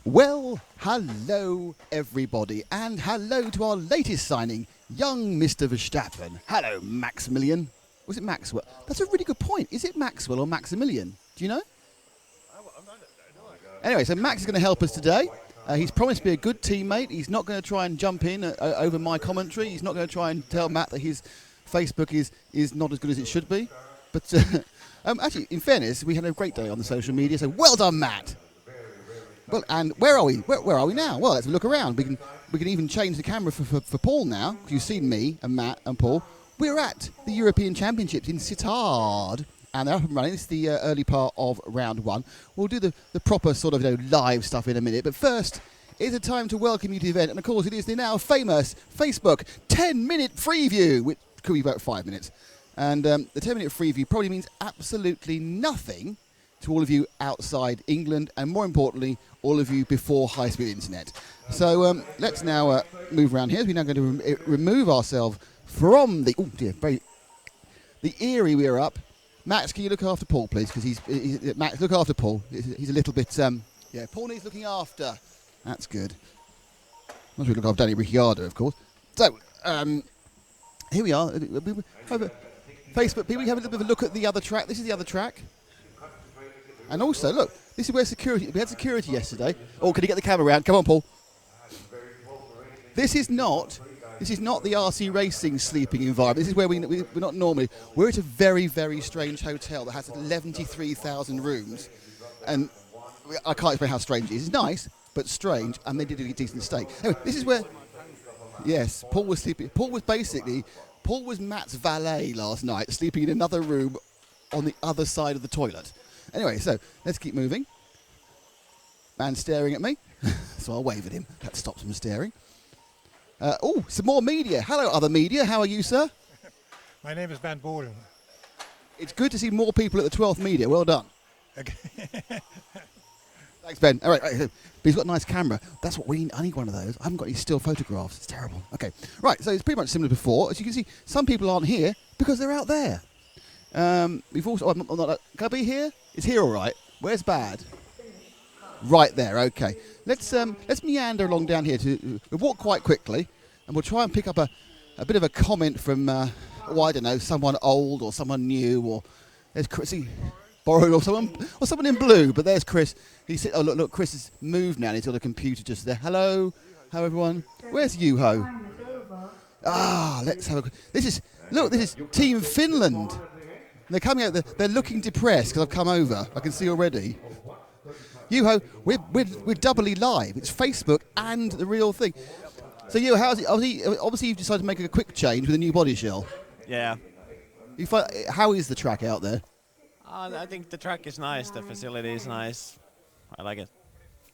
Well, hello everybody, and hello to our latest signing, young Mr. Verstappen. Hello, Maximilian. Was it Maxwell? That's a really good point. Is it Maxwell or Maximilian? Do you know? Anyway, so Max is going to help us today. He's promised to be a good teammate. He's not going to try and jump in over my commentary. He's not going to try and tell Matt that his Facebook is not as good as it should be. But actually, in fairness, we had a great day on the social media, so well done, Matt. Well, and where are we? Where are we now? Well, let's look around. We can even change the camera for Paul now, because you've seen me and Matt and Paul. We're at the European Championships in Sittard, and they're up and running. This is the early part of round one. We'll do the proper sort of live stuff in a minute, but first, it's a time to welcome you to the event, and of course, it is the now famous Facebook 10-minute preview, which could be about 5 minutes. And the 10-minute preview probably means absolutely nothing to all of you outside England, and more importantly, all of you before high-speed internet. So let's now move around here. We're now going to remove ourselves from the the Erie we're up. Max, can you look after Paul, please? Because Max, look after Paul. He's a little bit Paul needs looking after. That's good. Not sure we look after Danny Ricciardo, of course. So here we are. Facebook people, we have a little bit of a look at the other track. This is the other track. And also, look, this is where security. We had security yesterday. Oh, can you get the camera around? Come on, Paul. This is not the RC Racing sleeping environment. This is where we're not normally. We're at a very, very strange hotel that has 73,000 rooms, and I can't explain how strange it is. It's nice, but strange, and they did a decent steak. Anyway, this is where. Yes, Paul was sleeping. Paul was Matt's valet last night, sleeping in another room on the other side of the toilet. Anyway, so let's keep moving. Man staring at me, so I'll wave at him. That stops him staring. Some more media. Hello, other media. How are you, sir? My name is Ben Bolen. It's good to see more people at the 12th media. Well done. Okay. Thanks, Ben. All right, but he's got a nice camera. That's what we need. I need one of those. I haven't got any still photographs. It's terrible. Okay, right. So it's pretty much similar to before. As you can see, some people aren't here because they're out there. We've also. I'm not, can I be here? It's here, all right. Where's bad? Right there. Okay. Let's meander along down here. We'll walk quite quickly, and we'll try and pick up a bit of a comment from I don't know, someone old or someone new, or there's Chrissy borrowed or someone in blue. But there's Chris. He said, "Oh look, Chris has moved now. And he's got a computer just there. Hello, how everyone? Where's Juho? Let's have a. This is Team Finland. They're coming out. They're looking depressed because I've come over. I can see already. Juho, we're doubly live. It's Facebook and the real thing. So Juho, how's it? Obviously, you've decided to make a quick change with a new body shell. Yeah. How is the track out there? I think the track is nice. The facility is nice. I like it.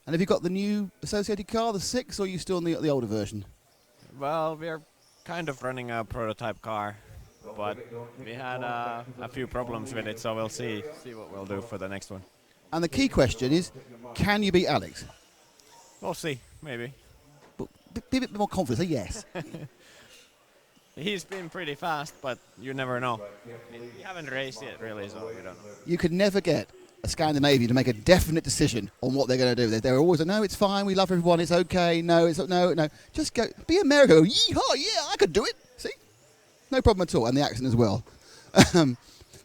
And have you got the new associated car, the 6, or are you still in the older version? Well, we're kind of running a prototype car, but we had a few problems with it, so we'll see what we'll do for the next one. And the key question is, can you beat Alex? We'll see, maybe. But be a bit more confident, say yes. He's been pretty fast, but you never know. We haven't raced yet, really, so we don't know. You could never get a Scandinavian to make a definite decision on what they're going to do. They're always like, no, it's fine, we love everyone, it's okay, no. Just go, be America, go, yeehaw, yeah, I could do it. See? No problem at all, and the accent as well.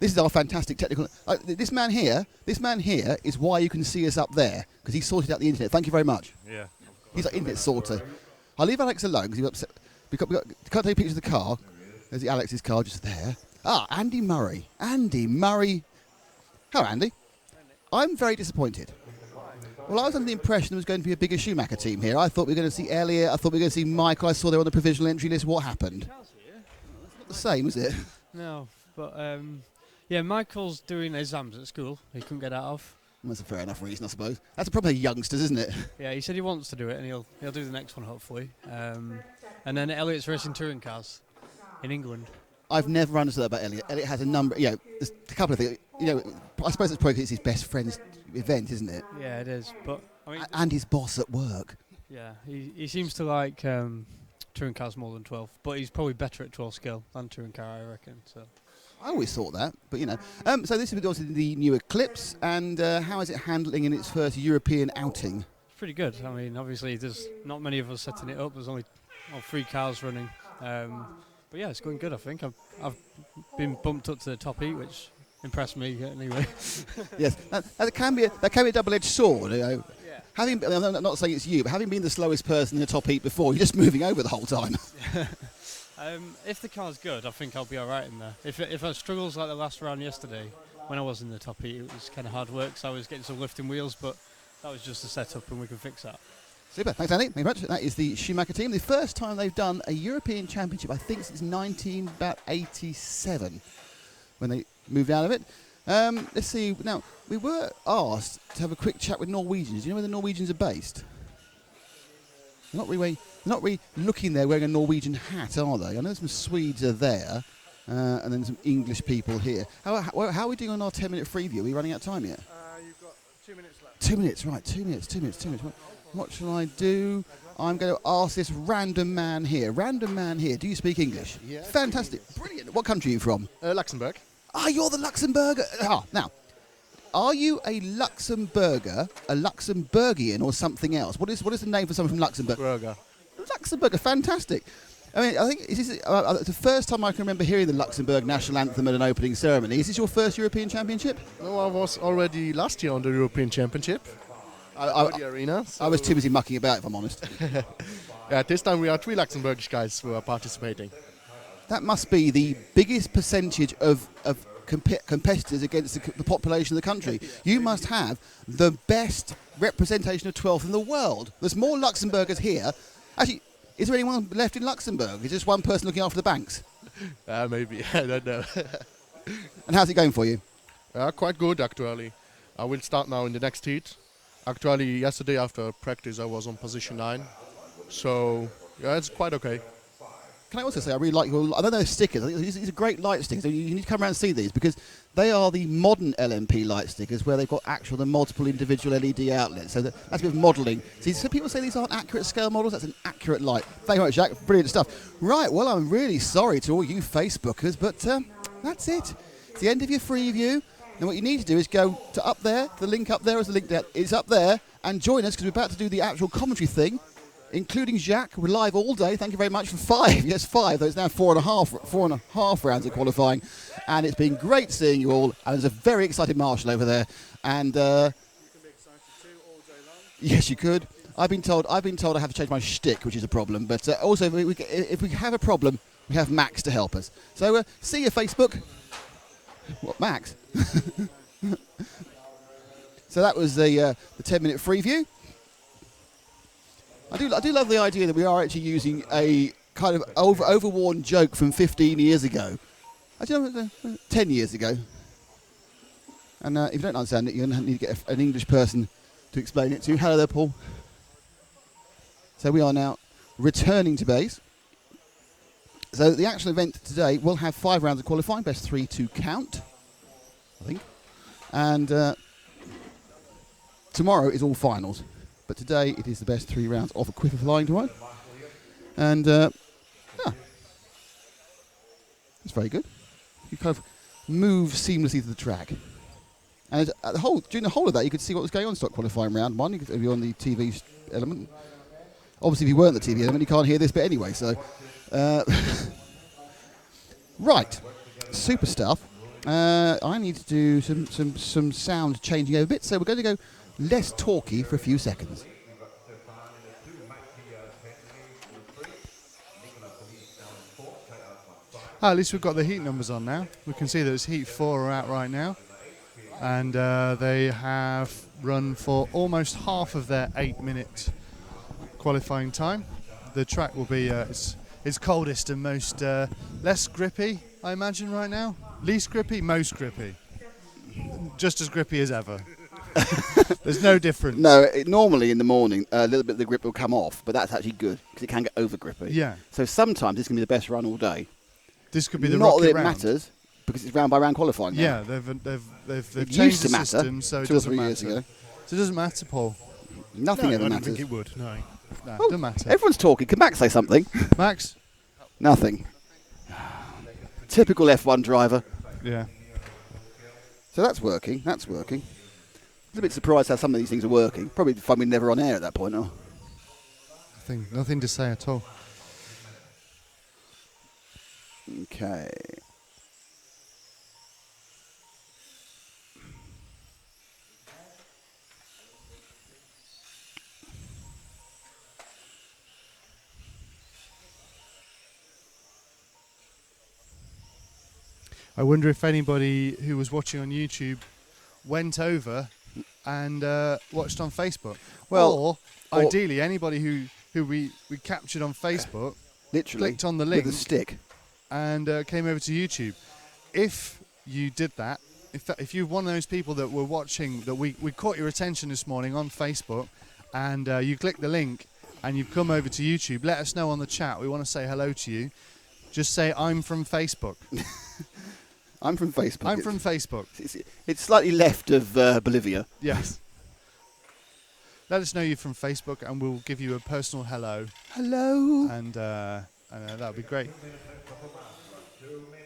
This is our fantastic technical. This man here is why you can see us up there, because he sorted out the internet. Thank you very much. Yeah. He's like internet sorter. I'll leave Alex alone because he's upset. Can't take pictures of the car. There's Alex's car just there. Andy Murray. Andy Murray. Hello, Andy. I'm very disappointed. Well, I was under the impression there was going to be a bigger Schumacher team here. I thought we were going to see Elliot. I thought we were going to see Michael. I saw they were on the provisional entry list. What happened? It's not the same, is it? No, but Michael's doing exams at school. He couldn't get out of. That's a fair enough reason, I suppose. That's a problem with youngsters, isn't it? Yeah, he said he wants to do it, and he'll do the next one hopefully. And then Elliot's racing touring cars in England. I've never understood that about Elliot. Elliot has a number. There's a couple of things. I suppose it's probably 'cause it's his best friend's event, isn't it? Yeah, it is. But I mean, and his boss at work. Yeah, he seems to like touring cars more than 12, but he's probably better at 12 scale than touring car, I reckon. So. I always thought that, but so this is obviously the new Eclipse, and how is it handling in its first European outing? pretty good. I mean, obviously there's not many of us setting it up. There's only 3 cars running. But yeah, it's going good. I think I've been bumped up to the top heat, which impressed me anyway. Yes, that can be a double-edged sword. You know. Yeah. I'm not saying it's you, but having been the slowest person in the top heat before, you're just moving over the whole time. If the car's good, I think I'll be all right in there. If I struggles like the last round yesterday, when I was in the top heat, it was kind of hard work, so I was getting some lifting wheels, but that was just a setup and we can fix that. Super, thanks Andy, thank you very much. That is the Schumacher team. The first time they've done a European Championship, I think since 1987, when they moved out of it. Let's see, now, we were asked to have a quick chat with Norwegians. Do you know where the Norwegians are based? They're not really looking there wearing a Norwegian hat, are they? I know some Swedes are there, and then some English people here. How are we doing on our 10-minute free view? Are we running out of time yet? You've got 2 minutes left. 2 minutes, right, 2 minutes. What shall I do? I'm going to ask this random man here. Do you speak English? Yeah. Fantastic, brilliant. What country are you from? Luxembourg. Ah, you're the Luxembourger. Now, are you a Luxembourger, a Luxembourgian, or something else? What is the name for someone from Luxembourg? Burger. Luxembourger, fantastic. I mean, I think this is the first time I can remember hearing the Luxembourg national anthem at an opening ceremony. Is this your first European Championship? No, I was already last year on the European Championship. The arena. So I was too busy mucking about, if I'm honest. yeah, this time we are 3 Luxembourgish guys who are participating. That must be the biggest percentage of competitors against the population of the country. You must have the best representation of 12th in the world. There's more Luxembourgers here. Actually, is there anyone left in Luxembourg? Is just one person looking after the banks? Maybe, I don't know. And how's it going for you? Quite good, actually. I will start now in the next heat. Actually, yesterday after practice I was on position 9. So, yeah, it's quite okay. Can I also say I really like your, I don't know, stickers. I think these are great light stickers. You need to come around and see these because they are the modern LMP light stickers where they've got the multiple individual LED outlets. So that's a bit of modelling. See, so people say these aren't accurate scale models. That's an accurate light. Thank you very much, Jack. Brilliant stuff. Right, well, I'm really sorry to all you Facebookers, but that's it. It's the end of your free view. And what you need to do is go to up there. The link up there is the link there. It's up there. And join us because we're about to do the actual commentary thing, including Jacques. We're live all day. Thank you very much for 5. Yes, 5. Though it's now 4.5 rounds of qualifying. And it's been great seeing you all. And there's a very excited Marshall over there. And You can be excited too all day long. yes, you could. I've been told I have to change my shtick, which is a problem. But also, if we have a problem, we have Max to help us. So see you, Facebook. What, Max? So that was the 10-minute free view. I do love the idea that we are actually using a kind of overworn joke from 15 years ago. I don't know, 10 years ago. And if you don't understand it, you're going to need to get an English person to explain it to you. Hello there, Paul. So we are now returning to base. So the actual event today will have 5 rounds of qualifying, best 3 to count, I think. And tomorrow is all finals. But today it is the best 3 rounds of a quicker flying to one. And yeah, it's very good. You kind of move seamlessly to the track. And during the whole of that, you could see what was going on in stock qualifying round 1. You could be on the TV element. Obviously, if you weren't the TV element, you can't hear this bit anyway. So, right, super stuff. I need to do some sound changing over a bit, so we're going to go less talky for a few seconds. At least we've got the heat numbers on now. We can see that it's heat 4 are out right now, and they have run for almost half of their 8-minute qualifying time. The track will be its coldest and most less grippy, I imagine, right now. Least grippy, most grippy. Just as grippy as ever. There's no difference. No, normally in the morning, a little bit of the grip will come off, but that's actually good because it can get over grippy. Yeah. So sometimes this can be the best run all day. This could be the Not rocket that it round. matters because it's round by round qualifying. Now. Yeah, they've It changed used the to matter system, so it 2 or doesn't 3 matter. years ago. So it doesn't matter, Paul. Nothing ever I don't matters. think it would, no. No, Oh, doesn't matter. Everyone's talking. Can Max say something? Max? Nothing. Typical F1 driver. Yeah. So that's working. That's working. a bit surprised how some of these things are working. Probably fun we're never on air at that point, huh? Nothing to say at all. Okay. I wonder if anybody who was watching on YouTube went over and watched on Facebook. Well, or ideally, anybody who we captured on Facebook literally clicked on the link with a stick. and came over to YouTube. If you did that, if you're one of those people that were watching, that we caught your attention this morning on Facebook, and you clicked the link and you've come over to YouTube, let us know on the chat. We want to say hello to you. Just say, I'm from Facebook. I'm from Facebook. I'm from Facebook. It's slightly left of Bolivia. Yes. Let us know you're from Facebook and we'll give you a personal hello. Hello. And that would be great.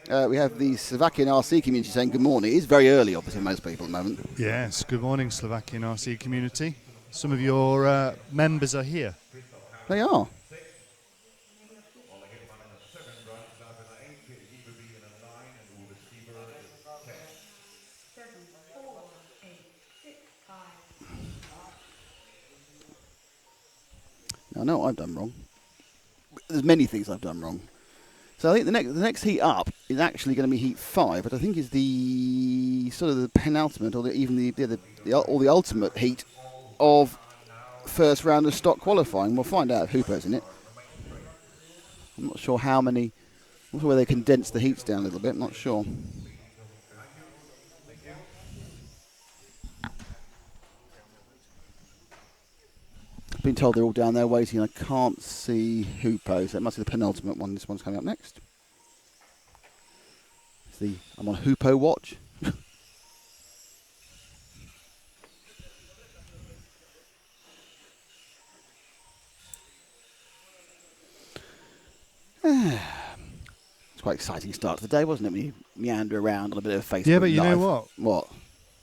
We have the Slovakian RC community saying good morning. It is very early, obviously, most people at the moment. Yes, good morning, Slovakian RC community. Some of your members are here. They are. I know what I've done wrong. There's many things I've done wrong. So I think the next heat up is actually going to be heat 5, but I think is the sort of the penultimate or the ultimate heat of first round of stock qualifying. We'll find out if Hooper's in it. I'm not sure how many. I'm not sure where they condense the heats down a little bit. I'm not sure. Been told they're all down there waiting. I can't see Hoopo, so it must be the penultimate one. This one's coming up next. I'm on Hoopo watch. It's quite exciting start to the day, wasn't it? When you meander around on a bit of Facebook. Yeah, but you Live. know what? What?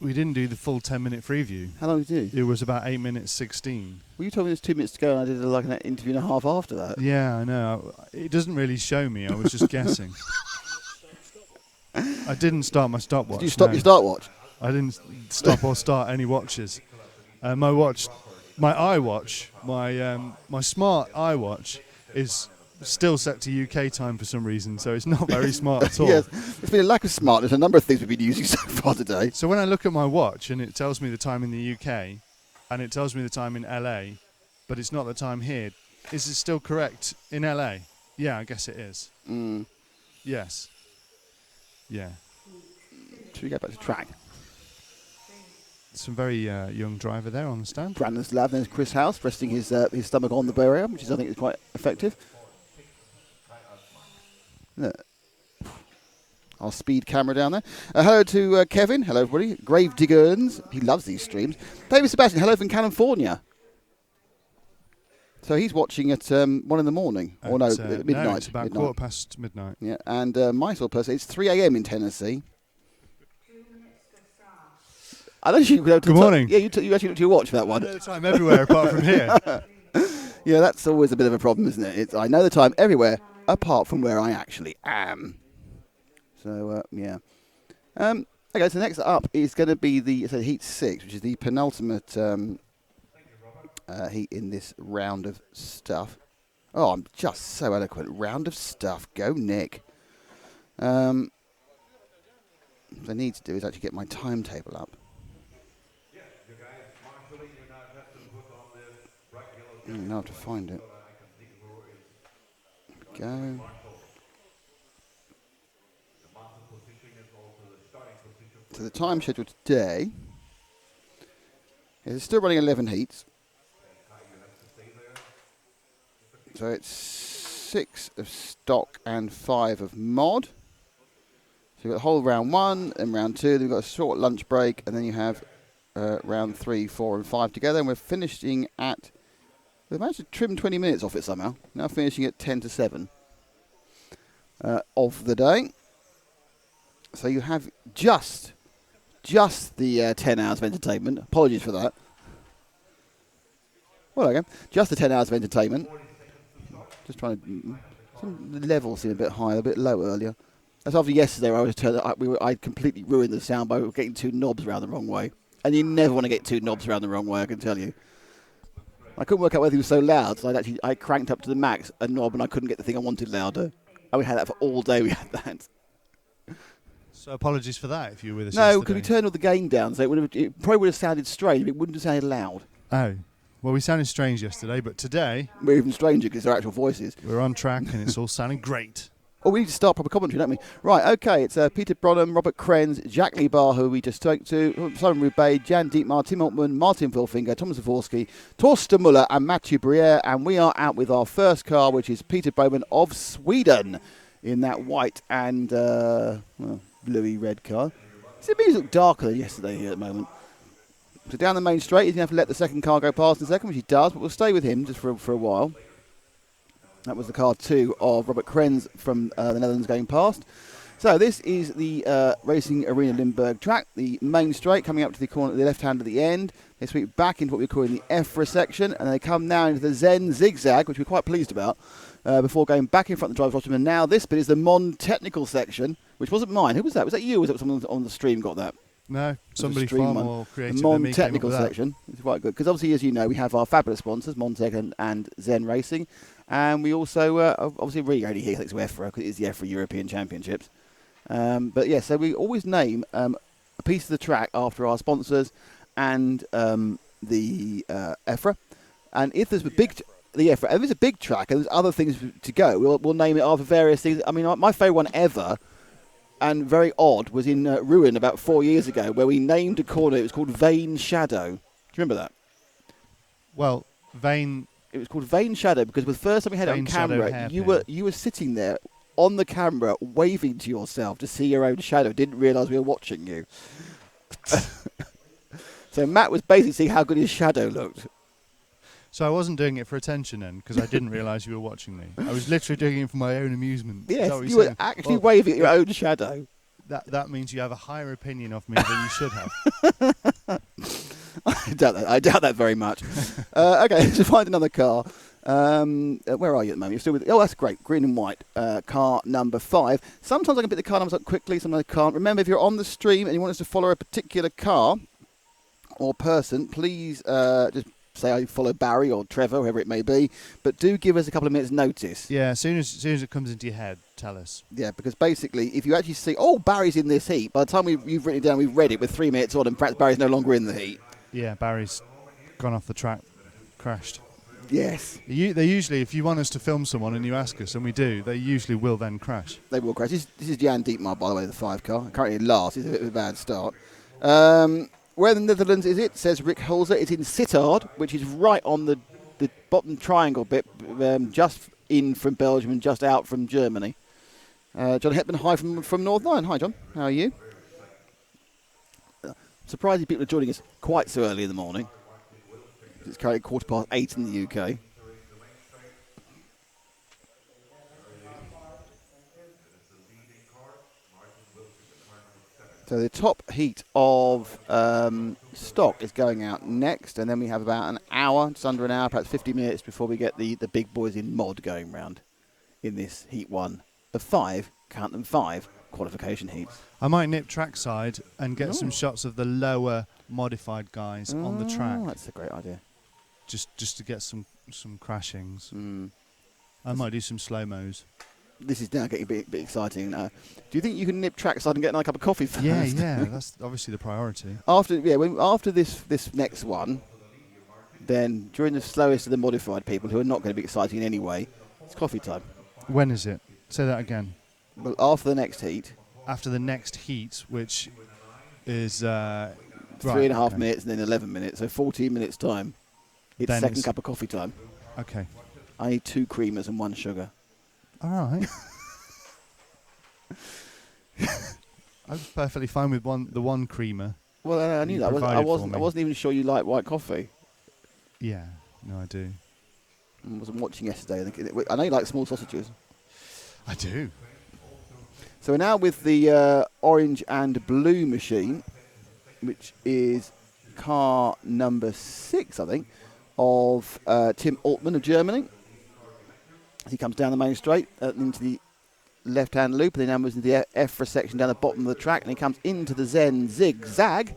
We didn't do the full 10-minute preview. How long did you do? It was about 8 minutes 16. Well, you told me there's 2 minutes to go, and I did like an interview and a half after that. Yeah, I know. It doesn't really show me. I was just guessing. I didn't start my stopwatch. Did you stop your start watch? I didn't stop or start any watches. My iWatch, my smart iWatch is still set to UK time for some reason, so it's not very smart at all. Yes, there's been a lack of smartness. A number of things we've been using so far today. So when I look at my watch and it tells me the time in the UK and it tells me the time in LA, but it's not the time here, is it still correct in LA? Yeah, I guess it is. Mm. Yes. Yeah. Should we go back to track? Some very young driver there on the stand. Brandon's lab. There's Chris House resting his stomach on the barrier, which is I think is quite effective. Look. Our speed camera down there. Hello to Kevin. Hello everybody. Grave Diggers. He loves these streams. David Sebastian. Hello from California. So he's watching at 1 in the morning, or no, at midnight. No, it's about midnight. midnight. Yeah, and my sort of person, it's 3 a.m. in Tennessee. I don't think Good morning. Yeah, you actually looked at your watch for that one. I know the time everywhere apart from here. Yeah, that's always a bit of a problem, isn't it? I know the time everywhere apart from where I actually am. So, yeah. Okay, so next up is going to be the Heat 6, which is the penultimate heat in this round of stuff. Oh, I'm just so eloquent. Round of stuff. Go, Nick. What I need to do is actually get my timetable up. Now I have to find it. There we go. So the time schedule today is it's still running 11 heats. So it's 6 of stock and 5 of mod. So you've got the whole round 1 and round 2. Then you've got a short lunch break, and then you have round 3, 4, and 5 together. And we're finishing at. We've managed to trim 20 minutes off it somehow. Now finishing at 10 to 7 of the day. So you have just just the 10 hours of entertainment. Apologies for that. Well, again, just the 10 hours of entertainment. Just trying to... The levels seem a bit high, a bit low earlier. That's after yesterday where I completely ruined the sound by getting 2 knobs around the wrong way. And you never want to get 2 knobs around the wrong way, I can tell you. I couldn't work out whether he was so loud, so I cranked up to the max a knob and I couldn't get the thing I wanted louder. And we had that for all day, we had that. So apologies for that if you were with us No, yesterday. because we turned all the gain down, so it probably would have sounded strange, but it wouldn't have sounded loud. Oh. Well, we sounded strange yesterday, but today We're even stranger because they're actual voices. we're on track and it's all sounding great. Oh, we need to start proper commentary, don't we? Right, okay, it's Peter Bronham, Robert Krenz, Jack Lee Barr, who we just spoke to, Simon Roubaix, Jan Dietmar, Tim Altman, Martin Vilfinger, Thomas Zavorsky, Torsten Muller and Mathieu Briere, and we are out with our first car, which is Peter Bowman of Sweden, in that white and bluey red car. It means look darker than yesterday here at the moment. So down the main straight, he's going to have to let the second car go past in a second, which he does, but we'll stay with him just for a while. That was the car 2 of Robert Krenz from the Netherlands going past. So this is the Racing Arena Limburg track, the main straight coming up to the corner, the left hand at the end. They sweep back into what we're calling the EFRA section, and they come now into the Zen zigzag, which we're quite pleased about, before going back in front of the driver's rostrum. And now this bit is the Mon technical section, which wasn't mine. Who was that? Was that you, or was that someone on the stream got that? No, somebody stream far one. more creative The than Mon me technical came up with section. It's quite good because obviously, as you know, we have our fabulous sponsors, Montec and Zen Racing, and we also obviously really only here thanks to EFRA because it is the EFRA European Championships. But yeah, so we always name a piece of the track after our sponsors and the EFRA, and if there's a big the EFRA, and if there's a big track and there's other things to go, we'll name it after various things. I mean, my favourite one ever, and very odd, was in Rouen about 4 years ago, where we named a corner. It was called Vane Shadow. Do you remember that? Well, Vane... It was called Vane Shadow because the first time we had it on Vane Shadow camera, hairpin. you were sitting there on the camera waving to yourself to see your own shadow. Didn't realise we were watching you. So Matt was basically seeing how good his shadow looked. So I wasn't doing it for attention then, because I didn't realise you were watching me. I was literally doing it for my own amusement. Is Yes, that what you you're were saying? actually Well, waving at your own shadow. That means you have a higher opinion of me than you should have. I doubt that very much. Okay, let's find another car. Where are you at the moment? You're still with... Oh, that's great. Green and white. Car number 5. Sometimes I can pick the car numbers up quickly, sometimes I can't. Remember, if you're on the stream and you want us to follow a particular car or person, please just say I follow Barry or Trevor, whoever it may be. But do give us a couple of minutes' notice. Yeah, as soon as it comes into your head, tell us. Yeah, because basically, if you actually see, oh, Barry's in this heat, by the time you've written it down, we've read it with 3 minutes on, and perhaps Barry's no longer in the heat. Yeah, Barry's gone off the track, crashed. Yes. They usually, if you want us to film someone and you ask us, and we do, they usually will then crash. They will crash. This is Jan Dietmar, by the way, the 5 car. Currently last. It's a bit of a bad start. Where in the Netherlands is it? Says Rick Holzer. It's in Sittard, which is right on the bottom triangle bit, just in from Belgium and just out from Germany. John Hetman, hi from North 9. Hi, John. How are you? Surprising people are joining us quite so early in the morning. It's currently 8:15 in the UK. So the top heat of stock is going out next, and then we have about an hour, just under an hour, perhaps 50 minutes before we get the big boys in mod going round in this heat 1 of 5, count them 5, qualification heats. I might nip trackside and get some shots of the lower modified guys on the track. That's a great idea. Just to get some crashings. Mm. I might do some slow-mos. This is now getting a bit exciting. Do you think you can nip trackside and get another cup of coffee first? Yeah, that's obviously the priority. After this next one, then during the slowest of the modified people who are not going to be exciting in any way, it's coffee time. When is it? Say that again. Well, after the next heat. After the next heat, which is 3.5 minutes and then 11 minutes, so 14 minutes time. It's then second cup of coffee time. Okay. I need 2 creamers and 1 sugar. All right. I was perfectly fine with the one creamer. Well, I knew You that. I provided for me. wasn't even sure you like white coffee. Yeah, no, I do. I wasn't watching yesterday. I know you like small sausages. I do. So we're now with the orange and blue machine. which is car number 6, I think, of Tim Altman of Germany. As he comes down the main straight into the left-hand loop, and then moves into the EFRA section down the bottom of the track, and he comes into the Zen zigzag,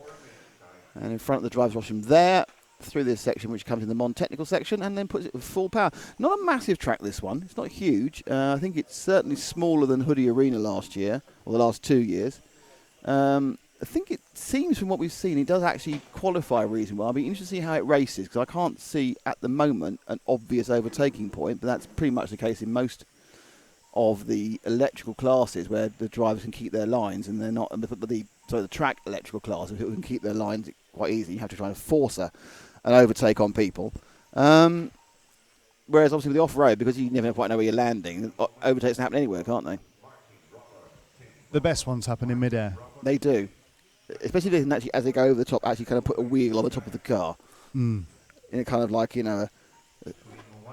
and in front of the driver's washroom there, through this section, which comes in the non-technical section, and then puts it with full power. Not a massive track, this one. It's not huge. I think it's certainly smaller than Hoodie Arena last year, or the last 2 years. I think it seems from what we've seen, it does actually qualify reasonably well. I'll be interested to see how it races, because I can't see at the moment an obvious overtaking point, but that's pretty much the case in most of the electrical classes where the drivers can keep their lines, and they're not. But the track electrical classes, people can keep their lines quite easy. You have to try and force an overtake on people. Whereas obviously with the off-road, because you never quite know where you're landing, overtakes can happen anywhere, can't they? The best ones happen in midair. They do. Especially if they can actually, as they go over the top, actually kind of put a wheel on the top of the car. In a kind of like, a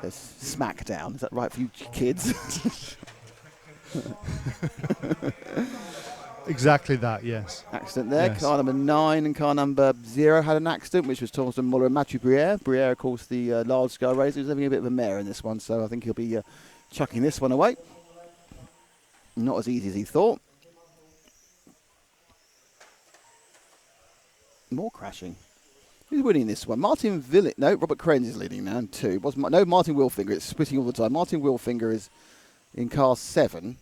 smackdown. Is that right for you kids? Exactly that, yes. Accident there. Yes. Car number 9 and car number 0 had an accident, which was Thorsten Muller and Mathieu Briere. Briere, of course, the large-scale racer, was having a bit of a mare in this one, so I think he'll be chucking this one away. Not as easy as he thought. More crashing. Who's winning this one? Martin Villet. No, Robert Krenz is leading now in 2. No, Martin Wilfinger. It's splitting all the time. Martin Wilfinger is in car 7.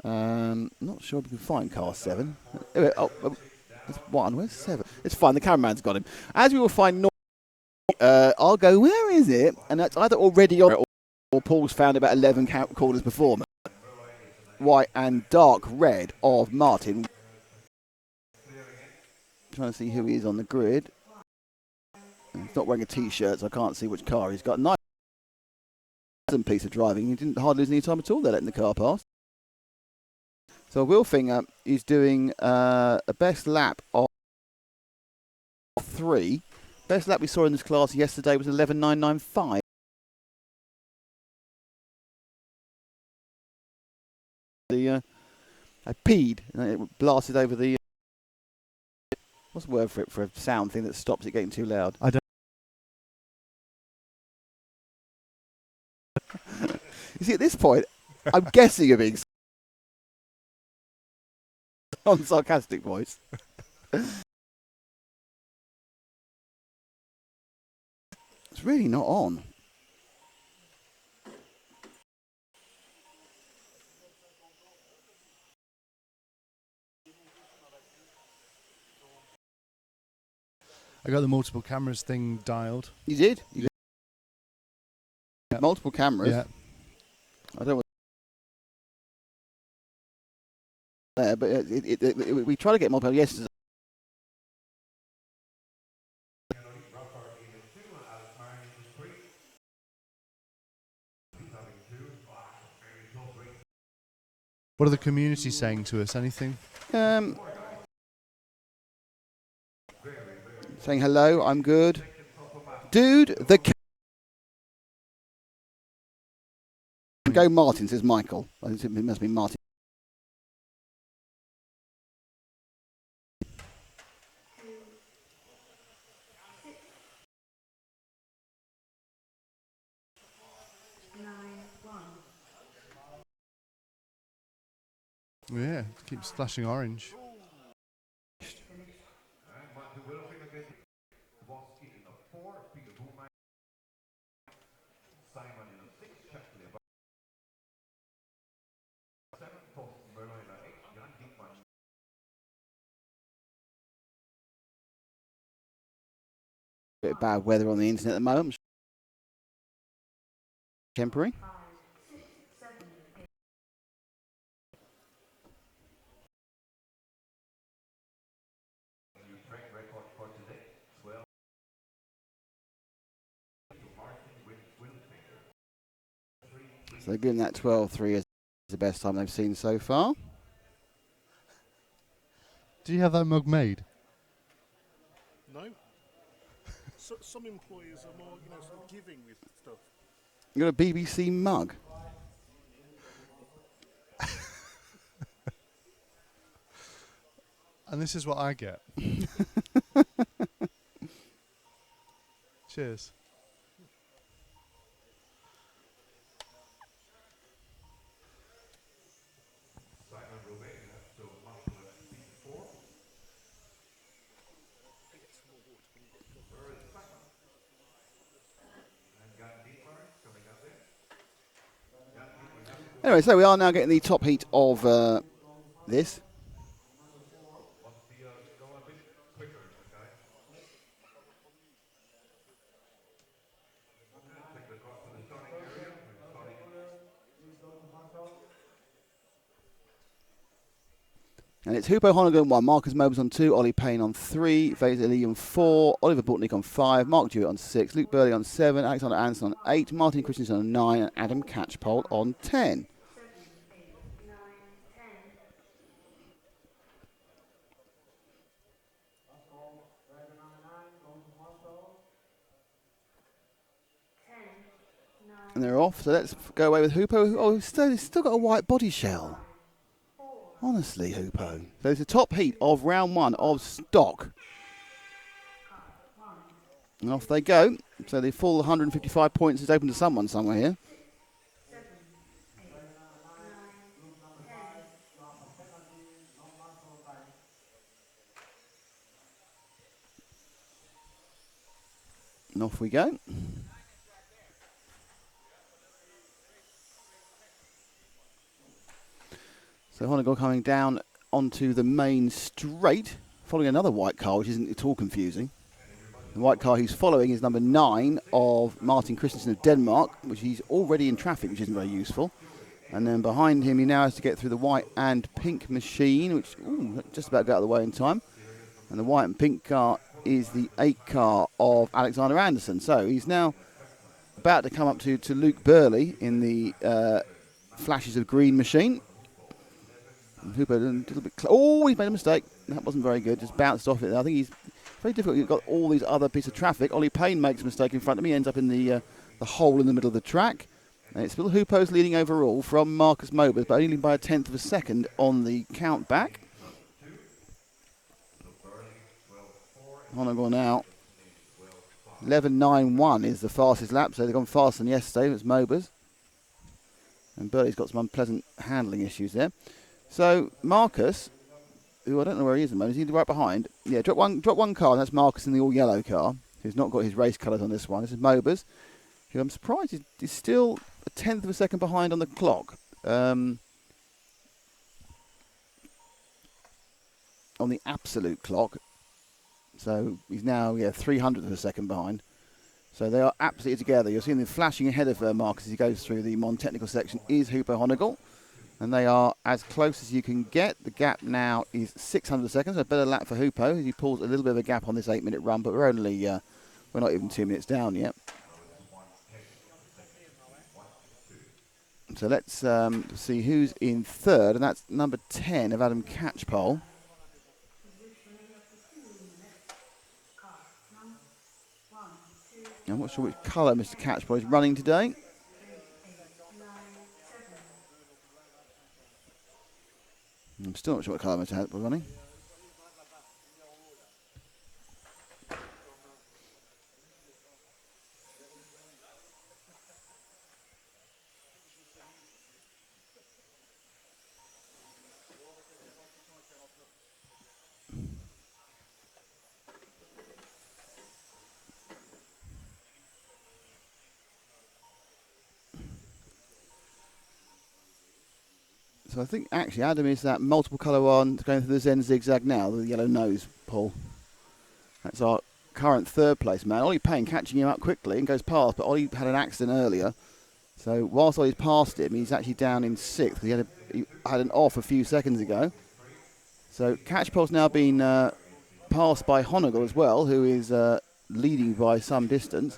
Not sure if we can find car 7. Oh, there's 1. Where's 7? It's fine. The cameraman's got him. As we will find, I'll go, where is it? And that's either already on or Paul's found about 11 corners before me. White and dark red of Martin. Trying to see who he is on the grid. He's not wearing a t-shirt, so I can't see which car he's got. Nice piece of driving. He didn't hardly lose any time at all there letting the car pass. So Wilfinger is doing a best lap of 3. Best lap we saw in this class yesterday was 11.995. I peed, and it blasted over the. What's the word for it, for a sound thing that stops it getting too loud? I don't. You see, at this point, I'm guessing you're being on sarcastic voice. It's really not on. I got the multiple cameras thing dialed. You did? You did. Yeah. Multiple cameras? Yeah. I don't know. There, but we tried to get multiple yesterday. What are the community saying to us? Anything? Saying hello, I'm good. Dude, go Martin, says Michael. I think it must be Martin. Yeah, it keeps flashing orange. Bit of bad weather on the internet at the moment. Temporary. So they've given that 12.3 as the best time they've seen so far. Do you have that mug made? No. Some employers are more, sort of giving with stuff. You got a BBC mug. And this is what I get. Cheers. Anyway, so we are now getting the top heat of this. And it's Hupo Honegger on 1, Markus Mobers on 2, Ollie Payne on 3, Vaser Lee on 4, Oliver Bortnick on 5, Mark Jewett on 6, Luke Burley on 7, Alexander Anderson on 8, Martin Christensen on 9, and Adam Catchpole on 10. And they're off, so let's go away with Hupo. Oh, he's still got a white body shell. Honestly, Hupo. So it's the top heat of round 1 of stock. And off they go. So the full 155 points is open to someone somewhere here. And off we go. So Honegger coming down onto the main straight, following another white car, which isn't at all confusing. The white car he's following is number 9 of Martin Christensen of Denmark, which he's already in traffic, which isn't very useful. And then behind him, he now has to get through the white and pink machine, which just about got out of the way in time. And the white and pink car is the 8 car of Alexander Anderson. So he's now about to come up to Luke Burley in the flashes of green machine. Hupo a little bit. He's made a mistake. That wasn't very good. Just bounced off it. I think he's very difficult. You've got all these other pieces of traffic. Ollie Payne makes a mistake in front of me. Ends up in the hole in the middle of the track. And it's still Hupo's leading overall from Markus Mobers, but only by 1/10 of a second on the count back. Honegger now. 11.91 is the fastest lap, so they've gone faster than yesterday. It was Mobers. And Burley's got some unpleasant handling issues there. So Markus, who I don't know where he is at the moment, is he right behind? Yeah, drop one car, and that's Markus in the all yellow car, who's not got his race colours on this one. This is Mobers, who I'm surprised is still 1/10 of a second behind on the clock. On the absolute clock. So he's now 300th of a second behind. So they are absolutely together. You're seeing them flashing ahead of Markus as he goes through the non-technical section is Hupo Honegger. And they are as close as you can get. The gap now is 600 seconds. A better lap for Hupo as he pulls a little bit of a gap on this 8-minute run, but we're not even 2 minutes down yet. So let's see who's in third, and that's number 10 of Adam Catchpole. I'm not sure which colour Mr. Catchpole is running today. I'm still not sure what colour Mr. Catchpole is running. So I think actually Adam is that multiple colour one going through the Zen zigzag now, the yellow nose, Paul. That's our current third place man. Ollie Payne catching him up quickly and goes past, but Ollie had an accident earlier. So whilst Ollie's passed him, he's actually down in 6th. He had an off a few seconds ago. So Catchpole's now been passed by Honegger as well, who is leading by some distance.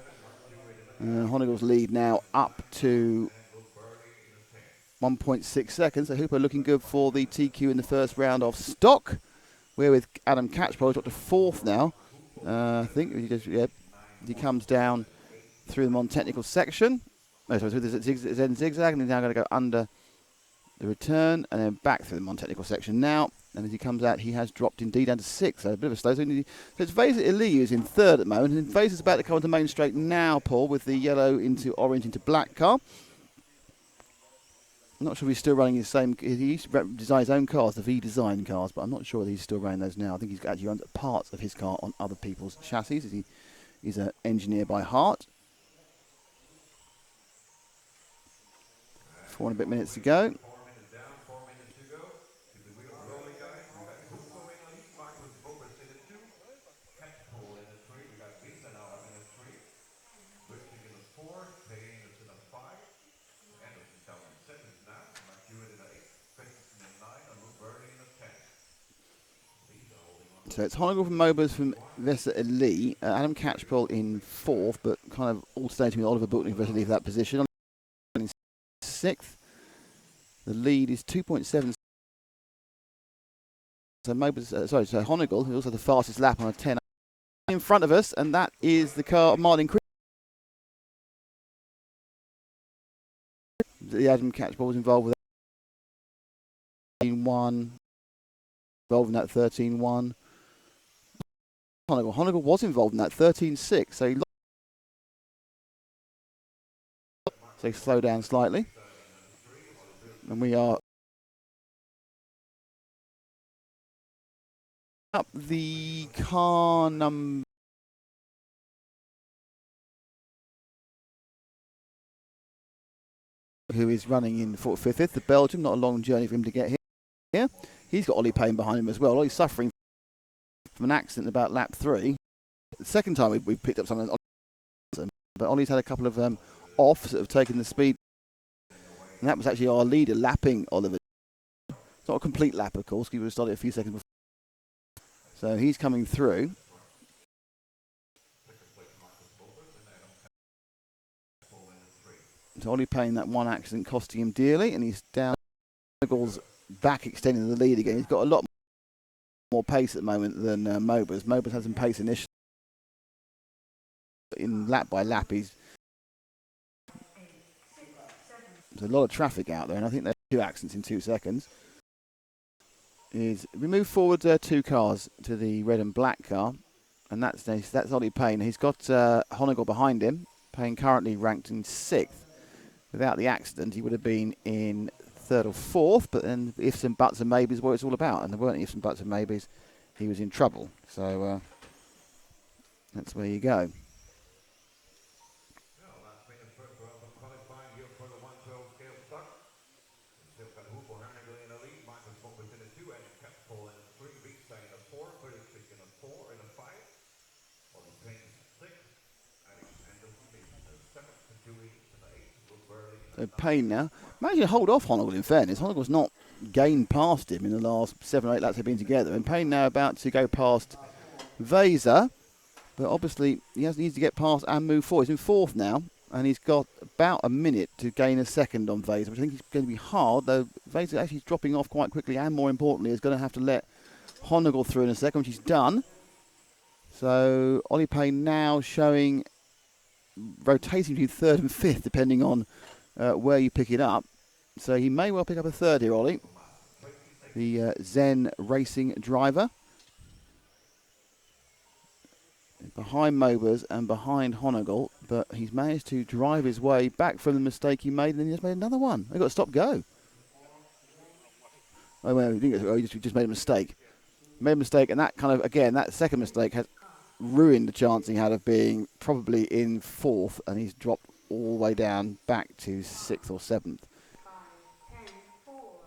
Honegger's lead now up to 1.6 seconds. So Hupo looking good for the TQ in the first round of stock. We're with Adam Catchpole, got to 4th now. I think he comes down through the non-technical section. Through the Zen zigzag, and he's now going to go under the return and then back through the non-technical section now. And as he comes out, he has dropped indeed down to 6th. So a bit of a slow. So it's Vesa Eli who's in 3rd at the moment. And Vesa's about to come onto main straight now, Paul, with the yellow into orange into black car. I'm not sure if he's still running his same. He used to design his own cars, the V design cars, but I'm not sure whether he's still running those now. I think he's actually runs parts of his car on other people's chassis. He's an engineer by heart. 4 and a bit minutes to go. So it's Honegal from Mobers from Vesa Eli. Adam Catchpole in 4th, but kind of alternating with Oliver Buckling for Vesa Eli for that position. In 6th. The lead is 2.7. So Mobers, so Honegal, who's also the fastest lap on a 10, in front of us, and that is the car of Martin Crick. The Adam Catchpole was involved with 13-1, involved in that 13-1. Honegal was involved in that 13-6, so he slowed down slightly. And we are up the car number. Who is running in 5th, the Belgium. Not a long journey for him to get here. He's got Ollie Payne behind him as well. Ollie's suffering from an accident about lap 3. The second time we picked up something, but Ollie's had a couple of offs that have taken the speed. And that was actually our leader lapping Oliver. It's not a complete lap, of course. He would have started a few seconds before. So he's coming through. So Ollie Payne, that one accident costing him dearly, and he's down. Honegal's back extending the lead again. He's got a lot more pace at the moment than Mobers. Mobers had some pace initially. In lap by lap, there's a lot of traffic out there, and I think there's 2 accidents in 2 seconds. We move forward 2 cars to the red and black car, and that's Ollie Payne. He's got Honegal behind him. Payne currently ranked in 6th. Without the accident, he would have been in 3rd or 4th, but then ifs and buts and maybes what it's all about, and there weren't ifs and buts and maybes. He was in trouble. So that's where you go. So Payne now. Managing to hold off Honegal in fairness. Honegal's not gained past him in the last 7 or 8 laps they've been together. And Payne now about to go past Vesa. But obviously he needs to get past and move forward. He's in 4th now. And he's got about a minute to gain a second on Vesa, which I think is going to be hard. Though Vesa actually is dropping off quite quickly. And more importantly, is going to have to let Honegal through in a second, which he's done. So Ollie Payne now showing rotating between 3rd and 5th, depending on where you pick it up. So he may well pick up a 3rd here, Ollie. The Zen Racing driver. Behind Mobers and behind Honegal, but he's managed to drive his way back from the mistake he made, and then he just made another one. He got to stop go. Oh, well, he just made a mistake. Made a mistake, and that kind of, again, that second mistake has ruined the chance he had of being probably in 4th, and he's dropped all the way down back to 6th or 7th.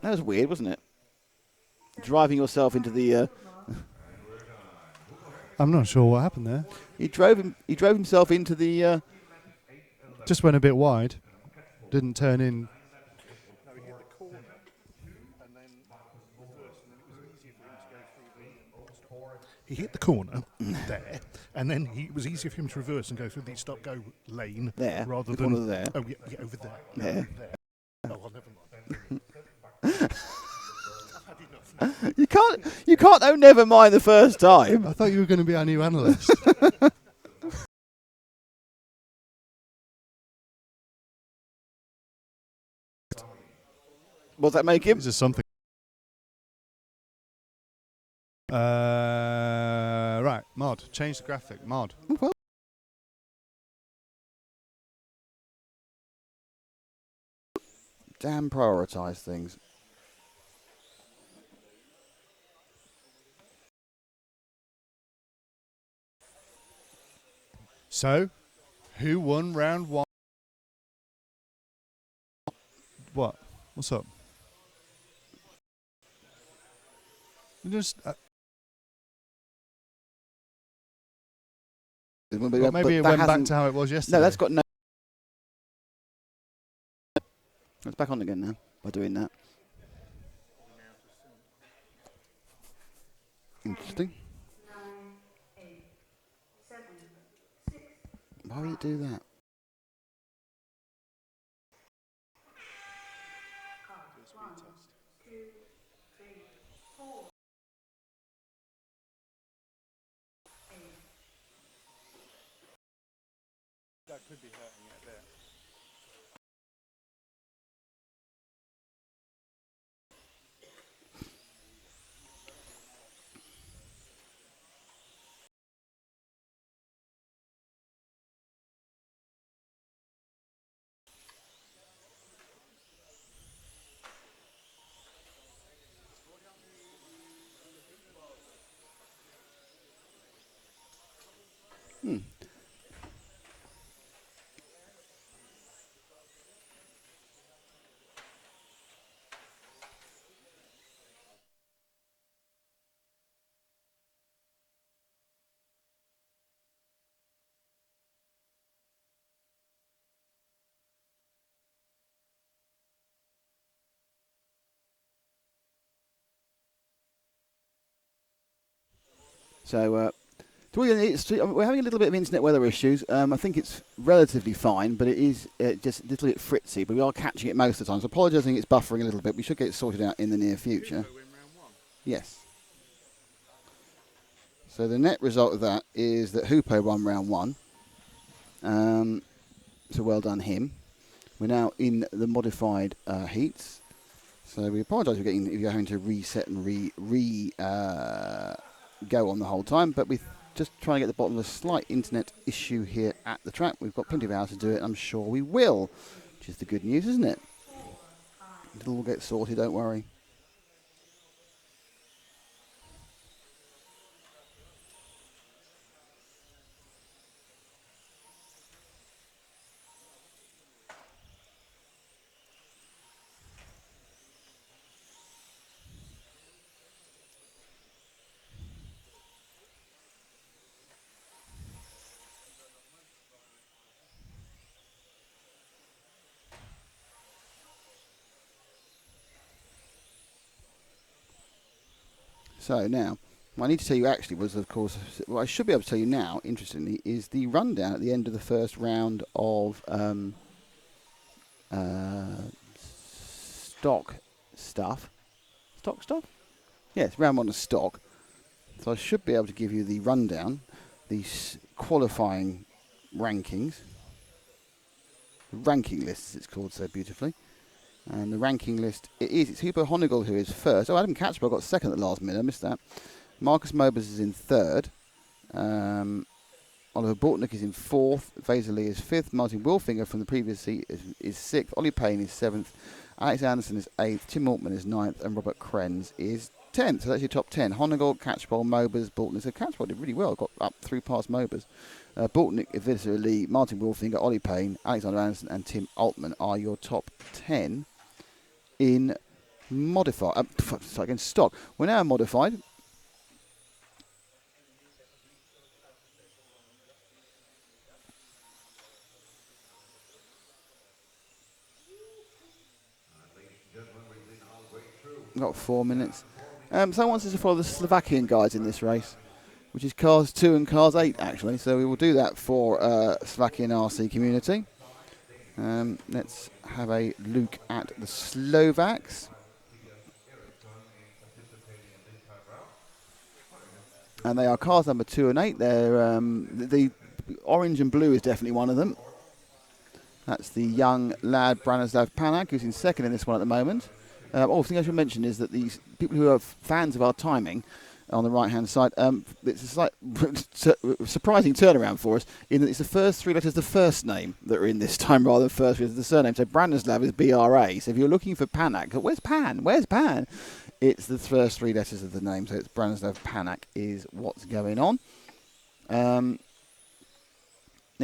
That was weird, wasn't it? Driving yourself into the... I'm not sure what happened there. He drove himself into the... Just went a bit wide. Didn't turn in. No, he hit the corner and then reversed, and then it was easier for him to go through the... He hit the corner there, and then it was easier for him to reverse and go through the stop-go lane there, rather the than... corner there. Oh, yeah, over there. There. There. Oh, well, never mind. I've had enough now. You can't oh never mind the first time. I thought you were going to be our new analyst. What does that make him? Is there something? Right, mod. Change the graphic. Mod. Well, damn, prioritise things. So, who won round 1? What? What's up? You just well, maybe it went back to how it was yesterday. No, that's got no. It's back on again now by doing that. Interesting. Why would it do that? That could be hurting it a bit. So, we're having a little bit of internet weather issues. I think it's relatively fine, but it is just a little bit fritzy. But we are catching it most of the time. So, apologising, it's buffering a little bit. We should get it sorted out in the near future. Yes. So the net result of that is that Hoopo won round 1. So well done him. We're now in the modified heats. So we apologise if you're having to reset and go on the whole time, but we're just trying to get to the bottom of a slight internet issue here at the track. We've got plenty of hours to do it. I'm sure we will, which is the good news, isn't it? It'll all get sorted, don't worry. So now, what I need to tell you actually was, of course, what I should be able to tell you now, interestingly, is the rundown at the end of the first round of stock stuff. Stock stuff? Yes, round 1 of stock. So I should be able to give you the rundown, the qualifying rankings. The ranking list, as it's called so beautifully. And the ranking list, it's Hoopo Honigel who is first. Oh, Adam Catchpole got second at the last minute. I missed that. Markus Mobers is in third. Oliver Bortnick is in fourth. Vaser is fifth. Martin Wilfinger from the previous seat is sixth. Ollie Payne is seventh. Alex Anderson is eighth. Tim Altman is ninth. And Robert Krenz is 10th. So that's your top 10. Honigel, Catchpole, Mobers, Bortnick. So Catchpole did really well. Got up through past Mobers. Bortnick, Vaser Lee, Martin Wilfinger, Ollie Payne, Alexander Anderson and Tim Altman are your top 10 in modified. Sorry, again, stock. We're now modified. Got 4 minutes. Someone wants us to follow the Slovakian guys in this race, which is cars 2 and cars 8 actually. So we will do that for Slovakian RC community. Let's have a look at the Slovaks. And they are cars number 2 and 8. They're the orange and blue is definitely one of them. That's the young lad Branislav Paddock, who's in second in this one at the moment. The thing I should mention is that these people who are fans of our timing on the right-hand side. It's a slight surprising turnaround for us in that it's the first three letters of the first name that are in this time rather than first three letters of the surname. So Branislav is BRA. So if you're looking for Paddock, where's Pan? Where's Pan? It's the first three letters of the name. So it's Branislav Paddock is what's going on. Then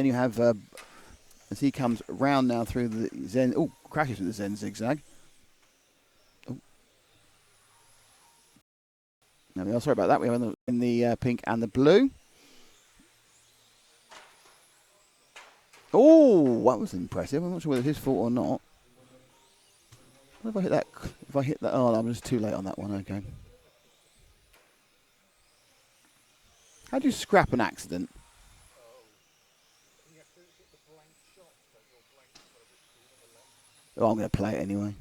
you have, as he comes round now through the Zen, crashes with the Zen zigzag. There we are. Sorry about that. We are in the pink and the blue. Oh, that was impressive. I'm not sure whether it's his fault or not. What if I hit that? If I hit that, oh, I'm just too late on that one. Okay. How do you scrap an accident? Oh, I'm going to play it anyway.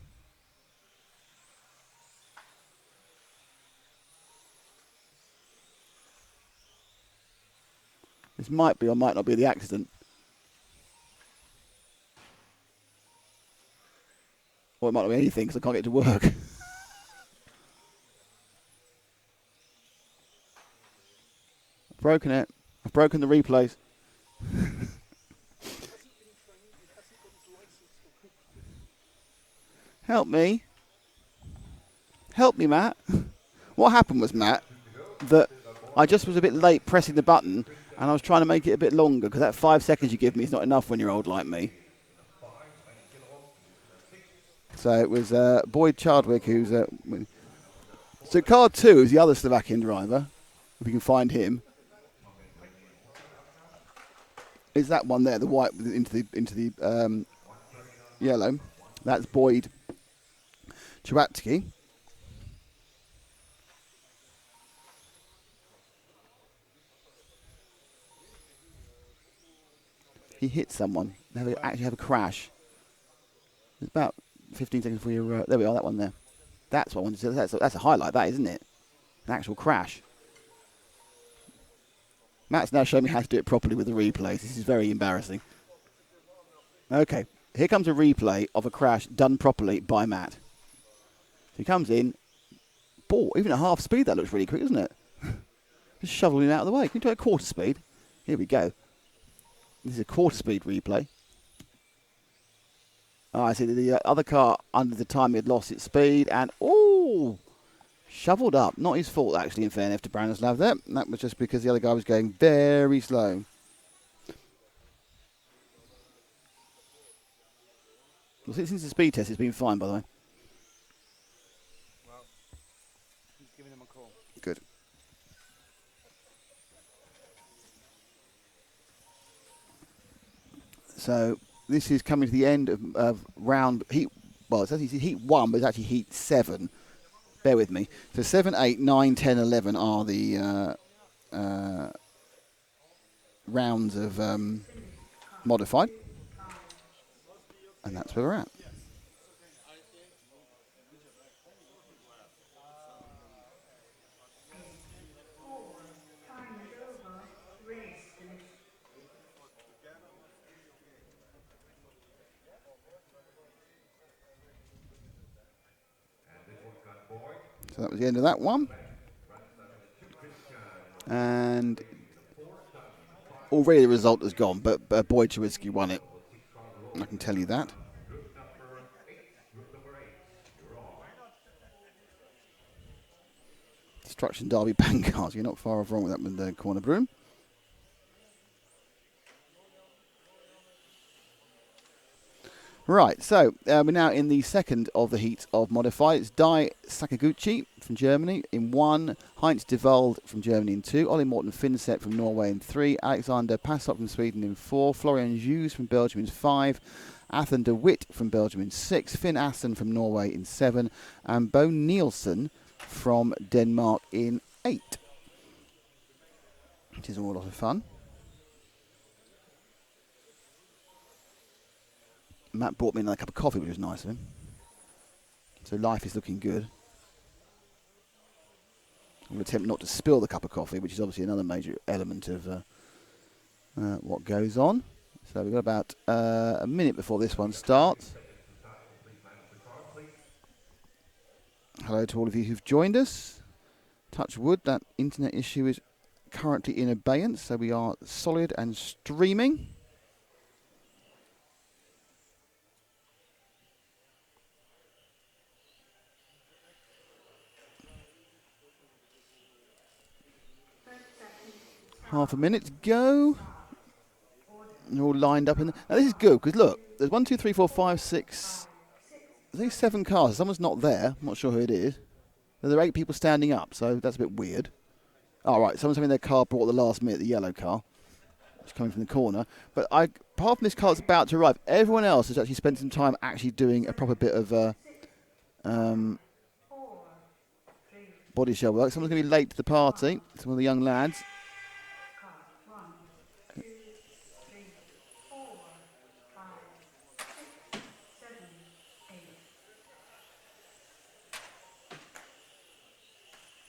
This might be or might not be the accident. Or it might not be anything because I can't get to work. I've broken it. I've broken the replays. Help me. Help me, Matt. What happened was, Matt, that I just was a bit late pressing the button and I was trying to make it a bit longer because that 5 seconds you give me is not enough when you're old like me. So it was Boyd Chadwick who's... so car 2 is the other Slovakian driver, if we can find him. Is that one there, the white into the yellow. That's Boyd Chadwick. He hit someone. They actually have a crash. It's about 15 seconds before you... there we are, that one there. That's what I wanted to say. That's a highlight, that, isn't it? An actual crash. Matt's now showing me how to do it properly with the replays. This is very embarrassing. Okay, here comes a replay of a crash done properly by Matt. So he comes in. Ball, even at half speed, that looks really quick, doesn't it? Just shoveling him out of the way. Can you do it at quarter speed? Here we go. This is a quarter speed replay. Oh, I see the other car under the time had lost its speed and shoveled up. Not his fault, actually, in fairness to Branislav there. That was just because the other guy was going very slow. Well, since the speed test, it's been fine, by the way. Well, he's giving him a call. Good. So this is coming to the end of round heat. Well, it's actually heat 1, but it's actually heat 7. Bear with me. So 7, 8, 9, 10, 11 are the rounds of modified, and that's where we're at. So that was the end of that one. And already the result has gone, but Boyd Chadwick won it. I can tell you that. Destruction Derby Pancars. You're not far off wrong with that with the corner broom. Right, so we're now in the second of the heats of modified. It's Dai Sakaguchi from Germany in 1, Heinz de Wald from Germany in 2, Ollie Morten Finset from Norway in 3, Alexander Passok from Sweden in 4, Florian Hughes from Belgium in 5, Athen de Witt from Belgium in 6, Finn Aston from Norway in 7, and Bo Nielsen from Denmark in 8. Which is all a lot of fun. Matt brought me another cup of coffee, which was nice of him. So life is looking good. I'm going to attempt not to spill the cup of coffee, which is obviously another major element of what goes on. So we've got about a minute before this one starts. Hello to all of you who've joined us. touch wood, that internet issue is currently in abeyance, so we are solid and streaming. Half a minute to go. They're all lined up. Now this is good, because look, there's 1, 2, 3, 4, 5, 6, there's only 7 cars. Someone's not there. I'm not sure who it is. There are 8 people standing up, so that's a bit weird. All right, someone's having their car brought at the last minute, the yellow car. It's coming from the corner. But apart from this car that's about to arrive, everyone else has actually spent some time actually doing a proper bit of body shell work. Someone's going to be late to the party. Some of the young lads.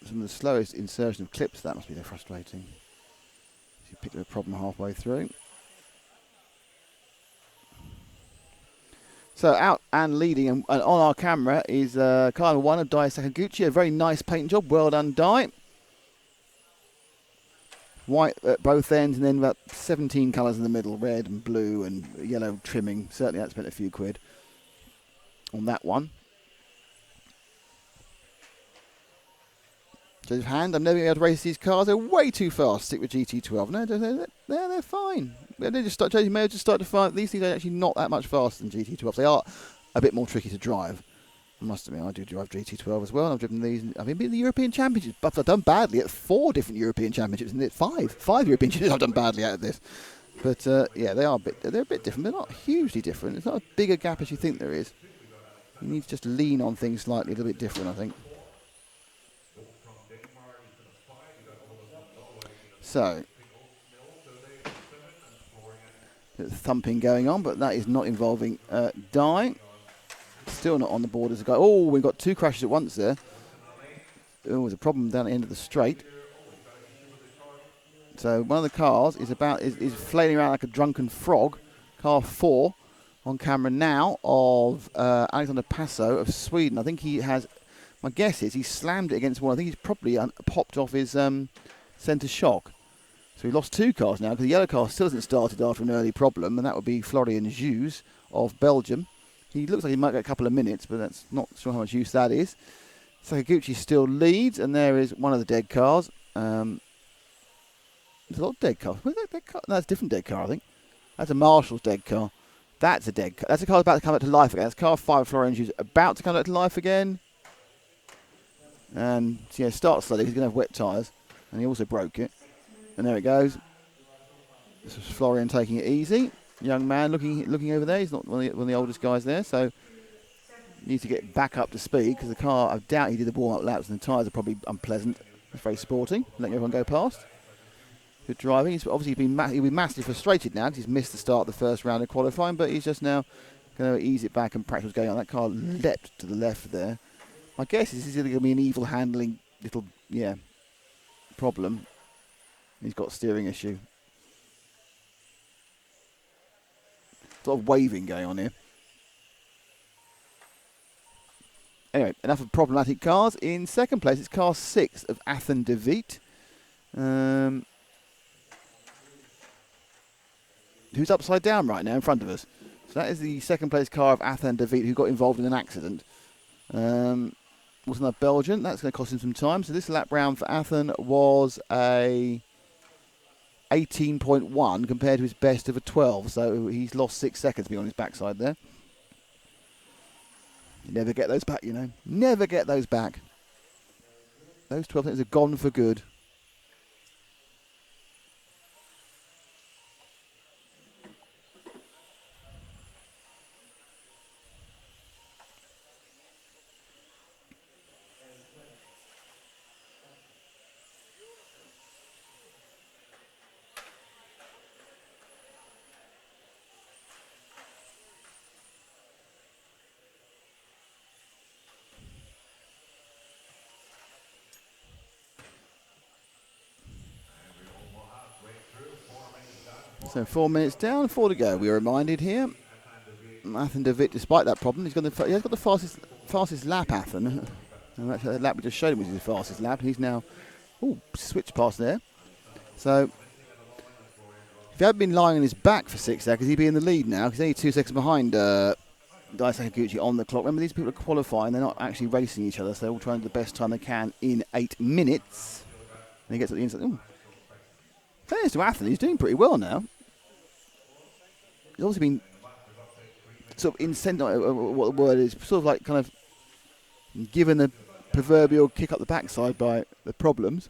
Some of the slowest insertion of clips. That must be frustrating. You picked up a problem halfway through. So out and leading, and on our camera is car number 1 of Dai Sakaguchi. A very nice paint job. Well done, Dai. White at both ends, and then about 17 colours in the middle. Red and blue and yellow trimming. Certainly that spent a few quid on that one. Joseph Hand, I'm never going to be able to race these cars. They're way too fast. Stick with GT12. No, they're fine. They just start. You may have just started to find these things are actually not that much faster than GT12. They are a bit more tricky to drive. I must admit, I do drive GT12 as well. And I've driven these. I've been in the European Championships, but I've done badly at 4 different European Championships, and 5 European Championships I've done badly out of this. But yeah, they're a bit different. They're not hugely different. It's not a bigger gap as you think there is. You need to just lean on things slightly, a little bit different, I think. So, there's thumping going on, but that is not involving Dai. Still not on the board as a guy. Oh, we've got 2 crashes at once there. Oh, there's a problem down the end of the straight. So one of the cars is flailing around like a drunken frog. Car 4 on camera now of Alexander Passo of Sweden. I think he has. My guess is he slammed it against one. I think he's probably popped off his centre shock. So he lost 2 cars now because the yellow car still hasn't started after an early problem, and that would be Florian Jus of Belgium. He looks like he might get a couple of minutes, but that's not sure how much use that is. Sakaguchi still leads, and there is one of the dead cars. There's a lot of dead cars. Where's that dead car? No, that's a different dead car, I think. That's a Marshall's dead car. That's a dead car. That's a car about to come back to life again. That's car 5, Florian Jus, about to come back to life again. And yeah, start slowly. He's going to have wet tyres, and he also broke it. And there it goes. This is Florian taking it easy. Young man looking over there. He's not one of the oldest guys there, so needs to get back up to speed because the car, I doubt he did the warm-up laps, and the tyres are probably unpleasant. It's very sporty, letting everyone go past. Good driving. He's obviously he'll be massively frustrated now because he's missed the start of the first round of qualifying, but he's just now going to ease it back and practice what's going on. That car leapt to the left there. My guess is this is either going to be an evil handling little problem. He's got a steering issue. A lot of waving going on here. Anyway, enough of problematic cars. In second place, it's car 6 of Athen de Wiet. Who's upside down right now in front of us. So that is the second place car of Athen de Wiet, who got involved in an accident. Wasn't that Belgian? That's going to cost him some time. So this lap round for Athen was a 18.1 compared to his best of a 12. So he's lost 6 seconds being on his backside there. You never get those back, you know. Never get those back. Those 12 seconds are gone for good. So 4 minutes down, 4 to go. We are reminded here. Athen de Wiet, despite that problem, he has got the fastest lap. Athen. And that's the lap we just showed him was his fastest lap. He's now, switch pass there. So, if he hadn't been lying on his back for 6 seconds, he'd be in the lead now. He's only 2 seconds behind Dai Sakaguchi on the clock. Remember, these people are qualifying. They're not actually racing each other, so they're all trying to do the best time they can in 8 minutes. And he gets at the inside. Fairness to Athen, he's doing pretty well now. He's obviously been sort of what the word is, sort of like kind of given the proverbial kick up the backside by the problems.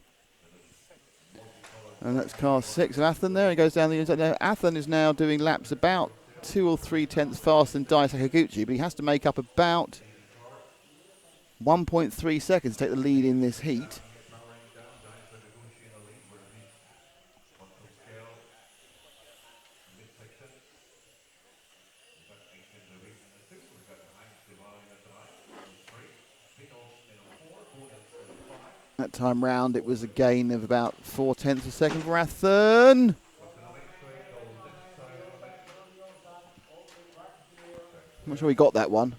And that's car 6 of Athen there. He goes down the inside. Now, Athen is now doing laps about 2 or 3 tenths faster than Dai Sakaguchi, but he has to make up about 1.3 seconds to take the lead in this heat. That time round, it was a gain of about 4 tenths of a second for Athen. I'm not sure he got that one.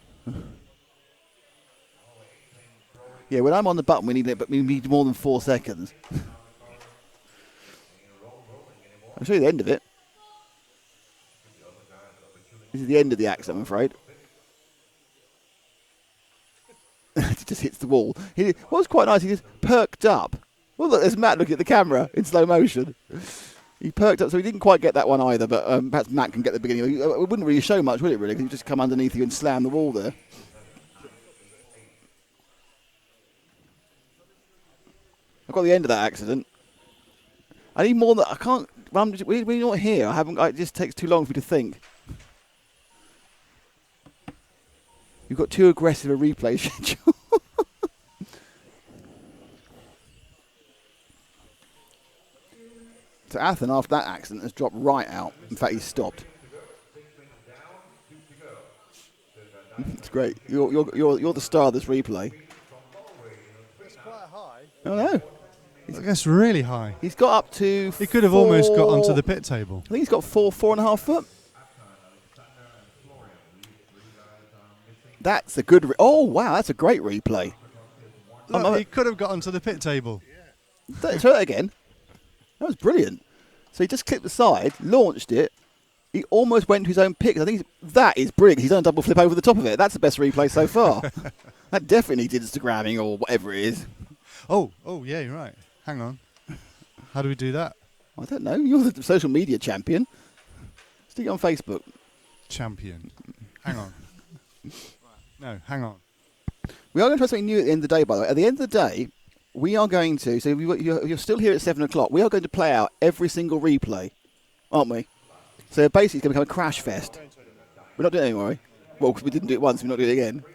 Yeah, when I'm on the button, we need more than 4 seconds. I'll show you the end of it. This is the end of the axe, I'm afraid. It just hits the wall. What was quite nice, he just perked up. Well, look, there's Matt looking at the camera in slow motion. He perked up, so he didn't quite get that one either, but perhaps Matt can get the beginning. It wouldn't really show much, would it, really? Because he'd just come underneath you and slam the wall there. I've got the end of that accident. I need more than... I can't... When you're not here, it just takes too long for me to think. You've got too aggressive a replay schedule. So Athen, after that accident, has dropped right out. In fact, he's stopped. It's great. You're the star of this replay. It's quite high. Oh no. That's really high. He's got up to... He could have almost got onto the pit table. I think he's got 4.5 foot. That's a good... oh, wow, that's a great replay. Look, he could have got onto the pit table. Try that again. That was brilliant. So he just clipped the side, launched it. He almost went to his own pit. I think that is brilliant. He's done a double flip over the top of it. That's the best replay so far. That definitely did Instagramming or whatever it is. Oh, yeah, you're right. Hang on. How do we do that? I don't know. You're the social media champion. Stick it on Facebook. Champion. Hang on. No, hang on. We are going to try something new at the end of the day, by the way. At the end of the day, we are going to... So you're still here at 7 o'clock. We are going to play out every single replay, aren't we? So basically it's going to become a crash fest. We're not doing it anymore, are we? Well, because we didn't do it once, we're not doing it again.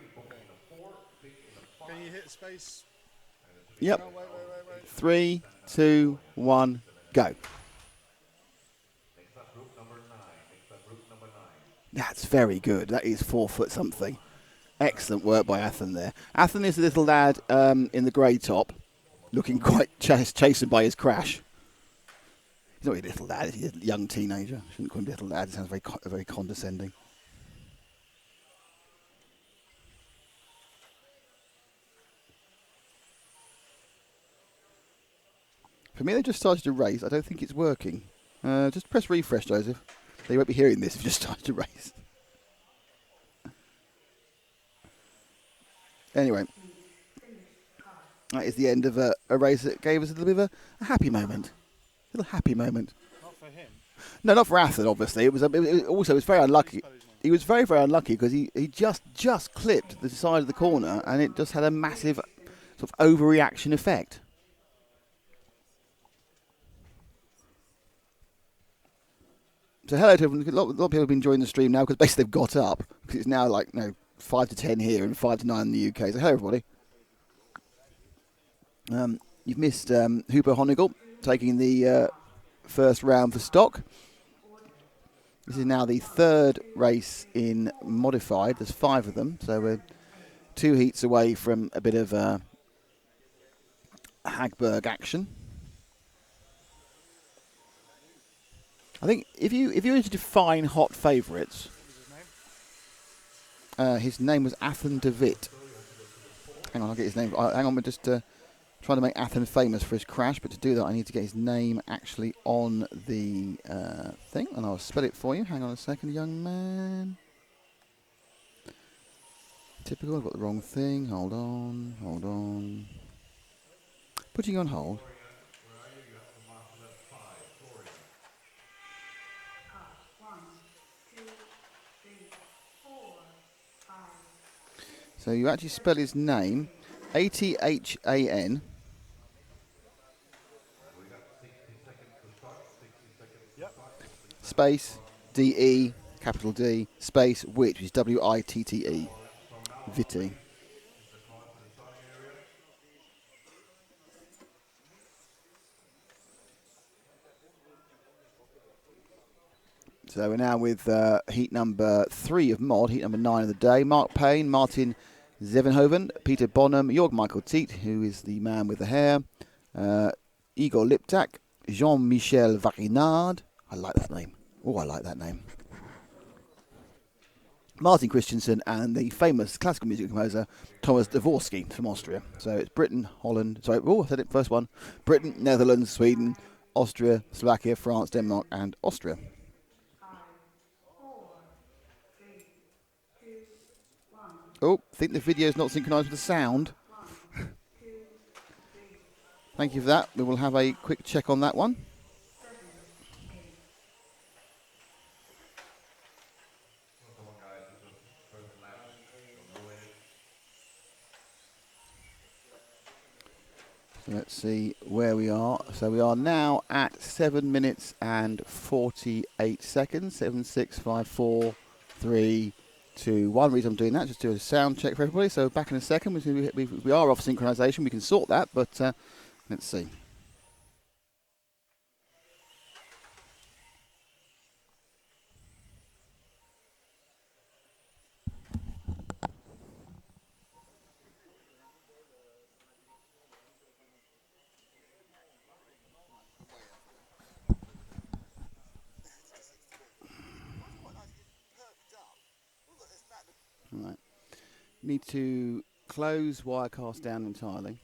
Can you hit space? Yep. No, wait. 3, 2, 1, go. That's very good. That is 4 foot something. Excellent work by Athen there. Athen is a little lad in the grey top, looking quite chastened by his crash. He's not really a little lad, he's a young teenager. Shouldn't call him little lad, it sounds very condescending. For me, they just started to race. I don't think it's working. Just press refresh, Joseph. They won't be hearing this if you just started to race. Anyway, that is the end of a race that gave us a little bit of a happy moment. A little happy moment. Not for him. No, not for Athen, obviously. It was very unlucky. He was very, very unlucky because he just clipped the side of the corner and it just had a massive sort of overreaction effect. So hello to everyone. A lot of people have been joining the stream now because basically they've got up because it's now like 5 to 10 here and 5 to 9 in the UK. So hello everybody. You've missed Hooper Honigel taking the first round for stock. This is now the third race in modified. There's 5 of them, so we're 2 heats away from a bit of Hagberg action. I think if you were to define hot favourites, his name was Athen de Witt. Hang on, I'll get his name. Hang on, we're just trying to make Athens famous for his crash, but to do that I need to get his name actually on the thing, and I'll spell it for you. Hang on a second, young man. Typical, I've got the wrong thing. Hold on. Putting you on hold. So you actually spell his name Athan. Space DE capital D space which is WITTE. Vitti. So we're now with heat number 3 of mod, heat number 9 of the day. Mark Payne, Martin Zevenhoven, Peter Bonham, Jorg Michael Tiet, who is the man with the hair, Igor Liptak, Jean-Michel Varinard. I like that name. Oh, I like that name. Martin Christensen, and the famous classical music composer Thomas Dvorsky from Austria. So it's Britain, Holland, I said it, first one. Britain, Netherlands, Sweden, Austria, Slovakia, France, Denmark, and Austria. 5, 4, 3, 2, 1. Oh, I think the video is not synchronised with the sound. 1, 2, 3. Thank you for that. We will have a quick check on that one. 7, 8. So let's see where we are. So we are now at 7 minutes and 48 seconds. 7, 6, 5, 4, 3, 2, 1. The reason I'm doing that, just do a sound check for everybody. So back in a second. We are off synchronisation. We can sort that, but let's see. Right. Need to close Wirecast down entirely.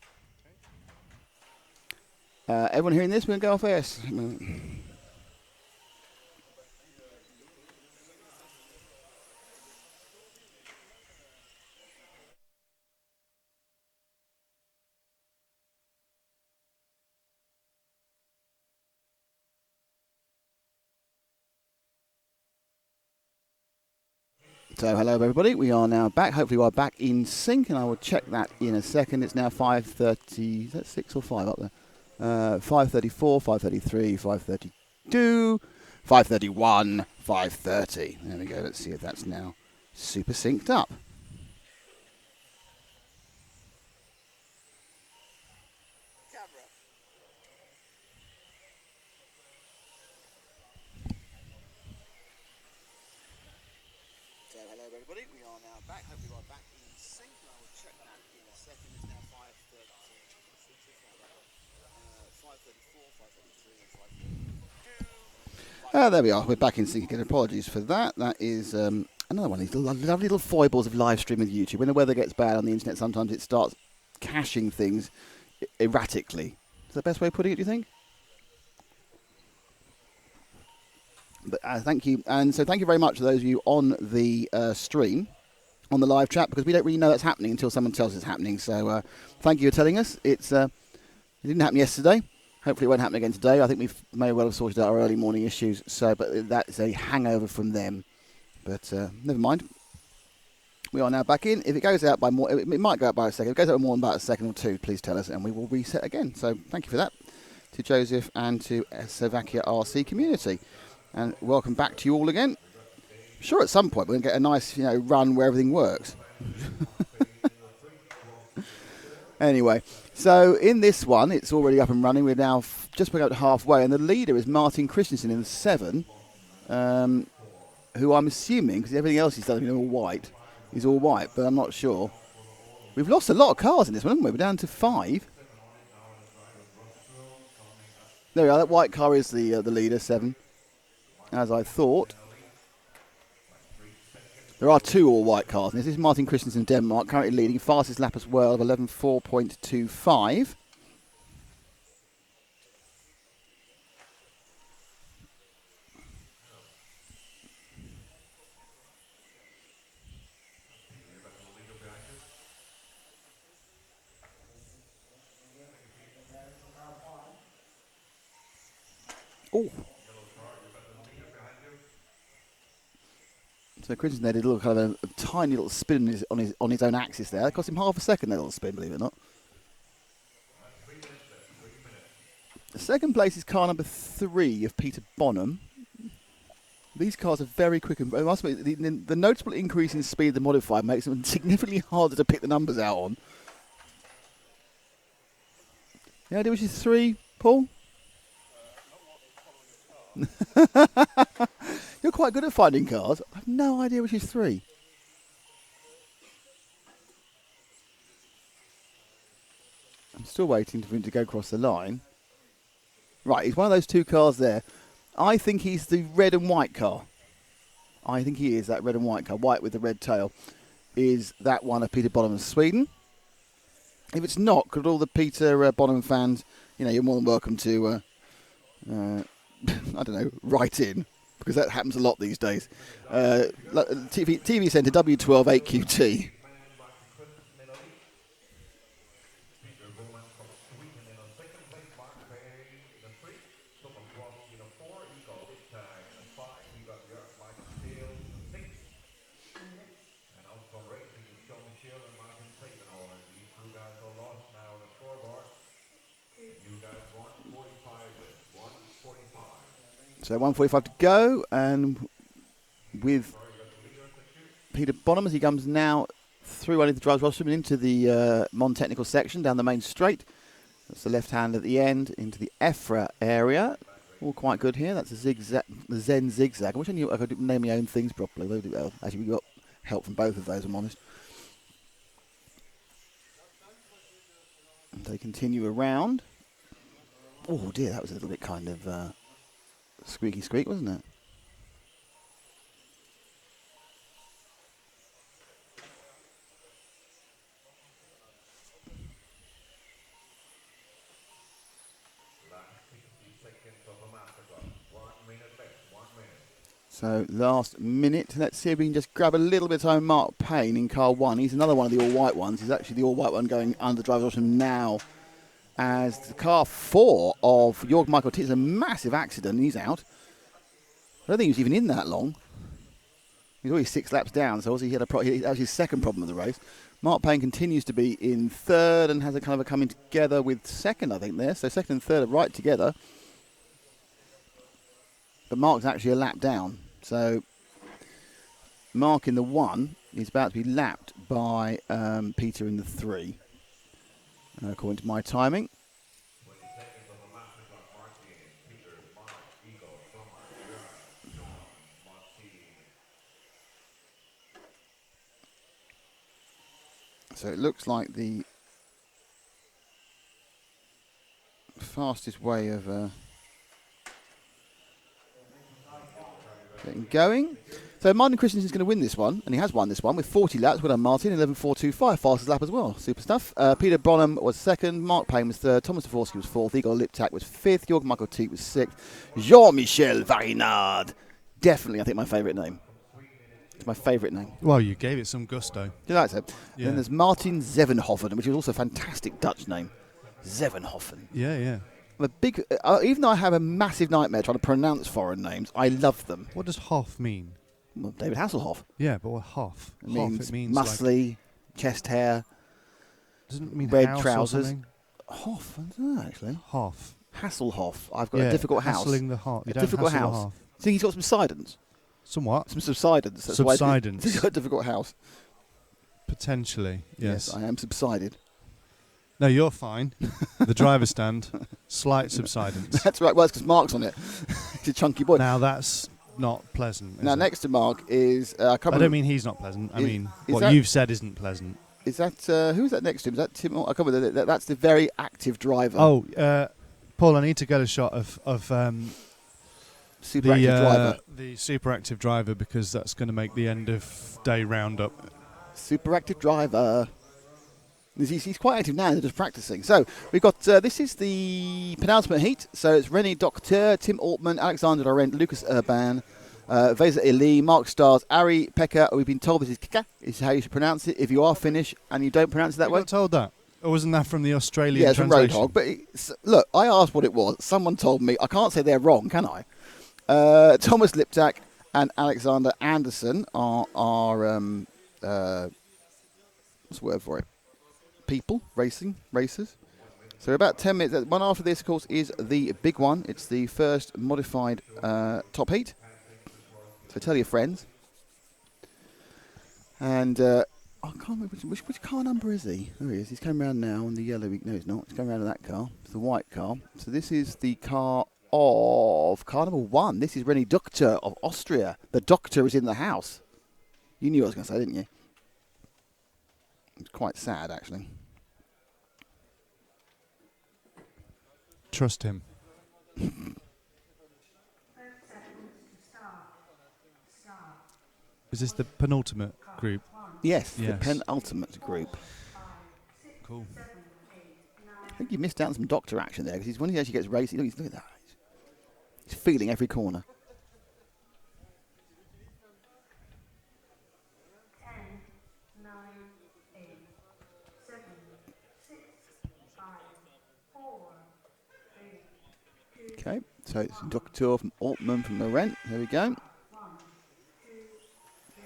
Everyone hearing this? We're going to go off air. So hello everybody, we are now back. Hopefully we are back in sync, and I will check that in a second. It's now 5:30, is that 6 or 5 up there? 5:34, 5:33, 5:32, 5:31, 5:30. There we go, let's see if that's now super synced up. So hello everybody, we are now back. Hopefully we are back in sync, and I will check that in a second. It's now 5:34, 5:33, there we are, we're back in sync again. Apologies for that. That is another one of these lovely little foibles of live streaming with YouTube. When the weather gets bad on the internet, sometimes it starts caching things erratically. Is that the best way of putting it, do you think? But thank you, and so thank you very much to those of you on the stream, on the live chat, because we don't really know that's happening until someone tells us it's happening. So thank you for telling us. It didn't happen yesterday. Hopefully it won't happen again today. I think we may well have sorted out our early morning issues. So, but that's a hangover from them. But never mind. We are now back in. If it goes out by more, it might go out by a second. If it goes out more than about a second or two, please tell us, and we will reset again. So thank you for that to Joseph and to Slovakia RC community. And welcome back to you all again. I'm sure at some point we're going to get a nice, run where everything works. Anyway, so in this one, it's already up and running. We're now just about halfway, and the leader is Martin Christensen in the 7, who I'm assuming, because everything else he's done is all white, is all white, but I'm not sure. We've lost a lot of cars in this one, haven't we? We're down to 5. There we are. That white car is the leader, 7. As I thought. There are 2 all-white cars. This is Martin Christensen, Denmark, currently leading. Fastest lap as well of 11.4.25. Oh. So Christensen there did a little kind of a tiny little spin on his own axis there. It cost him half a second, that little spin, believe it or not. The second place is car number 3 of Peter Bonham. These cars are very quick, and it must be the notable increase in speed of the modified makes them significantly harder to pick the numbers out on. Any idea which is 3, Paul? You're quite good at finding cars. I have no idea which is 3. I'm still waiting for him to go across the line. Right, he's one of those 2 cars there. I think he's the red and white car. I think he is that red and white car. White with the red tail is that one of Peter Bonham of Sweden. If it's not, could all the Peter Bonham fans, you're more than welcome to, I don't know, write in, because that happens a lot these days. TV Centre W12 8QT. So 1:45 to go, and with Peter Bonham as he comes now through only the driver's rostrum into the Mon-Technical section down the main straight. That's the left hand at the end into the EFRA area. All quite good here. That's a zigzag, the Zen zigzag. I wish I knew I could name my own things properly. Actually, we got help from both of those, I'm honest. And they continue around. Oh dear, that was a little bit kind of squeaky squeak, wasn't it? So last minute, let's see if we can just grab a little bit of time. Mark Payne in car 1. He's another one of the all-white ones. He's actually the all-white one going under the driver's rostrum now. As the car 4 of Jörg Michael T is a massive accident. He's out. I don't think he was even in that long. He's already 6 laps down, so obviously that was his second problem of the race. Mark Payne continues to be in 3rd and has a kind of a coming together with 2nd, I think, there. So 2nd and 3rd are right together. But Mark's actually a lap down. So Mark in the 1 is about to be lapped by Peter in the 3, according to my timing. So it looks like the fastest way of getting going. So Martin Christensen is going to win this one, and he has won this one with 40 laps. Well done, Martin. 11.425, fastest lap as well. Super stuff. Peter Bonham was 2nd, Mark Payne was 3rd, Thomas Dvorsky was 4th, Igor Liptak was 5th, Jörg Michael T was 6th, Jean-Michel Varinard. Definitely, I think, my favourite name. It's my favourite name. Well, you gave it some gusto. Do you like that? Yeah. Then there's Martin Zevenhofen, which is also a fantastic Dutch name. Zevenhofen. Yeah, yeah. I'm a big, even though I have a massive nightmare trying to pronounce foreign names, I love them. What does Hoff mean? Well, David Hasselhoff. Yeah, but what Hoff? It Hoff, means, it means muscly, like, chest hair, doesn't it mean red house trousers. Or something? Hoff, I don't know actually. Hoff. Hasselhoff. I've got a difficult house. Hassling the Hoff. You A don't difficult hassle the house. Hoff. So he's got some subsidence. Some what? Some subsidence. That's why Subsidence. he's got a difficult house. Potentially, yes. I am subsided. No, you're fine. The driver's stand, slight subsidence. That's right. Well, it's because Mark's on it. He's a chunky boy. Now that's not pleasant. Now, is it? next to Mark is... I don't mean he's not pleasant. I mean what you've said isn't pleasant. Is that... who's that next to him? Is that Tim... I can't remember. That's the very active driver. Oh, Paul, I need to get a shot of super active driver. The super active driver, because that's going to make the end of day roundup. Super active driver. He's quite active now, they're just practicing. So we've got, this is the penultimate heat. So it's René Docteur, Tim Altman, Alexander Laurent, Lucas Urban, Vesa Eli, Mark Stars, Ari Pekka. We've been told this is Kika, is how you should pronounce it. If you are Finnish and you don't pronounce it that You way. got told that? Or wasn't that from the Australian Yeah, it's from translation? Roadhog. But look, I asked what it was. Someone told me. I can't say they're wrong, can I? Thomas Liptak and Alexander Anderson are what's the word for it? Racers. So about 10 minutes. One after this, of course, is the big one. It's the first modified top heat. So tell your friends. And I can't remember which car number is he? There he is. He's coming around now on the yellow. No, he's not. He's coming around in that car. It's the white car. So this is the car of car number 1. This is René Docteur of Austria. The doctor is in the house. You knew what I was going to say, didn't you? It's quite sad, actually. Trust him. 30 seconds to start. Is this the penultimate group? Yes, the Yes. penultimate group. Cool. I think you missed out on some doctor action there, because when he actually gets racing, look at that. He's feeling every corner. 10, 9, 8, 7, 6, 5, 4, 3, 2, Okay, so it's Docteur from Altman from Laurent. There we go. 1, 2, 3,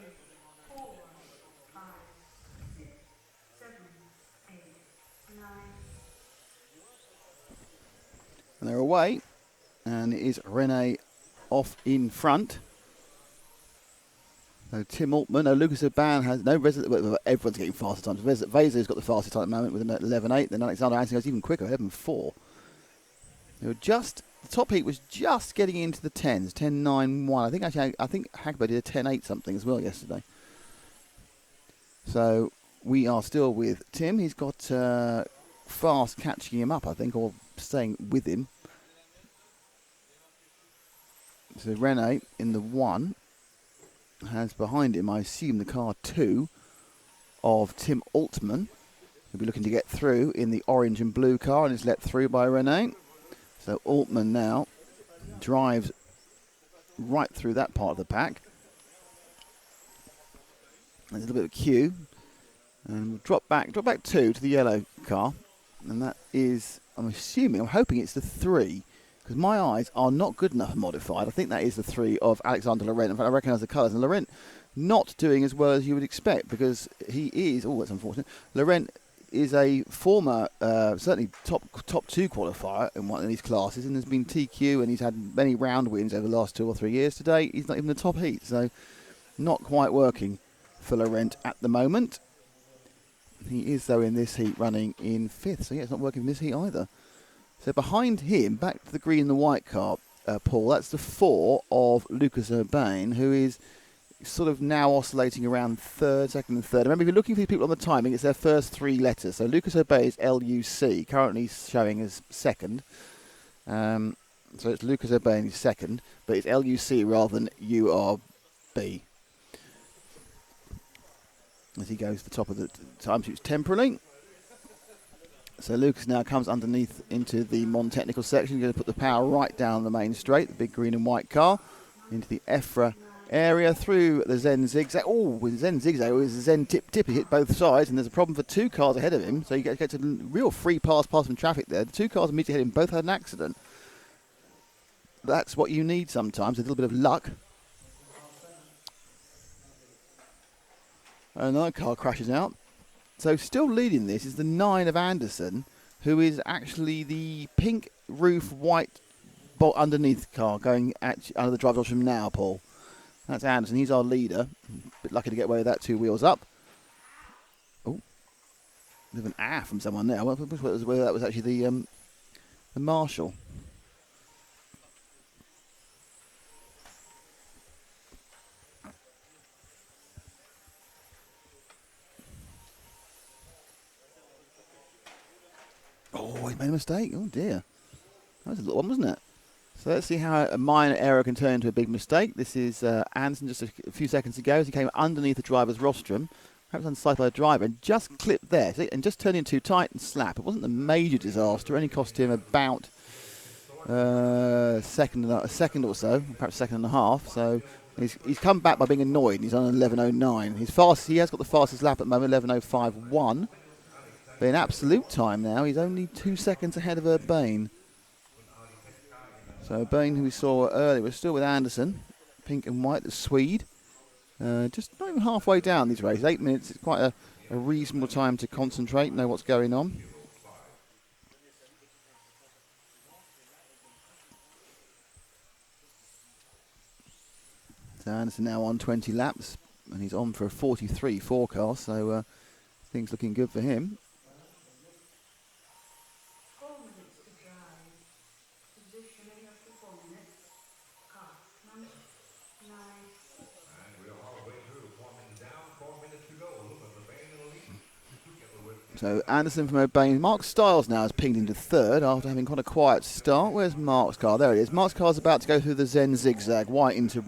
4, 5, 6, 7, 8, 9. And they're away. And it is René off in front. So Tim Altman, Lucas Urban has no resident. Everyone's getting faster times. Vaser's got the fastest time at the moment with an 11.8. Then Alexander Anderson goes even quicker, 11.4. They were just, the top heat was just getting into the 10s, 10.9.1. I think Hagberg did a 10.8 something as well yesterday. So we are still with Tim. He's got fast catching him up, I think, or staying with him. So René in the 1 has behind him, I assume, the car 2 of Tim Altman. He'll be looking to get through in the orange and blue car and is let through by René. So Altman now drives right through that part of the pack. There's a little bit of a queue. And we'll drop back 2 to the yellow car. And that is, I'm hoping it's the 3. Because my eyes are not good enough modified. I think that is the 3 of Alexander Laurent. In fact, I recognise the colours. And Laurent not doing as well as you would expect, because he is, that's unfortunate. Laurent is a former, certainly top 2 qualifier in one of these classes, and has been TQ, and he's had many round wins over the last 2 or 3 years. Today, he's not even in the top heat, so not quite working for Laurent at the moment. He is, though, in this heat running in 5th, so yeah, it's not working in this heat either. So behind him, back to the green and the white car, Paul, that's the 4 of Lucas Urban, who is sort of now oscillating around second and third. Remember, if you're looking for these people on the timing, it's their first 3 letters. So Lucas Urban is LUC, currently showing as second. So it's Lucas Urban is second, but it's LUC rather than URB. As he goes to the top of the time shoots temporarily. So Lucas now comes underneath into the non-technical section. He's going to put the power right down the main straight, the big green and white car, into the EFRA area, through the Zen zigzag. Oh, with Zen zigzag, it was the Zen tip. He hit both sides, and there's a problem for 2 cars ahead of him. So you get to real free pass from traffic there. The 2 cars immediately ahead of him both had an accident. That's what you need sometimes, a little bit of luck. Another car crashes out. So still leading this is the 9 of Anderson, who is actually the pink roof, white bolt underneath car going under the driver's from now, Paul. That's Anderson. He's our leader. Bit lucky to get away with that 2 wheels up. Oh, bit of an ah from someone there. Whether that was actually the marshal. Oh, he made a mistake. Oh, dear. That was a little one, wasn't it? So let's see how a minor error can turn into a big mistake. This is Anderson just a few seconds ago as he came underneath the driver's rostrum, perhaps unsighted by the driver, and just clipped there. See, and just turned in too tight and slap. It wasn't a major disaster. It only cost him about a second or so, perhaps a second and a half. So he's come back by being annoyed. And he's on 11.09. He's fast. He has got the fastest lap at the moment, 11.051. But in absolute time now, he's only 2 seconds ahead of Urbane. So Urbane, who we saw earlier, was still with Anderson, pink and white, the Swede. Just not even halfway down these races. 8 minutes is quite a reasonable time to concentrate, know what's going on. So Anderson now on 20 laps, and he's on for a 43 forecast, so things looking good for him. 4 minutes to drive. Positioning after 4 minutes. Costman, 9. So Anderson from Urbane. Mark Stiles now has pinged into third after having quite a quiet start. Where's Mark's car? There it is. Mark's car's about to go through the Zen zigzag. White into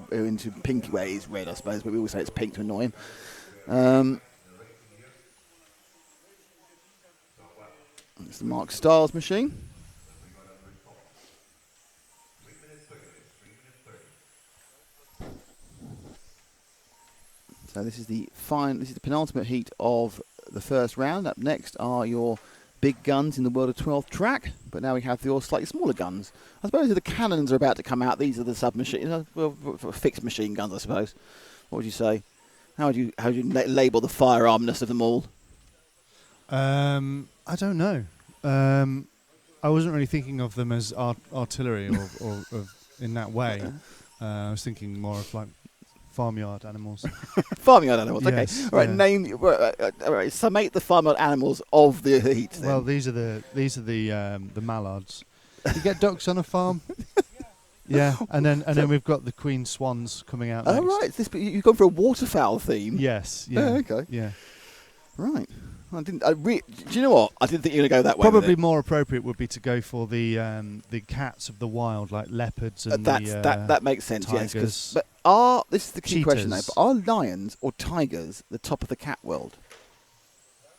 pink. Well, it's red, I suppose, but we always say it's pink to annoy him. It's the Mark Stiles machine. So this is the penultimate heat of the first round. Up next are your big guns in the world of 12th track, but now we have your slightly smaller guns. I suppose if the cannons are about to come out, these are the submachine, fixed machine guns, I suppose. What would you say? How would you label the firearmness of them all? I don't know. I wasn't really thinking of them as artillery or in that way. I was thinking more of like farmyard animals. Farmyard animals, yes, okay. All right, summate the farmyard animals of the heat. Then. Well, these are the mallards. You get ducks on a farm. Yeah, and then we've got the queen swans coming out. Oh next. right, you've gone for a waterfowl theme. Yes. Yeah. Oh, okay. Yeah. Right. Do you know what? I didn't think you were going to go that way. Probably more appropriate would be to go for the cats of the wild, like leopards and that makes sense. tigers. Yes, but this is the key question though? But are lions or tigers the top of the cat world?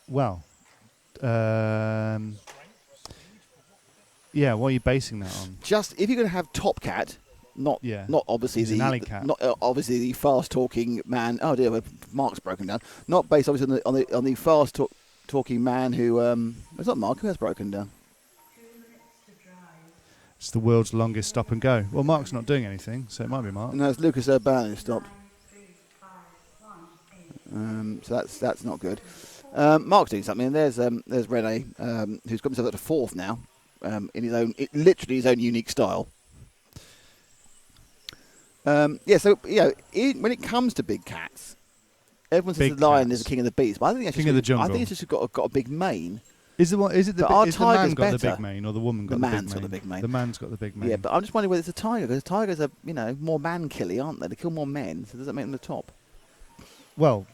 Well, yeah. What are you basing that on? Just if you're going to have top cat. Not obviously He's an alley cat. Not obviously the fast talking man. Oh dear, Mark's broken down. Not based obviously on the fast talking man who it's not Mark who has broken down. 2 minutes to drive. It's the world's longest stop and go. Well, Mark's not doing anything, so it might be Mark. No, it's Lucas Urbane who stopped. 9, 3, 5, 1, 8. So that's not good. Mark's doing something. And there's Rene who's got himself up to fourth now in literally his own unique style. So when it comes to big cats, everyone says the lion is the king of the beast, but I think king of the jungle. I think it's just got a big mane. Is the man got the big mane or the woman got the big mane? The man's got the big mane. The man's got the big mane. Yeah, but I'm just wondering whether it's a tiger because tigers are more man-killy, aren't they? They kill more men, so does that make them the top? Well,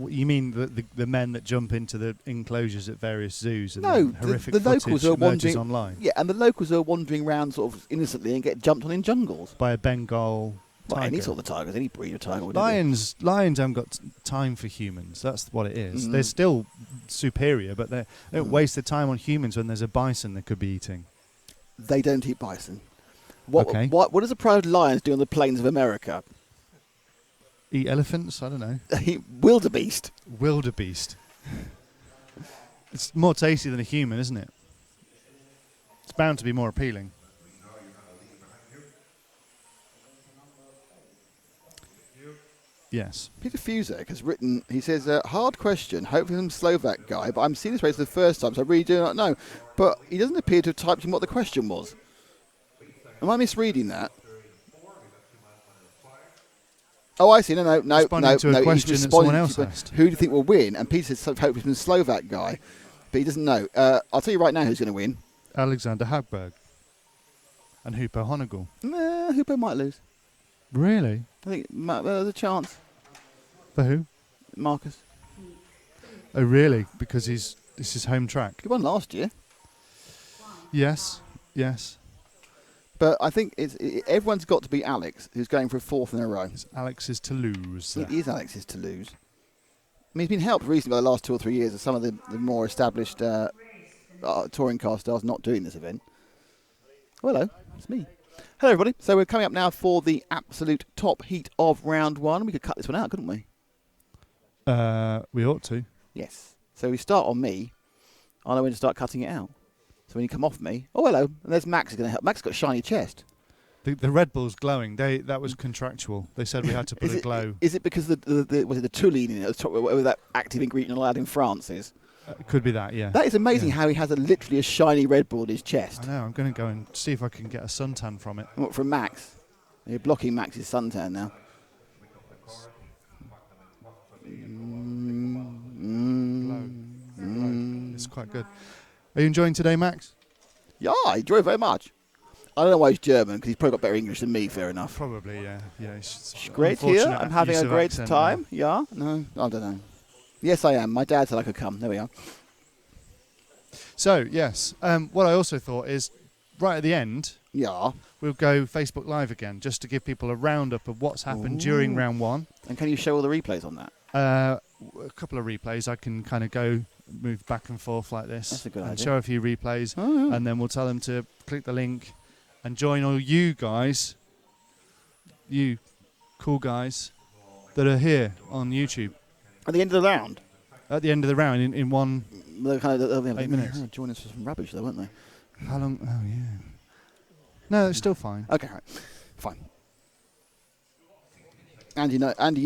you mean the men that jump into the enclosures at various zoos and then horrific the locals footage are emerges online? Yeah, and the locals are wandering around sort of innocently and get jumped on in jungles. By a Bengal tiger. Any sort of tigers, any breed of tiger. Lions haven't got time for humans. That's what it is. They're still superior, but they don't waste their time on humans when there's a bison they could be eating. They don't eat bison. What does a pride of lions do on the plains of America? Eat elephants? I don't know. Wildebeest. Wildebeest. It's more tasty than a human, isn't it? It's bound to be more appealing. Yes. Peter Fusek has written, he says, hard question, hopefully some Slovak guy, but I'm seeing this race for the first time, so I really do not know. But he doesn't appear to have typed in what the question was. Am I misreading that? Oh, I see. No. Responding to a question that someone else asked. Who do you think will win? And Peter says hopefully some Slovak guy, but he doesn't know. I'll tell you right now who's going to win. Alexander Hagberg. And Hupo Honegel. Hupo might lose. Really? I think there's a chance. For who? Marcus. Oh, really? Because this is home track. He won last year. Yes. But I think everyone's got to be Alex, who's going for a fourth in a row. It's Alex's to lose. It is Alex's to lose. I mean, he's been helped recently by the last 2 or 3 years of some of the more established touring car stars not doing this event. Oh, hello, it's me. Hello, everybody. So we're coming up now for the absolute top heat of round 1. We could cut this one out, couldn't we? We ought to. Yes. So we start on me. I know when to start cutting it out. So when you come off me, oh, hello. And there's Max is going to help. Max has got a shiny chest. The Red Bull's glowing. That was contractual. They said we had to put a glow. Is it because was it the toluene in it, whatever that active ingredient allowed in France is? Could be that, yeah. That is amazing how he has literally a shiny Red Bull in his chest. I know. I'm going to go and see if I can get a suntan from it. What, from Max? You're blocking Max's suntan now. It's quite good. Are you enjoying today, Max? Yeah, I enjoy it very much. I don't know why he's German, because he's probably got better English than me, fair enough. Probably, yeah. It's great here. unfortunate I'm having use a of great accent time. Yeah? No, I don't know. Yes, I am. My dad said I could come. There we are. So, yes. What I also thought is, right at the end, Yeah. we'll go Facebook Live again, just to give people a roundup of what's happened during round 1. And can you show all the replays on that? A couple of replays. I can kind of move back and forth like this. That's a good and idea. show a few replays. Oh, yeah. And then we'll tell them to click the link and join all you guys, you cool guys, that are here on YouTube. At the end of the round? At the end of the round, in one... They'll kind of, 8 minutes. Join us for some rubbish, though, won't they? How long? Oh, yeah. No, it's still fine. Okay, right. Fine. Andy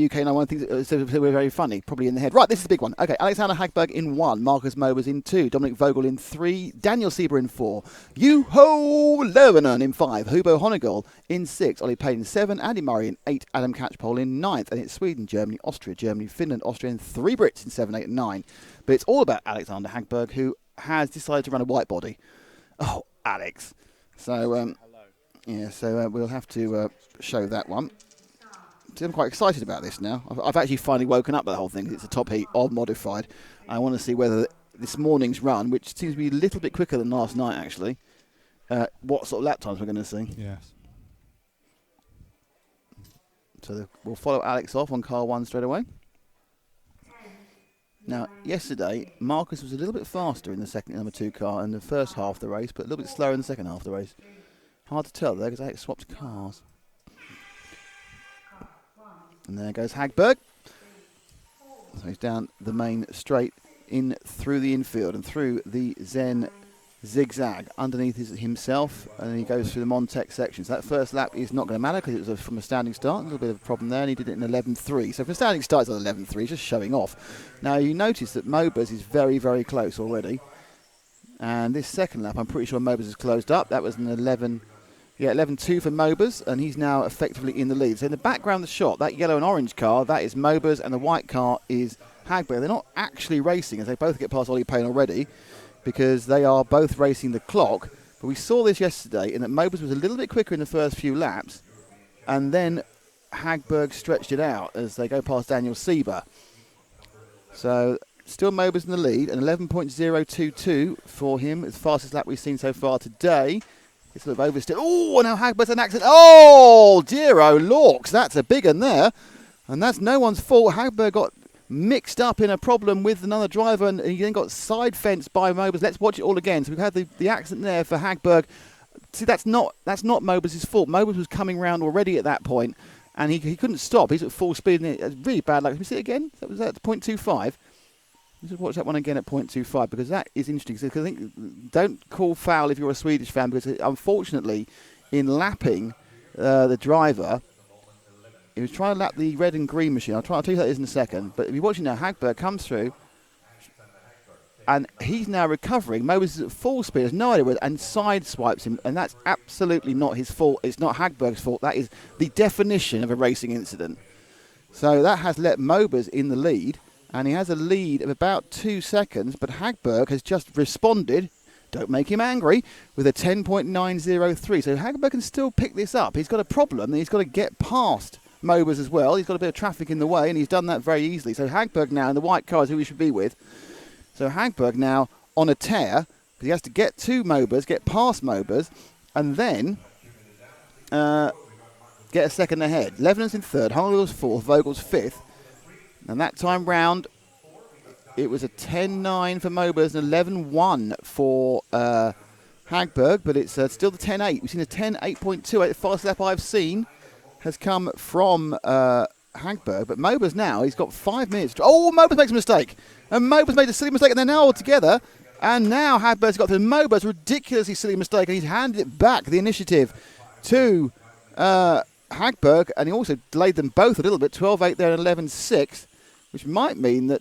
UK 91 thinks we're very funny, probably in the head. Right, this is the big one. Okay, Alexander Hagberg in 1, Markus Mobers in 2, Dominic Vogel in 3, Daniel Sieber in 4, Juho Löönen in 5, Hubo Honegol in 6, Ollie Payne in 7, Andy Murray in 8, Adam Catchpole in 9th, and it's Sweden, Germany, Austria, Germany, Finland, Austria, and 3 Brits in 7, 8, and 9. But it's all about Alexander Hagberg, who has decided to run a white body. Oh, Alex. So, we'll have to show that one. So I'm quite excited about this now. I've actually finally woken up to the whole thing. It's a top heat of modified. I want to see whether this morning's run, which seems to be a little bit quicker than last night actually, what sort of lap times we're going to see. Yes. So we'll follow Alex off on car 1 straight away. Now, yesterday, Marcus was a little bit faster in the second number 2 car in the first half of the race, but a little bit slower in the second half of the race. Hard to tell there because I swapped cars. And there goes Hagberg. So he's down the main straight in through the infield and through the Zen zigzag underneath himself, and then he goes through the Montec section. So that first lap is not going to matter because it was from a standing start. A little bit of a problem there, and he did it in 11.3. So from a standing start, it's on 11.3, just showing off. Now you notice that Mobers is very, very close already. And this second lap, I'm pretty sure Mobers is closed up. That was an 11.2 for Mobers, and he's now effectively in the lead. So in the background of the shot, that yellow and orange car, that is Mobers, and the white car is Hagberg. They're not actually racing, as they both get past Ollie Payne already, because they are both racing the clock. But we saw this yesterday, in that Mobers was a little bit quicker in the first few laps, and then Hagberg stretched it out as they go past Daniel Sieber. So still Mobers in the lead, and 11.022 for him, the fastest lap we've seen so far today. It's a little oversteer. Oh, now Hagberg's an accident. Oh, dear, oh, Lorks. That's a big one there. And that's no one's fault. Hagberg got mixed up in a problem with another driver, and he then got side fenced by Mobers. Let's watch it all again. So we've had the accident there for Hagberg. See, that's not Mobers' fault. Mobers was coming round already at that point, and he couldn't stop. He's at full speed, and it's really bad luck. Can we see it again? Was that 0.25? Just watch that one again at 0.25, because that is interesting. Because I think, don't call foul if you're a Swedish fan, because unfortunately, in lapping the driver, he was trying to lap the red and green machine. I'll tell you that is in a second. But if you're watching now, Hagberg comes through, and he's now recovering. Mobers is at full speed, has no idea where, and side swipes him, and that's absolutely not his fault. It's not Hagberg's fault. That is the definition of a racing incident. So that has let Mobers in the lead. And he has a lead of about 2 seconds, but Hagberg has just responded, don't make him angry, with a 10.903. So Hagberg can still pick this up. He's got a problem, and he's got to get past Mobers as well. He's got a bit of traffic in the way, and he's done that very easily. So Hagberg now, in the white car, is who he should be with. So Hagberg now on a tear, because he has to get to Mobers, get past Mobers, and then get a second ahead. Levenen's in third, Honegel's fourth, Vogel's fifth. And that time round, it was a 10-9 for Mobers and 11-1 for Hagberg, but it's still the 10-8. We've seen a 10-8.28. The fastest lap I've seen has come from Hagberg, but Mobers now, he's got 5 minutes. Oh, Mobers makes a mistake. And Mobers made a silly mistake, and they're now all together. And now Hagberg's got through. Mobers, ridiculously silly mistake, and he's handed it back, the initiative, to Hagberg, and he also delayed them both a little bit, 12-8 there and 11-6, which might mean that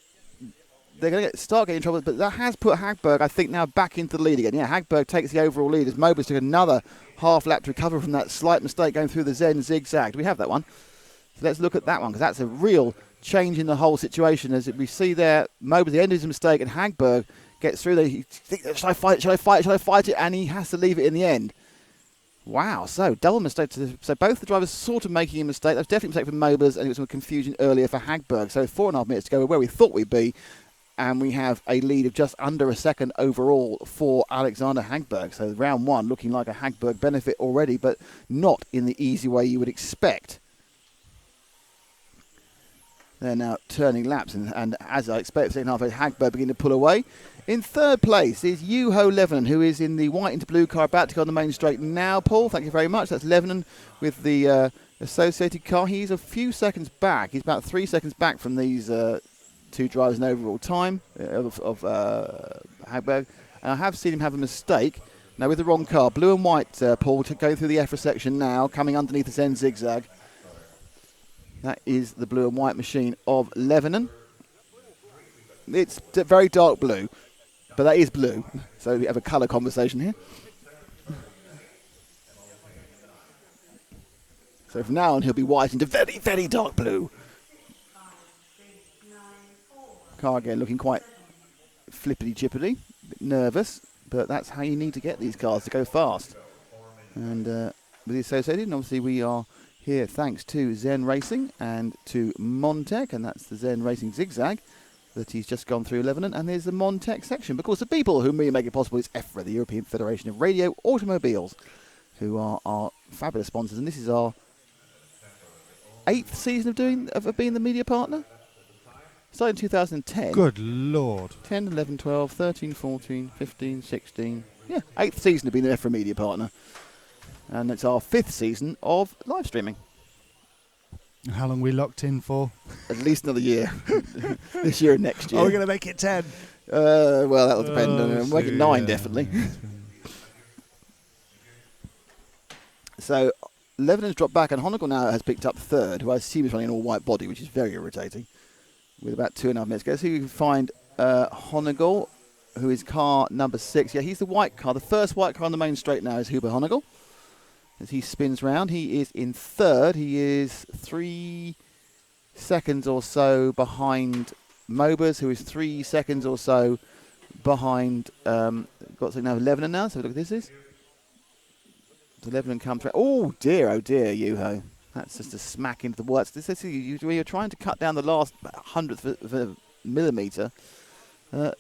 they're going to start getting in trouble, but that has put Hagberg, I think, now back into the lead again. Yeah, Hagberg takes the overall lead as Mobers took another half lap to recover from that slight mistake going through the Zen zigzag. Do we have that one? So let's look at that one, because that's a real change in the whole situation. As we see there, Mobers, the end of his mistake, and Hagberg gets through there. He thinks, shall I fight it, shall I fight it, shall I fight it? And he has to leave it in the end. Wow, so double mistake. So both the drivers sort of making a mistake. That was definitely a mistake for Mobers, and it was some confusion earlier for Hagberg. So 4.5 minutes to go, where we thought we'd be. And we have a lead of just under a second overall for Alexander Hagberg. So round one looking like a Hagberg benefit already, but not in the easy way you would expect. They're now turning laps, and as I expect, second half, Hagberg begin to pull away. In third place is Juho Levenen, who is in the white into blue car, about to go on the main straight now, Paul. Thank you very much. That's Levenen with the associated car. He's a few seconds back. He's about 3 seconds back from these two drivers in overall time of Hagberg. And I have seen him have a mistake. Now with the wrong car. Blue and white, Paul, going through the EFRA section now, coming underneath the Zen zigzag. That is the blue and white machine of Levenen. It's very dark blue, but that is blue. So we have a colour conversation here. So from now on, he'll be white into very, very dark blue. Car again looking quite flippity-jippity, a bit nervous, but that's how you need to get these cars to go fast. And with the associated, and obviously we are here thanks to Zen Racing and to Montec, and that's the Zen Racing zigzag that he's just gone through, Levenen, and there's the Montec section. Because the people who really make it possible is EFRA, the European Federation of Radio Automobiles, who are our fabulous sponsors, and this is our 8th season of being the media partner. Started in 2010. Good Lord. 10, 11, 12, 13, 14, 15, 16. Yeah, 8th season of being an EFRA media partner. And it's our 5th season of live streaming. How long are we locked in for? At least another year. This year and next year. Are we going to make it 10? Well, that'll depend. We'll make it 9, definitely. So, Levenen's dropped back, and Honegel now has picked up third, who I assume is running an all-white body, which is very irritating. With about 2.5 minutes to go. So you can find Honegel, who is car number 6. Yeah, he's the white car. The first white car on the main straight now is Huber Honegel. As he spins round, he is in third. He is 3 seconds or so behind Mobers, who is 3 seconds or so behind. Got something now, Levenen now. So look at this is. So Levenen comes through. Oh dear, Juho. That's just a smack into the works. This is where you're trying to cut down the last 100th of a millimetre.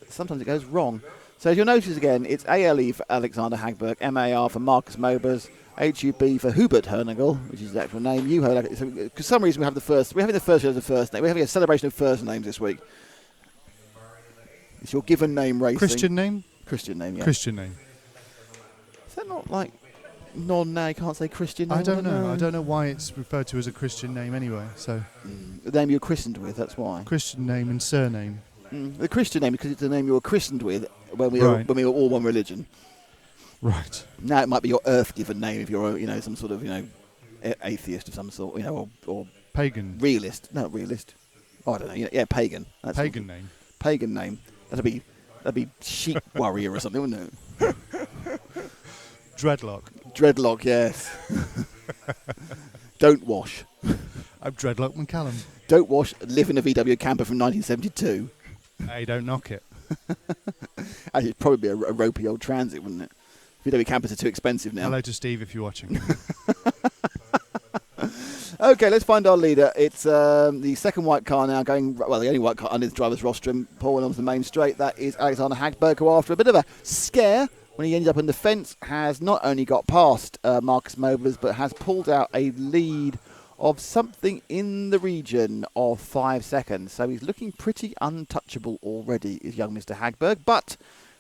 Sometimes it goes wrong. So as you'll notice again, it's ALE for Alexander Hagberg, MAR for Markus Mobers, HUB for Hubert Hernagel, which is his actual name. Juho. So for some reason we're having the first as a first name. We're having a celebration of first names this week. It's your given name racing. Christian name? Christian name, yeah. Christian name. Is that not like now you can't say Christian name? I don't know. I don't know why it's referred to as a Christian name anyway. So the name you're christened with, that's why. Christian name and surname. The Christian name because it's the name you were christened with when we were all one religion. Right. Now it might be your earth-given name if you're some sort of atheist of some sort, or pagan. Realist. No, realist. Oh, I don't know. Yeah, pagan. That's pagan name. Pagan name. That'd be sheep warrior or something, wouldn't it? Dreadlock, yes. Don't wash. I'm Dreadlock McCallum. Don't wash, live in a VW camper from 1972. Hey, don't knock it. Actually, it'd probably be a ropey old Transit, wouldn't it? VW campers are too expensive now. Hello to Steve if you're watching. Okay, let's find our leader. It's the second white car now going, the only white car under the driver's rostrum, pulling onto the main straight. That is Alexander Hagberg, who after a bit of a scare when he ended up in the fence, has not only got past Markus Mobers, but has pulled out a lead of something in the region of 5 seconds. So he's looking pretty untouchable already, is young Mr. Hagberg. But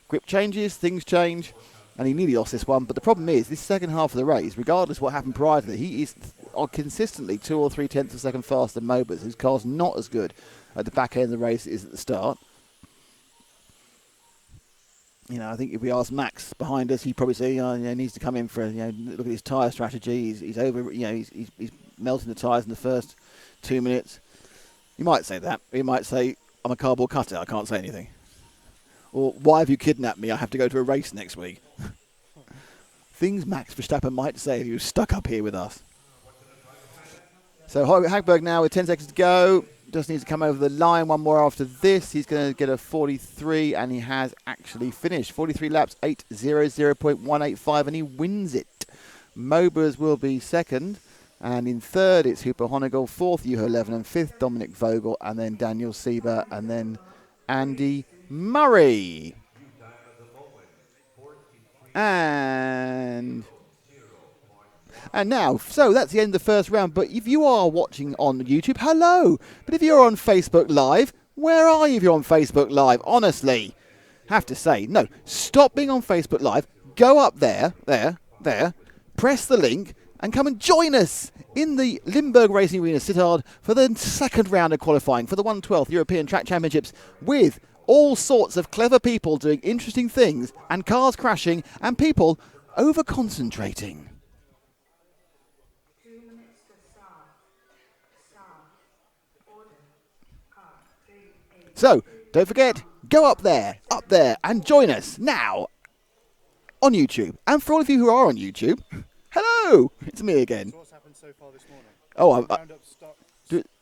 grip changes, things change, and he nearly lost this one. But the problem is, this second half of the race, regardless of what happened prior to that, he is consistently 2 or 3 tenths of a second faster than Mobers, whose car's not as good at the back end of the race as it is at the start. You know, I think if we ask Max behind us, he'd probably say, he needs to come in for, look at his tyre strategy. He's over, he's melting the tyres in the first 2 minutes. You might say that. He might say, I'm a cardboard cutter, I can't say anything. Or, why have you kidnapped me? I have to go to a race next week. Things Max Verstappen might say if he was stuck up here with us. So Hagberg now with 10 seconds to go. Just needs to come over the line. One more after this. He's going to get a 43, and he has actually finished. 43 laps, 8:00.185, and he wins it. Mobers will be second. And in third, it's Hooper Honigel. Fourth, Juho Levin. And fifth, Dominic Vogel. And then Daniel Sieber. And then Andy Murray. And now, so that's the end of the first round. But if you are watching on YouTube, hello. But if you're on Facebook Live, where are you if you're on Facebook Live? Honestly, have to say, no, stop being on Facebook Live. Go up there, press the link, and come and join us in the Limburg Racing Arena Sittard for the second round of qualifying for the 112th European Track Championships with all sorts of clever people doing interesting things and cars crashing and people over-concentrating. 2 minutes to start. Order. Car 3, 8. So, don't forget, go up there, and join us now on YouTube. And for all of you who are on YouTube, hello, it's me again. So what's happened so far this morning? Oh, Roundup stop.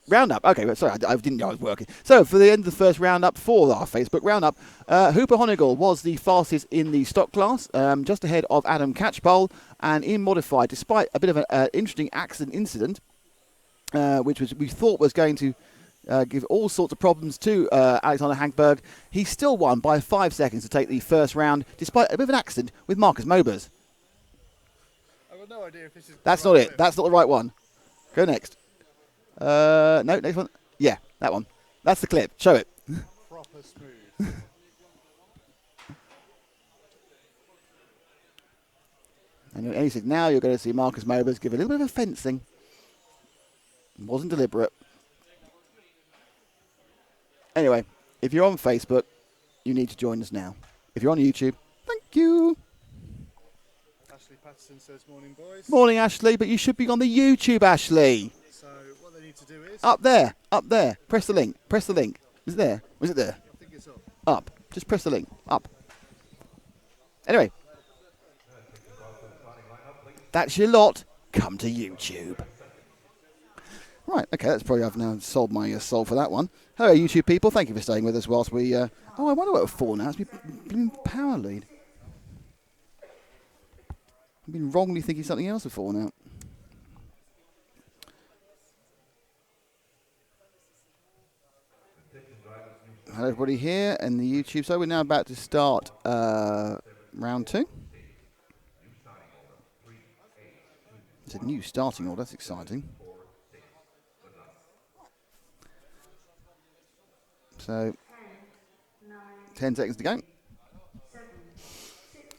Roundup. Okay, well, sorry, I didn't know I was working. So, for the end of the first roundup, for our Facebook roundup, Hooper Honigel was the fastest in the stock class, just ahead of Adam Catchpole, and in modified, despite a bit of an interesting accident incident, which we thought was going to give all sorts of problems to Alexander Hagberg, he still won by 5 seconds to take the first round, despite a bit of an accident with Markus Mobers. I've got no idea if this is. That's not it. That's not the right one. Go next. No, next one. Yeah, that one. That's the clip. Show it. Proper smooth. And he said, now you're going to see Markus Mobers give a little bit of a fencing. It wasn't deliberate. Anyway, if you're on Facebook, you need to join us now. If you're on YouTube, thank you. Ashley Patterson says, morning, boys. Morning, Ashley, but you should be on the YouTube, Ashley. So what they need to do is. Up there. Press the link. Is it there? Was it there? I think it's up. Up. Just press the link. Up. Anyway. That's your lot. Come to YouTube. Right, okay, that's probably, I've now sold my soul for that one. Hello, YouTube people. Thank you for staying with us whilst we... I wonder what we're for now. It's been power lead. I've been wrongly thinking something else before now. Hello, everybody here in the YouTube. So we're now about to start round 2. It's a new starting order. That's exciting. So, 10 seconds to go.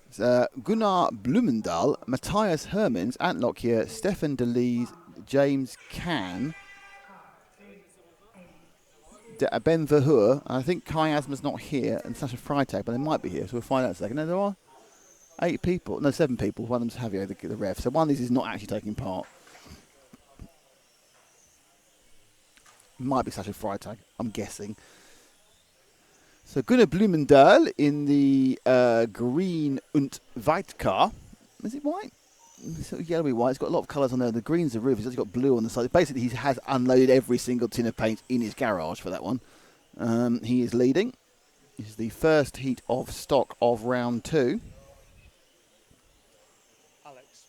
It's, Gunnar Blumendal, Matthias Hermans, Ant Lockyer, Stefan DeLees, James Can, Ben Verhoer. I think Kai Asma's not here, and Sasha Freitag, but they might be here, so we'll find out in a second. No, there are 7 people. One of them's Javier, the ref. So one of these is not actually taking part. Might be Sasha Freitag, I'm guessing. So Gunnar Blumendal in the green und white car. Is it white? It's sort of yellowy white. It's got a lot of colours on there. The green's the roof. He's actually got blue on the side. Basically, he has unloaded every single tin of paint in his garage for that one. He is leading. This is the first heat of stock of round 2. Alex.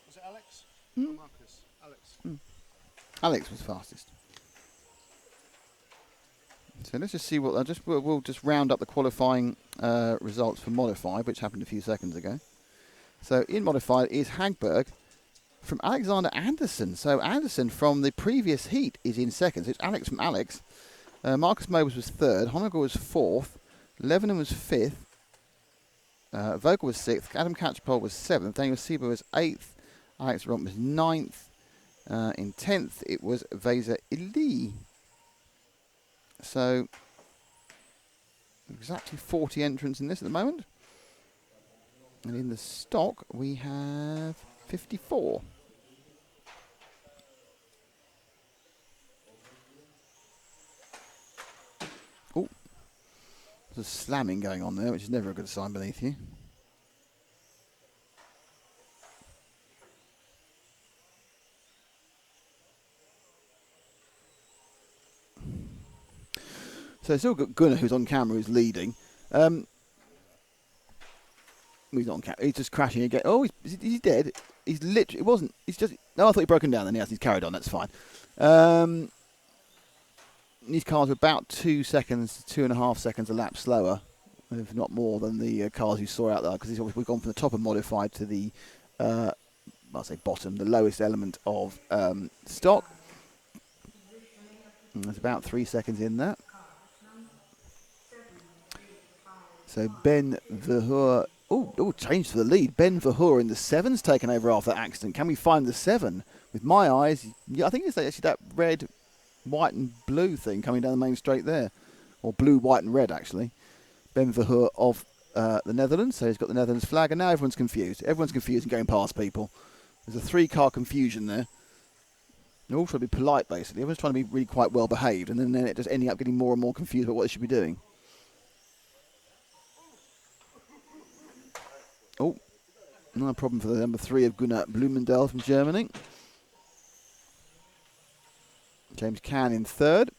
Was it Alex? Or Marcus? Alex. Alex was fastest. So let's just see what we'll just round up the qualifying results for modified, which happened a few seconds ago. So in modified is Hagberg from Alexander Anderson. So Anderson from the previous heat is in second. So it's Alex from Alex. Markus Mobers was third. Honecker was fourth. Levenon was fifth. Vogel was sixth. Adam Catchpole was seventh. Daniel Sieber was eighth. Alex Romp was ninth. In 10th, it was Vesa Ili. So, exactly 40 entrants in this at the moment. And in the stock, we have 54. Oh, there's a slamming going on there, which is never a good sign beneath you. So it's still got Gunnar, who's on camera, who's leading. He's not on camera. He's just crashing again. Oh, he's dead. He's literally. It wasn't. He's just. No, I thought he'd broken down. Then yes, he's carried on. That's fine. These cars are about 2 seconds, 2.5 seconds a lap slower, if not more, than the cars you saw out there. Because we've gone from the top of modified to the, I'll say bottom, the lowest element of stock. And there's about 3 seconds in that. So Ben Verhoor, changed for the lead. Ben Verhoor in the 7's taken over after that accident. Can we find the 7? With my eyes, yeah, I think it's actually that red, white and blue thing coming down the main straight there. Or blue, white and red, actually. Ben Verhoor of the Netherlands. So he's got the Netherlands flag, and now everyone's confused. Everyone's confused and going past people. There's a 3-car confusion there. They're all trying to be polite, basically. Everyone's trying to be really quite well behaved, and then it just ending up getting more and more confused about what they should be doing. Oh, another problem for the number 3 of Gunnar Blumendal from Germany. James Can in 3rd.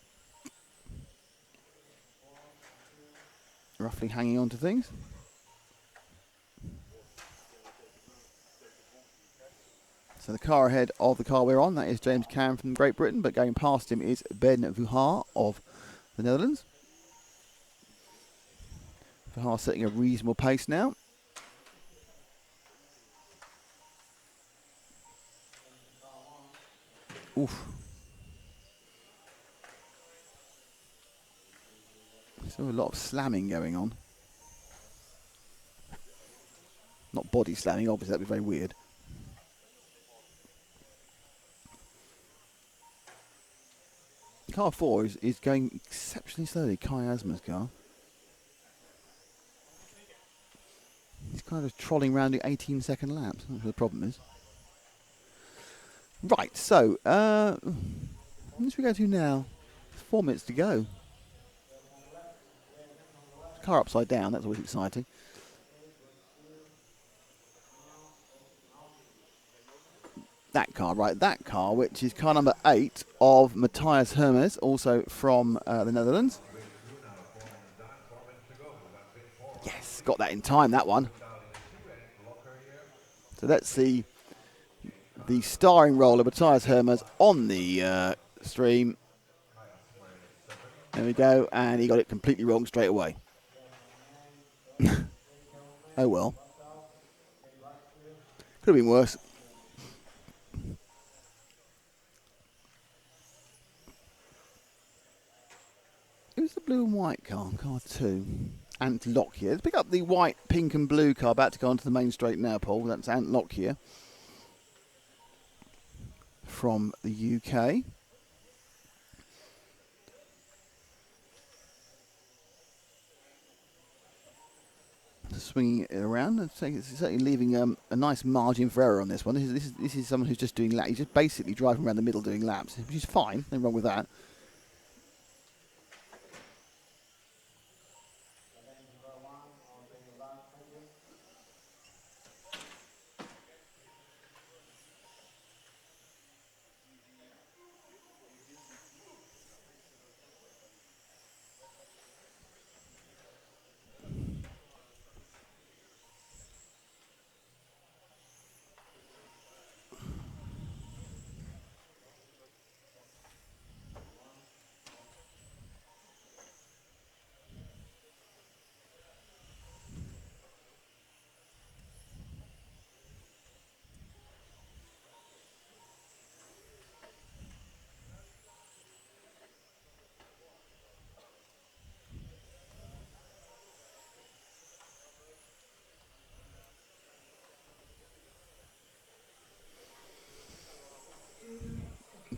Roughly hanging on to things. So the car ahead of the car we're on, that is James Can from Great Britain, but going past him is Ben Vuhar of the Netherlands. Vuhar setting a reasonable pace now. Oof. Still a lot of slamming going on. Not body slamming, obviously, that'd be very weird. Car 4 is going exceptionally slowly, Kai Asma's car. He's kind of trolling around at 18-second laps. That's what the problem is. Right, so, what should we go to now? 4 minutes to go. Car upside down, that's always exciting. That car, right, that car, which is car number 8 of Matthias Hermes, also from the Netherlands. Yes, got that in time, that one. So let's see the starring role of Matthias Hermes on the stream. There we go, and he got it completely wrong straight away. Oh well. Could have been worse. It was the blue and white car 2. Ant Lockyer. Let's pick up the white, pink and blue car, about to go onto the main straight now, Paul. That's Ant Lockyer from the UK. Swinging it around, it's certainly leaving a nice margin for error on this one. This is someone who's just doing laps. He's just basically driving around the middle doing laps, which is fine. Nothing wrong with that.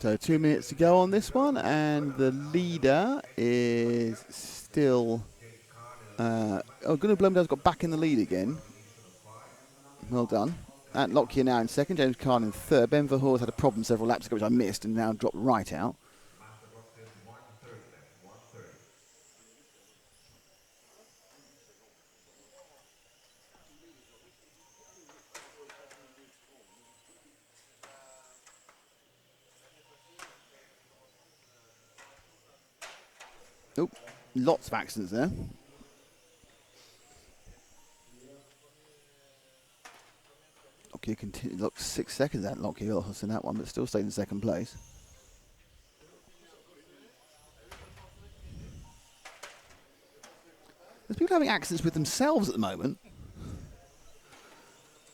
So 2 minutes to go on this one, and the leader is still. Gunnar Blomdale's got back in the lead again. Well done. And Lockyer now in second, James Kahn in third. Ben Verhoor's had a problem several laps ago, which I missed, and now dropped right out. Oh, lots of accidents there. Lockyer continued, look, 6 seconds out Lockyer lost in that one, but still stayed in second place. There's people having accidents with themselves at the moment.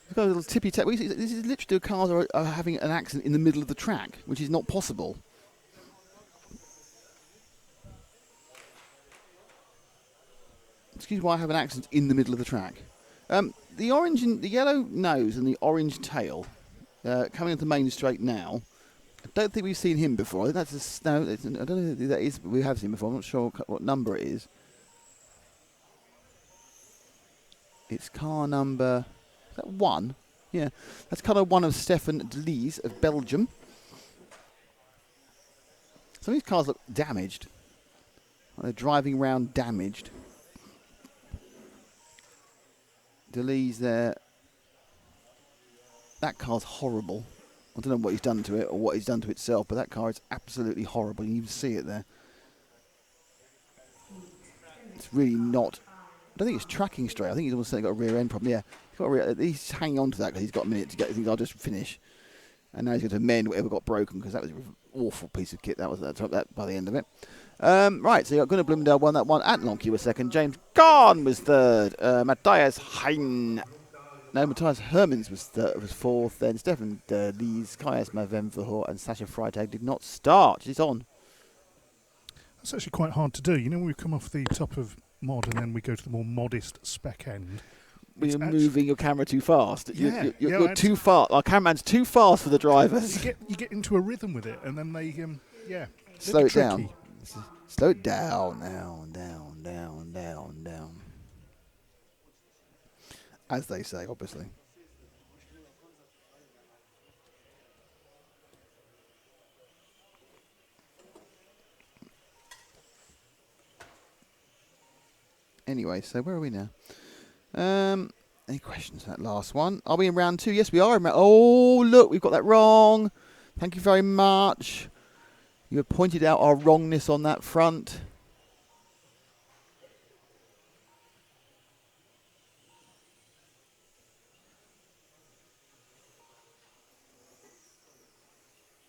We've got a little tippy tap. This is literally the cars are having an accident in the middle of the track, which is not possible. Excuse me, why I have an accident in the middle of the track. The orange and the yellow nose and the orange tail coming into Main Straight now. I don't think we've seen him before. I think that's I don't know if that is. We have seen him before. I'm not sure what number it is. It's car number. Is that 1? Yeah, that's car number 1 of Stefan de Lies of Belgium. Some of these cars look damaged. They're driving around damaged. De Lies there. That car's horrible. I don't know what he's done to it or what he's done to itself, but that car is absolutely horrible. You can see it there. It's really not. I don't think it's tracking straight. I think he's almost got a rear end problem. Yeah, he's hanging on to that because he's got a minute to get. He thinks I'll just finish. And now he's going to mend whatever got broken because that was an awful piece of kit. That was that by the end of it. Right, so you got Gunnar Blumendal won that one. Ant Lonkey was second. James Garn was third. Matthias Hein. No, Matthias Hermans was fourth. Then Stefan de Lies, Kaias Mavenverhoor, and Sasha Freitag did not start. She's on. That's actually quite hard to do. You know, when we come off the top of mod and then we go to the more modest spec end. You're moving your camera too fast. Yeah, you're too fast. Our cameraman's too fast for the drivers. You get into a rhythm with it, and then they slow it tricky. down. Slow it down, down. As they say, obviously. Anyway, so where are we now? Any questions on that last one? Are we in round 2? Yes, we are. Oh, look, we've got that wrong. Thank you very much. You have pointed out our wrongness on that front.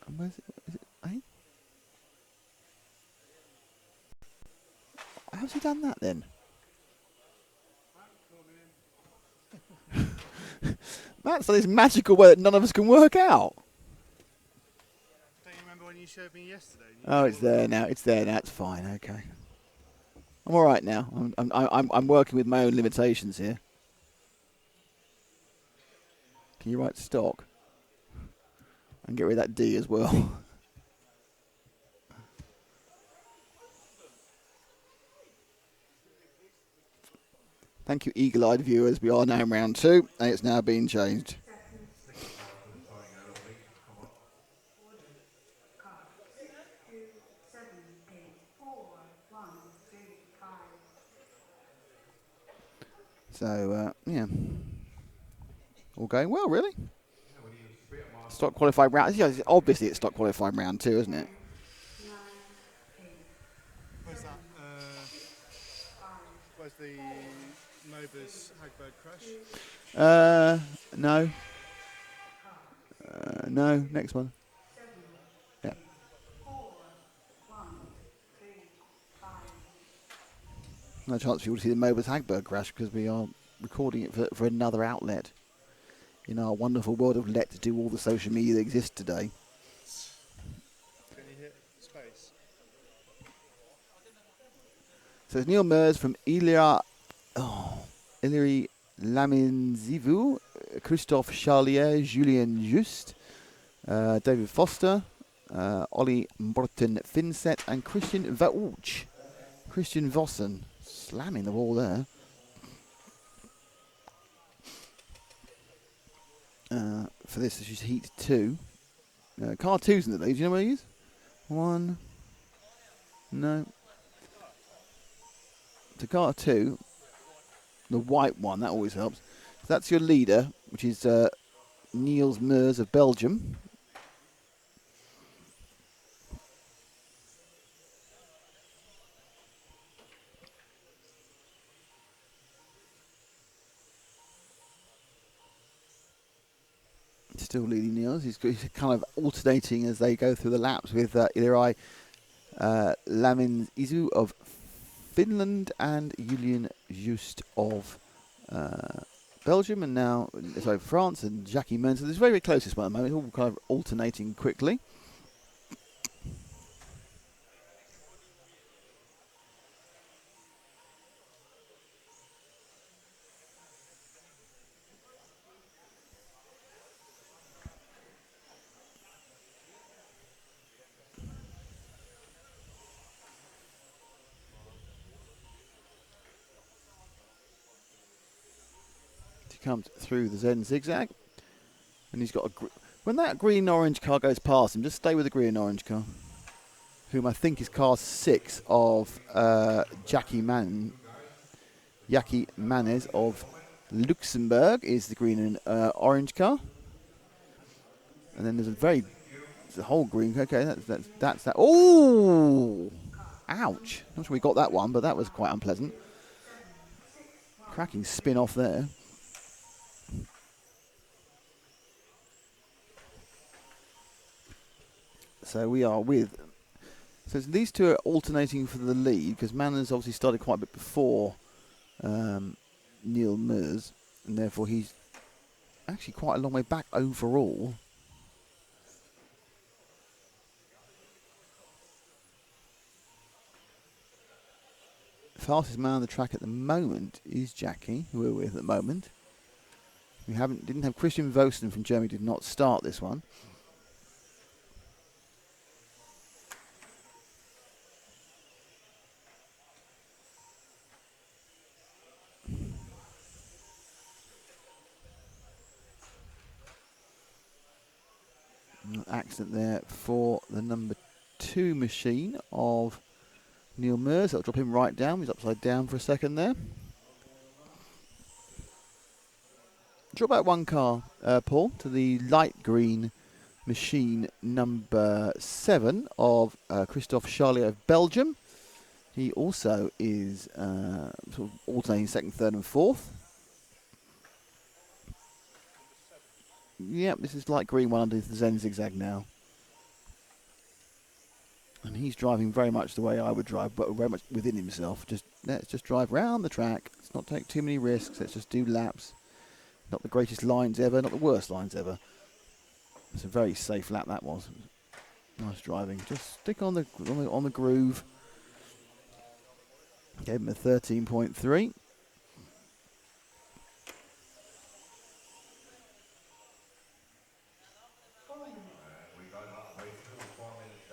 And where's it? Is it A? How's he done that then? Matt's done this magical way that none of us can work out. Don't you remember when you showed me yesterday? Oh, it's there now. It's there now. It's fine. Okay. I'm all right now. I'm working with my own limitations here. Can you write stock? And get rid of that D as well. Thank you, eagle-eyed viewers. We are now in round 2, and it's now been changed. So, yeah. All going well, really. Stock qualified round. Yeah, obviously, it's stock qualified round 2, isn't it? Where's that? Where's the Mobers Hagberg crash? No. No, next one. Yeah. No chance for you to see the Mobers Hagberg crash because we are recording it for another outlet in our wonderful world of Let's Do all the social media that exists today. Can you hit space? So it's Neil Mers from Illyri Laminzivu, Christophe Charlier, Julien Just, David Foster, Ollie Morton Finset and Christian Vauch. Christian Vossen slamming the wall there. For this is heat 2. Car 2's in the lead. Do you know where he is? 1. No. To car 2, the white one, that always helps. So that's your leader, which is Niels Meurs of Belgium. Still leading Niels. He's kind of alternating as they go through the laps with Ilari Lamin Izu of Finland and Julian Just of Belgium, and now France and Jackie Mens. So it's very, very close this one at the moment. It's all kind of alternating quickly. Comes through the Zen zigzag, and he's got when that green orange car goes past him, just stay with the green orange car, whom I think is car 6 of Jackie Manes of Luxembourg is the green and orange car, and then there's a whole green. Okay, that's that. Oh, ouch! Not sure we got that one, but that was quite unpleasant. Cracking spin off there. So we are with. So these two are alternating for the lead because Manners obviously started quite a bit before Neil Meurs, and therefore he's actually quite a long way back overall. Fastest man on the track at the moment is Jackie, who we're with at the moment. We didn't have Christian Vosten from Germany. Did not start this one. Accident there for the number 2 machine of Neil Meurs. That'll drop him right down. He's upside down for a second there. Drop out one car, Paul, to the light green machine number 7 of Christophe Charlier of Belgium. He also is sort of alternating 2nd, 3rd and 4th. Yep, this is light green one under the Zen zigzag now. And he's driving very much the way I would drive, but very much within himself. Let's just drive round the track. Let's not take too many risks. Let's just do laps. Not the greatest lines ever, not the worst lines ever. It's a very safe lap that was. Nice driving. Just stick on the groove. Gave him a 13.3.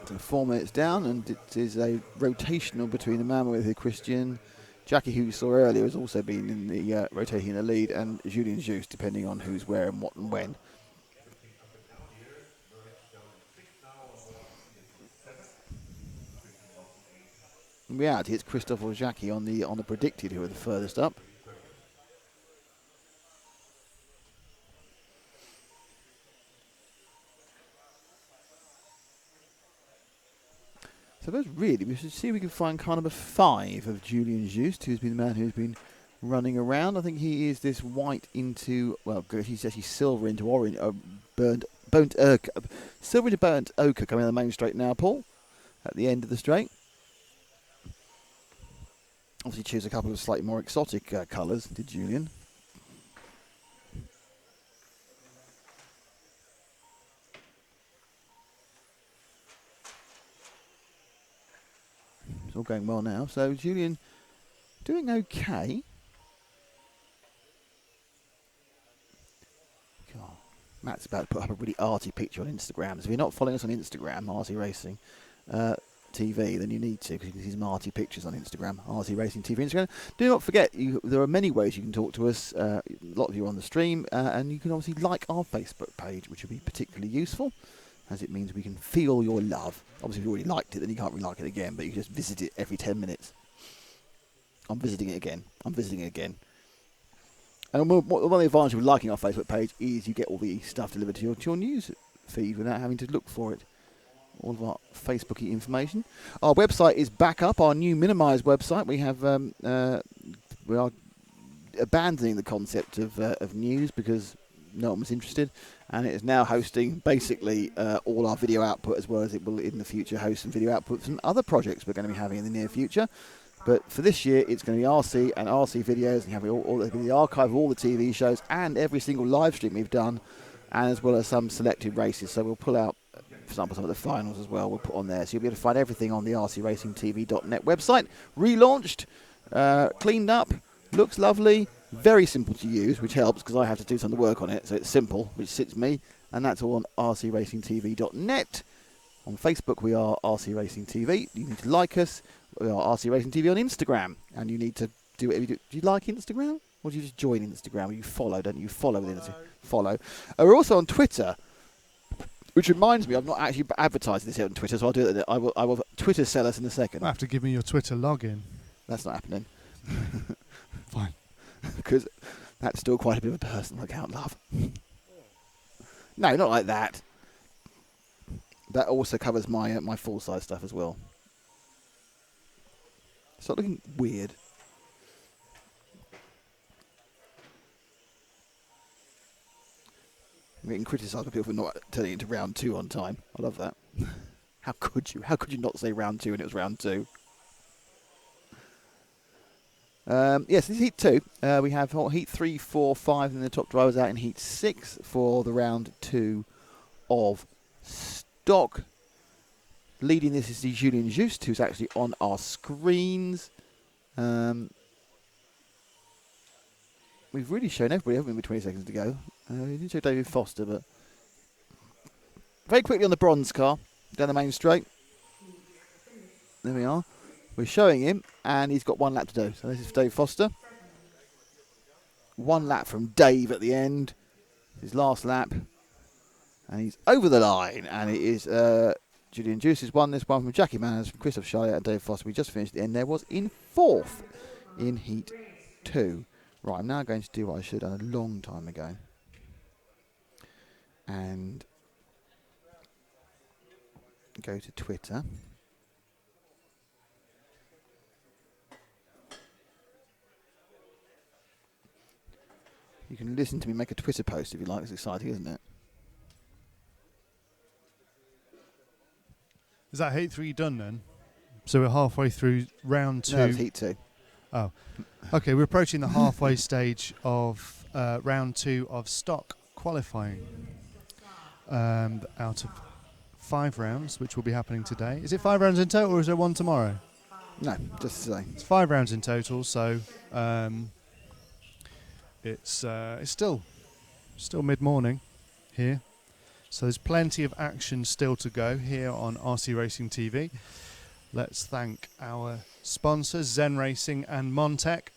So 4 minutes down, and it is a rotational between the man with Christian. Jackie, who you saw earlier, has also been in the rotating in the lead, and Julien Juste, depending on who's where and what and when. In reality, it's Christophe or Jackie on the predicted who are the furthest up. So really, we should see if we can find car number 5 of Julien Juste, who's been the man who's been running around. I think he is this white into, well, he's actually silver into orange, burnt ochre. Silver into burnt ochre coming on the main straight now, Paul, at the end of the straight. Obviously choose a couple of slightly more exotic colours, did Julien. It's all going well now. So Julien doing okay. God. Matt's about to put up a really arty picture on Instagram. So if you're not following us on Instagram, RT Racing TV, then you need to, because you can see some arty pictures on Instagram, RT Racing TV Instagram. Do not forget, there are many ways you can talk to us. A lot of you are on the stream, and you can obviously like our Facebook page, which will be particularly useful, as it means we can feel your love. Obviously, if you already liked it, then you can't re-like it again, but you can just visit it every 10 minutes. I'm visiting it again. I'm visiting it again. And one of the advantages of liking our Facebook page is you get all the stuff delivered to your news feed without having to look for it. All of our Facebooky information. Our website is back up, our new minimised website. We have we are abandoning the concept of news because no one was interested, and it is now hosting basically all our video output, as well as it will in the future host some video output from other projects we're going to be having in the near future. But for this year, it's going to be RC and RC videos, and you have all the archive of all the TV shows and every single live stream we've done, and as well as some selected races. So we'll pull out, for example, some of the finals as well. We'll put on there, so you'll be able to find everything on the rcracingtv.net website. Relaunched, cleaned up, looks lovely, very simple to use, which helps because I have to do some of the work on it. So it's simple, which suits me, and that's all on rcracingtv.net. On Facebook, we are RC Racing TV. You need to like us. We are RC Racing TV on Instagram, and you need to do whatever you do. Do you like Instagram, or do you just join Instagram? You follow, don't you? Follow with Instagram. Follow. We're also on Twitter, which reminds me, I've not actually advertised this here on Twitter, so I'll do it. I will Twitter sell us in a second. You'll have to give me your Twitter login. That's not happening. Fine. Because that's still quite a bit of a personal account, love. No, not like that. That also covers my my full-size stuff as well. It's not looking weird. I'm getting criticised by people for not turning it into round 2 on time. I love that. How could you? How could you not say round 2 when it was round 2? Yes, this is Heat 2. We have Heat 3, 4, 5, and the top drivers out in Heat 6 for the round 2 of stock. Leading this is the Julien Juste, who's actually on our screens. We've really shown everybody, haven't we, with 20 seconds to go. We didn't show David Foster, but very quickly on the bronze car, down the main straight. There we are. We're showing him, and he's got 1 lap to do. So this is Dave Foster. 1 lap from Dave at the end. His last lap. And he's over the line, and it is Julien Juste has won this one from Jackie Manners, from Christoph Scheier and Dave Foster. We just finished the end. There was in 4th in Heat 2. Right, I'm now going to do what I should have done a long time ago. And go to Twitter. You can listen to me make a Twitter post if you like. It's exciting, isn't it? Is that Heat 3 done then? So we're halfway through round 2. No, it's Heat 2. Oh, okay. We're approaching the halfway stage of round 2 of stock qualifying. Out of 5 rounds, which will be happening today. Is it 5 rounds in total, or is there 1 tomorrow? No, just to say. It's 5 rounds in total, so it's still mid-morning here. So there's plenty of action still to go here on RC Racing TV. Let's thank our sponsors, Zen Racing and Montec.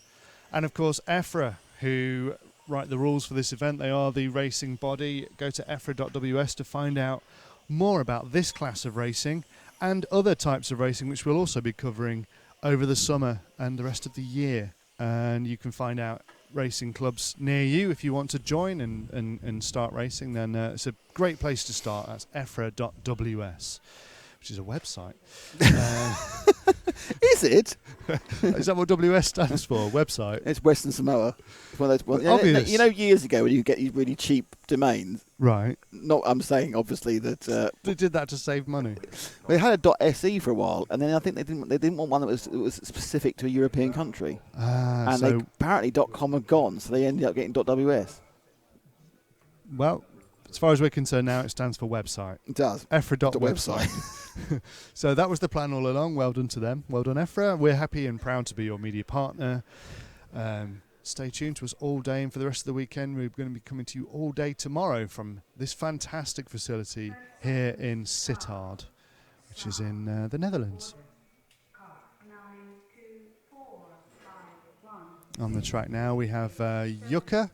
And of course, EFRA, who write the rules for this event. They are the racing body. Go to efra.ws to find out more about this class of racing and other types of racing, which we'll also be covering over the summer and the rest of the year. And you can find out racing clubs near you if you want to join and start racing. Then it's a great place to start. That's efra.ws, which is a website. Is it? Is that what WS stands for? Website? It's Western Samoa. It's one of those. Well, Obvious. you know, years ago when you get these really cheap domains. Right. Not. I'm saying obviously that they did that to save money. They had a .se for a while, and then I think they didn't want one that was specific to a European country. And so they apparently .com had gone, so they ended up getting .ws. Well, as far as we're concerned now, it stands for website. It does. EFRA.website. So that was the plan all along. Well done to them. Well done, EFRA. We're happy and proud to be your media partner. stay tuned to us all day, and for the rest of the weekend we're going to be coming to you all day tomorrow from this fantastic facility here in Sittard, which is in the Netherlands. On the track now we have Jukka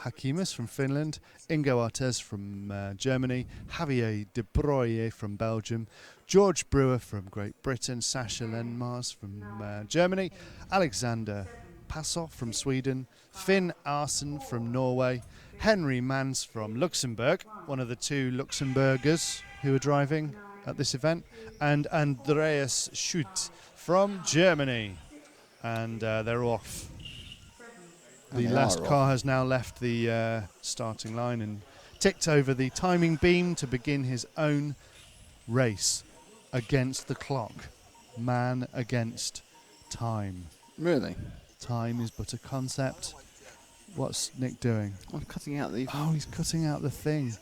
Hakimus from Finland, Ingo Artes from Germany, Javier de Bruyne from Belgium, George Brewer from Great Britain, Sasha Lenmars from Germany, Alexander Passoff from Sweden, Finn Arsen from Norway, Henry Mans from Luxembourg, one of the two Luxembourgers who are driving at this event, and Andreas Schutt from Germany. And they're off. The last car has now left the starting line and ticked over the timing beam to begin his own race against the clock. Man against time. Really? Time is but a concept. What's Nick doing? I'm cutting out the... Oh, he's cutting out the thing.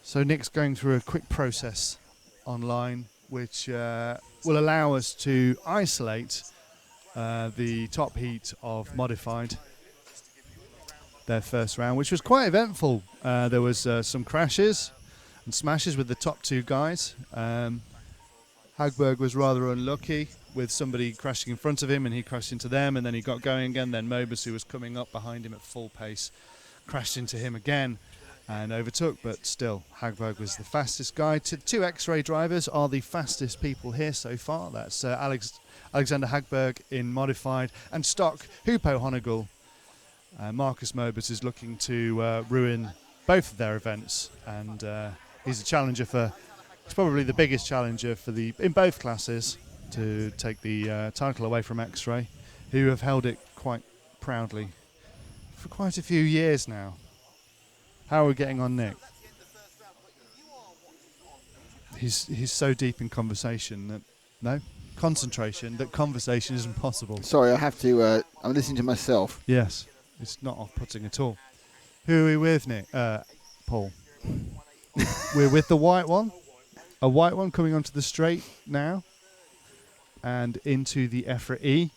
So Nick's going through a quick process online which will allow us to isolate the top heat of Modified, their first round, which was quite eventful. There was some crashes and smashes with the top two guys. Hagberg was rather unlucky with somebody crashing in front of him, and he crashed into them, and then he got going again. Then Mobers, who was coming up behind him at full pace, crashed into him again and overtook, but still Hagberg was the fastest guy. Two X-Ray drivers are the fastest people here so far. That's Alexander Hagberg in Modified, and stock Hupo Honegel. Markus Mobers is looking to ruin both of their events, and he's a challenger for, it's probably the biggest challenger for in both classes to take the title away from X-Ray, who have held it quite proudly for quite a few years now. How are we getting on, Nick? He's so deep in conversation that concentration that conversation isn't possible. Sorry, I have to. I'm listening to myself. Yes, it's not off-putting at all. Who are we with, Nick? Paul. We're with the white one. A white one coming onto the straight now, and into the EFRA E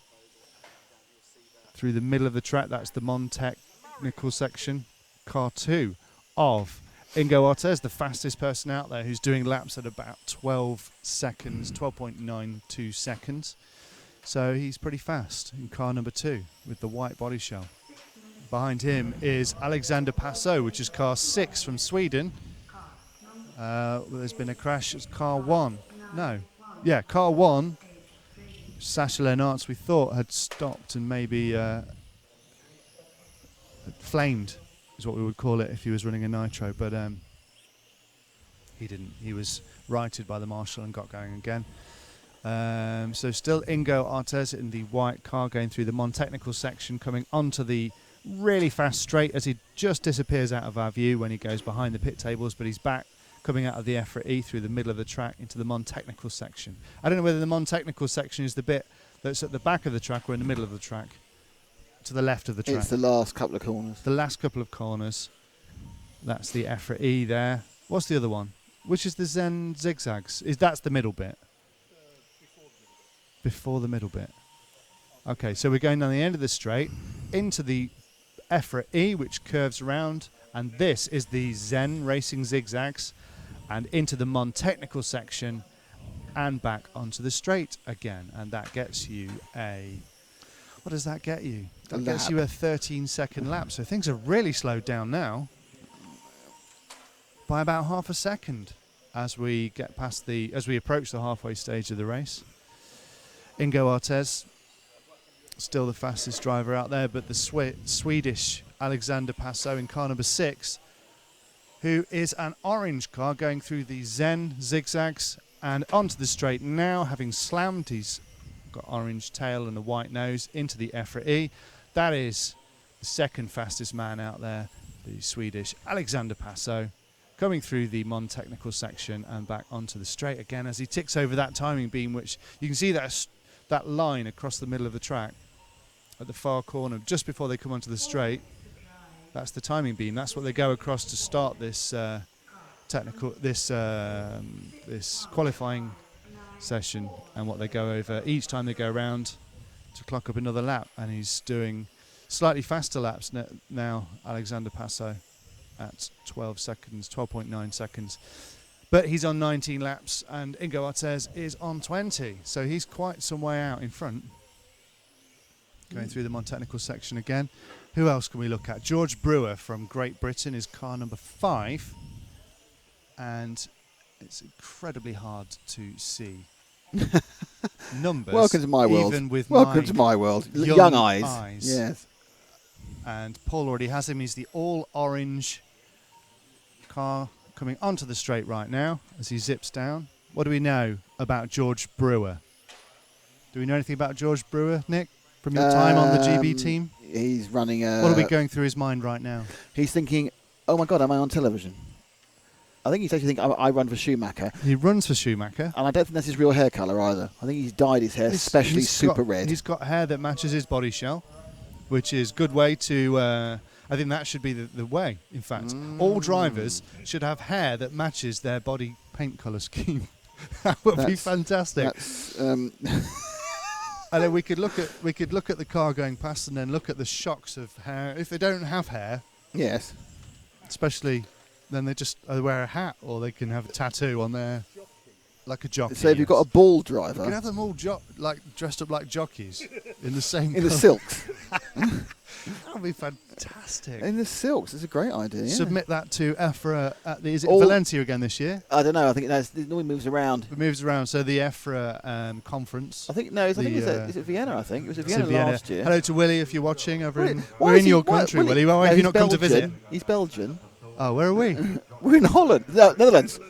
through the middle of the track. That's the Mon-Technical section. Car 2 of Ingo Artes, the fastest person out there, who's doing laps at about 12 seconds, 12.92 seconds. So he's pretty fast in car number 2 with the white body shell. Behind him is Alexander Passow, which is car 6 from Sweden. There's been a crash. It's car 1. No. Yeah, car 1. Sasha Lennartz, we thought, had stopped and maybe had flamed, is what we would call it if he was running a nitro, but he didn't. He was righted by the marshal and got going again. So still Ingo Artes in the white car going through the Mon-Technical section, coming onto the really fast straight as he just disappears out of our view when he goes behind the pit tables, but he's back coming out of the EFRA E through the middle of the track into the Mon-Technical section. I don't know whether the Mon-Technical section is the bit that's at the back of the track or in the middle of the track. To the left of the track. It's the last couple of corners. The last couple of corners. That's the EFRA E there. What's the other one? Which is the Zen zigzags? That's the middle bit? Before the middle bit. Okay, so we're going down the end of the straight into the EFRA E, which curves around, and this is the Zen racing zigzags, and into the Mon-Technical section and back onto the straight again, and that gets you a... What does that get you? That gets you a 13-second lap. So things are really slowed down now by about half a second as we get past as we approach the halfway stage of the race. Ingo Artes, still the fastest driver out there, but the Swedish Alexander Passow in car number 6, who is an orange car going through the Zen zigzags and onto the straight now, having slammed his got orange tail and a white nose into the EFRA E. That is the second fastest man out there, the Swedish Alexander Passow, coming through the Mon-Technical section and back onto the straight again as he ticks over that timing beam, which you can see that line across the middle of the track at the far corner just before they come onto the straight. That's the timing beam. That's what they go across to start this this qualifying session, and what they go over each time they go around to clock up another lap, and he's doing slightly faster laps now, Alexander Passo, at 12 seconds, 12.9 seconds. But he's on 19 laps, and Ingo Artes is on 20, so he's quite some way out in front. Going through the Montechnical section again. Who else can we look at? George Brewer from Great Britain is car number 5, and it's incredibly hard to see numbers. Welcome to my world. Even with Welcome to my world. Young eyes. Yes. And Paul already has him. He's the all-orange car coming onto the straight right now as he zips down. What do we know about George Brewer? Do we know anything about George Brewer, Nick, from your time on the GB team? He's running what are we going through his mind right now? He's thinking, oh my God, am I on television? I think he's actually thinking, I run for Schumacher. He runs for Schumacher. And I don't think that's his real hair colour either. I think he's dyed his hair especially super red. He's got hair that matches his body shell, which is a good way to... I think that should be the way, in fact. All drivers should have hair that matches their body paint colour scheme. That would be fantastic. And then we could look at the car going past and then look at the shocks of hair. If they don't have hair... Yes. Especially... then they just wear a hat, or they can have a tattoo on there, like a jockey. So if you've got a ball driver, you can have them all dressed up like jockeys in the same. In the silks. That would be fantastic. In the silks, it's a great idea. Yeah. Submit that to EFRA at the. Is it Valencia again this year? I don't know. I think it normally moves around. It moves around. So the EFRA conference. I think no. I think is it Vienna? I think it was at Vienna last year. Hello to Willie if you're watching. We're in your country, Willie. Why have you not come to visit? He's Belgian. Oh, where are we? We're in Holland. No, Netherlands.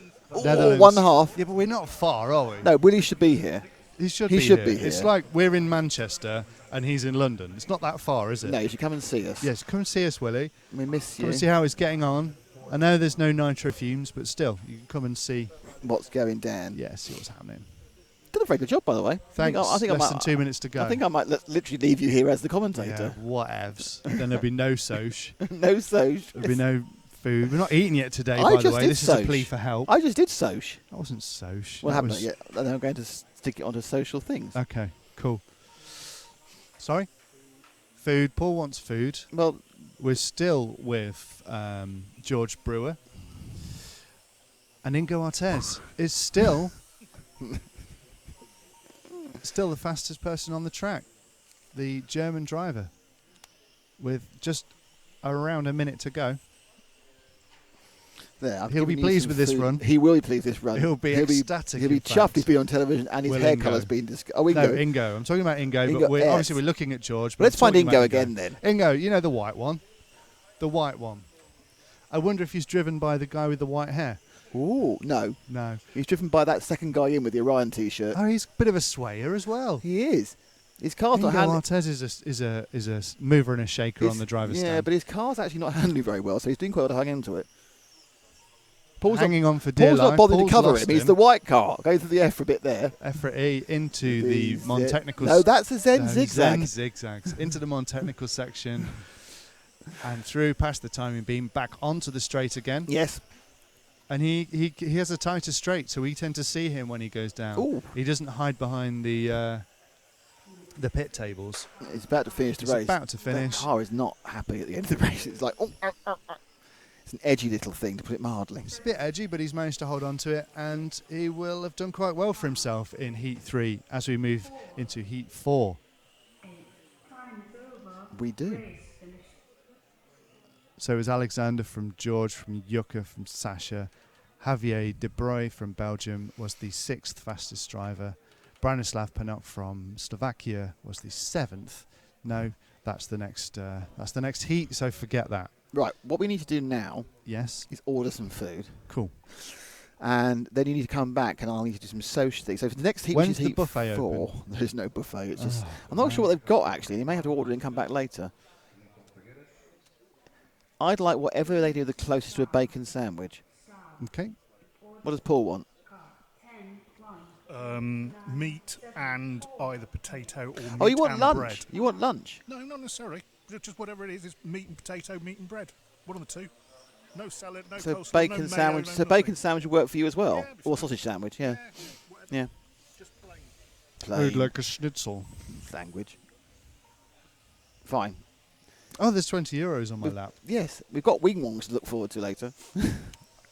Netherlands. 1.5. Yeah, but we're not far, are we? No, Willie should be here. He should be here. It's like we're in Manchester and he's in London. It's not that far, is it? No, you should come and see us. Yes, come and see us, Willie. We miss you. Come and see how he's getting on. I know there's no nitro fumes, but still, you can come and see what's going down. Yeah, see what's happening. Did a very good job, by the way. Thanks. I think less than 2 minutes to go. I think I might literally leave you here as the commentator. Yeah, whatevs. Then there'll be no soch. No soch. There'll be no food. We're not eating yet today, by the way. This is a plea for help. I just did soch. That wasn't soch. Well, I haven't yet. And then I'm going to stick it onto social things. Okay, cool. Sorry? Food. Paul wants food. Well, we're still with George Brewer. And Ingo Artes is still the fastest person on the track. The German driver. With just around a minute to go. There, he'll be pleased with this run. He will be pleased with this run. He'll be ecstatic. He'll be chuffed he's been on television and his hair colour's been discussed. Oh, Ingo. No, Ingo. I'm talking about Ingo, but obviously we're looking at George. But let's find Ingo again then. Ingo, you know the white one? The white one. I wonder if he's driven by the guy with the white hair. Ooh, no. No. He's driven by that second guy in with the Orion T-shirt. Oh, he's a bit of a swayer as well. He is. His car's not handling. Artes is a mover and a shaker on the driver's stand. Yeah, but his car's actually not handling very well, so he's doing quite well to hang into it. Paul's hanging on for dear life. Paul's not bothered to cover him. He's the white car. Goes to the EFRA bit there. EFRA E into the Montechnical. No, that's the Zen zigzag. Zen zigzags into the Montechnical section and through past the timing beam back onto the straight again. Yes. And he has a tighter straight, so we tend to see him when he goes down. Ooh. He doesn't hide behind the pit tables. He's about to finish the race. He's about to finish. The car is not happy at the end of the race. It's like, it's an edgy little thing, to put it mildly. It's a bit edgy, but he's managed to hold on to it, and he will have done quite well for himself in Heat 3 as we move into Heat 4. We do. So it was Alexander from George, from Yuka, from Sasha. Javier De Bruyne from Belgium was the 6th fastest driver. Branislav Paddock from Slovakia was the 7th. No, that's the next heat, so forget that. Right, what we need to do now is order some food. Cool. And then you need to come back and I'll need to do some social things. So for the next heat, when's which is Heat 4, open? There's no buffet. It's just I'm not sure what they've got actually. You may have to order it and come back later. I'd like whatever they do the closest to a bacon sandwich. Okay. What does Paul want? Meat and either potato or meat Oh, you want and lunch? bread. You want lunch? No, not necessarily. Just whatever it is. It's meat and potato, meat and bread. One of the two. No salad, no so coleslaw, bacon no sandwich. mayo, So bacon sandwich would work for you as well, yeah, or sausage sandwich. Yeah. Yeah. Just plain. I'd like a schnitzel. Sandwich. fine. Oh, there's 20 euros on my lap. Yes, we've got wing wongs to look forward to later.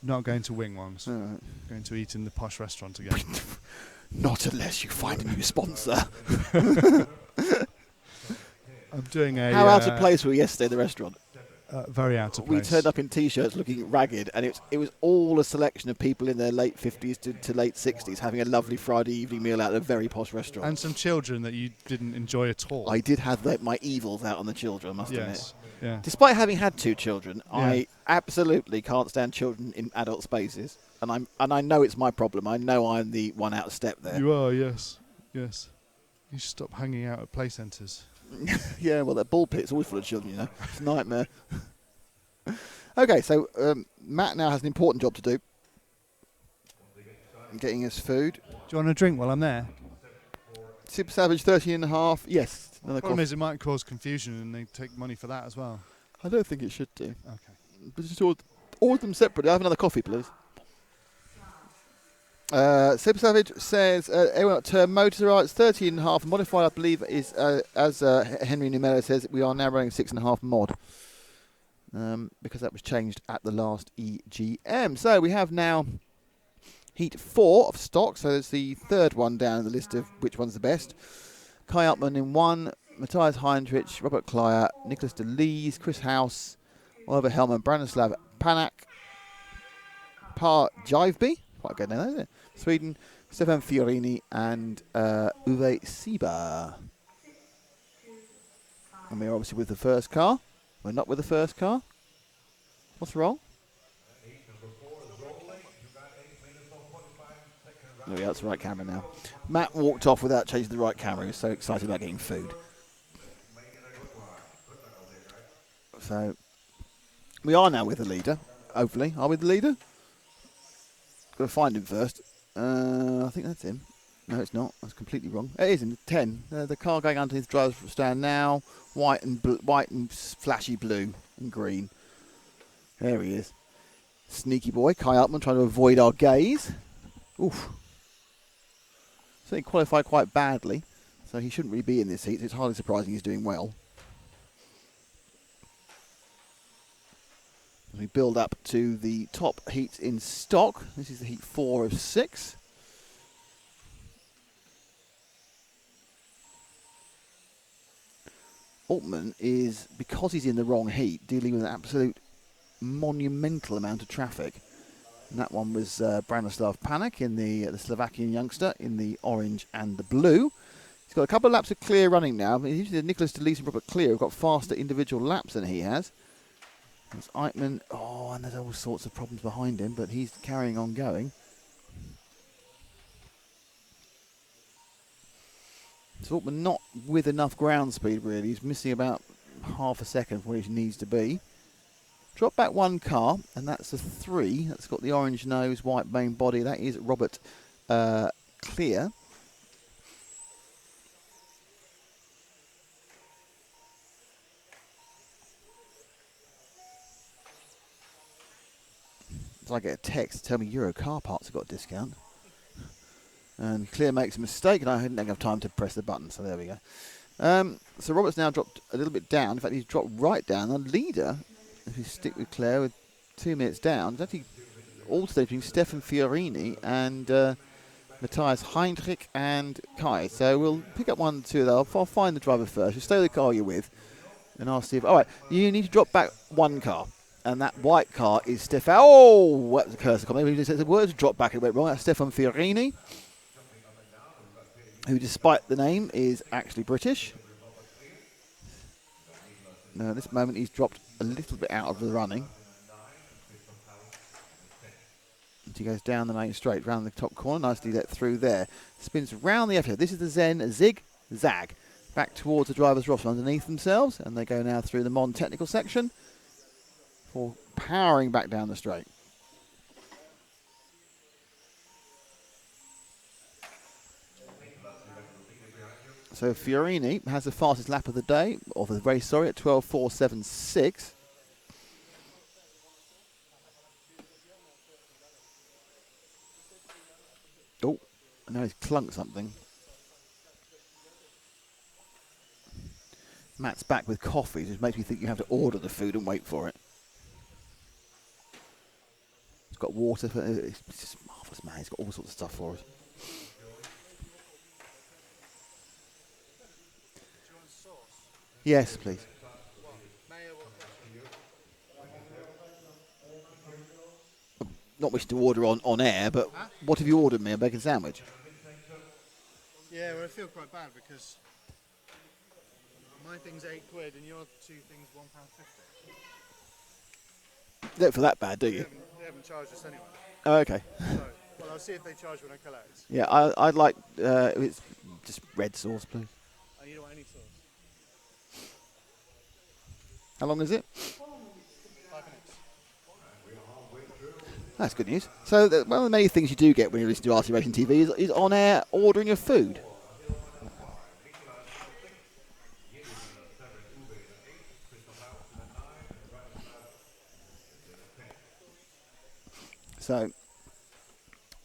Not going to Wing Wongs. Alright. Going to eat in the posh restaurant again. Not unless you find a new sponsor. I'm doing a... How out of place were we yesterday at the restaurant? Very out of We place. turned up in T-shirts looking ragged, and it was all a selection of people in their late 50s to late 60s having a lovely Friday evening meal out at a very posh restaurant. And some children that you didn't enjoy at all. I did have my evils out on the children, I must admit. Yeah. Despite having had 2 children, Yeah. I absolutely can't stand children in adult spaces, and I know it's my problem. I know I'm the one out of step there. You are, yes. Yes. You should stop hanging out at play centres. Yeah, well, that ball pit's always full of children, you know. It's a nightmare. Okay, so Matt now has an important job to do. Getting us food. Do you want a drink while I'm there? Super Savage 13.5. Yes. Another The problem coffee. is it might cause confusion and they take money for that as well. I don't think it should do. Okay. But just order them separately. I have another coffee, please. Super Savage says everyone at Term Motorites 13.5 modified. I believe is as Henry Numero says, we are now running 6.5 mod because that was changed at the last EGM. So we have now heat 4 of stock. So it's the third one down the list of which one's the best. Kai Altman in 1, Matthias Heinrich, Robert Klyer, Nicholas de Lees, Chris House, Oliver Hellman, Branislav Panak, Par Jiveby. Quite a good name, isn't it? Sweden, Stefan Fiorini and Uwe Sieber. And we're obviously with the first car. We're not with the first car. What's wrong? Oh yeah, that's the right camera now. Matt walked off without changing the right camera. He was so excited about getting food. So, we are now with the leader, hopefully. Are we the leader? Got to find him first. I think that's him. No, it's not. That's completely wrong. It is in 10. The car going underneath the driver's stand now. White and flashy blue and green. There he is. Sneaky boy. Kai Altman trying to avoid our gaze. Oof. So he qualified quite badly. So he shouldn't really be in this heat. It's hardly surprising he's doing well. We build up to the top heat in stock. This is the heat 4 of 6. Altman is, because he's in the wrong heat, dealing with an absolute monumental amount of traffic. And that one was Branislav Panak in the Slovakian youngster in the orange and the blue. He's got a couple of laps of clear running now. Usually Nicholas de Lees and Robert Clear have got faster individual laps than he has. There's Eichmann. Oh, and there's all sorts of problems behind him, but he's carrying on going. So Altman not with enough ground speed, really. He's missing about half a second from where he needs to be. Drop back one car, and that's a 3. That's got the orange nose, white main body. That is Robert Clear. So I get a text to tell me Euro car parts have got a discount. And Clear makes a mistake, and I didn't have time to press the button, so there we go. So Robert's now dropped a little bit down. In fact, he's dropped right down. The leader, if you stick with Claire, with 2 minutes down, is actually alternating Stefan Fiorini and Matthias Heinrich and Kai. So we'll pick up 1 and 2 of those. I'll find the driver first. You stay with the car you're with, and I'll see if... All right, you need to drop back 1 car. And that white car is Stefan... Oh, that's a curse. Maybe the word drop back, it went wrong. That's Stefan Fiorini, who, despite the name, is actually British. Now, at this moment, he's dropped a little bit out of the running. And he goes down the main straight, round the top corner, nicely let through there. Spins round the EFRA. This is the Zen Zig Zag. Back towards the driver's roster underneath themselves, and they go now through the Mon technical section for powering back down the straight. So Fiorini has the fastest lap of the day, or the race, sorry, at 12.476. Oh, now he's clunked something. Matt's back with coffee, which makes me think you have to order the food and wait for it. It's got water for it's just marvellous, man. He's got all sorts of stuff for us. Yes, please. Not wishing to order on air, but what have you ordered me? A bacon sandwich? Yeah, well, I feel quite bad because my thing's £8 and your two things £1.50. You don't feel that bad, do you? They haven't charged us anyway. Oh, okay. So, well, I'll see if they charge when I collect. Yeah, I'd like it's just red sauce, please. Oh, you don't want any sauce? How long is it? 5 minutes. That's good news. So one of the many things you do get when you listen to RT Racing TV is on-air ordering of food. So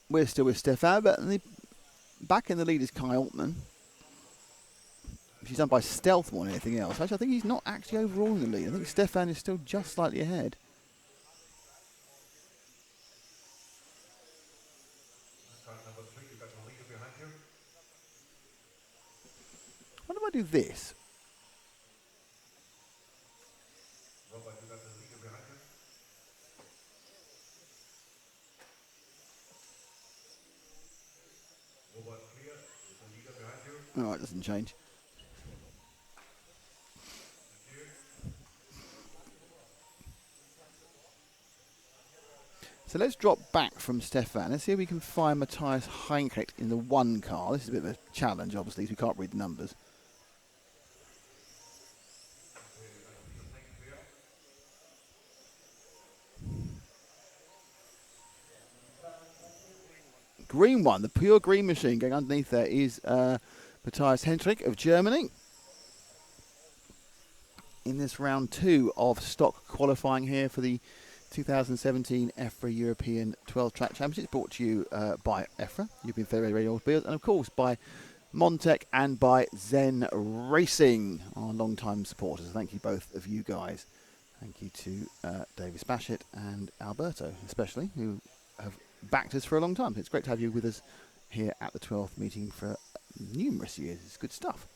we're still with Stefan, but back in the lead is Kai Altman. She's done by stealth more than anything else. Actually, I think he's not actually overall in the lead. I think Stefan is still just slightly ahead. What if I do this? Oh, it doesn't change. So let's drop back from Stefan. Let's see if we can find Matthias Heinrich in the one car. This is a bit of a challenge, obviously, because we can't read the numbers. Green one, the pure green machine going underneath there is Matthias Hendrick of Germany. In this round 2 of stock qualifying here for the 2017 EFRA European 12 Track Championships, brought to you by EFRA, European Federated Radio Automobiles, and of course by Montec and by Zen Racing, our long-time supporters. Thank you both of you guys. Thank you to Davis Bassett and Alberto especially, who have backed us for a long time. It's great to have you with us here at the 12th meeting for numerous years. It's good stuff.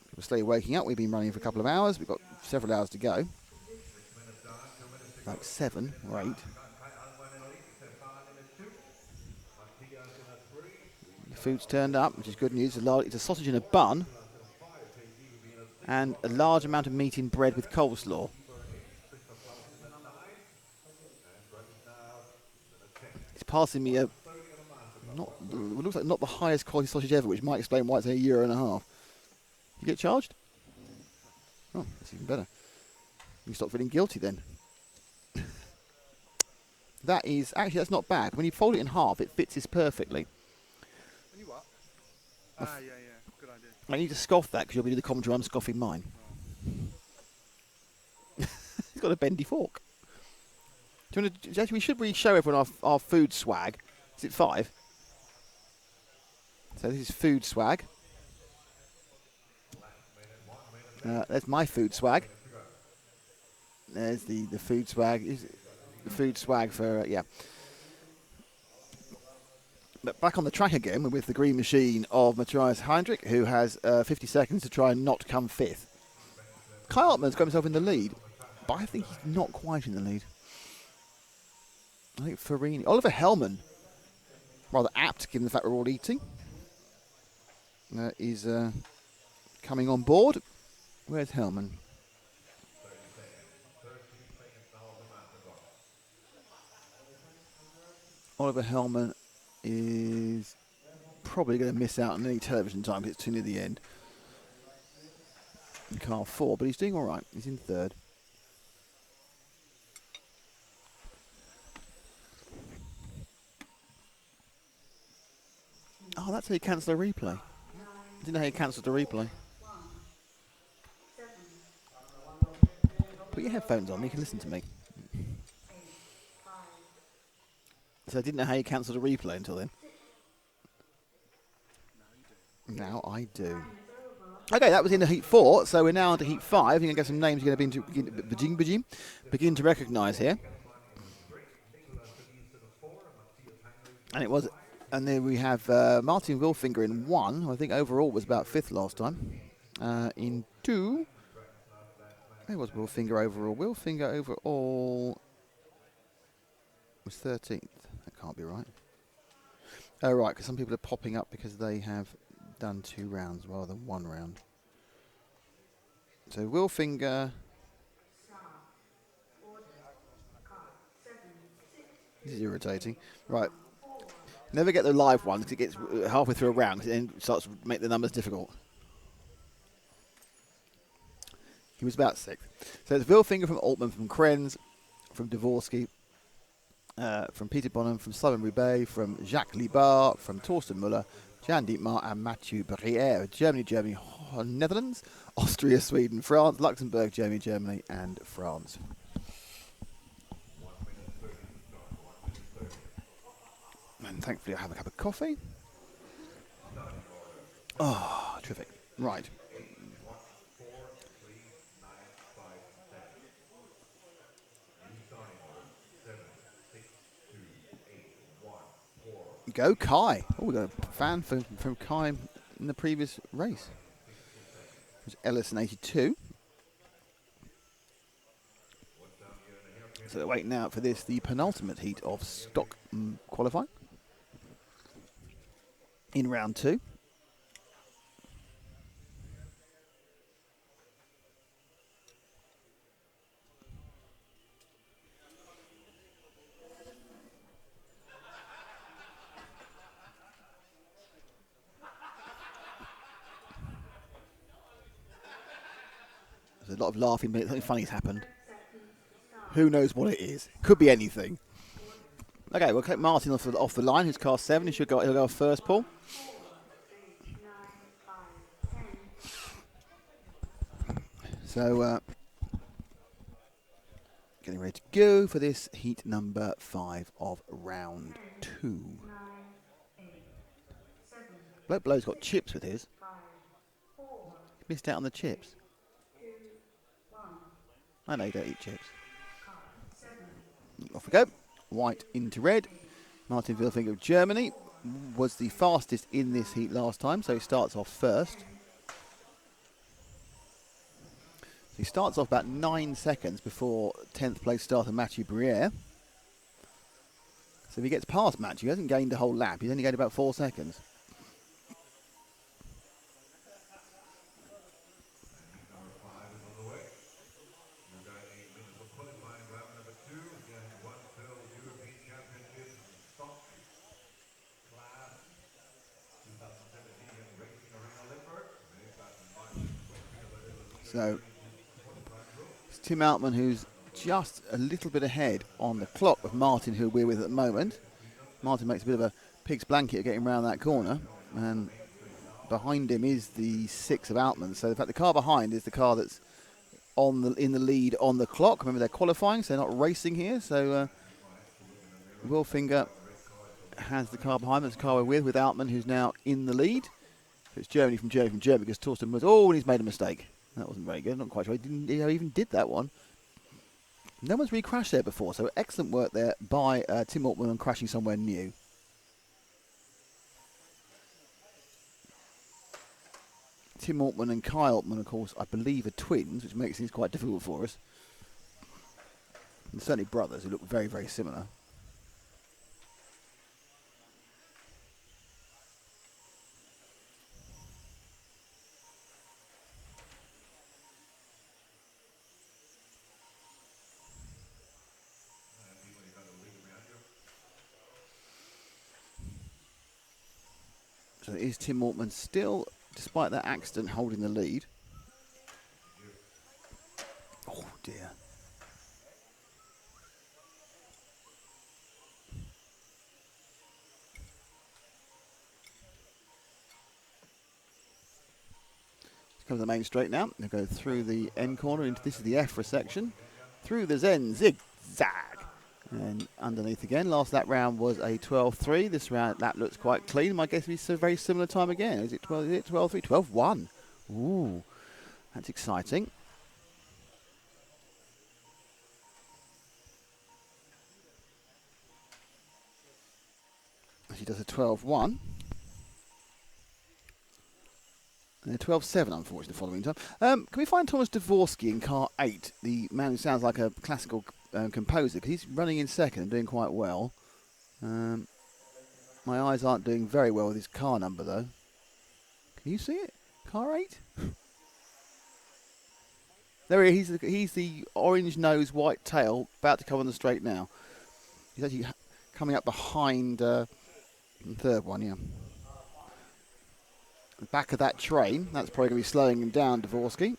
People slowly waking up. We've been running for a couple of hours. We've got several hours to go. Like 7 or 8. The food's turned up, which is good news. It's a sausage in a bun and a large amount of meat in bread with coleslaw. It's passing me a it looks like not the highest quality sausage ever, which might explain why it's €1.50. You get charged? Oh, that's even better. You stop feeling guilty then. That's not bad. When you fold it in half, it fits this perfectly. When you what? Yeah, good idea. I need to scoff that because you'll be doing the commentary. I'm scoffing mine. It's got a bendy fork. Actually, we should really show everyone our food swag. Is it 5? So this is food swag. There's my food swag. There's the food swag. The food swag for, yeah. But back on the track again, we're with the green machine of Matthias Heinrich, who has 50 seconds to try and not come 5th. Kai Altman's got himself in the lead, but I think he's not quite in the lead. I think Farini, Oliver Hellman, rather apt given the fact we're all eating, is coming on board. Where's Hellman? Oliver Hellman is probably going to miss out on any television time because it's too near the end. In car 4, but he's doing all right. He's in 3rd. Oh, that's how you cancel a replay. I didn't know how you cancelled a replay. Put your headphones on, you can listen to me. So I didn't know how you cancelled a replay until then. Now I do. Okay, that was in the heat 4, so we're now into heat 5. You're going to get some names you're going to begin to recognise here. And it was, and then we have Martin Wilfinger in 1, who I think overall was about 5th last time. In 2, where was Wilfinger overall? Wilfinger overall was 13th. That can't be right. Oh, right, because some people are popping up because they have done 2 rounds rather than 1 round. So Wilfinger. This is irritating. Right. Never get the live ones because it gets halfway through a round and then starts to make the numbers difficult. He was about 6th. So it's Wilfinger from Altman, from Krenz, from Dvorsky, from Peter Bonham, from Simon Roubaix, from Jacques Libar, from Torsten Müller, Jan Dietmar and Mathieu Briere. Germany, Netherlands, Austria, Sweden, France, Luxembourg, Germany and France. And thankfully I have a cup of coffee. Oh, terrific. Right. Go Kai. Oh, we got a fan from Kai in the previous race. It was Ellis in 82. So they're waiting out for this, the penultimate heat of stock qualifying in round 2. There's a lot of laughing, but something funny's happened. Who knows what it is? Could be anything. Okay, we'll take Martin off the line. Who's car 7? He'll go first, Paul. So, getting ready to go for this heat number 5 of round 2. Bloke Blow's got chips with his. He missed out on the chips. I know you don't eat chips. Off we go. White into red. Martin Wilfinger of Germany was the fastest in this heat last time, so he starts off first. He starts off about 9 seconds before 10th place starter Mathieu Briere. So if he gets past Mathieu, he hasn't gained a whole lap. He's only gained about 4 seconds. So it's Tim Altman, who's just a little bit ahead on the clock of Martin, who we're with at the moment. Martin makes a bit of a pig's blanket of getting around that corner, and behind him is the 6 of Altman. So in fact the car behind is the car that's in the lead on the clock. Remember, they're qualifying, so they're not racing here. So Wilfinger has the car behind him. That's the car we're with Altman, who's now in the lead. So it's Germany from Germany because Torsten was, and he's made a mistake. That wasn't very good. Not quite sure he even did that one. No one's really crashed there before, so excellent work there by Tim Altman on crashing somewhere new. Tim Altman and Kai Altman, of course, I believe are twins, which makes things quite difficult for us. And certainly brothers who look very, very similar. So it is Tim Altman still, despite that accident, holding the lead. Oh dear. Here comes the main straight now. They'll go through the end corner into this is the EFRA section. Through the Zen zigzag. And underneath again, last lap round was a 12.3. This round lap looks quite clean. My guess is a very similar time again. Is it 12? Is it 12.3? 12.1. Ooh, that's exciting. She does a 12.1. And a 12.7, unfortunately, the following time. Can we find Thomas Dvorsky in car 8? The man who sounds like a classical composer. He's running in second and doing quite well. My eyes aren't doing very well with his car number, though. Can you see it? Car 8? There he is. He's the orange nose, white tail, about to come on the straight now. He's actually coming up behind the third one, yeah. The back of that train, that's probably going to be slowing him down, Dvorsky.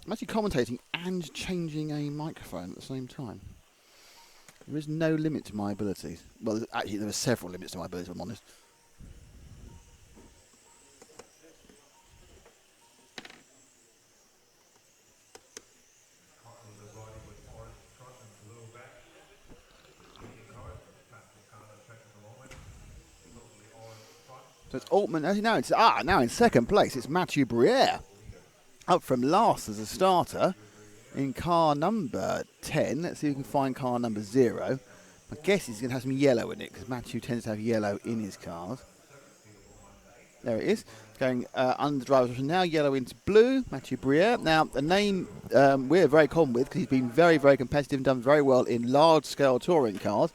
I'm actually commentating and changing a microphone at the same time. There is no limit to my abilities. Well, actually, there are several limits to my abilities, if I'm honest. So it's Altman. Now in second place, it's Mathieu Briere. Up from last as a starter in car number 10. Let's see if we can find car number 0. My guess is he's going to have some yellow in it because Mathieu tends to have yellow in his cars. There it is. Going under the driver's position now, yellow into blue, Mathieu Briere. Now, a name we're very common with because he's been very, very competitive and done very well in large-scale touring cars.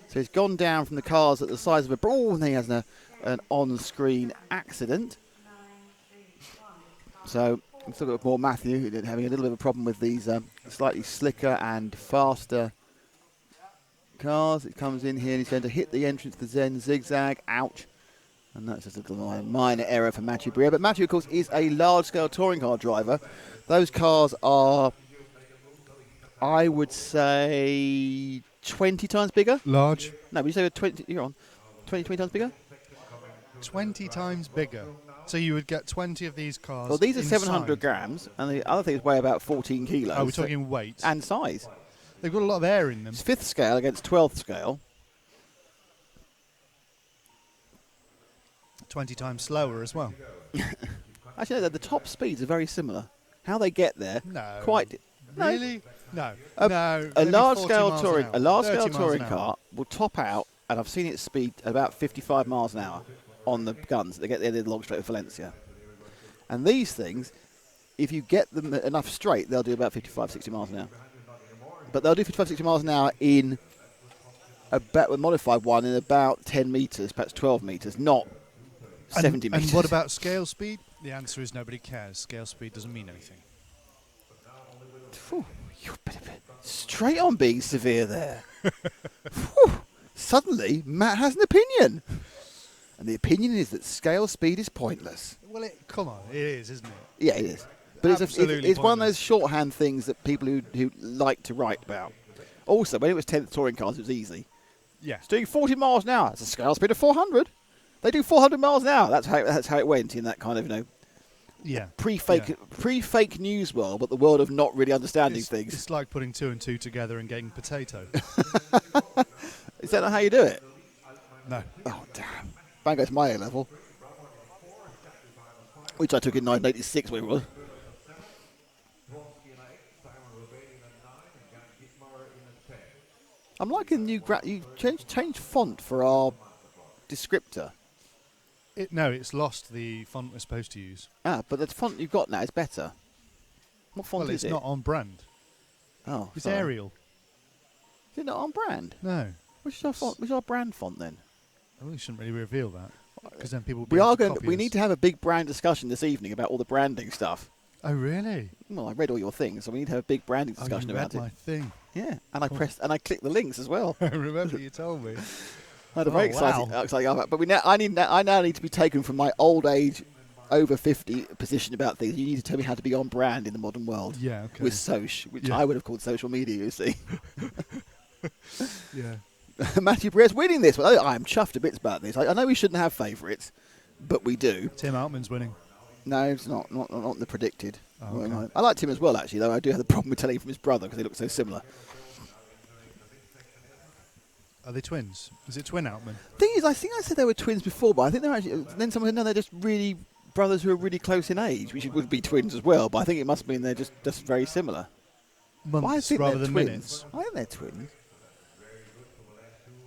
So he's gone down from the cars at the size of a ball and then he has an on-screen accident. So we've still got more Matthew having a little bit of a problem with these slightly slicker and faster cars. It comes in here and he's going to hit the entrance to the Zen zigzag. Ouch. And that's just a little minor error for Mathieu Briere. But Mathieu, of course, is a large-scale touring car driver. Those cars are, I would say, 20 times bigger. Large. No, would you say 20? You're on 20 times bigger. 20 times bigger. So you would get 20 of these cars. Well, these are inside. 700 grams, and the other things weigh about 14 kilos. Oh, we're talking weight. And size. They've got a lot of air in them. It's 5th scale against 12th scale. 20 times slower as well. Actually, no, the top speeds are very similar. How they get there, No. quite. No. Really? No. A maybe large-scale 40 miles an hour, 30 miles touring an hour. car will top out, and I've seen it speed at about 55 miles an hour on the guns. They get the long straight of Valencia. And these things, if you get them enough straight, they'll do about 55, 60 miles an hour. But they'll do 55, 60 miles an hour in a modified one in about 10 metres, perhaps 12 metres, not 70 metres. And what about scale speed? The answer is nobody cares. Scale speed doesn't mean anything. Phew, you're a bit straight on being severe there. Phew, suddenly, Matt has an opinion. And the opinion is that scale speed is pointless. Well, come on. It is, isn't it? Yeah, it is. But Absolutely it's one of pointless. those shorthand things that people who like to write about. Also, when it was 10th touring cars, it was easy. Yeah. It's doing 40 miles an hour. It's a scale speed of 400. They do 400 miles an hour. That's how it went in that kind of, Yeah. pre-fake news world, but the world of not really understanding things. It's like putting 2 and 2 together and getting potato. Is that not how you do it? No. Oh, damn. Bang goes my A level. Which I took in 1986 when it was. I'm liking the new you changed font for our descriptor. No, it's lost the font we're supposed to use. Ah, but the font you've got now is better. What font Well, is it's it? not on brand. Oh, It's sorry. Arial. Is it not on brand? No. Which is our font? Which is our brand font then? I really shouldn't really reveal that because then people will be We able are to going. copy We us. need to have a big brand discussion this evening about all the branding stuff. Oh, really? Well, I read all your things, so we need to have a big branding discussion Oh, you about read it. my thing. Yeah, and I pressed and I clicked the links as well. I remember you told me. I had a very Oh, wow. exciting about. But I now need to be taken from my old age, over 50 position about things. You need to tell me how to be on brand in the modern world. Yeah, okay. With Soch, which Yeah. I would have called social media. You see. Yeah. Matthew Perez winning this one. I'm chuffed to bits about this. I know we shouldn't have favourites, but we do. Tim Altman's winning. No, it's not the predicted. Oh, okay. I like Tim as well, actually, though I do have the problem with telling him from his brother because they look so similar. Are they twins? Is it twin Altman? Thing is, I think I said they were twins before, but I think they're actually. Then someone said no, they're just really brothers who are really close in age, which would be twins as well. But I think it must mean they're just very similar. Months I think rather they're than twins. minutes. I think they're twins.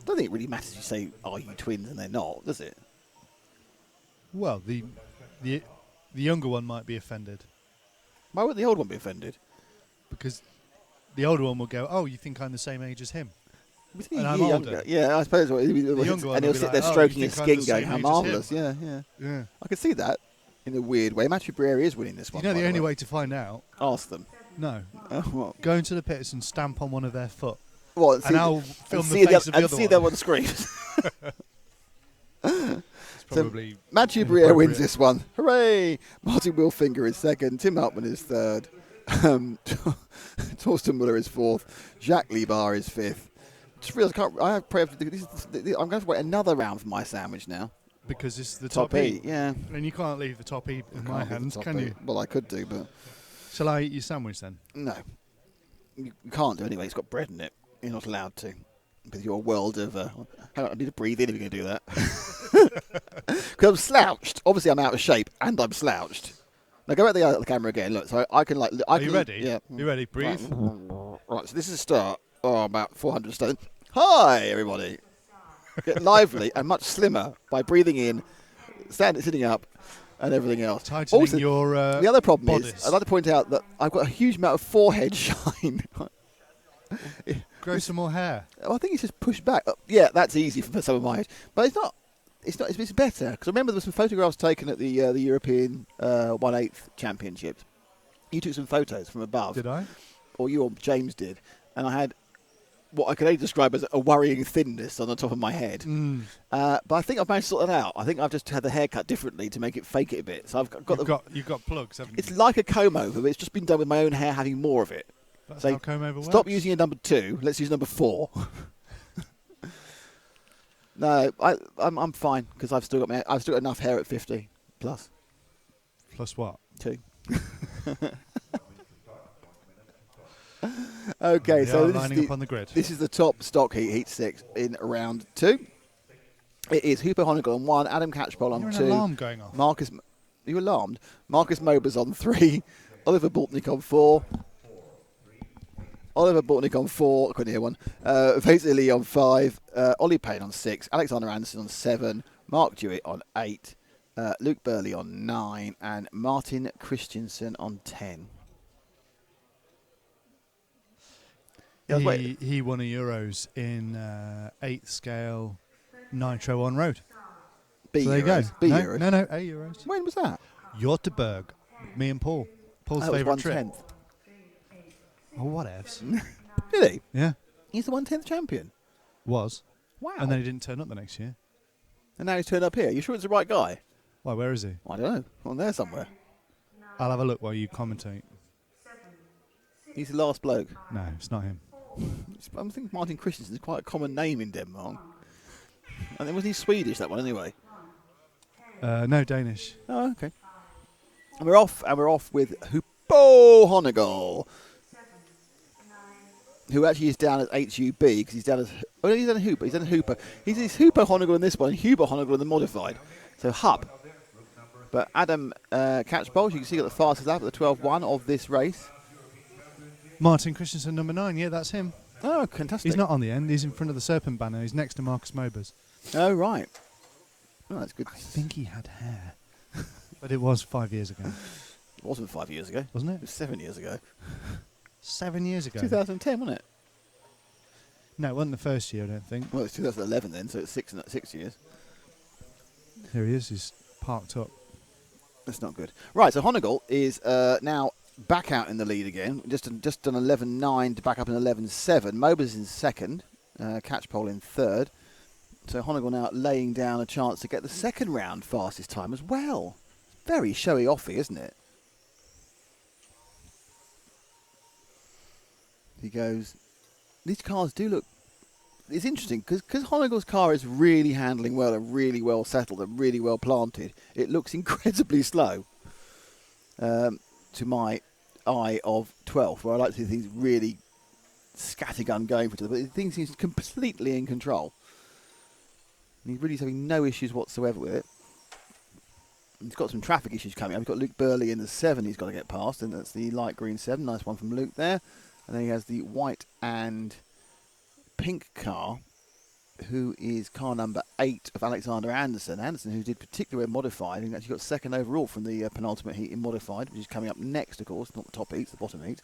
I don't think it really matters if you say, are you twins, and they're not, does it? Well, the younger one might be offended Why would the old one be offended? because the older one will go, "Oh, you think I'm the same age as him?" Was he And a I'm year older. younger? Yeah, I suppose. younger one And will he'll be sit like, there "Oh, you stroking his think I'm the skin, going, same "How age as him?" marvellous!" Yeah, yeah. Yeah. I can see that in a weird way. Matthew Breary is winning this You one. know by the only way. way to find out? Ask them. No. Oh, what? Go into the pits and stamp on one of their foot. What? And I'll film the see face of the and other see one. that one screams. It's probably Matthew Breer wins inappropriate. this one. Hooray! Martin Wilfinger is second. Tim Altman is third. Torsten Muller is fourth. Jacques Libar is fifth. Just realised I'm going to have to wait another round for my sandwich now. Because it's the Top top E. E, yeah. And you can't leave the top E in my Can't be the hands, top can E. you? Well, I could do, but Shall I eat your sandwich then? no. You can't do anyway. It's got bread in it. You're not allowed to. With your world of... hang on, I need to breathe in if you're going to do that. Because I'm slouched. Obviously, I'm out of shape, and I'm slouched. Now, go back to the camera again. Look, so I can like... Are you ready? Yeah. You ready? Breathe. Right, so this is a start. Oh, about 400 stone. Hi, everybody. Get lively and much slimmer by breathing in, sitting up, and everything else. Tightening Also, your the other problem bodice. is, I'd like to point out that I've got a huge amount of forehead shine. Grow some more hair. I think it's just pushed back. Yeah, that's easy for some of my age, but it's not. It's better because I remember there were some photographs taken at the European 1/8 Championships. You took some photos from above, Did I? or you or James did, and I had what I could only describe as a worrying thinness on the top of my head. But I think I've managed to sort that out. I think I've just had the haircut differently to make it fake it a bit. So You've got plugs, haven't you? It's like a comb over, but it's just been done with my own hair having more of it. That's So how comb over stop works. using a number 2. Let's use number 4. No, I'm fine because I've still got enough hair at 50 plus Plus what? 2. Okay, They so are lining up on the grid. this is the top stock heat 6 in round 2. It is Hooper Honegal on 1, Adam Catchpole on You're an 2. alarm going off. Are you alarmed? Markus Mobers on 3, Oliver Bortnick on 4. Oliver Bortnick on 4, I couldn't hear one. Faisal Lee on 5, Ollie Payne on 6, Alexander Anderson on 7, Mark Dewitt on 8, Luke Burley on 9, and Martin Christensen on 10. He won a Euros in 8th scale Nitro on road. B So there you Euros. go. B no, Euros. no, A Euros. When was that? Göteborg. Me and Paul. Paul's That was favourite trip. 1/10. Oh, whatevs. Did he? Yeah, He's the 1/10 champion. was. Wow. And then he didn't turn up the next year. And now he's turned up here. You sure it's the right guy? Why, where is he? I don't know. On there somewhere. I'll have a look while you commentate. He's the last bloke. No, it's not him. I think Martin Christensen is quite a common name in Denmark. And then was he Swedish, that one, anyway? No, Danish. Oh, okay. And we're off with Hoopo Honegal, who actually is down as HUB because he's down as he's done a Hooper. He's done a Hooper. He's Hoopo Honegal in this one, and Huber Honegal in the modified. So Hub. But Adam Catchpole, you can see, got the fastest lap at the 12.1 of this race. Martin Christensen, number 9. Yeah, that's him. Oh, fantastic! He's not on the end. He's in front of the Serpent banner. He's next to Markus Mobers. Oh, right. Oh, that's good. I think he had hair. But it was 5 years ago. It wasn't 5 years ago. Wasn't It it? was 7 years ago. 7 years ago. 2010, wasn't it? No, it wasn't the first year, I don't think. Well, it's 2011 then, so it's 6 years. Here he is. He's parked up. That's not good. Right, so Honegal is now back out in the lead again. Just done 11.9 to back up in 11.7. Mobers in second. Catchpole in third. So Honegal now laying down a chance to get the second round fastest time as well. Very showy offy, isn't it? He goes... These cars do look it's interesting because Honegel's car is really handling well and really well settled and really well planted. It looks incredibly slow to my eye of 12th, where I like to see things really scattergun going for each other, but the thing seems completely in control. And he's really having no issues whatsoever with it. He's got some traffic issues coming up. He's got Luke Burley in the 7 he's got to get past, and that's the light green 7. Nice one from Luke there. And then he has the white and pink car, who is car number 8 of Alexander Anderson. Anderson, who did particularly well modified, and actually got second overall from the penultimate heat in modified, which is coming up next, of course, not the top heat, it's the bottom heat.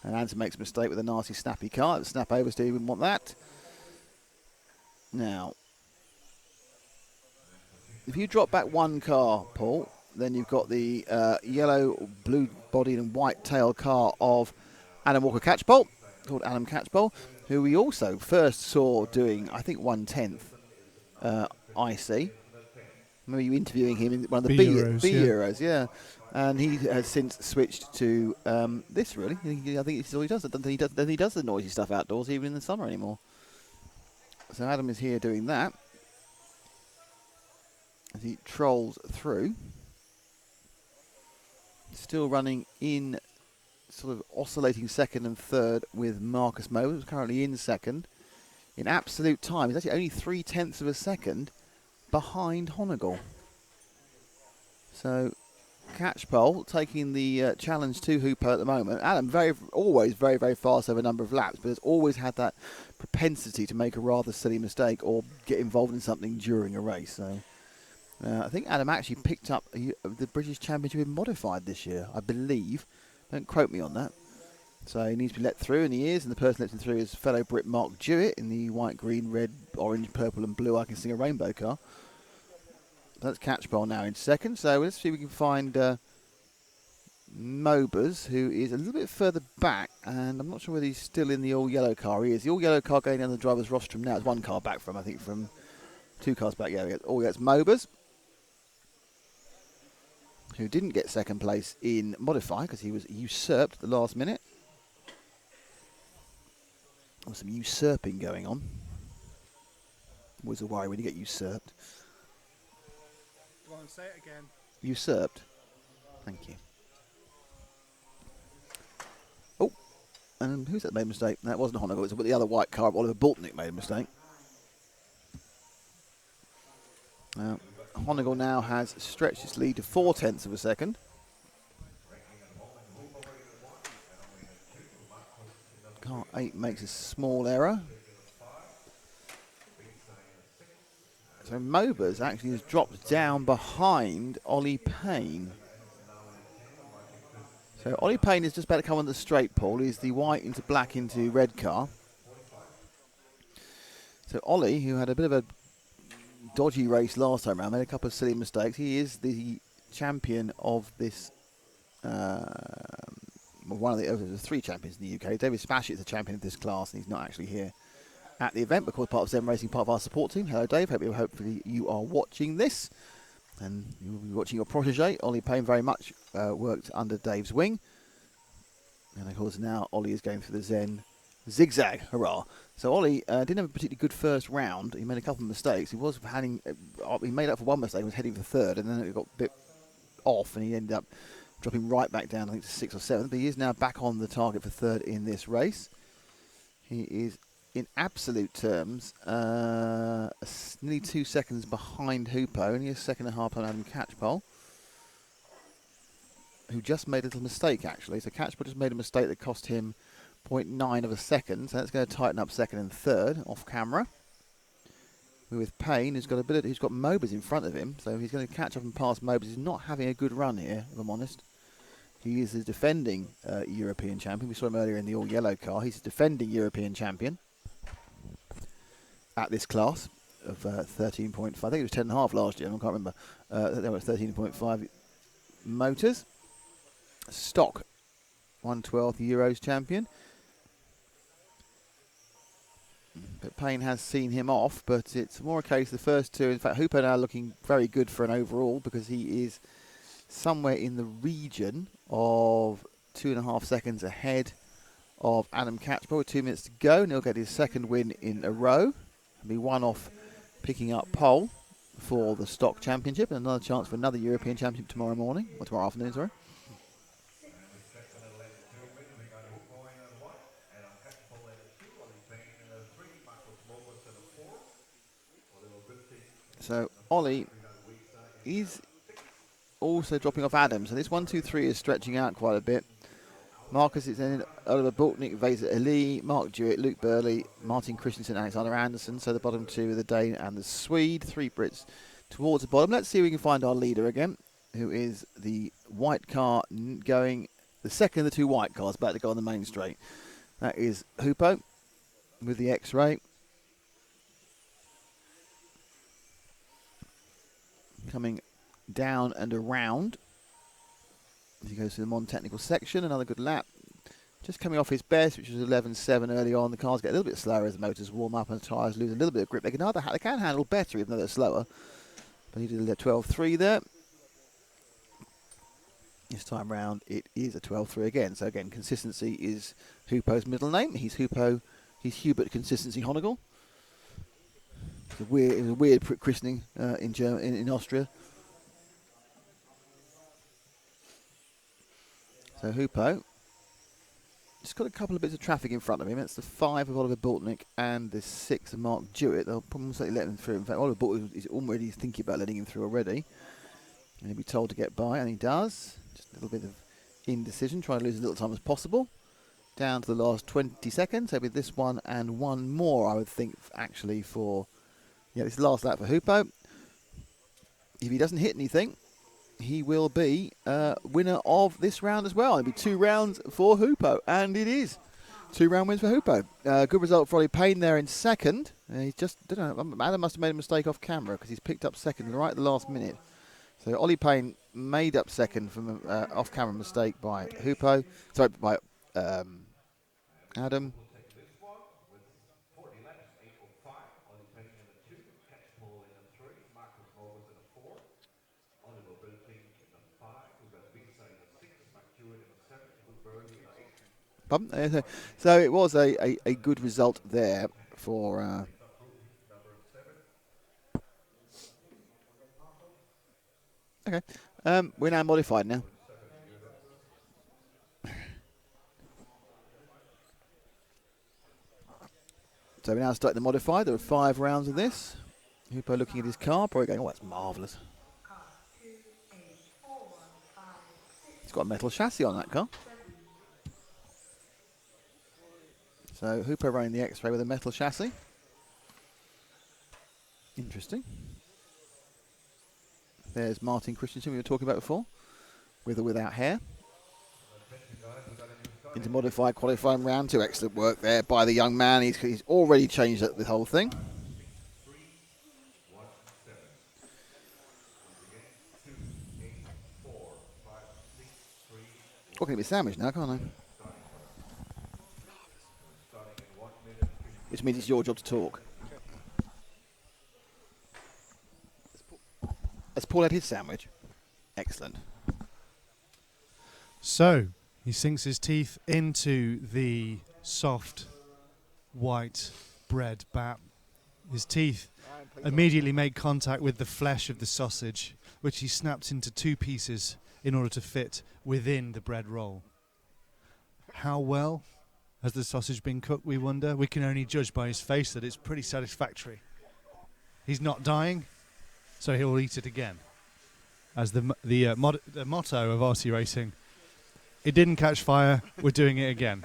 And Anderson makes a mistake with a nasty snappy car. The snap oversteer, you wouldn't want that. Now, if you drop back one car, Paul, then you've got the yellow, blue-bodied and white-tailed car of Adam Walker Catchpole, called Adam Catchpole, who we also first saw doing, I think, 1/10 IC. Remember you interviewing him in one of the B Euros, yeah. And he has since switched to this, really. I think it's all he does. I don't think he does the noisy stuff outdoors, even in the summer anymore. So Adam is here doing that as he trolls through. Still running in sort of oscillating second and third with Markus Mobers, currently in second. In absolute time, he's actually only 0.3 of a second behind Honegel. So Catchpole taking the challenge to Hooper at the moment. Adam always very, very fast over a number of laps, but has always had that propensity to make a rather silly mistake or get involved in something during a race. So I think Adam actually picked up the British Championship in modified this year, I believe. Don't quote me on that. So he needs to be let through, and he is. And the person let him through is fellow Brit Mark Jewett in the white, green, red, orange, purple and blue I Can Sing a Rainbow car. That's Catchpole now in second. So let's see if we can find Mobers, who is a little bit further back. And I'm not sure whether he's still in the all-yellow car. He is. The all-yellow car going down the driver's rostrum now. It's one car back from, I think, from 2 cars back. Yeah, it's Mobers, who didn't get second place in Modify because he was usurped at the last minute. There was some usurping going on. Always a worry when you get usurped. Go on, say it again. Usurped. Thank you. Oh, and who's that made a mistake? That wasn't Honegel, it was the other white car. Oliver Boltnick made a mistake. Honegel now has stretched its lead to 0.4 of a second. Car 8 makes a small error. So Mobers actually has dropped down behind Ollie Payne. So Ollie Payne is just about to come on the straight, Paul. He's the white into black into red car. So Ollie, who had a bit of a dodgy race last time around, made a couple of silly mistakes. He is the champion of this, one of the 3 champions in the UK. David Spashett is the champion of this class, and he's not actually here at the event, because part of Zen Racing, part of our support team. Hello, Dave. Hopefully you are watching this, and you will be watching your protege. Ollie Payne very much worked under Dave's wing, and of course now Ollie is going for the Zen Zigzag. Hurrah! So Ollie didn't have a particularly good first round. He made a couple of mistakes. He was he made up for one mistake. He was heading for third, and then it got a bit off, and he ended up dropping right back down, I think, to 6th or 7th. But he is now back on the target for third in this race. He is, in absolute terms, nearly 2 seconds behind Hooper, only a second and a half on Adam Catchpole, who just made a little mistake, actually. So Catchpole just made a mistake that cost him 0.9 of a second, so that's going to tighten up second and third off camera. With Payne, who's got Mobers in front of him, so he's going to catch up and pass Mobers. He's not having a good run here, if I'm honest. He is the defending European champion. We saw him earlier in the all-yellow car. He's a defending European champion at this class of 13.5. I think it was 10.5 last year. I can't remember. There was 13.5 motors. Stock 1/12 Euros champion. But Payne has seen him off, but it's more a case of the first 2. In fact, Hooper now looking very good for an overall, because he is somewhere in the region of 2.5 seconds ahead of Adam Catchpole with 2 minutes to go, and he'll get his second win in a row. He'll be one off picking up pole for the stock championship, and another chance for another European championship tomorrow morning, or tomorrow afternoon, sorry. So Ollie is also dropping off Adam. So this 1, 2, 3 is stretching out quite a bit. Marcus is in Oliver Bultnick, Vesa Ali, Mark Jewett, Luke Burley, Martin Christensen, Alexander Anderson. So the bottom two are the Dane and the Swede. 3 Brits towards the bottom. Let's see if we can find our leader again, who is the white car going, the second of the 2 white cars about to go on the main straight. That is Hoopo with the X-ray. Coming down and around as he goes to the non-technical section. Another good lap. Just coming off his best, which was 11.7 early on. The cars get a little bit slower as the motors warm up and the tyres lose a little bit of grip. They can handle better even though they're slower. But he did a 12.3 there. This time round it is a 12.3 again. So again, consistency is Hoopo's middle name. He's Hoopo. He's Hubert Consistency Honegal. It was a weird christening in Austria. So Hoopo just got a couple of bits of traffic in front of him. That's the 5 of Oliver Bultnick and the 6 of Mark Jewett. They'll probably let him through. In fact, Oliver Bultnick is already thinking about letting him through already. And he'll be told to get by, and he does. Just a little bit of indecision, trying to lose as little time as possible. Down to the last 20 seconds. So with this one and one more, I would think, actually, for... Yeah, this is the last lap for Hoopo. If he doesn't hit anything, he will be winner of this round as well. It'll be 2 rounds for Hoopo, and it is 2 round wins for Hoopo. Good result for Ollie Payne there in second. He just, don't know, Adam must have made a mistake off camera because he's picked up second right at the last minute. So Ollie Payne made up second from an off-camera mistake by Hoopo. Sorry, by Adam. So it was a good result there for... Okay, we're now modified now. So we now start the modified. There are 5 rounds of this. Hoopo looking at his car, probably going, oh, that's marvellous. It's got a metal chassis on that car. So Hoopo running the X-ray with a metal chassis. Interesting. There's Martin Christensen we were talking about before, with or without hair. Into modified qualifying round 2. Excellent work there by the young man. He's already changed the whole thing. I can be sandwiched now, can't I? Which means it's your job to talk. Has Paul had his sandwich? Excellent. So he sinks his teeth into the soft white bread bat. His teeth immediately make contact with the flesh of the sausage, which he snaps into 2 pieces in order to fit within the bread roll. How well has the sausage been cooked, we wonder? We can only judge by his face that it's pretty satisfactory. He's not dying, so he'll eat it again. As the motto of RC Racing, it didn't catch fire, we're doing it again.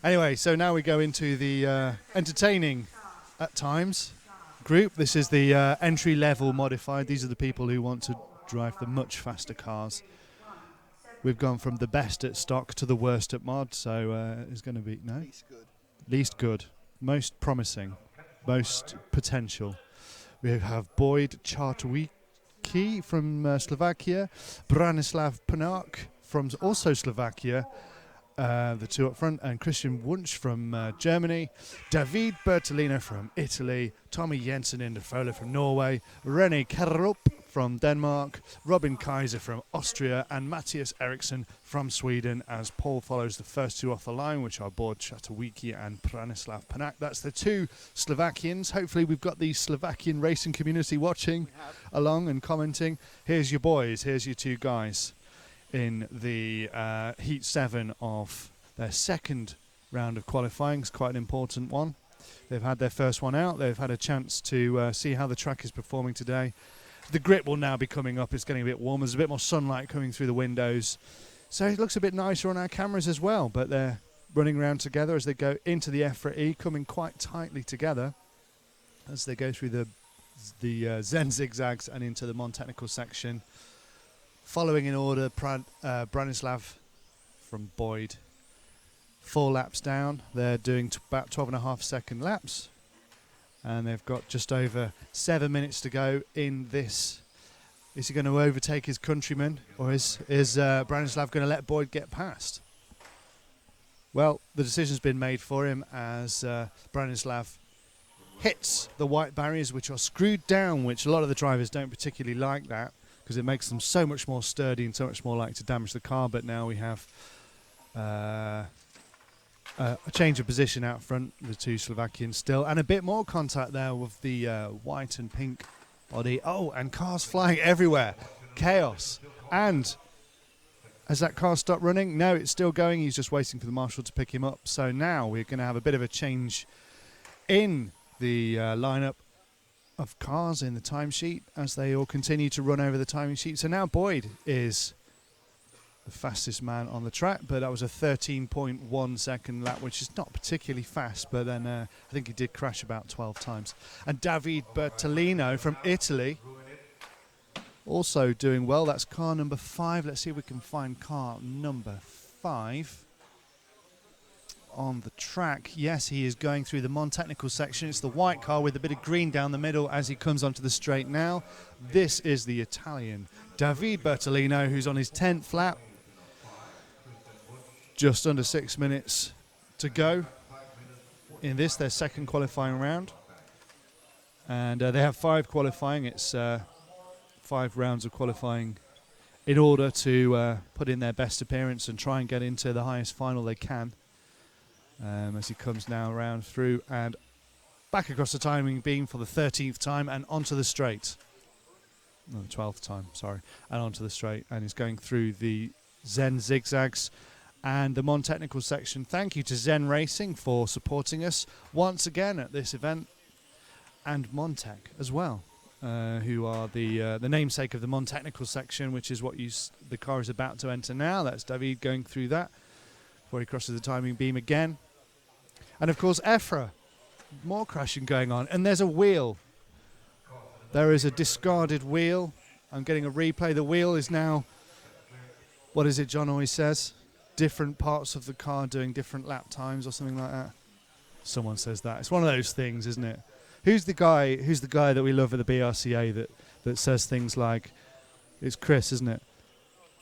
Anyway, so now we go into the entertaining, at times, group. This is the entry-level modified. These are the people who want to drive the much faster cars. We've gone from the best at stock to the worst at mod, so it's going to be, no? Least good. Most promising. Most potential. We have Boyd Chartwicki from Slovakia, Branislav Paddock from also Slovakia, the 2 up front, and Christian Wunsch from Germany, David Bertolino from Italy, Tommy Jensen in the Fola from Norway, René Karup from Denmark, Robin Kaiser from Austria, and Matthias Eriksson from Sweden, as Paul follows the first two off the line, which are Boyd Chatowiecki and Branislav Paddock. That's the two Slovakians. Hopefully we've got the Slovakian racing community watching along and commenting. Here's your boys, here's your two guys in the Heat 7 of their second round of qualifying. It's quite an important one. They've had their first one out. They've had a chance to see how the track is performing today. The grip will now be coming up. It's getting a bit warmer. There's a bit more sunlight coming through the windows. So it looks a bit nicer on our cameras as well. But they're running around together as they go into the EFRA E, coming quite tightly together as they go through the Zen zigzags and into the non-technical section. Following in order, Branislav from Boyd. 4 laps down. They're doing about 12.5 second laps. And they've got just over 7 minutes to go in this. Is he going to overtake his countryman, or is Branislav going to let Boyd get past? Well, the decision's been made for him as Branislav hits the white barriers, which are screwed down, which a lot of the drivers don't particularly like that, because it makes them so much more sturdy and so much more likely to damage the car. But now we have a change of position out front, the two Slovakians still, and a bit more contact there with the white and pink body. Oh, and cars flying everywhere. Chaos. And has that car stopped running? No, it's still going. He's just waiting for the marshal to pick him up. So now we're going to have a bit of a change in the lineup of cars in the timesheet as they all continue to run over the timing sheet. So now Boyd is the fastest man on the track, but that was a 13.1 second lap, which is not particularly fast, but then I think he did crash about 12 times. And David Bertolino from Italy also doing well. That's car number 5. Let's see if we can find car number 5 on the track. Yes, he is going through the non-technical section. It's the white car with a bit of green down the middle as he comes onto the straight now. This is the Italian David Bertolino, who's on his 10th lap. Just under 6 minutes to go in this, their second qualifying round. And they have 5 qualifying. It's 5 rounds of qualifying in order to put in their best appearance and try and get into the highest final they can. As he comes now around through and back across the timing beam for the 13th time and onto the straight. No, the 12th time, sorry. And onto the straight. And he's going through the Zen zigzags and the non-technical section. Thank you to Zen Racing for supporting us once again at this event, and Montec as well, who are the namesake of the non-technical section, which is what the car is about to enter now. That's David going through that before he crosses the timing beam again. And of course EFRA, more crashing going on, and there's a wheel. There is a discarded wheel. I'm getting a replay. The wheel is now, what is it John always says? Different parts of the car doing different lap times or something like that. Someone says that. It's one of those things, isn't it? Who's the guy that we love at the BRCA that says things like, it's Chris, isn't it?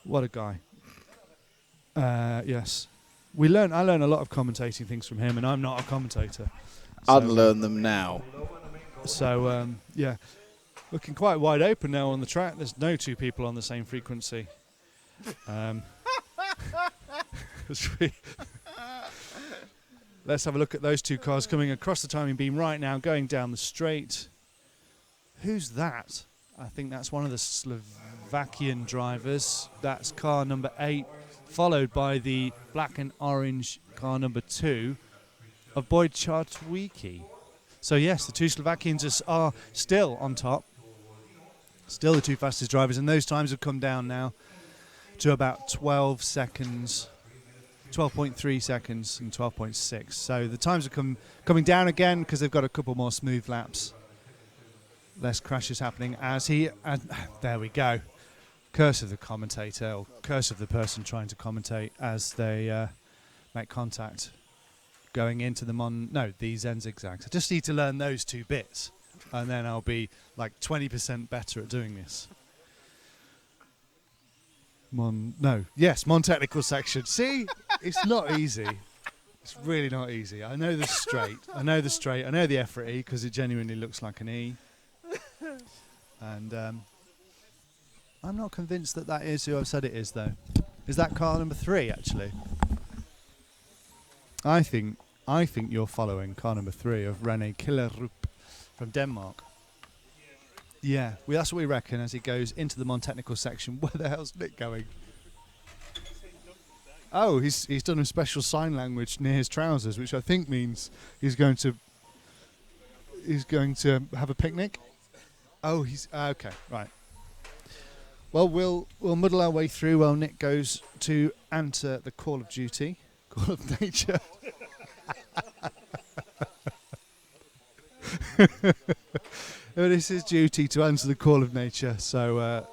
What a guy. Yes. I learn a lot of commentating things from him, and I'm not a commentator. So, unlearn them now. So, yeah. Looking quite wide open now on the track. There's no 2 people on the same frequency. Let's have a look at those 2 cars coming across the timing beam right now, going down the straight. Who's that? I think that's one of the Slovakian drivers. That's car number 8, followed by the black and orange car number 2 of Boyd Chatowiecki. So yes, the 2 Slovakians are still on top. Still the 2 fastest drivers, and those times have come down now to about 12 seconds, 12.3 seconds and 12.6. So the times are coming down again because they've got a couple more smooth laps. Less crashes happening as there we go. Curse of the commentator, or curse of the person trying to commentate as they make contact going into the Zen zigzags. I just need to learn those 2 bits, and then I'll be like 20% better at doing this. Non-technical section. See, it's not easy. It's really not easy. I know the straight. I know the EFRA E because it genuinely looks like an E. And I'm not convinced that that is who I've said it is, though. Is that car number 3, actually? I think you're following car number 3 of René Killerud from Denmark. Yeah, that's what we reckon as he goes into the non-technical section. Where the hell's Nick going? Oh, he's done a special sign language near his trousers, which I think means he's going to have a picnic. Oh, he's okay, right. Well, we'll muddle our way through while Nick goes to answer the call of duty, call of nature. It is his duty to answer the call of nature, so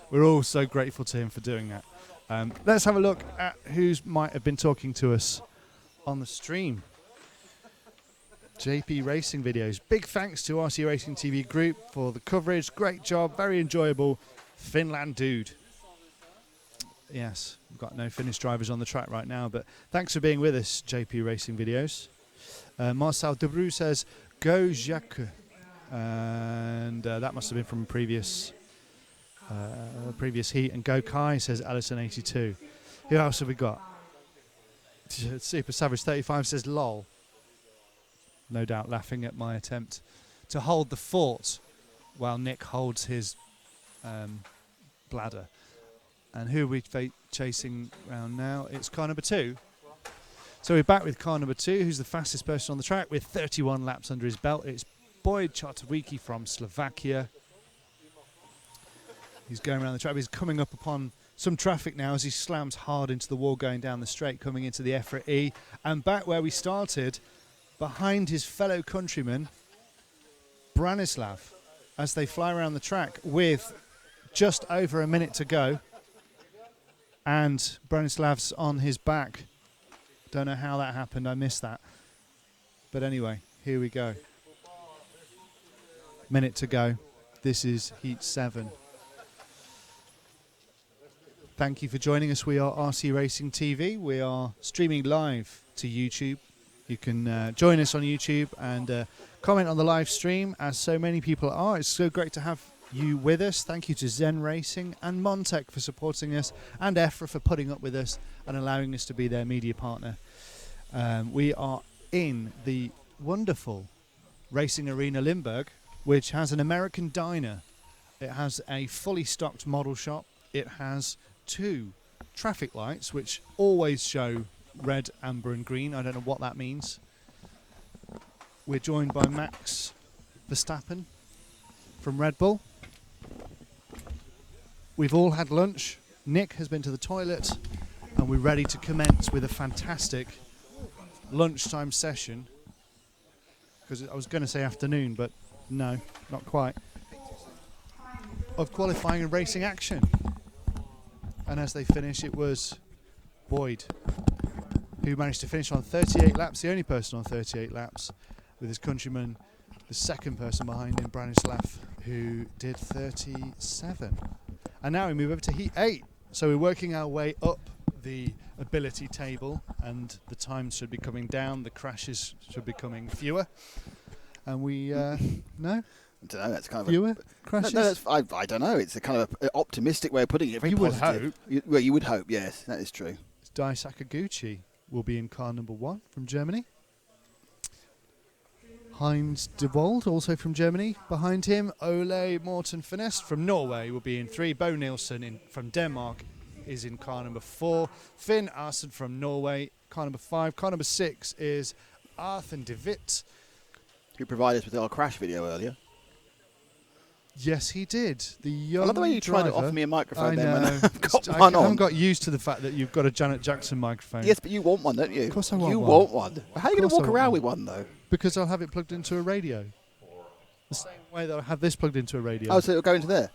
we're all so grateful to him for doing that. Let's have a look at who might have been talking to us on the stream. JP Racing Videos. Big thanks to RC Racing TV Group for the coverage. Great job, very enjoyable. Finland dude. Yes, we've got no Finnish drivers on the track right now, but thanks for being with us, JP Racing Videos. Marcel Debru says, go Jacques. And that must have been from a previous heat. And Go Kai says Ellison82. Who else have we got? Super Savage 35 says lol. No doubt laughing at my attempt to hold the fort while Nick holds his bladder. And who are we chasing around now? It's car number 2. So we're back with car number 2, who's the fastest person on the track with 31 laps under his belt. It's Boyd Chartowicki from Slovakia. He's going around the track. He's coming up upon some traffic now as he slams hard into the wall going down the straight, coming into the EFRA E. And back where we started, behind his fellow countryman, Branislav, as they fly around the track with just over a minute to go. And Branislav's on his back. Don't know how that happened. I missed that. But anyway, here we go. Minute to go. This is Heat 7. Thank you for joining us. We are RC Racing TV. We are streaming live to YouTube. You can join us on YouTube and comment on the live stream, as so many people are. It's so great to have you with us. Thank you to Zen Racing and Montec for supporting us, and EFRA for putting up with us and allowing us to be their media partner. We are in the wonderful Racing Arena Limburg, which has an American diner. It has a fully stocked model shop. It has 2 traffic lights, which always show red, amber and green. I don't know what that means. We're joined by Max Verstappen from Red Bull. We've all had lunch. Nick has been to the toilet, and we're ready to commence with a fantastic lunchtime session. Because I was going to say afternoon, but no, not quite. Of qualifying and racing action. And as they finish, it was Boyd who managed to finish on 38 laps, the only person on 38 laps, with his countryman, the second person behind him, Branislav, who did 37. And now we move over to Heat 8. So we're working our way up the ability table, and the times should be coming down, the crashes should be becoming fewer. And we, no? I don't know, that's kind of fewer crashes? No, I don't know. It's a kind of optimistic way of putting it. Very you positive. would hope. Well, you would hope, yes, that is true. Dai Sakaguchi will be in car number 1 from Germany. Heinz de Wold, also from Germany. Behind him, Ole Morten Finesse from Norway will be in 3. Bo Nielsen from Denmark is in car number 4. Finn Arsen from Norway, car number 5. Car number 6 is Arthur de Witt, who provided us with our crash video earlier. Yes, he did. The young I love the way you tried to driver. offer me a microphone I then when know. I've got I one on. haven't got used to the fact that you've got a Janet Jackson microphone. Yes, but you want one, don't you? Of course I want you one. Want one. How are you going to Of course walk I want around one. with one, though? Because I'll have it plugged into a radio. The same way that I have this plugged into a radio. Oh, so it'll go into there?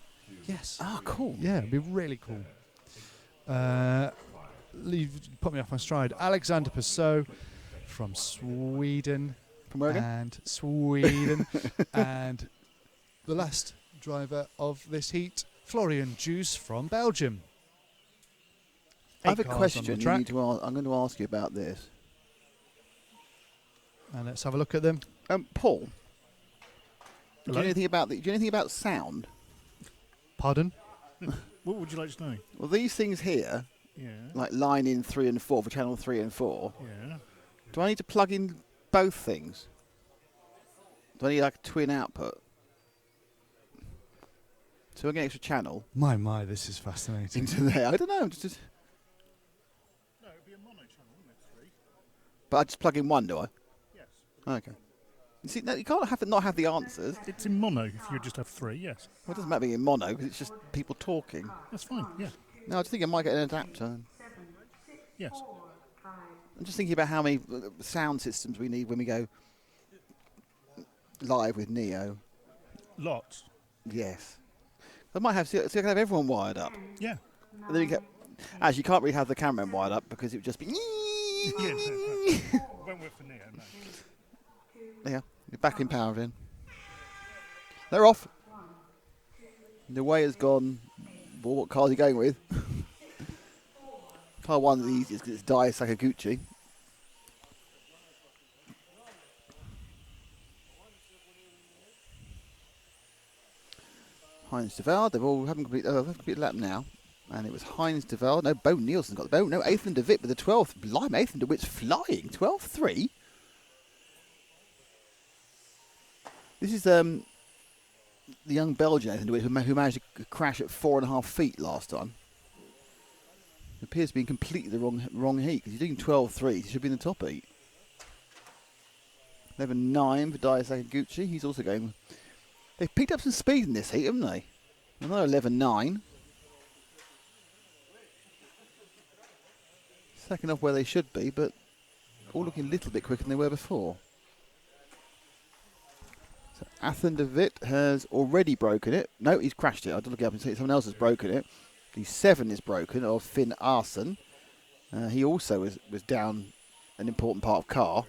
Yes. Oh, cool. Yeah, it'd be really cool. You've put me off my stride. Alexander Passot from Sweden. From where again? And Sweden. And the last driver of this heat, Florian Juice from Belgium. I have a 8 cars on question the you track. need to I'm going to ask you about this. And let's have a look at them. Paul, do you Hello? know anything about do you know anything about sound? Pardon? What would you like to know? Well, these things here, Yeah. like line in 3 and 4 for channel 3 and 4, Yeah. do I need to plug in both things? Do I need like a twin output? So I get an extra channel My, this is fascinating. into there. I don't know. Just, No, it'd be a mono channel, wouldn't it? 3. but I just plug in one, do I? Yes. Okay. You see, no, you can't have not have the answers. It's in mono if you just have 3, yes. Well, it doesn't matter being in mono because it's just people talking. That's fine, yeah. No, I just think I might get an adapter. Yes. I'm just thinking about how many sound systems we need when we go live with Neo. Lots. Yes. I might have, so I can have everyone wired up. Yeah. And then you get, actually, you can't really have the cameraman wired up because it would just be. Yeah, no. Won't work for Neo, no. Yeah, you're back in power again. They're off. The way has gone. Well, what car are you going with? Car 1 is the easiest because it's Dai Sakaguchi. Heinz de Velde, they've all haven't completed lap now. And it was Heinz de Velde. No, Bo Nielsen got the Bo. No, Ethan de Witt with the 12th. Blimey, Ethan de Witt's flying. 12.3. This is the young Belgian Ethan de Witt who managed to crash at 4.5 feet last time. It appears to be in completely the wrong heat because he's doing 12.3. He should be in the top heat. 11.9 for Dai Sakaguchi. He's also going. They've picked up some speed in this heat, haven't they? Another 11.9. Second off where they should be, but all looking a little bit quicker than they were before. So Athen de Witt has already broken it. No, he's crashed it. I did look it up and see someone else has broken it. The 7 is broken of Finn Arsen. He also was down an important part of car.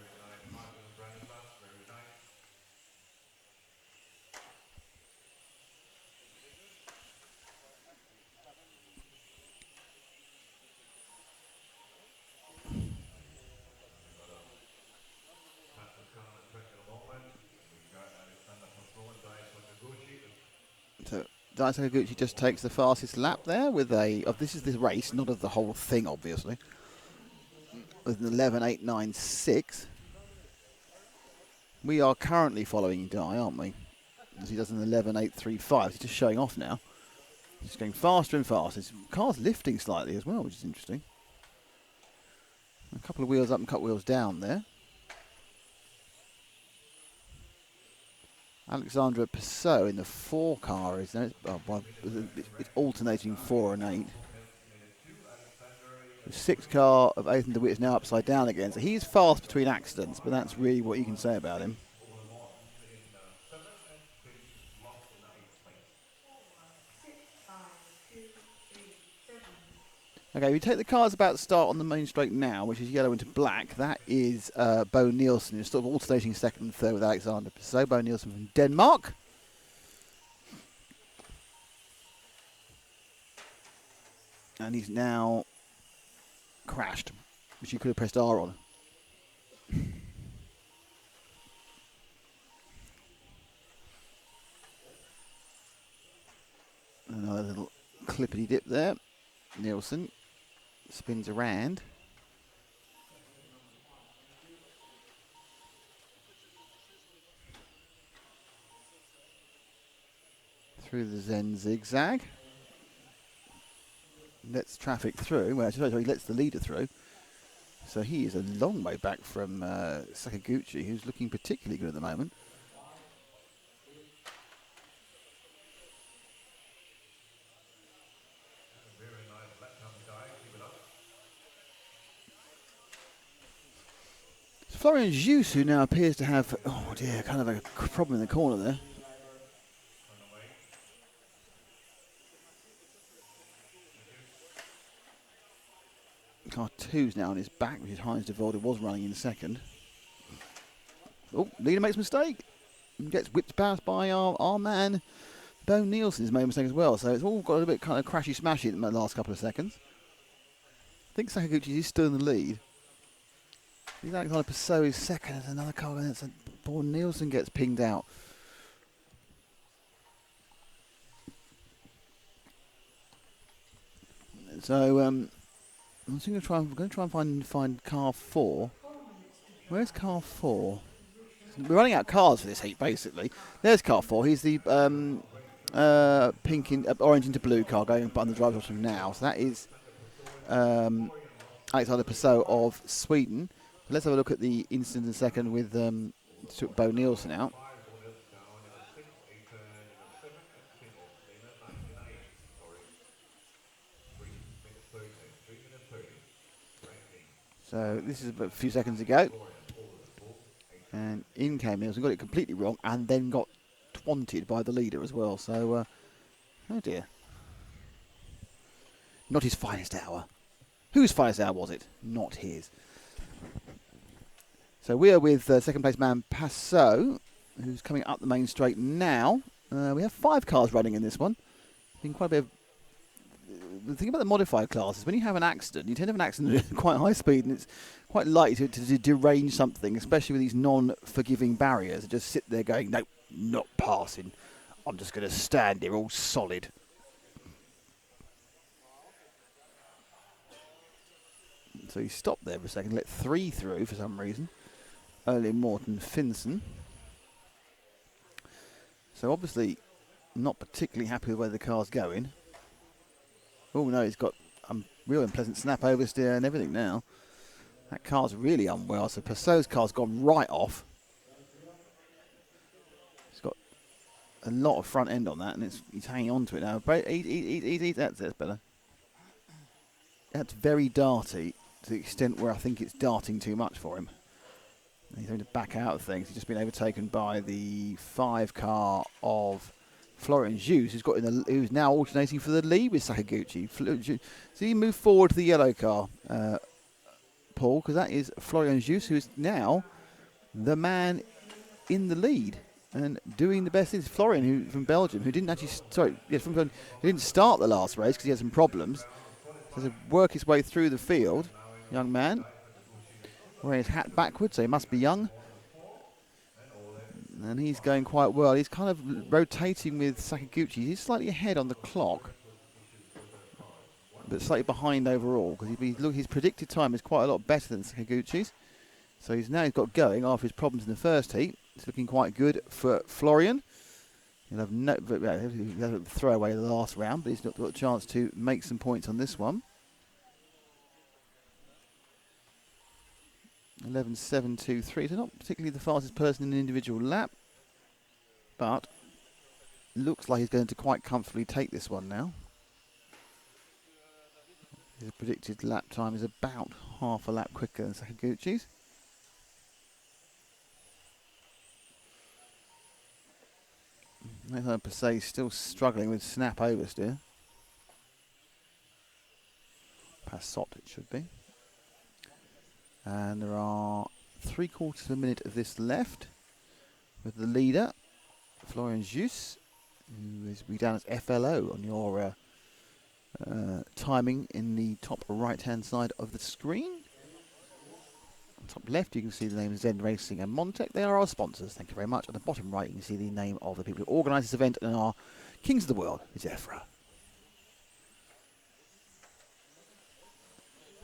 So Dai Sakaguchi just takes the fastest lap there with a. This is the race, not of the whole thing, obviously. With an 11.896. We are currently following Dai, aren't we? As he does an 11.835. He's just showing off now. He's going faster and faster. His car's lifting slightly as well, which is interesting. A couple of wheels up and a couple of wheels down there. Alexandra Passot in the 4 car is there. It's alternating 4 and 8. The 6 car of Ethan de Witt is now upside down again. So he's fast between accidents, but that's really what you can say about him. Okay, we take the cars about to start on the main straight now, which is yellow into black. That is Bo Nielsen, who's sort of alternating second and third with Alexander Passot. Bo Nielsen from Denmark. And he's now crashed, which you could have pressed R on. Another little clippity dip there. Nielsen spins around. Through the Zen zigzag. Lets traffic through. Well, actually, he lets the leader through. So he is a long way back from Sakaguchi, who's looking particularly good at the moment. Florian Jus, who now appears to have, oh dear, kind of a problem in the corner there. Car 2's now on his back, which is Heinz de Velde, was running in second. Oh, leader makes a mistake. And gets whipped past by our man, Bo Nielsen, has made a mistake as well. So it's all got a bit kind of crashy smashy in the last couple of seconds. I think Sakaguchi is still in the lead. Alexander Passot is second. There's another car going. So Bo Nielsen gets pinged out. So I'm going to try and find car 4. Where's car 4? We're running out of cars for this heat, basically. There's car 4. He's the orange into blue car going on the driver's option now. So that is Alexander Passau of Sweden. Let's have a look at the incident in a second with took Bo Nielsen out. So this is a few seconds ago. And in came Nielsen, got it completely wrong, and then got twanted by the leader as well. So, oh dear. Not his finest hour. Whose finest hour was it? Not his. So we are with second place man Passau, who's coming up the main straight now. We have 5 cars running in this one. Been quite a bit of... The thing about the modified classes, when you have an accident, you tend to have an accident at quite high speed, and it's quite likely to derange something, especially with these non-forgiving barriers. Just sit there going, nope, not passing. I'm just going to stand here all solid. So he stopped there for a second, let 3 through for some reason. Early Morten Finsen. So obviously not particularly happy with where the car's going. Oh no, he's got a real unpleasant snap oversteer and everything now. That car's really unwell. So Passau's car's gone right off. He's got a lot of front end on that, and he's hanging on to it now. That's better. That's very darty to the extent where I think it's darting too much for him. He's having to back out of things. He's just been overtaken by the 5 car of Florian Jus, who's now alternating for the lead with Sakaguchi. So you move forward to the yellow car, Paul, because that is Florian Jus, who is now the man in the lead and doing the best things. Florian, who from Belgium, who didn't actually, who didn't start the last race because he had some problems. So to work his way through the field, young man, wearing his hat backwards, so he must be young. And he's going quite well. He's kind of rotating with Sakaguchi. He's slightly ahead on the clock, but slightly behind overall, because his predicted time is quite a lot better than Sakaguchi's. So he's got going after his problems in the first heat. It's looking quite good for Florian. He'll have throw away the last round, but he's not got a chance to make some points on this one. 11.723, so not particularly the fastest person in an individual lap, but looks like he's going to quite comfortably take this one now. His predicted lap time is about half a lap quicker than Sakaguchi's. Nathan Passau is still struggling with snap oversteer. Passot it should be. And there are 3/4 of a minute of this left with the leader, Florian Jus, who is down as FLO on your timing in the top right-hand side of the screen. On top left, you can see the name Zen Racing and Montec. They are our sponsors. Thank you very much. On the bottom right, you can see the name of the people who organise this event and are Kings of the World. It's EFRA.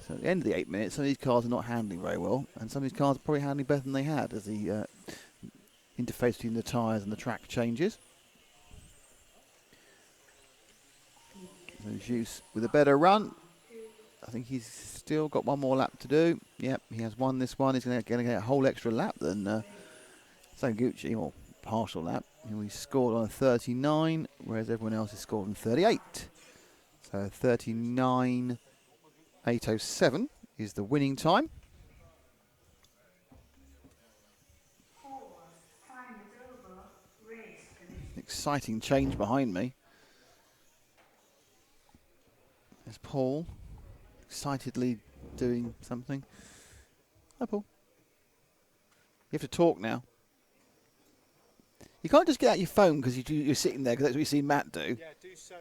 So at the end of the 8 minutes, some of these cars are not handling very well, and some of these cars are probably handling better than they had as the interface between the tyres and the track changes. So Jus with a better run. I think he's still got one more lap to do. Yep, he has won this one. He's going to get a whole extra lap than Sakaguchi, or partial lap. He scored on a 39, whereas everyone else has scored on 38. So 39.807 is the winning time. Exciting change behind me. There's Paul excitedly doing something. Hi, Paul. You have to talk now. You can't just get out your phone because you're sitting there, because that's what you see Matt do. Yeah, do Soch.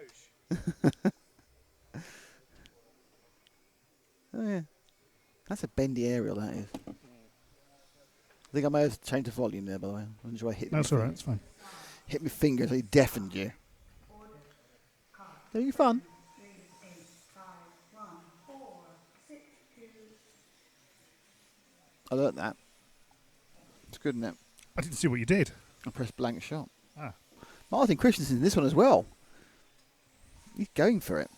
Oh, yeah. That's a bendy aerial, that is. I think I may have changed the volume there, by the way. I'm not sure I hit That's all right, it's fine. Hit my finger until he deafened you. Having fun? I learnt that. It's good, isn't it? I didn't see what you did. I pressed blank shot. Ah. Martin Christensen in this one as well. He's going for it.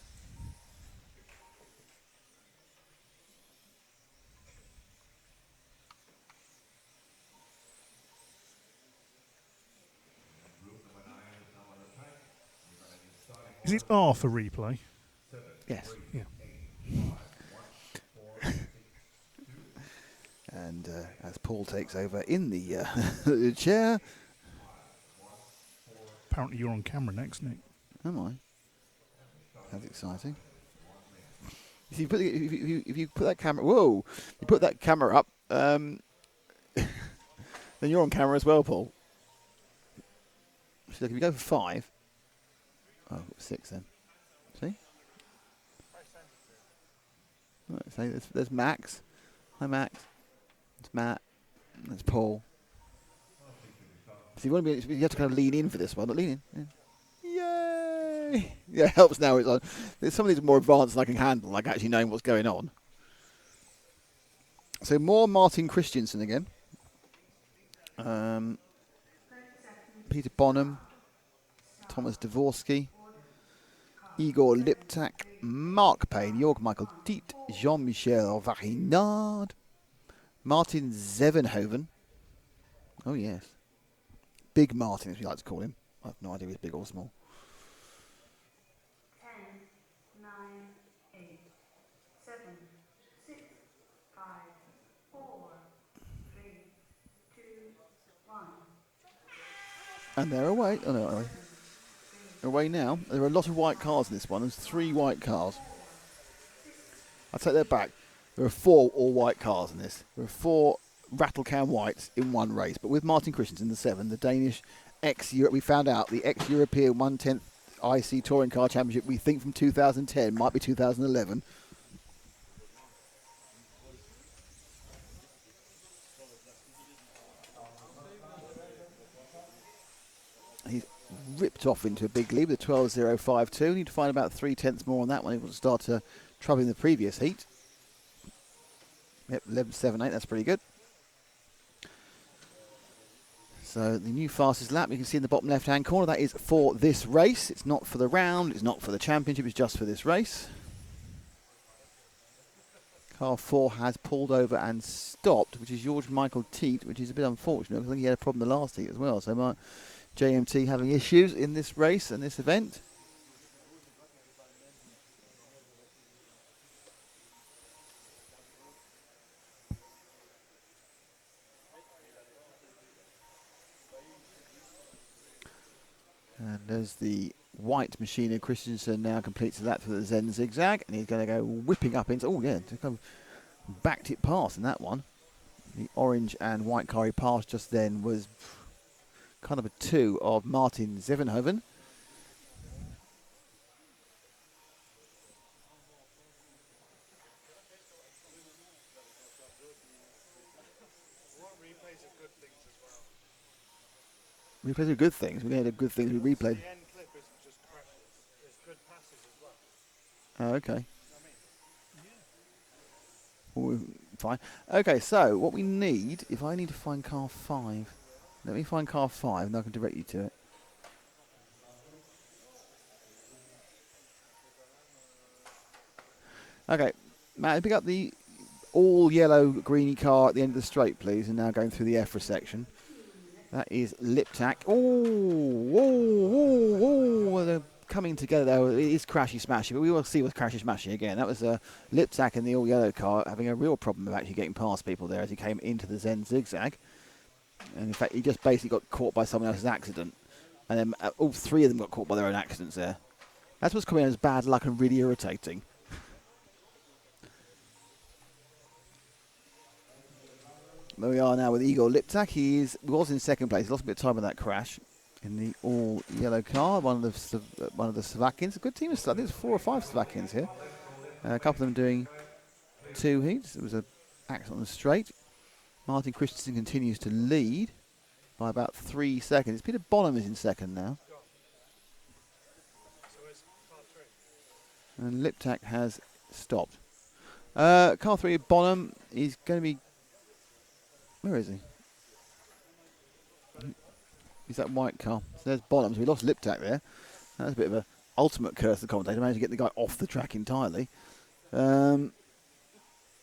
Is it R for replay? Yes. Yeah. And as Paul takes over in the, the chair. Apparently you're on camera next, Nick. Am I? That's exciting. If you put, if you put that camera, whoa! You put that camera up, then you're on camera as well, Paul. So look, if you go for 5, oh, 6 then. See? Right, so there's Max. Hi, Max. It's Matt. That's Paul. So you want to be, you have to kind of lean in for this one. Lean in. Yay! Yeah, it helps now. It's on. There's some of these more advanced than I can handle, like actually knowing what's going on. So more Martin Christensen again. Peter Bonham, Thomas Dvorsky, Igor Liptak, Mark Payne, Jörg Michael Tiet, Jean-Michel Varinard, Martin Zevenhoven. Oh yes, Big Martin, as we like to call him. I have no idea if he's big or small. 10, 9, 8, 7, 6, 5, 4, 3, 2, 1. And they're away. Oh no, away now. There are a lot of white cars in this one. There's 3 white cars. I take that back. There are 4 all-white cars in this. There are 4 rattle-can whites in one race. But with Martin Christensen, the 7, the Danish ex-Europe, we found out the ex-European 1/10th IC Touring Car Championship, we think from 2010, might be 2011. He's ripped off into a big lead with a 12.052. Need to find about 3/10 more on that one. He will start troubling the previous heat. Yep, 11.78, that's pretty good. So the new fastest lap, you can see in the bottom left-hand corner, that is for this race. It's not for the round, it's not for the championship, it's just for this race. Car 4 has pulled over and stopped, which is George Michael Tiet, which is a bit unfortunate, because I think he had a problem the last heat as well. So JMT having issues in this race and this event. And as the white machine of Christensen now completes the lap for the Zen zigzag, and he's going to go whipping up into, oh yeah, backed it past in that one. The orange and white car he passed just then was kind of a 2 of Martin Zevenhoven. Replays are good things. We had good things we replayed. The end clip isn't just crashes, there's good passes as well. Oh, okay. Ooh, fine. Okay, so what we need, if I need to find car 5, let me find car 5 and I can direct you to it. Okay, Matt, pick up the all yellow greeny car at the end of the straight, please, and now going through the EFRA section. That is Liptak. Oh, they're coming together though. It is crashy smashy, but we will see with crashy smashy again. That was Liptak in the all yellow car having a real problem of actually getting past people there as he came into the Zen zigzag. And in fact, he just basically got caught by someone else's accident. And then all 3 of them got caught by their own accidents there. That's what's coming in as bad luck and really irritating. There we are now with Igor Liptak. He was in second place. He lost a bit of time with that crash in the all yellow car. One of the Slovakians. A good team of Slovakians. I think there's 4 or 5 Slovakians here. A couple of them doing 2 heats. There was an accident on the straight. Martin Christensen continues to lead by about 3 seconds. Peter Bonham is in second now. And Liptak has stopped. Car 3 Bonham is going to be Where is he? He's that white car. So there's Bonhams. We lost Liptak there. That's a bit of a ultimate curse of the commentator. Managed to get the guy off the track entirely.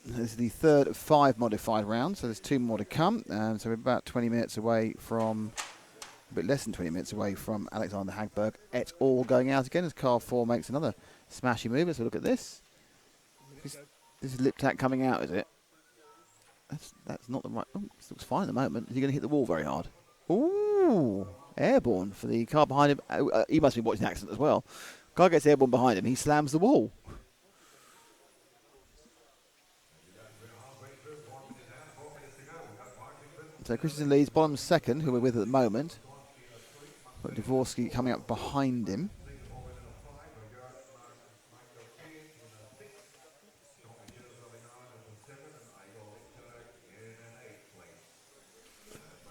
This is the third of 5 modified rounds, so there's 2 more to come. So we're about 20 minutes away from, a bit less than 20 minutes away from Alexander Hagberg et al. Going out again as car 4 makes another smashy move. Let's have a look at this. This is Liptak coming out, is it? That's not the right. Oh, this looks fine at the moment. Is he going to hit the wall very hard? Ooh, airborne for the car behind him. He must be watching the accident as well. Car gets airborne behind him. He slams the wall. So Christensen leads, Bonham's second, who we're with at the moment. But Dvorsky coming up behind him.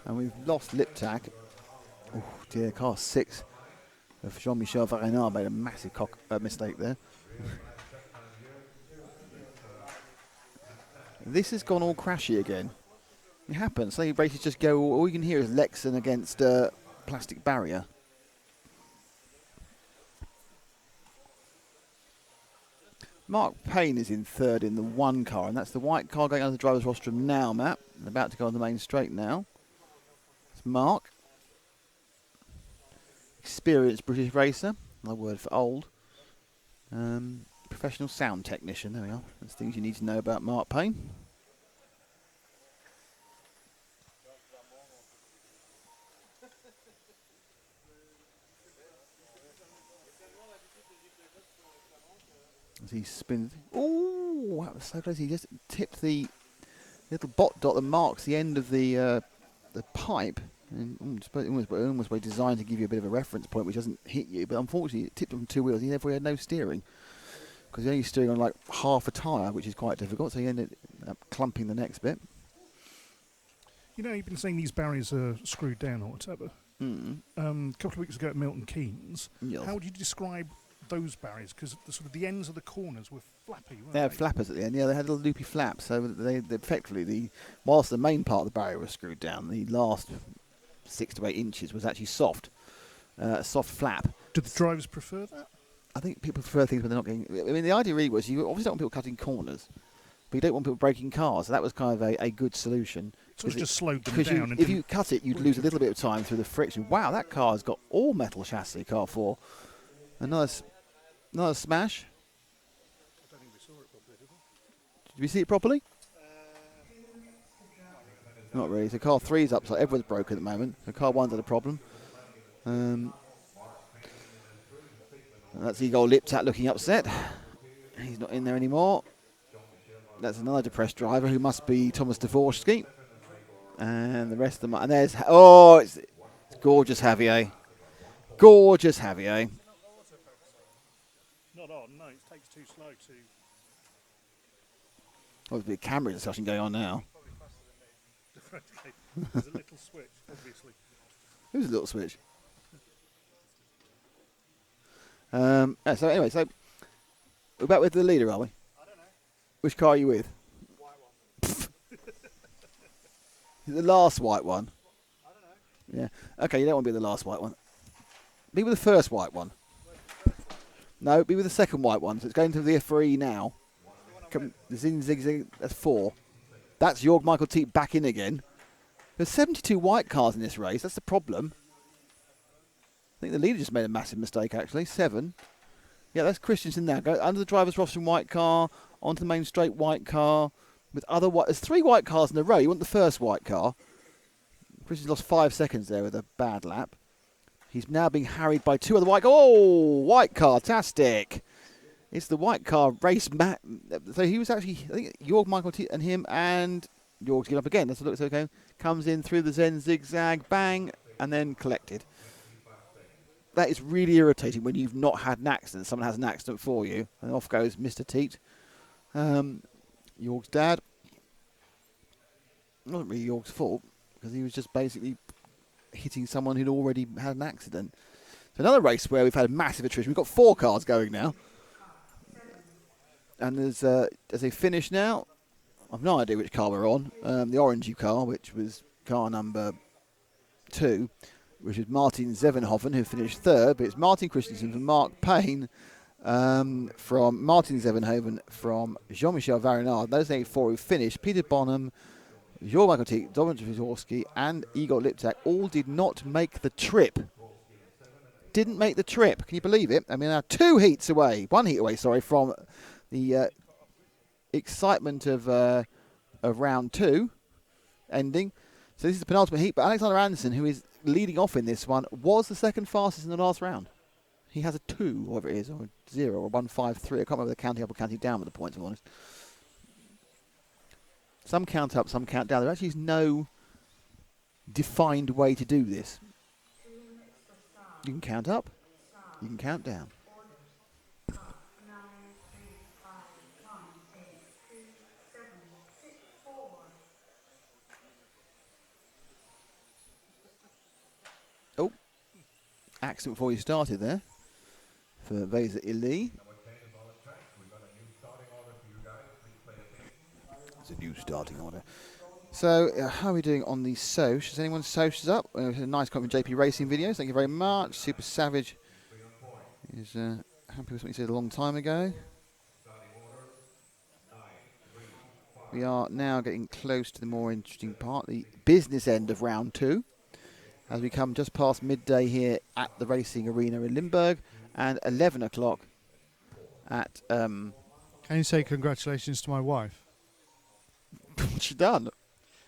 And we've lost Liptak. Oh dear, car 6 of Jean-Michel Varenard made a massive mistake there. This has gone all crashy again. It happens. So races just go. All you can hear is Lexan against plastic barrier. Mark Payne is in third in the 1 car, and that's the white car going under the driver's rostrum now, Matt. They're about to go on the main straight now. It's Mark. Experienced British racer. Another word for old. Professional sound technician. There we are. That's things you need to know about Mark Payne. As he spins. Oh, that was so close. He just tipped the little bot dot that marks the end of the pipe. And almost by design to give you a bit of a reference point, which doesn't hit you. But unfortunately, it tipped him from 2 wheels. He therefore had no steering. Because he only steering on like half a tyre, which is quite difficult. So he ended up clumping the next bit. You know, you've been saying these barriers are screwed down or whatever. A couple of weeks ago at Milton Keynes, Yes. how would you describe those barriers? Because the ends of the corners were flappy, weren't They had flappers at the end. Yeah, they had little loopy flaps. So they effectively, whilst the main part of the barrier was screwed down, the last 6 to 8 inches was actually soft. Soft flap. Do the drivers prefer that? I think people prefer things when they're not getting. I mean, the idea really was you obviously don't want people cutting corners, but you don't want people breaking cars. So that was kind of a good solution. Sort of just slowed them down. If you cut it, you'd lose a little bit of time through the friction. Wow, that car's got all metal chassis, car 4. Another smash. I don't think we saw it properly, did we? Did we see it properly? Not really. So car 3's up, so everyone's broken at the moment. So car 1's had a problem. That's Igor Liptak looking upset. He's not in there anymore. That's another depressed driver who must be Thomas Dvorsky. And the rest of them. And there's... Oh, it's gorgeous Javier. Gorgeous Javier. Not on, no, it takes too slow to... Oh, there's a bit of camera discussion going on now. There's a little switch, obviously. Who's a little switch? So anyway, so we're back with the leader, are we? I don't know. Which car are you with? White one. The last white one. I don't know. Yeah. Okay, you don't want to be the last white one. Be with the first white one. No, be with the second white one. So it's going to the EFRA now. The Zin Zig Zig. That's 4. That's Jörg Michael Teat back in again. There's 72 white cars in this race. That's the problem. I think the leader just made a massive mistake, actually. 7. Yeah, that's Christensen now. Go under the driver's rostrum white car, onto the main straight white car. With other white... There's 3 white cars in a row. You want the first white car. Christensen lost 5 seconds there with a bad lap. He's now being harried by 2 other white... Oh, white car-tastic. It's the white car race... So he was actually... I think Jörg Michael T and him and... Jörg's given up again. Let's look. Okay. Comes in through the Zen zigzag, bang, and then collected. That is really irritating when you've not had an accident. Someone has an accident for you, and off goes Mr. Teat. Jörg's dad. It wasn't really Jörg's fault, because he was just basically hitting someone who'd already had an accident. So another race where we've had massive attrition. We've got 4 cars going now. And as they finish now, I've no idea which car we're on. The orangey car, which was car number 2, which is Martin Zevenhoven, who finished 3rd, but it's Martin Christensen and Mark Payne from Martin Zevenhoven from Jean-Michel Varinard. Those are the 4 who finished. Peter Bonham, Jean-Michael Tick, Dominic Vizorski and Igor Liptak all did not make the trip. Didn't make the trip. Can you believe it? I mean, 1 heat away from the excitement of round 2 ending. So this is the penultimate heat, but Alexander Anderson, who is leading off in this one, was the second fastest in the last round. He has a 2, whatever it is, or a 0, or 1.53. I can't remember the counting up or counting down with the points, if I'm honest. Some count up, some count down. There actually is no defined way to do this. You can count up, you can count down. Oh, accident before you started there for Vesa Ili. It's a new starting order. So, how are we doing on the Soch? Has anyone Soch's up? A nice comment from JP Racing Videos. Thank you very much. Super Savage is happy with what he said a long time ago. We are now getting close to the more interesting part, the business end of round 2, as we come just past midday here at the racing arena in Limburg, and 11 o'clock at... Can you say congratulations to my wife? What's she done?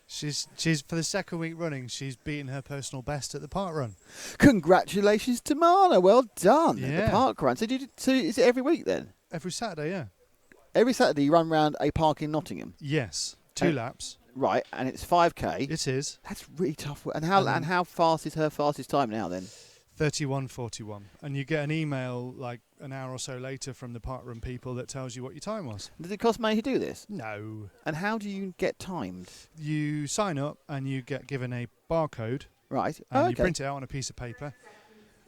She's for the 2nd week running, she's beaten her personal best at the park run. Congratulations to Mana, well done at Yeah. the park run. So is it every week then? Every Saturday, yeah. Every Saturday you run round a park in Nottingham? Yes, 2 laps. Right, and it's 5k. It is. That's really tough. And how fast is her fastest time now then? 31:41, and you get an email like an hour or so later from the parkrun people that tells you what your time was. Does it cost money to do this? No. And how do you get timed? You sign up and you get given a barcode. Right. And you print it out on a piece of paper.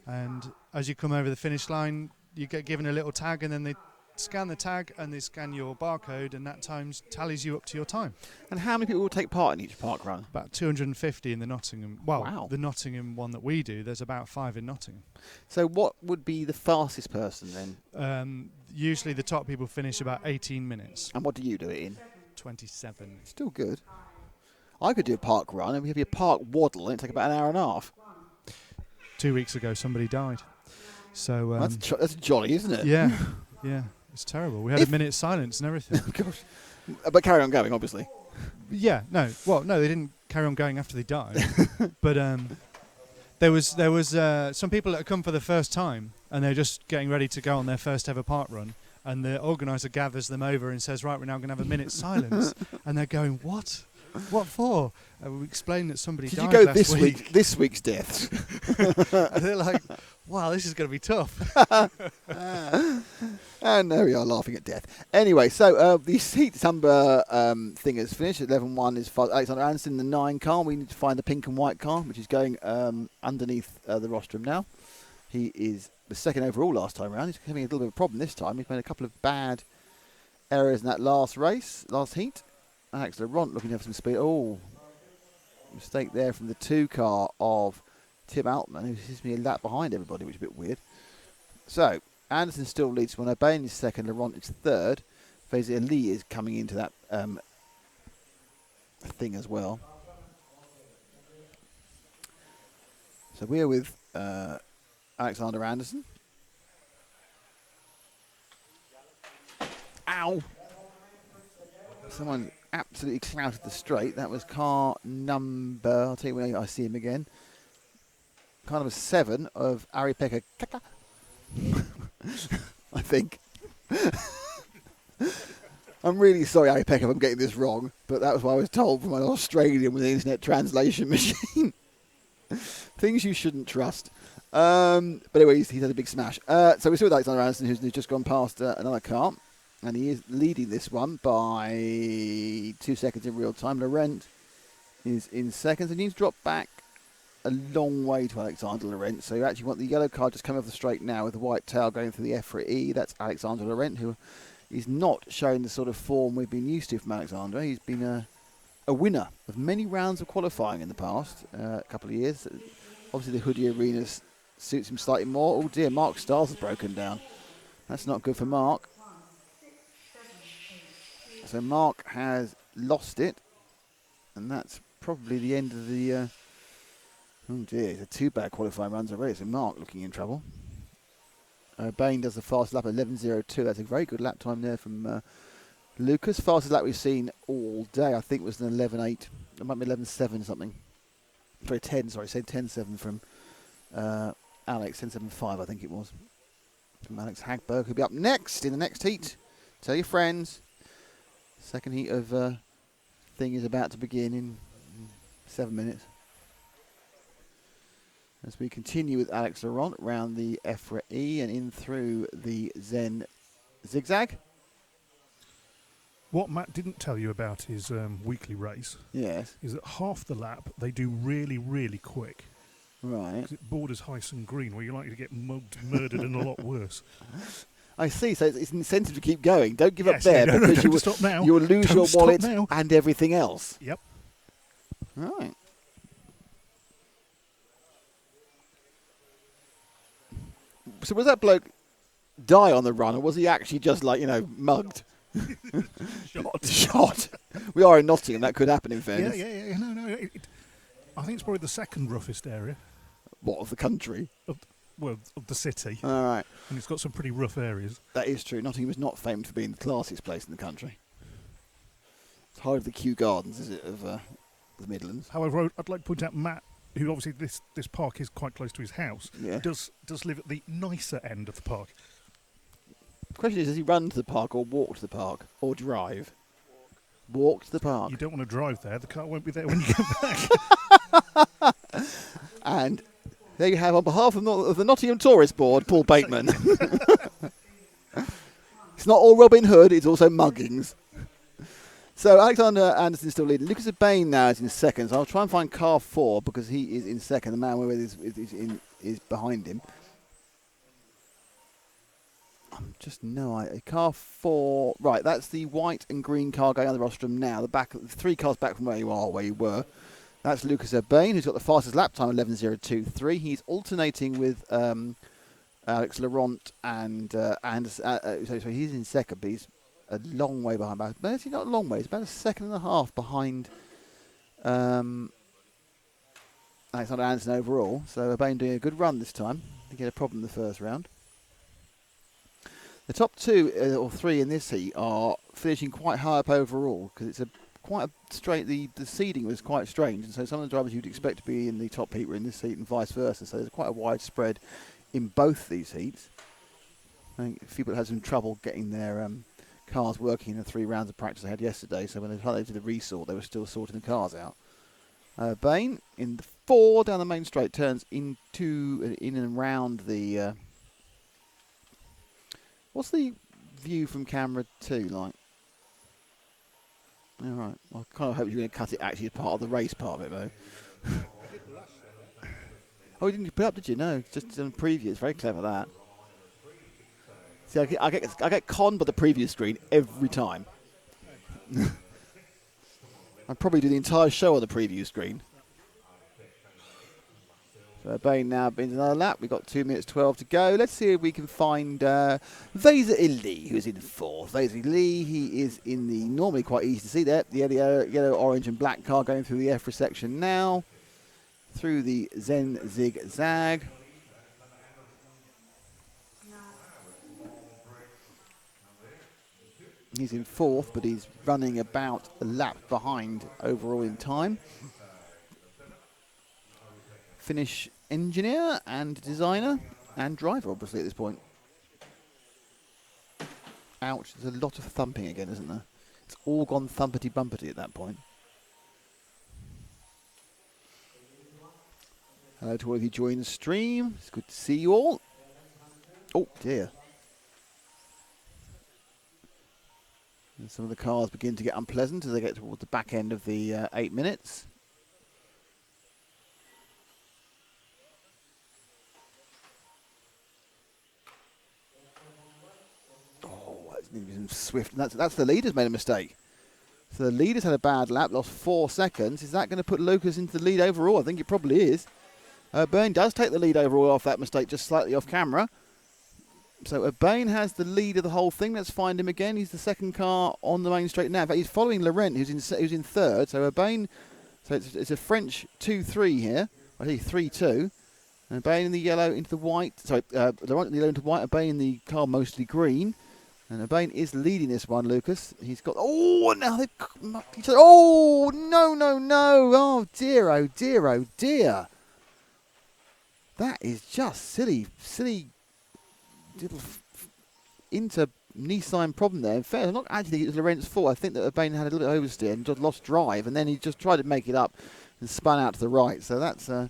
And as you come over the finish line, you get given a little tag, and then they scan the tag and they scan your barcode, and that tallies you up to your time. And how many people will take part in each park run? About 250 in the Nottingham. Well, wow. The Nottingham one that we do, there's about 5 in Nottingham. So what would be the fastest person then? Usually the top people finish about 18 minutes. And what do you do it in? 27. Still good. I could do a park run, and we have your park waddle, and it'd take about an hour and a half. 2 weeks ago, somebody died. So that's jolly, isn't it? Yeah, yeah. It's terrible. We had a minute's silence and everything. Gosh. But carry on going, obviously. Yeah, no. Well, no, they didn't carry on going after they died. But there was some people that had come for the first time, and they're just getting ready to go on their first ever park run. And the organizer gathers them over and says, "Right, we're now going to have a minute's silence." And they're going, "What? What for?" And we explained that somebody died Did you go last week. this week's deaths? And they're like, "Wow, this is going to be tough." And there we are, laughing at death. Anyway, so the seat number thing has finished. 11-1 is Alexander Anderson, the 9 car. We need to find the pink and white car, which is going underneath the rostrum now. He is the 2nd overall last time around. He's having a little bit of a problem this time. He's made a couple of bad errors in that last heat. Alex Laurent looking to have some speed. Oh, mistake there from the 2 car of Tim Altman, who seems to be a lap behind everybody, which is a bit weird. So, Anderson still leads one. O'Bain is 2nd, Laurent is 3rd. Faisal Ali is coming into that thing as well. So we're with Alexander Anderson. Ow! Someone absolutely clouted the straight. That was car number, I'll tell you when I see him again. Car number 7 of Ari-Pekka Kaka. I think. I'm really sorry, Ari-Pekka, if I'm getting this wrong, but that was what I was told from an Australian with an internet translation machine. Things you shouldn't trust. But anyway, he's had a big smash. So we're still with Alexander Anderson, who's just gone past another car. And he is leading this one by 2 seconds in real time. Laurent is in seconds, and he's dropped back a long way to Alexander Laurent. So you actually want the yellow car just coming off the straight now with the white tail going through the EFRA E. That's Alexander Laurent, who he's not showing the sort of form we've been used to from Alexander. He's been a winner of many rounds of qualifying in the past couple of years. Obviously, the Hoodie Arena suits him slightly more. Oh dear, Mark Stiles has broken down. That's not good for Mark. So Mark has lost it, and that's probably the end of the... oh dear, it's a 2 bad qualifying runs already, so Mark looking in trouble. Bain does the fast lap at 11.02. That's a very good lap time there from Lucas. Fastest lap we've seen all day, I think, was an 11.8. It might be 11.7 something. Sorry, 10, sorry, say 10.7 from Alex. 10.75, I think it was. From Alex Hagberg, who'll be up next in the next heat. Tell your friends. Second heat of thing is about to begin in 7 minutes. As we continue with Alex Laurent round the EFRA E and in through the Zen zigzag. What Matt didn't tell you about his weekly race Yes. is that half the lap they do really, really quick. Right. 'Cause it borders Hyson Green, where you're likely to get mugged, murdered, and a lot worse. I see. So it's an incentive to keep going. Don't give up Yes, there no, because don't stop now. you will lose Don't your stop wallet now. and everything else. Yep. Right. So was that bloke die on the run, or was he actually just like, mugged? Shot. We are in Nottingham. That could happen in fairness. Yeah. No. I think it's probably the second roughest area. What, of the country? Of the city. All right. And it's got some pretty rough areas. That is true. Nottingham is not famed for being the classiest place in the country. It's hard of the Kew Gardens, is it, of the Midlands? However, I'd like to point out Matt, who obviously this park is quite close to his house, Yeah. does live at the nicer end of the park. The question is, does he run to the park or walk to the park or drive? Walk to the park. You don't want to drive there. The car won't be there when you get back. And there you have, on behalf of the Nottingham Tourist Board, Paul Bateman. It's not all Robin Hood, it's also muggings. So Alexander Anderson's still leading. Lucas Bain now is in second. So I'll try and find car 4 because he is in second. The man is behind him. Just no idea. Car 4. Right, that's the white and green car going on the rostrum now. The 3 cars back from where you were. That's Lucas Bain, who's got the fastest lap time, 11.023. He's alternating with Alex Laurent and so he's in second, but he's a long way behind. But actually not a long way. It's about a second and a half behind Alexander Anderson overall. So Bain doing a good run this time. He had a problem in the first round. The top 2 or 3 in this heat are finishing quite high up overall because it's quite a straight. The seeding was quite strange, and so some of the drivers you'd expect to be in the top heat were in this heat, and vice versa. So there's quite a wide spread in both these heats. I think a few people had some trouble getting their cars working in the 3 rounds of practice they had yesterday. So when they did the resort, they were still sorting the cars out. Bain in the 4 down the main straight turns in and around the. What's the view from camera 2 like? All right. I kind of hope you're going to cut it actually as part of the race part of it, though. Oh, you didn't put it up, did you? No, it's just on preview. It's very clever, that. See, I get conned by the preview screen every time. I'd probably do the entire show on the preview screen. So Bain now into another lap. We've got 2 minutes 12 to go. Let's see if we can find Vaser Lee, who's in 4th. Vaser Lee, he is in the normally quite easy to see there. The yellow, orange and black car going through the EFRA section now. Through the Zen zigzag. He's in 4th, but he's running about a lap behind overall in time. Finnish engineer and designer and driver, obviously, at this point. Ouch, there's a lot of thumping again, isn't there? It's all gone thumpety-bumpety at that point. Hello to all of you joining the stream. It's good to see you all. Oh, dear. And some of the cars begin to get unpleasant as they get towards the back end of the 8 minutes. Swift. That's the leader's made a mistake. So the leader's had a bad lap, lost 4 seconds. Is that going to put Lucas into the lead overall? I think it probably is. Byrne does take the lead overall off that mistake, just slightly off camera. So Urbane has the lead of the whole thing. Let's find him again. He's the second car on the main straight now. In fact, he's following Laurent, who's in third. So Urbane, so it's a French 2-3 here. I think 3-2. And Urbane in the yellow into the white. Sorry, Laurent in the yellow into white. Urbane in the car mostly green. And Urbane is leading this one, Lucas. He's got... Oh, now they've... Oh, no. Oh, dear, oh, dear, oh, dear. That is just silly little into Nissan problem there. In fact, I'm not actually think it was Laurent's fault. I think that Urbane had a little bit of oversteer and just lost drive, and then he just tried to make it up and spun out to the right. So that's... I'm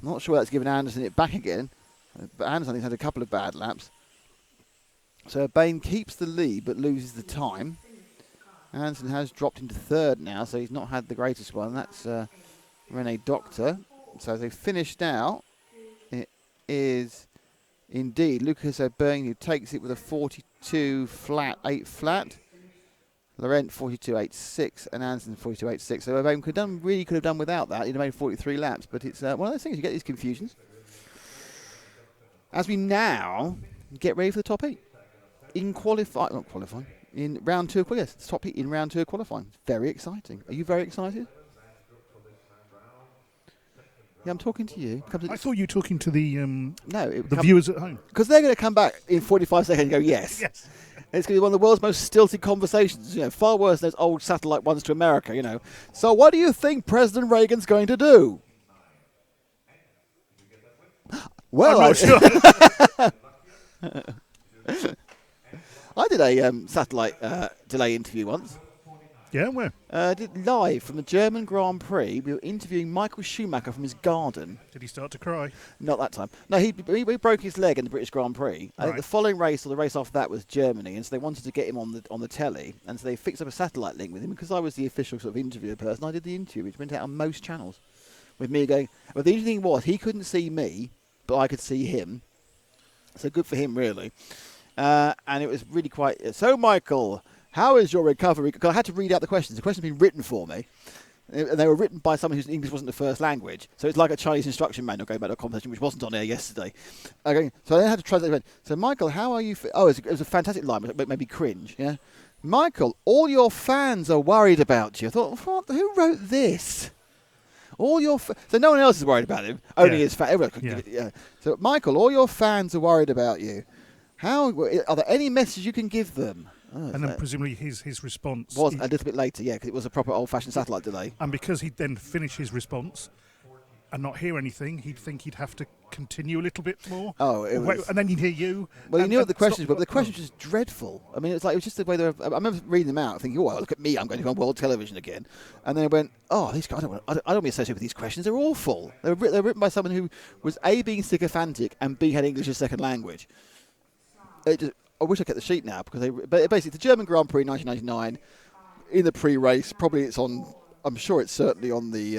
not sure that's given Anderson it back again. But Anderson, I think, had a couple of bad laps. So Urbane keeps the lead but loses the time. Anderson has dropped into third now, so he's not had the greatest one. That's Rene Doctor. So they finished out. It is indeed Lucas Urbane who takes it with a 42 flat, 8 flat. Laurent 42.86 and Anderson 42.86. So Urbane could have done without that. He'd have made 43 laps, but it's one of those things, you get these confusions. As we now get ready for the top 8. In round 2 of qualifying. Yes, it's top 8 in round 2 of qualifying. Very exciting. Are you very excited? Yeah, I'm talking to you. I thought you were talking to the the viewers at home. Because they're going to come back in 45 seconds and go, yes. Yes. It's going to be one of the world's most stilted conversations. Far worse than those old satellite ones to America, So what do you think President Reagan's going to do? Well, I'm not sure. I did a satellite delay interview once. Yeah, where? Did live from the German Grand Prix. We were interviewing Michael Schumacher from his garden. Did he start to cry? Not that time. No, he broke his leg in the British Grand Prix. I think the following race or the race after that was Germany, and so they wanted to get him on the telly, and so they fixed up a satellite link with him. Because I was the official sort of interviewer person, I did the interview, which went out on most channels, with me going. But the interesting thing was he couldn't see me, but I could see him. So good for him, really. And it was really quite... So, Michael, how is your recovery? Because I had to read out the questions. The questions had been written for me. And they were written by someone whose English wasn't the first language. So it's like a Chinese instruction manual going back to a conversation which wasn't on air yesterday. Okay, so I then had to translate. So, Michael, how are you... it was a fantastic line, but maybe cringe, yeah? Michael, all your fans are worried about you. I thought, what? Who wrote this? All your so no one else is worried about him. Only his fans. Everyone could give it. Yeah. So, Michael, all your fans are worried about you. How are there any messages you can give them? And then presumably his response was a little bit later, because it was a proper old-fashioned satellite delay. And because he'd then finish his response and not hear anything, he'd think he'd have to continue a little bit more. Oh, it was, and then he'd hear you. Well, you knew what the questions were, but the questions were just dreadful. I mean, it was just the way they were. I remember reading them out, thinking, "Oh, look at me! I'm going to go on world television again." And then I went, "Oh, these guys! I don't want to be associated with these questions. They're awful. They're written by someone who was A, being sycophantic, and B, had English as second language." I wish I kept the sheet now, because but basically the German Grand Prix 1999 in the pre-race. Probably it's on. I'm sure it's certainly on the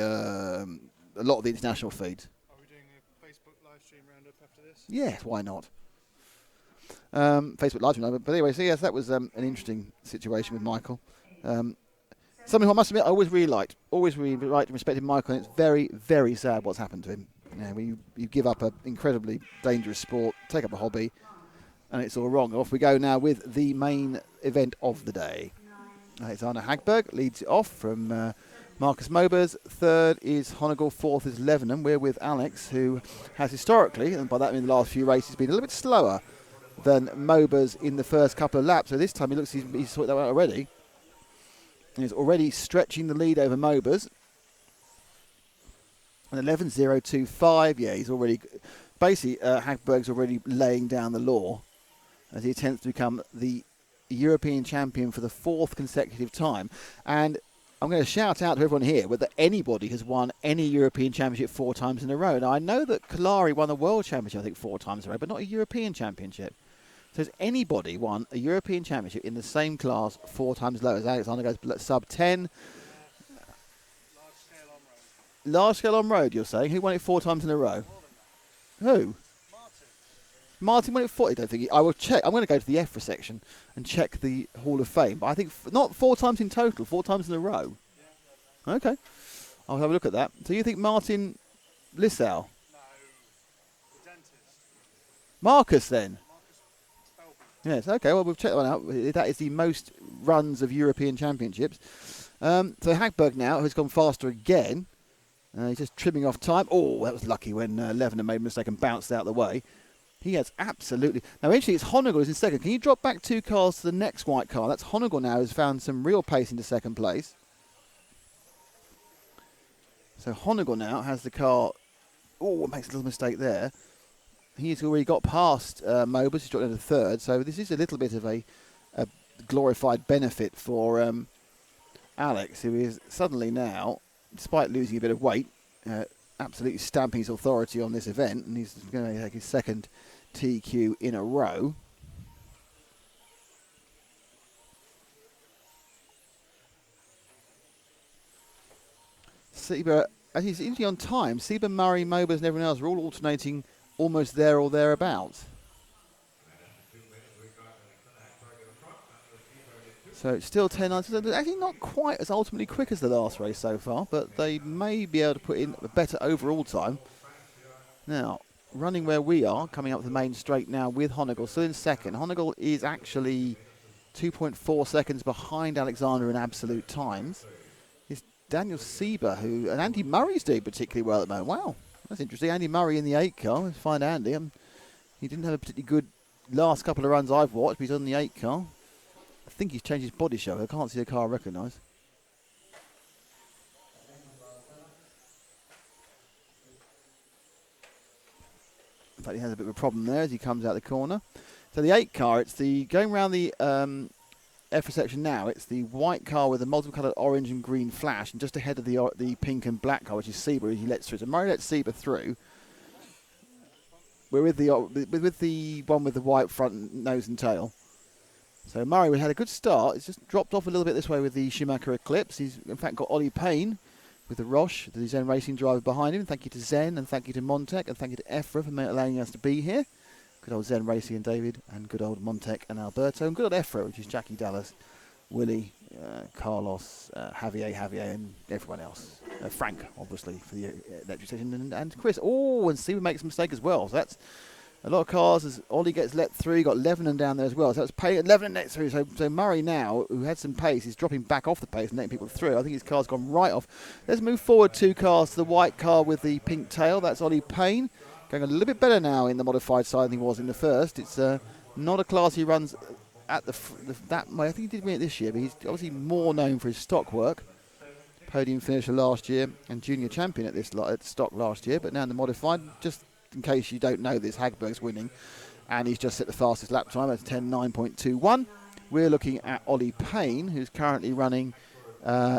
a lot of the international feeds. Are we doing a Facebook live stream roundup after this? Yes, why not? Facebook live stream, but anyway. So yes, that was an interesting situation with Michael. Something I must admit I always really liked and respected Michael, and it's very, very sad what's happened to him. When you give up an incredibly dangerous sport, take up a hobby, and it's all wrong. Off we go now with the main event of the day. Alexander Hagberg leads it off from Markus Mobers. Third is Honegal. Fourth is Levenham. We're with Alex, who has historically, and by that I mean the last few races, been a little bit slower than Mobers in the first couple of laps. So this time he looks he's sorted that out already. And he's already stretching the lead over Mobers. And 11.025, yeah, he's already... Basically, Hagberg's already laying down the law as he attempts to become the European champion for the fourth consecutive time. And I'm going to shout out to everyone here whether anybody has won any European championship 4 times in a row. Now, I know that Kalari won the world championship, I think, 4 times in a row, but not a European championship. So has anybody won a European championship in the same class 4 times as low as Alexander goes sub 10? Large scale on road, you're saying? Who won it 4 times in a row? Who? Martin won it 40. I don't think I will check. I'm going to go to the EFRA section and check the Hall of Fame. But I think not 4 times in total, 4 times in a row. Okay. I'll have a look at that. So you think Martin Lissau? No, the dentist. Marcus then? Marcus Belby. Yes, okay, well, we'll check that one out. That is the most runs of European Championships. So Hagberg now has gone faster again. He's just trimming off time. Oh, that was lucky when Levener made a mistake and bounced out of the way. He has absolutely... Now, actually, it's Honegel who's in second. Can you drop back 2 cars to the next white car? That's Honegel now who's found some real pace into second place. So Honegel now has the car... Oh, makes a little mistake there. He's already got past Mobers, who's dropped into third. So this is a little bit of a glorified benefit for Alex, who is suddenly now, despite losing a bit of weight, absolutely stamping his authority on this event. And he's going to take his second TQ in a row. Sieber, as he's usually on time, Sieber, Murray, Mobers and everyone else are all alternating almost there or thereabouts. So it's still 10-9. So actually not quite as ultimately quick as the last race so far, but they may be able to put in a better overall time. Now, running where we are, coming up the main straight now with Honegel, still in second. Honegel is actually 2.4 seconds behind Alexander in absolute times. It's Daniel Sieber, and Andy Murray's doing particularly well at the moment. Wow, that's interesting. Andy Murray in the 8 car. Let's find Andy. He didn't have a particularly good last couple of runs I've watched, but he's on the 8 car. I think he's changed his body show. I can't see a car I recognise. In fact, he has a bit of a problem there as he comes out the corner. So the 8 car, it's the going around the EFRA section now. It's the white car with a multiple-coloured orange and green flash, and just ahead of the pink and black car, which is Sieber, he lets through. So Murray lets Sieber through. We're with the one with the white front nose and tail. So Murray, we had a good start. It's just dropped off a little bit this way with the Schumacher Eclipse. He's in fact got Ollie Payne with the Roche, the Zen Racing driver behind him. Thank you to Zen, and thank you to Montec, and thank you to EFRA for allowing us to be here. Good old Zen Racing and David, and good old Montec and Alberto, and good old EFRA, which is Jackie Dallas, Willie, Carlos, Javier, and everyone else. Frank, obviously, for the electric station, and Chris. Oh, and Stephen makes a mistake as well. So that's a lot of cars as Ollie gets let through. You got Levenon down there as well. So that's Levenon let through. So Murray now, who had some pace, is dropping back off the pace and letting people through. I think his car's gone right off. Let's move forward 2 cars to the white car with the pink tail. That's Ollie Payne. Going a little bit better now in the modified side than he was in the first. It's not a class he runs at that way. I think he did win it this year, but he's obviously more known for his stock work. Podium finisher last year and junior champion at stock last year, but now in the modified, just in case you don't know this, Hagberg's winning, and he's just set the fastest lap time. That's 10:09.21. We're looking at Ollie Payne, who's currently running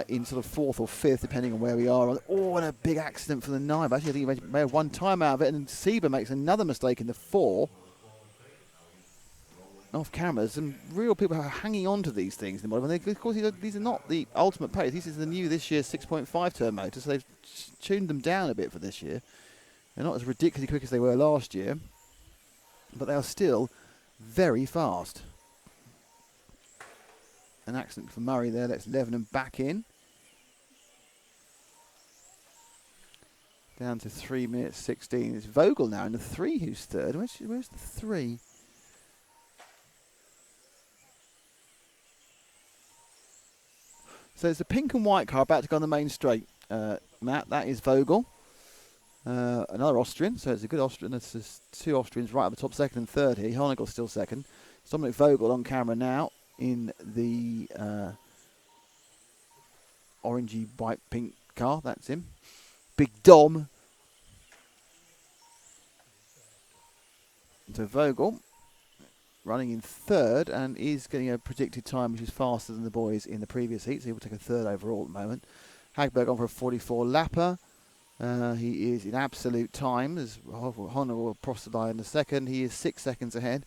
in sort of 4th or 5th, depending on where we are. Oh, and a big accident for the 9. Actually, I think he may have 1 time out of it, and Sieber makes another mistake in the 4. Off camera, some real people are hanging on to these things. Of course, these are not the ultimate pace. This is the new this year's 6.5 turn motor, so they've tuned them down a bit for this year. They're not as ridiculously quick as they were last year, but they are still very fast. An accident for Murray there. Let's Levenon back in. Down to 3 minutes 16. It's Vogel now in the 3 who's third. Where's the 3? So it's a pink and white car about to go on the main straight. Matt, that is Vogel. Another Austrian, so it's a good Austrian. There's just 2 Austrians right at the top, second and third here. Honegel's still second. Dominic Vogel on camera now in the orangey, white, pink car. That's him. Big Dom. So Vogel running in third and is getting a predicted time which is faster than the boys in the previous heat, so he will take a third overall at the moment. Hagberg on for a 44 lapper. He is in absolute time as Honor across the line in the second. He is 6 seconds ahead.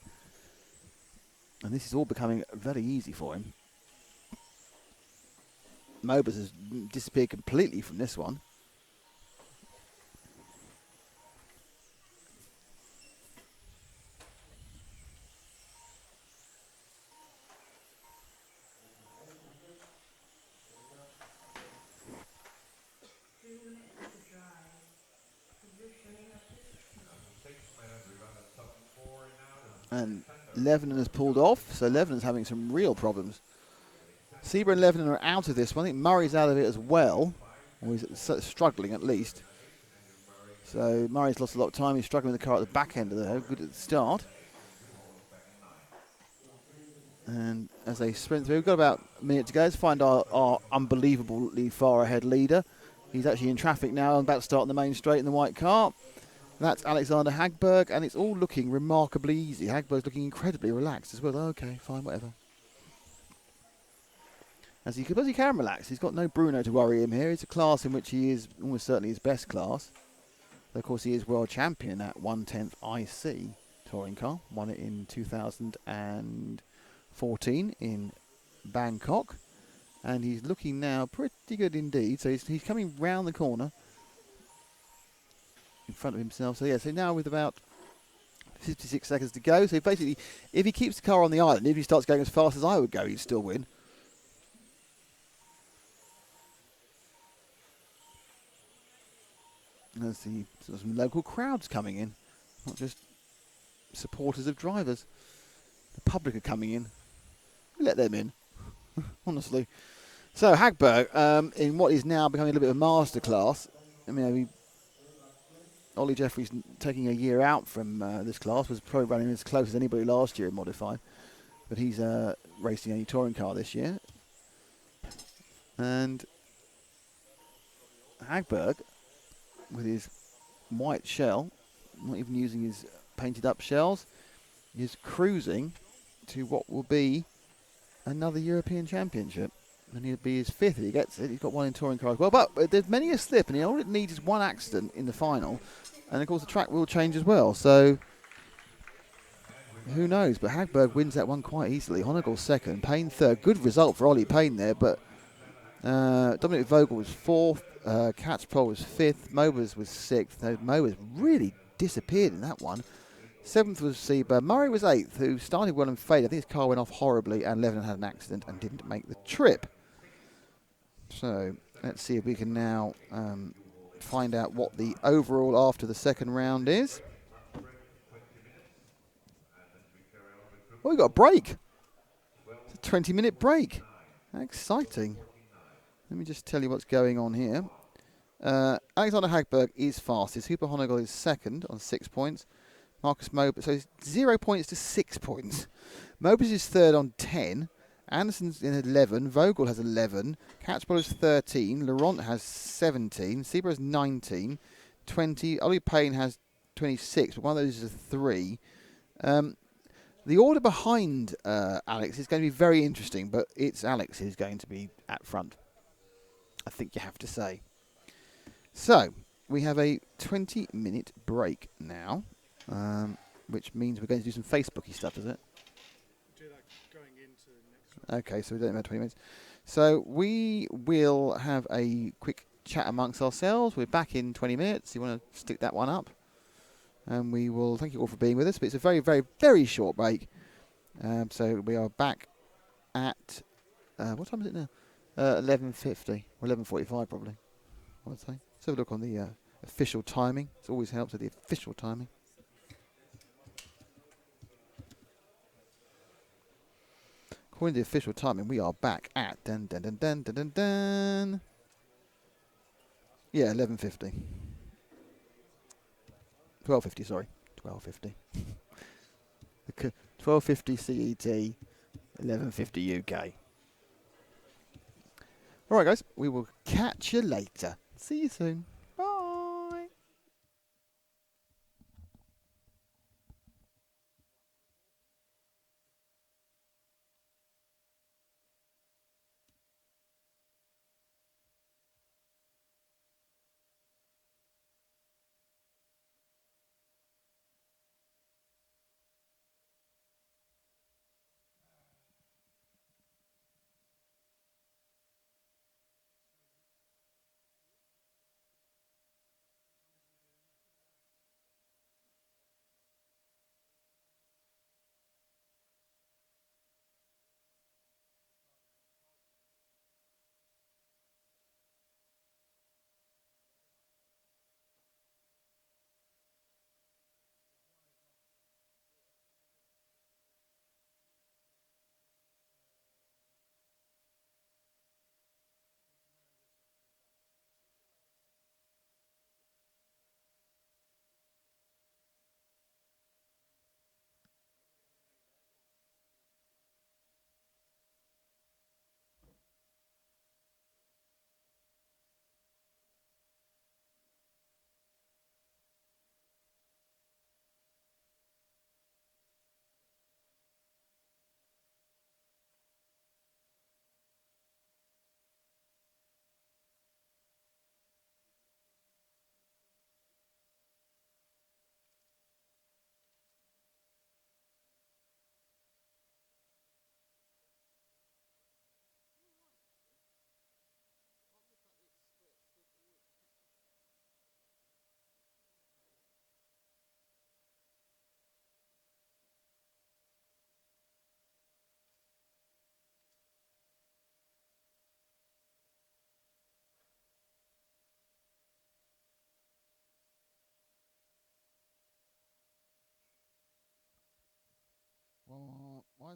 And this is all becoming very easy for him. Mobers has disappeared completely from this one. And Levenon has pulled off, so Levenon's having some real problems. Sieber and Levenon are out of this one. I think Murray's out of it as well, or he's struggling at least. So Murray's lost a lot of time. He's struggling with the car at the back end of the good at the start. And as they sprint through, we've got about a minute to go. Let's find our unbelievably far ahead leader. He's actually in traffic now, about to start on the main straight in the white car. That's Alexander Hagberg, and it's all looking remarkably easy. Hagberg's looking incredibly relaxed as well. Okay, fine, whatever. As he can relax. He's got no Bruno to worry him here. It's a class in which he is almost certainly his best class. Though, of course, he is world champion at 1/10 IC touring car. Won it in 2014 in Bangkok. And he's looking now pretty good indeed. So he's coming round the corner in front of himself. So, yeah, so now with about 56 seconds to go. So basically, if he keeps the car on the island, if he starts going as fast as I would go, he'd still win. There's some local crowds coming in, not just supporters of drivers. The public are coming in. Let them in, honestly. So Hagberg, in what is now becoming a little bit of a masterclass. I mean, Ollie Jeffries taking a year out from this class, was probably running as close as anybody last year in modified, but he's racing a touring car this year. And Hagberg, with his white shell, not even using his painted up shells, is cruising to what will be another European Championship. And he'll be his fifth if he gets it. He's got one in touring car as well. But there's many a slip, and all it needs is one accident in the final. And of course the track will change as well. So who knows? But Hagberg wins that one quite easily. Honegal second, Payne third. Good result for Ollie Payne there, but Dominic Vogel was fourth, Catchpole was fifth, Mobers was sixth. Mobers really disappeared in that one. Seventh was Sieber. Murray was eighth, who started well and faded. I think his car went off horribly, and Levenon had an accident and didn't make the trip. So let's see if we can now find out what the overall after the second round is. Oh, we got a break. It's a 20-minute break. Exciting. Let me just tell you what's going on here. Alexander Hagberg is fastest. Hooper Honegal is second on 6 points. Markus Mobers, so it's 0 points to 6 points. Mobers is third on 10. Anderson's in 11. Vogel has 11. Catchpole is 13. Laurent has 17. Sieber has 19. 20. Ollie Payne has 26, but one of those is a 3. The order behind Alex is going to be very interesting, but it's Alex who's going to be at front, I think you have to say. So, we have a 20-minute break now, which means we're going to do some Facebooky stuff, does it? Do that going into the next round. Okay, so we don't have 20 minutes. So, we will have a quick chat amongst ourselves. We're back in 20 minutes. You want to stick that one up? And we will thank you all for being with us. But it's a very, very, very short break. So, we are back at, what time is it now? 11:50 or 11:45 probably, I would say. Let's have a look on the official timing. It always helps with the official timing. According to the official timing, we are back at dun dun dun dun dun dun dun. Yeah, 11:50. 12:50. Sorry, 12:50. 12:50 CET, 11:50 UK. All right, guys, we will catch you later. See you soon. Bye.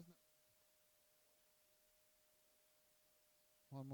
hasn't it? 1.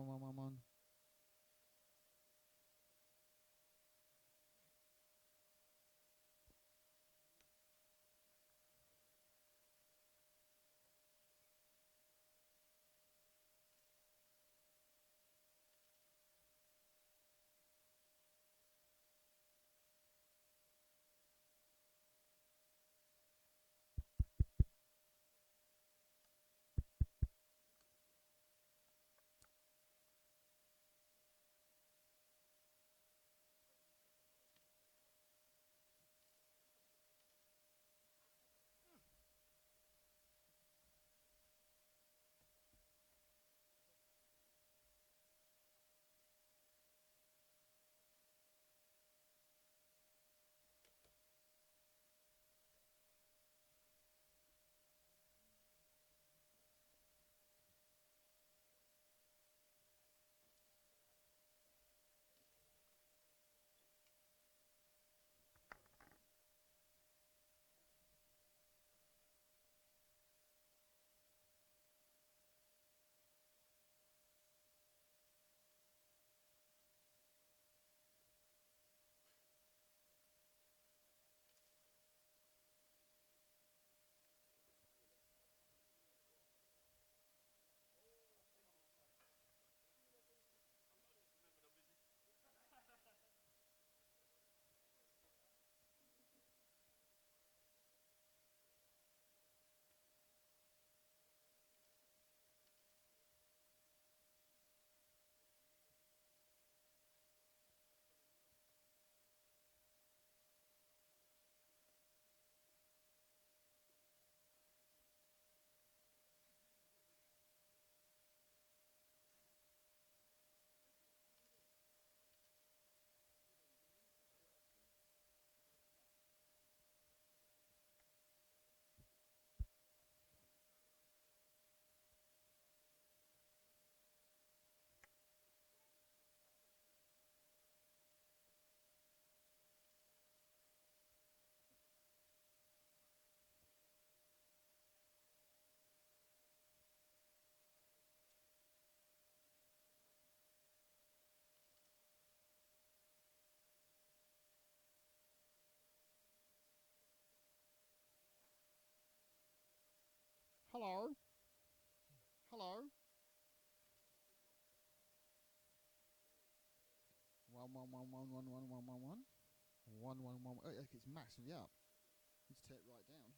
Hello. Hello. 1. 1. Oh, it's massively up. Let's take it right down.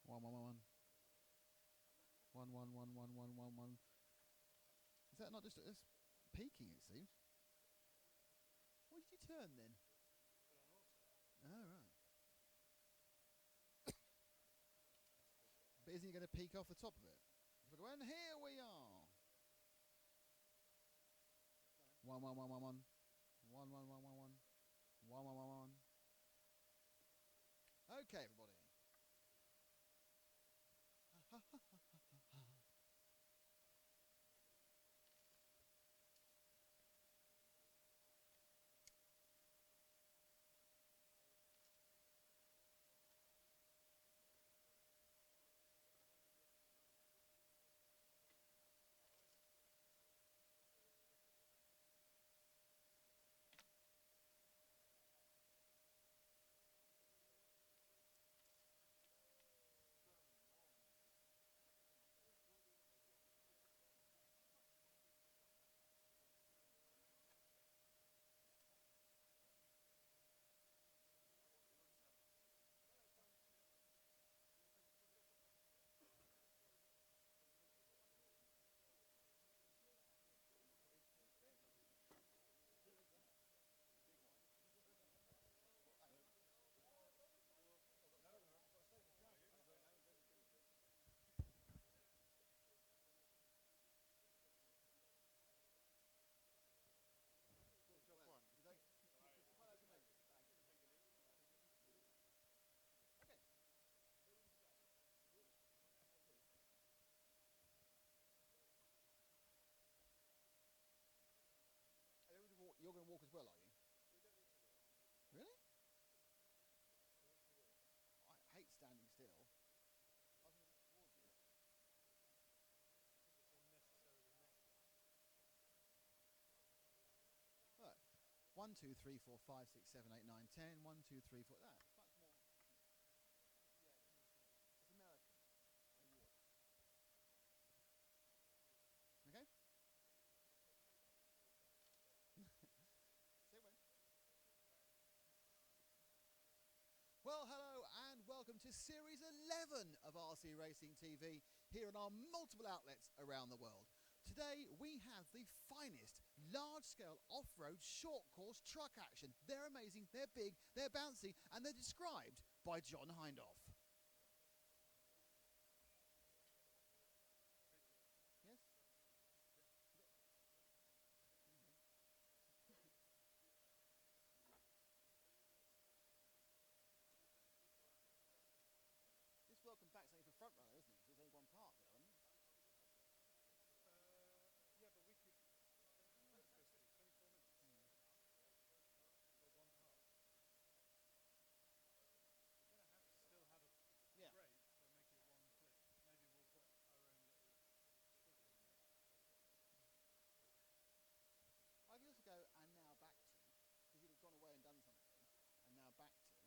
1. 1. Is that not just it's peaking? It seems. What did you turn then? Oh right. But isn't he going to peak off the top of it? If I go, and here we are. 1. 1. 1. Okay, everybody. You're going to walk as well, are you? Really? I hate standing still. 1, 2, 3, 4, 5, 6, 7, 8, 9, 10. 1, 2, 3, 4. That. Much more. Yeah, it's American. Okay? Say when. Well, hello and welcome to Series 11 of RC Racing TV here on our multiple outlets around the world. Today we have the finest large-scale off-road short course truck action. They're amazing, they're big, they're bouncy, and they're described by John Hindhoff. Yes? This welcome back's only for front runner, isn't it? There's only one part there, isn't it? Yeah, but we could. What's supposed to be 24 minutes? For one part. We're going to have to still have a Yeah. break, so make it one clip. Maybe we'll put our own little struggle in there. I could also go and now back to, because you'd have gone away and done something, and now back to. Okay?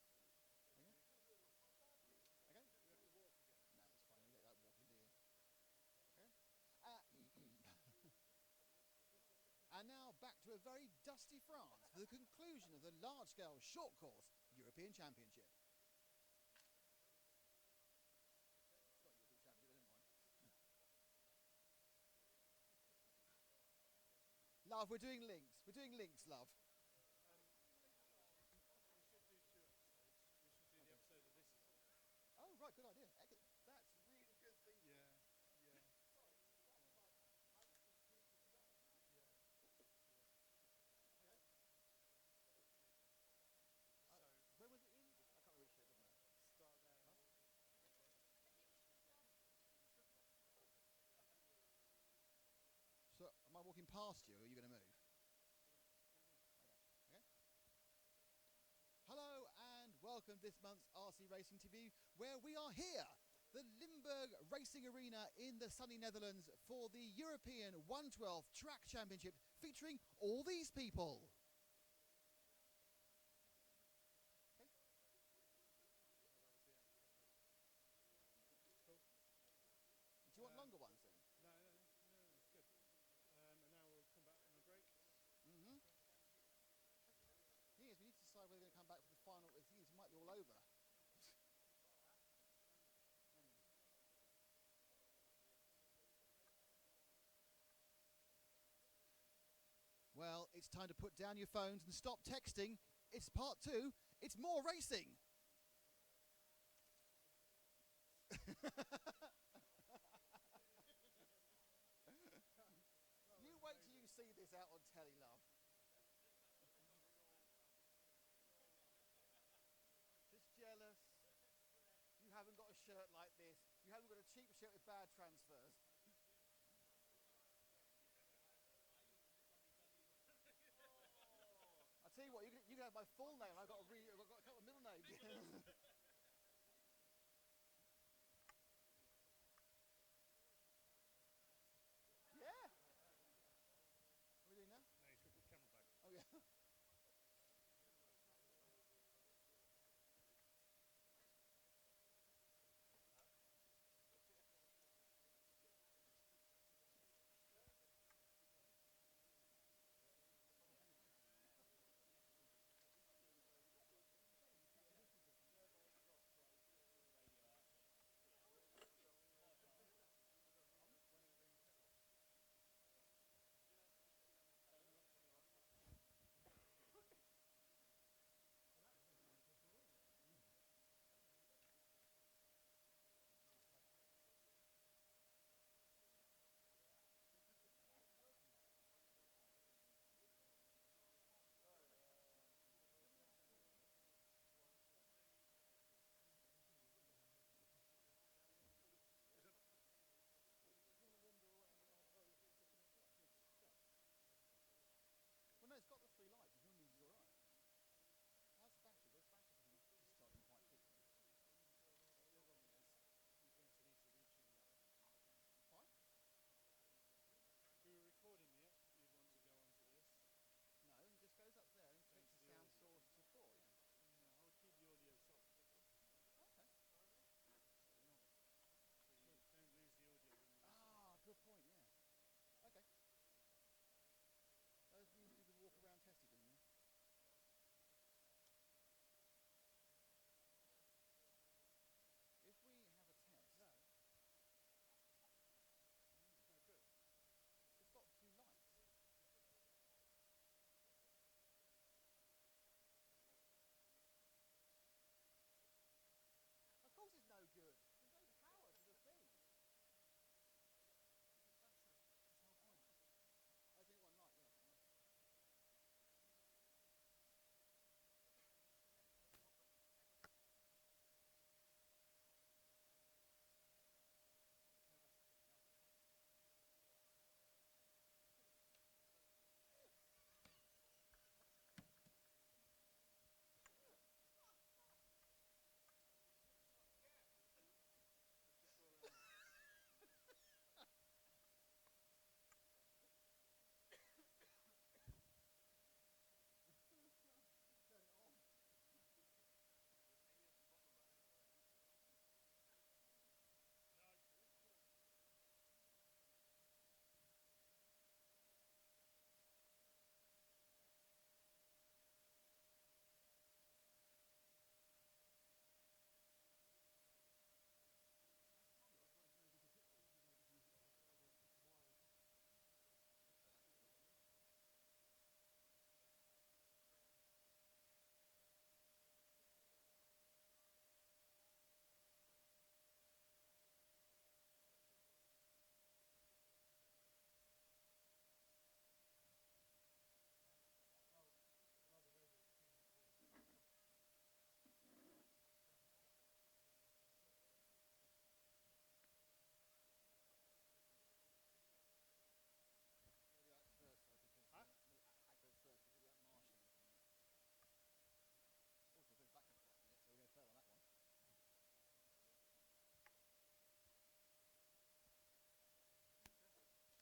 Okay? We have to walk again. No, it's fine. You let that walk in there. Okay? And now back to a very dusty France for the conclusion of the large-scale short course European Championship. Not European Championship, never mind. Love, we're doing links. We're doing links, love. We should do 2 episodes. We should do the episode of this season. Oh, right, good idea. That's really good thinking. Yeah. So, Where was it in? I can't remember which shit, doesn't it? start there. Huh? So, am I walking past you, or are you going to move? Okay. Hello and welcome to this month's RC Racing TV, where we are here, the Limburg Racing Arena in the sunny Netherlands for the European 112 Track Championship, featuring all these people. Okay. Cool. Do you want longer ones then? No, it's good. And now we'll come back on a break. Mm-hmm. The thing is, we need to decide whether we're going to come back for the final. The thing is, it might be all over. Well, it's time to put down your phones and stop texting. It's part 2. It's more racing. You wait till you see this out on telly, love. Just jealous. You haven't got a shirt like this. You haven't got a cheap shirt with bad transfers. I tell you what, you can have my full name. I've got a couple of middle names. Yeah. What are we doing now? No, you should put the camera back. Oh yeah.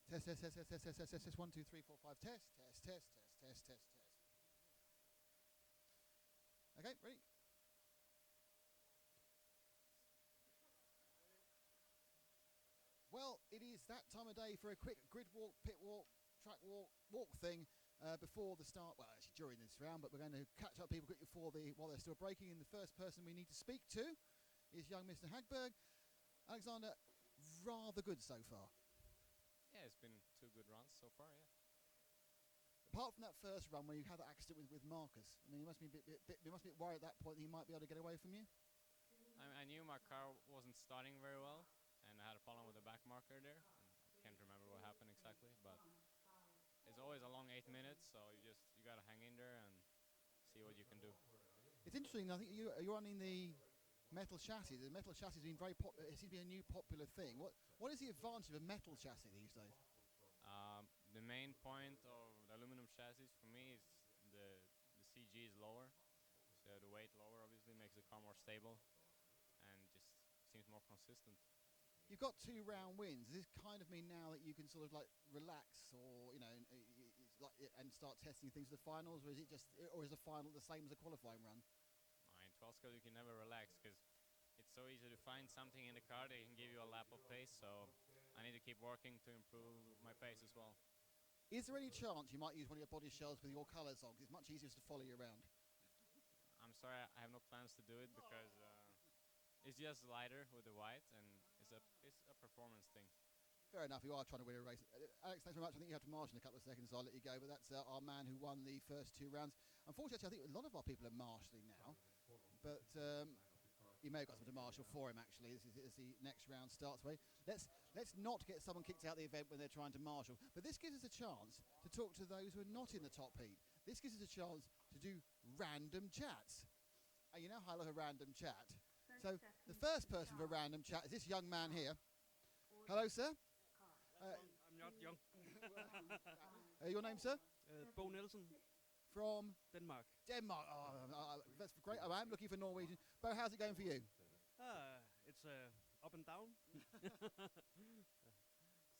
Test, test, test, test, test, test, test, test. 1, 2, 3, 4, 5. Test, test, test, test, test, test, test. Okay, ready? Well, it is that time of day for a quick grid walk, pit walk, track walk thing before the start. Well, actually during this round, but we're going to catch up people quickly while they're still breaking. And the first person we need to speak to is young Mr. Hagberg. Alexander, rather good so far. Yeah, it's been 2 good runs so far, yeah. Apart from that first run where you had that accident with Markus, I mean, you must be a bit worried at that point that he might be able to get away from you. I knew my car wasn't starting very well, and I had a problem with the back marker there. I can't remember what happened exactly, but it's always a long 8 minutes, so you gotta hang in there and see what you can do. It's interesting. I think you're running the metal chassis. The metal chassis has been very popular. It seems to be a new popular thing. What is the advantage of a metal chassis these days? The main point of the aluminum chassis for me is the CG is lower, so the weight lower obviously makes the car more stable and just seems more consistent. You've got 2 round wins. Does this kind of mean now that you can sort of like relax, or and start testing things for the finals, or is the final the same as a qualifying run? In 12 scale you can never relax because it's so easy to find something in the car that can give you a lap of pace, so I need to keep working to improve my pace as well. Is there any chance you might use one of your body shells with your colours on? 'Cause it's much easier to follow you around. I'm sorry, I have no plans to do it because it's just lighter with the white, and it's a performance thing. Fair enough, you are trying to win a race. Alex, thanks very much. I think you have to marshal in a couple of seconds, so I'll let you go. But that's our man who won the first 2 rounds. Unfortunately, I think a lot of our people are marshalling now. But you may have got someone to marshal for him, actually, as the next round starts. Let's not get someone kicked out of the event when they're trying to marshal. But this gives us a chance to talk to those who are not in the top heat. This gives us a chance to do random chats. And you know how I love a random chat. So the first person for a random chat is this young man here. Hello, sir. I'm not young. Your name, sir? Bo Nielsen. From? Denmark. Denmark. Oh, that's great. I am looking for Norwegian. Bo, how's it going for you? It's up and down.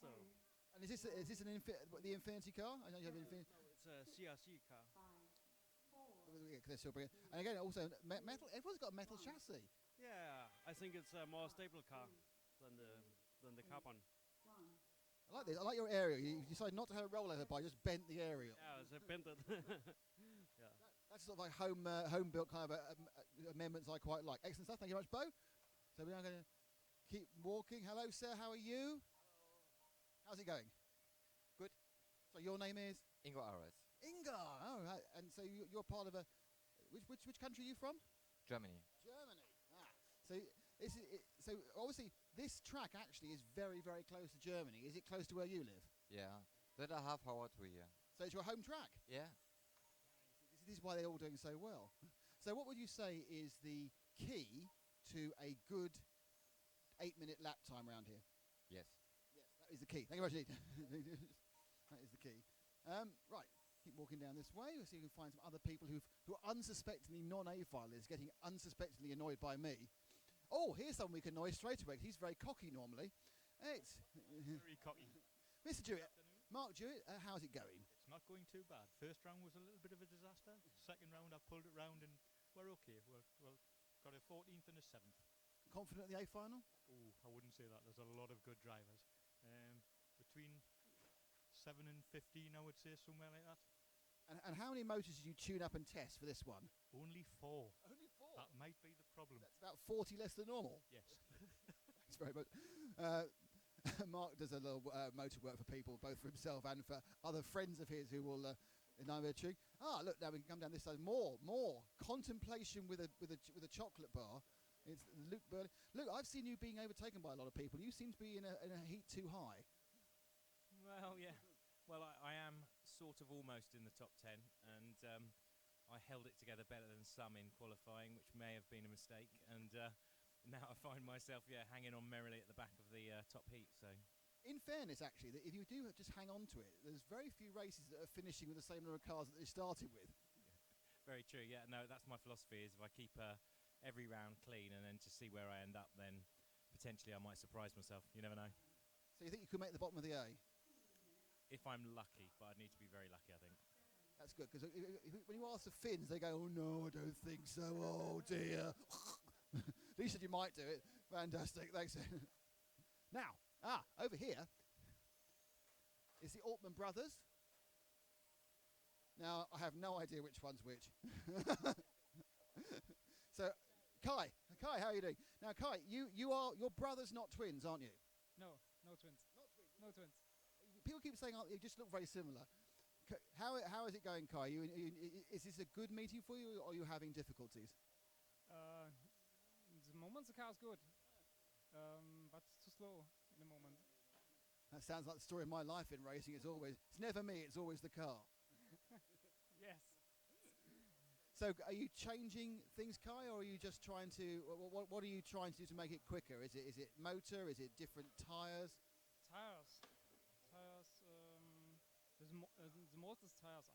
So. And is this the Infinity car? I know you have an Infinity. No, it's a CRC car. And again, also metal. Everyone's got a metal chassis. Yeah, I think it's a more stable car than the carbon. I like this. I like your aerial. You decided not to have a rollover bar, just bent the aerial. Yeah, it's bent it. Yeah. That's sort of like home built kind of amendments I quite like. Excellent stuff. Thank you very much, Bo. So we are going to keep walking. Hello, sir. How are you? How's it going? Good. So your name is? Ingo Ares. Inga. Oh, right. And so you're part of a. Which country are you from? Germany. Germany. Ah. So obviously this track actually is very, very close to Germany. Is it close to where you live? Yeah. 1.5 hour to here. So it's your home track? Yeah. This is why they're all doing so well. So what would you say is the key to a good 8-minute lap time around here? Yes. Yes, that is the key. Thank you very much. That is the key. Right. Keep walking down this way. We'll see if we can find some other people who are unsuspectingly non-A finalists getting unsuspectingly annoyed by me. Oh, here's someone we can annoy straight away. He's very cocky normally. It's very cocky. Mr. Jewett. Mark Jewett, how's it going? It's not going too bad. First round was a little bit of a disaster. Second round I pulled it round and we're okay. We're got a 14th and a 7th. Confident in the A final? Oh, I wouldn't say that. There's a lot of good drivers. Between 7 and 15, I would say, somewhere like that. And how many motors did you tune up and test for this one? Only 4. Only 4? That might be the problem. That's about 40 less than normal. Yes. Thanks very much. Mark does a little motor work for people, both for himself and for other friends of his who will tune. Look, now we can come down this side. More contemplation with a chocolate bar. It's Luke Burley. Luke, I've seen you being overtaken by a lot of people. You seem to be in a heat too high. Well, yeah. Well, I am sort of almost in the top 10, and I held it together better than some in qualifying, which may have been a mistake. And now I find myself, hanging on merrily at the back of the top heat. So, in fairness, actually, that if you do just hang on to it, there's very few races that are finishing with the same number of cars that they started with. Yeah. Very true. Yeah, no, that's my philosophy. Is if I keep every round clean and then just see where I end up, then potentially I might surprise myself. You never know. So you think you could make the bottom of the A? if I'm lucky, but I'd need to be very lucky, I think. That's good, because when you ask the Finns, they go, oh no, I don't think so, oh dear. At least you might do it. Fantastic, thanks. Now, over here is the Altman brothers. Now, I have no idea which one's which. So, Kai, how are you doing? Now, Kai, you're brothers, not twins, aren't you? No, no twins. No twins. People keep saying, you just look very similar. How is it going, Kai? Is this a good meeting for you, or are you having difficulties? The moment the car is good, but it's too slow in the moment. That sounds like the story of my life in racing. It's never me, it's always the car. Yes. So are you changing things, Kai, or are you just trying to, what are you trying to do to make it quicker? Is it motor? Is it different tyres? Tires. The most is tires.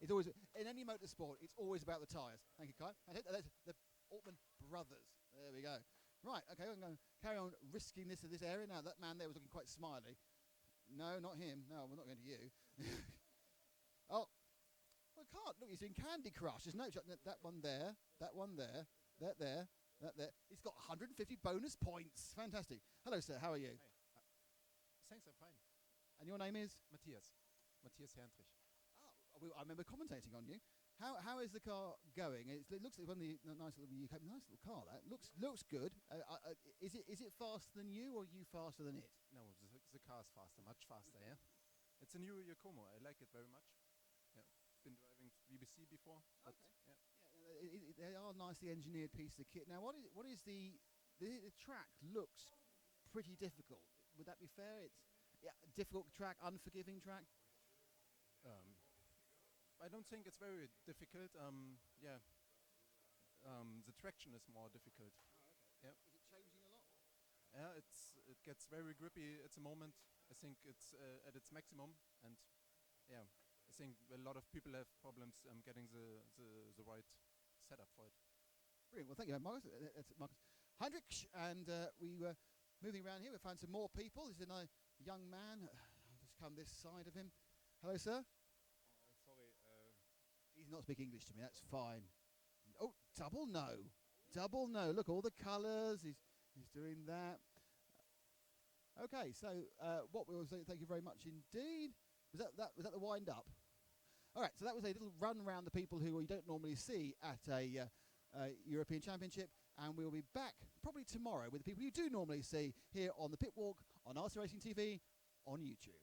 It's always, in any motorsport, it's always about the tyres. Thank you, Kai. That's the Altman brothers. There we go. Right, okay, I'm going to carry on risking this area. Now, that man there was looking quite smiley. No, not him. No, we're not going to you. Oh, well, I can't. Look, he's doing Candy Crush. There's no... That one there, that one there, that there, that there. He's got 150 bonus points. Fantastic. Hello, sir. How are you? Hi. Thanks, I'm fine. And your name is? Matthias Herntrich. Oh, I remember commentating on you. How is the car going? It looks like one of the nice little car. That looks good. Is it faster than you, or are you faster than it? No, the car is faster, much faster. Yeah, it's a new Yokomo. I like it very much. Yeah, been driving BBC before, but yeah, they are nicely engineered pieces of kit. Now, what is the track looks pretty difficult. Would that be fair? It's difficult track, unforgiving track. I don't think it's very difficult. The traction is more difficult. Oh, okay. Yeah. Is it changing a lot? Yeah, it gets very grippy at the moment. I think it's at its maximum, and yeah, I think a lot of people have problems getting the right setup for it. Brilliant. Well, thank you, Markus. That's Markus Heinrich, and we were moving around here. We found some more people. This is another young man. I'll just come this side of him. Hello, sir. Sorry. He's not speaking English to me. That's fine. Oh, double no. Double no. Look, all the colours. He's doing that. Okay, so what we will say, thank you very much indeed. Was that the wind up? All right, so that was a little run around the people who you don't normally see at a European Championship, and we'll be back probably tomorrow with the people you do normally see here on the Pit Walk on RC Racing TV on YouTube.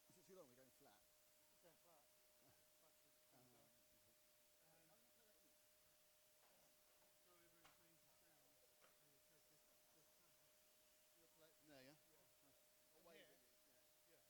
Is it too long? We're going flat. It's going flat. There, yeah? Yeah. Away Here. with you, yeah.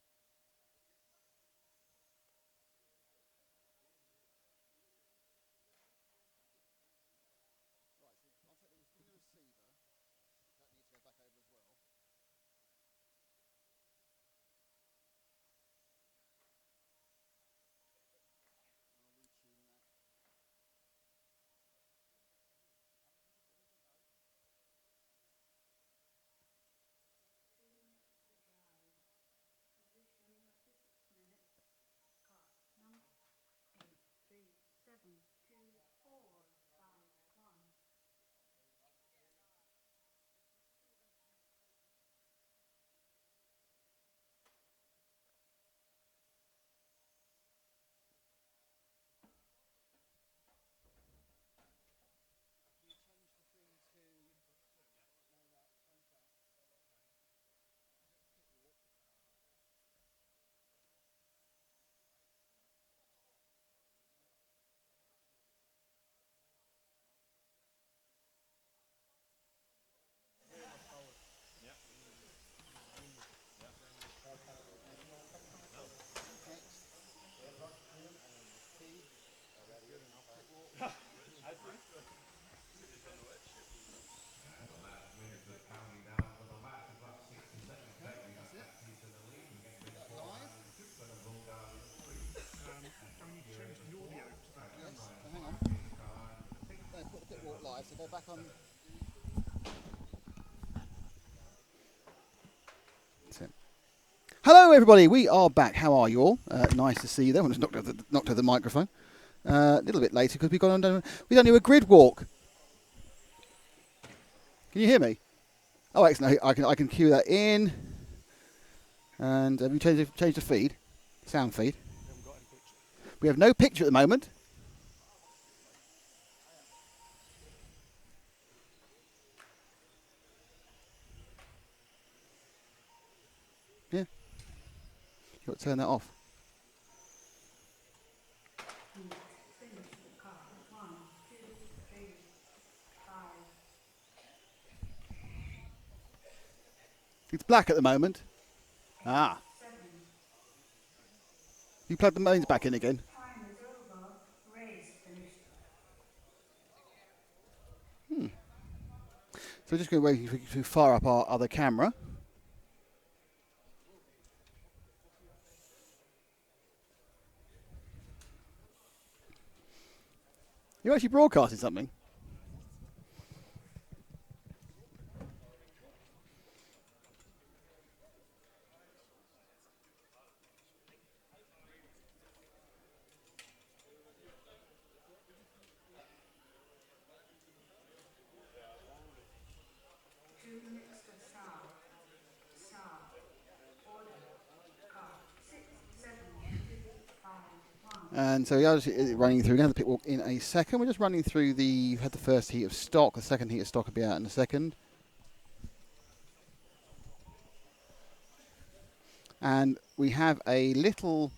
Hang on. They put the pit walk live, so go back on. Hello, everybody. We are back. How are you all? Nice to see you there. I just knocked over the microphone. A little bit later because we've done a grid walk. Can you hear me? Oh, excellent. I can cue that in. And have you changed the feed? Sound feed? We have no picture at the moment. Yeah. You've got to turn that off. It's black at the moment. Ah. You plug the mains back in again. So we're just going to wait to fire up our other camera. You're actually broadcasting something. And so we are just running through. We're going to pit walk in a second. We're just running through you've had the first heat of stock. The second heat of stock will be out in a second. And we have a little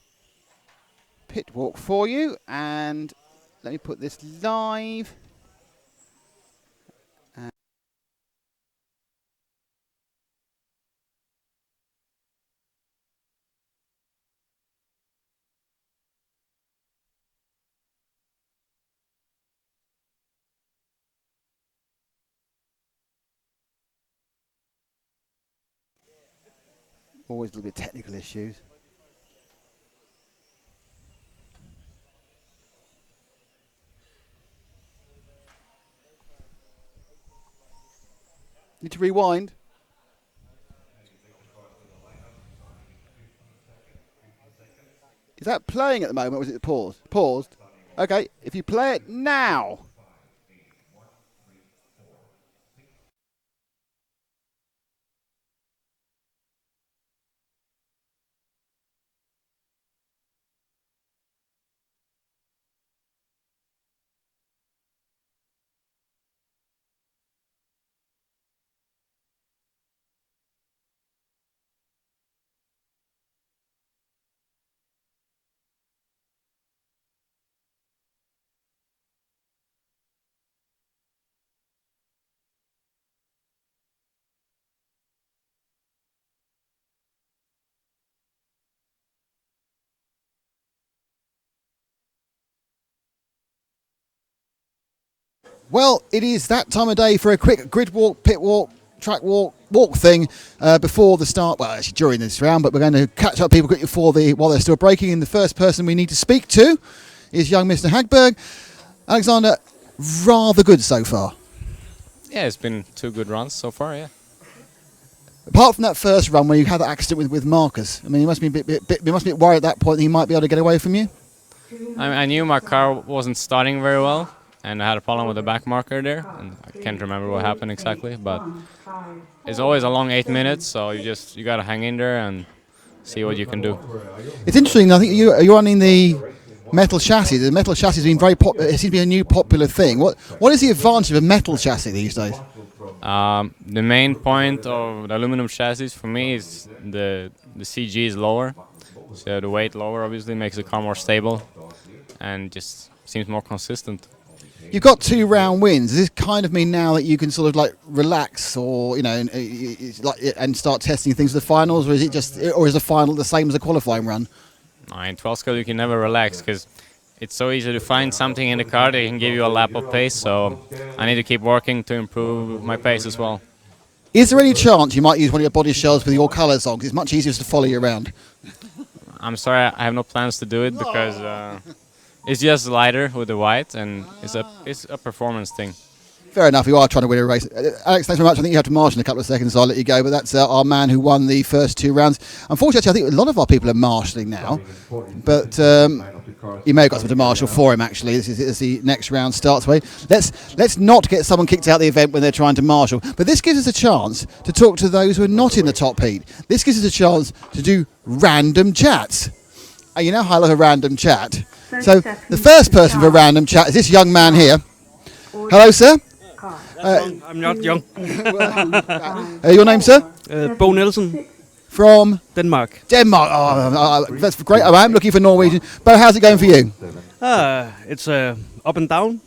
pit walk for you. And let me put this live. Always a little bit of technical issues. Need to rewind. Is that playing at the moment or is it paused? Paused. Okay, if you play it now. Well, it is that time of day for a quick grid walk, pit walk, track walk thing before the start. Well, actually during this round, but we're going to catch up people quickly while they're still breaking. And the first person we need to speak to is young Mr. Hagberg. Alexander, rather good so far. Yeah, it's been 2 good runs so far, yeah. Apart from that first run where you had that accident with Markus, I mean, you must be a bit worried at that point that he might be able to get away from you. I knew my car wasn't starting very well, and I had a problem with the back marker there, and I can't remember what happened exactly, but it's always a long 8 minutes, so you got to hang in there and see what you can do. It's interesting. I think you're running the metal chassis. The metal chassis has been it seems to be a new popular thing. What is the advantage of a metal chassis these days? The main point of the aluminum chassis for me is the CG is lower, so the weight lower obviously makes the car more stable and just seems more consistent. You've got 2 round wins. Does this kind of mean now that you can sort of like relax, or and start testing things for the finals, or is the final the same as a qualifying run? In 12 scale you can never relax because it's so easy to find something in the car that can give you a lap of pace. So I need to keep working to improve my pace as well. Is there any chance you might use one of your body shells with your colours on? 'Cause it's much easier to follow you around. I'm sorry, I have no plans to do it because It's just lighter with the white, and it's a performance thing. Fair enough, you are trying to win a race. Alex, thanks very much. I think you have to marshal in a couple of seconds, so I'll let you go. But that's our man who won the first 2 rounds. Unfortunately, I think a lot of our people are marshalling now. But you may have got someone to marshal for him, actually. This is as the next round starts. Let's not get someone kicked out of the event when they're trying to marshal. But this gives us a chance to talk to those who are not in the top heat. This gives us a chance to do random chats. And you know how I love a random chat. So the first person for a random chat is this young man here. Hello, sir. I'm not young. Your name, sir? Bo Nielsen. From? Denmark. Denmark. Oh, that's great. Oh, I'm looking for Norwegian. Bo, how's it going for you? It's up and down.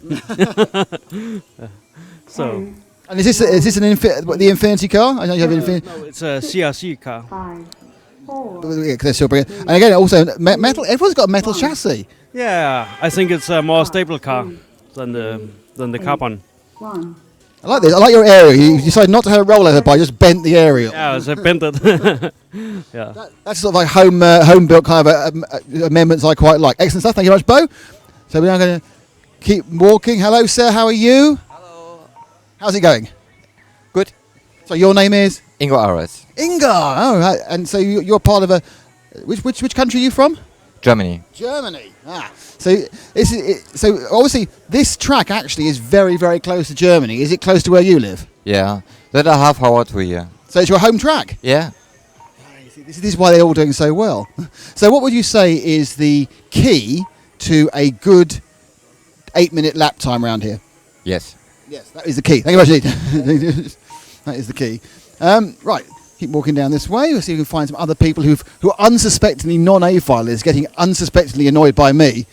So. And is this the Infinity car? I know you have an Infinity. No, it's a CRC car. They're still brilliant. And again, also metal. Everyone's got a metal chassis. Yeah, I think it's a more stable car than the carbon. I like this. I like your aerial. You decided not to have a rollover bar, just bent the aerial. Yeah, it's bent it. Yeah. That's sort of like home built kind of amendments I quite like. Excellent stuff. Thank you very much, Bo. So we're now going to keep walking. Hello, sir. How are you? Hello. How's it going? Good. So your name is? Ingo Ares. Inga. Oh, right. And so you're part of a. Which country are you from? Germany. Germany. So so obviously this track actually is very, very close to Germany. Is it close to where you live? Yeah. That a half hour to here. So it's your home track? Yeah. This is why they're all doing so well. So what would you say is the key to a good 8-minute lap time around here? Yes. Yes, that is the key. Thank you very much. That is the key. Right. Keep walking down this way. We'll see if we can find some other people who are unsuspectingly non-A-filers getting unsuspectingly annoyed by me.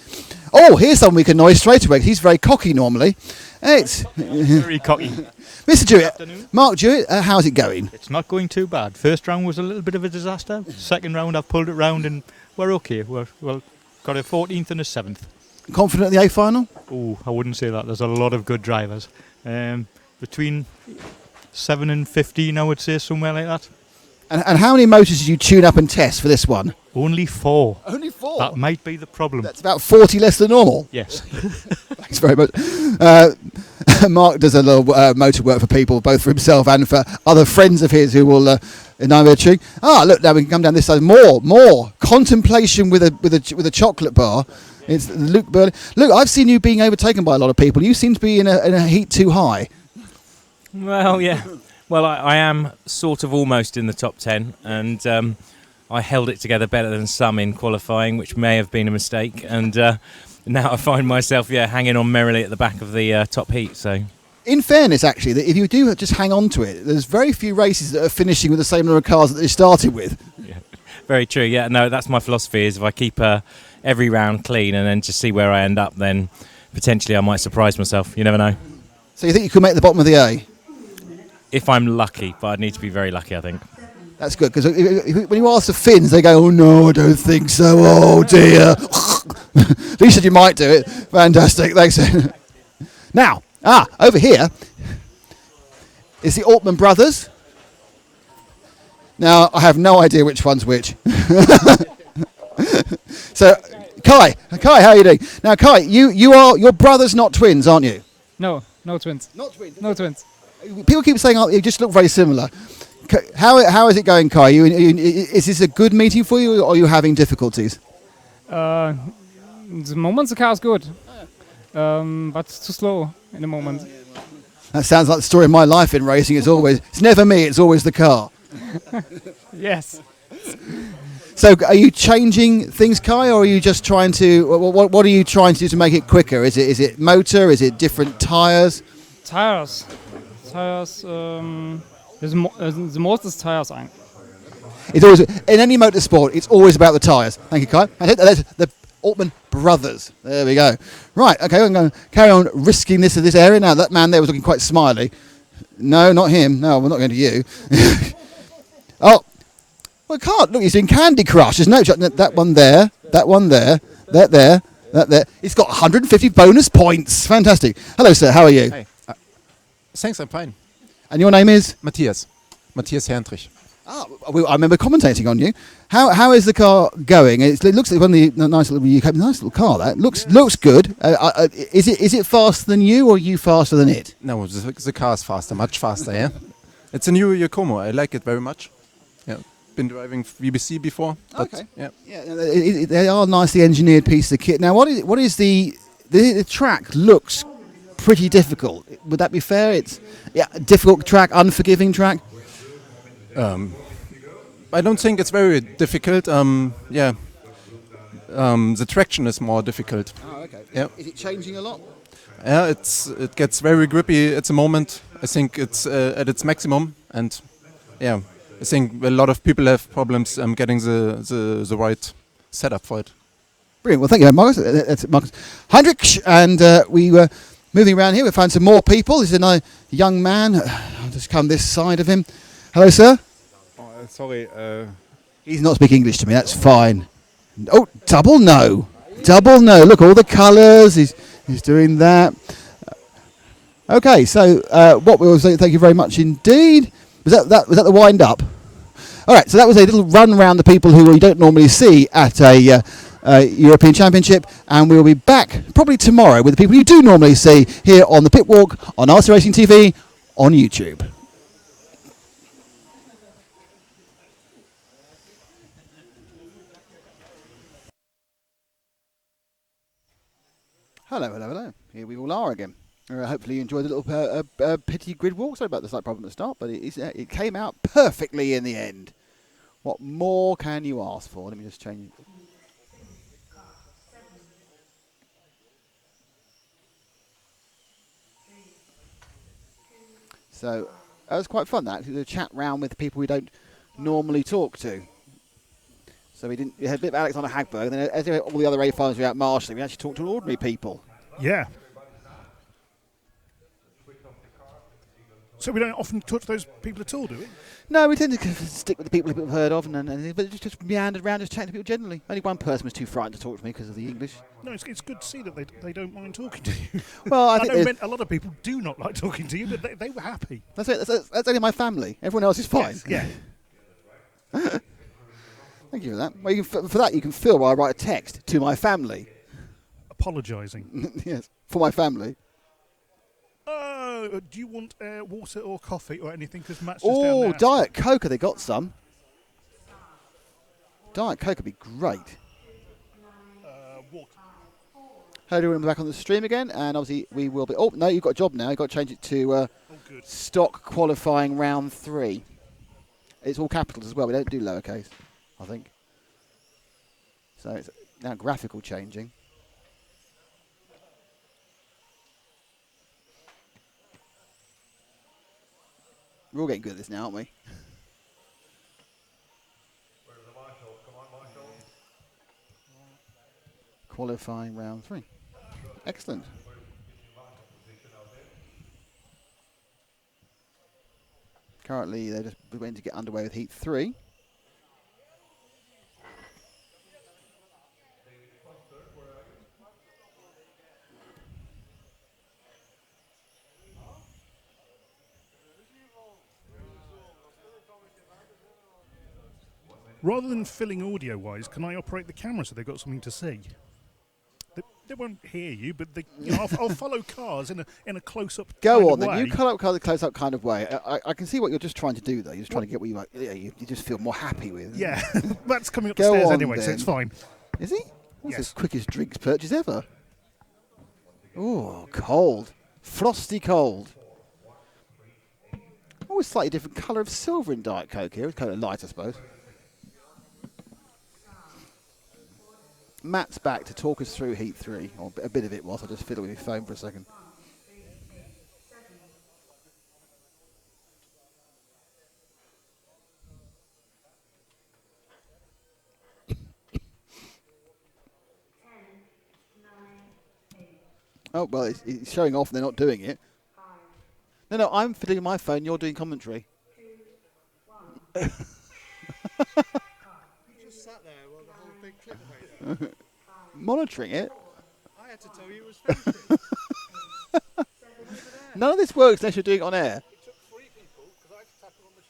Oh, here's someone we can annoy straight away. He's very cocky normally. It's Very cocky. Mr. Jewett. Mark Jewett, how's it going? It's not going too bad. First round was a little bit of a disaster. Second round I've pulled it round and we're okay. We're got a 14th and a 7th. Confident in the A-final? Oh, I wouldn't say that. There's a lot of good drivers. Between 7 and 15, I would say, somewhere like that. And how many motors did you tune up and test for this one? Only 4. Only 4? That might be the problem. That's about 40 less than normal. Yes. Thanks very much. Mark does a little motor work for people, both for himself and for other friends of his who will know their tune. Look, now we can come down this side. More contemplation with a chocolate bar. It's Luke Burley. Luke, I've seen you being overtaken by a lot of people. You seem to be in a heat too high. Well, yeah. Well, I am sort of almost in the top 10, and I held it together better than some in qualifying, which may have been a mistake. And now I find myself, hanging on merrily at the back of the top heat. So, in fairness, actually, that if you do just hang on to it, there's very few races that are finishing with the same number of cars that they started with. Yeah, very true. Yeah, no, that's my philosophy. Is if I keep every round clean and then just see where I end up, then potentially I might surprise myself. You never know. So you think you could make the bottom of the A? If I'm lucky, but I'd need to be very lucky, I think. That's good, because when you ask the Finns, they go, "Oh no, I don't think so. Oh dear." At least you might do it. Fantastic, thanks. Now, over here is the Altman brothers. Now, I have no idea which one's which. So, Kai, how are you doing? Now, Kai, your brothers, not twins, aren't you? No twins. Not twins. No twins. People keep saying, "Oh, you just look very similar." How is it going, Kai? Is this a good meeting for you, or are you having difficulties? The moment the car is good, but it's too slow in the moment. That sounds like the story of my life in racing. It's never me. It's always the car. Yes. So, are you changing things, Kai, or are you just trying to? What are you trying to do to make it quicker? Is it motor? Is it different tyres? Tires. The most is tires. It's always in any motorsport. It's always about the tyres. Thank you, Kai. That's the Altman brothers. There we go. Right. Okay. I'm going to carry on risking this area. Now that man there was looking quite smiley. No, not him. No, we're not going to you. Oh, well, I can't look. He's doing Candy Crush. There's no that one there. That one there. That there. That there. It's got 150 bonus points. Fantastic. Hello, sir. How are you? Hey. Thanks. I'm fine. And your name is? Matthias Herndrich. I remember commentating on you. How is the car going? It looks like one of the nice little car. That looks good. Is it faster than you, or are you faster than it? No, the car is faster, much faster. Yeah, it's a new Yokomo. I like it very much. Yeah, been driving VBC before. But Okay. Yeah. They are nicely engineered pieces of kit. Now, what is the track looks pretty difficult. Would that be fair? It's difficult track, unforgiving track. I don't think it's very difficult. The traction is more difficult. Oh, okay. Yeah. Is it changing a lot? Yeah, it gets very grippy at the moment. I think it's at its maximum, and I think a lot of people have problems getting the right setup for it. Brilliant. Well, thank you, Markus. That's Markus Heinrich, and we were moving around here. We found some more people. This is a young man. I'll just come this side of him. Hello, sir. Sorry. He's not speaking English to me. That's fine. Oh, double no. Double no. Look, all the colours. He's doing that. Okay, so what we will say, thank you very much indeed. Was that the wind up? All right, so that was a little run around the people who we don't normally see at a European Championship, and we'll be back probably tomorrow with the people you do normally see here on the Pit Walk on RC Racing TV on YouTube. Hello, hello, hello. Here we all are again. Hopefully you enjoyed the little pity grid walk. Sorry about the slight problem at the start, but it came out perfectly in the end. What more can you ask for? Let me just change it. So that was quite fun, that, to chat round with people we don't normally talk to. So we had a bit of Alex on a Hagberg, and then as all the other A5s were out marshalling, we actually talked to ordinary people. Yeah. So we don't often talk to those people at all, do we? No, we tend to stick with the people we've heard of, but just meandered around, just chatting to people generally. Only one person was too frightened to talk to me because of the English. No, it's good to see that they don't mind talking to you. Well, I know think a lot of people do not like talking to you, but they were happy. That's it. That's only my family. Everyone else is fine. Yes, yeah. Thank you for that. Well, for that you can feel while I write a text to my family. Apologising. Yes, for my family. Do you want water or coffee or anything? Because Matt's just down there. Diet Coke. Have they got some? Diet Coke would be great. Water. Hello, everyone. We're back on the stream again, and obviously we will be. Oh no, you've got a job now. You've got to change it to stock qualifying round 3. It's all capitals as well. We don't do lowercase, I think. So it's now graphical changing. We're all getting good at this now, aren't we? Qualifying round 3. Excellent. Currently, they're just waiting to get underway with Heat 3. Rather than filling audio-wise, can I operate the camera so they've got something to see? They won't hear you, but I'll follow cars in a close-up Go on then. You cut up cars a close-up kind of way. I can see what you're just trying to do, though. You're just trying to get what you just feel more happy with. Yeah, that's coming up the Go stairs on anyway, then. so it's fine. Is he? That's Yes. the quickest drinks purchase ever. Oh, cold. Frosty cold. Oh, it's slightly different colour of silver in Diet Coke here. It's kind of light, I suppose. Matt's back to talk us through Heat 3, or a bit of it was. I'll just fiddle with your phone for a second. Oh, well, it's showing off and they're not doing it. No, I'm fiddling with my phone, you're doing commentary. You just sat there while the whole big clip played. Monitoring it? I had to tell you it was finished. None of this works unless you're doing it on air. It took 3 people because I had to tap it on the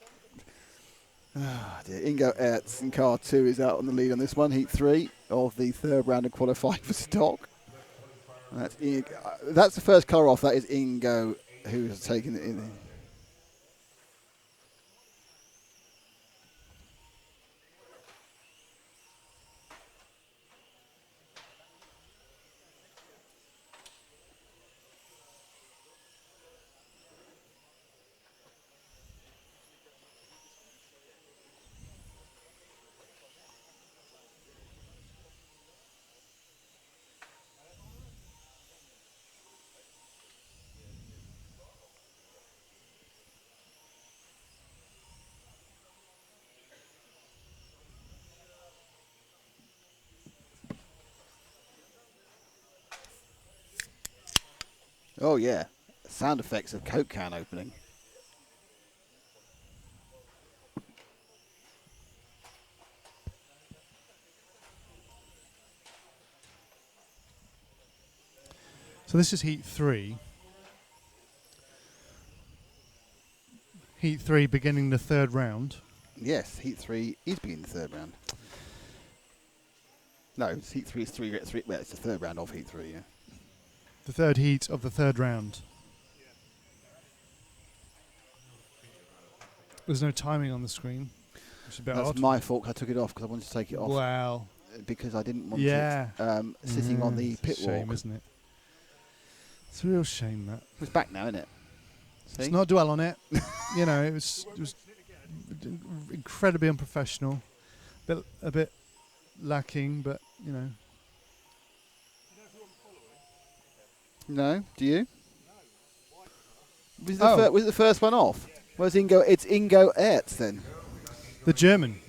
shoulder. Ah, dear. Ingo Ertz in car 2 is out on the lead on this one, heat 3 of the third round of qualifying for stock. That's the first car off. That is Ingo who has taken it in. Oh yeah, sound effects of Coke can opening. So this is heat 3. Heat 3 beginning the third round. Yes, heat 3 is beginning the third round. No, heat 3 is 3. Well, it's the third round of heat 3, yeah. The third heat of the third round. There's no timing on the screen. Which is a bit That's odd. my fault. I took it off because I wanted to take it off. Wow. Because I didn't want Yeah. it sitting on the It's a pit shame, walk. isn't it? It's a real shame that. It's back now, isn't it? Let's not dwell on it. You know, it was incredibly unprofessional. A bit lacking, but you know. No, do you? Was it the first one off? Where's Ingo? It's Ingo Ertz then. The German,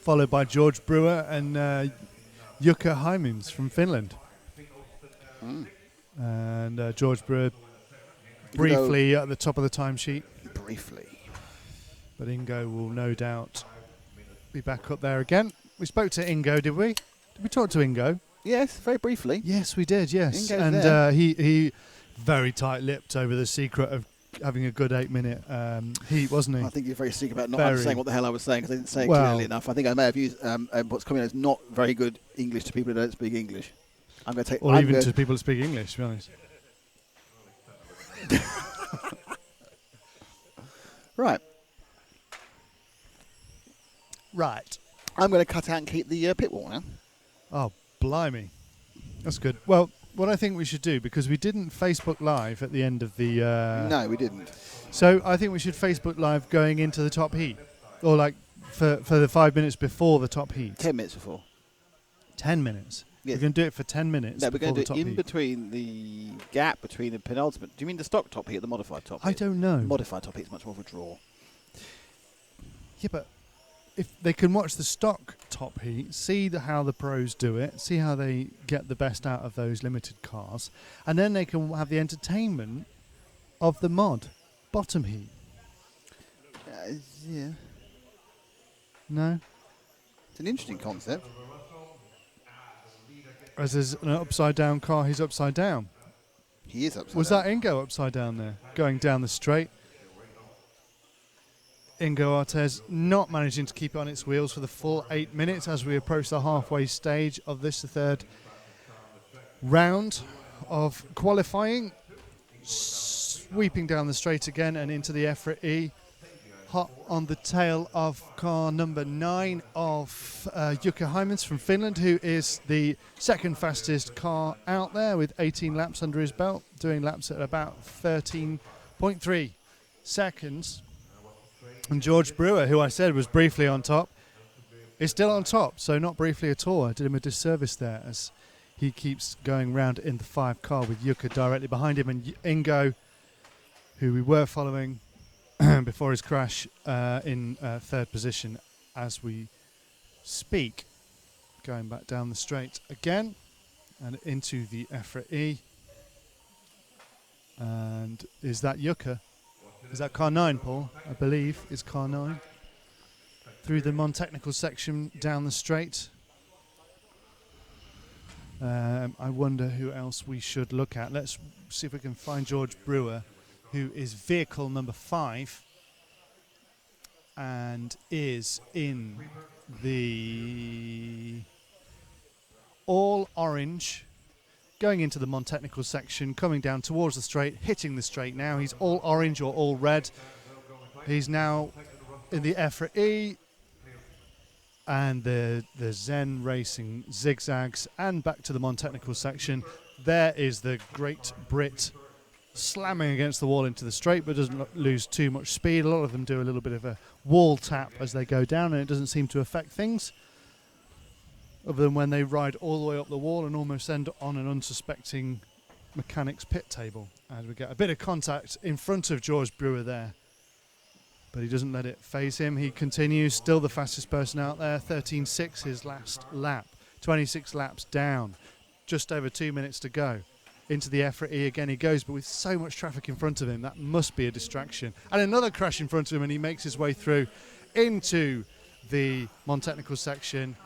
followed by George Brewer and Jukka Heimans from Finland. And George Brewer briefly at the top of the timesheet. Briefly. But Ingo will no doubt be back up there again. We spoke to Ingo, did we? Did we talk to Ingo? Yes, very briefly. Yes, we did, yes. Ingo's and there. He very tight-lipped over the secret of having a good 8-minute heat, wasn't he? I think you're very sick about not understanding what the hell I was saying because I didn't say it clearly enough. I think I may have used what's coming out as not very good English to people who don't speak English. I'm going to take. Or even to people who speak English, to be honest. Right. Right. I'm going to cut out and keep the pit wall now. Oh, blimey. That's good. Well, what I think we should do, because we didn't Facebook Live at the end of the... no, we didn't. So I think we should Facebook Live going into the top heat. Or like for the 5 minutes before the top heat. 10 minutes before. 10 minutes? Yes. We're going to do it for 10 minutes. No, we're going to do it in heat. between the gap between the penultimate. Do you mean the stock top heat or the modified top heat? I don't know. Modified top heat is much more of a draw. Yeah, but if they can watch the stock top heat, see how the pros do it, see how they get the best out of those limited cars, and then they can have the entertainment of the mod bottom heat. Yeah. No? It's an interesting concept. As there's an upside down car, he's upside down. He is upside Was down. that Ingo upside down there, going down the straight? Ingo Artes not managing to keep it on its wheels for the full 8 minutes as we approach the halfway stage of this, the third round of qualifying. Sweeping down the straight again and into the EFRA E. Hot on the tail of car number 9 of Jukka Heimans from Finland, who is the second fastest car out there with 18 laps under his belt, doing laps at about 13.3 seconds. And George Brewer, who I said was briefly on top, is still on top, so not briefly at all. I did him a disservice there as he keeps going round in the 5 car with Jukka directly behind him, and Ingo, who we were following before his crash, in third position as we speak. Going back down the straight again and into the EFRA E. And is that Jukka? Is that car 9, Paul? I believe is car 9. Through the non-technical section down the straight. I wonder who else we should look at. Let's see if we can find George Brewer, who is vehicle number 5. and is in the all orange, going into the non-technical section, coming down towards the straight, hitting the straight now. He's all orange or all red. He's now in the EFRA E, and the Zen Racing zigzags, and back to the non-technical section. There is the Great Brit slamming against the wall into the straight, but doesn't lose too much speed. A lot of them do a little bit of a wall tap as they go down, and it doesn't seem to affect things, other than when they ride all the way up the wall and almost end on an unsuspecting mechanic's pit table. As we get a bit of contact in front of George Brewer there, but he doesn't let it phase him. He continues, still the fastest person out there. 13.6 his last lap. 26 laps down. Just over 2 minutes to go. Into the EFRA E again he goes, but with so much traffic in front of him, that must be a distraction. And another crash in front of him, and he makes his way through into the non-technical section.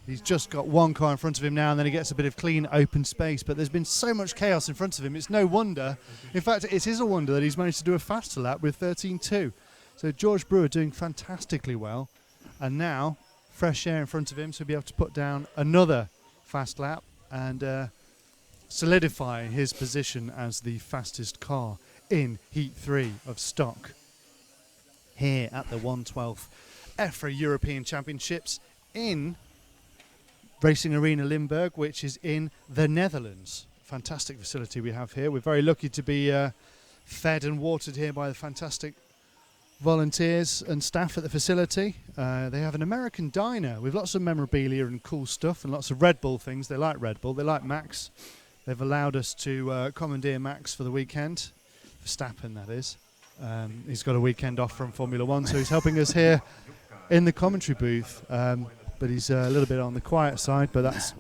He's just got one car in front of him now, and then he gets a bit of clean open space. But there's been so much chaos in front of him, it's no wonder. In fact, it is a wonder that he's managed to do a faster lap with 13.2. So George Brewer doing fantastically well. And now, fresh air in front of him, so he'll be able to put down another fast lap and solidify his position as the fastest car in Heat 3 of stock here at the 112th EFRA European Championships in Racing Arena Limburg, which is in the Netherlands. Fantastic facility we have here. We're very lucky to be fed and watered here by the fantastic volunteers and staff at the facility. They have an American diner with lots of memorabilia and cool stuff and lots of Red Bull things. They like Red Bull. They like Max. They've allowed us to commandeer Max for the weekend. Verstappen, that is. He's got a weekend off from Formula One, so he's helping us here in the commentary booth. But he's a little bit on the quiet side, but that's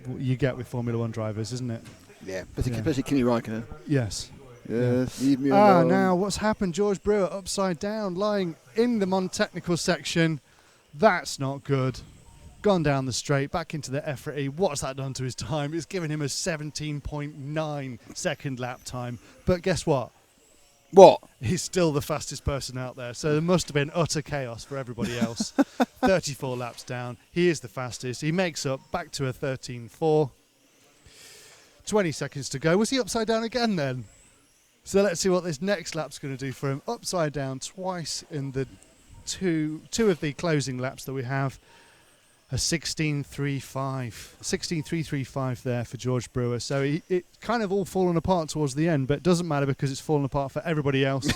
what you get with Formula One drivers, isn't it? Yeah, especially Kimi Räikkönen. Yes. Yes, leave me alone. Now what's happened? George Brewer upside down, lying in the non-technical section. That's not good. Gone down the straight, back into the EFRA E. What's that done to his time? It's given him a 17.9 second lap time. But guess what? What? He's still the fastest person out there. So there must have been utter chaos for everybody else. 34 laps down. He is the fastest. He makes up back to a 13.4. 20 seconds to go. Was he upside down again then? So let's see what this next lap's going to do for him. Upside down twice in the two of the closing laps that we have. A 16.35. 16.335 there for George Brewer. So it kind of all fallen apart towards the end, but it doesn't matter because it's fallen apart for everybody else.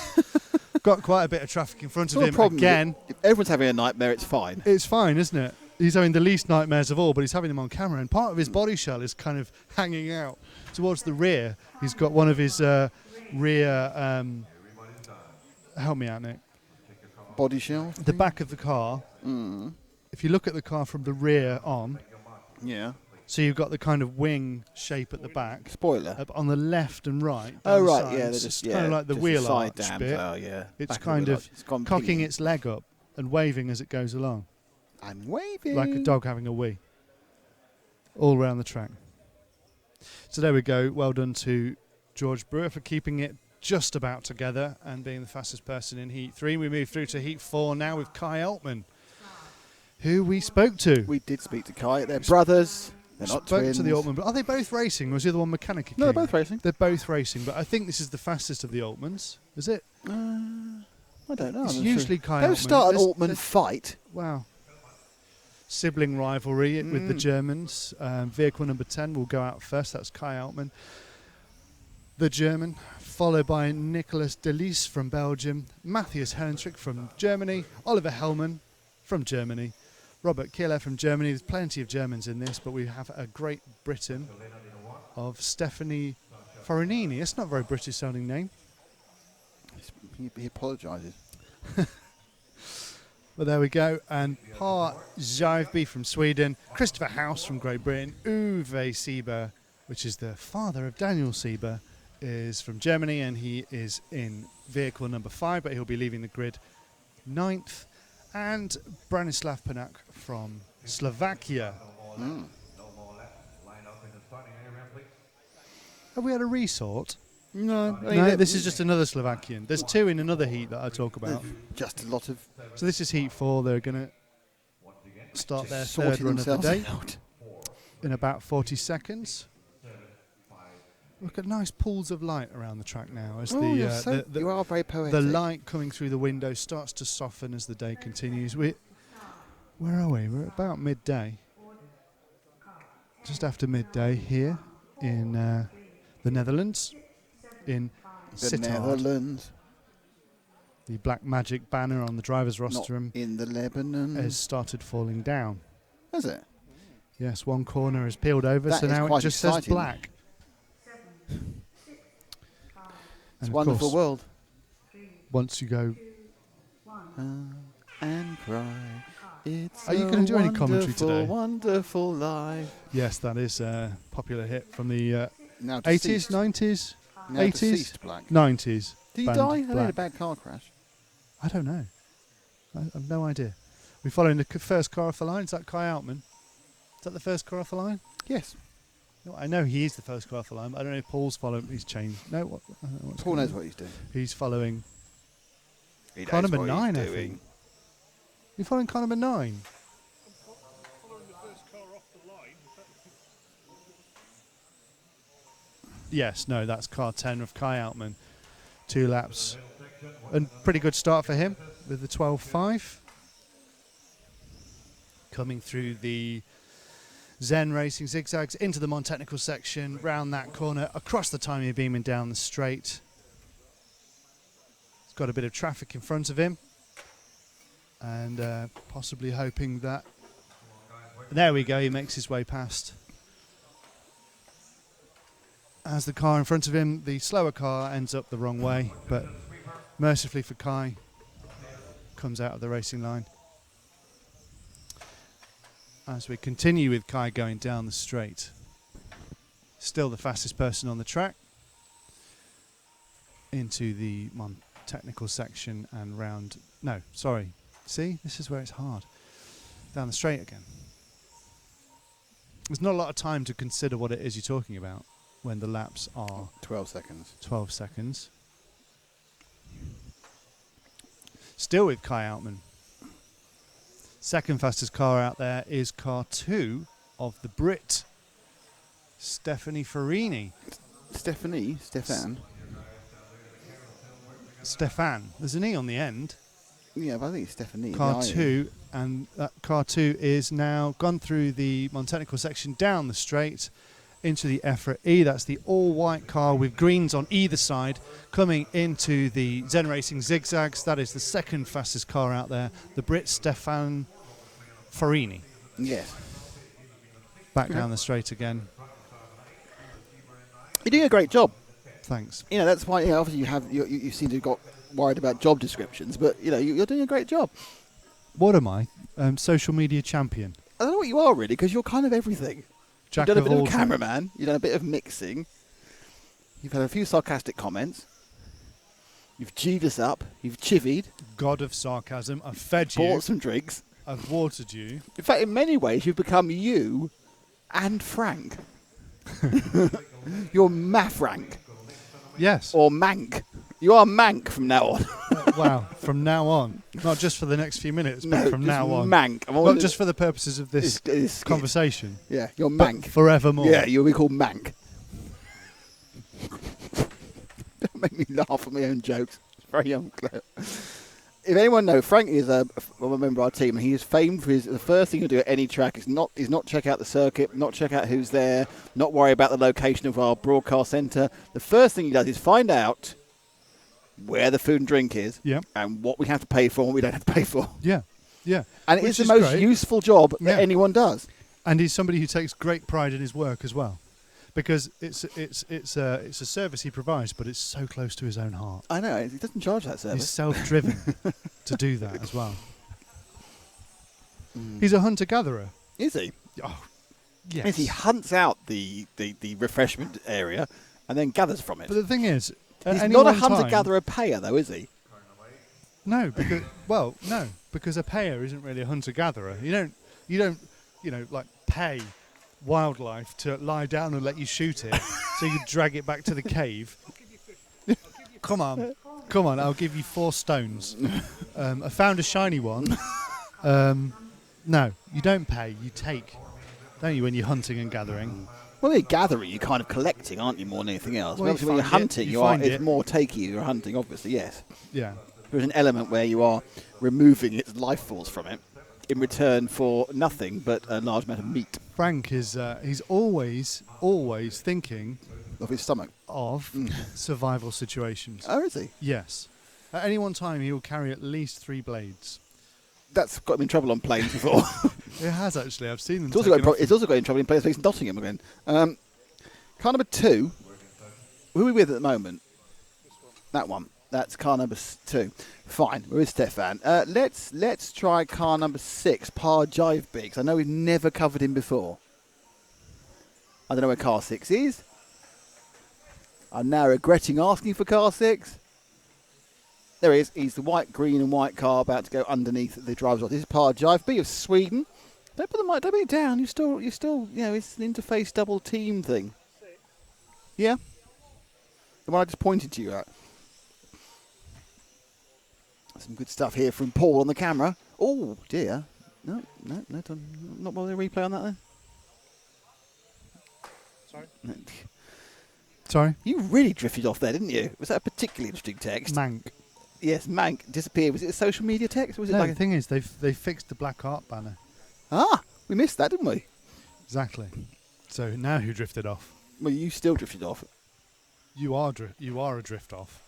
Got quite a bit of traffic in front of him again. If everyone's having a nightmare, it's fine. It's fine, isn't it? He's having the least nightmares of all, but he's having them on camera. And part of his body shell is kind of hanging out towards the rear. He's got one of his rear... help me out, Nick. Body shell? The back of the car. If you look at the car from the rear on, yeah. So you've got the kind of wing shape at the back. Spoiler. On the left and right. Oh right, sides, yeah, they're just kind of like the just wheel side arch dams. bit. Oh yeah. It's Back kind of gone cocking pinging. its leg up and waving as it goes along. I'm waving. Like a dog having a wee. All around the track. So there we go. Well done to George Brewer for keeping it just about together and being the fastest person in Heat 3. We move through to Heat 4 now with Kai Altman, who we spoke to. We did speak to Kai. They're brothers. They're not Spoke twins. to the Altman, but are they both racing? Or is the other one mechanic? No, they're both racing. They're both racing, but I think this is the fastest of the Altmans. Is it? I don't know. It's I'm not usually sure. Kai Don't Altman. start an There's- Altman fight. Wow. Sibling rivalry with the Germans. Vehicle number 10 will go out first. That's Kai Altman, the German, followed by Nicolas Delis from Belgium, Matthias Hellentrich from Germany, Oliver Hellman from Germany, Robert Killer from Germany. There's plenty of Germans in this, but we have a Great Britain of Stephanie Forinini. It's not a very British sounding name. He apologises. But there we go. And Par Zivby from Sweden, Christopher House from Great Britain, Uwe Sieber, which is the father of Daniel Sieber, is from Germany, and he is in vehicle number 5, but he'll be leaving the grid 9th. And Branislav Paddock from Slovakia. Have we had a resort? No. No, this is just another Slovakian. There's 2 in another heat that I talk about. Just a lot of... So this is heat 4. They're going to start their sorting third run of the themselves day out. in about 40 seconds. Look at nice pools of light around the track now as you are very poetic. the light coming through the window starts to soften as the day continues. Where are we? We're at about midday. Just after midday here in the Netherlands, in The Sittard. Netherlands. The black magic banner on the driver's Not rostrum in the Lebanon. has started falling down. Has it? Yes, one corner is peeled over, That so is now it quite just says exciting. black. It's And a of wonderful course, world. once you go... And cry. It's Are you going to do any commentary wonderful, today? Wonderful life. Yes, that is a popular hit from the Now 80s, deceased. 90s, Now 80s, deceased Black. 90s. Did he band die? I had a Black. bad car crash. I don't know. I have no idea. We're following the first car off the line. Is that Kai Altman? Is that the first car off the line? Yes. No, I know he is the first car off the line, but I don't know if Paul's following. He's changed. No, what's Paul going knows on? what he's doing. He's following He car knows number what he's 9, I doing. think. You're following car number 9? Following the first car off the line. Yes, no, that's car 10 of Kai Altman. 2 laps. And pretty good start for him with the 12.5. Coming through the Zen Racing zigzags into the non-technical section, round that corner, across the timing beam and down the straight. He's got a bit of traffic in front of him. And possibly hoping that... There we go, he makes his way past. As the car in front of him, the slower car ends up the wrong way, but mercifully for Kai, comes out of the racing line. As we continue with Kai going down the straight. Still the fastest person on the track. Into the technical section and round... No, sorry. See, this is where it's hard. Down the straight again. There's not a lot of time to consider what it is you're talking about when the laps are 12 seconds. 12 seconds. Still with Kai Altman. Second fastest car out there is car 2 of the Brit, Stephanie Farini. Stefan. Stefan. There's an E on the end. Yeah, but I think it's Stephanie. Car 2, and that car 2 is now gone through the non-technical section down the straight into the EFRA E. That's the all-white car with greens on either side coming into the Zen Racing zigzags. That is the second fastest car out there, the Brit Stefan Farini. Yes. Back down the straight again. You're doing a great job. Thanks. You know, that's why obviously you seem to have got worried about job descriptions, but you know, you're doing a great job. What am I? Social media champion. I don't know what you are really, because you're kind of everything. Jack You've done a of bit all of cameraman. You've done a bit of mixing. You've had a few sarcastic comments. You've G'd us up. You've chivied. God of sarcasm. I've fed you. Bought some drinks. I've watered you. In fact, in many ways, you've become you and Frank. You're Mafrank. Yes. Or Mank. You are Mank from now on. Wow, from now on. Not just for the next few minutes, but from just now on. Mank. Not just for the purposes of this conversation. Yeah, you're but Mank. forevermore. Yeah, you'll be called Mank. Don't make me laugh at my own jokes. It's very unclear. If anyone knows, Frank is a member of our team, and he is famed for the first thing he'll do at any track is not check out the circuit, not check out who's there, not worry about the location of our broadcast centre. The first thing he does is find out where the food and drink is, and what we have to pay for and what we don't have to pay for. Yeah, yeah. And it's the most useful job that anyone does. And he's somebody who takes great pride in his work as well, because it's a service he provides, but it's so close to his own heart. I know, he doesn't charge that service. He's self-driven to do that as well. He's a hunter-gatherer. Is he? Oh, yes. Yes, he hunts out the refreshment area and then gathers from it. But the thing is, he's not a hunter-gatherer payer, though, is he? No, because because a payer isn't really a hunter-gatherer. You don't like pay wildlife to lie down and let you shoot it, so you drag it back to the cave. Come on. Come on, I'll give you 4 stones. I found a shiny one. No, you don't pay, you take. Don't you, when you're hunting and gathering? Well, you're gathering, you're kind of collecting, aren't you, more than anything else? Well, Obviously, when you're hunting, it's more takey, you're hunting, obviously, yes. Yeah. There's an element where you are removing its life force from it in return for nothing but a large amount of meat. Frank is, he's always thinking of his stomach, of survival situations. Oh, is he? Yes. At any one time, he will carry at least 3 blades. That's got him in trouble on planes before. It has, actually. I've seen them. It's also got in trouble in places like Nottingham again. Car number 2, who are we with at the moment? That one. That's car number 2. Fine, we're with Stefan. Let's try car number 6, Par Jive Biggs. I know we've never covered him before. I don't know where car 6 is. I'm now regretting asking for car 6. There he is. He's the white, green and white car about to go underneath the driver's door. This is Par Jive B of Sweden. Don't put the mic, don't put it down. You're still, you know, it's an interface double team thing. Yeah? The one I just pointed to you at. Some good stuff here from Paul on the camera. Oh, dear. No, not bothering to replay on that then. Sorry? Sorry? You really drifted off there, didn't you? Was that a particularly interesting text? Mank. Yes, Mank disappeared. Was it a social media text? Or was No, it like the thing is, they fixed the black art banner. Ah, we missed that, didn't we? Exactly. So now who drifted off? Well, you still drifted off. You are a drift off.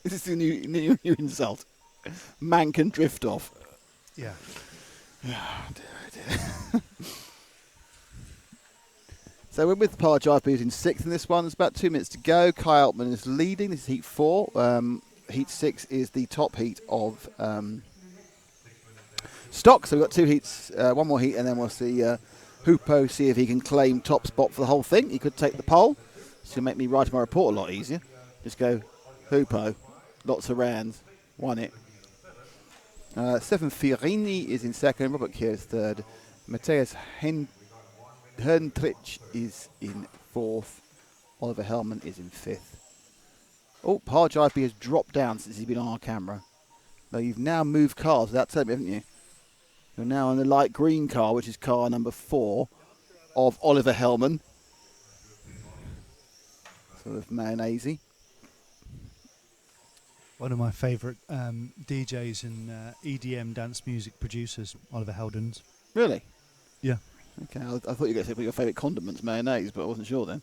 This is the new insult. Man can drift off. Yeah. Oh, dear. So we're with Par Jive B's in 6th in this one. There's about 2 minutes to go. Kai Altman is leading. This is heat 4. Heat 6 is the top heat of stock. So we've got 2 heats, 1 more heat, and then we'll see Hoopo see if he can claim top spot for the whole thing. He could take the pole. It's going to make me write my report a lot easier. Just go, Hoopo, lots of rounds, won it. Stefan Fiorini is in 2nd. Robert Kier is 3rd. Matthias Herntrich is in 4th. Oliver Hellman is in 5th. Oh, Par Jive B has dropped down since he's been on our camera. Though you've now moved cars without telling me, haven't you? You're now on the light green car, which is car number 4 of Oliver Hellman. Sort of mayonnaise-y. One of my favourite DJs and EDM dance music producers, Oliver Heldens. Really? Yeah. Okay, I thought you were going to say your favourite condiments, mayonnaise, but I wasn't sure then.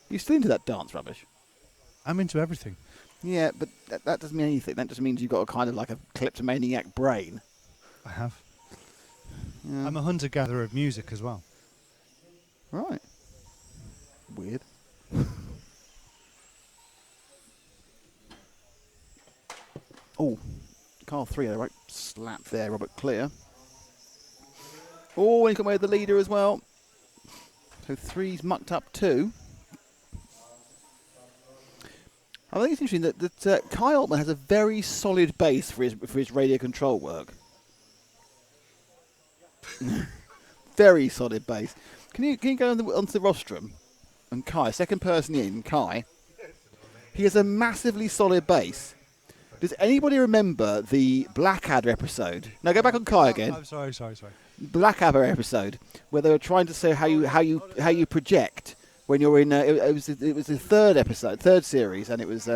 You still into that dance rubbish? I'm into everything. Yeah, but that doesn't mean anything. That just means you've got a kind of like a kleptomaniac brain. I have. Yeah. I'm a hunter-gatherer of music as well. Right. Weird. Oh, car 3, the right slap there, Robert Clear. Oh, and he can wear the leader as well. So 3's mucked up 2. I think it's interesting that Kai Altman has a very solid base for his radio control work. Very solid base. Can you go onto the rostrum? And Kai, 2nd person in, Kai. He has a massively solid base. Does anybody remember the Blackadder episode? No, go back on Kai again. I'm sorry. Blackadder episode where they were trying to say how you project when you're in. It was the 3rd episode, 3rd series, and it was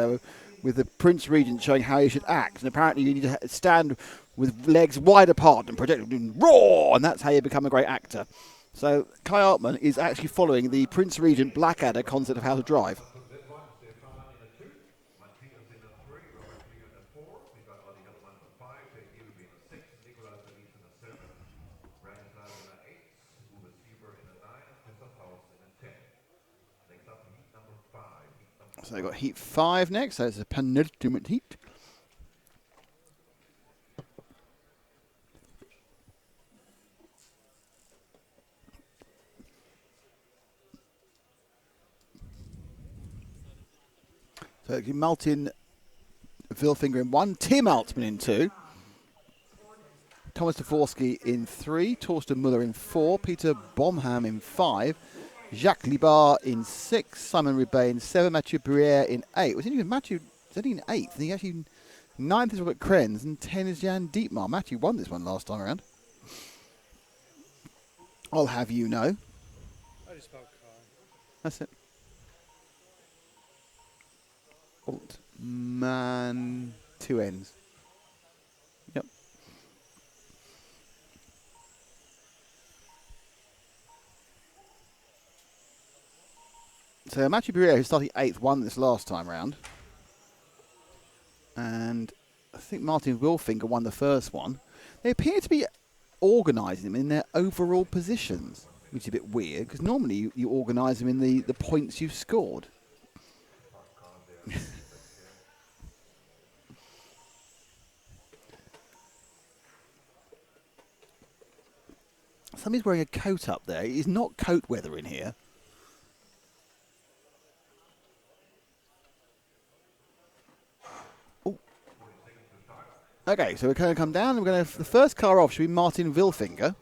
with the Prince Regent showing how you should act. And apparently you need to stand with legs wide apart and project raw, and that's how you become a great actor. So Kai Altman is actually following the Prince Regent Blackadder concept of how to drive. So they've got heat 5 next, so it's a penultimate heat. So Maltin Vilfinger in 1, Tim Altman in 2, Thomas Dvorsky in 3, Torsten Muller in 4, Peter Bomham in 5, Jacques Libar in 6, Simon Roubaix in 7, Mathieu Briere in 8. Was it even Mathieu? Was only in 8th? And he actually 9th is Robert Krenz and 10 is Jan Dietmar. Mathieu won this one last time around. I'll have you know. I just spelled car. That's it. Alt man 2 N's. Yep. So Mathieu Briere, who started 8th, won this last time round. And I think Martin Wilfinger won the first one. They appear to be organising them in their overall positions, which is a bit weird, because normally you organise them in the points you've scored. Somebody's wearing a coat up there. It's not coat weather in here. Ooh. Okay, so we're going to come down. We're going to the first car off should be Martin Wilfinger.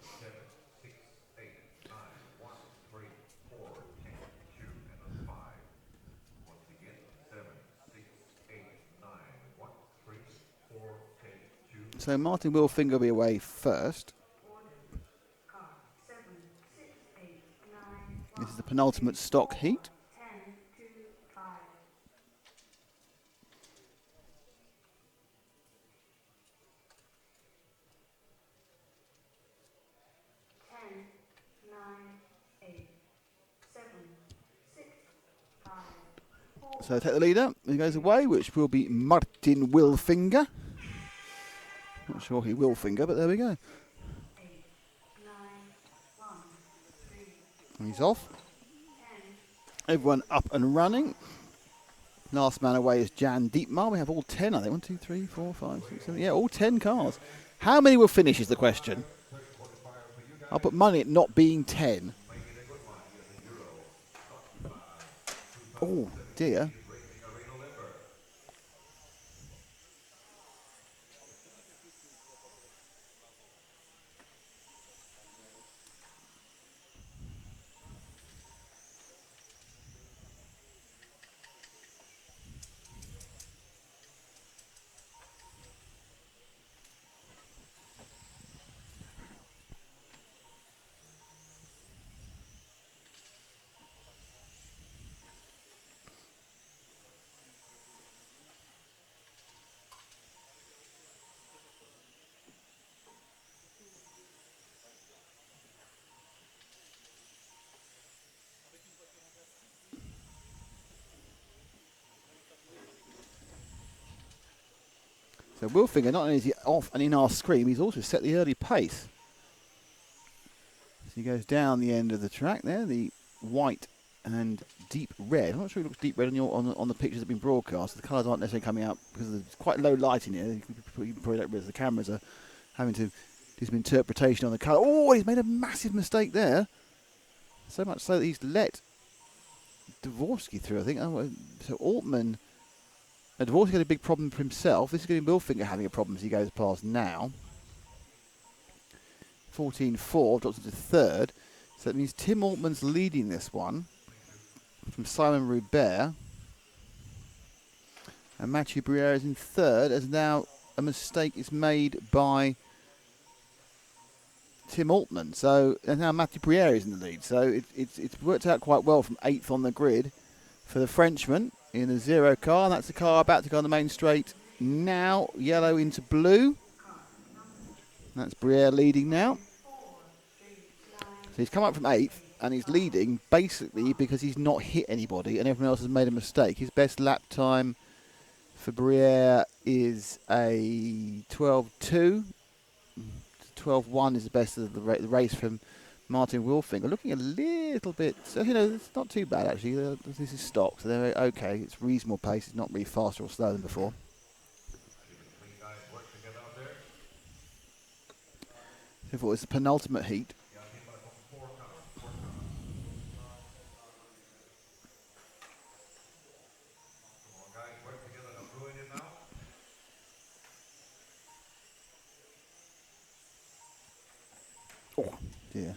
So Martin Wilfinger will be away first. This is the penultimate stock heat. So take the leader. He goes away, which will be Martin Wilfinger. Not sure he will finger, but there we go. And he's off. Everyone up and running. Last man away is Jan Dietmar. We have all 10, I think. 1, 2, 3, 4, 5, 6, 7. Yeah, all 10 cars. How many will finish is the question. I'll put money at not being 10. Oh, dear. So Wilfinger, not only is he off and in our screen, he's also set the early pace. So he goes down the end of the track there, the white and deep red. I'm not sure it looks deep red on the pictures that have been broadcast. The colours aren't necessarily coming out because there's quite low light in here. You probably don't realise the cameras are having to do some interpretation on the colour. Oh, he's made a massive mistake there. So much so that he's let Dvorsky through, I think. Oh, so Altman... Dvorsky had a big problem for himself. This is going to be Wilfinger having a problem as he goes past now. 14.4, drops into third. So that means Tim Altman's leading this one from Simon Roubaix. And Mathieu Briere is in third, as now a mistake is made by Tim Altman. So and now Mathieu Briere is in the lead. So it's worked out quite well from 8th on the grid for the Frenchman in a 0 car. That's the car about to go on the main straight now. Yellow into blue. That's Briere leading now. So he's come up from 8th and he's leading basically because he's not hit anybody and everyone else has made a mistake. His best lap time for Briere is a 12.2. 12.1 is the best of the race from Martin Wilfinger. Looking a little bit, so, you know, it's not too bad actually. This is stock, so they're okay. It's reasonable pace. It's not really faster or slower than before. So if it was the penultimate heat. Oh dear.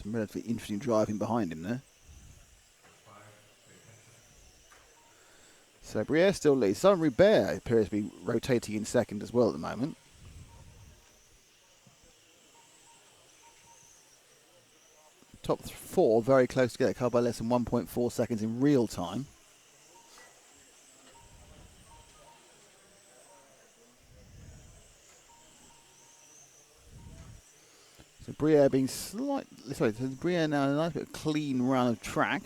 Some relatively interesting driving behind him there. So Briere still leads. Simon Rubert appears to be rotating in second as well at the moment. Top 4 very close together, covered by less than 1.4 seconds in real time. So Briere being slightly, sorry, so Briere now a nice bit of clean run of track.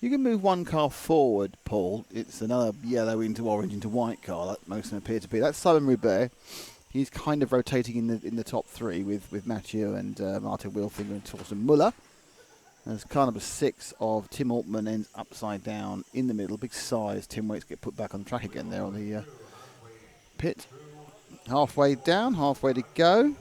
You can move one car forward, Paul. It's another yellow into orange into white car, like most of them appear to be. That's Simon Rubert. He's kind of rotating in the top 3 with Mathieu and Martin Wilfinger and Torsten Muller. As car number 6 of Tim Altman ends upside down in the middle. Big sigh as Tim waits to get put back on track again there on the pit. Halfway down, halfway to go.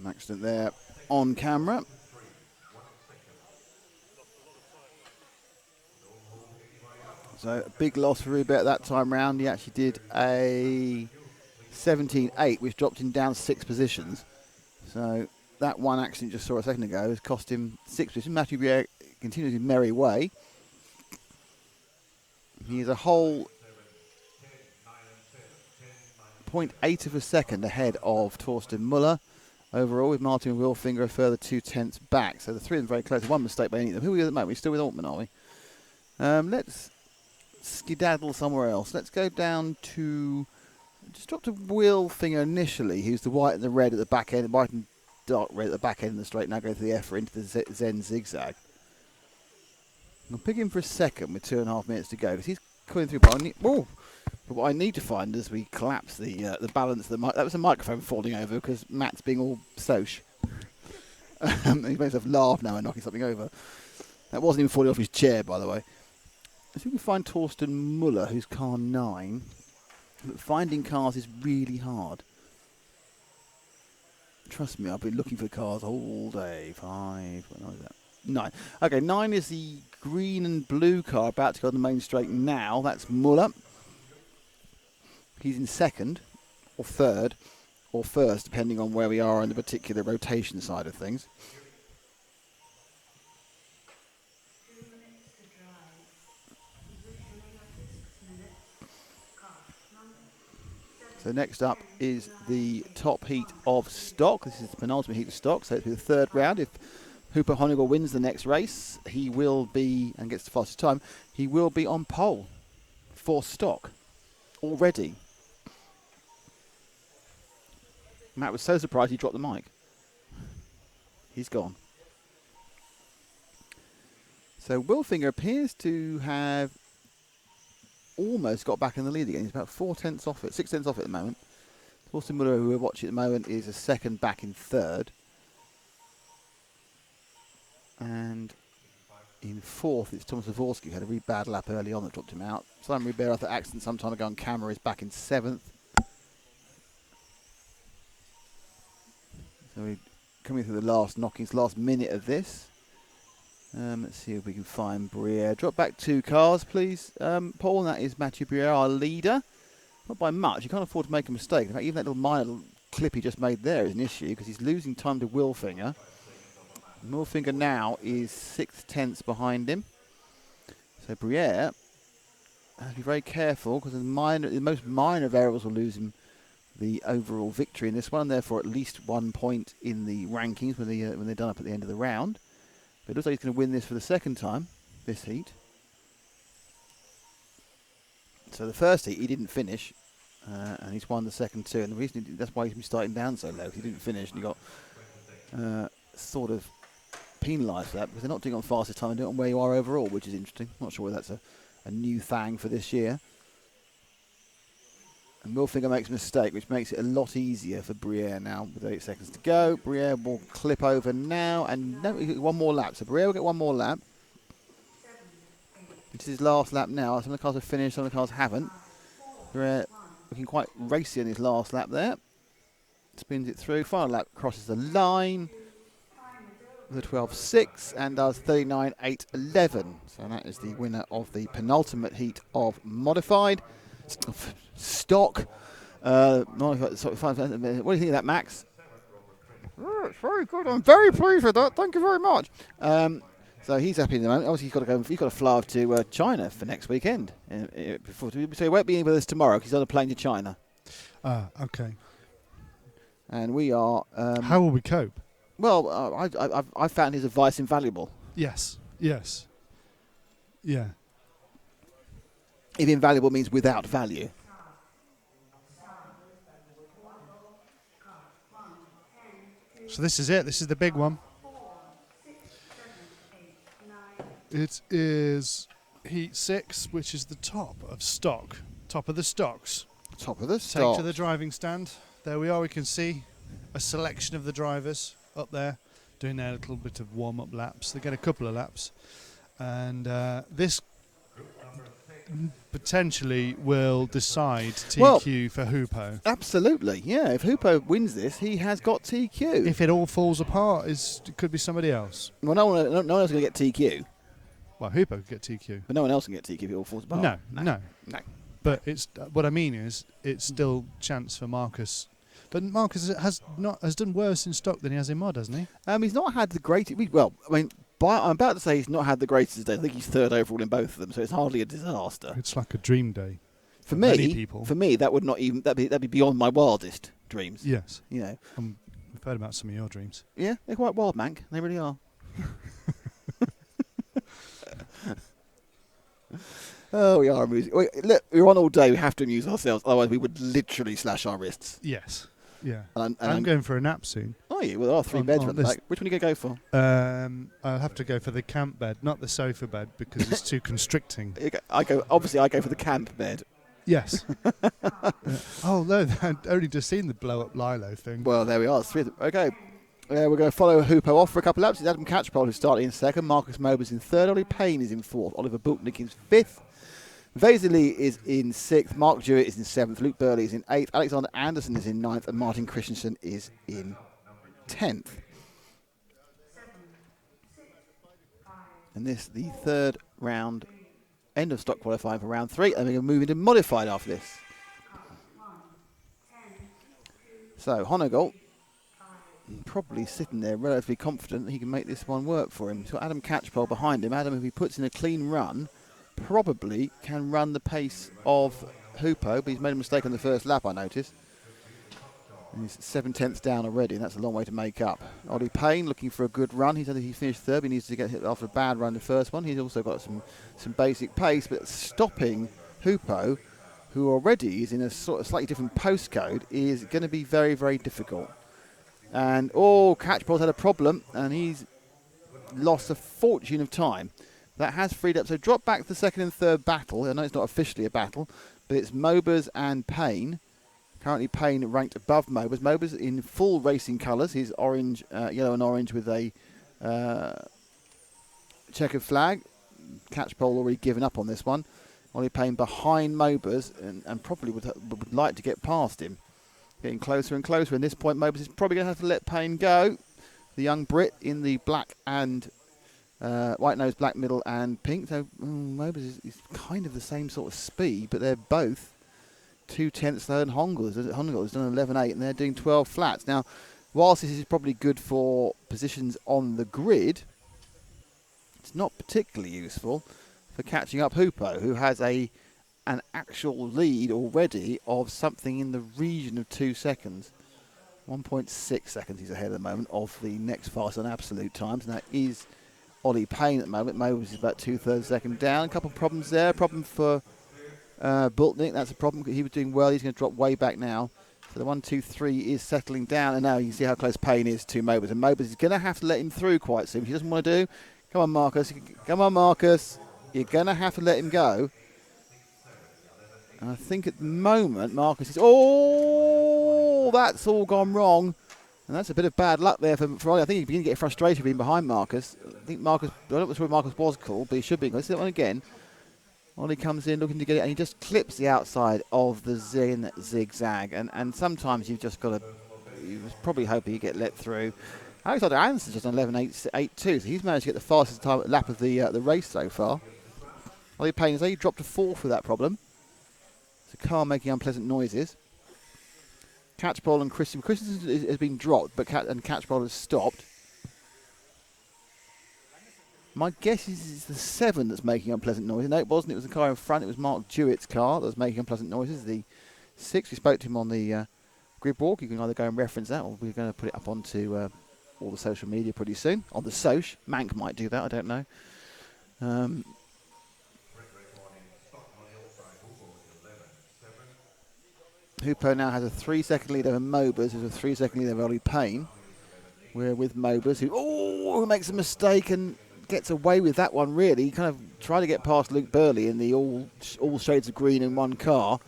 Accident there on camera. So a big loss for Rubert that time round. He actually did a 17.8, which dropped him down 6 positions. So that one accident just saw a second ago has cost him 6 positions. Mathieu Briere continues his merry way. He is a whole 0.8 of a second ahead of Torsten Muller. Overall, with Martin Wilfinger a further 0.2 back. So the 3 of them very close. One mistake by any of them. Who are we at the moment? We're still with Altman, are we? Let's skedaddle somewhere else. Let's go down to... Just drop to Wilfinger initially, who's the white and the red at the back end. White and dark red at the back end of the straight. Now go to the EFRA into the Zen zigzag. I'll pick him for a second with 2.5 minutes to go. Because he's coming through... But what I need to find as we collapse the balance of the mic, that was a microphone falling over because Matt's being all soch. He made himself laugh now and knocking something over. That wasn't even falling off his chair, by the way. Let's see if we can find Torsten Muller, who's car 9. But finding cars is really hard. Trust me, I've been looking for cars all day. 5, what was that? 9. Okay, 9 is the green and blue car about to go on the main straight now. That's Muller. He's in second, or third, or first, depending on where we are on the particular rotation side of things. So next up is the top heat of stock. This is the penultimate heat of stock, so it's the 3rd round. If Hooper Honigel wins the next race, he will be, and gets the fastest time, he will be on pole for stock already. Matt was so surprised he dropped the mic. He's gone. So Wilfinger appears to have almost got back in the lead again. He's about 4/10 off it, 6/10 off it at the moment. Torsten Muller, who we're watching at the moment, is a second back in 3rd. And in 4th, it's Thomas Zavorsky, who had a really bad lap early on that dropped him out. Simon Rubert, after accident some time ago on camera, is back in 7th. So we're coming through the last knockings, last minute of this. Let's see if we can find Briere. Drop back 2 cars, please, Paul. And that is Mathieu Briere, our leader. Not by much. You can't afford to make a mistake. In fact, even that little minor clip he just made there is an issue because he's losing time to Wilfinger. Wilfinger now is 6/10 behind him. So Briere has to be very careful because the most minor variables will lose him the overall victory in this one, and therefore at least 1 point in the rankings when they're done up at the end of the round. But it looks like he's going to win this for the 2nd time, this heat. So the first heat he didn't finish, and he's won the second 2, and the reason that's why he's been starting down so low. He didn't finish, and he got sort of penalised for that because they're not doing it on fastest time, they're doing it on where you are overall, which is interesting. Not sure whether that's a new thing for this year. And Milfinger makes a mistake, which makes it a lot easier for Briere now with 8 seconds to go. Briere will clip over now, and no, one more lap. So Briere will get one more lap. This is his last lap now. Some of the cars have finished, some of the cars haven't. Briere looking quite racy in his last lap there. Spins it through. Final lap crosses the line with a 12.6 and does 39.811. So that is the winner of the penultimate heat of modified stock. What do you think of that, Max? Oh, it's very good. I'm very pleased with that. Thank you very much. So he's happy in the moment. Obviously, he's got to fly off to China for next weekend. So he won't be in with us tomorrow because he's on a plane to China. Okay. And we are. How will we cope? Well, I found his advice invaluable. Yes. Yeah. If invaluable means without value. So this is it. This is the big one. It is heat 6, which is the top of stock. Top of the stocks. Top of the Take stock. to the driving stand. There we are. We can see a selection of the drivers up there doing their little bit of warm-up laps. They get a couple of laps. And this potentially will decide TQ for Hoopo. Absolutely, yeah. If Hoopo wins this, he has got TQ. If it all falls apart, it could be somebody else. Well, no one else can get TQ. Well, Hoopo could get TQ. But no one else can get TQ if it all falls apart. No. But it's what I mean is it's still chance for Markus. But Markus has done worse in stock than he has in mod, hasn't he? He's not had the greatest. Well, I mean, I'm about to say he's not had the greatest day. I think he's third overall in both of them, so it's hardly a disaster. It's like a dream day. For many people. For me, that would not even that'd be beyond my wildest dreams. Yes. You know. I've heard about some of your dreams. Yeah, they're quite wild, Mank. They really are. Oh, we are amusing. Look, we're on all day. We have to amuse ourselves. Otherwise, we would literally slash our wrists. Yes. Yeah. And I'm going for a nap soon. Oh, yeah. Well, there are 3 beds on the back. Which one are you going to go for? I'll have to go for the camp bed, not the sofa bed, because it's too constricting. I go for the camp bed. Yes. Oh, no. I'd only just seen the blow-up Lilo thing. Well, there we are. 3 of them. Okay. We're going to follow Hoopo off for a couple of laps. It's Adam Catchpole who's starting in second. Markus Mobers in third. Ollie Payne is in fourth. Oliver Bultnick is fifth. Vasily is in 6th, Mark Jewett is in 7th, Luke Burley is in 8th, Alexander Anderson is in 9th, and Martin Christensen is in 10th. And this the third round, end of stock qualifying for round 3, and we're going to move into modified after this. So Honegel probably sitting there relatively confident that he can make this one work for him. He's got Adam Catchpole behind him. Adam, if he puts in a clean run, probably can run the pace of Hoopo, but he's made a mistake on the first lap, I noticed. And he's 7/10 down already, and that's a long way to make up. Ollie Payne looking for a good run. He finished third, but he needs to get hit after a bad run the first one. He's also got some basic pace, but stopping Hoopo, who already is in a sort of slightly different postcode, is going to be very, very difficult. And Catchpole's had a problem, and he's lost a fortune of time. That has freed up. So drop back to the second and third battle. I know it's not officially a battle, but it's Mobers and Payne. Currently Payne ranked above Mobers. Mobers in full racing colours. He's orange, yellow and orange with a checkered flag. Catchpole already given up on this one. Ollie Payne behind Mobers and probably would like to get past him. Getting closer and closer. At this point, Mobers is probably going to have to let Payne go. The young Brit in the black and white nose, black middle and pink. So Mobers is kind of the same sort of speed, but they're both 2/10 slower than Honegel. Honegel has done 11.8 and they're doing 12 flats. Now, whilst this is probably good for positions on the grid, it's not particularly useful for catching up Hoopo, who has an actual lead already of something in the region of 2 seconds. 1.6 seconds he's ahead at the moment of the next fast on absolute times, and that is Ollie Payne at the moment. Mobers is about 2/3 second down. A couple of problems there. Problem for Bultnick. That's a problem. He was doing well. He's going to drop way back now. So the 1, 2, 3 is settling down. And now you can see how close Payne is to Mobers. And Mobers is going to have to let him through quite soon. If he doesn't want to do. Come on, Marcus. Come on, Marcus. You're going to have to let him go. And I think at the moment, Markus is... Oh, that's all gone wrong. And that's a bit of bad luck there for Ollie. I think he's beginning to get frustrated being behind Markus. I think Markus... I'm not sure Markus was called, but he should be. Let's see that one again. Ollie comes in looking to get it, and he just clips the outside of the zigzag. And sometimes you've just got to... You was probably hoping you get let through. Alexander Anderson's just on 11.882, so he's managed to get the fastest time lap of the race so far. Ollie Payne has dropped to 4th with that problem. It's a car making unpleasant noises. Catchpole and Christensen has been dropped, but Catchpole has stopped. My guess is it's the 7 that's making unpleasant noises. No, it wasn't. It was the car in front. It was Mark Jewett's car that was making unpleasant noises. The 6, we spoke to him on the grid walk. You can either go and reference that, or we're going to put it up onto all the social media pretty soon. On the Soch. Mank might do that, I don't know. Hoopo now has a 3-second lead over Mobers, who's a 3-second lead over Ollie Payne. We're with Mobers, who makes a mistake and gets away with that one, really. He kind of tried to get past Luke Burley in the all shades of green in one car.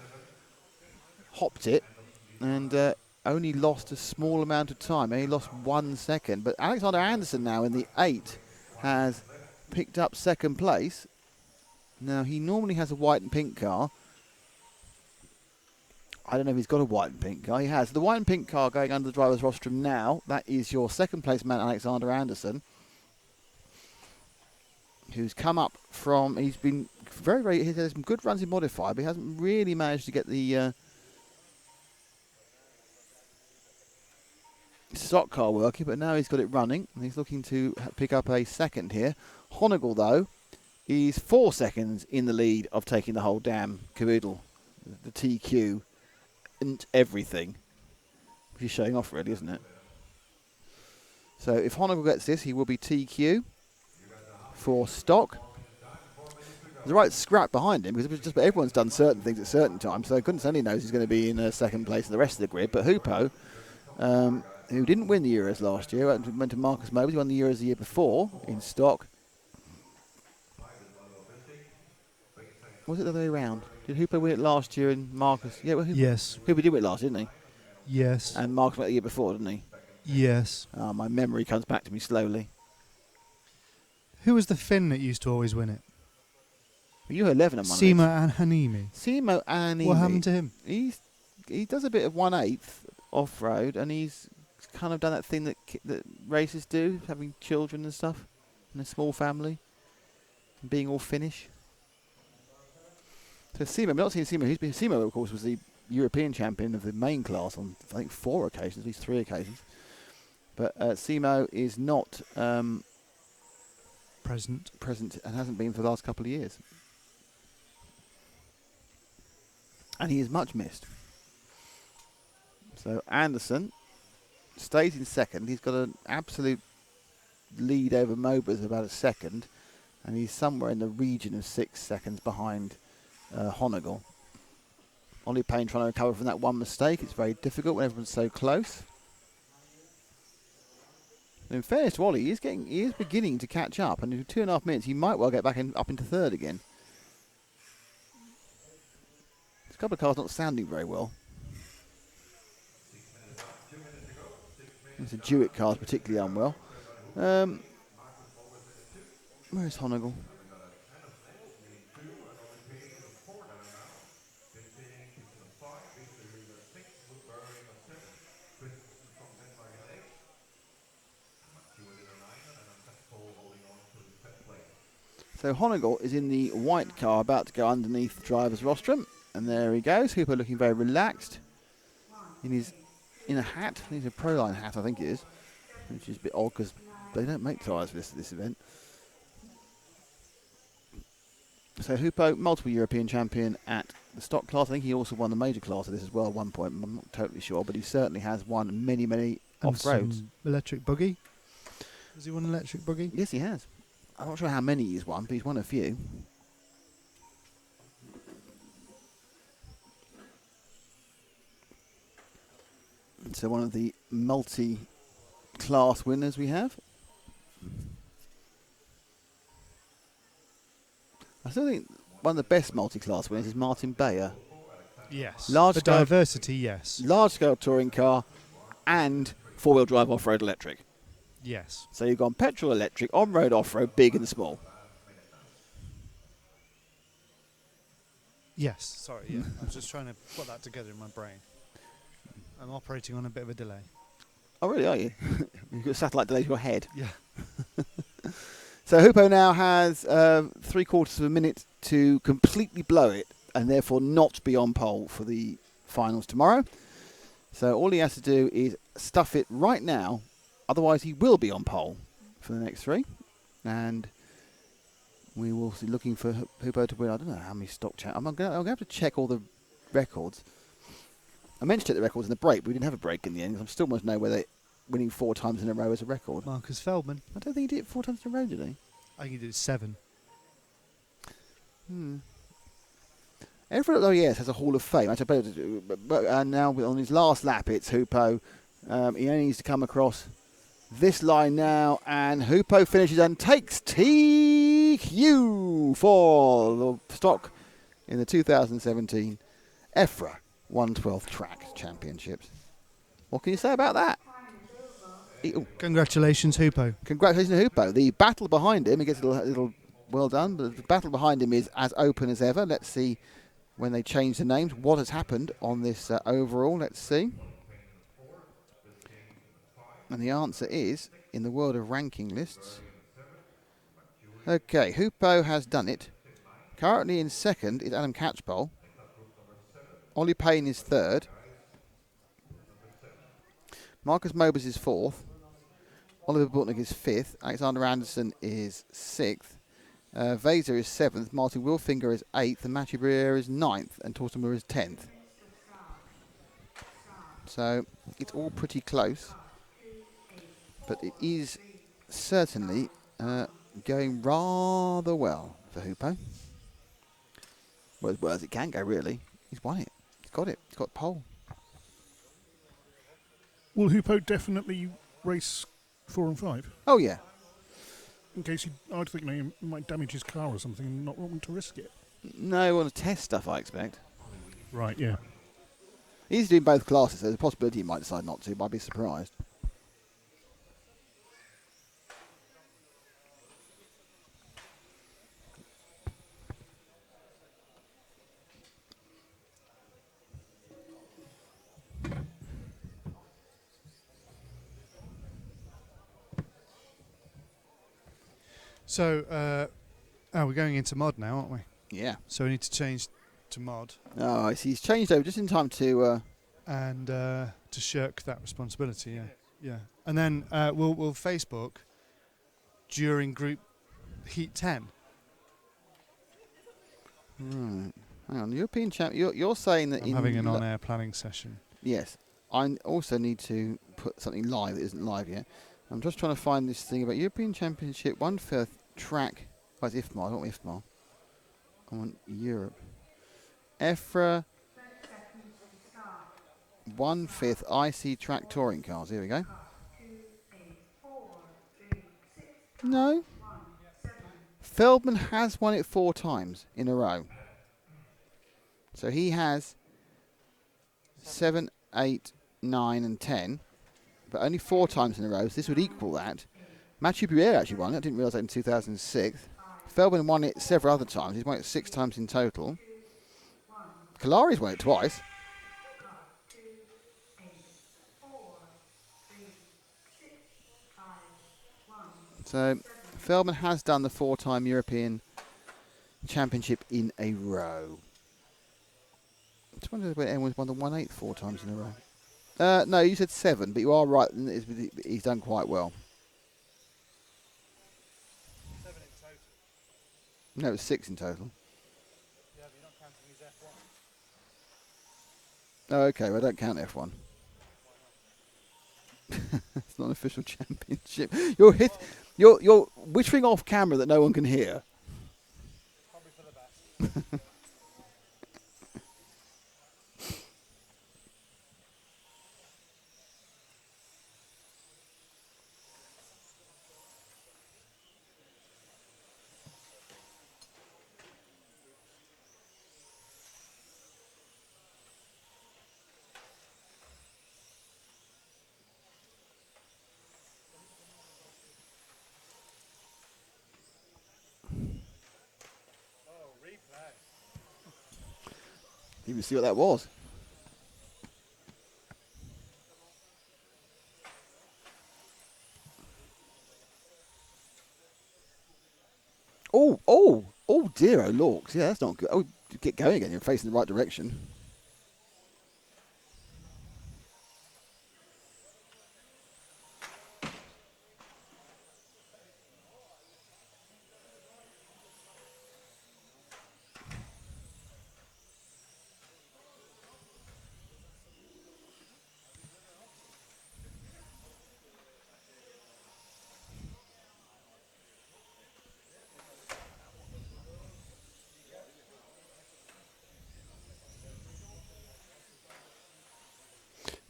Hopped it and only lost a small amount of time. He lost 1 second. But Alexander Anderson now in the 8 has picked up 2nd place. Now, he normally has a white and pink car. I don't know if he's got a white and pink car. He has. The white and pink car going under the driver's rostrum now. That is your 2nd place man, Alexander Anderson, who's come up from... He's been very... He's had some good runs in modified, but he hasn't really managed to get the stock car working, but now he's got it running, and he's looking to pick up a 2nd here. Honegal, though, is 4 seconds in the lead of taking the whole damn caboodle. The TQ and everything. Which is showing off, really, isn't it? So if Honegal gets this, he will be TQ for stock. There's a right scrap behind him, because it was just everyone's done certain things at certain times, so goodness only knows he's going to be in 2nd place in the rest of the grid. But Hoopo, who didn't win the Euros last year, went to Markus Mobers, he won the Euros the year before in stock. Was it the other way around? Did Hoopo win it last year and Markus? Yeah, well, yes. Hoopo did win it last, didn't he? Yes. And Markus went the year before, didn't he? Yes. Oh, my memory comes back to me slowly. Who was the Finn that used to always win it? Well, you were 11 and 1. Simo Anhanimi. Simo Anhanimi. What happened to him? He does a bit of 1/8 off-road, and he's kind of done that thing that racers do, having children and stuff, and a small family, and being all Finnish. So Simo, we've not seen Simo. Simo, of course, was the European champion of the main class on, I think, 4 occasions, at least 3 occasions. But Simo is not present and hasn't been for the last couple of years. And he is much missed. So Anderson stays in 2nd. He's got an absolute lead over Mobers of about a 2nd. And he's somewhere in the region of 6 seconds behind Honegal. Ollie Payne trying to recover from that one mistake. It's very difficult when everyone's so close. And in fairness to Ollie, he is beginning to catch up, and in 2.5 minutes he might well get back up into 3rd again. This couple of cars not sounding very well. The Jewett car's particularly unwell. Where's Honegal? So Honegal is in the white car, about to go underneath the driver's rostrum, and there he goes. Hooper looking very relaxed in a hat. He's a Proline hat, I think it is, which is a bit odd because they don't make tyres for this event. So Hoopo, multiple European champion at the stock class. I think he also won the major class of this as well at one point. I'm not totally sure, but he certainly has won many off-roads. Electric buggy. Has he won an electric buggy? Yes, he has. I'm not sure how many he's won, but he's won a few. So one of the multi-class winners we have. I still think one of the best multi-class winners is Martin Bayer. Yes. Large For scale diversity, yes. Large scale touring car and 4-wheel drive off-road electric. Yes. So you've gone petrol, electric, on-road, off-road, big and small. Yes. Sorry, yeah. I was just trying to put that together in my brain. I'm operating on a bit of a delay. Oh, really, are you? You've got satellite delay to your head. Yeah. So Hoopo now has 3/4 of a minute to completely blow it and therefore not be on pole for the finals tomorrow. So all he has to do is stuff it right now, otherwise he will be on pole for the next 3. And we will be looking for Hoopo to win. I don't know how many stock chat. I'm going to have to check all the records. I meant to check the records in the break, but we didn't have a break in the end. I still want to know whether winning 4 times in a row is a record. Marcus Feldman. I don't think he did it 4 times in a row, did he? I think he did 7. EFRA, oh yes, has a Hall of Fame. I suppose, but now on his last lap, it's Hoopo. He only needs to come across this line now, and Hoopo finishes and takes TQ for the stock in the 2017 EFRA 112th Track Championships. What can you say about that? Congratulations, Hoopo. Congratulations to Hoopo. The battle behind him, he gets a little well done, but the battle behind him is as open as ever. Let's see when they change the names, what has happened on this overall. Let's see. And the answer is, in the world of ranking lists, okay, Hoopo has done it. Currently in second is Adam Catchpole. Ollie Payne is third. Markus Mobers is fourth. Oliver Butnick is fifth. Alexander Anderson is sixth. Vaser is seventh. Martin Wilfinger is eighth. And Matthew Briere is ninth. And Torsten Moore is 10th. So it's all pretty close. But it is certainly going rather well for Hoopo. Well, as well as it can go, really. He's won it. He's got it. He's got pole. Will Hoopo definitely race 4 and 5? Oh, yeah. In case I'd think he might damage his car or something and not want to risk it. No, he wants to test stuff, I expect. Right, yeah. He's doing both classes, so there's a possibility he might decide not to, but I'd be surprised. So, we're going into mod now, aren't we? Yeah. So we need to change to mod. Oh, I see. He's changed over just in time to... and to shirk that responsibility, yeah. Yeah. And then we'll Facebook during group heat 10. Right. Hang on. European champ... You're saying that... I'm having an on-air planning session. Yes. I also need to put something live that isn't live yet. I'm just trying to find this thing about European Championship 1/5 track. Oh, it's IFMA. I don't want IFMA. I want Europe. EFRA 1/5 IC track touring cars. Here we go. No. Feldman has won it 4 times in a row. So he has 7, 8, 9 and 10. But only 4 times in a row, so this would equal that. Mathieu Briere actually won it. I didn't realise that in 2006. Feldman won it several other times. He's won it 6 times in total. Kalari's won it twice. So Feldman has done the 4-time European Championship in a row. I just wonder whether anyone's won the 1/8 4 times in a row. No, you said 7, but you are right. He's done quite well. 7 in total. No, it's 6 in total. Yeah, but you're not counting his F1. Oh, okay. Well, I don't count F1. It's not an official championship. You're whispering off camera that no one can hear. Probably for the best. Didn't even see what that was. Oh dear, oh lorks. Yeah, that's not good. Oh, get going again. You're facing the right direction.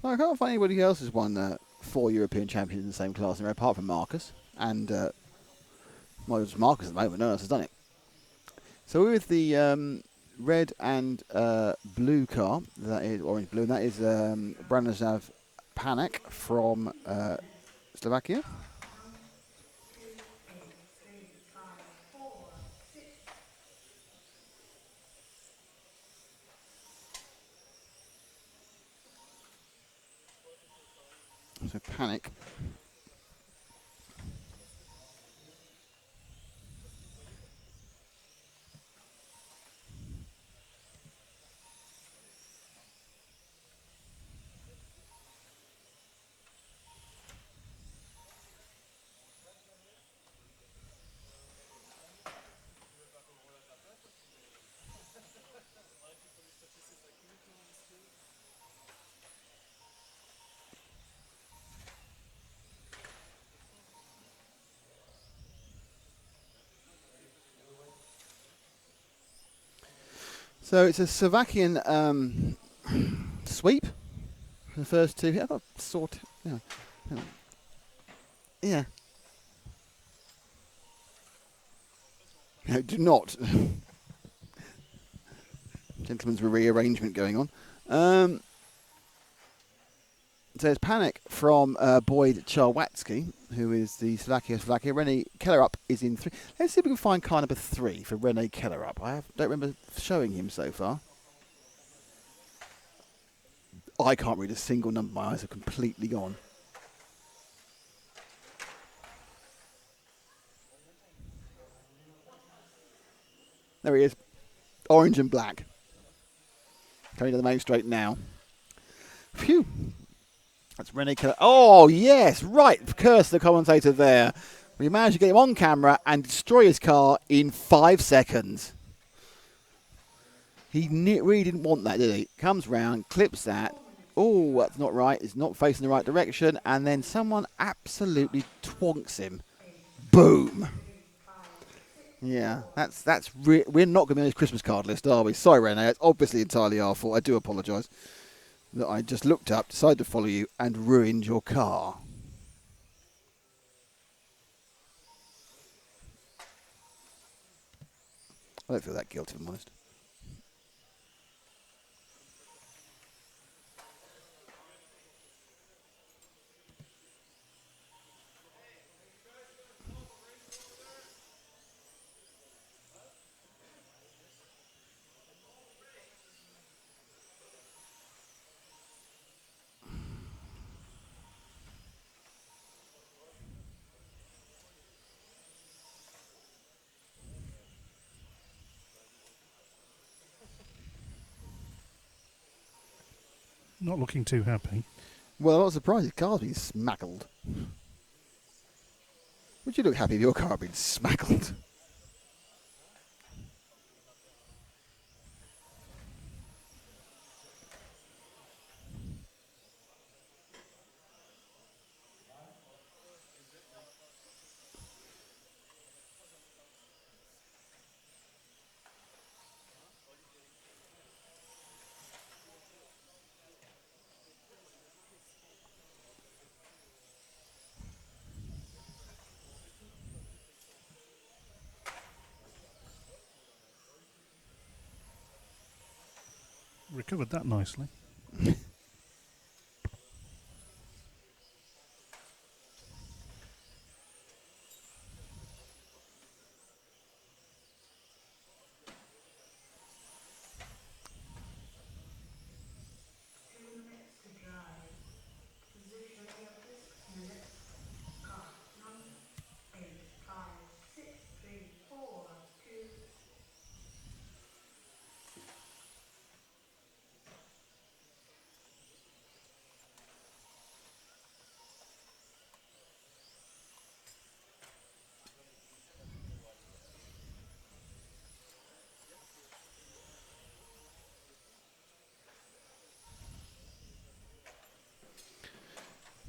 No, I can't find anybody else who's won 4 European champions in the same class in a row, apart from Marcus. And, well, it's Marcus at the moment. No one else has done it. So with the red and blue car, that is orange-blue, and that is Branislav Paddock from Slovakia. So Panic. So it's a Slovakian sweep for the first two. I've got sort. Yeah. Yeah. No, do not. Gentleman's rearrangement going on. So it's Panic from Boyd Charwatsky, who is the Slovakia. Rene Kellerup is in 3. Let's see if we can find car number 3 for Rene Kellerup. Don't remember showing him so far. I can't read a single number. My eyes are completely gone. There he is. Orange and black. Coming to the main straight now. Phew. That's Rene Kellerup. Oh, yes. Right. Curse the commentator there. We managed to get him on camera and destroy his car in 5 seconds. He really didn't want that, did he? Comes round, clips that. Oh, that's not right. It's not facing the right direction. And then someone absolutely twonks him. Boom. Yeah, we're not going to be on his Christmas card list, are we? Sorry, Rene. It's obviously entirely our fault. I do apologise that I just looked up, decided to follow you, and ruined your car. I don't feel that guilty, if I'm honest. Not looking too happy. Well, I'm not surprised his car's been smackled. Would you look happy if your car had been smackled? Recovered that nicely.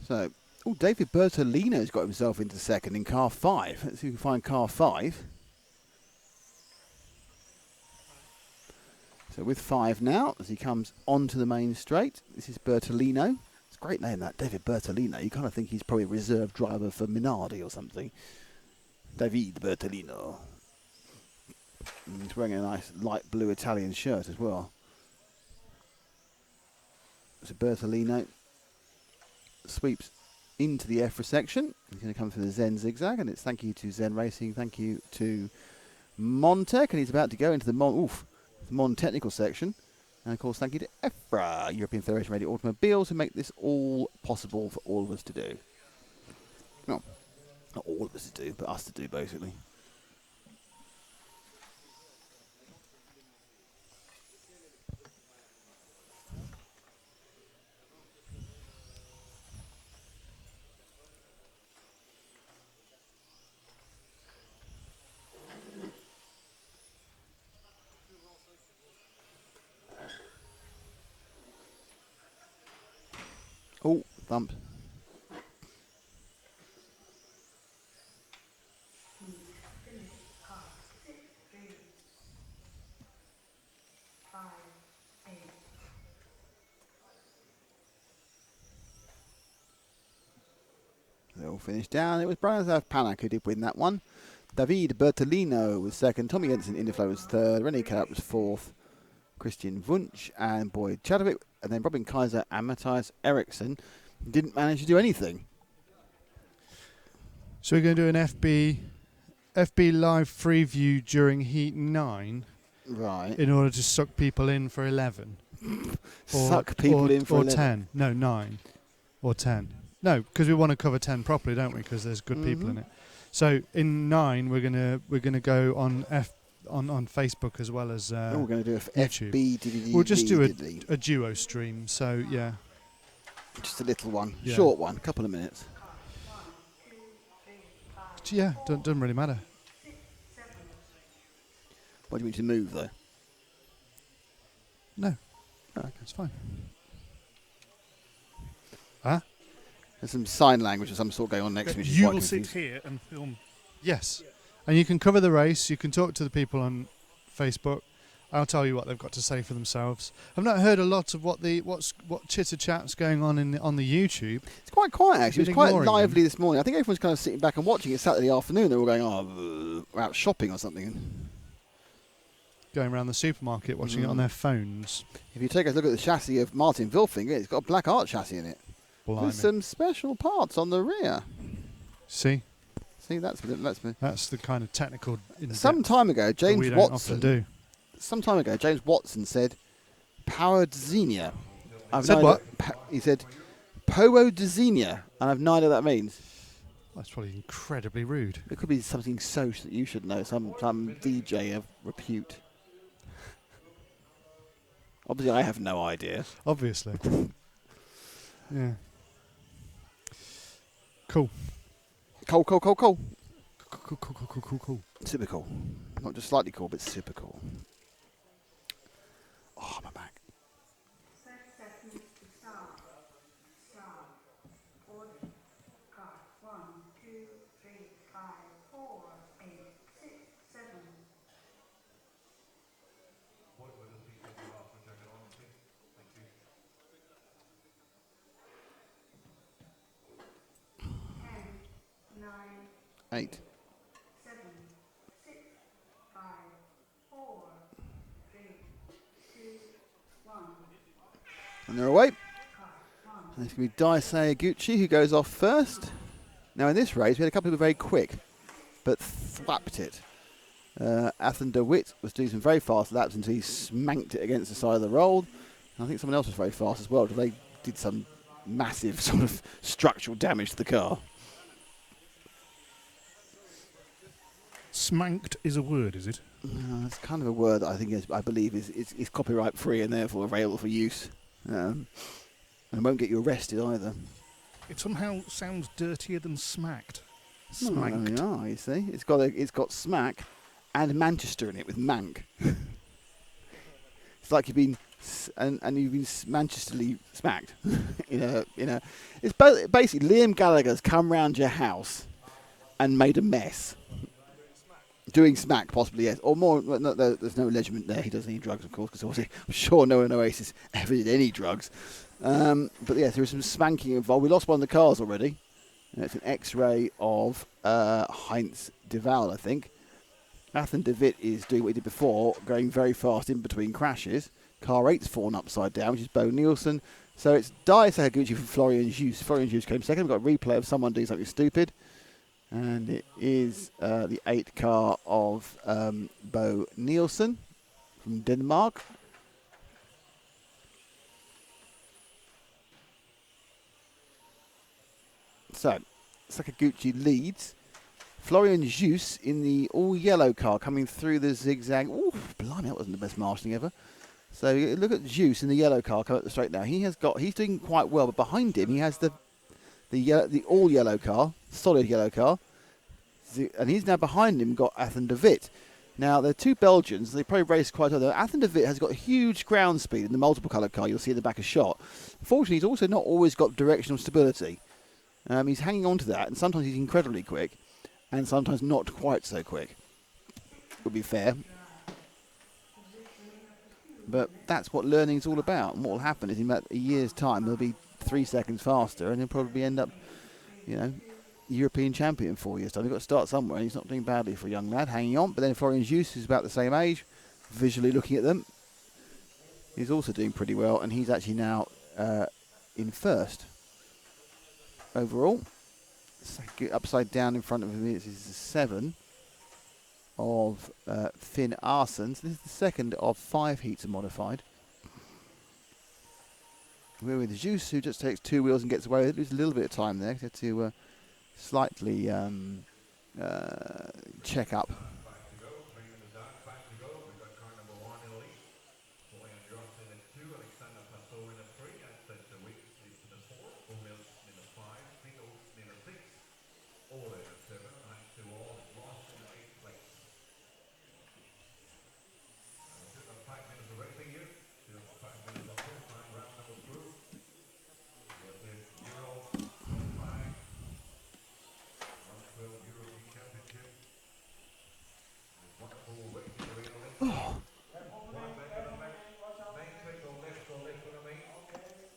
So, David Bertolino's got himself into second in car 5. Let's see if we can find car 5. So with 5 now, as he comes onto the main straight, this is Bertolino. It's a great name, that, David Bertolino. You kind of think he's probably a reserve driver for Minardi or something. David Bertolino. And he's wearing a nice light blue Italian shirt as well. So Bertolino sweeps into the EFRA section. He's going to come through the Zen zigzag, and it's thank you to Zen Racing, thank you to Montec, and he's about to go into the Mon technical section. And of course, thank you to EFRA, European Federation of Radio Automobiles, who make this all possible for all of us to do. No, not all of us to do, but us to do, basically. Oh, thump. They all finished down. It was Branislav Paddock who did win that one. David Bertolino was second. Tommy Jensen Interflow was third. René Carat was fourth. Christian Wunsch and Boyd Chadwick. And then Robin Kaiser and Matthias Eriksson didn't manage to do anything. So we're going to do an FB live free view during Heat 9. Right. In order to suck people in for 11. Suck people in for 11? 10. No, 9. Or 10. No, because we want to cover 10 properly, don't we? Because there's good people in it. So in 9, we're gonna go on on Facebook as well as we're going to do a YouTube. We'll just do a duo stream. So yeah, just a little one, short one, a couple of minutes. Yeah, doesn't really matter. What do you mean to move though? No, okay. It's fine. Huh? There's some sign language of some sort going on next to me. You will sit here and film. Yes. And you can cover the race. You can talk to the people on Facebook. I'll tell you what they've got to say for themselves. I've not heard a lot of what chitter chat's going on on the YouTube. It's quite quiet actually. It was quite lively this morning. I think everyone's kind of sitting back and watching it Saturday afternoon. They're all going, we're out shopping or something. Going around the supermarket watching it on their phones. If you take a look at the chassis of Martin Wilfinger, it's got a black art chassis in it. Blimey. With some special parts on the rear. See, that's the kind of technical. Some time ago, James Watson. Often do. Some time ago, James Watson said, "Power Dzenia." Said what? He said, "Powo Dzenia," and I've no idea what that means. That's probably incredibly rude. It could be something that you should know. Some DJ of repute. Obviously, I have no idea. Obviously. Yeah. Cool. Cool. Cool. Super cool. Not just slightly cool, but super cool. Oh, my back. 30 seconds to start. Order. Car. 1, 2, 3, 5, 4, 8, 6, 7. Nine, 8. 7, 6, 5, 4, 3, 2, 1. And they're away. And it's going to be Daisei Gucci who goes off first. Now in this race we had a couple who were very quick, but thwapped it. Athan DeWitt was doing some very fast laps until he smanked it against the side of the road. And I think someone else was very fast as well. They did some massive sort of structural damage to the car. Smanked is a word, is it? It's kind of a word that I believe is copyright free and therefore available for use. And it won't get you arrested either. It somehow sounds dirtier than smacked. Smacked. There we are, you see. It's got smack and Manchester in it with mank. It's like you've been and you've been Manchesterly smacked. It's basically Liam Gallagher's come round your house and made a mess. Doing smack, possibly, yes. Or more, no, there's no allegement there. He doesn't need drugs, of course, because obviously I'm sure no one in Oasis ever did any drugs. But yes, there was some spanking involved. We lost one of the cars already. It's an X-ray of Heinz de Waal, I think. Nathan de Witt is doing what he did before, going very fast in between crashes. Car 8's fallen upside down, which is Bo Nielsen. So it's Dai Sakaguchi from Florian Jus. Florian Jus came second. We've got a replay of someone doing something stupid. And it is the 8 car of Bo Nielsen from Denmark. So, Sakaguchi leads. Florian Jus in the all-yellow car coming through the zigzag. Ooh, blimey, that wasn't the best marshalling ever. So look at Jus in the yellow car coming up the straight now. He's doing quite well, but behind him he has the all-yellow car, solid yellow car. And he's now behind him got Athan de Witt. Now, they're two Belgians. They probably race quite well. Athan de Witt has got huge ground speed in the multiple coloured car. You'll see in the back of shot. Unfortunately, he's also not always got directional stability. He's hanging on to that, and sometimes he's incredibly quick, and sometimes not quite so quick. Would be fair. But that's what learning's all about. And what will happen is in about a year's time, he'll be 3 seconds faster, and he'll probably end up, European champion 4 years' time. He's got to start somewhere, and he's not doing badly for a young lad, hanging on. But then Florian Jus is about the same age, visually looking at them. He's also doing pretty well, and he's actually now in first overall. Upside down in front of him is the 7 of Finn Arsons. This is the second of 5 heats of modified. We're with Jus, who just takes 2 wheels and gets away with it. Loses a little bit of time there. He had to slightly check up.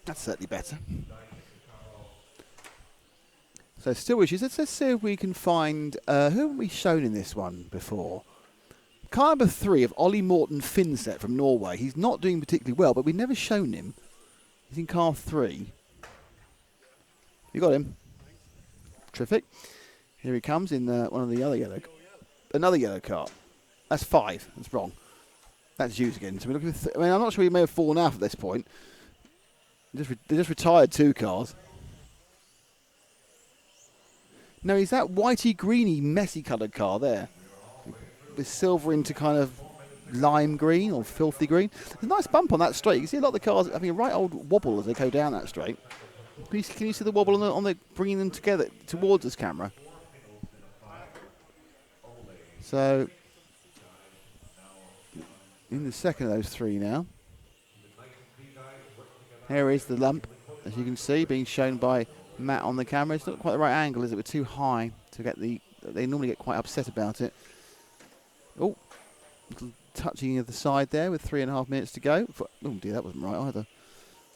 That's certainly better. So still wishes. Let's see if we can find who have we shown in this one before. Car number 3 of Ollie Morten Finset from Norway. He's not doing particularly well, but we've never shown him. He's in car 3. You got him. Terrific. Here he comes in one of the other another yellow car. That's 5. That's wrong. That's used again. So we're looking for I'm not sure he may have fallen out at this point. They just retired 2 cars. No, he's that whitey, greeny, messy coloured car there. With silver into kind of lime green or filthy green. There's a nice bump on that straight. You can see a lot of the cars having a right old wobble as they go down that straight. Can you see the wobble on the bringing them together towards this camera? So, in the second of those 3 now. Here is the lump, as you can see, being shown by Matt on the camera. It's not quite the right angle, is it? We're too high to get the... They normally get quite upset about it. Oh, little touching of the side there with 3.5 minutes to go. Oh dear, that wasn't right either.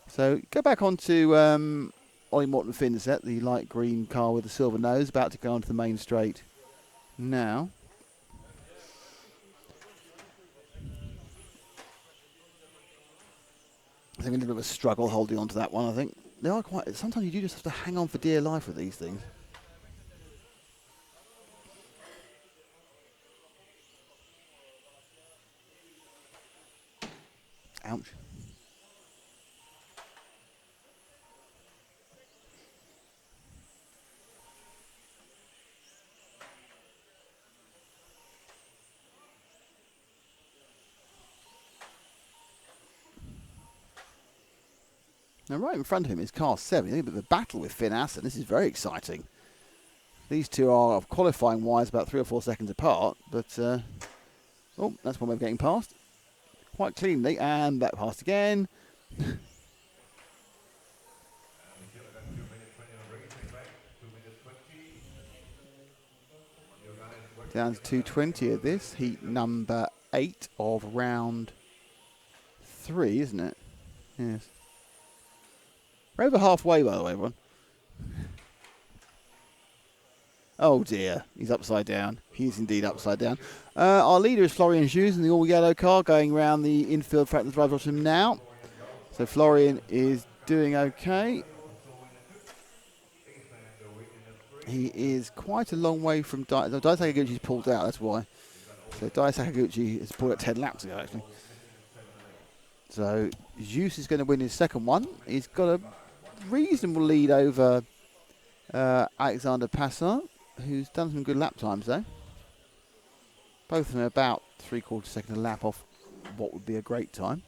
So go back onto Ollie Morten Finset, the light green car with the silver nose, about to go onto the main straight now. I think a little bit of a struggle holding on to that one, I think. They are quite... Sometimes you do just have to hang on for dear life with these things. Ouch. Now, right in front of him is car 7. A bit of a battle with Finn Assen. This is very exciting. These two are qualifying wise about 3 or 4 seconds apart, but oh, that's one way of getting past. quite cleanly, and that passed again. Down to 2:20 at this, heat number 8 of round 3, isn't it? Yes. We're over halfway, by the way, everyone. Oh dear, he's upside down. He is indeed upside down. Our leader is Florian Hughes in the all-yellow car, going around the infield track that drives him now. So Florian is doing okay. He is quite a long way from Dai Sakaguchi's pulled out, that's why. So Dai Sakaguchi has pulled out 10 laps ago, actually. So Hughes is going to win his second one. He's got a reasonable lead over Alexander Passart, who's done some good lap times though. Both of them are about 3/4 second a lap off what would be a great time.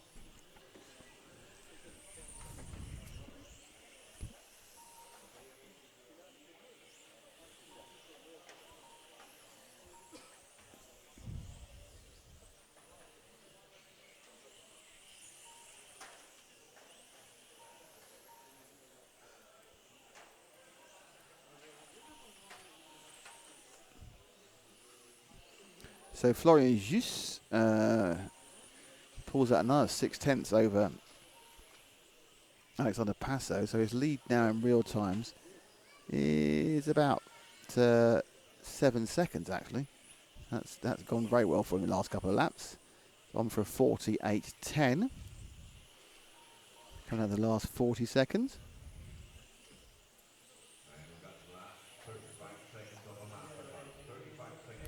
So Florian Jus pulls out another 6/10 over Alexander Passart. So his lead now in real times is about 7 seconds actually. That's gone very well for him in the last couple of laps. On for a 48.10. Coming out of the last 40 seconds.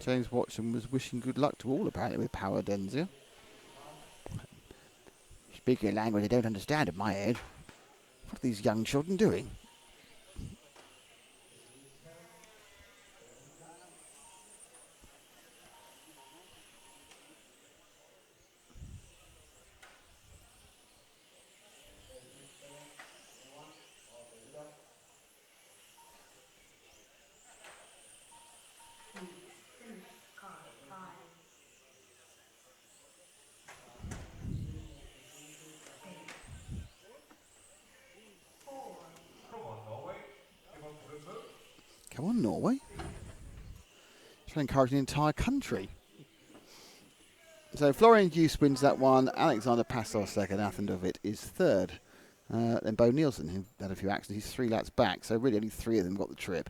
James Watson was wishing good luck to all apparently with Power Denzia. Speaking a language I don't understand at my age. What are these young children doing? Come on, Norway. Trying to encourage the entire country. So Florian Hughes wins that one. Alexander Passart second. Athendovic is third. Then Bo Nielsen, who had a few accidents, he's 3 laps back. So really only 3 of them got the trip.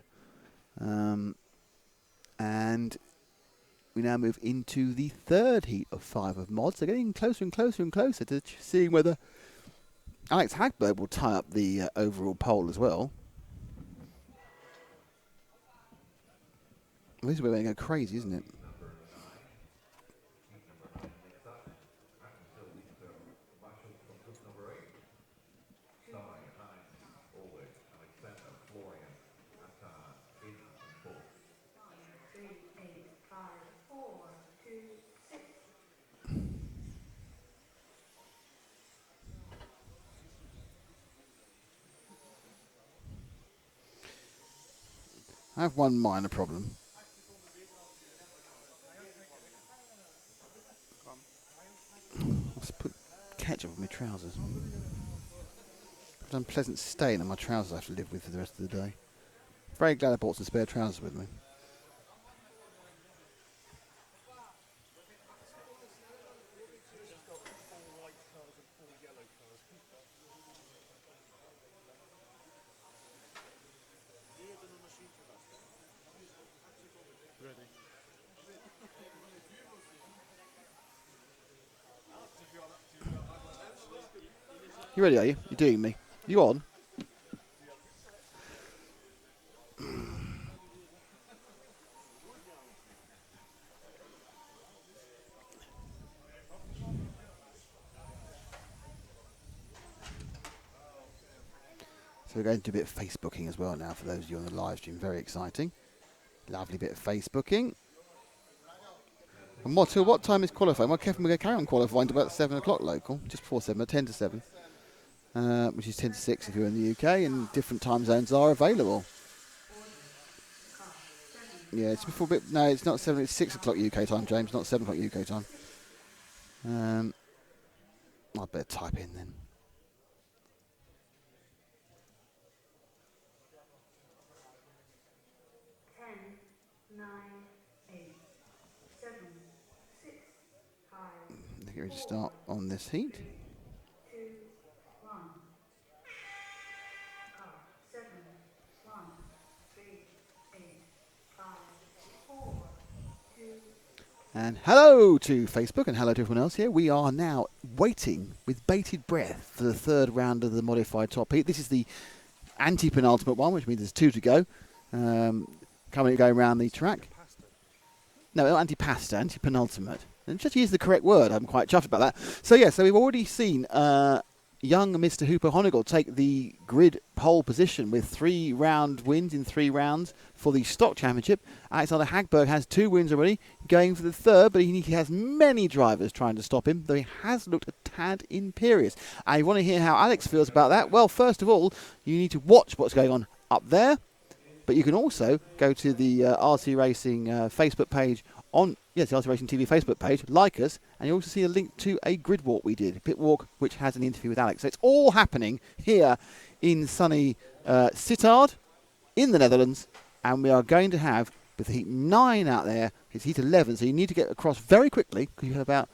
And we now move into the third heat of 5 of mods. So getting closer and closer and closer to seeing whether Alex Hagberg will tie up the overall pole as well. This is where we're going to go crazy, isn't it? I have one minor problem. Let's put ketchup on my trousers. I've done pleasant stain on my trousers I have to live with for the rest of the day. Very glad I bought some spare trousers with me. You ready, are you? You're doing me. You on? So we're going to do a bit of Facebooking as well now for those of you on the live stream. Very exciting. Lovely bit of Facebooking. And what time is qualifying? Well, Kevin, we're going to carry on qualifying to about 7 o'clock local, just before 7, 10 to 7, which is 10 to 6 if you're in the UK, and different time zones are available. Yeah, it's before a bit. No, it's not 7, it's 6 o'clock UK time, James, not 7 o'clock UK time. I'd better type in then. Here we just start on this heat. 2, 1. Car 7, 1, 3, 8, 5, 4, 2. And hello to Facebook and hello to everyone else here. We are now waiting with bated breath for the third round of the modified top heat. This is the anti-penultimate one, which means there's 2 to go. Going around the track. No, anti-pasta, anti-penultimate. And just use the correct word. I'm quite chuffed about that. So yeah, so we've already seen young Mr. Hooper Honigel take the grid pole position with 3 round wins in 3 rounds for the stock championship. Alexander Hagberg has 2 wins already, going for the 3rd, but he has many drivers trying to stop him, though he has looked a tad imperious. And you want to hear how Alex feels about that? Well, first of all, you need to watch what's going on up there, but you can also go to the RC Racing Facebook page the RC Racing TV Facebook page, like us, and you also see a link to a grid walk we did, a pit walk, which has an interview with Alex. So it's all happening here in sunny Sittard in the Netherlands, and we are going to have, with heat 9 out there, it's heat 11, so you need to get across very quickly, because you have about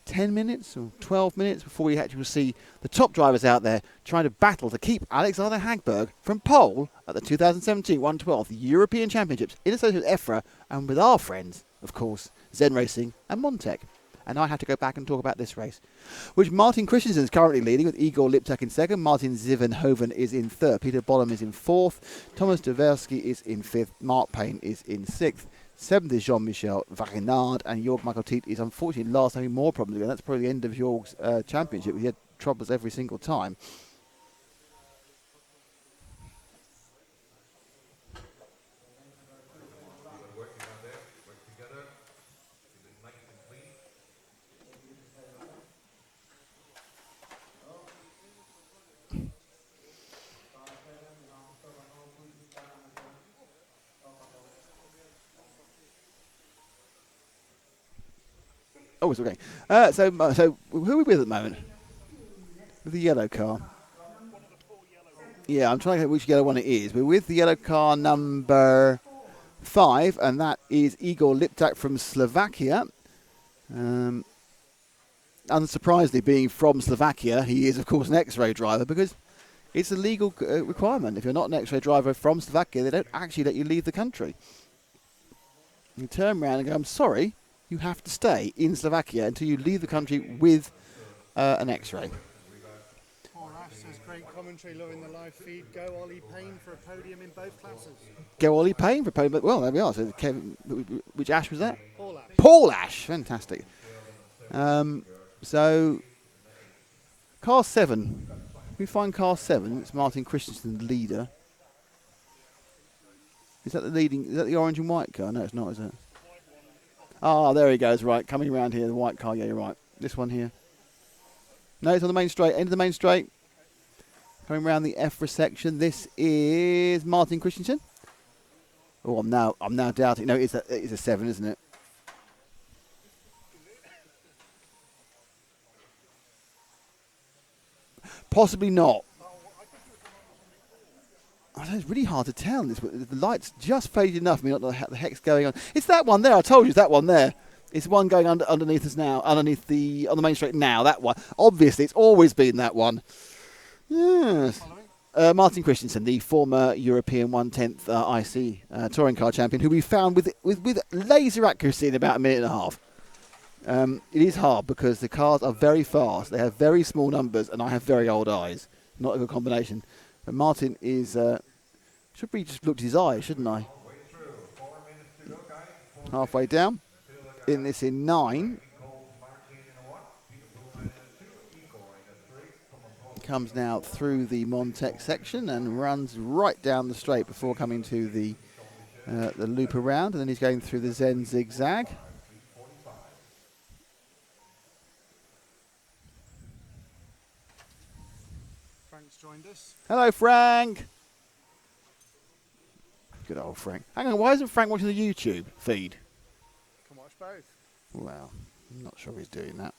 10 minutes or 12 minutes before we actually will see the top drivers out there trying to battle to keep Alexander Hagberg from pole at the 2017 112 European Championships in association with EFRA and with our friends, of course, Zen Racing and Montec. And I have to go back and talk about this race, which Martin Christensen is currently leading with Igor Liptak in 2nd, Martin Zivenhoven is in 3rd, Peter Bollum is in 4th, Thomas Deversky is in 5th, Mark Payne is in 6th, 7th is Jean-Michel Varinard, and Jorg Michael Tiet is unfortunately last, having more problems again. That's probably the end of Jorg's championship. He had troubles every single time. Oh, it's okay. So who are we with at the moment? With the yellow car. Yeah, I'm trying to get which yellow one it is. We're with the yellow car number 5, and that is Igor Liptak from Slovakia. Unsurprisingly, being from Slovakia, he is, of course, an X-ray driver because it's a legal requirement. If you're not an X-ray driver from Slovakia, they don't actually let you leave the country. You turn around and go, I'm sorry, you have to stay in Slovakia until you leave the country with an X-ray. Paul Ash says great commentary, loving the live feed. Go Ollie Payne for a podium in both classes. Go Ollie Payne for a podium. Well, there we are. So Kevin, which Ash was that? Paul Ash. Paul Ash. Fantastic. So, car 7. We find car 7. It's Martin Christensen, the leader. Is that the leading? Is that the orange and white car? No, it's not, is it? Ah, there he goes. Right, coming around here, the white car. Yeah, you're right. This one here. No, it's on the main straight. End of the main straight. Coming around the EFRA section. This is Martin Christensen. Oh, I'm now doubting. No, it's a 7, isn't it? Possibly not. I don't know, it's really hard to tell. The light's just faded enough. I mean, not the heck's going on. It's that one there. I told you it's that one there. It's one going underneath us now, on the main straight now. That one. Obviously, it's always been that one. Yes. Martin Christensen, the former European 1/10 IC touring car champion, who we found with laser accuracy in about a minute and a half. It is hard because the cars are very fast. They have very small numbers, and I have very old eyes. Not a good combination. But Martin is... should be just looked at his eyes, shouldn't I? Halfway down. In this in 9. Comes now through the Montec section and runs right down the straight before coming to the loop around. And then he's going through the Zen zigzag. Frank's joined us. Hello, Frank. Good old Frank. Hang on, why isn't Frank watching the YouTube feed? Can watch both. Well, I'm not sure he's doing that.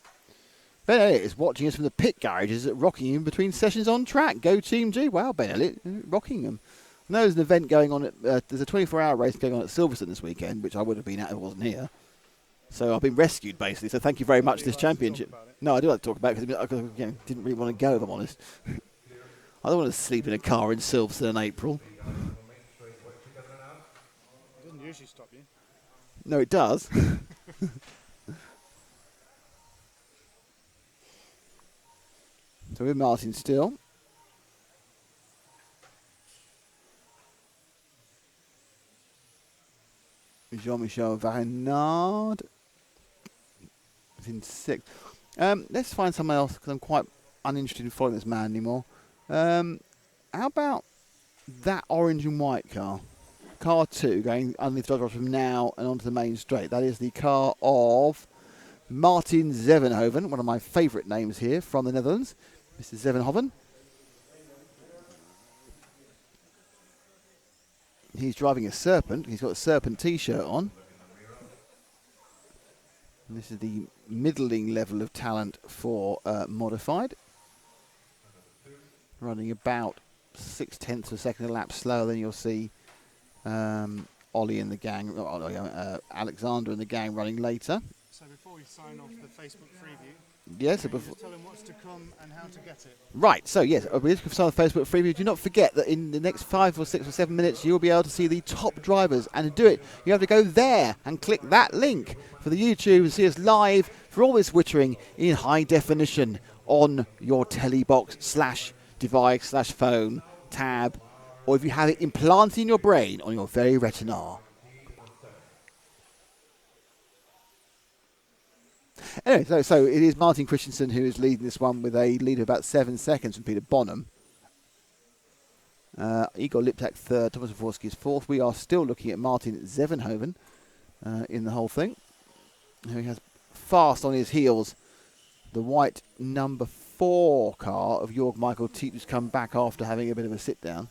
Ben Elliott is watching us from the pit garages at Rockingham between sessions on track. Go Team G. Wow, Ben Elliott, Rockingham. I know there's an event going on. There's a 24-hour race going on at Silverstone this weekend, which I would have been at if I wasn't here. So I've been rescued, basically. So thank you very much, this championship. No, I do like to talk about it because I didn't really want to go, if I'm honest. I don't want to sleep in a car in Silverstone in April. It doesn't usually stop you. No, it does. So with Martin still. Jean-Michel Varenard is in 6th. Let's find someone else because I'm quite uninterested in following this man anymore. How about that orange and white car? Car 2 going underneath the dodge from now and onto the main straight. That is the car of Martin Zevenhoven, one of my favourite names here from the Netherlands. Mr. Zevenhoven. He's driving a Serpent. He's got a Serpent T-shirt on. And this is the middling level of talent for modified. Running about 0.6 of a second a lap slower than you'll see Ollie and the gang, Alexander and the gang running later. So before we sign off the Facebook preview, yes, just tell them what's to come and how to get it. Right, so yes, we're just going to the Facebook preview. Do not forget that in the next 5 or 6 or 7 minutes, you'll be able to see the top drivers. And to do it, you have to go there and click that link for the YouTube and see us live for all this wittering in high definition on your telly box / device / phone, tab, or if you have it implanted in your brain on your very retina. Anyway, so it is Martin Christensen who is leading this one with a lead of about 7 seconds from Peter Bonham. Igor Liptak 3rd, Thomas Dvorsky is 4th. We are still looking at Martin Zevenhoven in the whole thing. He has fast on his heels the white number 4 car of Jörg Michael Tiet, who's come back after having a bit of a sit down.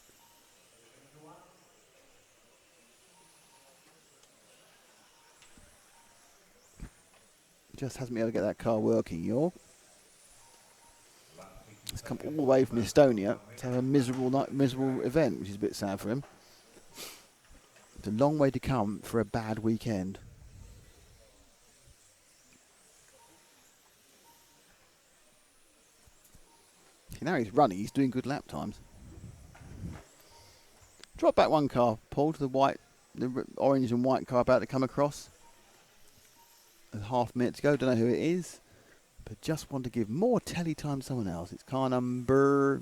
Just hasn't been able to get that car working, Jörg. He's come all the way from Estonia to have a miserable event, which is a bit sad for him. It's a long way to come for a bad weekend. Now he's running, he's doing good lap times. Drop back one car, Paul, to the orange and white car about to come across. A half minute to go, don't know who it is, but just want to give more telly time to someone else. It's car number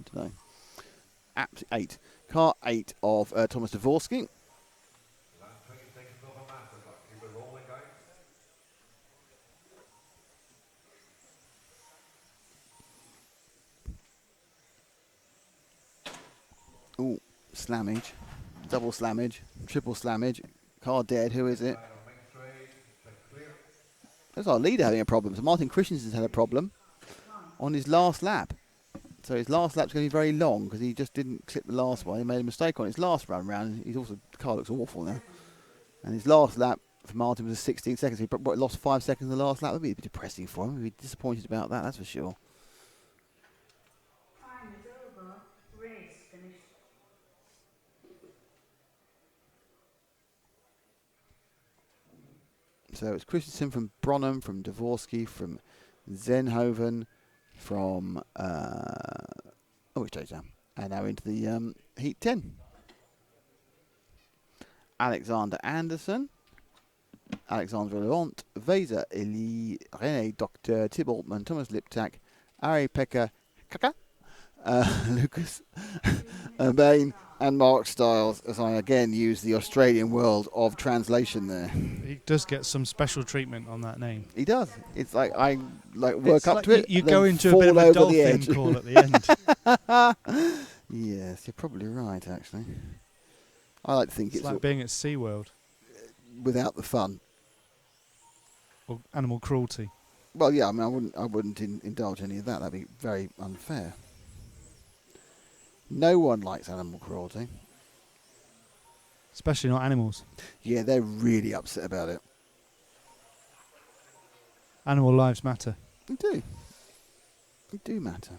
8. Car 8 of Thomas Dvorsky. Ooh, slammage. Double slammage. Triple slammage. Car dead. Who is it? That's our leader having a problem. So Martin Christensen's had a problem on his last lap. So his last lap's going to be very long because he just didn't clip the last one. He made a mistake on his last run round. He's also, the car looks awful now. And his last lap for Martin was 16 seconds. He lost 5 seconds in the last lap. That would be a bit depressing for him. He'd be disappointed about that, that's for sure. Time is over. Race finished. So it's Christensen from Bronham, from Dvorsky, from Zenhoven, from which day's down? And now into the Heat 10. Alexander Anderson, Alexandre Levant, Vesa Eli, René Docteur, Tib Altman, Thomas Liptak, Ari-Pekka Kaka, Lucas Bain, and Mark Stiles, as I again use the Australian world of translation there. He does get some special treatment on that name. He does. It's like I work up to it. You go into a bit of a dolphin call at the end. Yes, you're probably right, actually. I like to think it's like being at SeaWorld. Without the fun. Or animal cruelty. Well, yeah, I mean, I wouldn't indulge any of that. That'd be very unfair. No one likes animal cruelty. Especially not animals. Yeah, they're really upset about it. Animal lives matter. They do. They do matter.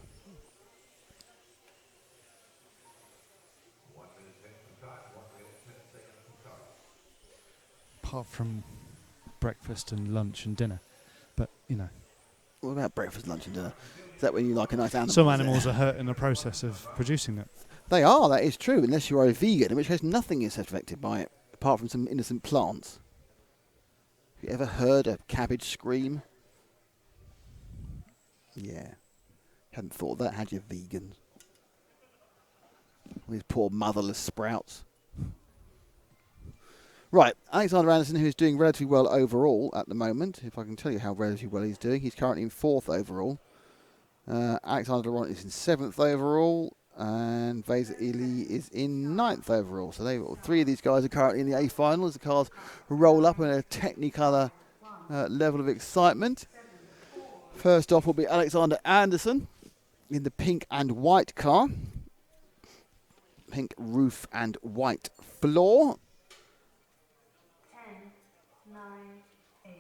Apart from breakfast and lunch and dinner. But, you know. What about breakfast, lunch and dinner? Is that when you like a nice animal? Some animals are hurt in the process of producing that. They are, that is true, unless you are a vegan, in which case nothing is affected by it, apart from some innocent plants. Have you ever heard a cabbage scream? Yeah. Hadn't thought of that, had you, vegans? These poor motherless sprouts. Right, Alexander Anderson, who's doing relatively well overall at the moment, if I can tell you how relatively well he's doing. He's currently in 4th overall. Alexander Laurent is in 7th overall, and Vesa Ely is in 9th overall. So 3 of these guys are currently in the A final as the cars roll up in a Technicolor level of excitement. First off will be Alexander Anderson in the pink and white car. Pink roof and white floor. 10, 9, 8,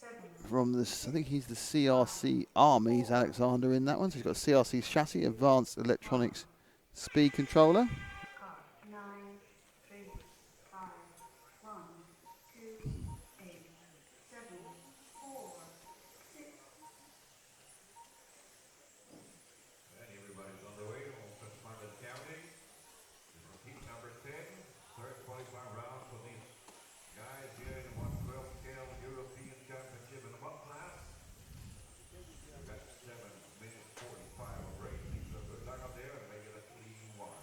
7. From this, I think he's the CRC Army's Alexander in that one. So he's got CRC chassis, advanced electronics speed controller. 9, 3, 5, 1, 2, 8, 7, 4, 6. And everybody's on the way to Open Funded County. Heat number 10, third qualifying round for these guys here in the 112 scale European Championship in the buck class. We've got 7 minutes 45 of racing, so good luck up there and make it a clean one.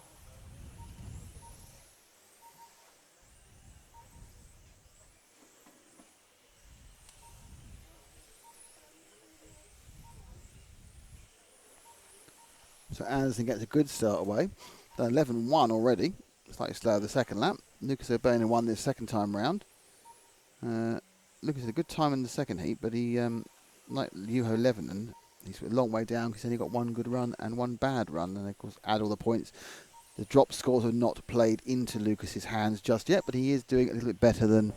So Anderson gets a good start away. Done 11.1 already. Slightly slower the second lap. Lucas Urbana won this second time round. Lucas had a good time in the second heat, but he, like Juho Levonen, he's a long way down because he only got one good run and one bad run. And of course, add all the points. The drop scores are not played into Lucas's hands just yet, but he is doing a little bit better than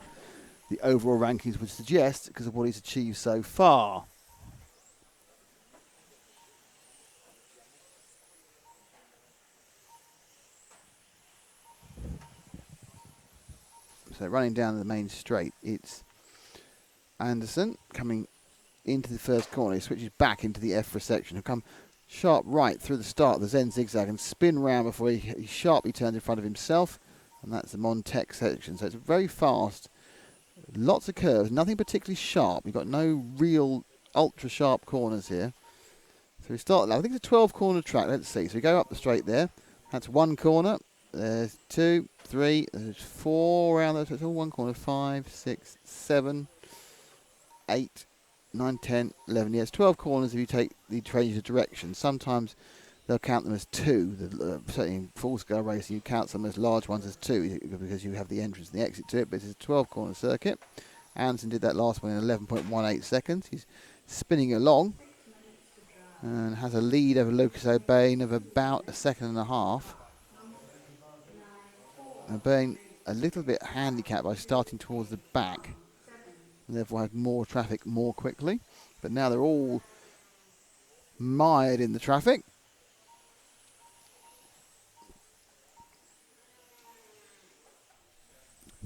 the overall rankings would suggest because of what he's achieved so far. So running down the main straight, it's Anderson coming into the first corner. He switches back into the EFRA section. He'll come sharp right through the start of the Zen zigzag and spin round before he sharply turns in front of himself. And that's the Montec section. So it's very fast. Lots of curves, nothing particularly sharp. You've got no real ultra sharp corners here. So we start, I think it's a 12 corner track. Let's see. So we go up the straight there. That's one corner. There's 2, 3, there's 4 around there. So it's all one corner. 5, 6, 7, 8, 9, 10, 11. Yeah, it's 12 corners if you take the change of direction. Sometimes they'll count them as 2. Certainly in full-scale racing, you count some as large ones as 2 because you have the entrance and the exit to it. But it's a 12-corner circuit. Anderson did that last one in 11.18 seconds. He's spinning along and has a lead over Lucas O'Bain of about a second and a half. O'Bain a little bit handicapped by starting towards the back and therefore had more traffic more quickly. But now they're all mired in the traffic.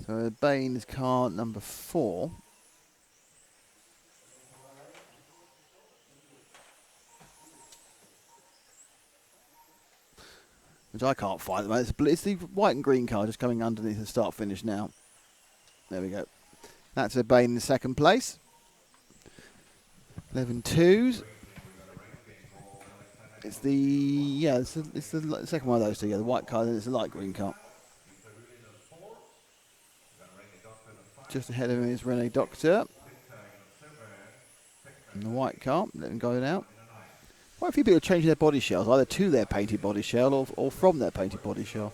So O'Bain is car number 4. Which I can't find at the moment. It's the white and green car just coming underneath the start finish now. There we go. That's O'Bain in second place. 11.2s. It's the it's the second one of those two. Yeah, the white car, then it's the light green car. Just ahead of him is Rene Doctor. And the white car, let him go out. Quite a few people are changing their body shells, either to their painted body shell or from their painted body shell.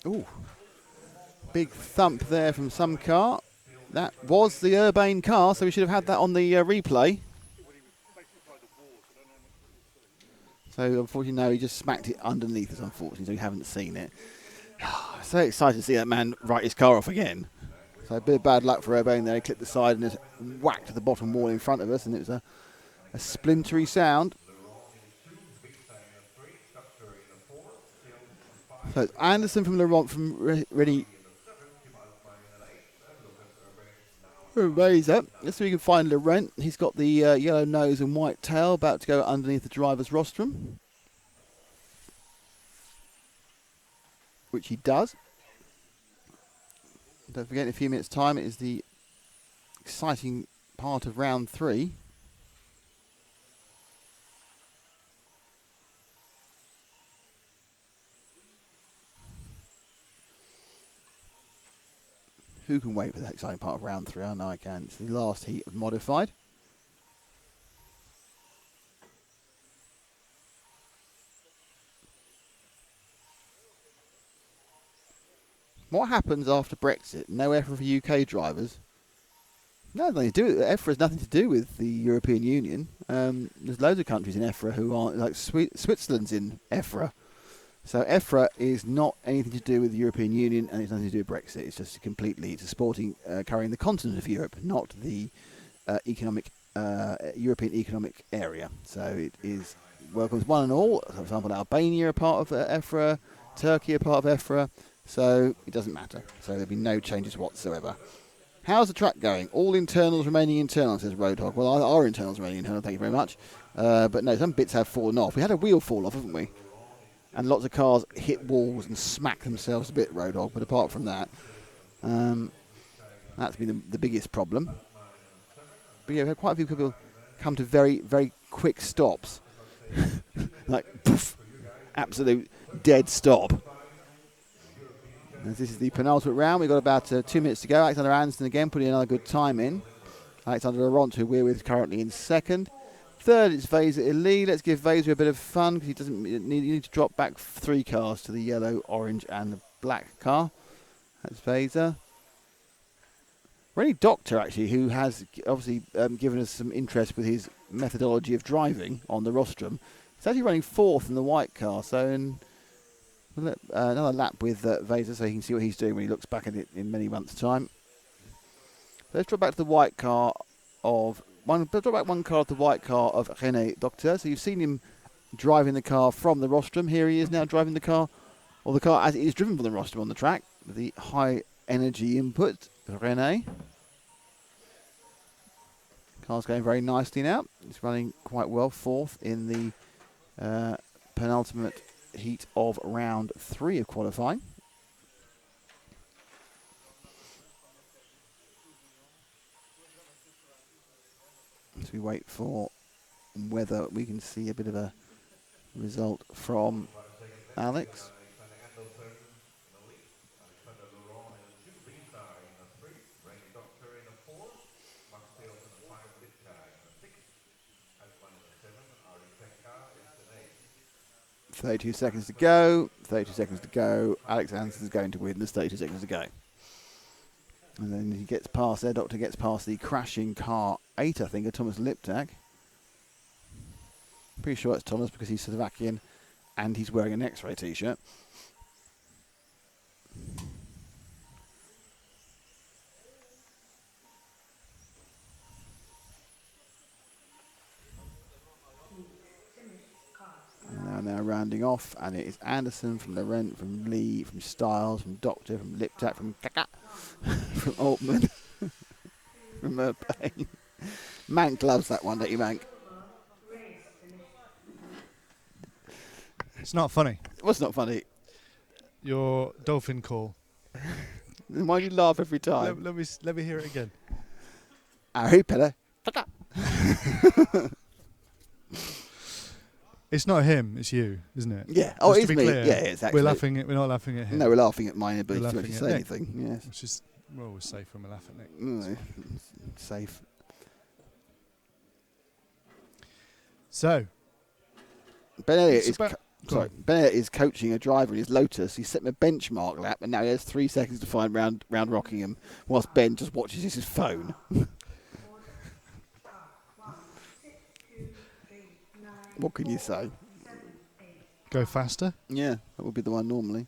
Ooh. Big thump there from some car. That was the Urbane car, so we should have had that on the replay. So unfortunately, no, he just smacked it underneath us, unfortunately, so we haven't seen it. So excited to see that man write his car off again. So a bit of bad luck for Urbane there. He clipped the side and just whacked the bottom wall in front of us, and it was a splintery sound. So it's Anderson from Laurent from Ready. Raise up. Let's see if we can find Laurent. He's got the yellow nose and white tail, about to go underneath the driver's rostrum, which he does. Don't forget, in a few minutes' time, it is the exciting part of round 3. Who can wait for that exciting part of round 3? I know I can. It's the last heat of modified. What happens after Brexit? No EFRA for UK drivers? No, nothing to do with EFRA has nothing to do with the European Union. There's loads of countries in EFRA who aren't, like Switzerland's in EFRA. So EFRA is not anything to do with the European Union, and it's nothing to do with Brexit. It's just it's a sporting carrying the continent of Europe, not the European Economic Area. So it is welcomes one and all. For example, Albania are part of EFRA, Turkey are part of EFRA. So it doesn't matter. So there'll be no changes whatsoever. How's the track going? All internals remaining internal, says Roadhog. Well, our internals remaining internal, thank you very much. But no, some bits have fallen off. We had a wheel fall off, haven't we? And lots of cars hit walls and smack themselves a bit, Roadhog. But apart from that, that's been the biggest problem. But yeah, we've had quite a few people come to very, very quick stops. Like, poof, absolute dead stop. As this is the penultimate round. We've got about 2 minutes to go. Alexander Anderson again putting another good time in. Alexander Laurent, who we're with, currently in second. Third is Vaser Eli. Let's give Vaser a bit of fun because he doesn't need to drop back 3 cars to the yellow, orange, and the black car. That's Vaser. Rennie Doctor, actually, who has obviously given us some interest with his methodology of driving on the rostrum. He's actually running 4th in the white car. So another lap with Vaser so you can see what he's doing when he looks back at it in many months' time. Let's drop back to the white car of drop back one car of the white car of René Docteur. So you've seen him driving the car from the rostrum. Here he is now driving the car, or the car as it is driven from the rostrum on the track. The high energy input, René. Car's going very nicely now. It's running quite well, 4th in the penultimate heat of round 3 of qualifying. So we wait for whether we can see a bit of a result from Alex. .32 seconds to go. 32 seconds to go. Alex Anderson's going to win. There's 32 seconds to go. And then he gets past there. Doctor gets past the crashing car 8, I think, of Thomas Liptak. Pretty sure it's Thomas because he's Slovakian and he's wearing an X-ray t-shirt. Now rounding off, and it is Anderson from Laurent, from Lee, from Styles, from Doctor, from Liptak, from Kaka, from Altman, from Urbane. Mank loves that one, don't you, Mank? It's not funny. What's not funny? Your dolphin call. Why do you laugh every time? Let me hear it again. Harry Potter. It's not him, it's you, isn't it? Yeah. Oh, Just it's me. Clear, Yeah, it's actually. we're not laughing at him. No, we're laughing at my inability We're to laughing actually at say Nick. anything. Yes. Which is, we're always safe when we laugh at Nick. No, safe. So. Ben Elliott it's is. Sorry, Bennett is coaching a driver in his Lotus. He's set him a benchmark lap, and now he has 3 seconds to find round Rockingham, whilst Ben just watches his phone. What can you say? Go faster? Yeah, that would be the one normally.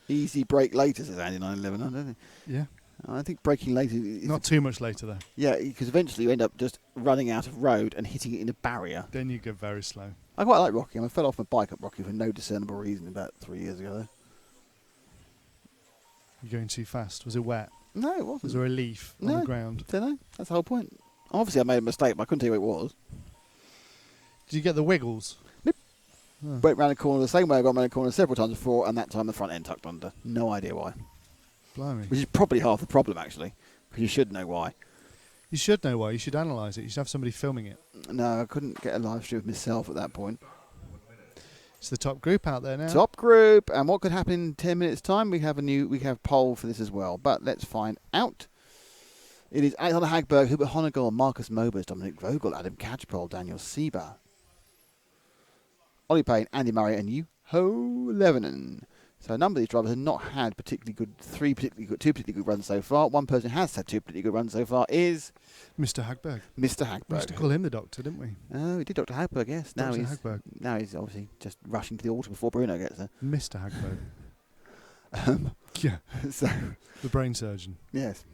Easy break later, says Andy 911, don't he? Yeah. I think braking later... Not too much later, though. Yeah, because eventually you end up just running out of road and hitting it in a barrier. Then you go very slow. I quite like Rockingham. I fell off my bike up Rockingham for no discernible reason about 3 years ago, though. You're going too fast. Was it wet? No, it wasn't. Was there a leaf on the ground? Don't know. That's the whole point. Obviously, I made a mistake, but I couldn't tell you what it was. Did you get the wiggles? Nope. Oh. Went round the corner the same way I got round the corner several times before, and that time the front end tucked under. No idea why. Blimey. Which is probably half the problem, actually, because you should know why. You should know why. You should analyse it. You should have somebody filming it. No, I couldn't get a live stream of myself at that point. It's the top group out there now. Top group, and what could happen in 10 minutes' time? We have poll for this as well, but let's find out. It is Alexander Hagberg, Hubert Honegal, Markus Mobers, Dominic Vogel, Adam Catchpole, Daniel Sieber, Ollie Payne, Andy Murray, and Juho Levonen. So a number of these drivers have not had two particularly good runs so far. One person who has had 2 particularly good runs so far is Mr. Hagberg. Mr. Hagberg. We used to call him the doctor, didn't we? Oh, we did Dr. Hagberg, yes. Dr. Hagberg. Now he's obviously just rushing to the altar before Bruno gets there. Mr. Hagberg. Yeah. So the brain surgeon. Yes.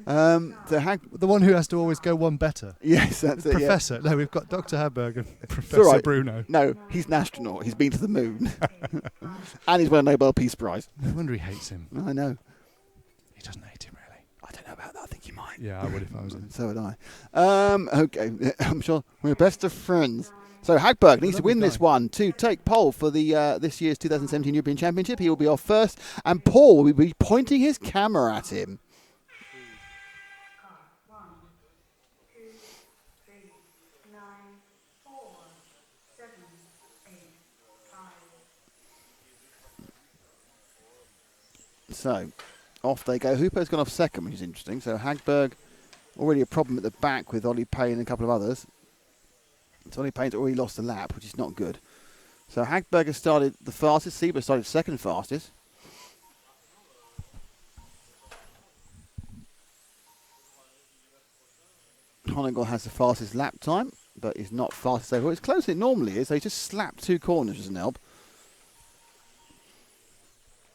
The one who has to always go one better. Yes, that's it. Professor. Yeah. No, we've got Dr. Hagberg and Professor right. Bruno. No, he's an astronaut. He's been to the moon. And he's won a Nobel Peace Prize. No wonder he hates him. I know. He doesn't hate him, really. I don't know about that. I think he might. Yeah, I would if I was him. So would I. Okay, I'm sure we're best of friends. So Hagberg needs to win this one to take pole for the this year's 2017 European Championship. He will be off first, and Paul will be pointing his camera at him. So, off they go. Hooper's gone off second, which is interesting. So Hagberg, already a problem at the back with Ollie Payne and a couple of others. So Ollie Payne's already lost a lap, which is not good. So Hagberg has started the fastest. Sieber started second fastest. Honegal has the fastest lap time, but is not fastest overall. It's closer than it normally is. They just slapped 2 corners, doesn't help.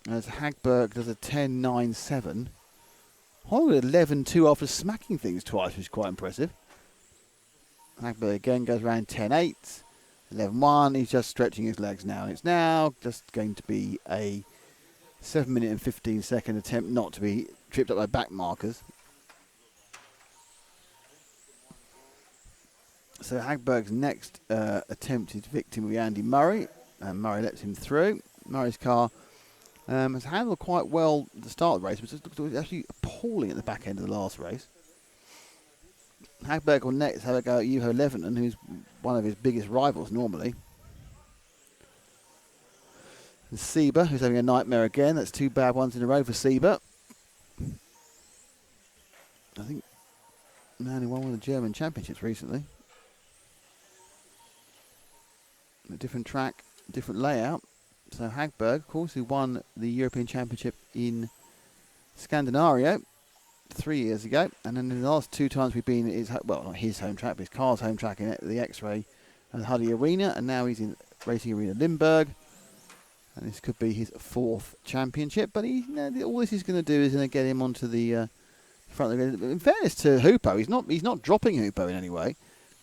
As Hagberg does a 10.97. Honegal 11.2 after smacking things twice, which is quite impressive. Hagberg again goes around 10.8. 11.1. He's just stretching his legs now. And it's now just going to be a 7 minute and 15 second attempt not to be tripped up by back markers. So Hagberg's next attempt is victim with Andy Murray. And Murray lets him through. Murray's car has handled quite well at the start of the race, but it was actually appalling at the back end of the last race. Hagberg will next have a go at Juho Levonen, who's one of his biggest rivals normally. And Sieber, who's having a nightmare again. That's 2 bad ones in a row for Sieber. I think man who won one of the German championships recently. A different track, different layout. So Hagberg, of course, who won the European Championship in Scandinavium 3 years ago, and then the last 2 times we've been at his, well, not his home track, but his car's home track in the X-Ray and Huddy Arena, and now he's in Racing Arena Limburg, and this could be his 4th championship. But he, all this is going to do is going to get him onto the front of the grid. In fairness to Hoopo, he's not dropping Hoopo in any way.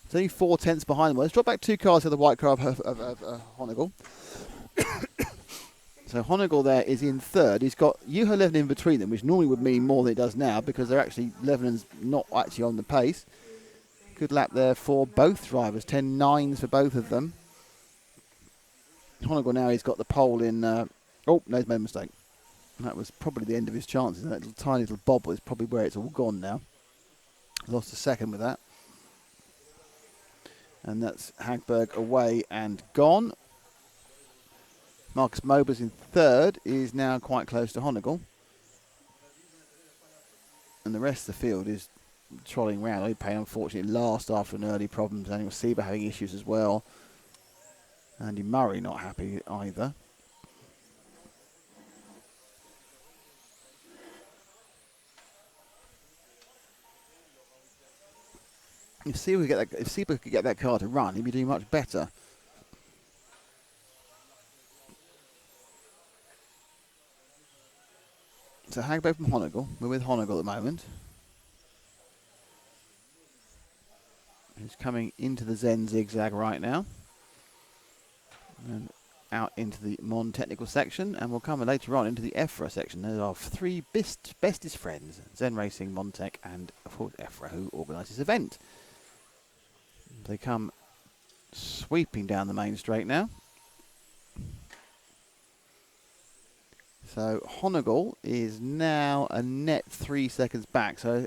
He's only 4 tenths behind him. Let's drop back 2 cars to the white car of Honegal. So Honegal there is in 3rd. He's got Juho Levonen in between them, which normally would mean more than it does now, because they're actually Levenen's not actually on the pace. Good lap there for both drivers, 10.9s for both of them. Honegal now he's got the pole in. Oh no, he's made a mistake. That was probably the end of his chances. That little tiny little bobble is probably where it's all gone now. Lost a second with that. And that's Hagberg away and gone. Markus Mobers in 3rd is now quite close to Honegal. And the rest of the field is trolling round. Ollie Payne unfortunately last after an early problem. Daniel Sieber having issues as well. Andy Murray not happy either. If Seaberg could get that car to run, he'd be doing much better. So Hagberg from Honegal. We're with Honegal at the moment. He's coming into the Zen zigzag right now. And out into the non-technical section. And we'll come later on into the EFRA section. There are three bestest friends. Zen Racing, Montec and, of course, EFRA, who organise this event. They come sweeping down the main straight now. So Honegal is now a net 3 seconds back. So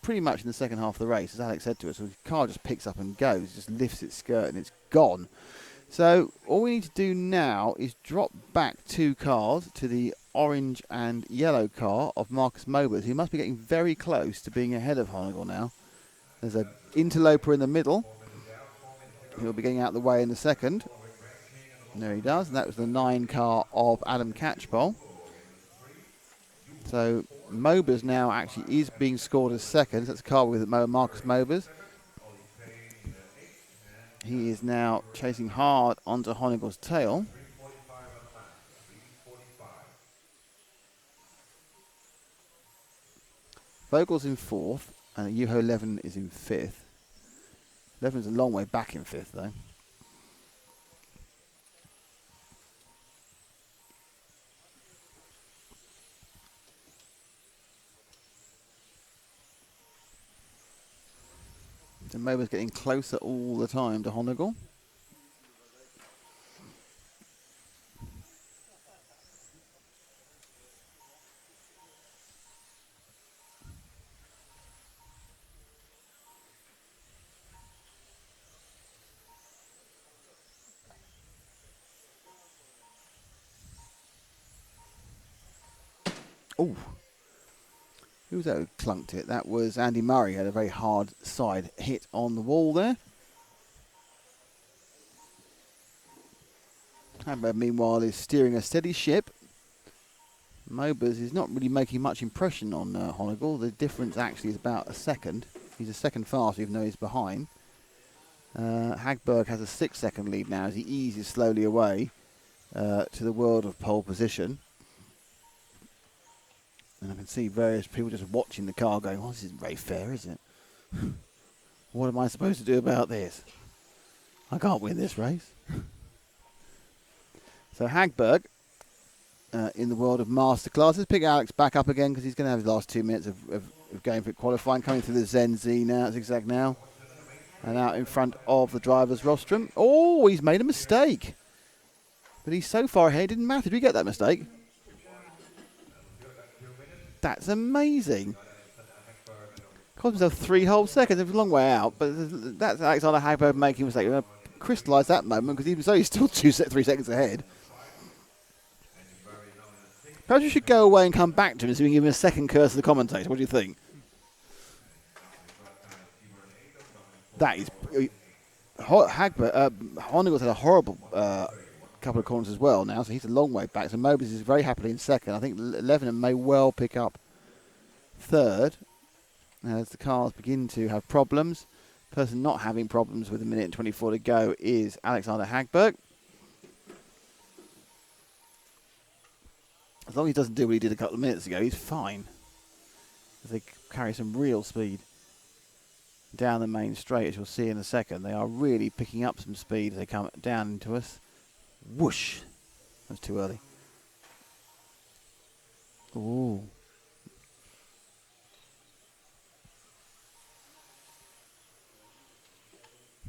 pretty much in the second half of the race, as Alex said to us, the car just picks up and goes, just lifts its skirt and it's gone. So all we need to do now is drop back 2 cars to the orange and yellow car of Markus Mobers, who must be getting very close to being ahead of Honegal now. There's an interloper in the middle. He'll be getting out of the way in a second. And there he does, and that was the 9 car of Adam Catchpole. So Mobers now actually is being scored as second. That's a car with Markus Mobers. He is now chasing hard onto Honegal's tail. Vogel's in 4th, and Yuho 11 is in 5th. 11 is a long way back in 5th, though. So Mobers getting closer all the time to Honegal. Oh, who was that who clunked it? That was Andy Murray. Had a very hard side hit on the wall there. Hagberg, meanwhile, is steering a steady ship. Mobers is not really making much impression on Honegal. The difference actually is about a second. He's a second faster, even though he's behind. Hagberg has a 6-second lead now as he eases slowly away to the world of pole position. And I can see various people just watching the car going, oh, this isn't very fair, is it? What am I supposed to do about this? I can't win this race. So Hagberg, in the world of masterclass, let's pick Alex back up again because he's going to have his last 2 minutes of going for qualifying, coming through the Zen Z now, zigzag now. And out in front of the driver's rostrum. Oh, he's made a mistake. But he's so far ahead, it didn't matter. Did we get that mistake? That's amazing. Cost himself 3 whole seconds. It was a long way out, but that's Alexander Hagberg making a mistake. We're going to crystallise that moment because even so, he's still 3 seconds ahead. Perhaps you should go away and come back to him so we can give him a second curse to the commentator. What do you think? That is... Honegal's had a horrible couple of corners as well now, so he's a long way back. So Mobers is very happily in second. I think Levenon may well pick up third as the cars begin to have problems. The person not having problems with 1 minute and 24 to go is Alexander Hagberg. As long as he doesn't do what he did a couple of minutes ago, he's fine. As they carry some real speed down the main straight, as you'll see in a second. They are really picking up some speed as they come down into us. Whoosh! That was too early. Ooh.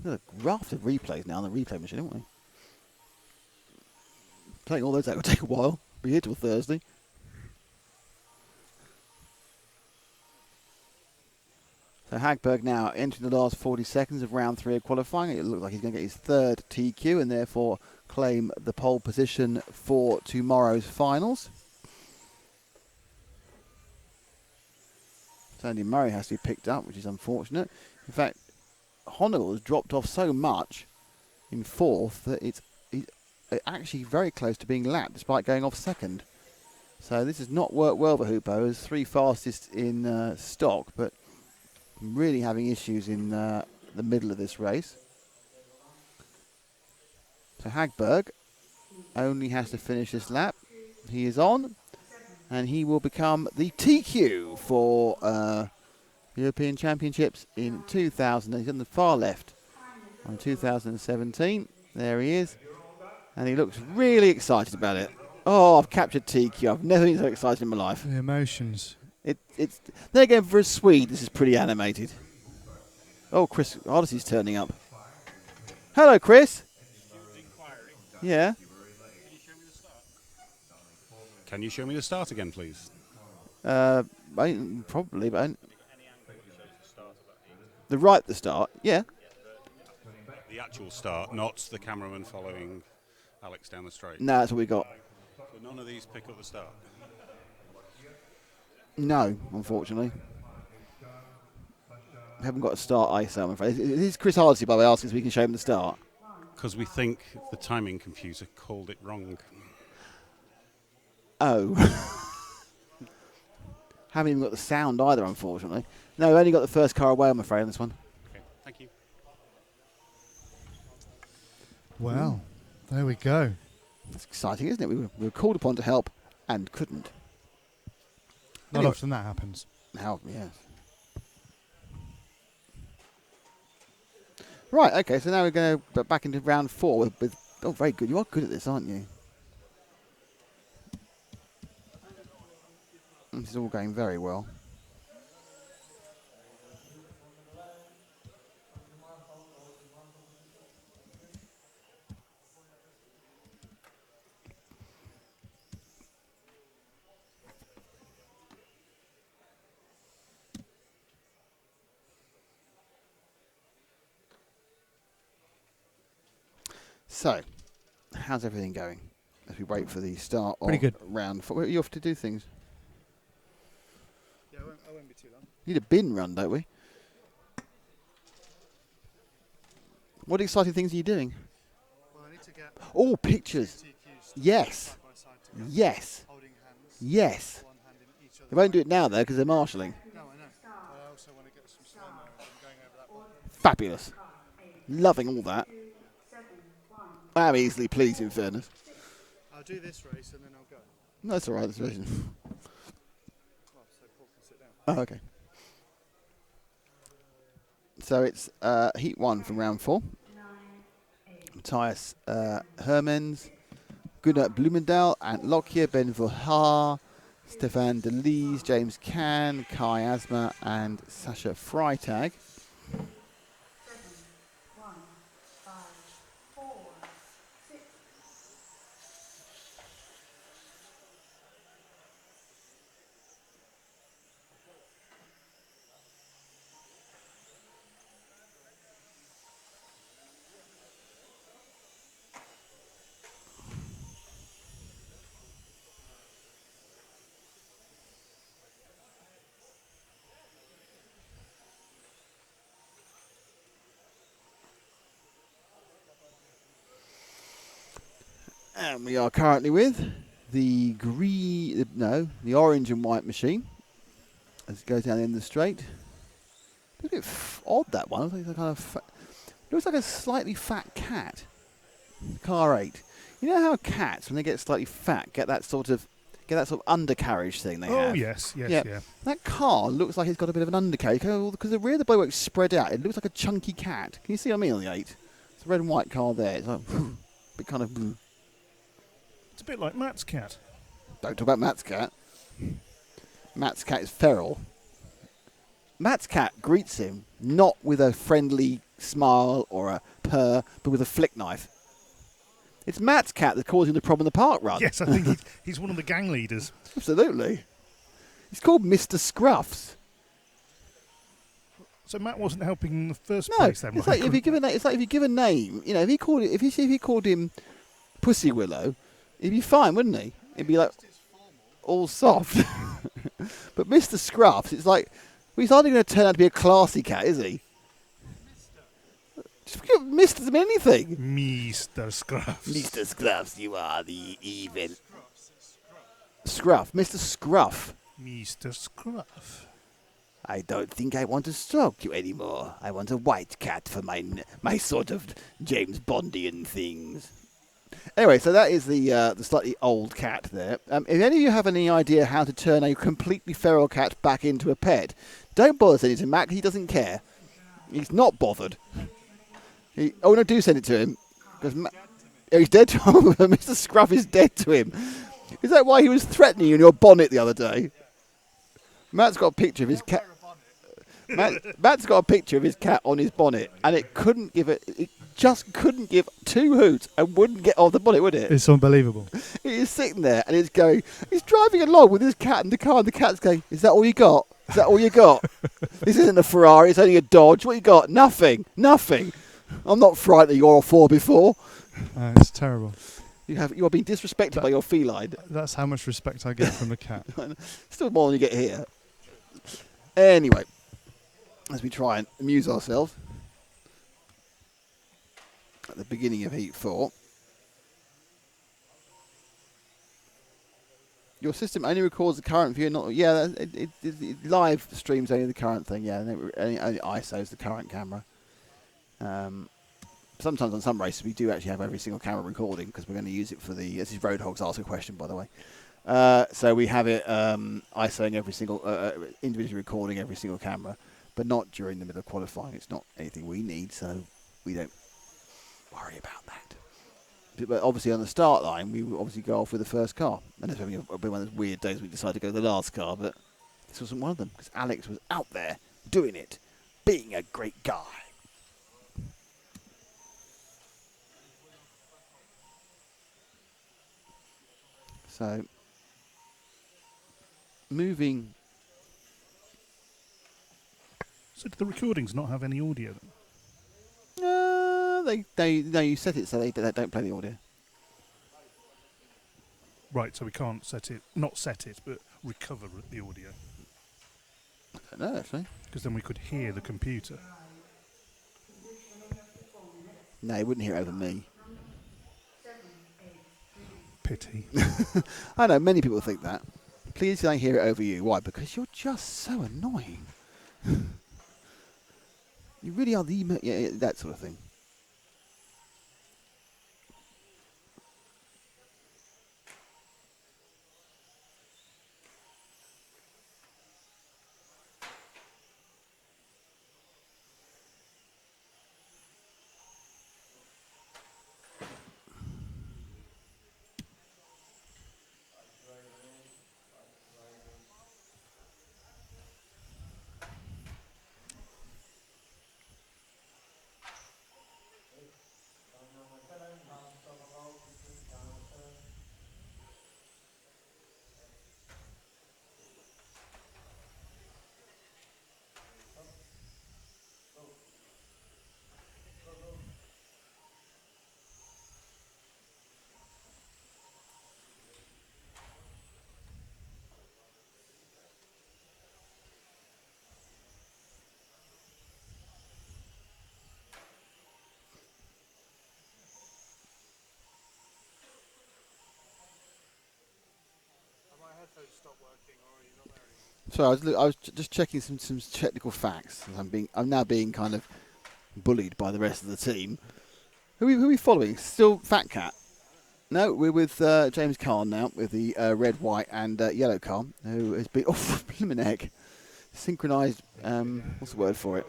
There's a raft of replays now on the replay machine, haven't we? Playing all those out will take a while. Be here till Thursday. So Hagberg now entering the last 40 seconds of round 3 of qualifying. It looks like he's going to get his 3rd TQ and therefore claim the pole position for tomorrow's finals. So Andy Murray has to be picked up, which is unfortunate. In fact, Honegal has dropped off so much in 4th that he's actually very close to being lapped despite going off second. So this has not worked well for Hupo as 3 fastest in stock, but really having issues in the middle of this race. So Hagberg only has to finish this lap. He is on, and he will become the TQ for European Championships in 2000. He's on the far left on 2017. There he is, and he looks really excited about it. Oh, I've captured TQ. I've never been so excited in my life. The emotions. It's then again, for a Swede, this is pretty animated. Oh, Chris Odyssey's turning up. Hello, Chris. Yeah. Can you show me the start again, please? Probably, but the start. Yeah. The actual start, not the cameraman following Alex down the straight. No, that's what we got. So none of these pick up the start. No, unfortunately. We haven't got a start ISO, I'm afraid. This is Chris Hardesty, by the way, asking if we can show him the start. Because we think the timing computer called it wrong. Oh. Haven't even got the sound either, unfortunately. No, we only got the first car away, I'm afraid, on this one. Okay, thank you. Well, there we go. It's exciting, isn't it? We were called upon to help and couldn't. Not Anyway. often that happens. How? Yes. Right, okay, so now we're going to back into round 4 with... Oh, very good. You are good at this, aren't you? This is all going very well. So, how's everything going as we wait for the start of Pretty good. round 4? Are you off to do things? Yeah, I won't be too long. Need a bin run, don't we? What exciting things are you doing? Well, I need to get Oh, pictures. Yes. side by side together, Yes. holding hands. Yes. One hand in each They other. won't do it now, though, because they're marshalling. No, I know. But I also want to get some slow-mo of them going over that one. Fabulous. Loving all that. I am easily pleased, in fairness. I'll do this race and then I'll go. No, that's all right. That's right. Oh, so Paul can sit down. Oh, okay. So it's heat 1 from round 4. Matthias Hermens, Gunnar Blumendal, and Lockyer, Ben Verhaar, Stefan Delise, James Can, Kai Asma, and Sasha Freitag. And we are currently with the the orange and white machine as it goes down the end of the straight. A bit odd, that one. It's like kind of looks like a slightly fat cat. Car 8. You know how cats, when they get slightly fat, get that sort of undercarriage thing they have. Oh, yes, yeah. That car looks like it's got a bit of an undercarriage because the rear of the bodywork's spread out. It looks like a chunky cat. Can you see what I mean on the 8? It's a red and white car there. It's like a bit kind of. It's a bit like Matt's cat. Don't talk about Matt's cat. Matt's cat is feral. Matt's cat greets him not with a friendly smile or a purr, but with a flick knife. It's Matt's cat that's causing the problem in the park run. Yes, I think he's one of the gang leaders. Absolutely. He's called Mr. Scruffs. So Matt wasn't helping in the first No, place then. it's like if you give a name. You know, if he called him Pussy Willow, he'd be fine, wouldn't he? He'd be like all soft. But Mr. Scruffs, it's like, well, he's hardly going to turn out to be a classy cat, is he? Just missed them anything. Mr. Scruffs. Mr. Scruffs, you are the evil. Scruff, Mr. Scruff. Mr. Scruff. I don't think I want to stroke you anymore. I want a white cat for my sort of James Bondian things. Anyway, so that is the slightly old cat there. If any of you have any idea how to turn a completely feral cat back into a pet, don't bother sending it to Mac. He doesn't care. He's not bothered. Oh no, do send it to him because he's dead to him. Mr. Scruff is dead to him. Is that why he was threatening you in your bonnet the other day? Matt's got a picture of his cat. Matt's got a picture of his cat on his bonnet, and it just couldn't give two hoots and wouldn't get off the bonnet, would it? It's unbelievable. He is sitting there, and he's driving along with his cat in the car, and the cat's going, "Is that all you got? Is that all you got? This isn't a Ferrari, it's only a Dodge. What you got? Nothing. Nothing. I'm not frightened you're all four before." It's terrible. You are being disrespected by your feline. That's how much respect I get from the cat. Still more than you get here. Anyway, as we try and amuse ourselves at the beginning of Heat 4. Your system only records the current view, not... Yeah, it live streams only the current thing, yeah. Only ISO is the current camera. Sometimes on some races we do actually have every single camera recording because we're going to use it for the... This is Roadhog's ask a question, by the way. So we have it ISOing every single... individually recording every single camera, but not during the middle of qualifying. It's not anything we need, so we don't worry about that. But obviously on the start line, we will obviously go off with the first car. And it's been one of those weird days we decided to go to the last car, but this wasn't one of them because Alex was out there doing it, being a great guy. So, moving. So do the recordings not have any audio then? No, you set it so they don't play the audio. Right, so we can't not set it, but recover the audio. I don't know, actually. Because then we could hear the computer. No, you wouldn't hear it over me. Pity. I know, many people think that. Please don't hear it over you. Why? Because you're just so annoying. You really are yeah, that sort of thing. So I was just checking some technical facts. I'm now being kind of bullied by the rest of the team. Who are we following? Still Fat Cat? No, we're with James Kahn now with the red, white, and yellow car, who has been blimmin' heck, synchronised. What's the word for it?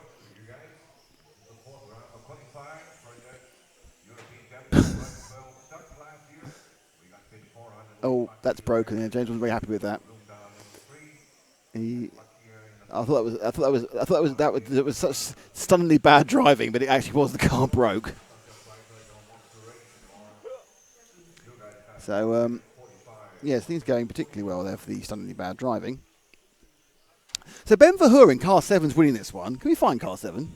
Oh, that's broken. Yeah, James wasn't very happy with that. I thought that was such stunningly bad driving, but it actually was the car broke. So yes, things going particularly well there for the stunningly bad driving. So Ben Verhoeven, car 7's winning this one. Can we find car 7?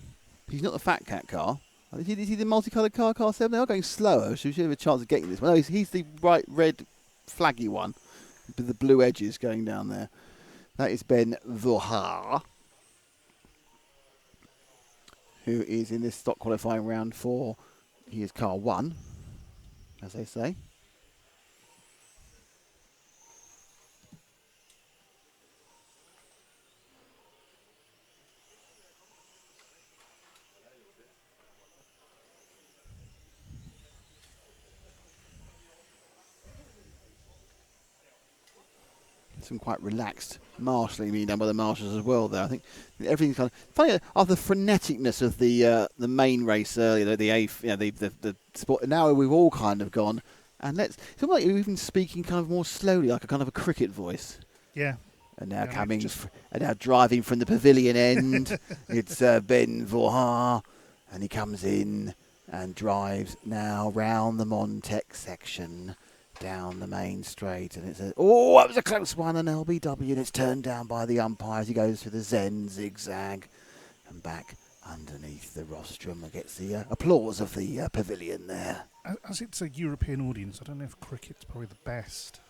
He's not the Fat Cat car. Is he the multicoloured car 7? They are going slower, so we should have a chance of getting this one. No, he's the bright red flaggy one with the blue edges going down there. That is Ben Verhoeven, who is in this stock qualifying round 4. He is car 1, as they say. Some quite relaxed marshalling being done by the marshals as well there. I think everything's kind of funny after the freneticness of the main race earlier, the sport. Now we've all kind of gone, and it's almost like you're even speaking kind of more slowly, like a kind of a cricket voice. Yeah. And now and now driving from the pavilion end, it's Ben Vorha, and he comes in and drives now round the Montec section. Down the main straight, and it's that was a close one, an LBW, and it's turned down by the umpire as he goes through the Zen zigzag and back underneath the rostrum and gets the applause of the pavilion there. As it's a European audience, I don't know if cricket's probably the best.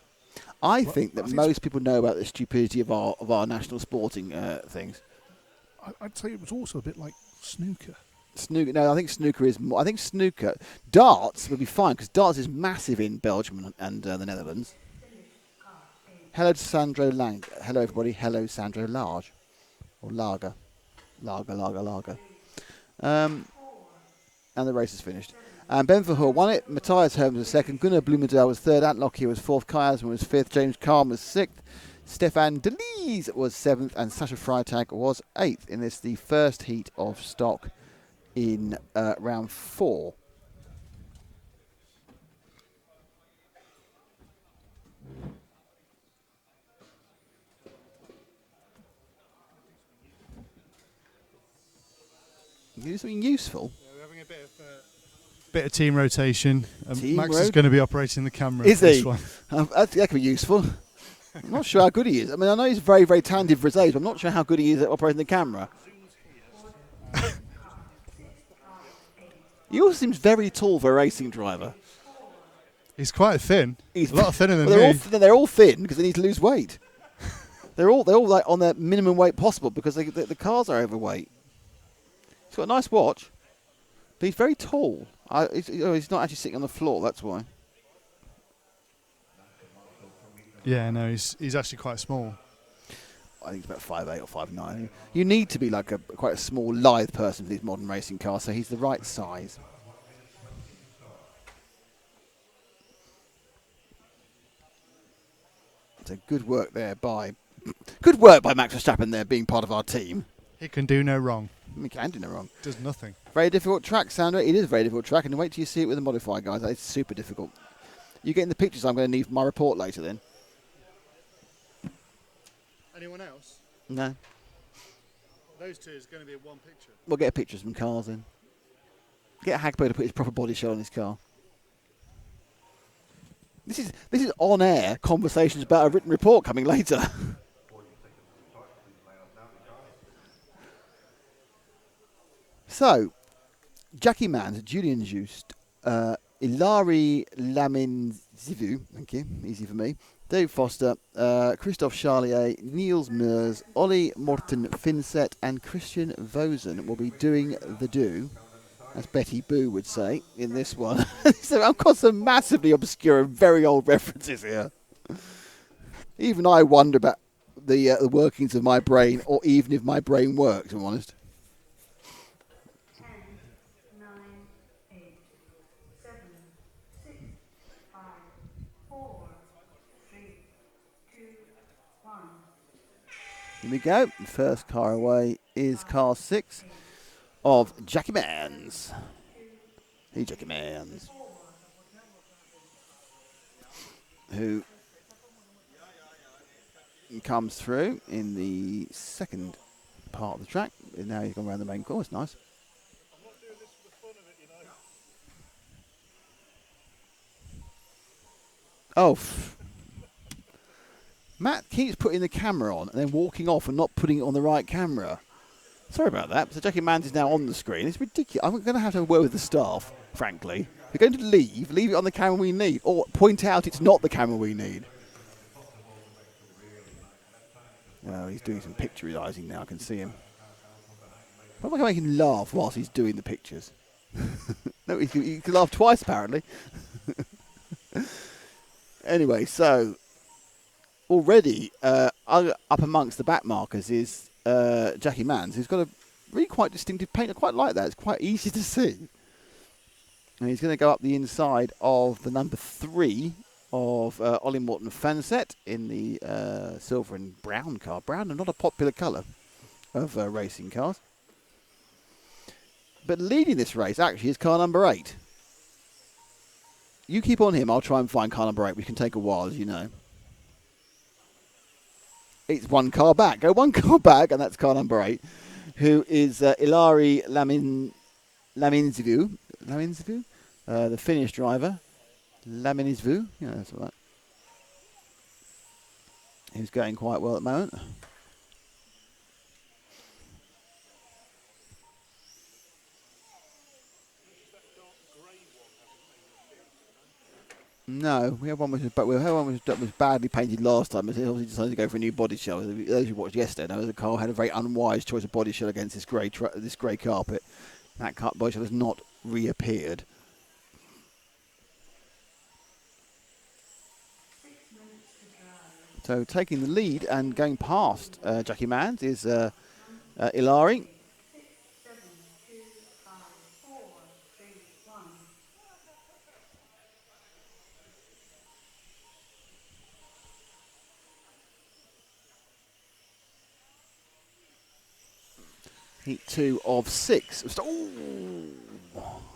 I think that most people know about the stupidity of our national sporting things. I'd say it was also a bit like snooker. Snooker. No, I think snooker is more. I think snooker. Darts would be fine because darts is massive in Belgium and the Netherlands. Hello to Sandro Lang. Hello everybody. Hello Sandro Large. Or Lager. Lager. And the race is finished. And Ben Verhoor won it. Matthias Herms was second. Gunnar Blumendal was third. Ant Lockyer was fourth. Kai Asman was fifth. James Kahn was sixth. Stefan Delise was seventh. And Sasha Freitag was eighth in this, the first heat of stock in round 4. You do something useful. Yeah, we're having a bit of team rotation. Max is road? going to be operating the camera. Is for this he? one. That could be useful. I'm not sure how good he is. I mean, I know he's very, very talented for his age, but I'm not sure how good he is at operating the camera. He also seems very tall for a racing driver. He's quite thin. He's a lot thinner than me. me. They're all thin because they need to lose weight. they're all like on their minimum weight possible because the cars are overweight. He's got a nice watch, but he's very tall. He's not actually sitting on the floor. That's why. Yeah, no, he's actually quite small. I think it's about 5'8" or 5'9". You need to be like quite a small, lithe person for these modern racing cars, so he's the right size. So good work there by Max Verstappen there, being part of our team. He can do no wrong. He can do no wrong. Does nothing. Very difficult track, Sandra. It is a very difficult track, and wait till you see it with the modifier, guys. It's super difficult. You getting the pictures I'm going to need for my report later, then? Anyone else? No. Those two is going to be one picture. We'll get pictures from cars in. Get Hagberg to put his proper body shot on his car. This is on-air conversations about a written report coming later. So, Jackie Mans, Julian Just, Ilari Laminzivu, thank you, easy for me, Dave Foster, Christophe Charlier, Niels Meurs, Ollie Morten Finset, and Christian Vosen will be doing the do, as Betty Boo would say, in this one. So I've got some massively obscure and very old references here. Even I wonder about the workings of my brain, or even if my brain works, if I'm honest. 10, 9, 8, 7, 6, 5, 4, 3, 2, 1. Here we go. The first car away is car 6 of Jackie Mans. Hey, Jackie Mans. Who comes through in the second part of the track. Now he's gone around the main course. Nice. Oh. Matt keeps putting the camera on and then walking off and not putting it on the right camera. Sorry about that. So Jackie Mans is now on the screen. It's ridiculous. I'm going to have a word with the staff, frankly. If you're going to leave it on the camera we need. Or point out it's not the camera we need. Oh, he's doing some picturizing now. I can see him. I'm not going to make him laugh whilst he's doing the pictures. No, he can laugh twice apparently. Anyway, so already up amongst the back markers is Jackie Mans, who's got a really quite distinctive paint. I quite like that. It's quite easy to see. And he's going to go up the inside of the number 3 of Ollie Morton Fanset in the silver and brown car. Brown is not a popular colour of racing cars. But leading this race actually is car number 8. You keep on him, I'll try and find car number 8, which can take a while, as you know. It's one car back. Go one car back, and that's car number 8, who is Ilari Laminzvu, the Finnish driver. Laminzvu, yeah, that's all right. Who's going quite well at the moment. No, we had one that was badly painted last time. It obviously decided to go for a new body shell. Those who watched yesterday know the car had a very unwise choice of body shell against this grey carpet. That body shell has not reappeared. So taking the lead and going past Jackie Mans is Ilari. Heat 2 of 6. Oh!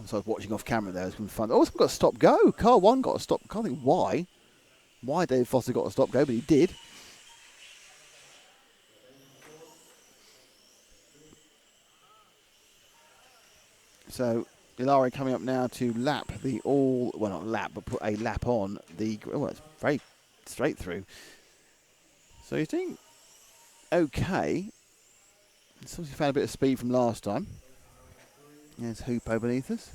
So I was watching off camera there. It was going to be fun. Oh, someone got a stop go. Car 1 got a stop. I can't think why. Why Dave Foster got a stop go, but he did. So Ilari coming up now to lap the not lap, but put a lap on the. Oh, it's very straight through. So he's doing okay. He's obviously found a bit of speed from last time. There's Hoopo beneath us.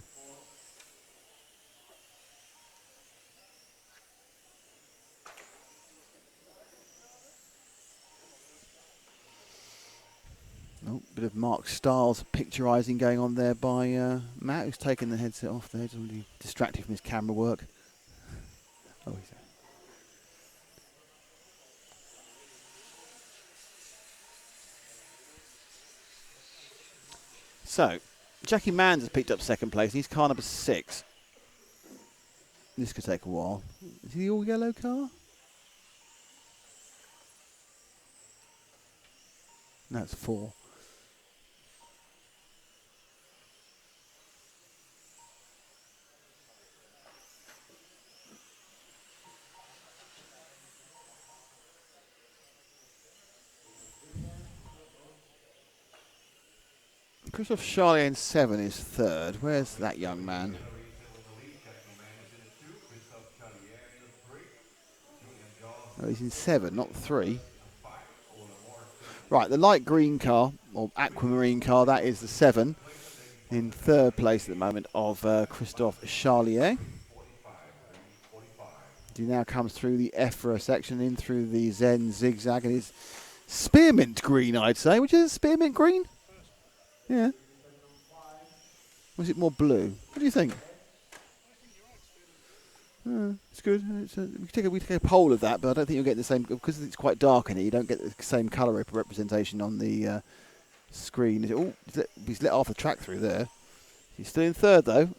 Oh, bit of Mark Stiles picturising going on there by Matt, who's taken the headset off there. He's already distracted from his camera work. Oh, he's there. So, Jackie Mans has picked up second place. He's car number 6. This could take a while. Is he the all-yellow car? No, it's 4. Christophe Charlier in 7 is 3rd. Where's that young man? Oh, he's in 7, not 3. Right, the light green car, or aquamarine car, that is the 7. In 3rd place at the moment of Christophe Charlier. He now comes through the EFRA section, in through the Zen zigzag, and is spearmint green, I'd say. Which is spearmint green? Yeah. Or is it more blue? What do you think? It's good. We can take a poll of that, but I don't think you'll get the same, because it's quite dark in it. You don't get the same colour representation on the screen. Oh, he's let off the track through there. He's still in 3rd though.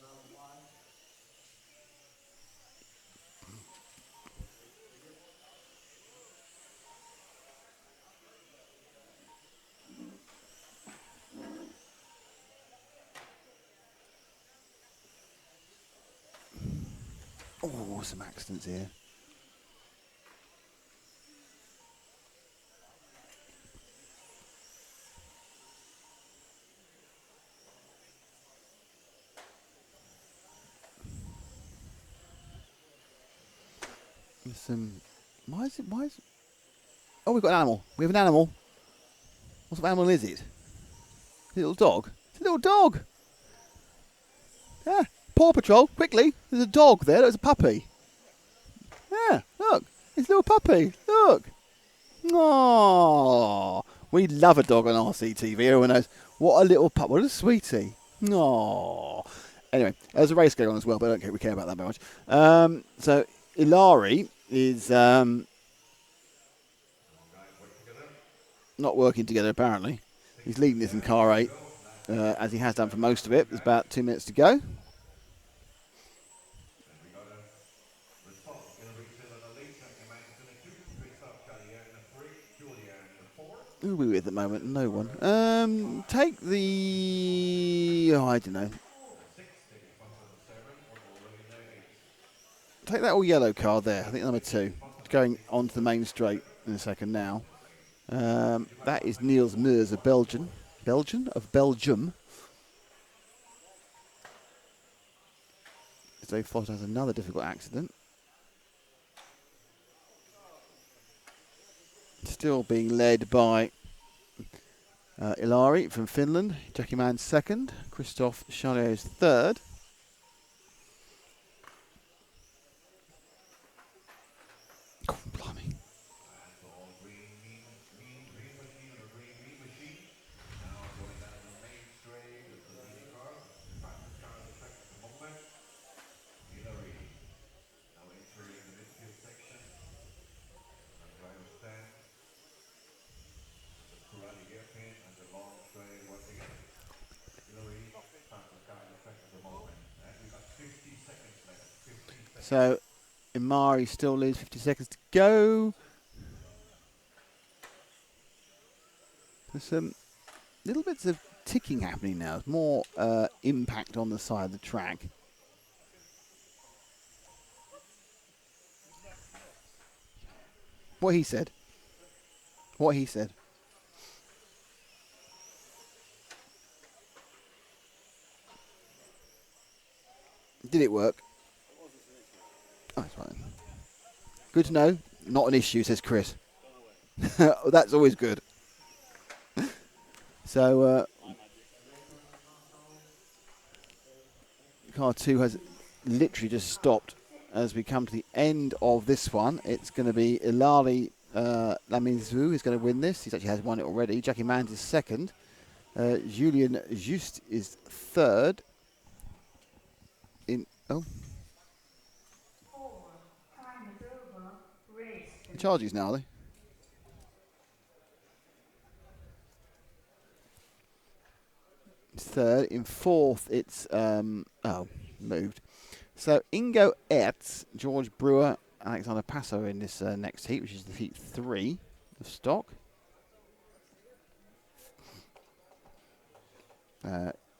Oh, some accidents here. There's some. Why is it? Oh, we've got an animal. We have an animal. What sort of animal is it? A little dog. It's a little dog. Yeah. Paw Patrol, quickly. There's a dog there. There's a puppy. Yeah, look. It's a little puppy. Look. Aww. We love a dog on RCTV. Everyone knows. What a little pup. What a sweetie. No. Anyway, there's a race going on as well, but I don't care. We care about that very much. So Ilari is not working together apparently. He's leading this in car 8, as he has done for most of it. There's about 2 minutes to go. Who are we with at the moment? No one. Take the... Oh, I don't know. Take that all yellow car there. I think number 2. Going onto the main straight in a second now. That is Niels Meurs of Belgium. Belgium. So Foster has another difficult accident. Still being led by Ilari from Finland. Jackie Mann second. Christophe Charlier is third. Oh, blimey. So Imari still leaves 50 seconds to go. There's some little bits of ticking happening now. There's more impact on the side of the track. What he said. What he said. Did it work? Oh, that's fine. Good to know. Not an issue, says Chris. That's always good. So, car 2 has literally just stopped as we come to the end of this one. It's going to be Ilari Lamizou who's going to win this. He actually has won it already. Jackie Mans is second. Julien Just is third. The charges now, are they? It's third. In fourth, it's moved. So Ingo Ertz, George Brewer, Alexander Passo in this next heat, which is the heat 3 of stock.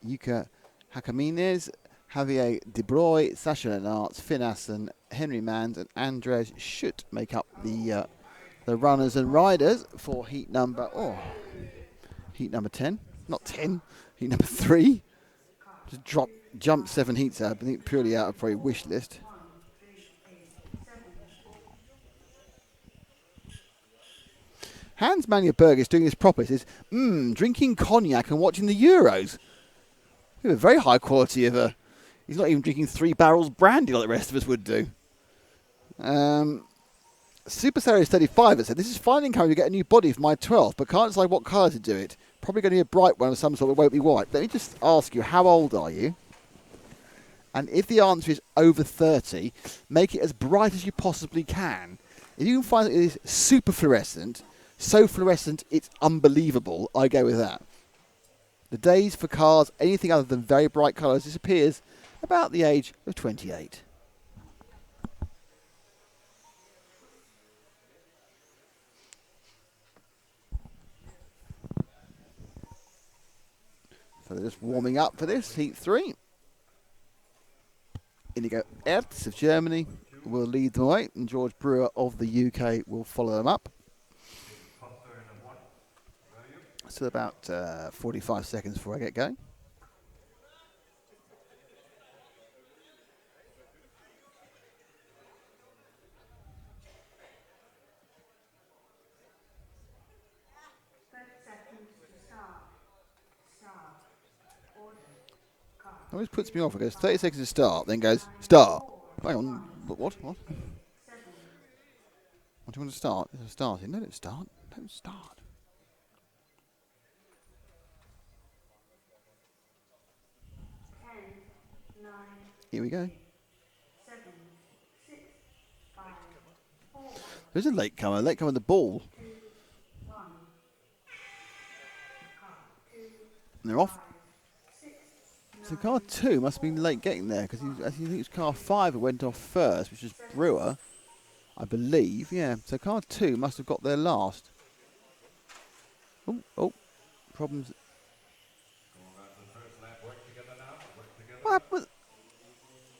Yuka Hakamines, Javier De Bruyne, Sacha Lenartz, Finn Assen, Henry Mans, and Andres Schutt make up the runners and riders for heat number 10, not 10, heat number 3. Just jumped 7 heats out, I think purely out of probably wish list. Hans Manuel Berger is doing this proper. He says, drinking cognac and watching the Euros. We have a very high quality of he's not even drinking 3 barrels brandy like the rest of us would do. Super Series 35 has said, this is finally encouraging to get a new body for my 12th, but can't decide what colour to do it. Probably going to be a bright one of some sort that won't be white. Let me just ask you, how old are you? And if the answer is over 30, make it as bright as you possibly can. If you can find that it is super fluorescent, so fluorescent it's unbelievable, I go with that. The days for cars, anything other than very bright colours, disappears about the age of 28. So they're just warming up for this, heat 3. Inigo Ertz of Germany will lead the way, and George Brewer of the UK will follow them up. So about 45 seconds before I get going. Always puts me off. It goes 30 seconds to start, then goes start. Hang on, what? What do you want to start? Is it starting? No, don't start. Don't start. Here we go. 7, 6, 5, 4, There's a latecomer. Latecomer the ball. 2, 1. Car 2, And they're off. 6, So car 2 must have been late getting there because I think it was car 5 that went off first, which is Brewer, I believe. Yeah, so car 2 must have got there last. Oh, problems. What happened?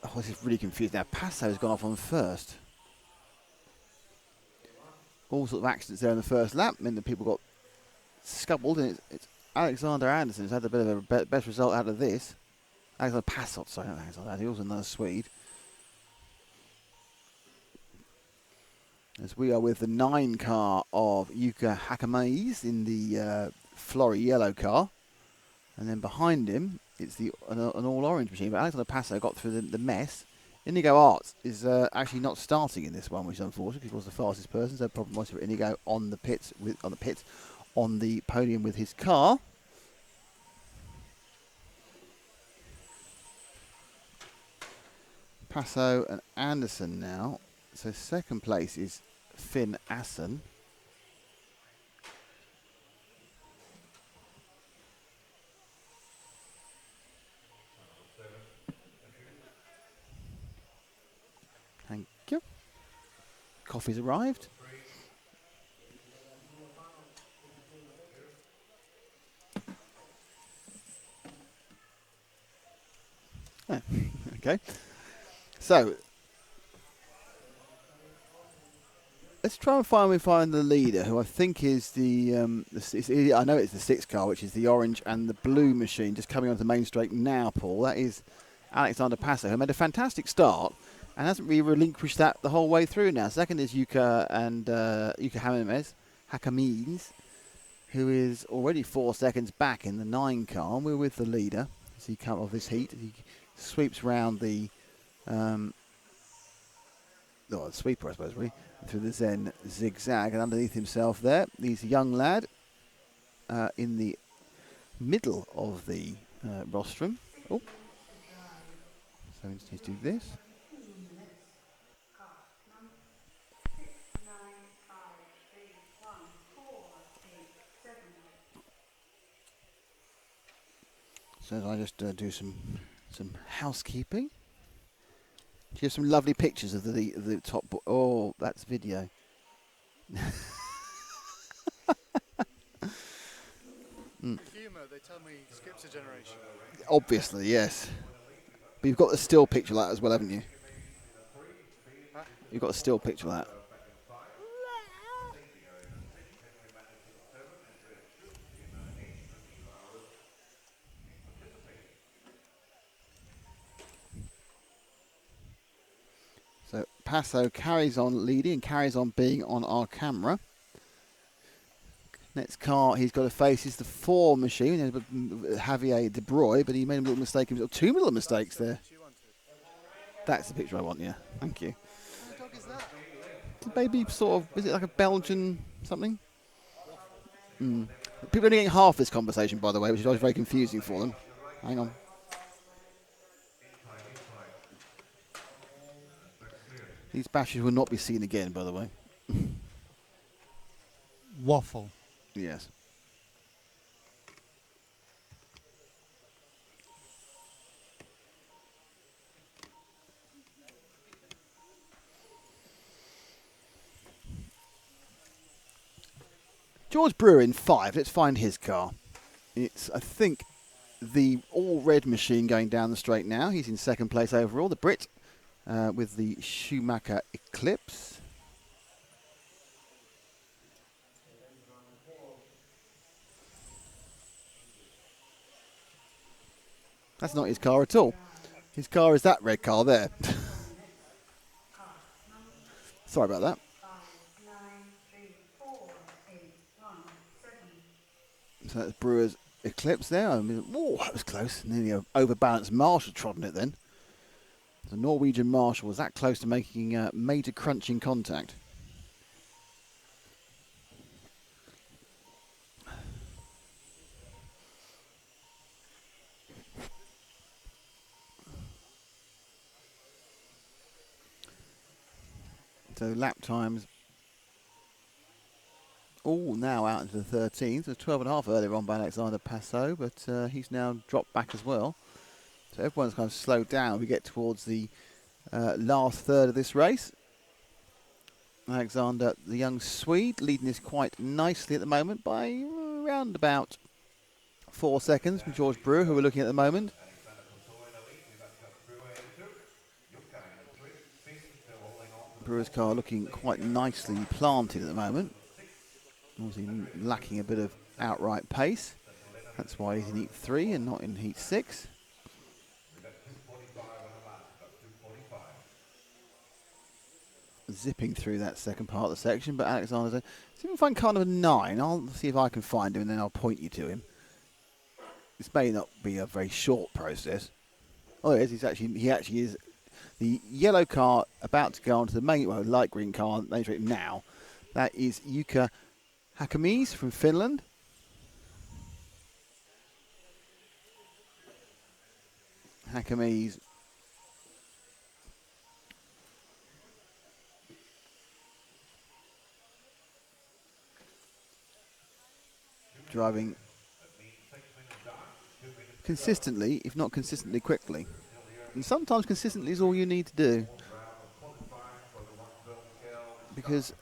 Oh, this is really confused now. Passo's gone off on first. All sorts of accidents there in the first lap meant that people got scuppled, and it's Alexander Anderson who's had a bit of a best result out of this. Alexander Passot, sorry, not Alexander. He was another Swede. As we are with the 9 car of Yuka Hakameis in the Flory yellow car. And then behind him, it's an all-orange machine. But Alexander Passo got through the mess. Inigo Arts is actually not starting in this one, which is unfortunate because he was the fastest person. So the problem was for Inigo on the podium with his car. Passo and Anderson now. So second place is Finn Assen. Thank you. Coffee's arrived. Oh, okay. So let's try and find the leader, who I think is I know it's the 6th car, which is the orange and the blue machine, just coming onto the main straight now, Paul. That is Alexander Passo, who made a fantastic start and hasn't really relinquished that the whole way through now. Second is Yuka Hakameis, who is already 4 seconds back in the 9 car. And we're with the leader as he comes off this heat. He sweeps round the sweeper, I suppose, really, through the Zen zigzag, and underneath himself there, he's a young lad in the middle of the rostrum. Oh, so he needs to do this. So I just do some housekeeping. Here's some lovely pictures of the top. Oh, that's video. Humour, they tell me, skips a generation. Obviously, yes. But you've got the still picture of that as well, haven't you? Huh? You've got a still picture of that. So Passo carries on leading and carries on being on our camera. Next car he's got to face is the 4 machine, Javier De Bruyne, but he made a little mistake. 2 little mistakes there. That's the picture I want, yeah. Thank you. What dog is that? Maybe sort of, is it like a Belgian something? People are only getting half this conversation, by the way, which is always very confusing for them. Hang on. These bashes will not be seen again, by the way. Waffle. Yes. George Brewer in 5. Let's find his car. It's, I think, the all-red machine going down the straight now. He's in 2nd place overall, the Brit, with the Schumacher Eclipse. That's not his car at all. His car is that red car there. Sorry about that. So that's Brewer's Eclipse there. I mean, whoa, that was close. Nearly an overbalanced Marshall trod on it then. The Norwegian Marshall was that close to making major crunching contact. So lap times all now out into the 13th. It was 12.5 earlier on by Alexander Passot, but he's now dropped back as well. So everyone's kind of slowed down. We get towards the last third of this race. Alexander, the young Swede, leading this quite nicely at the moment by around about 4 seconds from George Brewer, who we're looking at the moment. Brewer's car looking quite nicely planted at the moment. Obviously lacking a bit of outright pace. That's why he's in Heat 3 and not in Heat 6. Zipping through that second part of the section, but Alexander's see if we can find car number 9. I'll see if I can find him and then I'll point you to him. This may not be a very short process. Oh, it is. He actually is the yellow car about to go onto the main, well, light green car, now. That is Jukka Hakamies from Finland. Hakamies driving consistently, if not consistently quickly. And sometimes consistently is all you need to do. Because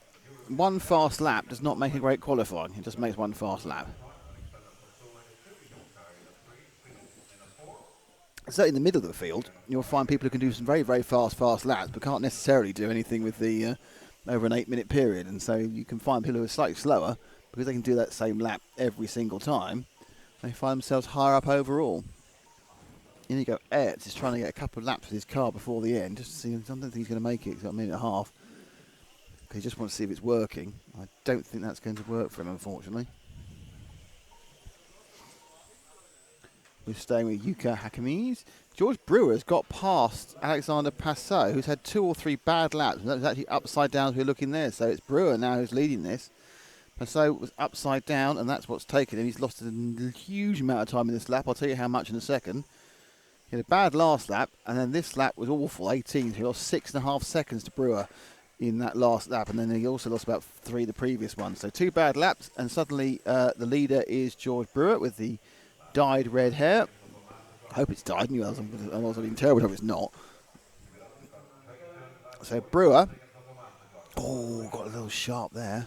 one fast lap does not make a great qualifying. It just makes one fast lap. So in the middle of the field, you'll find people who can do some very, very fast laps, but can't necessarily do anything with the over an 8-minute period. And so you can find people who are slightly slower because they can do that same lap every single time. They find themselves higher up overall. In you go, Ertz is trying to get a couple of laps with his car before the end, just to see. I don't think he's going to make it. He's got a minute and a half. Because he just wants to see if it's working. I don't think that's going to work for him, unfortunately. We're staying with Jukka Hakamies. George Brewer's got past Alexander Passot, who's had 2 or 3 bad laps. And that was actually upside down as we're looking there. So it's Brewer now who's leading this. Passot was upside down, and that's what's taken him. He's lost a huge amount of time in this lap. I'll tell you how much in a second. He had a bad last lap, and then this lap was awful, 18th. He lost 6.5 seconds to Brewer in that last lap, and then he also lost about 3 the previous one. So 2 bad laps, and suddenly the leader is George Brewer with the dyed red hair. I hope it's dyed, otherwise I'm being terrible if it's not. So Brewer, got a little sharp there.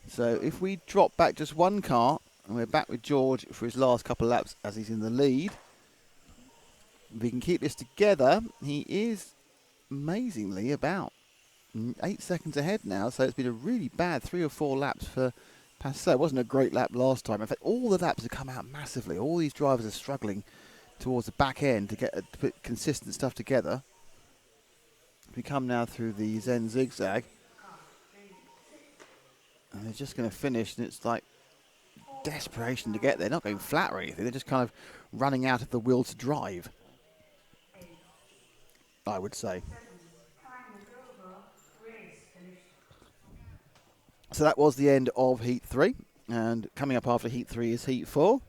So if we drop back just one car, and we're back with George for his last couple of laps as he's in the lead. If we can keep this together, he is amazingly about 8 seconds ahead now. So it's been a really bad 3 or 4 laps for Passot. It wasn't a great lap last time. In fact, all the laps have come out massively. All these drivers are struggling towards the back end to put consistent stuff together. We come now through the Zen zigzag. And they're just going to finish, and it's like desperation to get there. Not going flat or anything. They're just kind of running out of the will to drive, I would say. So that was the end of Heat 3. And coming up after Heat 3 is Heat 4.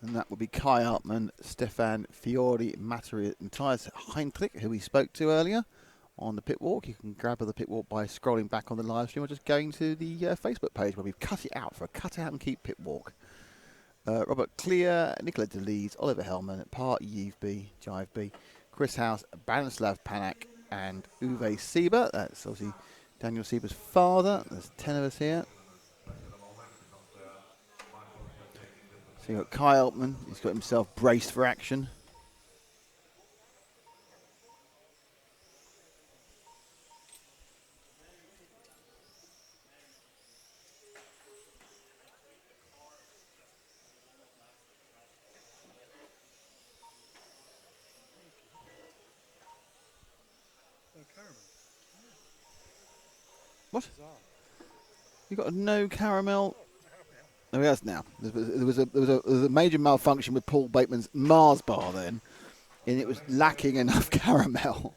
And that will be Kai Hartmann, Stefan Fiori, Matthias Heinrich, who we spoke to earlier on the pit walk. You can grab the pit walk by scrolling back on the live stream or just going to the Facebook page where we've cut it out for a cut out and keep pit walk. Robert Clear, Nicola DeLees, Oliver Hellman, Par Jive Chris House, Branislav Paddock, and Uwe Sieber. That's obviously Daniel Sieber's father. There's 10 of us here. So you've got Kai Altman. He's got himself braced for action. What? You got a no caramel? Oh, yes. Now there was a major malfunction with Paul Bateman's Mars bar then, and it was lacking enough caramel.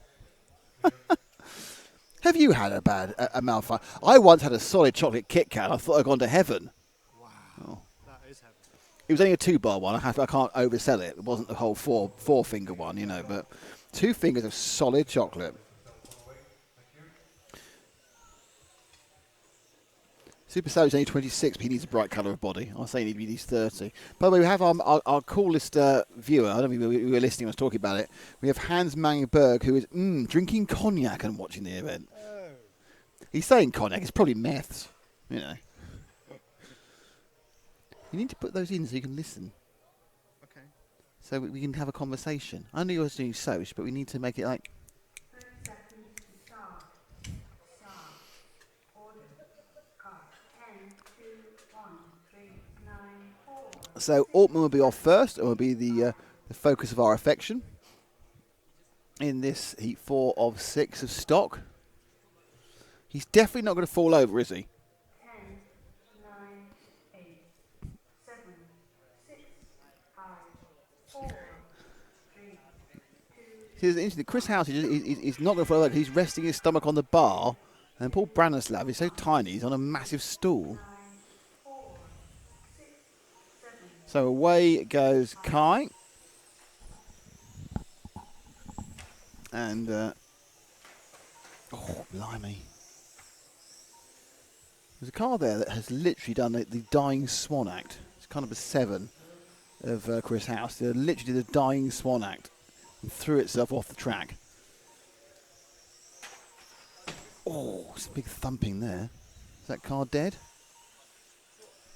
Have you had a malfunction? I once had a solid chocolate Kit Kat. I thought I'd gone to heaven. Wow, that is heaven. It was only a 2-bar one. I can't oversell it. It wasn't the whole four finger one, you know, but 2 fingers of solid chocolate. Super Savage is only 26, but he needs a bright colour of body. I say he needs 30. By the way, we have our coolest viewer. I don't think we were listening. I was talking about it. We have Hans Mangberg, who is drinking cognac and watching the event. Oh. He's saying cognac. It's probably meths, you know. You need to put those in so you can listen. Okay. So we can have a conversation. I know you're doing Soch, but we need to make it like... 30 seconds to start. Order. Card. 10, 2, 1, 3, 9, 4. So Altman will be off first, and will be the focus of our affection in this heat 4 of 6 of stock. He's definitely not going to fall over, is he? 10, 9, 8, 7, 6, 5, 4, 3, 2. See, interesting. Chris House is not going to fall over. He's resting his stomach on the bar, and Paul Branislav is so tiny. He's on a massive stool. 4, 6, 7. So away goes Kai. And, oh, blimey. There's a car there that has literally done the Dying Swan act. It's kind of a 7 of Chris House. They literally did the Dying Swan act and threw itself off the track. Oh, it's a big thumping there. Is that car dead?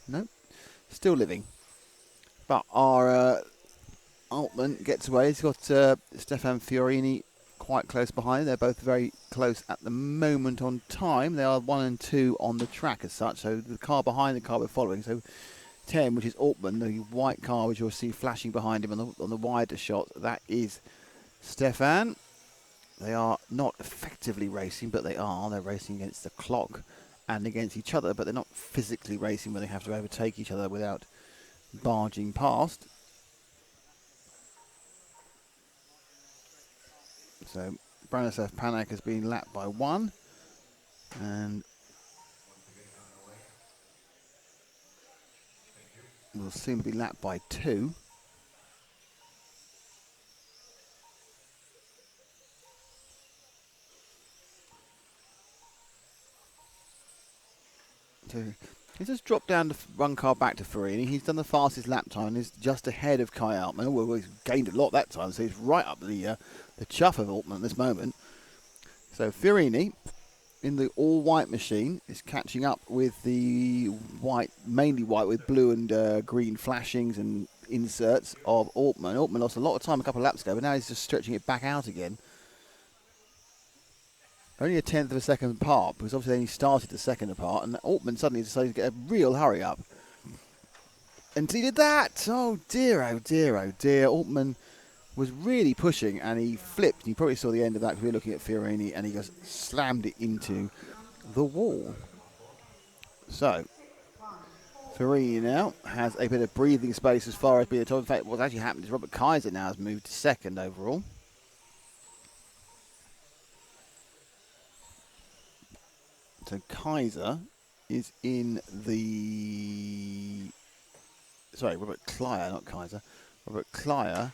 No. Still living. But our Altman gets away. He's got Stefan Fiorini quite close behind. They're both very close at the moment on time. They are 1 and 2 on the track as such. So the car behind the car we're following. So 10, which is Altman, the white car which you'll see flashing behind him on the wider shot, that is Stefan. They are not effectively racing, but they are. They're racing against the clock and against each other, but they're not physically racing where they have to overtake each other without barging past. So Branislav Paddock has been lapped by 1, and will soon be lapped by 2. So he's just dropped down 1 car back to Fiorini. He's done the fastest lap time and is just ahead of Kai Altman. Well, he's gained a lot that time, so he's right up the chuff of Altman at this moment. So Fiorini, in the all-white machine, is catching up with the white, mainly white with blue and green flashings and inserts of Altman. Altman lost a lot of time a couple of laps ago, but now he's just stretching it back out again. Only a 1/10 of a second apart, because obviously they only started the second apart, and Altman suddenly decided to get a real hurry up. And he did that! Oh dear, oh dear, oh dear. Altman was really pushing, and he flipped. You probably saw the end of that because we were looking at Fiorini, and he just slammed it into the wall. So, Fiorini now has a bit of breathing space as far as being top. In fact, what's actually happened is Robert Kaiser now has moved to second overall. So Kaiser is in the... Sorry, Robert Klyer, not Kaiser. Robert Klyer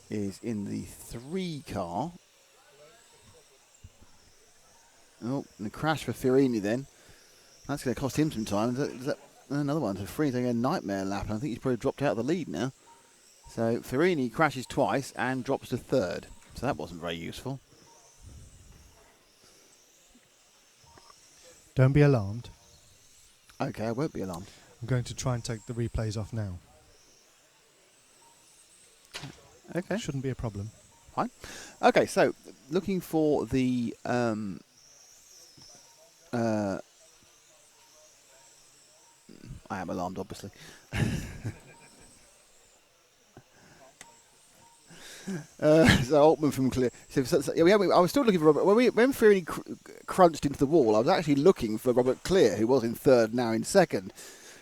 is in the 3 car. Oh, and a crash for Fiorini then. That's going to cost him some time. Is that another one? So Fiorini's taking a nightmare lap, and I think he's probably dropped out of the lead now. So Fiorini crashes twice and drops to 3rd. So that wasn't very useful. Don't be alarmed. Okay, I won't be alarmed. I'm going to try and take the replays off now. Okay. Shouldn't be a problem. Fine. Okay, so looking for the I am alarmed, obviously. So Altman from Clear. I was still looking for Robert. When Fiorini crunched into the wall, I was actually looking for Robert Clear, who was in 3rd, now in 2nd.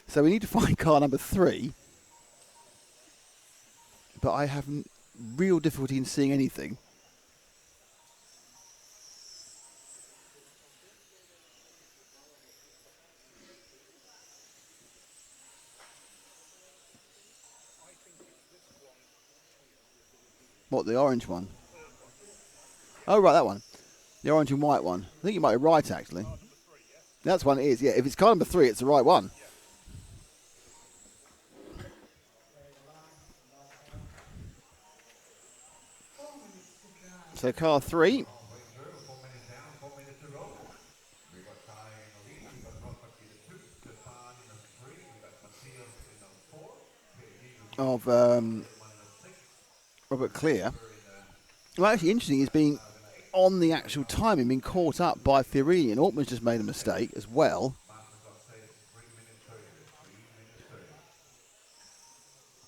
So we need to find car number 3. But I have real difficulty in seeing anything. What, the orange one? Oh, right, that one. The orange and white one. I think you might be right, actually. That's one it is, yeah. If it's car number 3, it's the right one. So car 3. Of Robert Clear. Well, actually, interesting is being on the actual timing, being caught up by Fiorini, and Altman's just made a mistake as well.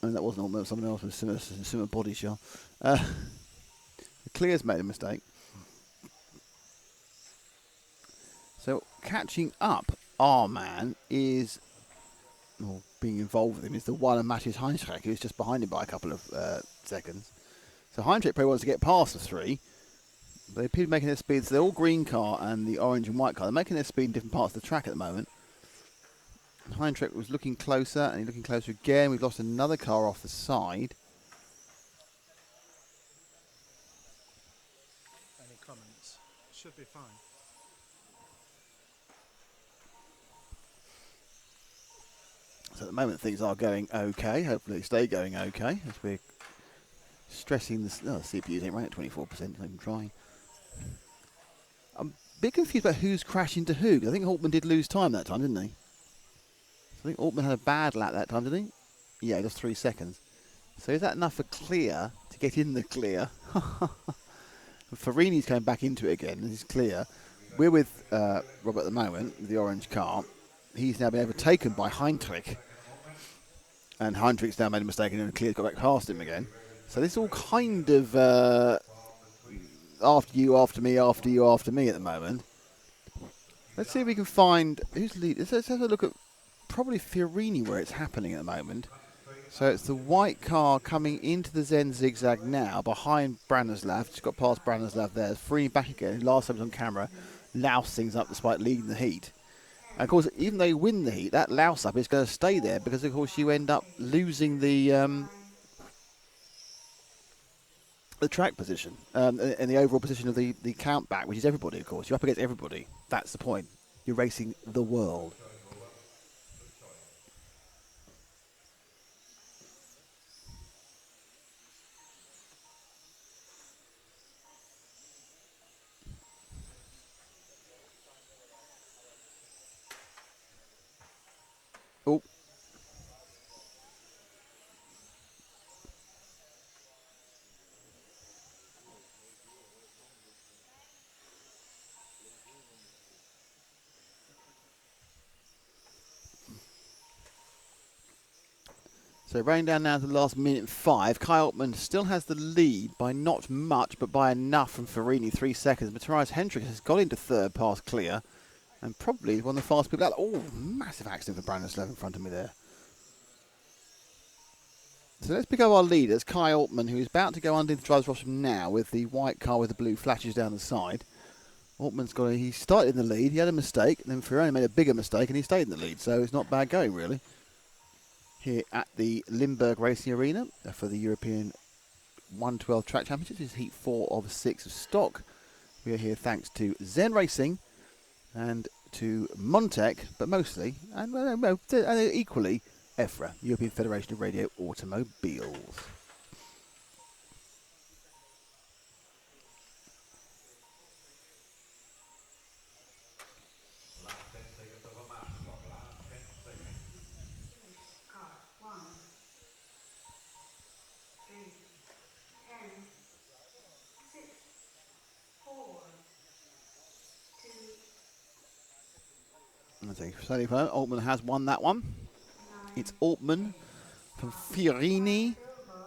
And that wasn't Altman, it was someone else with a similar body shell. Clear's made a mistake. So catching up, our man is, or being involved with him, is the one of Matthias Heinzreck, who's just behind him by a couple of seconds. So Heinzreck probably wants to get past the 3. They appear to be making their speed, so they're all green car and the orange and white car. They're making their speed in different parts of the track at the moment. Heinzreck was looking closer, and he's looking closer again. We've lost another car off the side. Any comments? Should be fine. So at the moment things are going okay. Hopefully they stay going okay as we're stressing this. Oh, the CPU's ain't right at 24%. Not even trying. I'm a bit confused about who's crashing to who. 'Cause I think Altman did lose time that time, didn't he? I think Altman had a bad lap that time, didn't he? Yeah, just 3 seconds. So is that enough for Clear to get in the clear? Farini's coming back into it again. This is Clear. We're with Robert at the moment, with the orange car. He's now been overtaken by Heinrich. And Heinrich's now made a mistake and Clear's got back past him again. So this is all kind of after you, after me, after you, after me at the moment. Let's see if we can find who's lead. Let's have a look at probably Fiorini where it's happening at the moment. So it's the white car coming into the Zen zigzag now behind Branislav. Just got past Branislav there. Fiorini back again. Last time he was on camera, loused things up despite leading the heat. And of course, even though you win the heat, that louse up is going to stay there because of course you end up losing the track position and the overall position of the count back, which is everybody, of course. You're up against everybody. That's the point. You're racing the world. Oh. So running down now to the last minute 5. Kai Altman still has the lead by not much, but by enough from Fiorini, 3 seconds. Matthias Hendricks has got into third past Clear, and probably one of the fast people out. Oh, massive accident for Branislav in front of me there. So let's pick up our leaders, Kai Altman, who is about to go under the driver's rostrum now with the white car with the blue flashes down the side. Altman's he started in the lead, he had a mistake, and then Fiorini made a bigger mistake, and he stayed in the lead. So it's not bad going, really. Here at the Limburg Racing Arena for the European 112 Track Championships. This is Heat 4 of 6 of stock. We are here thanks to Zen Racing and to Montec, but mostly, and equally, EFRA, European Federation of Radio Automobiles. Altman has won that one. It's Altman from Fiorini,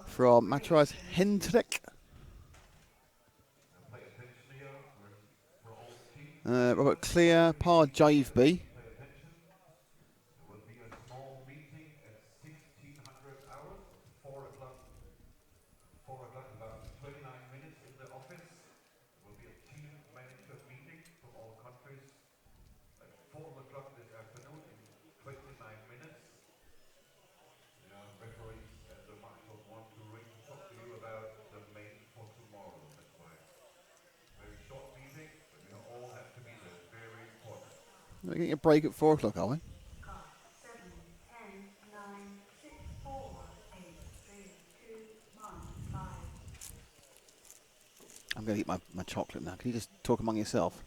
from Matthias Hendrick. Robert Clear, Par Jiveby. We're getting a break at 4 o'clock, are we? Car 7, 10, 9, 6, 4, 8, 3, 2, 1, 5. I'm going to eat my chocolate now. Can you just talk among yourself?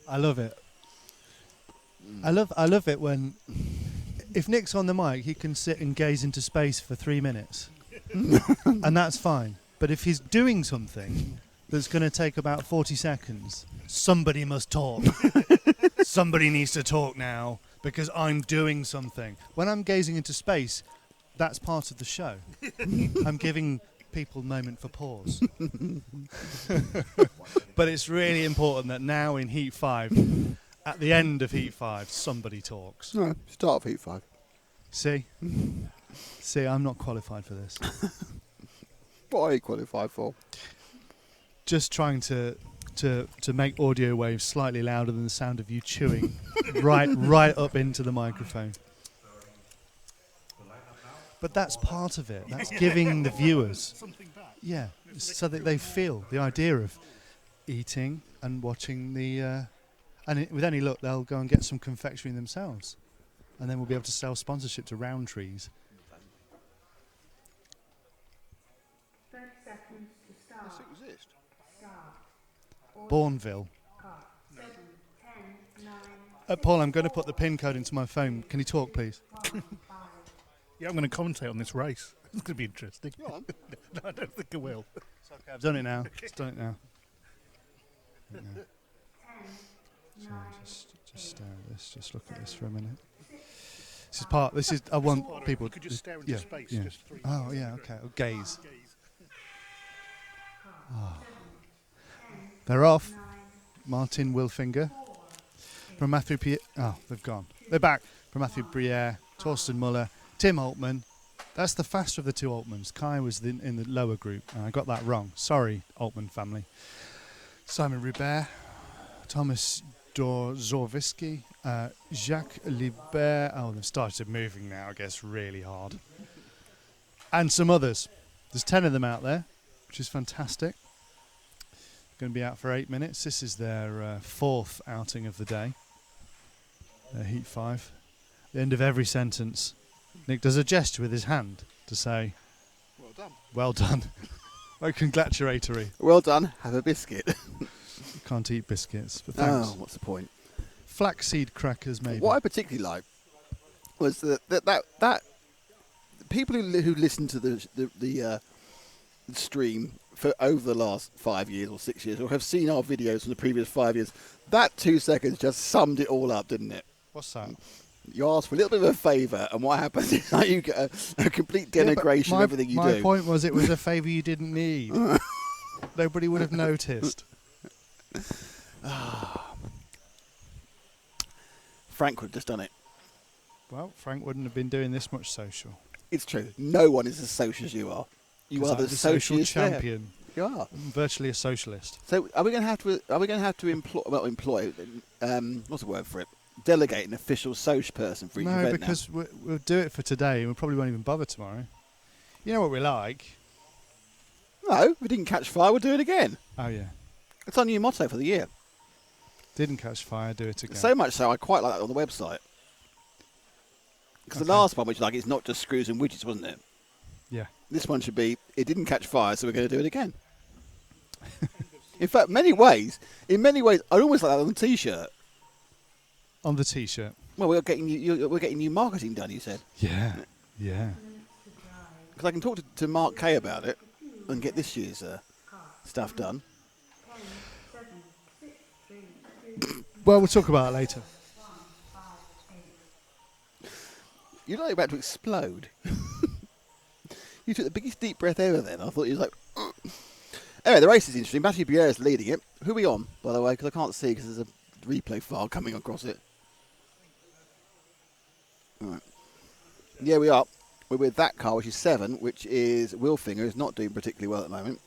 I love it. I love it when, if Nick's on the mic, he can sit and gaze into space for 3 minutes, and that's fine. But if he's doing something that's going to take about 40 seconds, somebody must talk. Somebody needs to talk now because I'm doing something. When I'm gazing into space, that's part of the show. I'm giving people a moment for pause. But it's really important that now in Heat 5, at the end of Heat 5, somebody talks. No, start of Heat 5. See? See, I'm not qualified for this. What are you qualified for? Just trying to make audio waves slightly louder than the sound of you chewing right up into the microphone. But that's part of it. That's giving the viewers something back. Yeah, so that they feel the idea of eating and watching the with any luck they'll go and get some confectionery themselves, and then we'll be able to sell sponsorship to Roundtrees. 30 seconds to start. Does it exist? Start. Bourneville. Car 7, 10, 9. Paul, I'm going to put the PIN code into my phone. Can you talk, please? Yeah, I'm going to commentate on this race. It's going to be interesting. Go on. No, I don't think I will. It's okay, I've done it now. Just done it now. Yeah. So let's just look at this for a minute. This is part. This is. I want people. You could just stare into space. Yeah. Just 3 Oh minutes. yeah. Okay. Oh, gaze. Oh. They're off. Martin Wilfinger. From Matthew Pierre. Oh, they've gone. They're back. From Matthew Briere, Torsten Muller, Tim Altman. That's the faster of the two Altmans. Kai was in the lower group. I got that wrong. Sorry, Altman family. Simon Ribert, Thomas Zorvisky, Jacques Libert. Oh, they've started moving now, I guess, really hard. And some others. There's 10 of them out there, which is fantastic. Going to be out for 8 minutes. This is their fourth outing of the day. Heat 5. At the end of every sentence, Nick does a gesture with his hand to say, Well done. Well done. Very congratulatory. Well done. Have a biscuit. Can't eat biscuits, but thanks. Oh, what's the point? Flaxseed crackers, maybe. What I particularly liked was that people who listen to the stream for over the last 5 years or 6 years, or have seen our videos from the previous 5 years, that 2 seconds just summed it all up, didn't it? What's that? You ask for a little bit of a favour, and what happens is that you get a complete denigration of everything you do. My point was it was a favour you didn't need. Nobody would have noticed. Frank would have just done it. Well, Frank wouldn't have been doing this much social. It's true. No one is as social as you are. You are the social socialist there. champion. You are. I'm virtually a socialist. So are we going to have to employ what's the word for it? Delegate an official social person for each event. No, because we'll do it for today and we probably won't even bother tomorrow. You know what we like? No, if we didn't catch fire, we'll do it again. Oh yeah. It's our new motto for the year. Didn't catch fire, do it again. So much so, I quite like that on the website. Because the last one, which like it's not just screws and widgets, wasn't it? Yeah. This one should be, it didn't catch fire, so we're going to do it again. In fact, in many ways, I'd almost like that on the T-shirt. On the T-shirt. Well, we're getting new marketing done. You said. Yeah. Yeah. Because I can talk to Mark Kay about it and get this year's stuff done. Well, we'll talk about it later. You're not about to explode. You took the biggest deep breath ever then. I thought you was like... Anyway, the race is interesting. Matthew Briere is leading it. Who are we on, by the way? Because I can't see because there's a replay file coming across it. All right. Yeah, we are. We're with that car, which is 7, which is Wilfinger, who's not doing particularly well at the moment.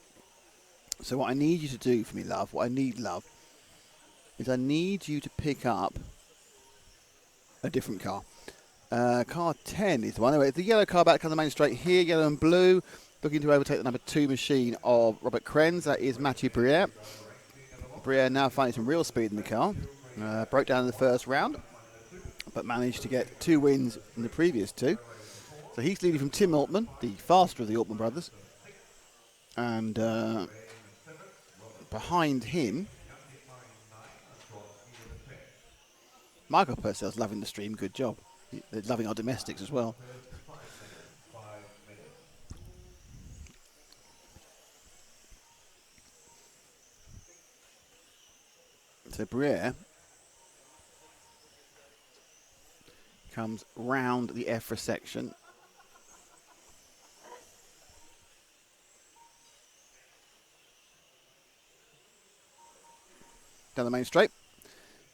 So what I need you to do for me, love, is I need you to pick up a different car. Car 10 is the one. Anyway, the yellow car back on the main straight here, yellow and blue. looking to overtake the number 2 machine of Robert Krenz. That is Mathieu Briere. Briere now finding some real speed in the car. Broke down in the first round, but managed to get 2 wins in the previous 2. So he's leading from Tim Altman, the faster of the Altman brothers. And behind him, Michael Purcell's loving the stream. Good job. They're loving our domestics as well. So Briere comes round the EFRA section. Down the main straight.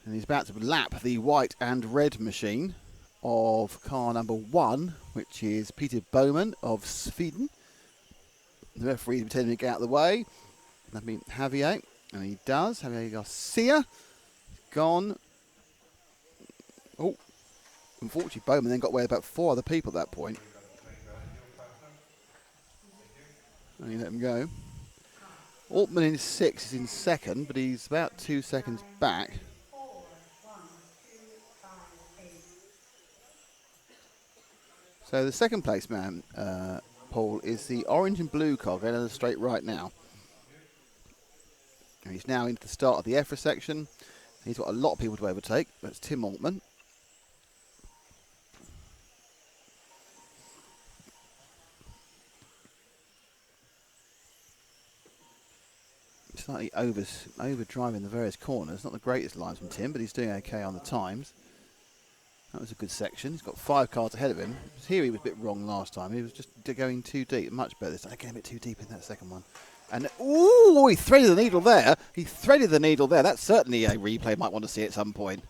And he's about to lap the white and red machine of car number 1, which is Peter Bowman of Sweden. The referee is pretending to get out of the way. That means Javier. And he does. Javier Garcia. Gone. Oh. Unfortunately, Bowman then got away with about 4 other people at that point. And he let him go. Altman in 6 is in second, but he's about 2 seconds back. So the second place man, Paul, is the orange and blue car going down the straight right now. And he's now into the start of the EFRA section. He's got a lot of people to overtake. That's Tim Altman. Slightly overdriving the various corners. Not the greatest lines from Tim, but he's doing okay on the times. That was a good section. He's got 5 cars ahead of him. Here he was a bit wrong last time. He was just going too deep. Much better this time. Getting a bit too deep in that second one. And, ooh, he threaded the needle there. He threaded the needle there. That's certainly a replay might want to see at some point.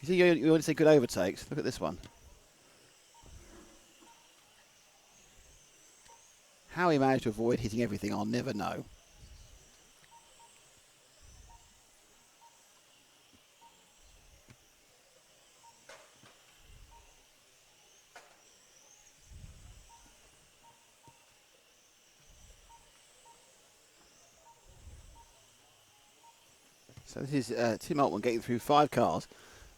You see, you want to see good overtakes. Look at this one. How he managed to avoid hitting everything, I'll never know. So this is Tim Altman getting through 5 cars,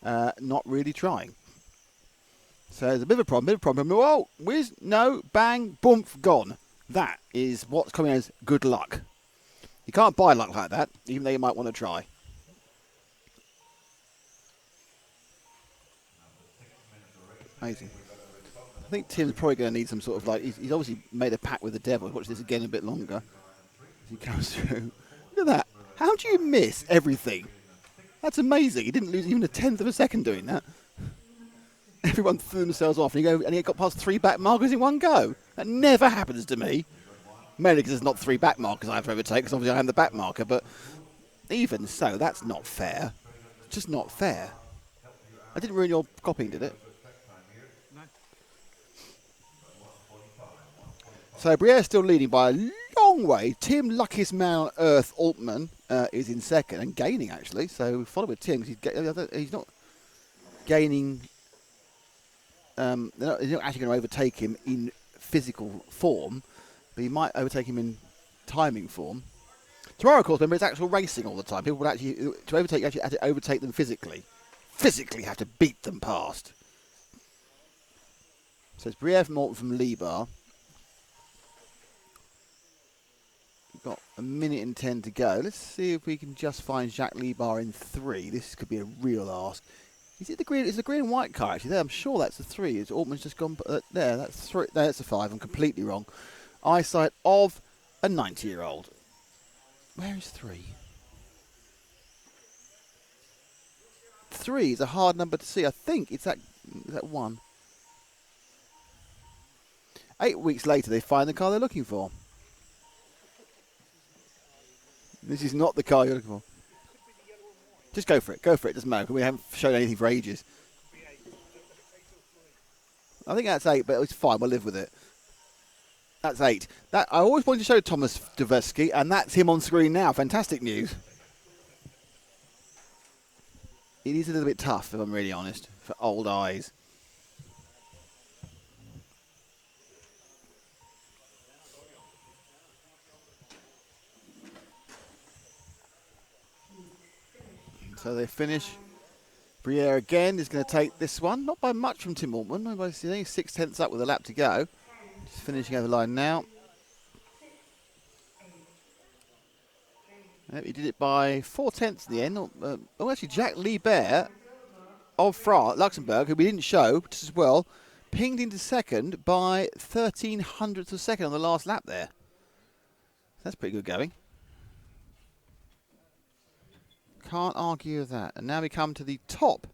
not really trying. So there's a bit of a problem. Oh, whiz, no, bang, boomf, gone. That is what's coming as good luck. You can't buy luck like that, even though you might want to try. Amazing. I think Tim's probably going to need some sort of like, he's obviously made a pact with the devil. Watch this again a bit longer as he comes through. Look at that. How do you miss everything? That's amazing. He didn't lose even a 1/10 of a second doing that. Everyone threw themselves off and he got past 3 back markers in one go. That never happens to me. Mainly because there's not 3 back markers I have to overtake, because obviously I am the back marker, but even so, that's not fair. It's just not fair. I didn't ruin your copying, did it? No. So Briere's still leading by a long way. Tim, luckiest man on earth, Altman, is in second and gaining actually. So follow with Tim. He's not gaining. They're not actually going to overtake him in physical form, but he might overtake him in timing form. Tomorrow, of course, remember, it's actual racing all the time. People would actually, to overtake, actually have to overtake them physically. Physically have to beat them past. So it's Briere from Altman from Lebar. We've got 1:10 to go. Let's see if we can just find Jacques Lebar in 3. This could be a real ask. Is it the green? It's the green and white car actually. There, I'm sure that's the 3. It's Altman's just gone there. That's 3. No, that's a 5. I'm completely wrong. Eyesight of a 90-year-old. Where is 3? 3 is a hard number to see. I think it's that 1. 8 weeks later, they find the car they're looking for. This is not the car you're looking for. Just go for it. Go for it. Doesn't matter. We haven't shown anything for ages. I think that's 8, but it's fine. We'll live with it. That's 8. That I always wanted to show Thomas Dversky, and that's him on screen now. Fantastic news. It is a little bit tough, if I'm really honest, for old eyes. So they finish. Briere again is going to take this one, not by much from Tim Altman. He's only 6/10 up with a lap to go. Just finishing over the line now. Yep, he did it by 4/10 in the end. Actually, Jack Liebert of Luxembourg, who we didn't show just as well, pinged into second by 1300ths of a second on the last lap there. That's pretty good going. Can't argue with that. And now we come to the top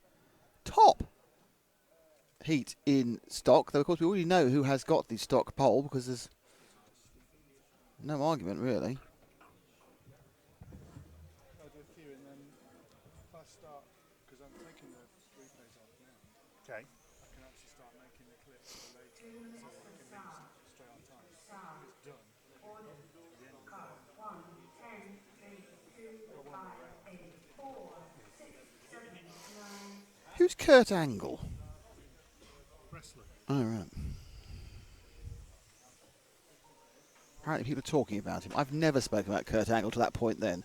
heat in stock. Though, of course, we already know who has got the stock pole because there's no argument, really. I'll do a few and then if I start, because I'm taking the replays off now. Okay. I can actually start making the clips for later so we can be straight on time. If it's done. Who's Kurt Angle? Wrestler. Oh, right. Apparently people are talking about him. I've never spoken about Kurt Angle to that point then. In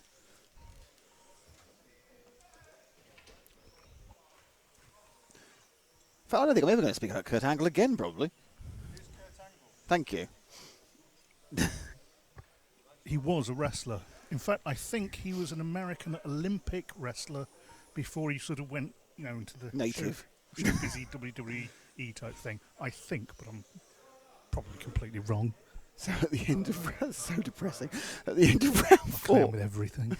fact, I don't think I'm ever going to speak about Kurt Angle again, probably. Who's Kurt Angle? Thank you. He was a wrestler. In fact, I think he was an American Olympic wrestler before he sort of went, into the native, busy WWE type thing. I think, but I'm probably completely wrong. So at the end of so depressing. At the end of round 4, with everything.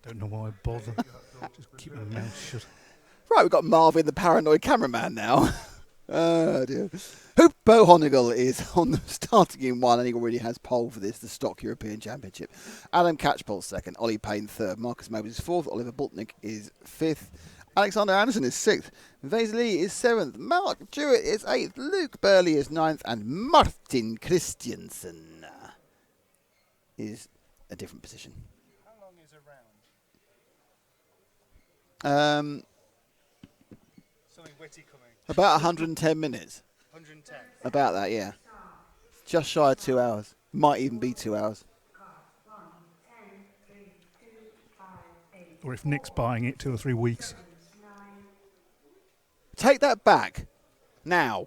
Don't know why I bother. Just keep my mouth shut. Right, we've got Marvin, the paranoid cameraman now. Oh dear. Hupo Honigel is on the starting in 1 and he already has pole for this, the Stock European Championship. Adam Catchpole second, Ollie Payne third, Markus Mobers is fourth, Oliver Bultnick is fifth, Alexander Anderson is sixth, Vesely is seventh, Mark Jewett is eighth, Luke Burley is ninth, and Martin Christiansen is a different position. How long is a round? Something witty coming. About 110 minutes. 110. About that, yeah. Just shy of 2 hours. Might even be 2 hours. Or if Nick's buying it, 2 or 3 weeks. Take that back. Now.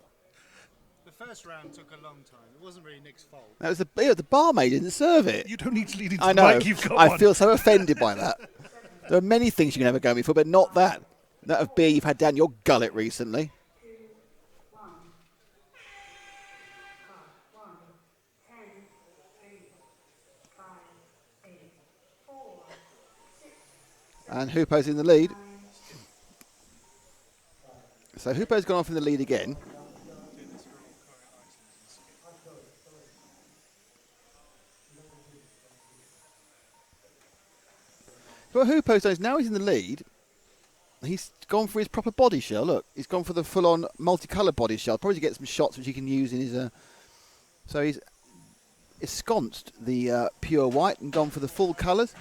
The first round took a long time. It wasn't really Nick's fault. That was the barmaid didn't serve it. You don't need to lead into I the know. mic, you've got I one. feel so offended by that. There are many things you can have a go at me for, but not that. That of beer you've had down your gullet recently. And Hupo's in the lead. So Hupo's gone off in the lead again. What Hupo's done is now he's in the lead. He's gone for his proper body shell. Look, he's gone for the full-on multicoloured body shell. Probably to get some shots which he can use in his... So he's ensconced the pure white and gone for the full colours.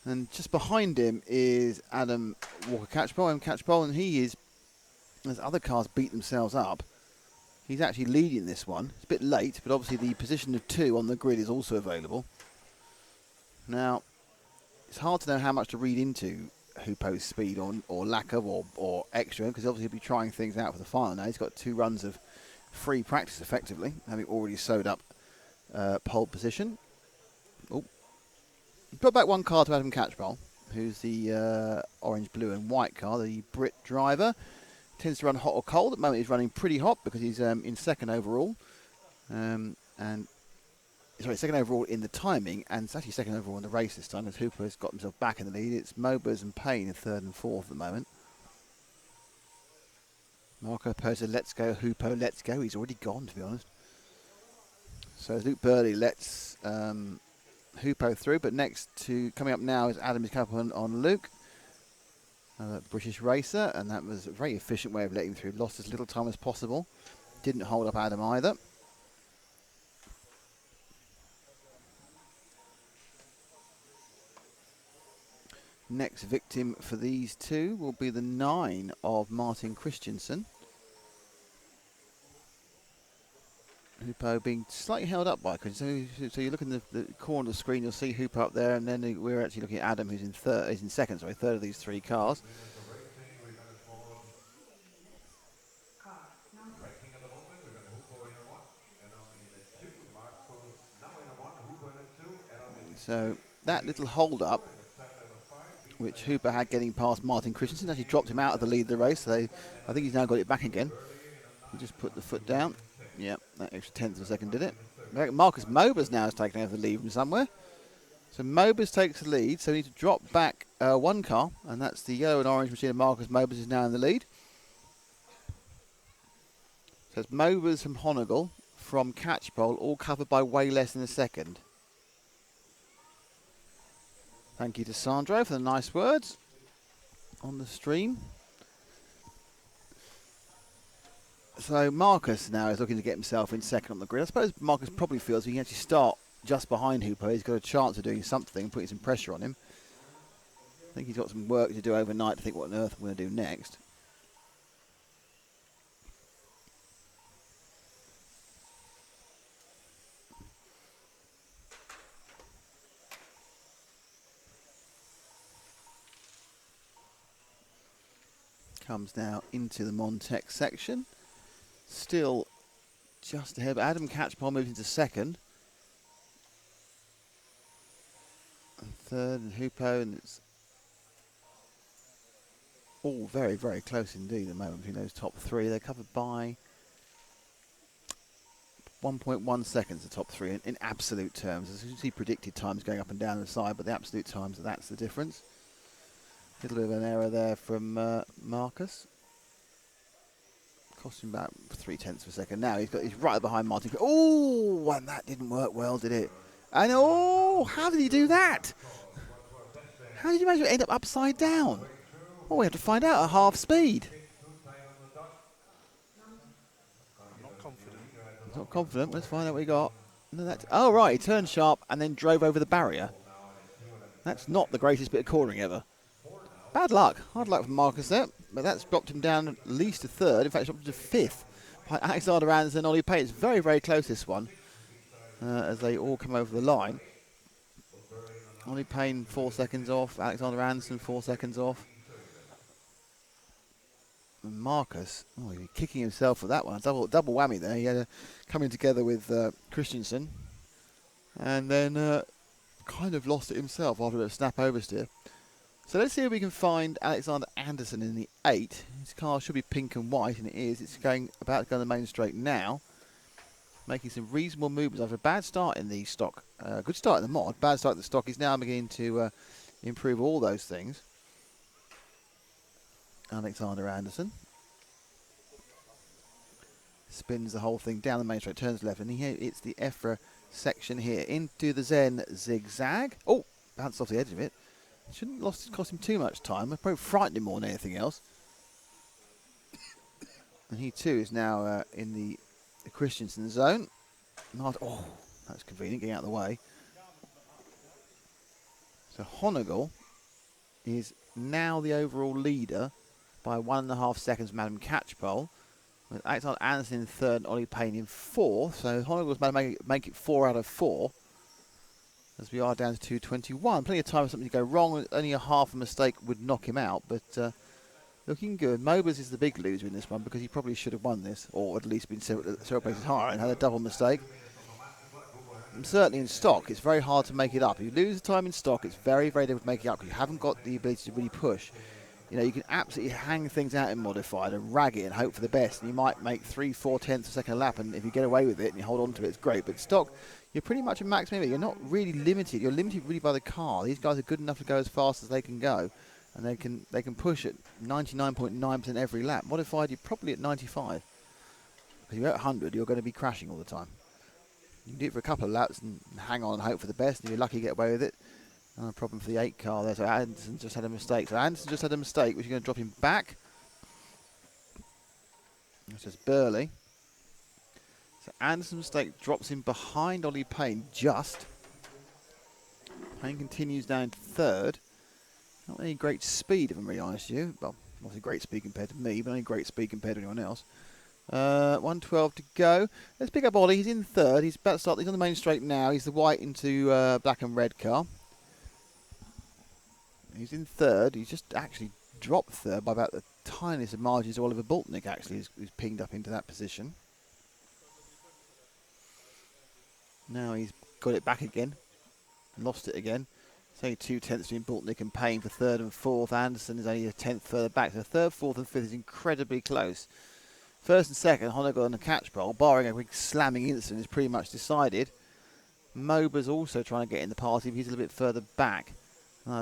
And just behind him is Adam Walker-Catchpole, and he is, as other cars beat themselves up, he's actually leading this one. It's a bit late, but obviously the position of 2 on the grid is also available. Now, it's hard to know how much to read into Hupo's speed or lack of or extra, because obviously he'll be trying things out for the final now. He's got 2 runs of free practice, effectively, having already sewed up pole position. Oh. Put back one car to Adam Catchpole, who's the orange, blue and white car, the Brit driver. Tends to run hot or cold. At the moment he's running pretty hot because he's in second overall. Second overall in the timing, and it's actually second overall in the race this time because Hooper has got himself back in the lead. It's Mobers and Payne in third and fourth at the moment. Marco Poser, let's go. Hooper, let's go. He's already gone, to be honest. So Luke Burley lets Hupo through, but coming up now is Adam Catchpole on Luke, British racer, and that was a very efficient way of letting him through. Lost as little time as possible. Didn't hold up Adam either. Next victim for these two will be the 9 of Martin Christiansen, Hoopo being slightly held up by Christian. So you look in the corner of the screen, you'll see Hoopo up there, and then we're actually looking at Adam, who's in third. He's in second, sorry, third of these three cars. So that little hold up, which Hooper had getting past Martin Christensen, actually dropped him out of the lead of the race. So I think he's now got it back again. He just put the foot down. Yep, that extra tenth of a second did it. Markus Mobers now has taken over the lead from somewhere. So Mobers takes the lead, so we need to drop back one car, and that's the yellow and orange machine of Markus Mobers is now in the lead. So it's Mobers from Honegal, from Catchpole, all covered by way less than a second. Thank you to Sandro for the nice words on the stream. So Markus now is looking to get himself in second on the grid. I suppose Markus probably feels he can actually start just behind Hooper. He's got a chance of doing something, putting some pressure on him. I think he's got some work to do overnight to think what on earth we're going to do next. Comes now into the Montec section. Still just ahead, but Adam Catchpole moves into second. And third, and Hoopo, and it's all very, very close indeed at the moment between those top three. They're covered by 1.1 seconds, the top three, in absolute terms. As you can see, predicted times going up and down the side, but the absolute times, that's the difference. A little bit of an error there from Markus. Cost him about 0.3 of a second. Now he's right behind Martin. Oh, and that didn't work well, did it? And oh, how did he do that? How did you manage to end up upside down? Well, we have to find out at half speed. Not confident. Not confident. Let's find out what he got. No, oh, right. He turned sharp and then drove over the barrier. That's not the greatest bit of cornering ever. Bad luck. Hard luck for Markus there. But that's dropped him down at least to third. In fact, it's dropped him to fifth. By Alexander Anderson and Ollie Payne. It's very, very close, this one, as they all come over the line. Ollie Payne 4 seconds off. Alexander Anderson 4 seconds off. And Markus, oh, he's kicking himself for that one. Double whammy there. He had coming together with Christensen. And then kind of lost it himself after a bit of snap oversteer. So let's see if we can find Alexander Anderson in the 8. His car should be pink and white, and it is. It's about to go on the main straight now. Making some reasonable movements after a bad start in the stock. Good start in the mod. Bad start in the stock. He's now beginning to improve all those things. Alexander Anderson. Spins the whole thing down the main straight, turns left, and it's the EFRA section here. Into the Zen zigzag. Oh, bounced off the edge of it. Shouldn't cost him too much time. It probably frightened him more than anything else. And he too is now in the Christensen zone. Oh, that's convenient, getting out of the way. So Honegal is now the overall leader by 1.5 seconds from Adam Catchpole. With Alexander Anderson in third and Ollie Payne in fourth. So Honegal's managed to make it 4 out of 4. As we are down to 2:21. Plenty of time for something to go wrong. Only a half a mistake would knock him out, but looking good. Mobers is the big loser in this one because he probably should have won this, or at least been several places higher and had a double mistake. And certainly in stock, it's very hard to make it up. If you lose the time in stock, it's very, very difficult to make it up because you haven't got the ability to really push. You know, you can absolutely hang things out in modified and rag it and hope for the best, and you might make 3-4 tenths of a second a lap, and if you get away with it and you hold on to it, it's great. But stock, you're pretty much a max limit. You're not really limited. You're limited really by the car. These guys are good enough to go as fast as they can go, and they can push at 99.9% every lap. Modified, you're probably at 95. If you're at 100, you're going to be crashing all the time. You can do it for a couple of laps and hang on and hope for the best, and if you're lucky, get away with it. No problem for the 8 car there. So Anderson just had a mistake. which is going to drop him back. That's just Burley. So Anderson's mistake drops him behind Ollie Payne just. Payne continues down to third. Not any great speed, if I'm really honest with you. Well, obviously great speed compared to me, but only great speed compared to anyone else. 1:12 to go. Let's pick up Ollie. He's in third. He's about to start. He's on the main straight now. He's the white into black and red car. He's in third. He's just actually dropped third by about the tiniest of margins. Oliver Boltnick actually who's pinged up into that position. Now he's got it back again. Lost it again. It's only 2/10 between Boltnick and Payne for third and fourth. Anderson is only a 10th further back. So third, fourth and fifth is incredibly close. First and second, Honegal on the catch pole, barring a big slamming incident, is pretty much decided. Mobers also trying to get in the party, but he's a little bit further back.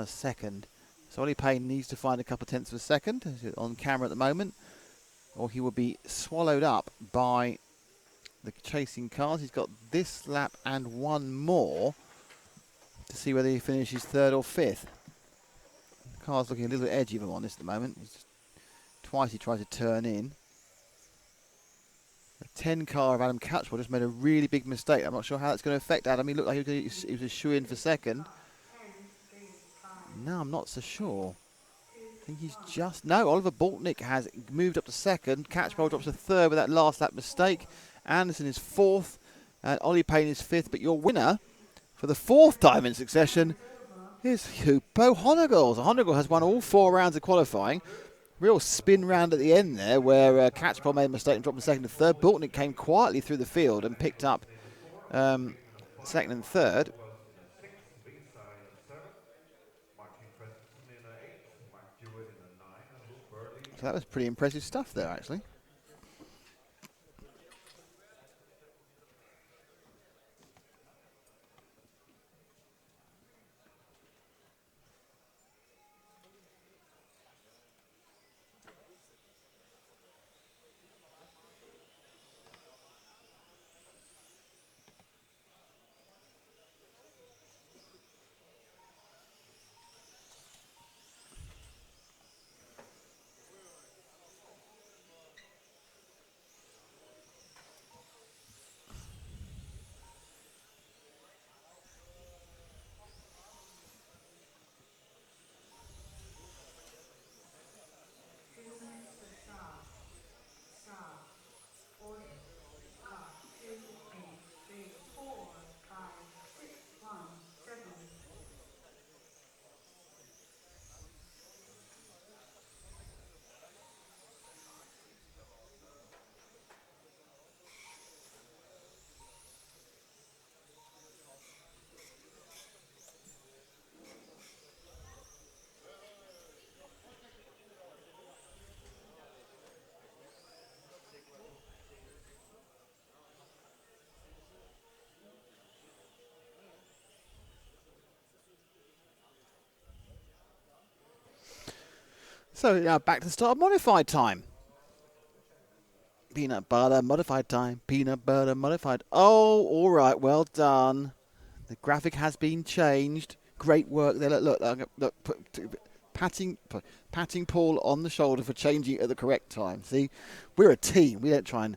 Second. So Ollie Payne needs to find a couple of tenths of a second on camera at the moment, or he will be swallowed up by the chasing cars. He's got this lap and one more to see whether he finishes third or fifth. The car's looking a little bit edgy, if I'm honest, at the moment. Twice he tried to turn in. The 10 car of Adam Catchpole just made a really big mistake. I'm not sure how that's going to affect Adam. He looked like he was a shoe-in for second. No, I'm not so sure. I think he's just... No, Oliver Boltnick has moved up to second. Catchpole drops to third with that last lap mistake. Anderson is fourth. And Ollie Payne is fifth. But your winner for the fourth time in succession is Hupo Honegal. Honegal has won all 4 rounds of qualifying. Real spin round at the end there where Catchpole made a mistake and dropped from second to third. Boltnick came quietly through the field and picked up second and third. So that was pretty impressive stuff there, actually. So now back to the start of modified time. Peanut butter modified time. Peanut butter modified. Oh, all right. Well done. The graphic has been changed. Great work there. Look. Patting Paul on the shoulder for changing at the correct time. See, we're a team. We don't try and...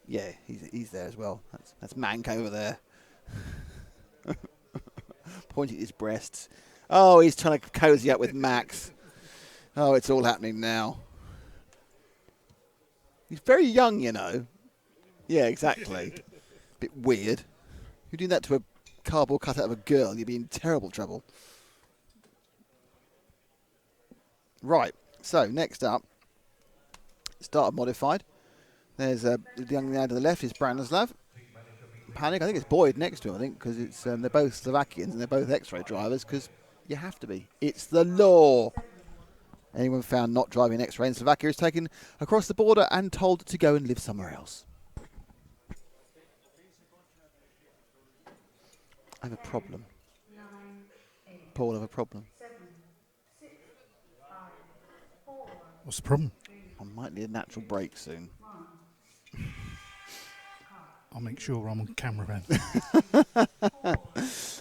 Yeah, he's there as well. That's Mank over there. Pointing at his breasts. Oh, he's trying to cozy up with Max. Oh, it's all happening now. He's very young, you know. Yeah, exactly. Bit weird. You're doing that to a cardboard cutout of a girl, you'd be in terrible trouble. Right, so next up, start modified. There's the young man to the left is Branislav. Paddock, I think it's Boyd next to him, I think, because it's they're both Slovakians and they're both X-ray drivers, because you have to be. It's the law. Anyone found not driving an X-ray in Slovakia is taken across the border and told to go and live somewhere else. I have a problem. Paul, I have a problem. What's the problem? I might need a natural break soon. I'll make sure I'm on camera then.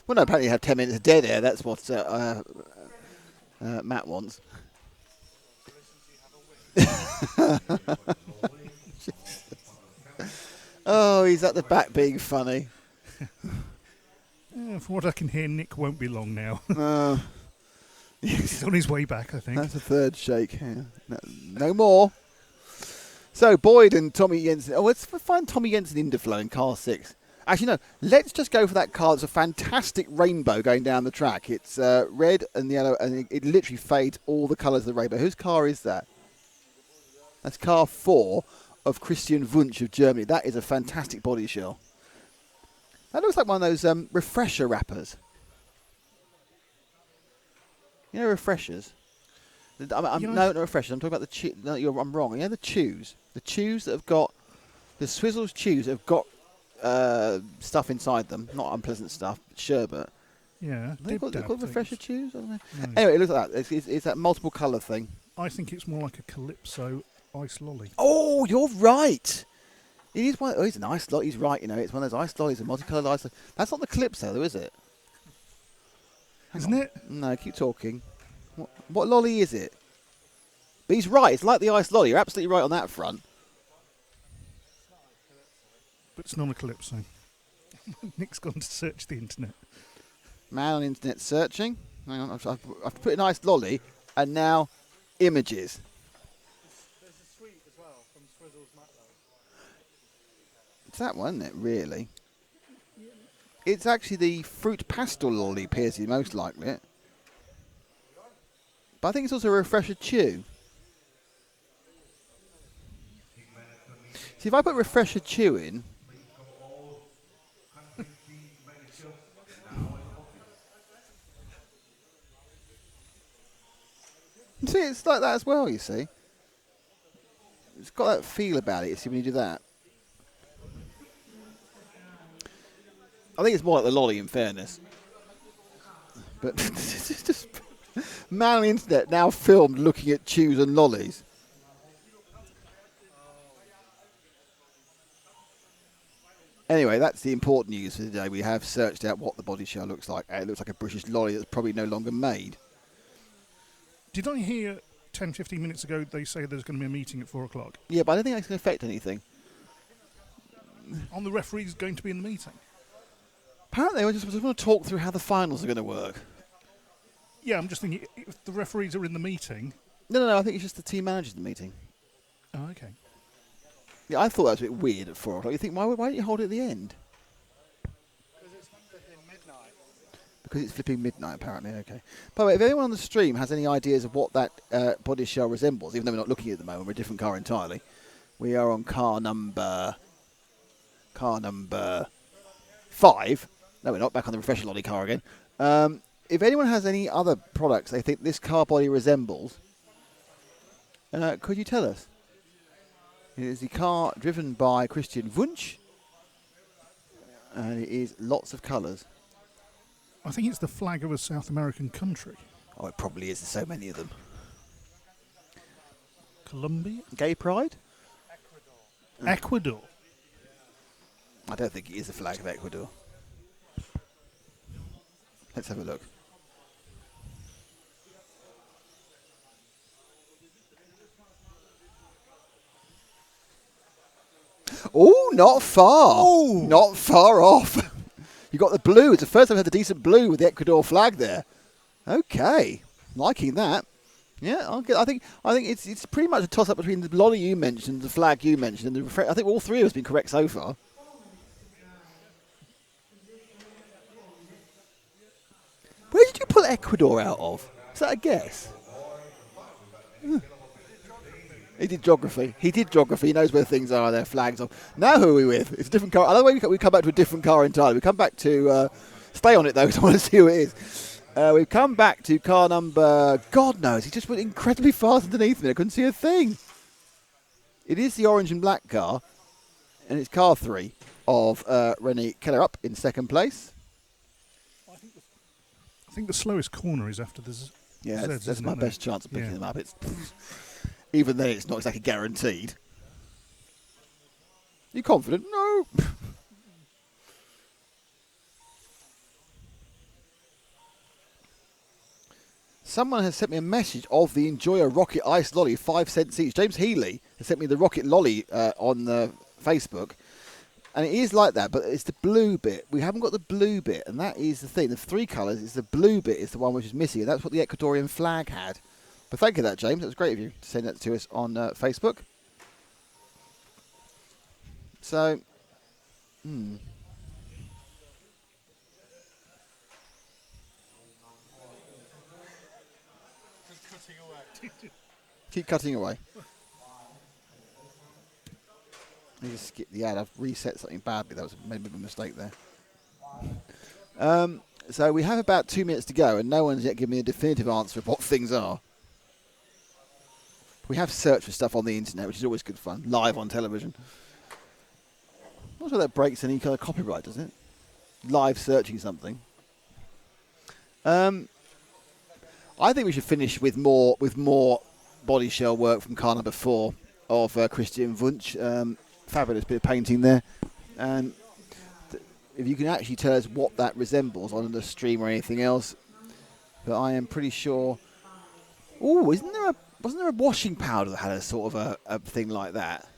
Well, no, apparently you have 10 minutes of dead air. That's what Matt wants. Oh, he's at the back being funny. From what I can hear, Nick won't be long now. He's on his way back, I think. That's a third shake. Yeah. No more. So Boyd and Tommy Jensen. Oh, let's find Tommy Jensen Interflow in car 6. Actually, no. Let's just go for that car. It's a fantastic rainbow going down the track. It's red and yellow, and it literally fades all the colours of the rainbow. Whose car is that? That's car 4 of Christian Wunsch of Germany. That is a fantastic body shell. That looks like one of those refresher wrappers. You know refreshers? No, not refreshers. I'm talking about the no, I'm wrong. You know the chews? The chews that have got... The Swizzles chews that have got stuff inside them. Not unpleasant stuff, but sherbet. Yeah. They're called refresher chews? I don't know. No. Anyway, it looks like that. It's that multiple colour thing. I think it's more like a Calypso ice lolly. Oh, you're right. It is one. Oh, it's an ice lolly. He's right. You know, it's one of those ice lollies, a multicoloured ice. That's not the Calypso, though, is it? Isn't it? No, keep talking. What lolly is it? But he's right. It's like the ice lolly. You're absolutely right on that front. But it's not a Calypso. Nick's gone to search the internet. Man on internet searching. Hang on, I've put in ice lolly, and now images. There's a sweet as well from Swizzles Matlow. It's that one, isn't it, really? It's actually the fruit pastel lolly appears to be most likely it. But I think it's also a refresher chew. See, if I put refresher chew in... See, it's like that as well, you see. It's got that feel about it, you see, when you do that. I think it's more like the lolly, in fairness. But it's just man on the internet now filmed looking at chews and lollies. Anyway, that's the important news for today. We have searched out what the body shell looks like. It looks like a British lolly that's probably no longer made. Did I hear 10, 15 minutes ago they say there's going to be a meeting at 4 o'clock? Yeah, but I don't think that's going to affect anything. On the referees going to be in the meeting? Apparently, I just want to talk through how the finals are going to work. Yeah, I'm just thinking, if the referees are in the meeting... No, I think it's just the team managers in the meeting. Oh, okay. Yeah, I thought that was a bit weird at 4 o'clock. You think, why don't you hold it at the end? Because it's flipping midnight. Because it's flipping midnight, apparently. Okay. By the way, if anyone on the stream has any ideas of what that body shell resembles, even though we're not looking at the moment, we're a different car entirely. We are on car number 5. No, we're not. Back on the refresher lolly car again. If anyone has any other products they think this car body resembles, could you tell us? It is the car driven by Christian Wunsch, and it is lots of colours. I think it's the flag of a South American country. Oh, it probably is. There's so many of them. Colombia? Gay pride? Ecuador. I don't think it is the flag of Ecuador. Let's have a look. Oh, not far. Ooh. Not far off. You got the blue. It's the first time I've had the decent blue with the Ecuador flag there. Okay, liking that. Yeah, I think it's pretty much a toss-up between the lolly you mentioned, the flag you mentioned, and I think all three of us have been correct so far. Where did you pull Ecuador out of? Is that a guess? He did geography. He knows where things are. Their flags are. Now who are we with? It's a different car. Other way we come back to a different car entirely. We come back to stay on it though, because I want to see who it is. We've come back to car number. God knows. He just went incredibly fast underneath me. I couldn't see a thing. It is the orange and black car, and it's car 3 of Rennie Keller up in second place. I think the slowest corner is after the Z. Yeah, Zs, that's my best chance of picking them up. It's even then, it's not exactly guaranteed. You confident? No. Someone has sent me a message of the Enjoy a Rocket Ice Lolly, 5 cents each. James Healy has sent me the Rocket Lolly on Facebook. And it is like that, but it's the blue bit. We haven't got the blue bit, and that is the thing. The 3 colours, is the blue bit is the one which is missing, and that's what the Ecuadorian flag had. But thank you for that, James. It was great of you to send that to us on Facebook. So, keep cutting away. I just skipped the ad. I've reset something badly. That was maybe a mistake there. So we have about 2 minutes to go, and no one's yet given me a definitive answer of what things are. We have searched for stuff on the internet, which is always good fun, live on television. I'm not sure that breaks any kind of copyright, does it? Live searching something. I think we should finish with more body shell work from car number 4 of Christian Wunsch. Fabulous bit of painting there. And if you can actually tell us what that resembles on the stream or anything else, but I am pretty sure. Oh, wasn't there a washing powder that had a sort of a thing like that?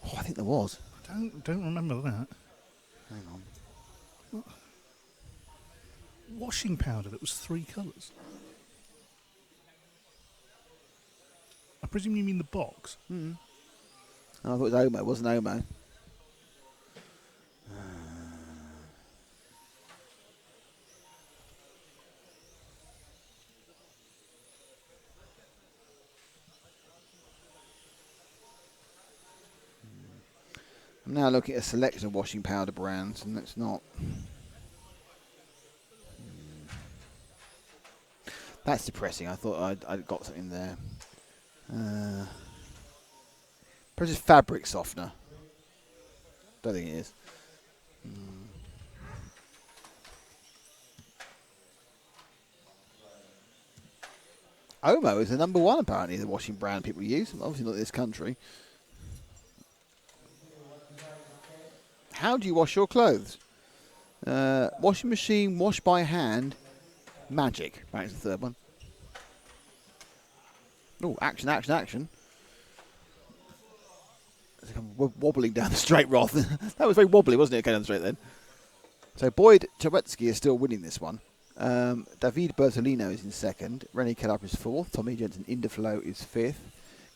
Oh, I think there was. I don't remember that. Hang on. What? Washing powder that was 3 colours. I presume you mean the box. Oh, I thought it was Omo. It wasn't Omo. I'm now looking at a selection of washing powder brands, and it's not. That's depressing. I thought I'd got something there. Perhaps it's fabric softener. Don't think it is. Omo is the number 1 apparently, the washing brand people use. Obviously not in this country. How do you wash your clothes? Washing machine, wash by hand, magic. Right, it's the third one. Oh, action, action, action. It's like I'm wobbling down the straight, Roth. That was very wobbly, wasn't it, going down the straight then? So Boyd Czaretsky is still winning this one. David Bertolino is in second. René Kellarp is fourth. Tommy Jensen Interflow is fifth.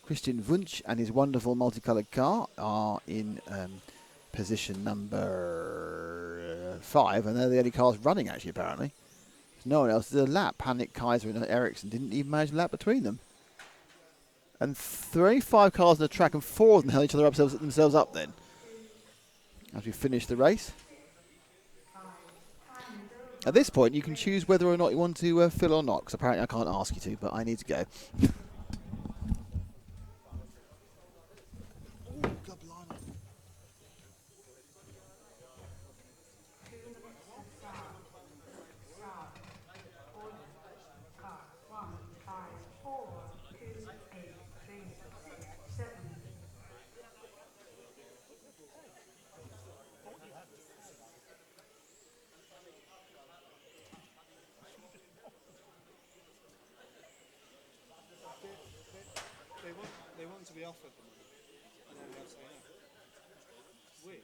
Christian Wunsch and his wonderful multicoloured car are in position number 5, and they're the only cars running, actually, apparently. No one else did a lap. Panic, Kaiser and Ericsson didn't even manage a lap between them. And 35 cars on the track, and 4 of them held each other themselves up then. As we finish the race. At this point, you can choose whether or not you want to fill or not, because apparently I can't ask you to, but I need to go. They want to be offered the money, and then they'll say no. Weird.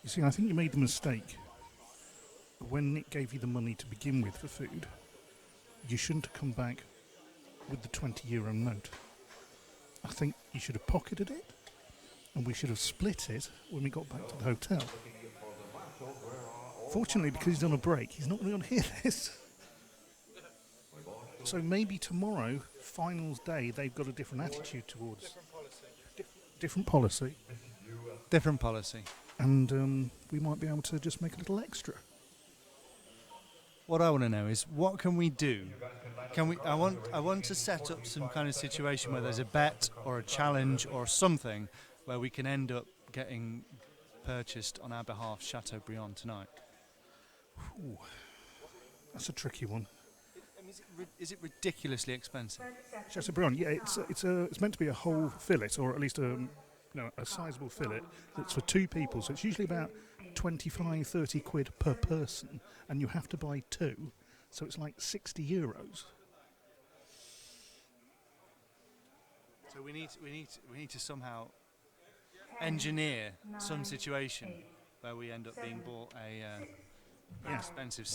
You see, I think you made the mistake. When Nick gave you the money to begin with for food, you shouldn't have come back with the €20 note. I think you should have pocketed it, and we should have split it when we got back to the hotel. Fortunately, because he's on a break, he's not going to hear this. So maybe tomorrow, finals day, they've got a different attitude towards... Different policy. Different policy. And we might be able to just make a little extra. What I want to know is, what can we do? Can we? I want to set up some kind of situation where there's a bet or a challenge or something where we can end up getting purchased on our behalf Chateaubriand tonight. Ooh, that's a tricky one. Is it ridiculously expensive? Chateaubriand, yeah, it's meant to be a whole fillet, or at least a sizable fillet. That's for 2 people, so it's usually about 25, 30 quid per person, and you have to buy 2, so it's like €60. So we need to somehow engineer some situation where we end up being bought Yeah. expensive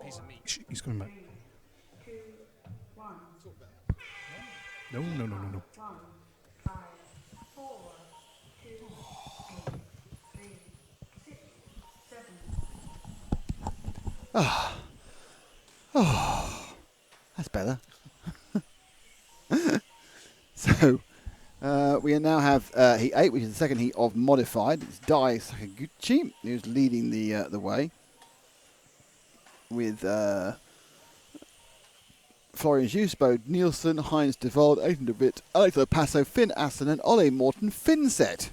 piece of meat. He's coming back. 2, 1. No. 1, 5, 4, 2, 8, 3, 6, 7. Ah. Oh, that's better. So, we now have heat 8, which is the second heat of modified. It's Dai Sakaguchi who's leading the way with Florian Jus, Bo Nielsen, Heinz de Vold, Aiton de Witt, Alex Passo, Finn Aston, and Ole Morton Finset.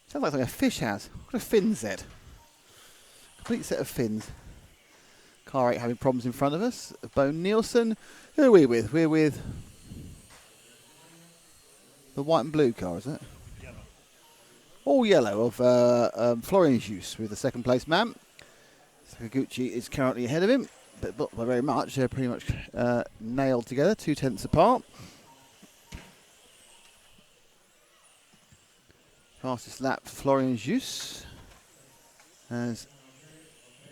Sounds like something a fish has. What a Finset. Complete set of fins. Car 8 having problems in front of us. Bo Nielsen. Who are we with? We're with the white and blue car, is it? Yellow. All yellow of Florian Jus with the second place man. Sakaguchi is currently ahead of him, but not by very much. They're pretty much nailed together, 2/10 apart. Fastest lap for Florian Jus, as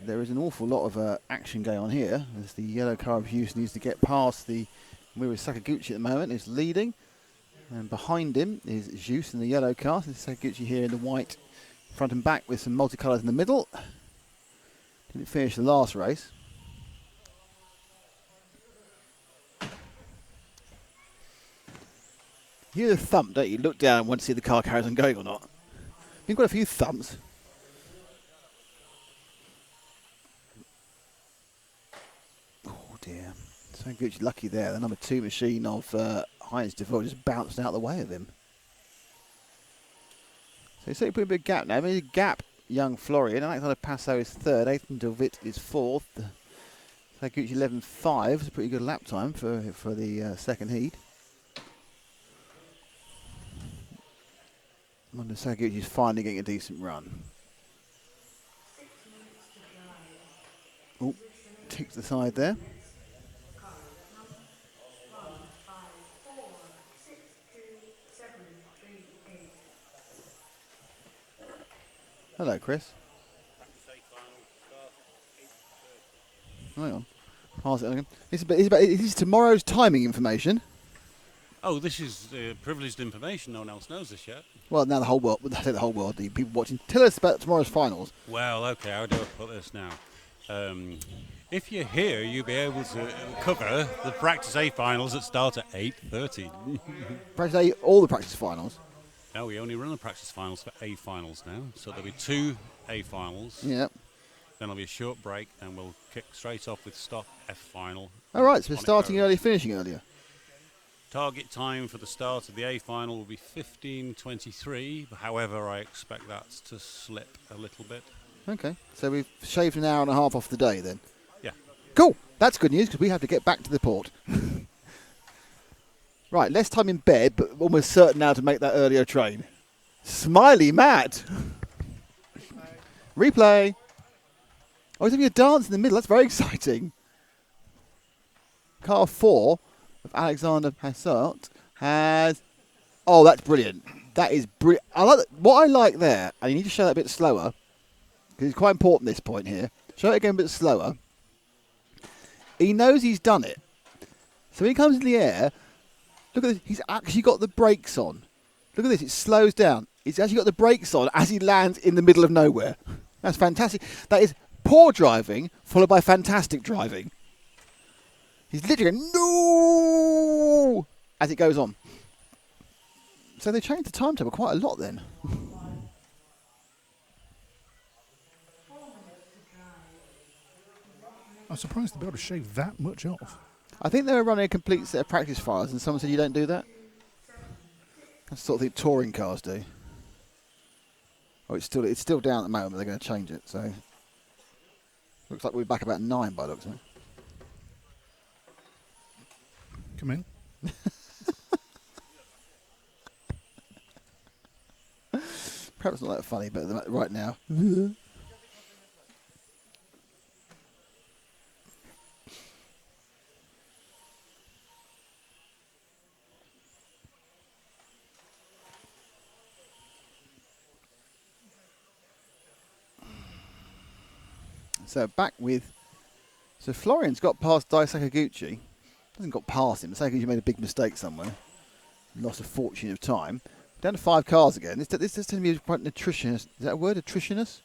there is an awful lot of action going on here, as the yellow car of Jus needs to get past the Miura Sakaguchi at the moment, is leading. And behind him is Jus in the yellow car. So Sakaguchi here in the white front and back with some multicolours in the middle. Didn't finish the last race. You hear the thump, don't you? Look down and want to see the car carries on going or not. You've got a few thumps. Oh dear. Sakaguchi lucky there. The number 2 machine of Heinz de Vold just bounced out of the way of him. So he's certainly put a big gap now. I mean, gap, young Florian. Alexander Passo is third. Aiton de Witt is fourth. Sakaguchi 11.5. It's a pretty good lap time for the second heat. Wonder Sakaguchi's finally getting a decent run. Oh, ticks the side there. Hello, Chris. Hang on. Pass it again. This is tomorrow's timing information. Oh, this is privileged information. No one else knows this yet. Well, now the whole world, I say the whole world, the people watching, tell us about tomorrow's finals. Well, okay, how do I put this now? If you're here, you'll be able to cover the Practice A finals that start at 8:30. Practice A, all the practice finals. No, we only run the practice finals for A finals now. So there'll be 2 A finals. Yeah. Then there'll be a short break, and we'll kick straight off with stock F final. All right, so we're starting early, finishing earlier. Target time for the start of the A final will be 15:23. However, I expect that to slip a little bit. Okay, so we've shaved an hour and a half off the day then. Yeah. Cool. That's good news because we have to get back to the port. Right, less time in bed, but almost certain now to make that earlier train. Smiley Matt. Replay. Oh, he's having a dance in the middle. That's very exciting. Car 4 of Alexander Passart has... Oh, that's brilliant. That is brilliant. What I like there, and you need to show that a bit slower, because it's quite important this point here. Show it again a bit slower. He knows he's done it. So when he comes in the air, look at this. He's actually got the brakes on. Look at this. It slows down. He's actually got the brakes on as he lands in the middle of nowhere. That's fantastic. That is poor driving followed by fantastic driving. He's literally going, no, as it goes on. So they changed the timetable quite a lot then. I'm surprised to be able to shave that much off. I think they were running a complete set of practice files and someone said you don't do that. That's the sort of thing touring cars do. Oh, it's still down at the moment, but they're going to change it, so... Looks like we're back about 9 by the looks of it. Come in. Perhaps not that funny, but right now. So back with... So Florian's got past Dai Sakaguchi. Hasn't got past him. Sakaguchi made a big mistake somewhere. Lost a fortune of time. Down to 5 cars again. This does tend to be quite nutritionist. Is that a word? Attritionist?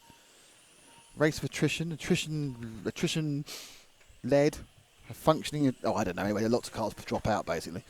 Race of attrition. Attrition led. A functioning... Oh, I don't know. Anyway, lots of cars drop out, basically.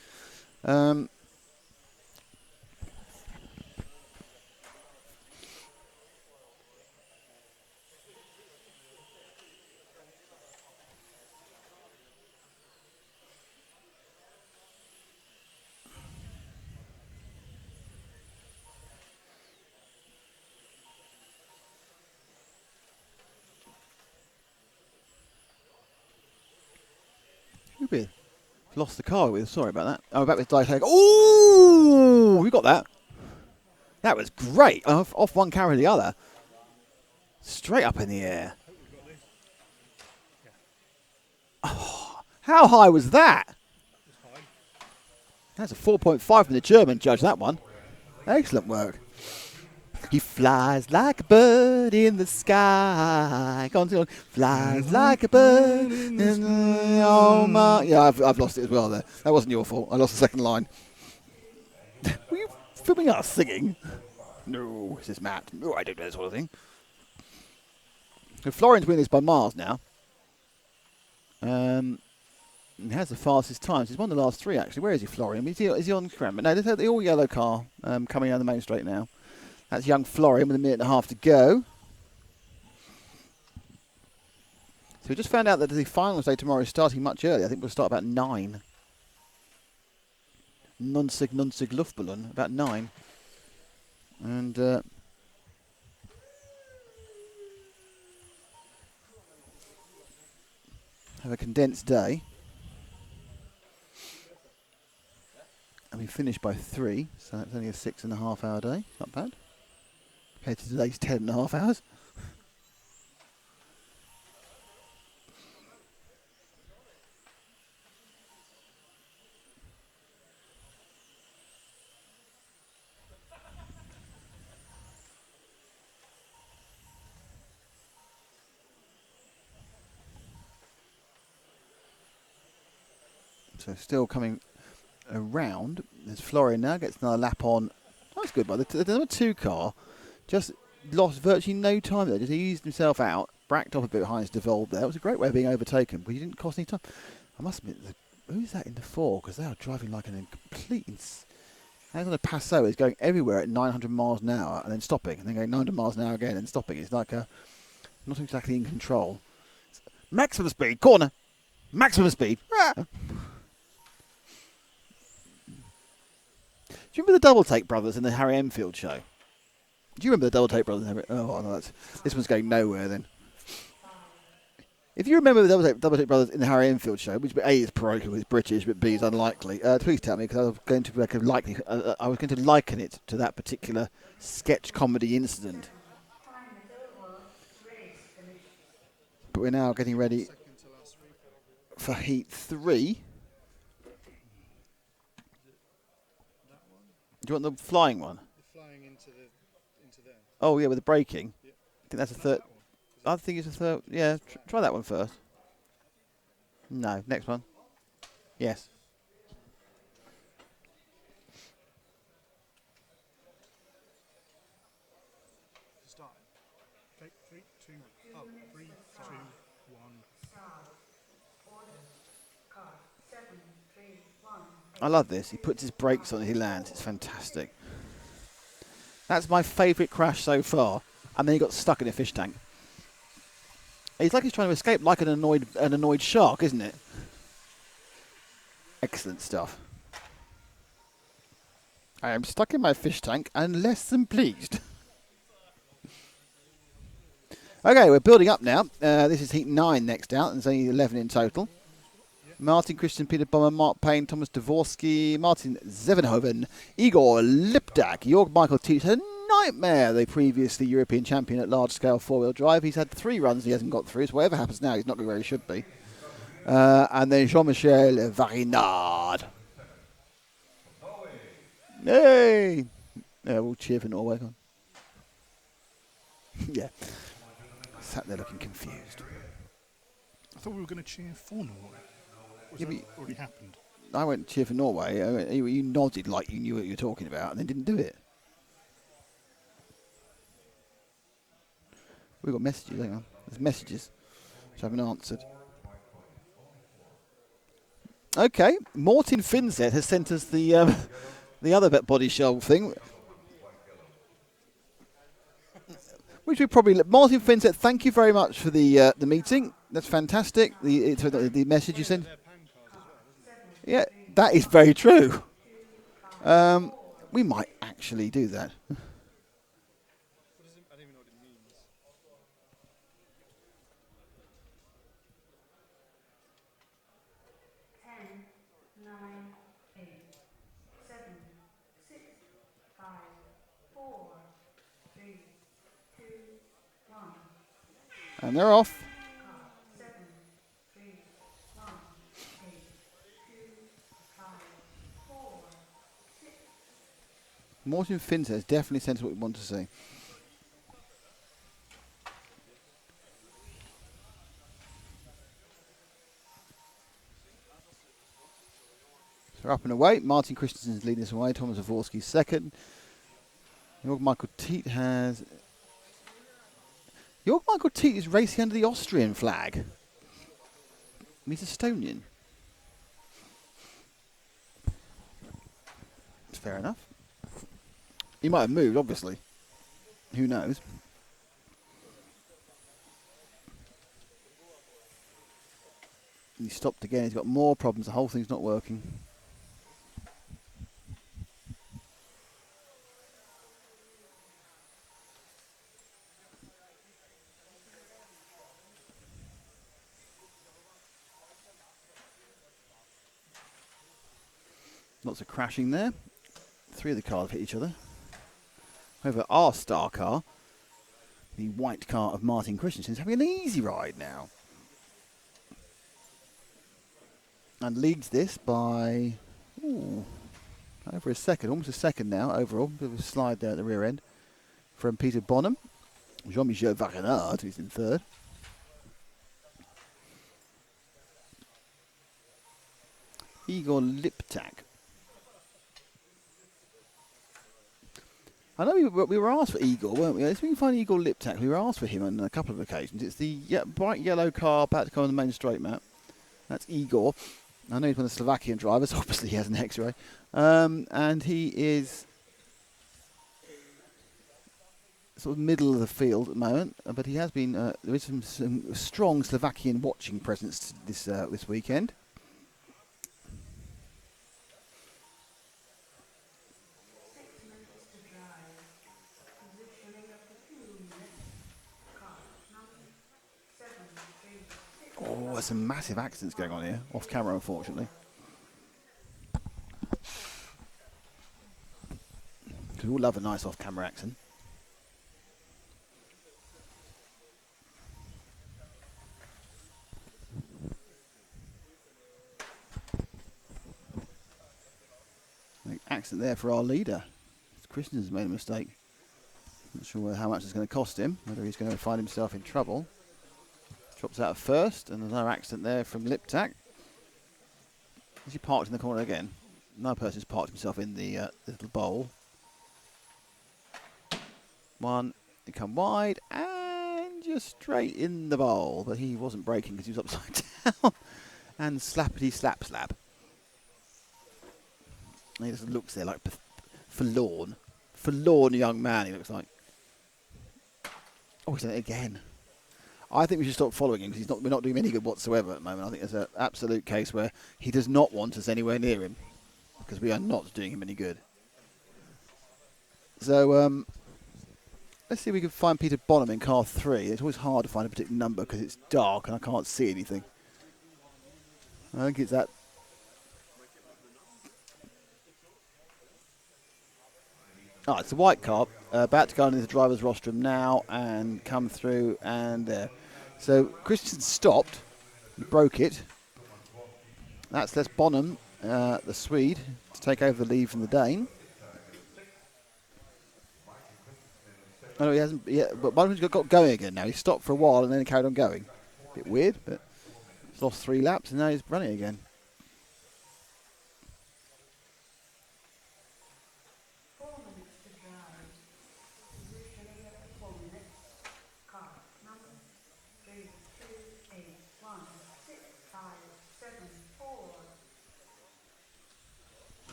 Who with? Lost the car with. Sorry about that. Oh, back with Dai. Ooh! We got that. That was great. Off one car and the other. Straight up in the air. Oh, how high was that? That's a 4.5 from the German judge, that one. Excellent work. He flies like a bird in the sky. Go on. Flies like a bird in the sky. Oh my. Yeah, I've lost it as well there. That wasn't your fault. I lost the second line. Were you filming us singing? No, this is Matt. No, I don't do that sort of thing. So Florian's winning this by miles now. He has the fastest times. He's won the last 3 actually. Where is he, Florian? Is he on camera? No, there's the all yellow car coming down the main straight now. That's young Florian with a minute and a half to go. So we just found out that the finals day tomorrow is starting much earlier. I think we'll start about 9. Non-sig Luftballon, about 9. And have a condensed day. And we finish by 3, so that's only a 6.5 hour day. Not bad. Compared to today's 10.5 hours. So still coming around. There's Florian now, gets another lap on. That's good, but the number 2 car just lost virtually no time there. Just eased himself out, bracked off a bit behind his devolved there. It was a great way of being overtaken, but he didn't cost any time. I must admit, who's that in the 4? Because they are driving like an complete... How's on a Passo is going everywhere at 900 miles an hour and then stopping, and then going 900 miles an hour again and stopping. It's like not exactly in control. Maximum speed, corner! Maximum speed! Do you remember the Double Take Brothers in the Harry Enfield show? Do you remember the Double Take Brothers? Oh, no, this one's going nowhere then. If you remember the Double Take Brothers in the Harry Enfield show, which A is parochial, it's British, but B is unlikely, please tell me, because I was going to liken it to that particular sketch comedy incident. But we're now getting ready for Heat 3. Do you want the flying one? The flying into there. Oh, yeah, with the braking. Yep. I think that's a third. I think it's a third. Yeah, try that one first. No, next one. Yes. Start. Okay, 3, 2, oh, 3, 2, 1. I love this. He puts his brakes on and he lands. It's fantastic. That's my favourite crash so far. And then he got stuck in a fish tank. It's like he's trying to escape like an annoyed shark, isn't it? Excellent stuff. I am stuck in my fish tank and less than pleased. Okay, we're building up now. This is Heat 9 next out, and there's only 11 in total. Martin, Christian, Peter Bomber, Mark Payne, Thomas Dvorsky, Martin Zevenhoven, Igor Liptak, Jorg Michael Teach, a nightmare, the previously European champion at large-scale four-wheel drive. He's had 3 runs he hasn't got through, so whatever happens now, he's not going where he should be. And then Jean-Michel Varinard. Hey! Yeah, we'll cheer for Norway. Yeah. Sat there looking confused. I thought we were going to cheer for Norway. Was Yeah, that but already happened? I went to cheer for Norway. You nodded like you knew what you were talking about and then didn't do it. We've got messages, hang on. There's messages which I haven't answered. Okay, Martin Finset has sent us the the other body shell thing. Which we probably... Martin Finset, thank you very much for the meeting. That's fantastic. The message you sent. Yeah, that is very true. We might actually do that. I don't even know what it means. 10, 9, 8, 7, 6, 5, 4, 3, 2, 1. And they're off. 7, 3, 1, 8, 2, 5, 4, 6. Martin Finset has definitely sent us what we want to see. So up and away. Martin Christensen's leading us away. Thomas Zaworski's second. Jörg Michael Teat has... Jörg Michael Teat is racing under the Austrian flag. He's Estonian. It's fair enough. He might have moved, obviously. Who knows? He stopped again. He's got more problems. The whole thing's not working. Lots of crashing there. Three of the cars hit each other. However, our star car, the white car of Martin Christensen, is having an easy ride now. And leads this by over a second, almost a second now overall. Bit of a slide there at the rear end from Peter Bonham. Jean-Michel Varenard, who's in third. Igor Liptak. I know we were asked for Igor, weren't we? Let's see if we can find Igor Liptak. We were asked for him on a couple of occasions. It's the bright yellow car about to come on the main straight map. That's Igor. I know he's one of the Slovakian drivers. Obviously, he has an X-ray. And he is sort of middle of the field at the moment. But he has been... there is some strong Slovakian watching presence this weekend. Oh, there's some massive accidents going on here, off camera, unfortunately. We all love a nice off-camera accident. Accident there for our leader. Christensen's made a mistake. Not sure how much it's going to cost him, whether he's going to find himself in trouble. Drops out of first, and another accident there from Liptak. Is he parked in the corner again? Another person's parked himself in the little bowl. One, he come wide, and just straight in the bowl. But he wasn't braking because he was upside down. And slappity slap slap. And he just looks there like forlorn. Forlorn young man, he looks like. Oh, he's done it again. I think we should stop following him because we're not doing any good whatsoever at the moment. I think there's an absolute case where he does not want us anywhere near him because we are not doing him any good. So let's see if we can find Peter Bonham in car 3. It's always hard to find a particular number because it's dark and I can't see anything. I think it's that. Oh, it's a white car, about to go into the driver's rostrum now and come through and there. So Christensen stopped, he broke it. That's left Bonham, the Swede, to take over the lead from the Dane. Oh no, he hasn't yet, but Bonham's got going again now. He stopped for a while and then he carried on going. A bit weird, but He's lost 3 laps and now he's running again.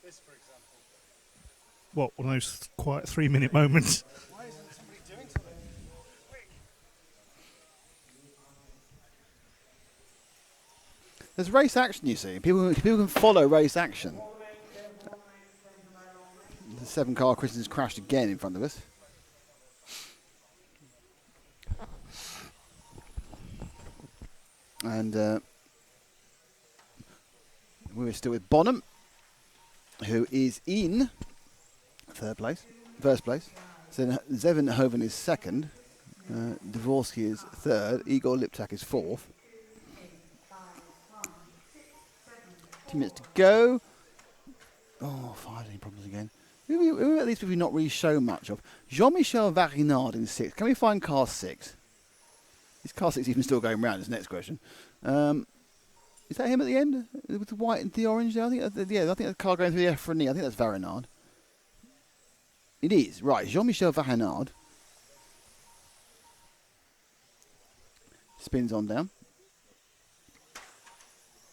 This, for example. What, one of those quiet 3-minute moments? Why isn't somebody doing something? Quick. There's race action, you see. People can follow race action. The 7-car Christian's crashed again in front of us. And we're still with Bonham, who is in first place. So Zevenhoven is second. Dvorsky is third. Igor Liptak is fourth. 2 minutes to go. Oh, 5 lane problems again. Who at least we've not really shown much of. Jean-Michel Varinard in 6th. Can we find car 6? Is car 6 even still going round? Is the next question. Is that him at the end with the white and the orange there? I think the car going through the EFRA. I think that's Varinard. It is right. Jean-Michel Varinard spins on down.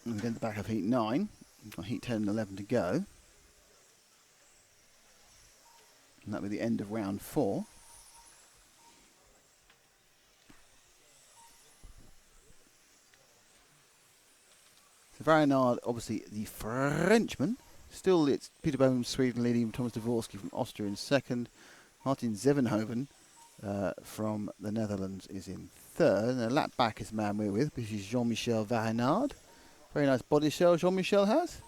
And we get the back of heat 9. We've got heat 10 and 11 to go. And that'll be the end of round 4. So Varinard, obviously the Frenchman. Still, it's Peter Bowman from Sweden leading, Thomas Dvorsky from Austria in second. Martin Zevenhoven from the Netherlands is in third. And a lap back is the man we're with, which is Jean-Michel Varinard. Very nice body shell Jean-Michel has.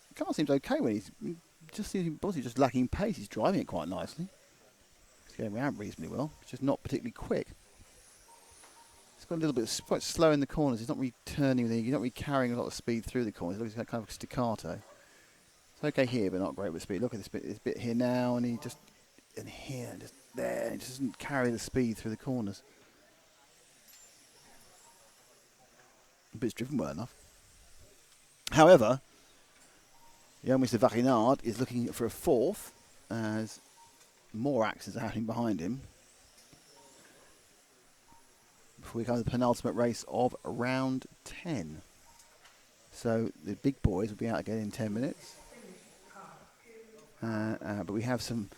The car seems okay when he's just lacking pace. He's driving it quite nicely. He's going around reasonably well. It's just not particularly quick. It's got a little bit quite slow in the corners. He's not really turning. He's not really carrying a lot of speed through the corners. He's got kind of staccato. It's okay here, but not great with speed. Look at this bit here now, and he just and here, and just there. He just doesn't carry the speed through the corners. But it's driven well enough. However, young Mr. Varinard is looking for a 4th as more accidents are happening behind him. Before we come to the penultimate race of round 10. So the big boys will be out again in 10 minutes. But we have some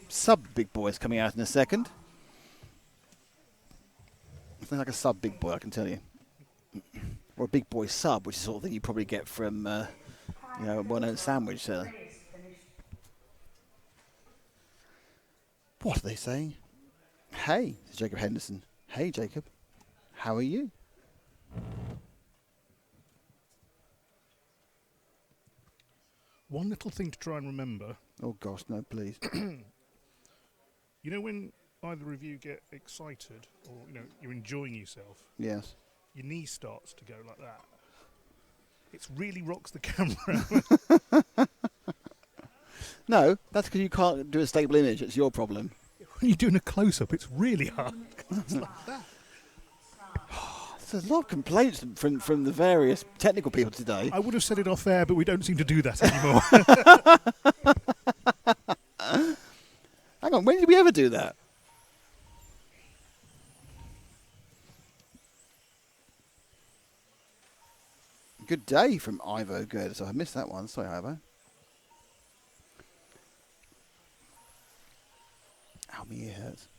sub-big boys coming out in a second. It's like a sub-big boy, I can tell you. Or a big boy sub, which is the sort of thing you probably get from, one-ounce sandwich seller. What are they saying? Hey, it's Jacob Henderson. Hey, Jacob. How are you? One little thing to try and remember. Oh gosh, no, please. You know when either of you get excited or you're enjoying yourself? Yes. Your knee starts to go like that. It really rocks the camera. No, that's because you can't do a stable image. It's your problem. When you're doing a close-up, it's really hard. It's like that. There's a lot of complaints from the various technical people today. I would have said it off air, but we don't seem to do that anymore. Hang on, when did we ever do that? Good day from Ivo Good. So I missed that one. Sorry, Ivo. Ow, my ear hurts.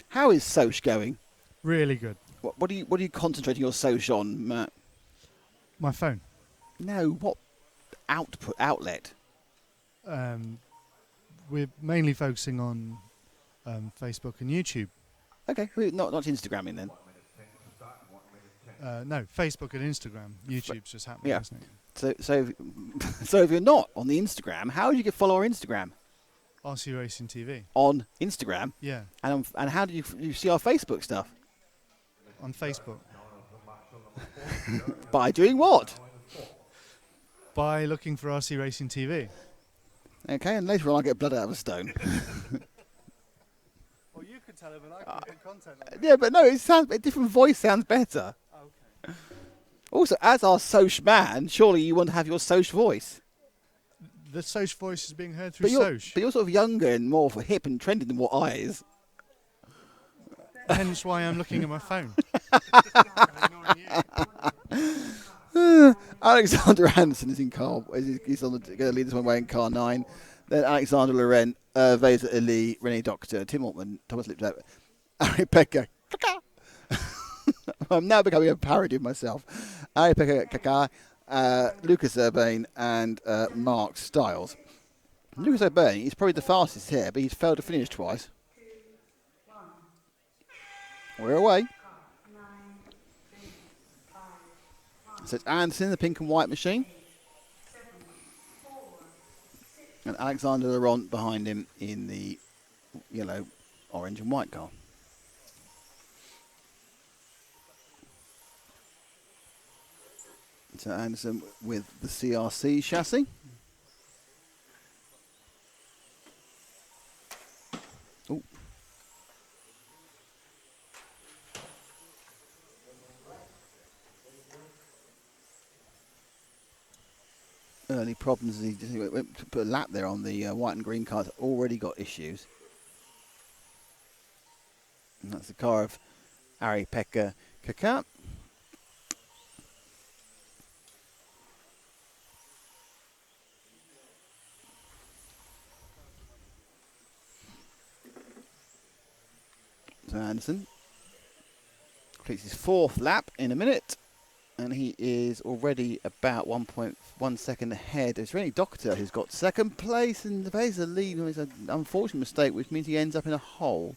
How is Soch going? Really good. What are you concentrating your Soch on, Matt? My phone. No, what outlet? We're mainly focusing on Facebook and YouTube. Okay, not Instagramming then. No, Facebook and Instagram. YouTube's just happening, Yeah. isn't it? So if you're not on the Instagram, how do you get follow our Instagram? RC Racing TV. On Instagram? Yeah. And how do you see our Facebook stuff? On Facebook. By doing what? By looking for RC Racing TV. Okay, and later on I'll get blood out of a stone. Well, you could tell him and I can put content on it. Yeah, but no, a different voice sounds better. Okay. Also, as our Soch man, surely you want to have your Soch voice. The Soch voice is being heard through But Soch. you're sort of younger and more for hip and trendy than what I is. Hence why I'm looking at my phone. Alexander Anderson is in car. He's going to lead this one away in car 9. Then Alexander Laurent, Vesa Ali, René Doctor, Tim Altman, Thomas Liptak, Ari Pekka. I'm now becoming a parody of myself. Ari Pekka Kaka, Lucas Urbane, and Mark Stiles. Lucas Urbane is probably the fastest here, but he's failed to finish twice. We're away. So it's Anderson, the pink and white machine. And Alexander Laurent behind him in the yellow, orange and white car. So Anderson with the CRC chassis. Oh. Early problems. He just went to put a lap there on the white and green cars. Already got issues. And that's the car of Ari Pekka Kaka. So Anderson completes his 4th lap in a minute, and he is already about 1.1 second ahead. It's René Doctor who's got 2nd place, and there's a lead. It's an unfortunate mistake, which means he ends up in a hole.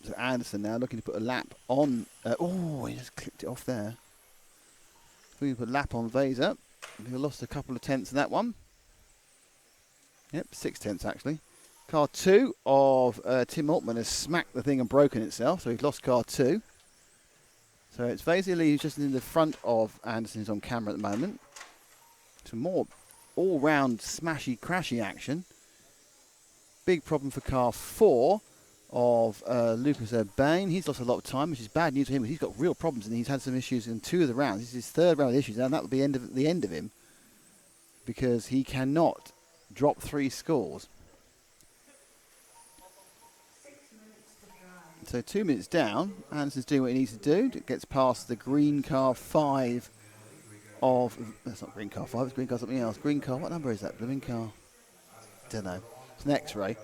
So Anderson now looking to put a lap on. He just clipped it off there. We put a lap on Vesa. He lost a couple of tenths in that one. Yep, 6 tenths actually. Car 2 of Tim Altman has smacked the thing and broken itself, so he's lost car 2. So it's Vesa Lee who's just in the front of Anderson, who's on camera at the moment. Some more all-round smashy, crashy action. Big problem for car 4 of Lucas Urbane. He's lost a lot of time, which is bad news for him, but he's got real problems and he's had some issues in 2 of the rounds. This is his 3rd round of issues, and that will be the end of him because he cannot drop 3 scores. So 2 minutes down, Anderson's doing what he needs to do. Gets past the green car 5 of... That's not green car 5, it's green car something else. Green car, what number is that? Blooming car? Don't know. It's an X-ray.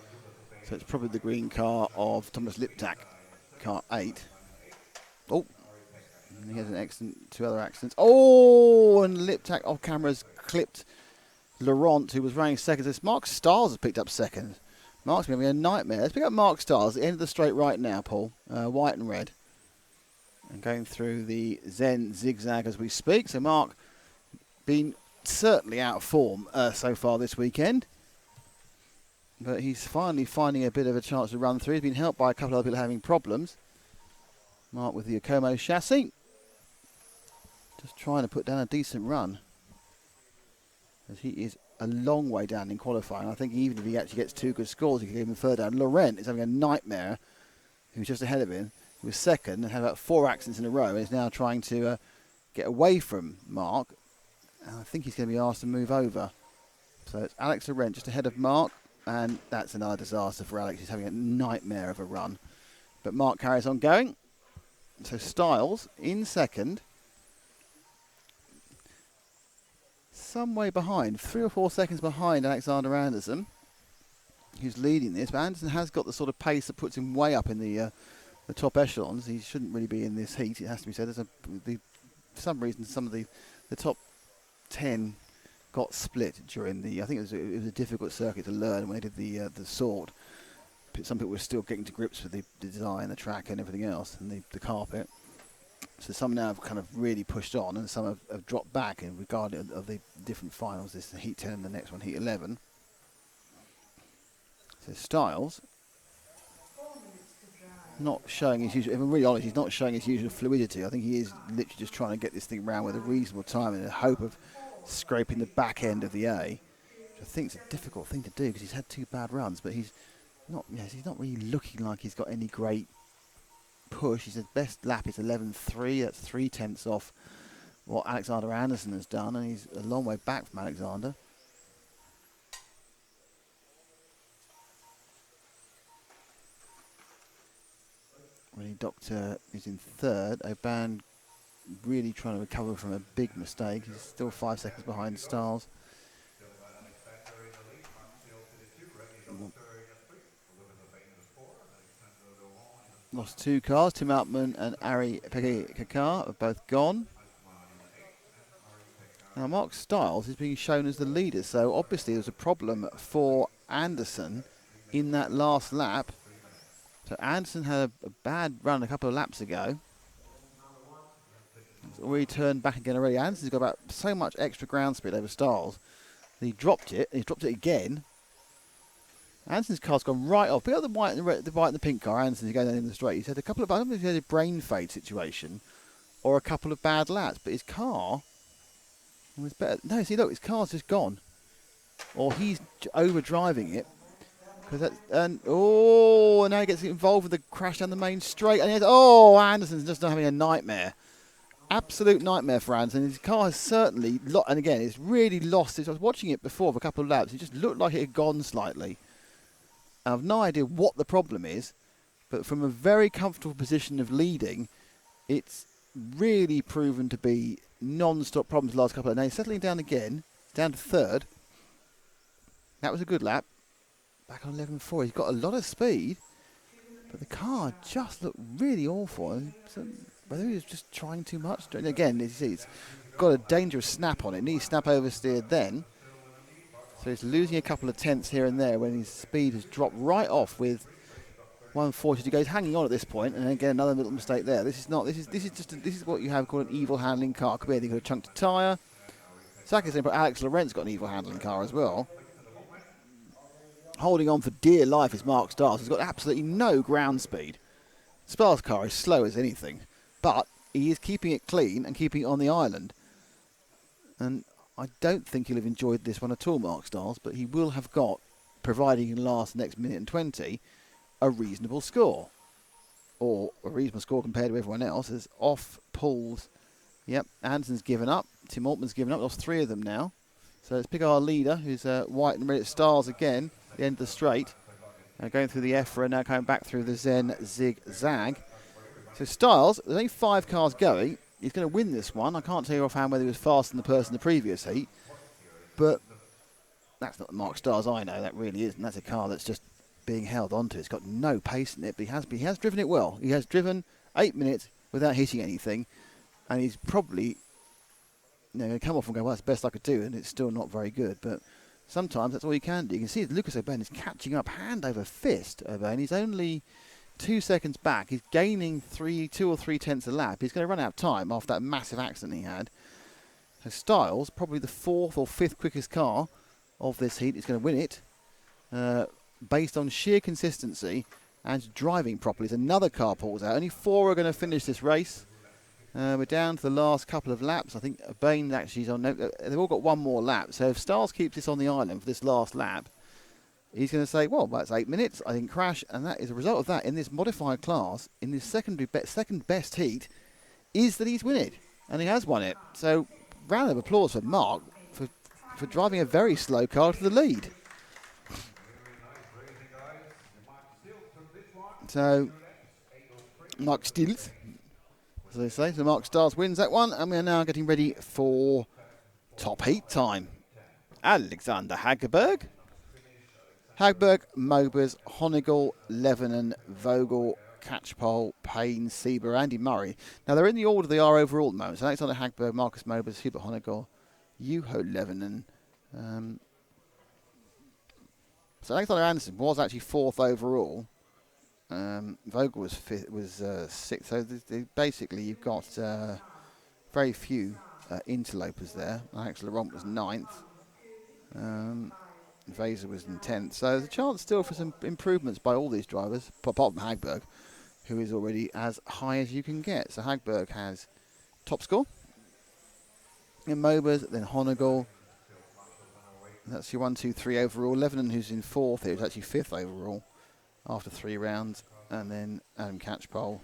So it's probably the green car of Thomas Liptak, car 8. Oh, and he has an accident, 2 other accidents. Oh, and Liptak off camera's clipped Laurent, who was running 2nd. So Mark Stiles has picked up 2nd. Mark's going to be a nightmare. Let's pick up Mark Stiles at the end of the straight right now, Paul. White and red. And going through the Zen zigzag as we speak. So Mark been certainly out of form so far this weekend. But he's finally finding a bit of a chance to run through. He's been helped by a couple of other people having problems. Mark with the Okomo chassis. Just trying to put down a decent run. As he is a long way down in qualifying. I think even if he actually gets 2 good scores, he could get even further down. Laurent is having a nightmare, who's just ahead of him. He was second and had about 4 accidents in a row and is now trying to get away from Mark. And I think he's going to be asked to move over. So it's Alex Laurent just ahead of Mark, and that's another disaster for Alex. He's having a nightmare of a run. But Mark carries on going. So Styles in second. Some way behind, 3 or 4 seconds behind Alexander Anderson, who's leading this. But Anderson has got the sort of pace that puts him way up in the top echelons. He shouldn't really be in this heat, it has to be said. For some reason, some of the top 10 got split during I think it was a difficult circuit to learn when they did the sword. Some people were still getting to grips with the design, the track and everything else, and the carpet. So some now have kind of really pushed on, and some have dropped back in regard of the different finals. This is the Heat 10 and the next one, Heat 11. So Styles, not showing his usual, if I'm really honest, he's not showing his usual fluidity. I think he is literally just trying to get this thing around with a reasonable time in the hope of scraping the back end of the A, which I think is a difficult thing to do because he's had 2 bad runs, but he's not really looking like he's got any great push. His best lap is 11.3. That's 0.3 off what Alexander Anderson has done, and he's a long way back from Alexander. Really, Doctor is in third. Oban really trying to recover from a big mistake. He's still 5 seconds behind Styles. Lost 2 cars. Tim Altman and Ari Kakar are both gone. Now Mark Styles is being shown as the leader, so obviously there's a problem for Anderson in that last lap. So Anderson had a bad run a couple of laps ago. He's already turned back again already. Anderson's got about so much extra ground speed over Styles. He dropped it, and he dropped it again. Anderson's car's gone right off. Pick up the white and the white and the pink car. Anderson's going down in the straight. He's had a couple of, I don't know if he had a brain fade situation or a couple of bad laps, but his car was better. No, see, look, his car's just gone, or he's over driving it. And now he gets involved with the crash down the main straight, and Anderson's just having a nightmare. Absolute nightmare for Anderson. His car has certainly, and again, it's really lost. I was watching it before for a couple of laps. It just looked like it had gone slightly. I have no idea what the problem is, but from a very comfortable position of leading, it's really proven to be non-stop problems the last couple of days. Settling down again, down to third. That was a good lap. Back on 11.4. He's got a lot of speed, but the car just looked really awful. So whether he was just trying too much. Again, you see, it's got a dangerous snap on it. Needs snap oversteered then. So he's losing a couple of tenths here and there when his speed has dropped right off with 140 to go. He's hanging on at this point, and again another little mistake there. This is what you have called an evil handling car. Could be anything. Could have chunked a tyre. Saka's saying, but Alex Laurent's got an evil handling car as well. Holding on for dear life is Mark Styles. He's got absolutely no ground speed. Styles' car is slow as anything, but he is keeping it clean and keeping it on the island. And I don't think he'll have enjoyed this one at all, Mark Styles, but he will have got, providing he can last the next minute and 20, a reasonable score. Or a reasonable score compared to everyone else. As off pulls. Yep, Anderson's given up. Tim Altman's given up. Lost 3 of them now. So let's pick our leader, who's white and red at Styles again, the end of the straight. Going through the EFRA, now coming back through the Zen Zigzag. So Styles, there's only 5 cars going. He's going to win this one. I can't tell you offhand whether he was faster than the person in the previous heat, but that's not the Mark Styles I know. That really isn't. That's a car that's just being held onto. It's got no pace in it, but he has driven it well. He has driven 8 minutes without hitting anything, and he's probably going to come off and go, well, that's the best I could do, and it's still not very good. But sometimes that's all you can do. You can see that Lucas Oban is catching up hand over fist. Oban, he's only 2 seconds back. He's gaining 2 or 3 tenths a lap. He's going to run out of time after that massive accident he had. So Styles, probably the 4th or 5th quickest car of this heat, is going to win it based on sheer consistency and driving properly. As another car pulls out. Only 4 are going to finish this race. We're down to the last couple of laps. I think Bain actually is on. They've all got one more lap. So if Stars keeps this on the island for this last lap, he's going to say, well, that's 8 minutes. I didn't crash. And that is a result of that in this modified class, in this second best heat, is that he's won it. And he has won it. So round of applause for Mark for driving a very slow car to the lead. So Mark Stills, as they say, so Mark Stars wins that one, and we are now getting ready for top heat time. Alexander Hagberg, Mobers, Honegal, Levenon, Vogel, Catchpole, Payne, Sieber, Andy Murray. Now they're in the order they are overall at the moment. So Alexander Hagberg, Markus Mobers, Hubert Honegal, Juho Levenon. So Alexander Anderson was actually 4th overall. Vogel was 6th. So basically you've got very few interlopers there. Alex Laurent was 9th. Vaser was in 10th. So there's a chance still for some improvements by all these drivers, apart from Hagberg, who is already as high as you can get. So Hagberg has top score. In Mobers, then Honegal. That's your 1, 2, 3 overall. Levenon, who's in 4th here, is actually 5th overall after 3 rounds. And then Adam Catchpole,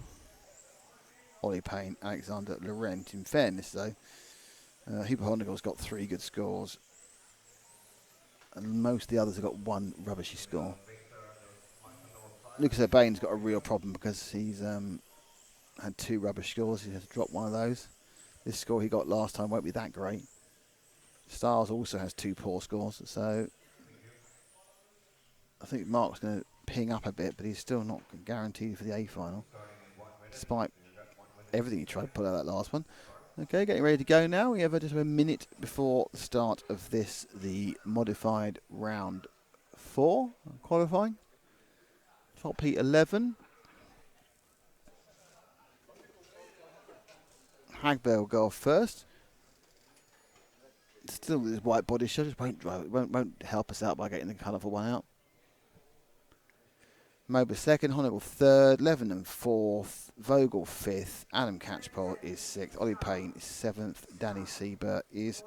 Ollie Payne, Alexander Laurent. In fairness, though, Hubert Honegal's got 3 good scores. And most of the others have got 1 rubbishy score. Lucas Urbain's got a real problem because he's had 2 rubbish scores. He has to drop one of those. This score he got last time won't be that great. Stars also has 2 poor scores, so I think Mark's going to ping up a bit, but he's still not guaranteed for the A final, despite everything he tried to pull out that last one. Okay, getting ready to go now. We have just a minute before the start of this, the modified round 4 qualifying. Top heat 11. Hagberg will go off first. Still with his white body shot, just won't drive it. Won't help us out by getting the colourful one out. Mobers 2nd, Honegal 3rd, Levenon 4th, Vogel 5th, Adam Catchpole is 6th, Ollie Payne is 7th, Danny Sieber is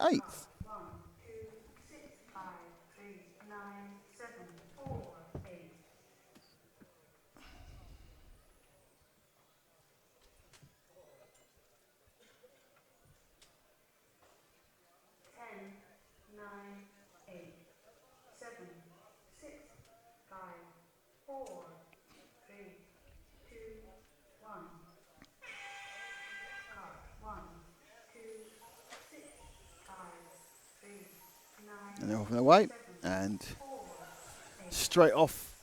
8th. 9. And they're off on their way, and straight off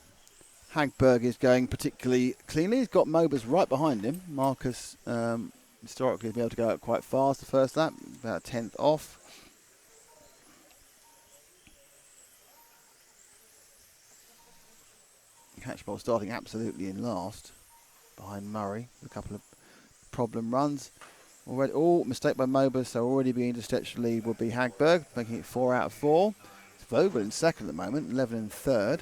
Hagberg is going particularly cleanly. He's got Mobers right behind him. Marcus historically has been able to go out quite fast the first lap, about 10th off. Catchpole starting absolutely in last behind Murray, a couple of problem runs. Already, mistake by Mobers, so already being to stretch the lead will be Hagberg, making it 4 out of 4. It's Vogel in 2nd at the moment, 11 in 3rd.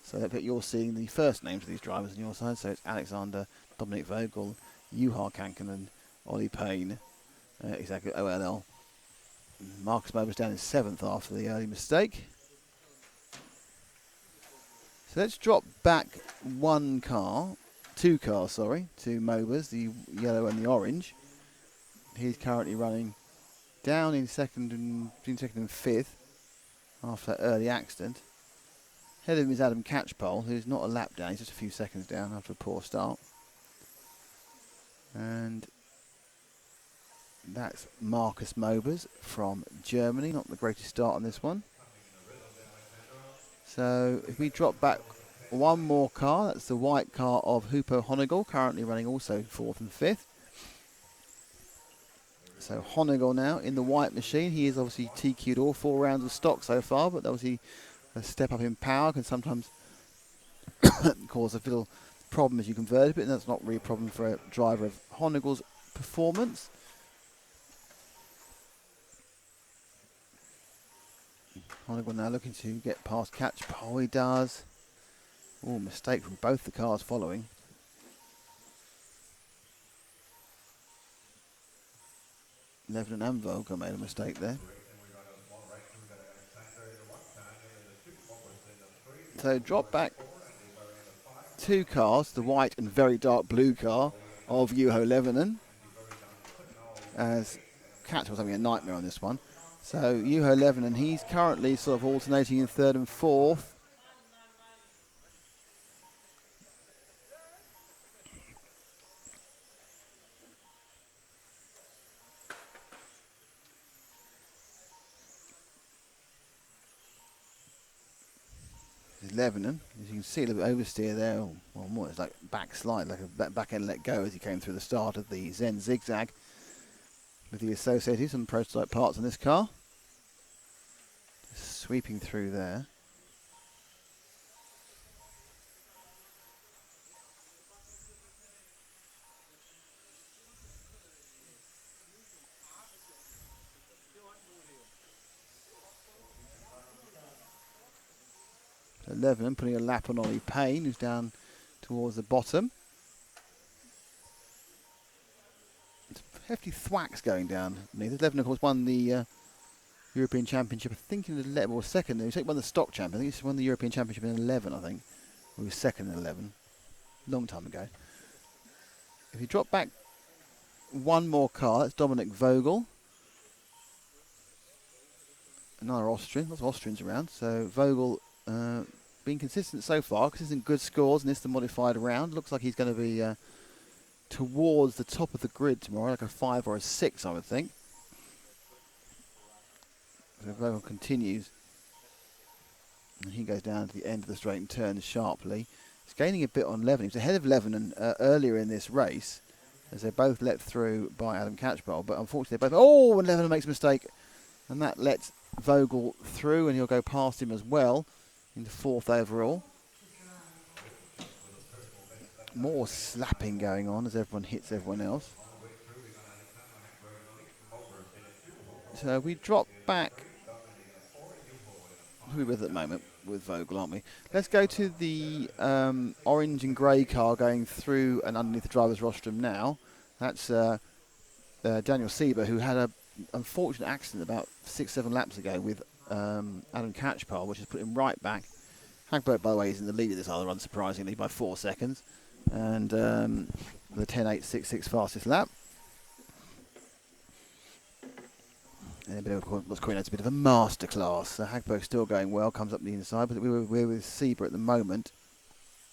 So you're seeing the first names of these drivers on your side. So it's Alexander, Dominic Vogel, Juha Kankinen, Ollie Payne, exactly OLL. Markus Mobers down in 7th after the early mistake. So let's drop back 2 cars, to Mobers, the yellow and the orange. He's currently running down in between 2nd and 5th after that early accident. Ahead of him is Adam Catchpole, who's not a lap down, he's just a few seconds down after a poor start. And that's Markus Mobers from Germany, not the greatest start on this one. So if we drop back 1 more car, that's the white car of Hoopo Honegal, currently running also 4th and 5th. So Honegal now in the white machine. He is obviously TQ'd all 4 rounds of stock so far, but obviously a step up in power can sometimes cause a little problem as you convert it, and that's not really a problem for a driver of Honegal's performance. Honegal now looking to get past Catchpole. He does. Mistake from both the cars following. Levin and Vogel made a mistake there. So drop back 2 cars, the white and very dark blue car of Juho Levinen, as Cat was having a nightmare on this one. So Juho Levinen, he's currently sort of alternating in 3rd and 4th. Levinen, as you can see, a little bit oversteer there. Well, more it's like backslide, like a back end let go as he came through the start of the Zen zigzag with the associated some prototype parts on this car. Just sweeping through there. So Levinen putting a lap on Ollie Payne, who's down towards the bottom. Hefty thwacks going down. Levinen, of course, won the European Championship, I think, in 11 or second. He won the stock champ. I think he won the European Championship in 11, I think. He was second in 11. Long time ago. If you drop back one more car, that's Dominic Vogel. Another Austrian. Lots of Austrians around. So Vogel being consistent so far, consistent good scores in this the modified round. Looks like he's going to be towards the top of the grid tomorrow, like a 5 or a 6, I would think. So Vogel continues. And he goes down to the end of the straight and turns sharply. He's gaining a bit on Levin. He was ahead of Levin earlier in this race, as they're both let through by Adam Catchpole. But unfortunately, they both... Oh, and Levin makes a mistake. And that lets Vogel through, and he'll go past him as well into 4th overall. More slapping going on as everyone hits everyone else. So we drop back. Who are we with at the moment? With Vogel, aren't we? Let's go to the orange and grey car going through and underneath the driver's rostrum now. That's Daniel Sieber, who had an unfortunate accident about 6-7 laps ago with Adam Catchpole, which has put him right back. Hagberg, by the way, is in the lead of this other, unsurprisingly, by 4 seconds. And the 10.866 fastest lap. And a bit of what's calling out a bit of a masterclass. So Hagberg's still going well, comes up the inside, but we're with Sieber at the moment,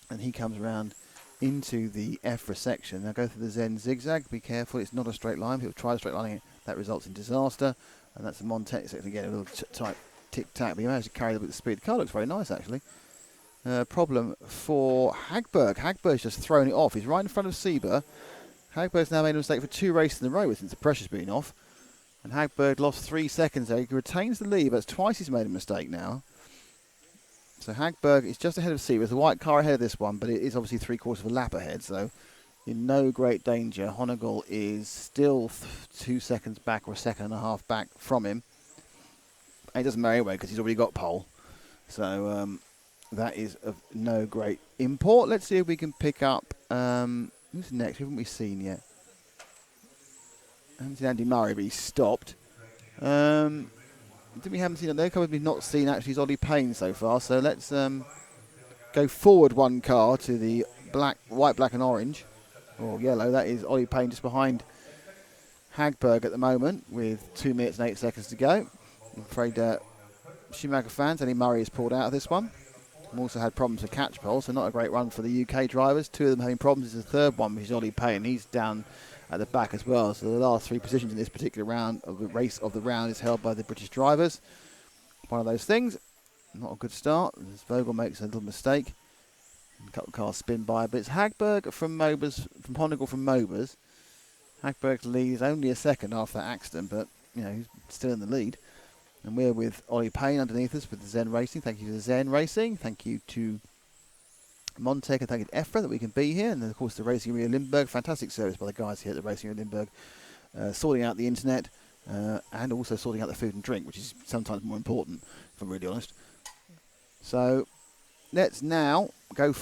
and he comes around into the EFRA section. Now go through the Zen zigzag. Be careful; it's not a straight line. People try straight lining it, that results in disaster. And that's the Montec section again, a little tight tic tac. But he managed to carry a bit of speed. The car looks very nice, actually. Problem for Hagberg. Hagberg's just thrown it off. He's right in front of Sieber. Hagberg's now made a mistake for 2 races in a row since the pressure's been off. And Hagberg lost 3 seconds there. He retains the lead, but it's twice he's made a mistake now. So Hagberg is just ahead of Sieber. There's a white car ahead of this one, but it is obviously 3/4 of a lap ahead, so in no great danger. Honegal is still 2 seconds back or 1.5 seconds back from him. And it doesn't matter anyway because he's already got pole. So that is of no great import. Let's see if we can pick up... who's next? Who haven't we seen yet? I haven't seen Andy Murray, but he's stopped. We haven't seen it there. We've not seen actually is Ollie Payne so far. So let's go forward 1 car to the white, black, and orange, or yellow. That is Ollie Payne just behind Hagberg at the moment, with 2 minutes and 8 seconds to go. I'm afraid Schumacher fans, Andy Murray is pulled out of this one. We've also had problems with Catchpole, so not a great run for the UK drivers. 2 of them having problems. Is the third one, which is Ollie Payne. He's down at the back as well. So the last 3 positions in this particular round of the race of the round is held by the British drivers. One of those things. Not a good start. As Vogel makes a little mistake. A couple of cars spin by, but it's Hagberg from Mobers, from Honegal from Mobers. Hagberg's lead is only a second after that accident, but you know he's still in the lead. And we're with Ollie Payne underneath us with the Zen Racing. Thank you to the Zen Racing. Thank you to Montec and thank you to EFRA that we can be here. And then, of course, the Racing Rio Limburg. Fantastic service by the guys here at the Racing Rio Limburg. Sorting out the internet and also sorting out the food and drink, which is sometimes more important, if I'm really honest. So let's now go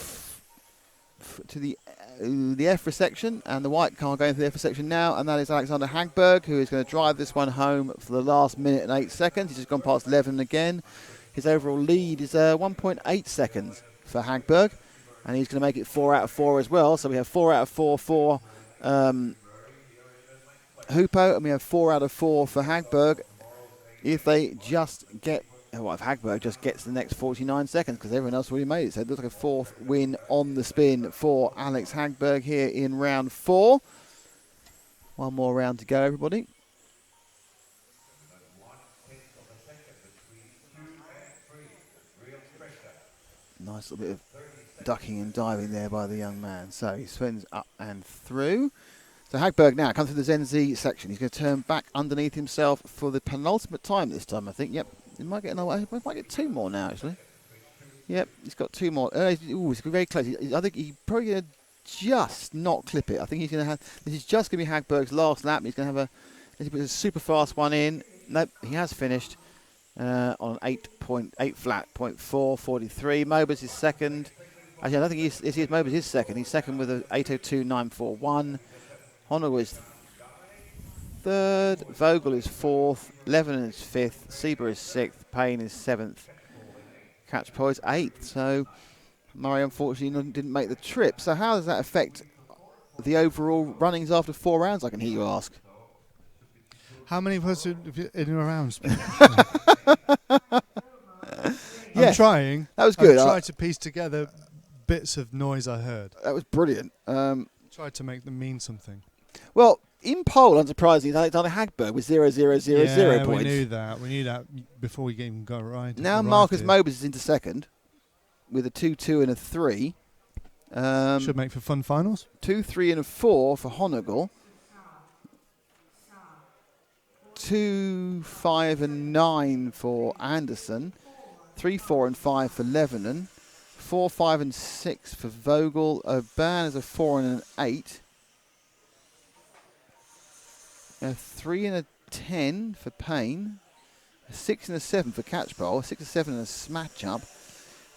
to the the EFRA section, and the white car going through the EFRA section now, and that is Alexander Hagberg, who is going to drive this one home for the last minute and 8 seconds. He's just gone past 11 again. His overall lead is 1.8 seconds for Hagberg, and he's going to make it 4 out of 4 as well. So we have 4 out of 4 for Hoopo, and we have 4 out of 4 for Hagberg. If they just get, well, if Hagberg just gets the next 49 seconds, because everyone else already made it. So it looks like a 4th win on the spin for Alex Hagberg here in round 4. One more round to go, everybody. Nice little bit of ducking and diving there by the young man. So he spins up and through. So Hagberg now comes through the Zenzi section. He's going to turn back underneath himself for the penultimate time this time, I think. Yep, he might get another. He might get 2 more now, actually. Yep, he's got 2 more. He's very close. I think he's probably going to just not clip it. I think he's going to have. This is just going to be Hagberg's last lap. He's going to have a super fast one in. Nope, he has finished on an 8.8 flat, 0.443. Mobers is second. Actually, I don't think Mobers is second. He's second with an 802.941. Honor is third, Vogel is fourth, Levin is fifth, Sieber is sixth, Payne is seventh, Catchpole is eighth. So Murray unfortunately didn't make the trip. So how does that affect the overall runnings after 4 rounds, I can hear you ask? How many was it in a round? Yes, I'm trying. That was good. I tried to piece together bits of noise I heard. That was brilliant. Tried to make them mean something. Well, in pole, unsurprisingly, Alexander Hagberg with 0.0000 points. We knew that. We knew that before we even got right. Now Markus Mobers is into second with a 2-2 and a 3. Should make for fun finals. 2, 3 and a 4 for Honegel. 2, 5 and 9 for Anderson. 3, 4 and 5 for Lebanon. 4, 5 and 6 for Vogel. Urban is a 4 and an 8. A 3 and a 10 for Payne. A 6 and a 7 for Catchpole. A 6 and 7 and a smash up.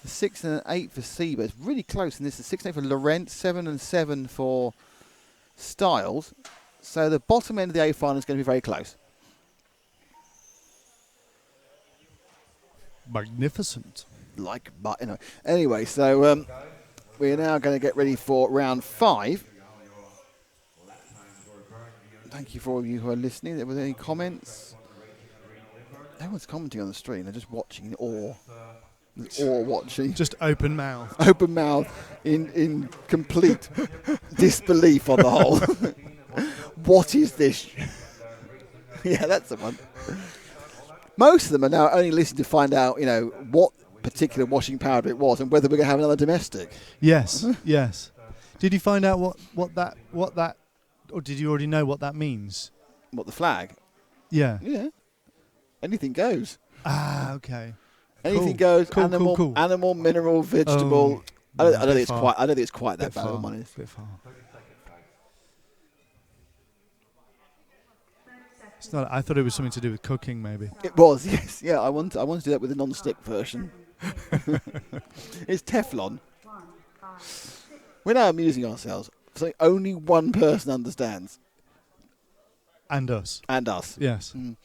A 6 and an 8 for Sieber. It's really close in this. A 6 and 8 for Laurent. 7 and 7 for Styles. So the bottom end of the A final is going to be very close. Magnificent. But anyway, so we're now going to get ready for round 5. Thank you for all of you who are listening. There were any comments? Everyone's commenting on the stream. They're just watching in awe. Or watching. Just open mouth. Open mouth in complete disbelief on the whole. What is this? Yeah, that's the one. Most of them are now only listening to find out, what particular washing powder it was and whether we're going to have another domestic. Yes, yes. Did you find out what that, or did you already know what that means? What, the flag? Yeah. Yeah. Anything goes. Ah, okay. Anything goes. Cool, cool. Animal, mineral, vegetable. I don't think it's quite that bad. Far. Money. Bit far. It's not. I thought it was something to do with cooking, maybe. It was, yes. Yeah, I want to do that with the non-stick version. It's Teflon. We're now amusing ourselves. Something only one person understands. And us. And us. Yes. Mm.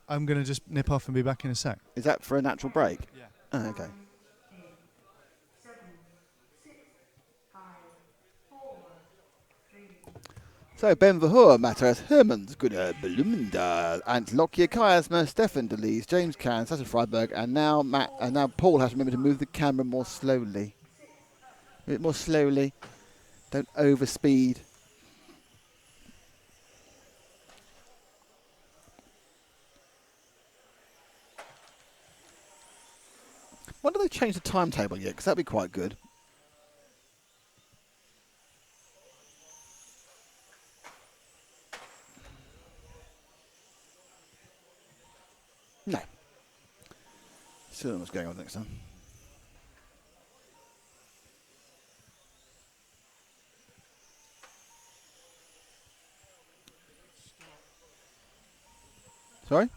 I'm going to just nip off and be back in a sec. Is that for a natural break? Yeah. Oh, okay. So Ben Verhoor, Matthias Hermans, Gunnar Blumendal, and Lockyer Kajasma, Stefan DeLees, James Can, Sasha Freiberg, and now Paul has to remember to move the camera more slowly. A bit more slowly. Don't overspeed. Wonder if they've changed the timetable yet, because that'd be quite good. No. Still don't know what's going on next time. Sorry?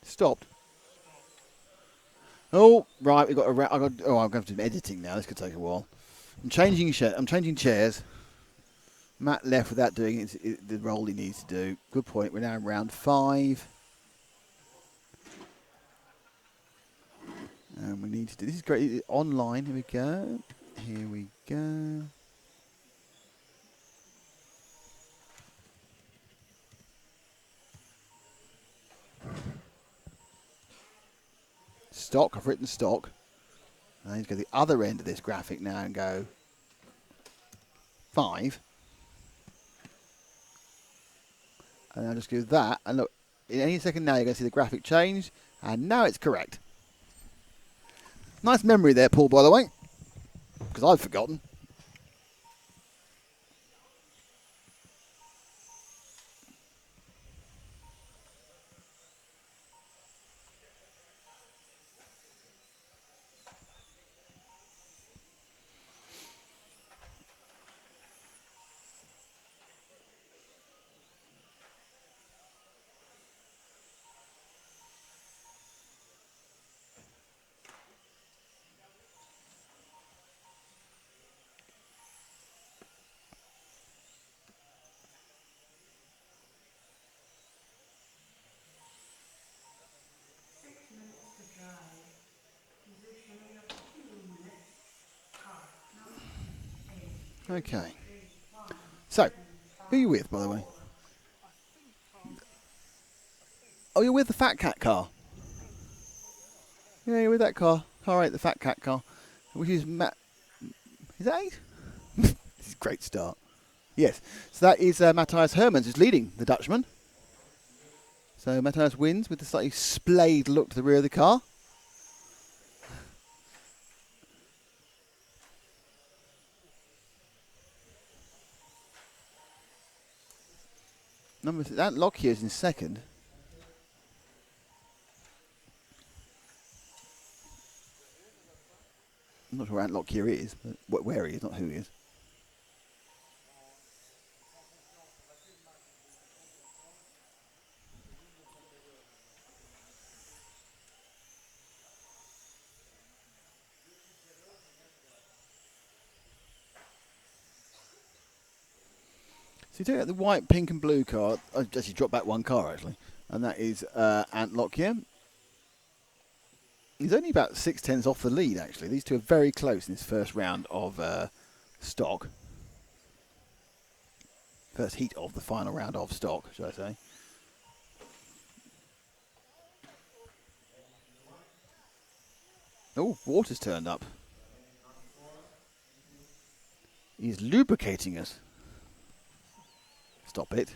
Stopped. Oh, right, we've got I'm going to do editing now. This could take a while. I'm changing chairs. Matt left without doing the role he needs to do. Good point. We're now in round 5. And we need to do... This is great. Online. Here we go. Here we go. Stock. I've written stock. I need to go to the other end of this graphic now and go 5. And I'll just do that. And look, in any second now you're going to see the graphic change. And now it's correct. Nice memory there, Paul, by the way. Because I've forgotten. Okay. So, who are you with, by the way? Oh, you're with the Fat Cat car. Yeah, you're with that car. All right, the Fat Cat car. Which is Matt. Is that 8? This is a great start. Yes. So that is Matthias Hermans who's leading the Dutchman. So Matthias wins with the slightly splayed look to the rear of the car. That Lockyer is in second. I'm not sure where Ant Lockyer is, but where he is, not who he is. So you take out the white, pink and blue car. I actually dropped back one car, actually. And that is Ant Lockyer. He's only about 6/10 off the lead, actually. These two are very close in this first round of stock. First heat of the final round of stock, should I say. Oh, water's turned up. He's lubricating us. Stop it.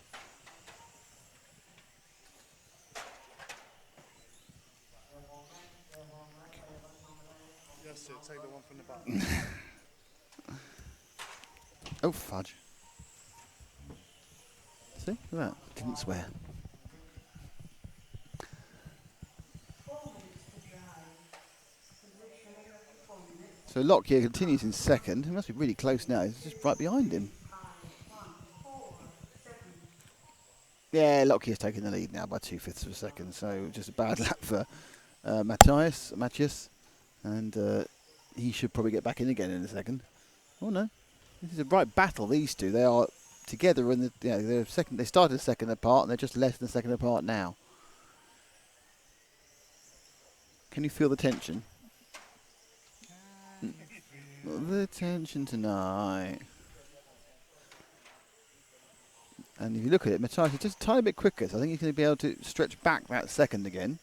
Yes, sir, take the one from the back. Oh, fudge. See? Look at that. Didn't swear. So Lockyer continues in second. He must be really close now. He's just right behind him. Yeah, Lockyer's taking the lead now by 2/5 of a second. So just a bad lap for Matthias. And he should probably get back in again in a second. Oh no. This is a right battle, these two. They are together in the they're second. They started second apart and they're just less than a second apart now. Can you feel the tension? The tension tonight. And if you look at it, Matthias is just a tiny bit quicker, so I think he's going to be able to stretch back that second again.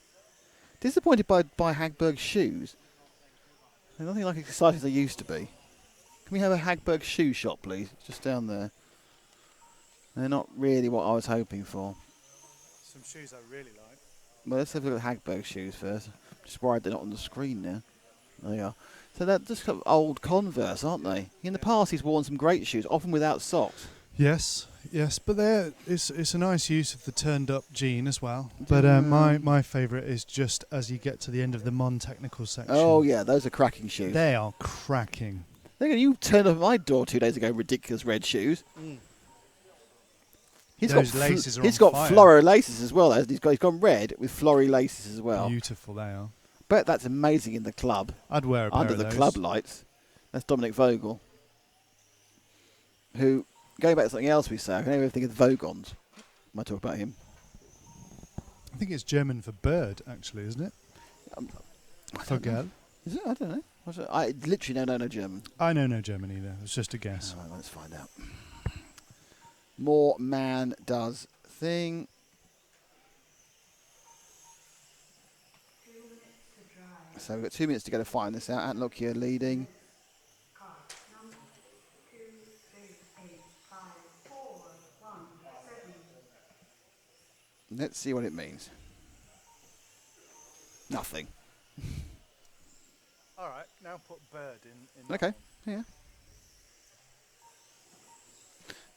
Disappointed by Hagberg's shoes. They're nothing like exciting as they used to be. Can we have a Hagberg shoe shop, please? Just down there. They're not really what I was hoping for. Some shoes I really like. Well, let's have a look at Hagberg shoes first. Just worried they're not on the screen now. There they are. So they're just kind of old Converse, aren't they? In the past, he's worn some great shoes, often without socks. Yes, but it's a nice use of the turned up jean as well. But my favourite is just as you get to the end of the Mon technical section. Oh yeah, those are cracking shoes. They are cracking. Look at you turned up my door 2 days ago, ridiculous red shoes. Mm. Those laces are He's on got fire. floral laces as well. He's gone red with floral laces as well. Beautiful they are. Bet that's amazing in the club. I'd wear a pair under of the those. club lights. That's Dominic Vogel, who going back to something else we say, I can never think of Vogons when I talk about him. I think it's German for bird, actually, isn't it? Vogel. Is it? I don't know. I literally know no German. I know no German either. It's just a guess. All right, let's find out. More man does thing. 2 minutes to drive. So we've got 2 minutes to go to find this out. Antlock here leading. Car number 2, 3, 8, 5, 4, 1, 7. Let's see what it means. Nothing. All right, now put bird in Okay, yeah.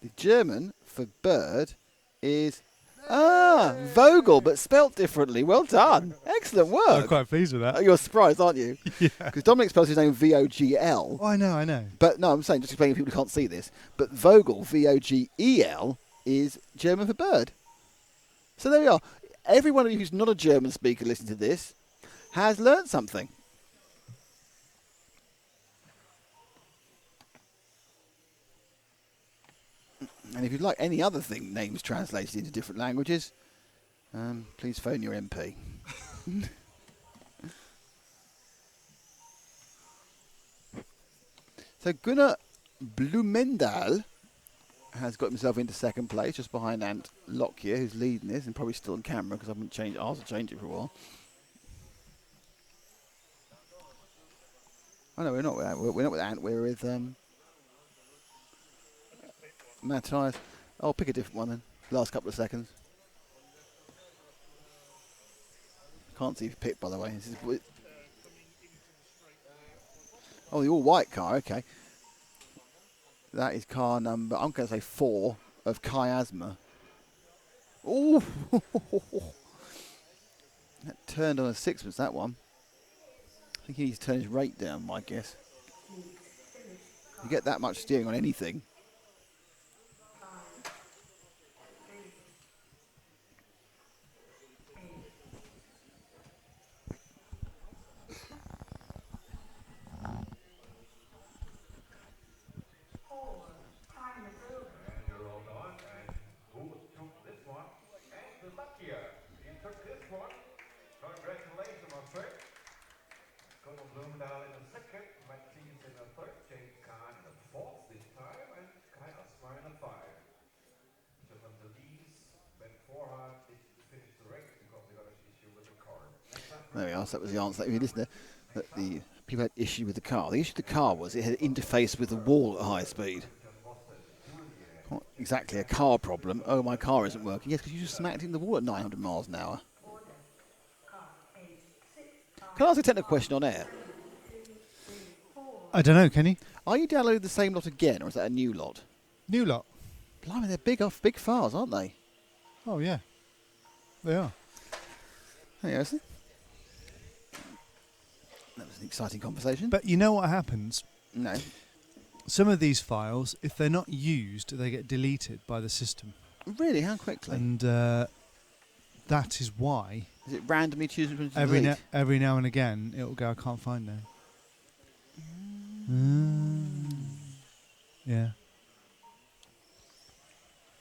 The German for bird is Vogel, but spelt differently. Well done. Excellent work. I'm quite pleased with that. You're surprised, aren't you? Yeah. Because Dominic spells his name Vogel. Oh, I know. But no, I'm saying, just explaining to people who can't see this. But Vogel, Vogel, is German for bird. So there we are. Everyone of you who's not a German speaker listening to this has learnt something. And if you'd like any other thing names translated into different languages, please phone your MP. So Gunnar Blumendal has got himself into second place, just behind Ant Lockyer, who's leading this, and probably still on camera because I haven't changed. I asked to change it for a while. Oh no, we're not with Ant. We're not with Ant. We're with Matthias. I'll pick a different one then. Last couple of seconds. Can't see if you picked, by the way. This is the all-white car. Okay. That is car number, I'm going to say 4 of Chiasma. Ooh! That turned on a sixpence, that one. I think he needs to turn his rate down, my guess. You get that much steering on anything. Congratulations, my friend. Gunnar Blumendal in the second, Matthias in the third, James Kahn in the fourth this time, and Kai Asmar in the 5. Gentlemen, the leads, Ben Forhard didn't finish the race because they got an issue with the car. There we are, so that was the answer. If you listen to that, the people had issue with the car. The issue with the car was it had interfaced with the wall at high speed. Not exactly a car problem. Oh, my car isn't working. Yes, because you just smacked in the wall at 900 miles an hour. Can I ask a technical question on air? I don't know, can you? Are you downloading the same lot again, or is that a new lot? New lot. Blimey, they're big files, aren't they? Oh, yeah. They are. Yes. That was an exciting conversation. But you know what happens? No. Some of these files, if they're not used, they get deleted by the system. Really? How quickly? And that is why. Is it randomly choosing which one to every delete? every now and again, it'll go, I can't find now. Yeah.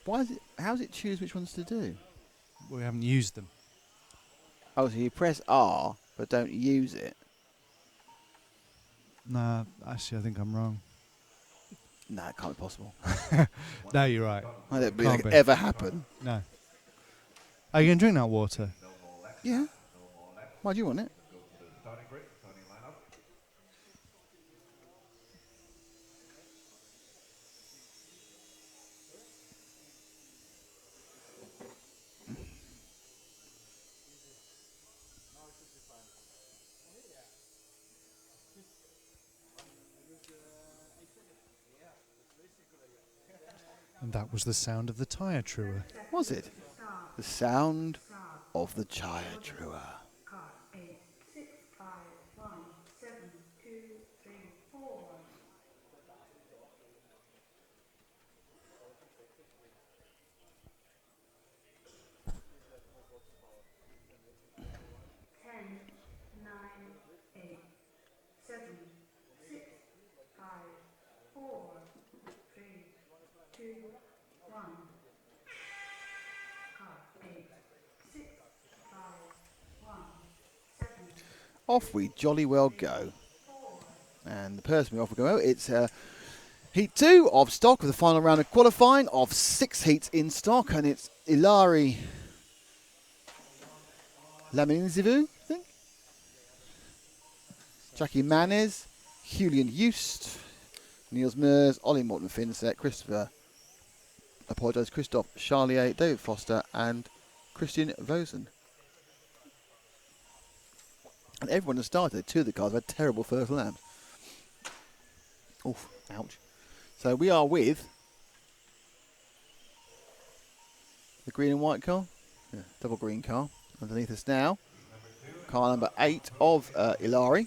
Why is it? How does it choose which ones to do? We haven't used them. Oh, so you press R but don't use it. Nah, actually, I think I'm wrong. No, it can't be possible. No, you're right. I don't believe Can't that could be. ever happen. No. Are you going to drink that water? Yeah. Why do you want it? Starting grid, starting lineup. And that was the sound of the tyre truer. Was it? The sound of the tyre truer. Car 8, 6, 5, 1, 7, 2, 3, 4. Ten, 9, 8, 7, 6, 5, 4, 3, 2, 1. Car 8, 6, 5, 1, 7. Off we jolly well go. And the person we off we go, it's Heat 2 of stock of the final round of qualifying of 6 heats in stock, and it's Ilari Laminzivu, I think. Jackie Manez, Julian Just, Niels Meurs, Ollie Morton Finset, Christoph Charlier, David Foster, and Christian Vosen. And everyone has started. 2 of the cars have had terrible first laps. Oof, ouch. So we are with the green and white car. Yeah, double green car. Underneath us now, car number 8 of Ilari.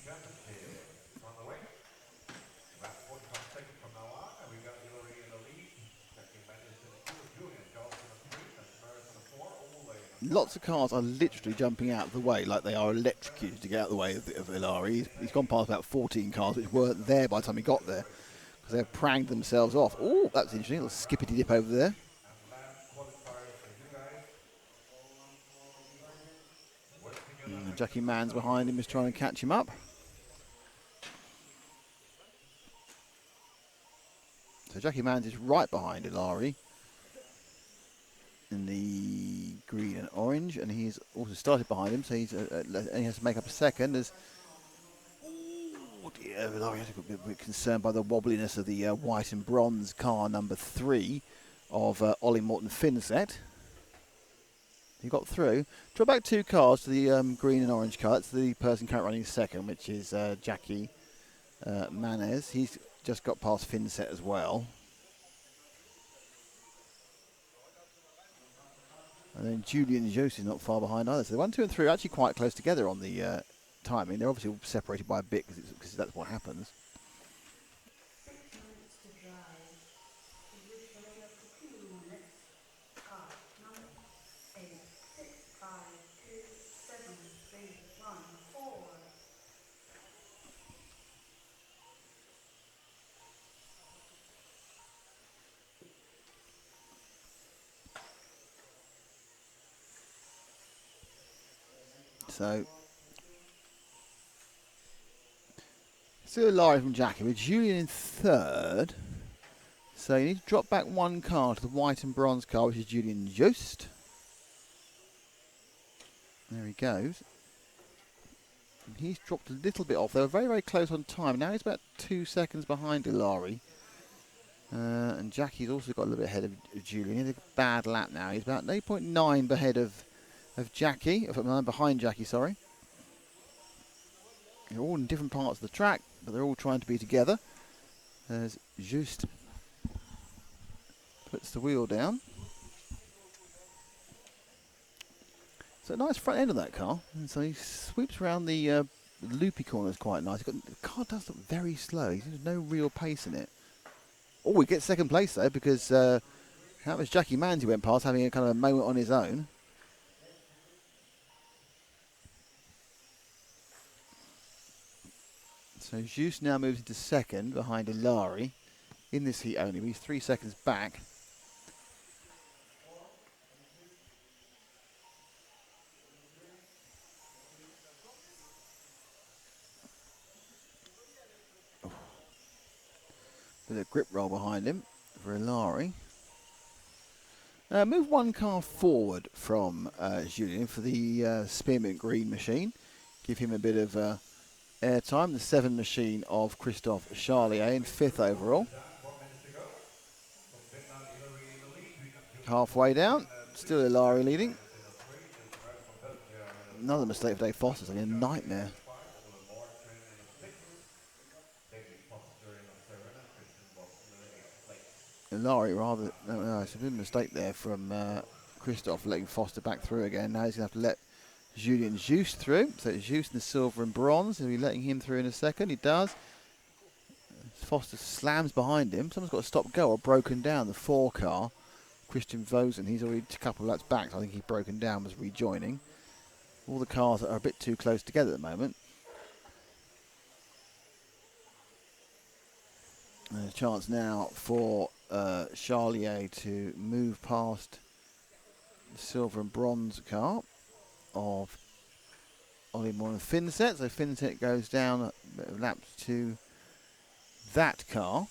Lots of cars are literally jumping out of the way like they are electrocuted to get out of the way of Ilari. He's gone past about 14 cars which weren't there by the time he got there because they've pranged themselves off. Oh, that's interesting. A little skippity dip over there. And Jackie Mann's behind him is trying to catch him up. So Jackie Mann's is right behind Ilari in the green and orange, and he's also started behind him, so he's he has to make up a second. As Ilari has a bit concerned by the wobbliness of the white and bronze car number 3 of Ollie Morton Finset. He got through. Draw back 2 cars to the green and orange car. That's the person currently running second, which is Jackie Manez. He's just got past Finset as well. And then Julian Jost is not far behind either. So the 1, 2 and 3 are actually quite close together on the timing. They're obviously separated by a bit because that's what happens. 6 minutes to drive. Usually up to 2 minutes. Car number 8, 6, 5, 2, 7, 3, 1, 4. So, still Ilari from Jackie with Julian in 3rd. So you need to drop back 1 car to the white and bronze car, which is Julian Jost. There he goes. And he's dropped a little bit off. They were very, very close on time. Now he's about 2 seconds behind Ilari. And Jackie's also got a little bit ahead of Julian. He had a bad lap now. He's about 8.9 ahead of Jackie, behind Jackie, sorry. They're all in different parts of the track, but they're all trying to be together. As Just puts the wheel down. So a nice front end of that car. And so he sweeps around the loopy corners quite nice. The car does look very slow. There's no real pace in it. Oh, he gets second place though, because that was Jackie Mans who went past, having a kind of a moment on his own. So Just now moves into second behind Ilari in this heat only. He's 3 seconds back. Oh. With a grip roll behind him for Ilari. Move 1 car forward from Julian for the Spearmint Green machine. Give him a bit of airtime. The 7 machine of Christoph Charlier in 5th overall. Halfway down, still Ilari leading. Another mistake for Dave Foster's like a nightmare. Ilari rather, no, it's a bit of a mistake there from Christoph letting Foster back through again. Now he's going to have to let Julian Just through. So it's Just in the silver and bronze. He'll be letting him through in a second. He does. Foster slams behind him. Someone's got to stop go or broken down. The 4 car, Christian Vosen. He's already a couple of laps back. So I think he's broken down, was rejoining. All the cars are a bit too close together at the moment. There's a chance now for Charlier to move past the silver and bronze car of Ollie Moore and Finset. So Finset goes down a bit of laps to that car.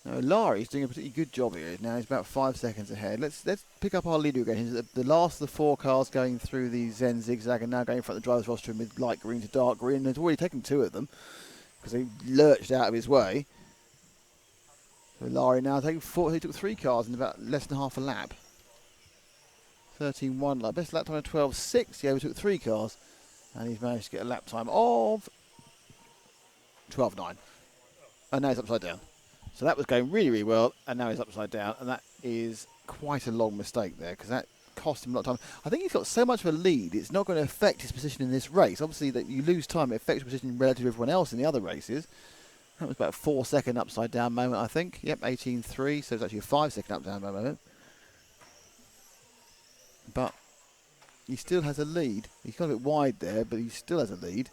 Now Larry's doing a particularly good job here. Now he's about 5 seconds ahead. Let's pick up our leader again. The last of the 4 cars going through the Zen zigzag and now going in front of the driver's rostrum with light green to dark green. There's already taken 2 of them because they lurched out of his way. So Larry now taking 4. He took 3 cars in about less than half a lap. 13.1 lap. Best lap time of 12.6. He overtook 3 cars and he's managed to get a lap time of 12.9. And now he's upside down. So that was going really, really well, and now he's upside down, and that is quite a long mistake there, because that cost him a lot of time. I think he's got so much of a lead, it's not going to affect his position in this race. Obviously, that you lose time, it affects your position relative to everyone else in the other races. That was about a 4-second upside down moment, I think. Yep, 18.3, so it's actually a 5-second upside down moment. But he still has a lead. He's got a bit wide there, but he still has a lead.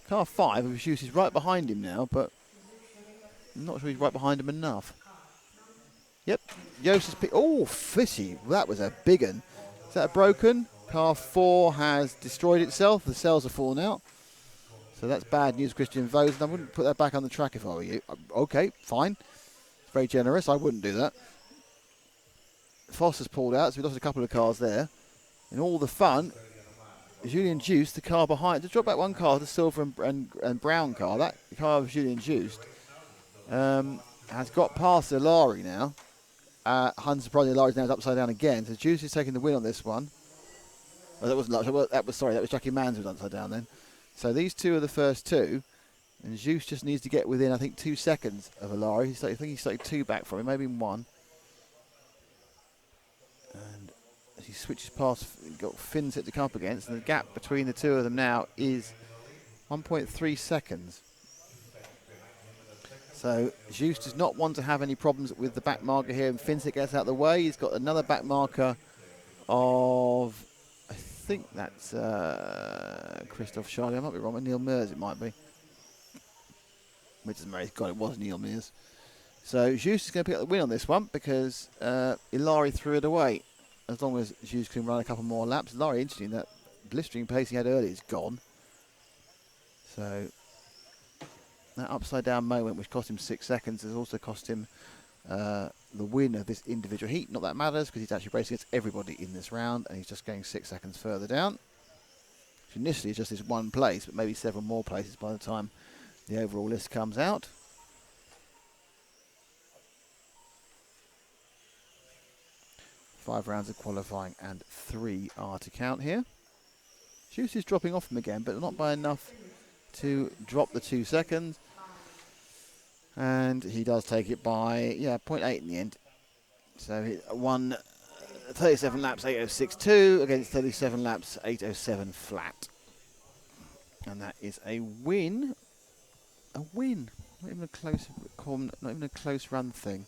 Car 5, which is right behind him now, but I'm not sure he's right behind him enough. Yep, Joost has picked. Oh, fishy. That was a big one. Is that a broken? Car 4 has destroyed itself. The cells have fallen out. So that's bad news, Christian Vosen. I wouldn't put that back on the track if I were you. Okay, fine. It's very generous. I wouldn't do that. Foster's pulled out, so we lost a couple of cars there. In all the fun, Julien Joost, the car behind, just dropped back 1 car, the silver and brown car. That car of Julien Joost has got past Ilari now. Unsurprisingly, Ilari's now upside down again. So Joost is taking the win on this one. Oh, that wasn't. That was Jackie Mans who was upside down then. So these 2 are the first 2, and Joost just needs to get within, I think, 2 seconds of Ilari. I think he's started 2 back from him, maybe 1. And as he switches past, he's got Finset to come up against, and the gap between the 2 of them now is 1.3 seconds. So Joost does not want to have any problems with the back marker here, and Finset gets out of the way. He's got another back marker of, I think that's Christophe Charlie. I might be wrong, but Neil Mears it might be. Which doesn't matter. God, it was Neil Mears. So Joost is going to pick up the win on this one because Ilari threw it away. As long as Joost can run a couple more laps. Ilari, interesting, that blistering pace he had earlier is gone. So that upside down moment, which cost him 6 seconds, has also cost him the win of this individual heat. Not that it matters, because he's actually racing against everybody in this round, and he's just going 6 seconds further down. Which initially is just this 1 place, but maybe several more places by the time the overall list comes out. Five rounds of qualifying and 3 are to count here. Juice is dropping off him again, but not by enough to drop the 2 seconds. And he does take it by, 0.8 in the end. So he won 37 laps, 8.06.2 against 37 laps, 8.07 flat. And that is a win. A win. Not even a close run thing.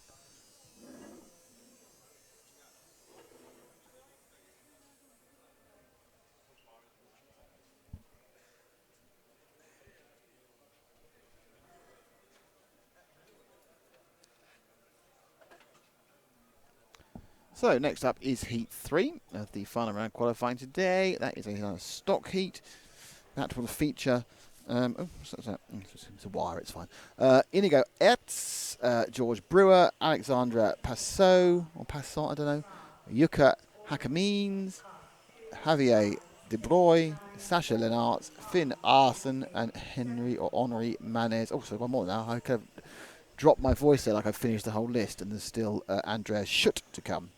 So next up is Heat 3 of the final round qualifying today. That is a stock heat. That will feature, what's that? It's a wire, it's fine. Inigo Etz, George Brewer, Alexandra Passot, or Passant, I don't know. Yuka Hakamines, Javier De Bruyne, Sasha Lenartz, Finn Arson, and Henry Manes. Oh, sorry, one more now. I could have dropped my voice there like I've finished the whole list, and there's still Andreas Schutt to come.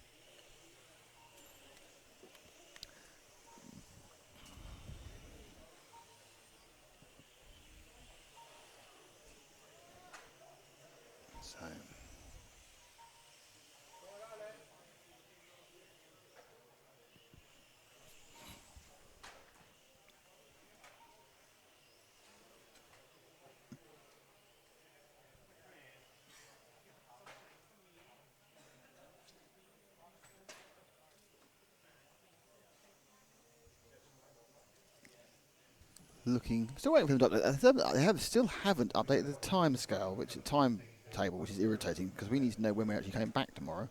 looking. Still waiting for them to update. Still haven't updated the time scale, timetable, which is irritating because we need to know when we're actually coming back tomorrow.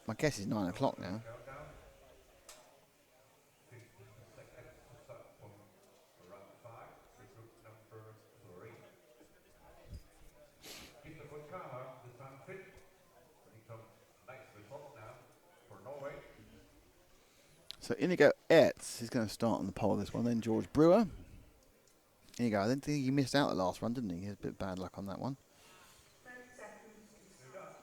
My guess is 9 o'clock now. So Inigo Etz is going to start on the pole this one, then George Brewer. Inigo, I didn't think he missed out the last run, didn't he? He had a bit of bad luck on that one. 30 seconds to start.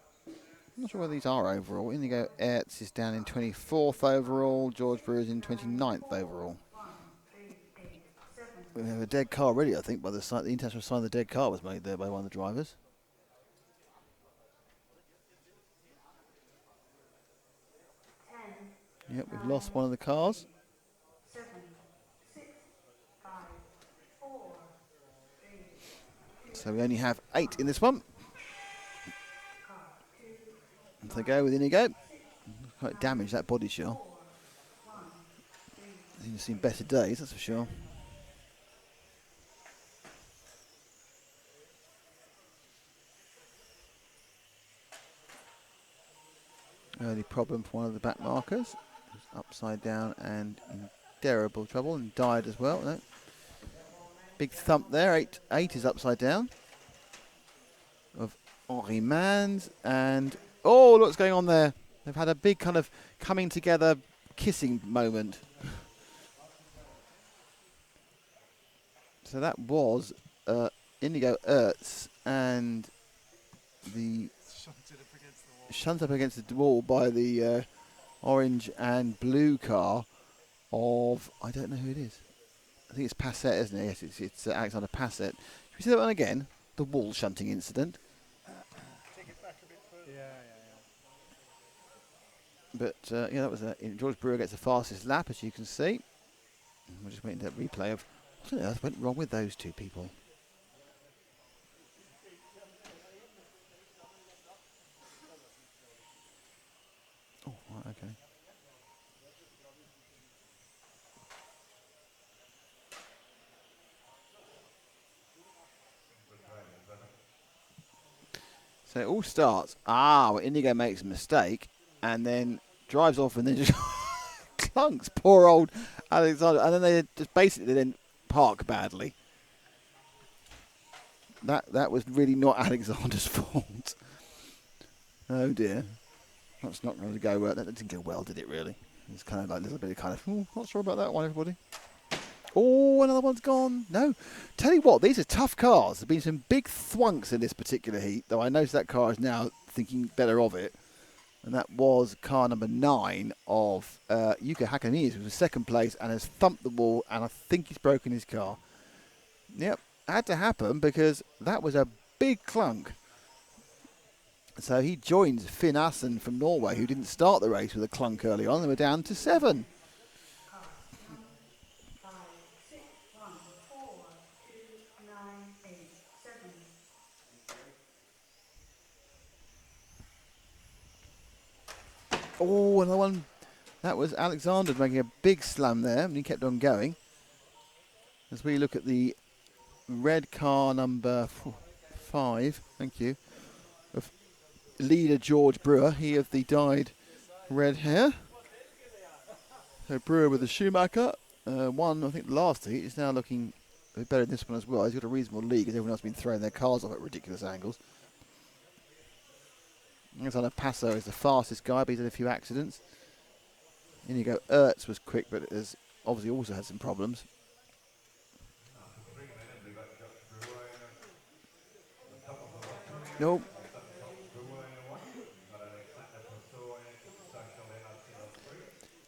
I'm not sure where these are overall. Inigo Etz is down in 24th overall. George Brewer is in 29th overall. 1, 3, 8, 7. We have a dead car ready, I think, by the site. The international sign of the dead car was made there by one of the drivers. 10. Yep, we've lost one of the cars. 7, 6, 5, 4, 3. So we only have 8 in this one. And they go with Inigo. Quite damaged, that body shell. You've seen better days, that's for sure. Early problem for one of the back markers. Upside down and in terrible trouble and died as well. No. Big thump there. 8 is upside down. Of Henri Mans. And oh, look what's going on there. They've had a big kind of coming together kissing moment. So that was Inigo Ertz and the shunted up against the wall by the orange and blue car of, I don't know who it is. I think it's Passet, isn't it? Yes, it's Alexander Passet. Should we see that one again? The wall shunting incident. Take it back a bit further. But yeah, that was George Brewer gets the fastest lap, as you can see. We're just waiting for that replay of what on earth went wrong with those two people. Oh, right, okay. So it all starts. Well, Indigo makes a mistake and then drives off and then just clunks poor old Alexander. And then they just basically then park badly. That was really not Alexander's fault. Oh dear. That's not going to go well. That didn't go well, did it really? It's kind of like a little bit of kind of, not sure about that one, everybody. Oh, another one's gone. No. Tell you what, these are tough cars. There have been some big thwunks in this particular heat, though I noticed that car is now thinking better of it. And that was car number 9 of Yuka Hakanides, who was second place and has thumped the wall, and I think he's broken his car. Yep, had to happen because that was a big clunk. So he joins Finn Assen from Norway, who didn't start the race with a clunk early on. They were down to 7. Oh, another one. That was Alexander making a big slam there, and he kept on going. As we look at the red car number 5, thank you, of leader George Brewer, he of the dyed red hair. So Brewer with the Schumacher, won, I think, the last heat. He's now looking a bit better in this one as well. He's got a reasonable lead because everyone else has been throwing their cars off at ridiculous angles. Alexander Passo is the fastest guy, but he's had a few accidents. Inigo Ertz was quick, but has obviously also had some problems. Nope.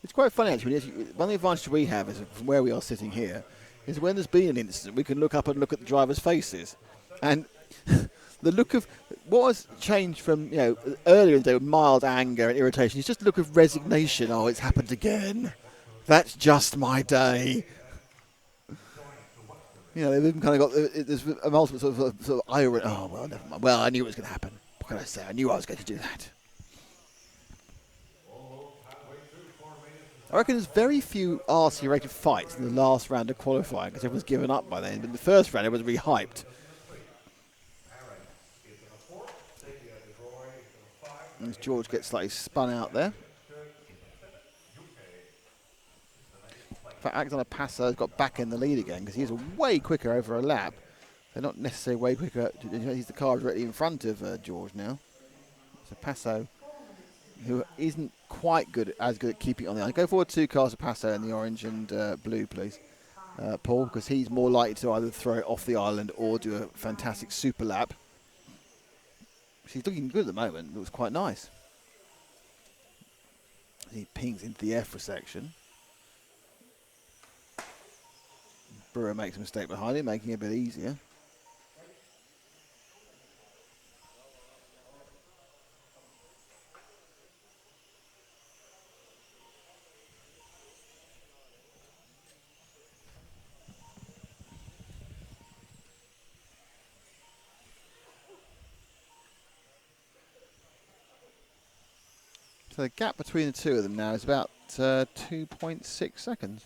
It's quite funny actually. One of the advantages we have is from where we are sitting here is when there's been an incident, we can look up and look at the drivers' faces, and the look of what has changed from earlier in the day with mild anger and irritation is just a look of resignation. Oh, it's happened again. That's just my day. They've even kind of got there's a multiple sort of irony. Oh well, never mind. Well, I knew it was going to happen. What can I say? I knew I was going to do that. I reckon there's very few RC-rated fights in the last round of qualifying because everyone's given up by then. But in the first round, everyone's really hyped. As George gets slightly spun out there. In fact, Alexander Passo's got back in the lead again because he's way quicker over a lap. They're not necessarily way quicker. He's the car directly in front of George now. So Passo, who isn't quite as good at keeping it on the line. Go forward 2 cars for Passo in the orange and blue, please, Paul, because he's more likely to either throw it off the island or do a fantastic super lap. He's looking good at the moment. Looks quite nice. He pings into the EFRA section. Brewer makes a mistake behind him, making it a bit easier. So the gap between the two of them now is about 2.6 seconds.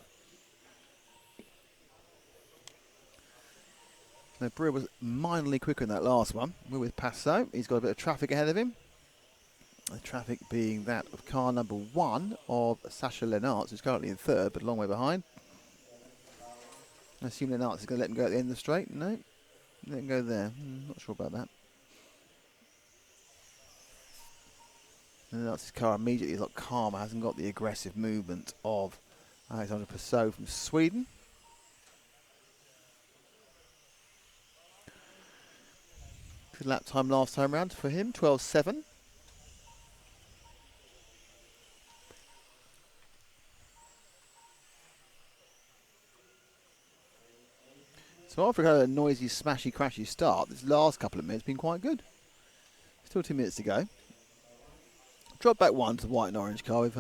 So Brewer was minorly quicker in that last one. We're with Passo. He's got a bit of traffic ahead of him. The traffic being that of car number 1 of Sasha Lennartz, who's currently in 3rd, but a long way behind. I assume Lennartz is going to let him go at the end of the straight. No, let him go there. Not sure about that. Lennartz's car immediately is a lot calmer, hasn't got the aggressive movement of Alexander Passo from Sweden. Good lap time last time round for him, 12.7. So after a noisy, smashy, crashy start, this last couple of minutes have been quite good. Still 2 minutes to go. Drop back 1 to the white and orange car with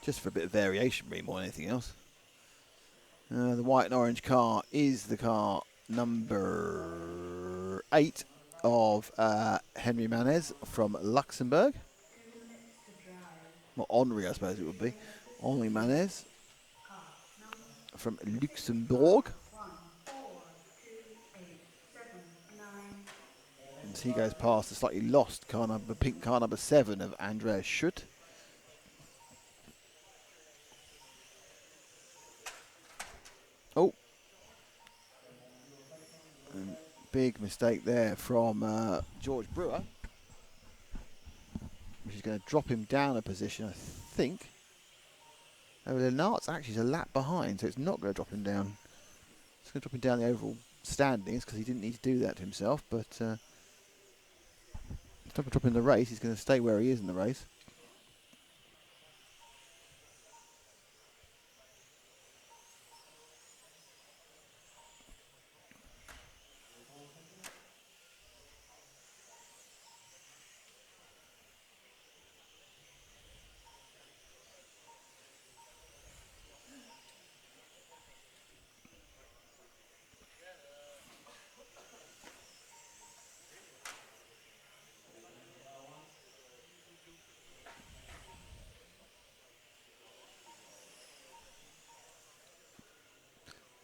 just for a bit of variation, really, more than anything else. The white and orange car is the car number 8 of Henry Manez from Luxembourg. Well, Henri, I suppose it would be. Henri Manez from Luxembourg. And he goes past the slightly lost car number, pink car number 7 of Andreas Schutt. Oh. And big mistake there from George Brewer, which is going to drop him down a position, I think. Oh, Lennartz actually is a lap behind, so it's not going to drop him down. It's going to drop him down the overall standings because he didn't need to do that to himself, but instead of dropping the race, he's going to stay where he is in the race.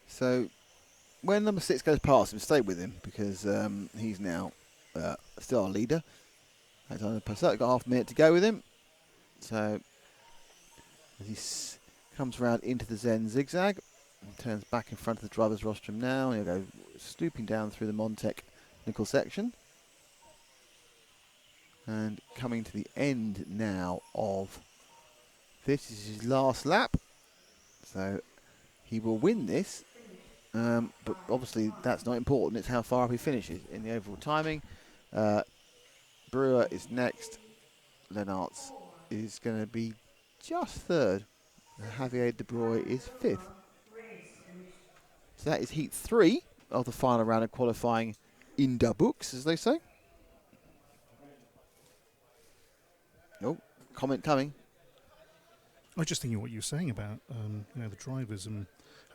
So when number 6 goes past him, stay with him because he's now still our leader. Alexander Passat got half a minute to go with him. So as he comes around into the Zen zigzag and turns back in front of the driver's rostrum now, he'll go stooping down through the Montec nickel section. And coming to the end now of this is his last lap. So he will win this. But obviously that's not important, it's how far up he finishes in the overall timing. Brewer is next. Lennartz is going to be just 3rd. Javier De Bruyne is 5th. So that is heat 3 of the final round of qualifying in the books, as they say. Oh, comment coming. I was just thinking what you were saying about the drivers, and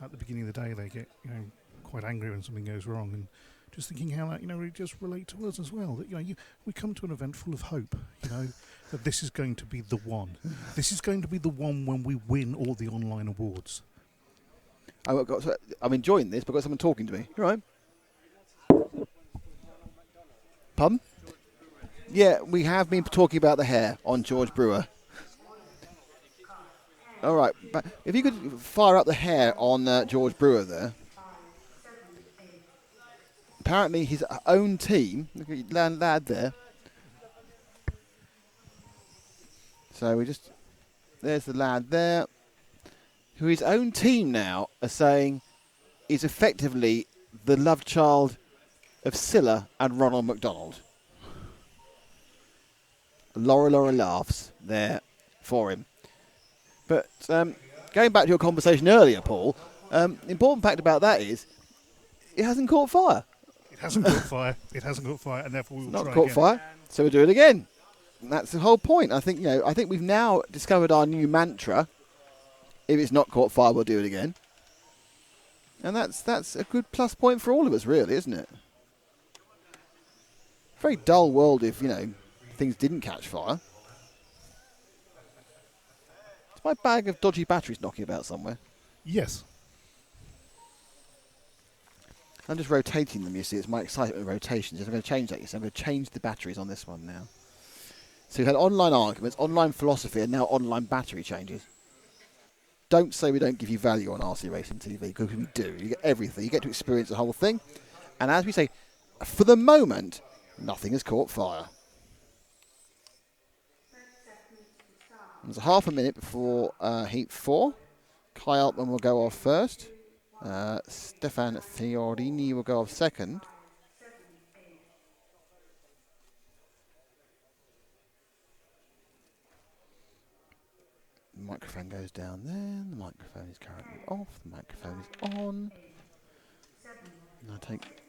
at the beginning of the day they get quite angry when something goes wrong, and just thinking how that, really just relate to us as well. That, we come to an event full of hope, that this is going to be the one. This is going to be the one when we win all the online awards. I'm enjoying this, but I've got someone talking to me. You all right? Pardon? Yeah, we have been talking about the hair on George Brewer. All right, but if you could fire up the hair on George Brewer there. Apparently his own team, look at your lad there. So there's the lad there, who his own team now are saying is effectively the love child of Scylla and Ronald McDonald. Laura laughs there for him. But going back to your conversation earlier, Paul, the important fact about that is it hasn't caught fire. It hasn't caught fire. It hasn't caught fire, and therefore we will Not try caught again. fire, so we'll do it again. And that's the whole point. I think we've now discovered our new mantra. If it's not caught fire, we'll do it again. And that's a good plus point for all of us, really, isn't it? Very dull world if things didn't catch fire. Is my bag of dodgy batteries knocking about somewhere? Yes. I'm just rotating them, you see. It's my excitement with rotations. I'm going to change that, you see. I'm going to change the batteries on this one now. So we've had online arguments, online philosophy, and now online battery changes. Don't say we don't give you value on RC Racing TV, because we do. You get everything. You get to experience the whole thing. And as we say, for the moment, nothing has caught fire. There's a half a minute before Heat 4. Kai Altman will go off first. Stefan Fiorini will go off second. The microphone goes down there. The microphone is currently off. The microphone is on. And I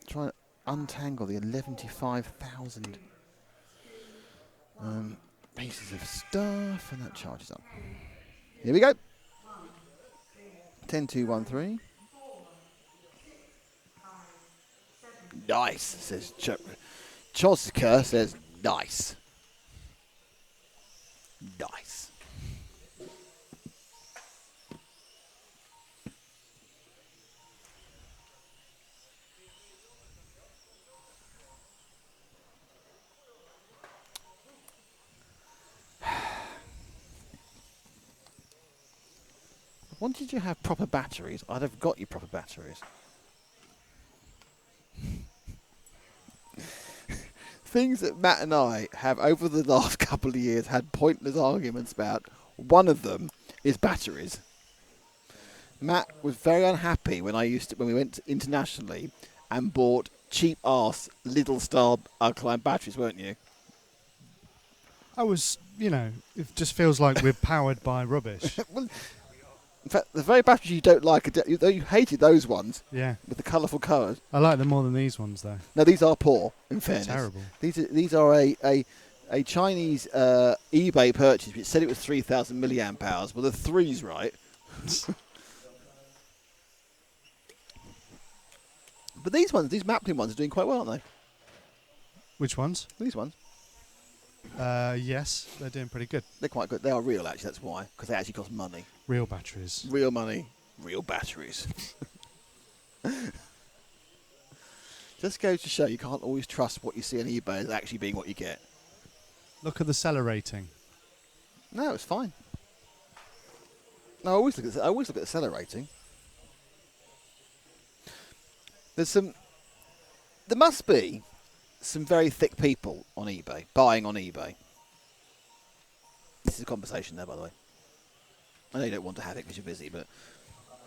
try and untangle the 11,500 pieces of stuff, and that charges up. Here we go. 10-2-1-3. Nice, says Choska says nice. Nice. Wanted you to have proper batteries, I'd have got you proper batteries. Things that Matt and I have over the last couple of years had pointless arguments about. One of them is batteries. Matt was very unhappy when we went internationally and bought cheap arse Lidl style alkaline batteries, weren't you? I was, it just feels like we're powered by rubbish. Well, in fact, the very batteries you don't like, you hated those ones. Yeah. With the colourful colours. I like them more than these ones, though. No, these are poor, in fairness. Terrible. These are a Chinese eBay purchase which said it was 3,000 milliamp hours. Well, the three's right. But these Maplin ones are doing quite well, aren't they? Which ones? These ones. Yes, they're doing pretty good. They're quite good. They are real, actually, that's why. Because they actually cost money. Real batteries. Real money. Real batteries. Just goes to show you can't always trust what you see on eBay as actually being what you get. Look at the seller rating. No, it's fine. No, I always look at the seller rating. There must be some very thick people on eBay, buying on eBay. This is a conversation there, by the way. I know you don't want to have it because you're busy, but...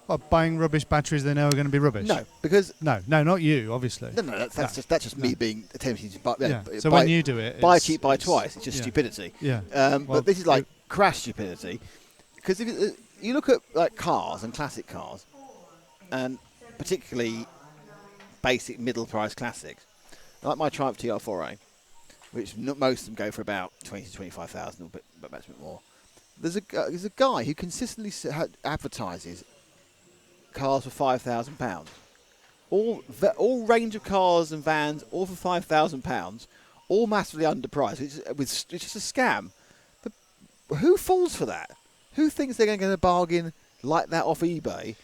Well, buying rubbish batteries they know are going to be rubbish? No, because... No, not you, obviously. No, that's just me being attempting to buy... Yeah. So when you do it... Buy cheap, buy twice. It's just stupidity. Yeah. But this is like crash stupidity. Because if you look at like cars and classic cars, and particularly basic middle-price classics, like my Triumph TR4A, which most of them go for about 20 to 25,000, or perhaps a bit more. There's a guy who consistently advertises cars for £5,000, all range of cars and vans, all for £5,000, all massively underpriced. It's just a scam. But who falls for that? Who thinks they're going to get a bargain like that off eBay,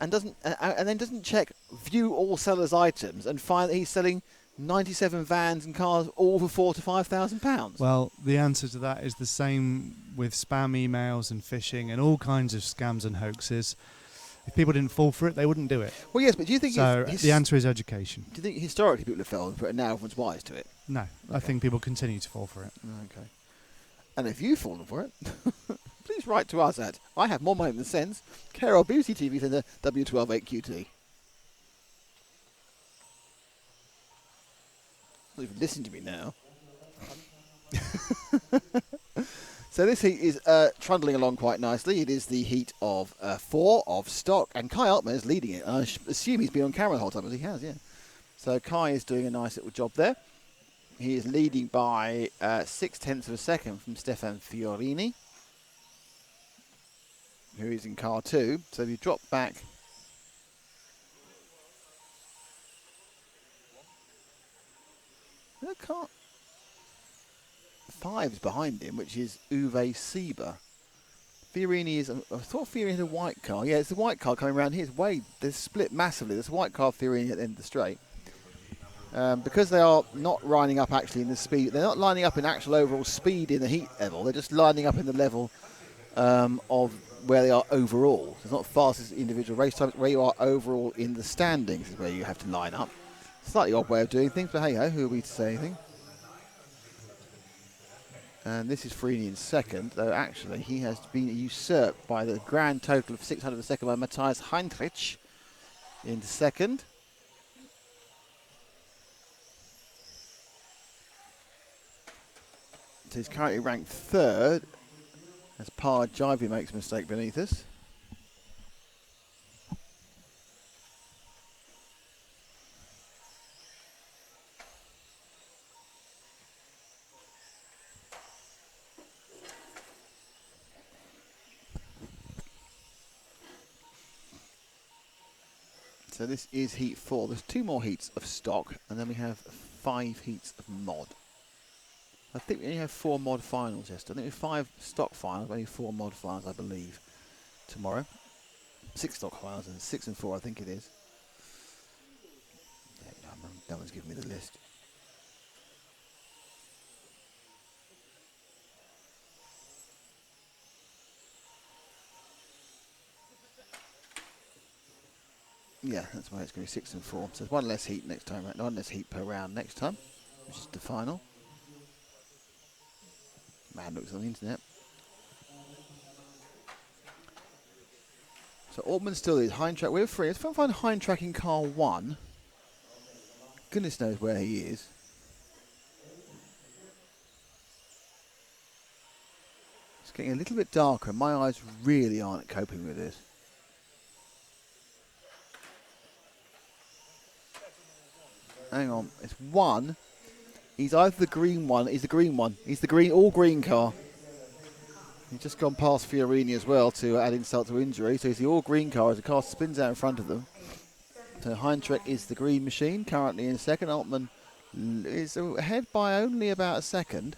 and then doesn't check, view all sellers' items, and find that he's selling 97 vans and cars all for £4,000 to £5,000? Well, the answer to that is the same with spam emails and phishing and all kinds of scams and hoaxes. If people didn't fall for it, they wouldn't do it. Well, yes, but do you think the answer is education? Do you think historically people have fallen for it and now everyone's wise to it? No, I think people continue to fall for it. Okay. And if you've fallen for it, please write to us at I Have More Money Than Sense, care of BBC TV Centre, W128QT. Not even listen to me now. So this heat is trundling along quite nicely. It is the heat of 4 of stock, and Kai Altman is leading it. I assume he's been on camera the whole time, as he has, yeah. So Kai is doing a nice little job there. He is leading by 0.6 of a second from Stefan Fiorini, who is in car 2. So if you drop back, I can't. 5's behind him, which is Uwe Sieber. Fiorini is, I thought Fiorini had a white car. Yeah, it's the white car coming around here. They're split massively. There's a white car Fiorini at the end of the straight. Because they are not lining up actually in the speed, they're not lining up in actual overall speed in the heat level, they're just lining up in the level of where they are overall. So it's not fast as individual race times, where you are overall in the standings is where you have to line up. Slightly odd way of doing things, but hey ho, who are we to say anything? And this is Fiorini in second, though actually he has been usurped by the grand total of 600 of a second by Matthias Heinrich in second. So he's currently ranked third as Par Jivey makes a mistake beneath us. So this is heat 4. There's 2 more heats of stock, and then we have 5 heats of mod. I think we only have 4 mod finals yesterday. I think we have 5 stock finals, only 4 mod finals, I believe, tomorrow. 6 stock finals and 6 and 4, I think it is. Yeah, no one's giving me the list. Yeah, that's why it's going to be 6 and 4. So there's 1 less heat next time, right? 1 less heat per round next time, which is the final. Man looks on the internet. So Altman still is. Heintrack, we're free. Let's find Heintrack in car 1. Goodness knows where he is. It's getting a little bit darker. My eyes really aren't coping with this. Hang on, it's 1. He's either the green one. He's the green one. He's the green, all green car. He's just gone past Fiorini as well to add insult to injury. So he's the all green car as the car spins out in front of them. So Heintrich is the green machine, currently in second. Altman is ahead by only about a second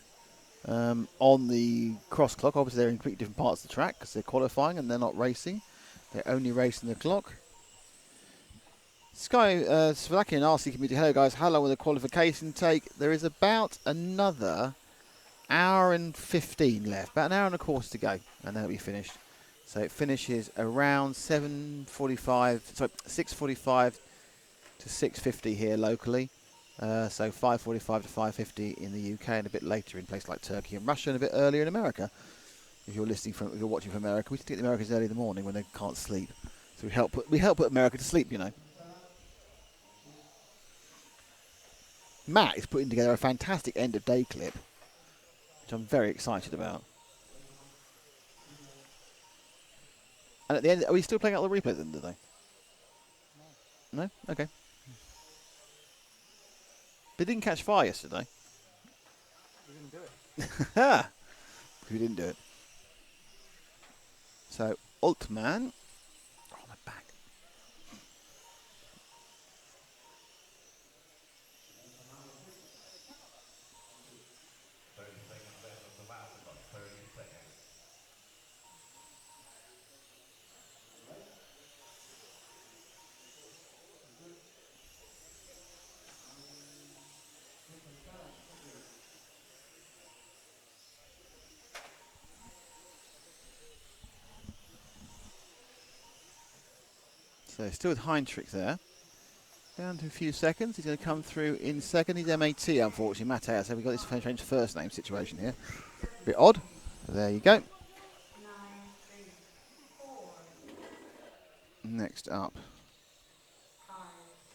on the cross clock. Obviously, they're in completely different parts of the track because they're qualifying and they're not racing. They're only racing the clock. Sky Slovakian RC community, hello guys, how long will the qualification take? There is about another hour and 15 left, about an hour and a quarter to go, and then it'll be finished. So it finishes around 6:45 to 6:50 here locally. So 5:45 to 5:50 in the UK, and a bit later in places like Turkey and Russia, and a bit earlier in America. If you're watching from America, we tend to get the Americans early in the morning when they can't sleep. So we help put America to sleep, you know. Matt is putting together a fantastic end of day clip, which I'm very excited about. And at the end, are we still playing out the replays at the end of the day? No? Okay. They didn't catch fire yesterday. We didn't do it. Ha! We didn't do it. So, Altman. Oh, my back. So still with Heinrich there. Down to a few seconds. He's going to come through in second. He's MAT, unfortunately. Matteo. So we've got this change first name situation here. Bit odd. There you go. Next up.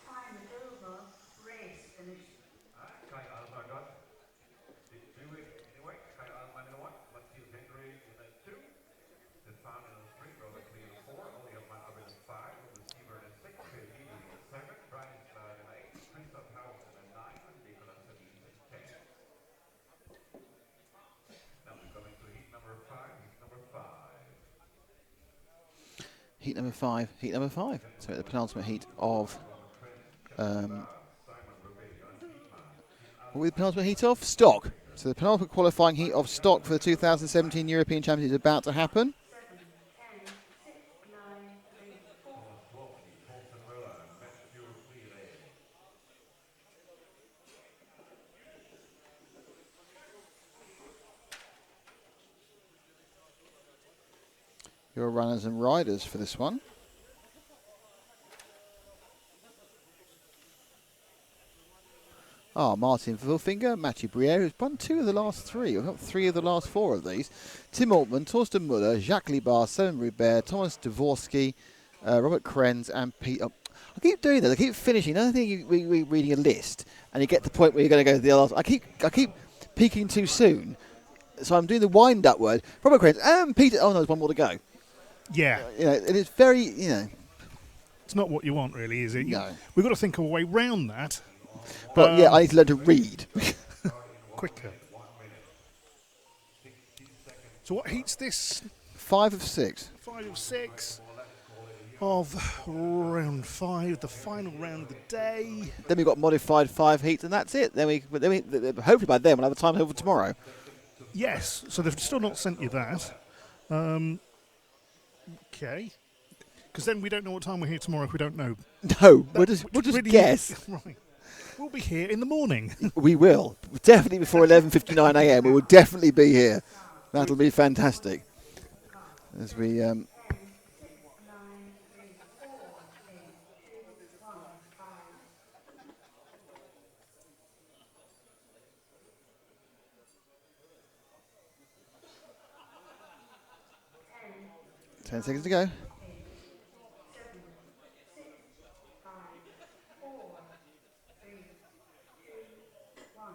Time is over. Race finished. Kai Alma got did do it anyway. Kai Alma in 1, Matthias Henry in a 2, Stefan in a 3, Robert Lee in a 4, Oli Amar in a 5, Robert Sieber in a 6, Phil Eby in a 7, Brian Slad in a 8, Christoph Haus in a 9, and Nicolas Salis in 10. Now we're coming to heat number 5. Heat number 5. Heat number 5. Heat number 5. So the penultimate heat of. What were the penultimate heat of? Stock. So the penultimate qualifying heat of stock for the 2017 European Championships is about to happen. Your runners and riders for this one. Martin Vilfinger, Mathieu Briere, who's won 2 of the last 3, or 3 of the last 4 of these. Tim Altman, Torsten Muller, Jacques Libar, Seven Rubert, Thomas Dvorsky, Robert Krenz, and Pete. I keep doing that. I keep finishing. I don't think we're reading a list, and you get to the point where you're going to go to the last. I keep peaking too soon, so I'm doing the wind-up word. Robert Krenz and Peter. Oh no, there's one more to go. Yeah. And it's very, It's not what you want, really, is it? No. We've got to think of a way round that. But I need to learn to read. Quicker. So what heats this? 5 of 6. 5 of 6 of round 5, the final round of the day. Then we've got modified 5 heats, and that's it. Then we hopefully by then we'll have a time over tomorrow. Yes. So they've still not sent you that. Okay. Because then we don't know what time we're here tomorrow if we don't know. No, we'll just really guess. Right. We'll be here in the morning. We will. Definitely before 11:59 a.m. We will definitely be here. That'll be fantastic. As we... 10 seconds to go. 7, 6, 5, 4, 3, 2, 1.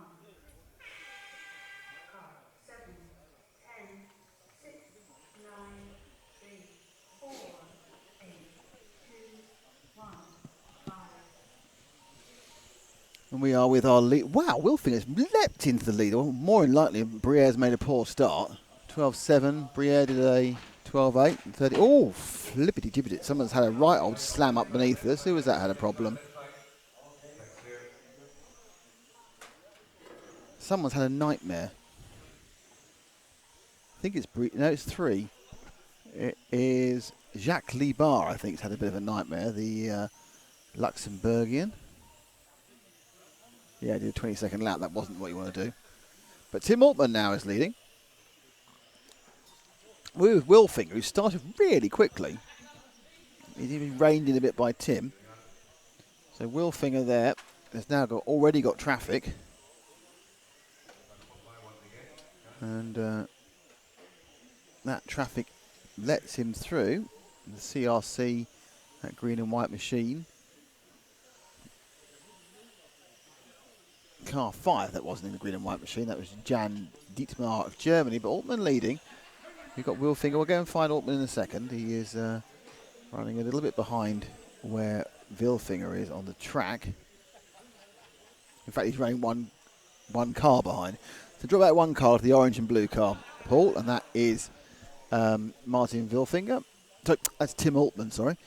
And we are with our lead. Wow, Wilfinger's leapt into the lead. Or more than likely, Briere's made a poor start. 12-7. Briere did a 12-8. 30. Oh, flippity-jibbity. Someone's had a right old slam up beneath us. Who was that had a problem? Someone's had a nightmare. I think it's no, it's 3. It is Jacques Libar, I think, has had a bit of a nightmare. The Luxembourgian. Yeah, did a 20-second lap. That wasn't what you want to do. But Tim Altman now is leading. We're with Wilfinger, who started really quickly. He's even reined in a bit by Tim. So Wilfinger there has now already got traffic. And that traffic lets him through. The CRC, that green and white machine. Car 5, that wasn't in the green and white machine. That was Jan Dietmar of Germany. But Altman leading. We've got Wilfinger. We'll go and find Altman in a second. He is running a little bit behind where Wilfinger is on the track. In fact, he's running one car behind. So drop that one car to the orange and blue car, Paul, and that is Martin Wilfinger. So that's Tim Altman, sorry.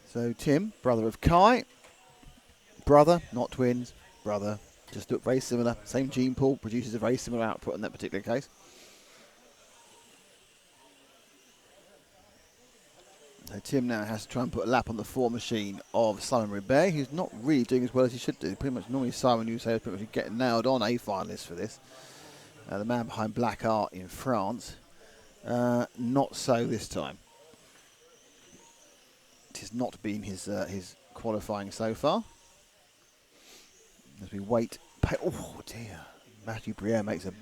So Tim, brother of Kai. Brother, not twins, brother. Just look very similar. Same gene pool, produces a very similar output in that particular case. So Tim now has to try and put a lap on the 4 machine of Simon Ribet, who's not really doing as well as he should do. Pretty much normally Simon, you say, is pretty much getting nailed on a finalist for this. The man behind Black Art in France. Not so this time. It has not been his qualifying so far. As we wait, oh dear, Matthew Briere makes a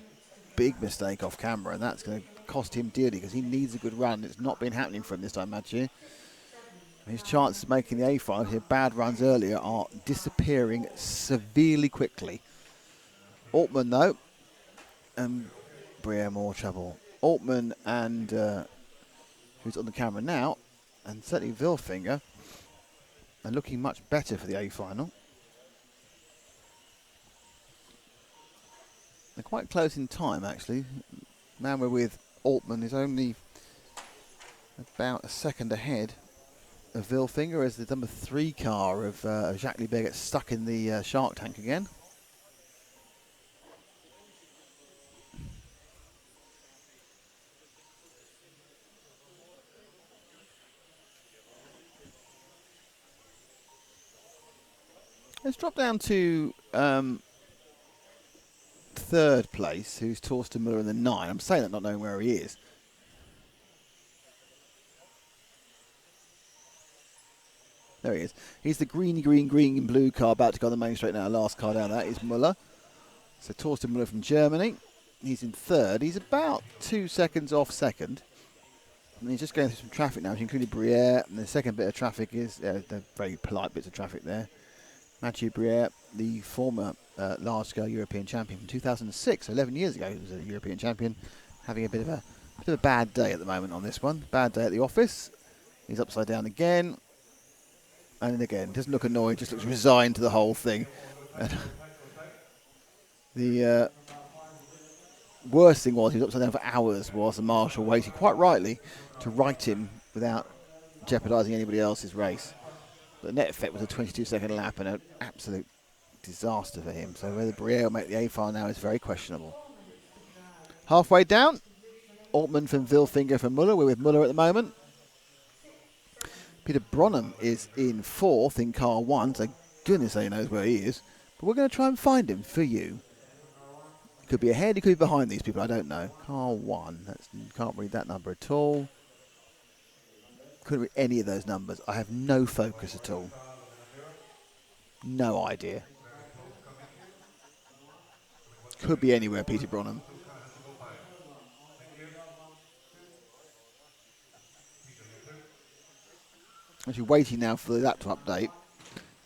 big mistake off camera, and that's going to cost him dearly because he needs a good run. It's not been happening for him this time, Matthew. His chances of making the A-final, his bad runs earlier, are disappearing severely quickly. Altman, though, and Briere more trouble. Altman and who's on the camera now, and certainly Vilfinger, are looking much better for the A-final. They're quite close in time, actually. Man we're with Altman is only about a second ahead of Vilfinger as the number 3 car of Jacques Libert gets stuck in the shark tank again. Let's drop down to 3rd place, who's Torsten Müller in the 9. I'm saying that not knowing where he is. There he is. He's the green and blue car about to go on the main straight now. Last car down that is Müller. So Torsten Müller from Germany. He's in 3rd. He's about 2 seconds off 2nd. And he's just going through some traffic now, which included Briere. And the second bit of traffic is, the very polite bits of traffic there. Mathieu Briere, the former large-scale European champion from 2006, so 11 years ago, he was a European champion, having a bit of a bad day at the moment on this one. Bad day at the office. He's upside down again. And then again, doesn't look annoyed, just looks resigned to the whole thing. And the worst thing was he was upside down for hours whilst the marshal waited, quite rightly, to right him without jeopardising anybody else's race. The net effect was a 22-second lap and an absolute disaster for him. So whether Briere will make the A-final now is very questionable. Halfway down, Altman from Vilfinger from Müller. We're with Müller at the moment. Peter Bronham is in 4th in car 1, so goodness he knows where he is. But we're going to try and find him for you. He could be ahead, he could be behind these people, I don't know. Car 1, can't read that number at all. Couldn't read any of those numbers. I have no focus at all. No idea. Could be anywhere, Peter Bronham. Actually waiting now for the lap to update.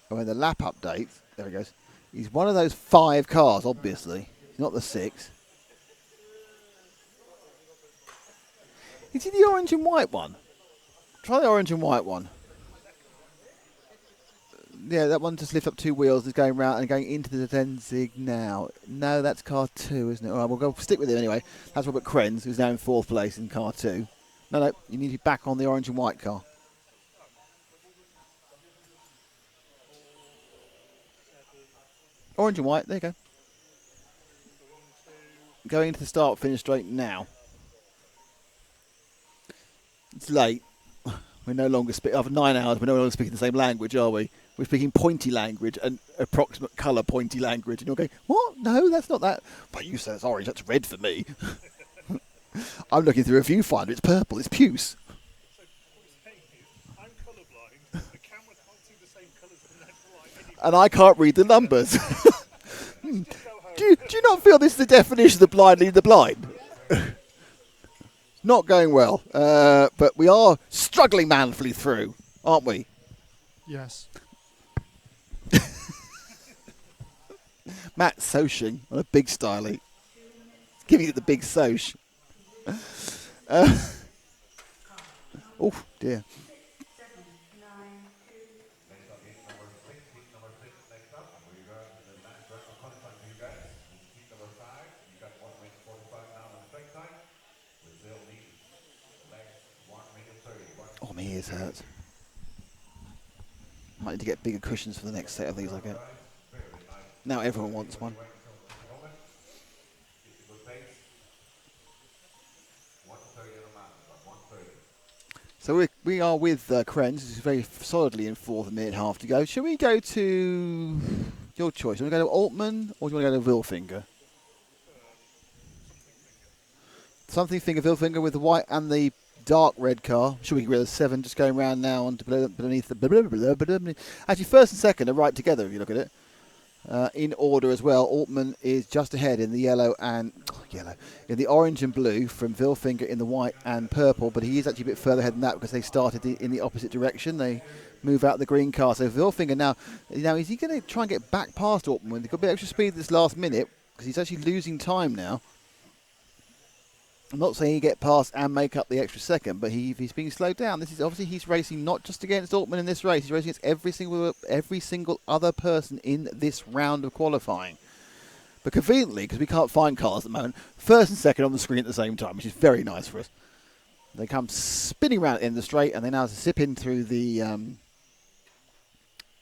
And when the lap updates, there he goes. He's one of those 5 cars, obviously. He's not the 6. Is he the orange and white one? Try the orange and white one. Yeah, that one just lifts up 2 wheels, is going round and going into the Denzig now. No, that's car 2, isn't it? All right, we'll go stick with it anyway. That's Robert Krenz, who's now in 4th place in car 2. No, you need to be back on the orange and white car. Orange and white, there you go. Going into the start-finish straight now. It's late. We're no longer speaking, after 9 hours, we're no longer speaking the same language, are we? We're speaking pointy language and approximate colour pointy language. And you're going, what? No, that's not that. But you said it's orange, that's red for me. I'm looking through a viewfinder, it's purple, it's puce. And I can't read the numbers. do you not feel this is the definition of the blind leading the blind? Not going well, but we are struggling manfully through, aren't we? Yes. Matt Soching on a big stylie. Giving it the big Soch. Oh, dear. Oh, my ears hurt. Might need to get bigger cushions for the next set of these I get. Now everyone wants one. So we are with Krenz, who's very solidly in 4th, a minute and a half to go. Shall we go to your choice? Do you want to go to Altman or do you want to go to Vilfinger? Something finger Vilfinger with the white and the dark red car. Should we get rid of 7? Just going around now on to beneath the... Actually, first and second are right together if you look at it. In order as well. Altman is just ahead in the yellow, in the orange and blue from Vilfinger in the white and purple, but he is actually a bit further ahead than that because they started in the opposite direction. They move out the green car. So Vilfinger now is he going to try and get back past Altman? They've got a bit of extra speed this last minute because he's actually losing time now. I'm not saying he get past and make up the extra second, but he's being slowed down. This is obviously he's racing not just against Altman in this race. He's racing against every single other person in this round of qualifying. But conveniently, because we can't find cars at the moment, first and second on the screen at the same time, which is very nice for us. They come spinning around in the straight, and they now zip in through the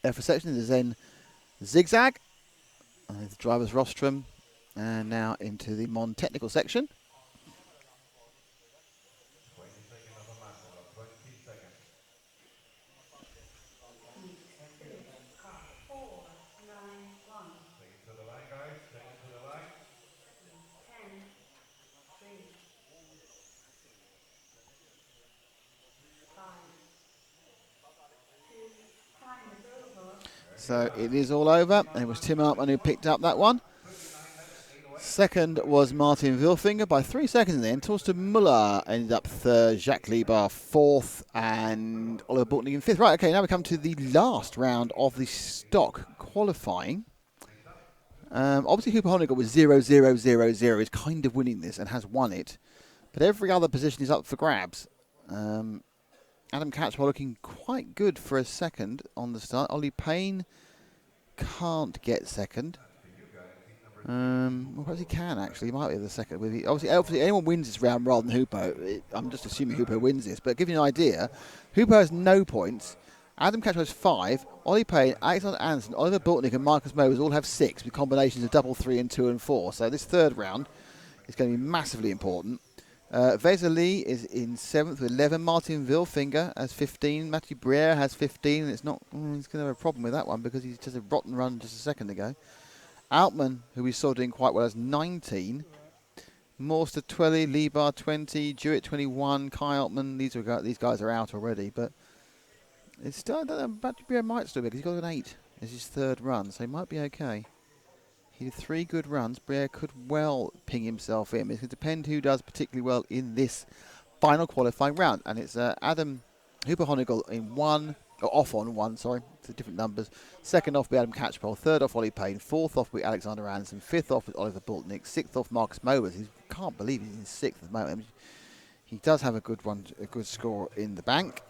EFRA section. There's then zigzag, the driver's rostrum, and now into the non-technical section. So it is all over, and it was Tim Hartmann who picked up that one. Second was Martin Vilfinger by 3 seconds in the end. Torsten Müller ended up third, Jacques Lieber fourth, and Oliver Bultning in fifth. Right, okay, now we come to the last round of the stock qualifying. Obviously, Hooper Honeygall was 0-0-0-0. He's kind of winning this and has won it. But every other position is up for grabs. Adam Catchpole looking quite good for a second on the start. Ollie Payne can't get second. Well, perhaps he can actually. He might be the second. Obviously, anyone wins this round rather than Hooper. I'm just assuming Hooper wins this. But to give you an idea, Hooper has no points. Adam Catchpole has 5. Ollie Payne, Alexander Anderson, Oliver Bultnick and Markus Mobers all have 6 with combinations of double 3 and 2 and 4. So this third round is going to be massively important. Vesely is in 7th with 11. Martin Vilfinger has 15. Mathieu Briere has 15. And it's not. He's going to have a problem with that one because he's just a rotten run just a second ago. Altman, who we saw doing quite well, has 19. Morster 20, Lieber 20, Jewett 21, Kai Altman. These guys are out already, but it's still. I don't know. Mathieu Briere might still be because he's got an 8 as his third run, so he might be okay. He did 3 good runs. Briere could well ping himself in. It's going to depend who does particularly well in this final qualifying round. And it's Adam Hooper Honeygall in 1, or off on 1, sorry. It's different numbers. Second off will be Adam Catchpole. Third off, Ollie Payne. Fourth off will be Alexander Anderson. Fifth off with Oliver Bultnick. Sixth off, Markus Mobers. He can't believe he's in 6th at the moment. I mean, he does have a good one, a good score in the bank.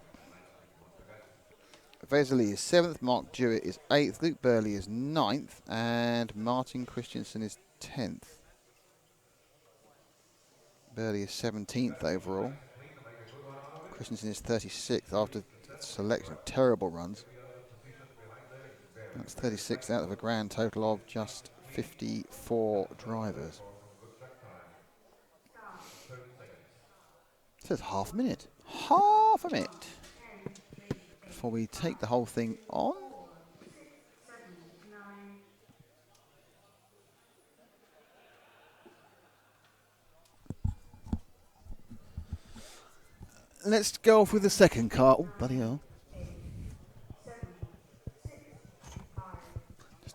Vesely is 7th, Mark Jewett is 8th, Luke Burley is 9th, and Martin Christensen is 10th. Burley is 17th overall. Christensen is 36th after selection of terrible runs. That's 36th out of a grand total of just 54 drivers. It says half a minute. Half a minute. Before we take the whole thing on. Let's go off with the second car. Oh, bloody hell.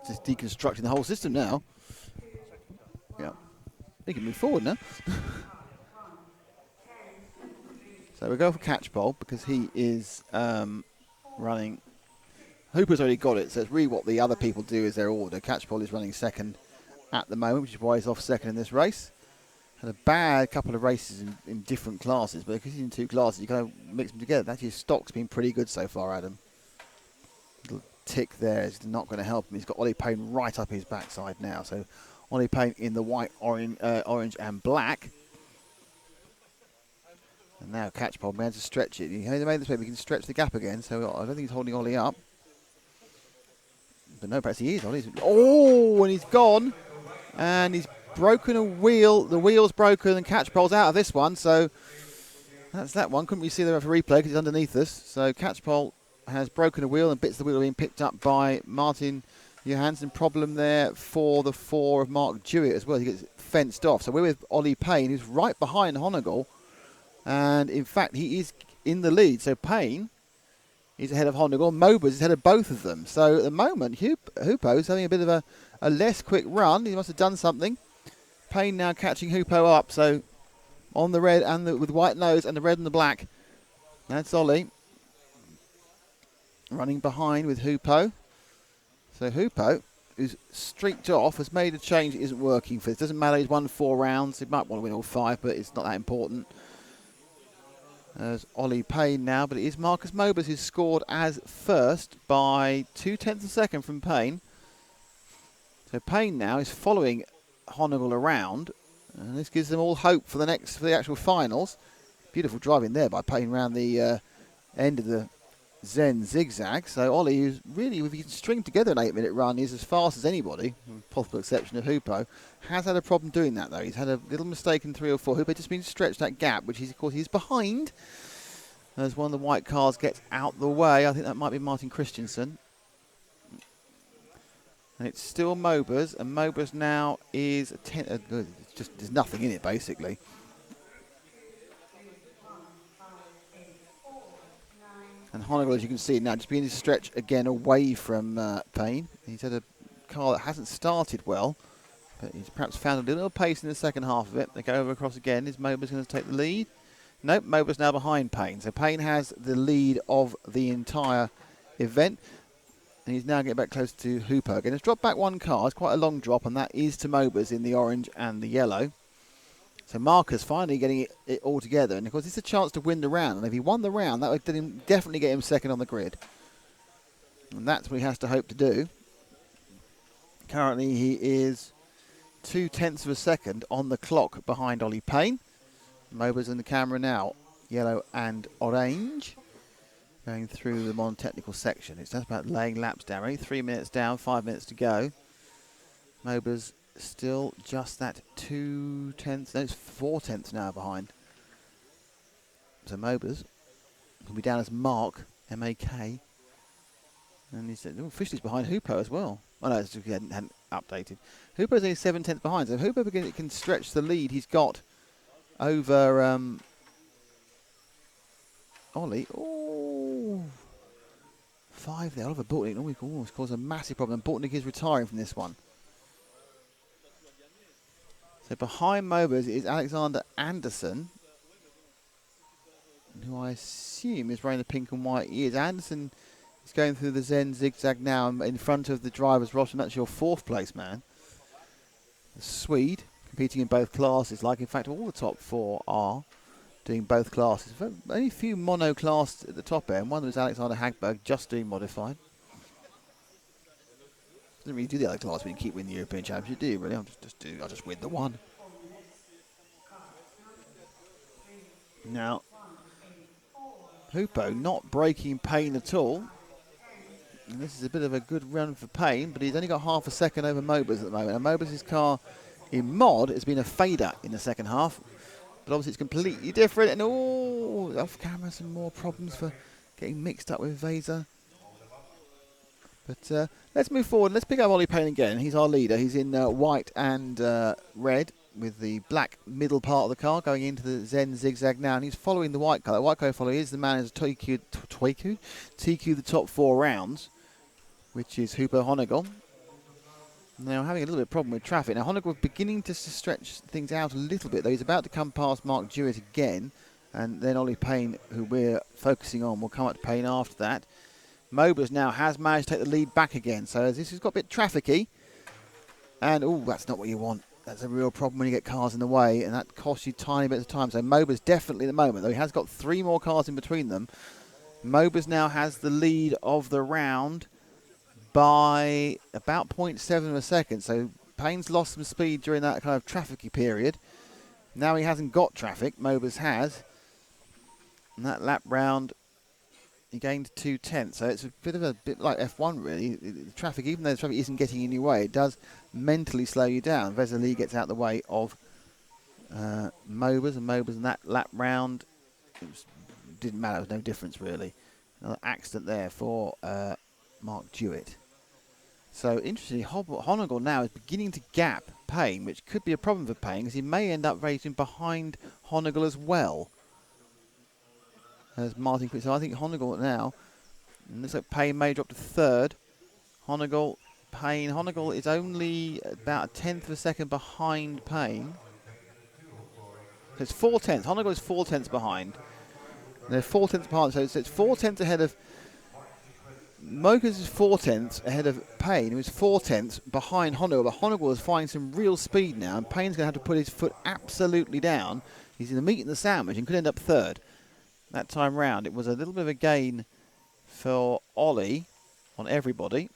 Just deconstructing the whole system now. Yeah. We can move forward now. So we go for Catchpole because he is running. Hooper's already got it, so it's really what the other people do is their order. Catchpole is running second at the moment, which is why he's off second in this race. Had a bad couple of races in different classes, but because he's in 2 classes, you kind of mix them together. Actually, his stock's been pretty good so far, Adam. Little tick there is not going to help him. He's got Ollie Payne right up his backside now. So Ollie Payne in the white, orange and black. And now Catchpole managed to stretch it. He made this way, we can stretch the gap again, so I don't think he's holding Ollie up. But no, perhaps he is. Oh, and he's gone. And he's broken a wheel. The wheel's broken and Catchpole's out of this one. So that's that one. Couldn't we see the referee play because he's underneath us. So Catchpole has broken a wheel and bits of the wheel are being picked up by Martin Johansson. Problem there for the 4 of Mark Jewett as well. He gets fenced off. So we're with Ollie Payne, who's right behind Honeygall. And in fact, he is in the lead. So Payne is ahead of Honegel. Mobers is ahead of both of them. So at the moment, Hoopo is having a bit of a less quick run. He must have done something. Payne now catching Hoopo up. So on the red and with white nose and the red and the black. That's Ollie running behind with Hoopo. So Hoopo, who's streaked off, has made a change that isn't working for this. Doesn't matter, he's won 4 rounds. He might want to win all 5, but it's not that important. There's Ollie Payne now, but it is Markus Mobers who's scored as first by 0.2 of a second from Payne. So Payne now is following Honegel around, and this gives them all hope for the actual finals. Beautiful driving there by Payne around the end of the Zen zigzag. So Ollie, who's really, if he can string together an 8-minute run, is as fast as anybody, with possible exception of Hoopo. Has had a problem doing that though. He's had a little mistake in 3 or 4. Hoopo just been to stretch that gap, which of course he's behind. As one of the white cars gets out the way, I think that might be Martin Christensen. And it's still Mobers, and Mobers now is there's nothing in it basically. And Honegel, as you can see now, just beginning to stretch again away from Payne. He's had a car that hasn't started well, but he's perhaps found a little pace in the second half of it. They go over across again. Is Mobers going to take the lead? Nope, Mobers now behind Payne. So Payne has the lead of the entire event. And he's now getting back close to Hoopo again. It's dropped back 1 car. It's quite a long drop, and that is to Mobers in the orange and the yellow. So Marcus finally getting it all together. And of course, it's a chance to win the round. And if he won the round, that would definitely get him second on the grid. And that's what he has to hope to do. Currently, he is 0.2 of a second on the clock behind Ollie Payne. Mobers in the camera now, yellow and orange, going through the non-technical section. It's just about laying laps down. Only 3 minutes down, 5 minutes to go. Mobers still just that 0.2, no, it's 0.4 now behind. So Mobers will be down as Mark, M-A-K. And he's officially behind Hoopo as well. Oh no, he hadn't updated. Hoopo's only 0.7 behind, so Hoopo can stretch the lead he's got over Ollie. Oh, 5 there. Oliver Bortnick almost caused a massive problem. Bortnick is retiring from this one. So behind Mobers is Alexander Anderson, who I assume is wearing the pink and white ears. Anderson is going through the Zen zigzag now in front of the driver's roster. That's your 4th place man. The Swede, competing in both classes, like in fact all the top 4 are doing both classes. Only a few mono class at the top end. One was Alexander Hagberg, just doing modified. Doesn't really do the other class when you keep winning the European Championship, do you really? I'll just win the one. Now, Hoopo not breaking Payne at all. And this is a bit of a good run for Payne, but he's only got half a second over Mobers at the moment. And Mobers' car in mod has been a fader in the second half. But obviously it's completely different. And off camera, some more problems for getting mixed up with Vaser. But let's move forward. Let's pick up Ollie Payne again. He's our leader. He's in white and red with the black middle part of the car going into the Zen zigzag now. And he's following the white car. The white car follower is the man who's TQ the top 4 rounds, which is Hoopo Honegel. Now having a little bit of problem with traffic. Now Honegel beginning to stretch things out a little bit, though. He's about to come past Mark Jewett again. And then Ollie Payne, who we're focusing on, will come up to Payne after that. Mobers now has managed to take the lead back again. So this has got a bit trafficky. And, that's not what you want. That's a real problem when you get cars in the way. And that costs you tiny bits of time. So Mobers definitely at the moment, though he has got 3 more cars in between them. Mobers now has the lead of the round by about 0.7 of a second. So Payne's lost some speed during that kind of trafficky period. Now he hasn't got traffic. Mobers has. And that lap round, he gained 0.2. So it's a bit like F1 really. The traffic, even though the traffic isn't getting in your way, it does mentally slow you down. Vesely gets out the way of Mobers, and that lap round didn't matter. There was no difference really. Another accident there for Mark Jewett. So interestingly, Honegel now is beginning to gap Payne, which could be a problem for Payne because he may end up racing behind Honegel as well. as Martin quits. So I think Honegal now, and looks like Payne may drop to third. Honegal, Payne. Honegal is only about a tenth of a second behind Payne. So it's 4/10. Honegal is 4/10 behind. They're 4/10 behind, so it's 4/10 ahead of. Mokers is 4/10 ahead of Payne, who is 4/10 behind Honegal. But Honegal is finding some real speed now, and Payne's going to have to put his foot absolutely down. He's in the meat and the sandwich and could end up third. That time round, it was a little bit of a gain for Ollie on everybody.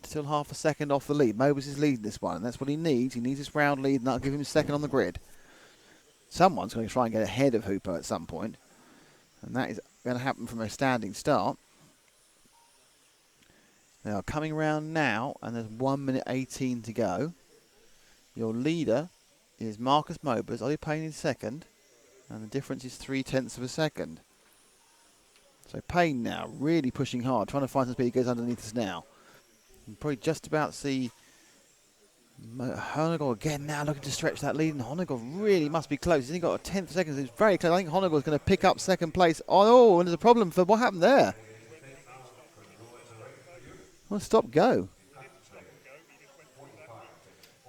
Still half a second off the lead. Mobers is leading this one, and that's what he needs. He needs this round lead, and that'll give him second on the grid. Someone's going to try and get ahead of Hooper at some point, and that is going to happen from a standing start. They are coming round now, and there's 1 minute 18 to go. Your leader is Markus Mobers. Ollie Payne is second, and the difference is 3/10 of a second. So Payne now really pushing hard, trying to find some speed. He goes underneath us now. You can probably just about see Honegal again now looking to stretch that lead, and Honegal really must be close. He's only got a tenth of a second. It's very close. I think Honegal is going to pick up second place. Oh, and there's a problem for what happened there. Well, stop go.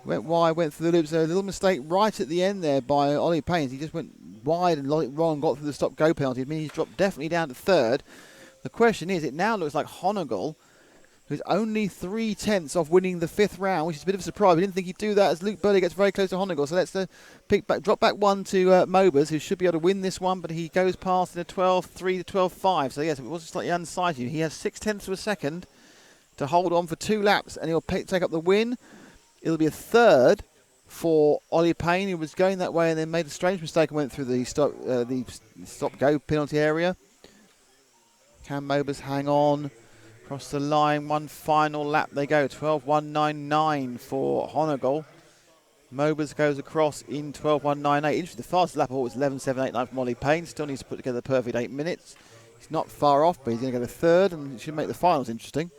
Went wide, went through the loops. So a little mistake right at the end there by Ollie Payne. He just went wide and got it wrong, got through the stop go penalty. It means he's dropped definitely down to third. The question is, it now looks like Honegal, who's only 3/10 off winning the fifth round, which is a bit of a surprise. We didn't think he'd do that as Luke Burley gets very close to Honegal. So let's drop back one to Mobers, who should be able to win this one, but he goes past in a 12.3 to 12.5. So yes, it was slightly unsighted. He has 6/10 of a second to hold on for 2 laps, and he'll take up the win. It'll be a third for Ollie Payne, who was going that way and then made a strange mistake and went through the stop-go penalty area. Can Mobers hang on? Across the line, one final lap they go. 12.199 for Honegal. Mobers goes across in 12.198. Interesting, the fastest lap of all was 11.789 from Ollie Payne. Still needs to put together the perfect 8 minutes. He's not far off, but he's going to go to third, and it should make the finals interesting.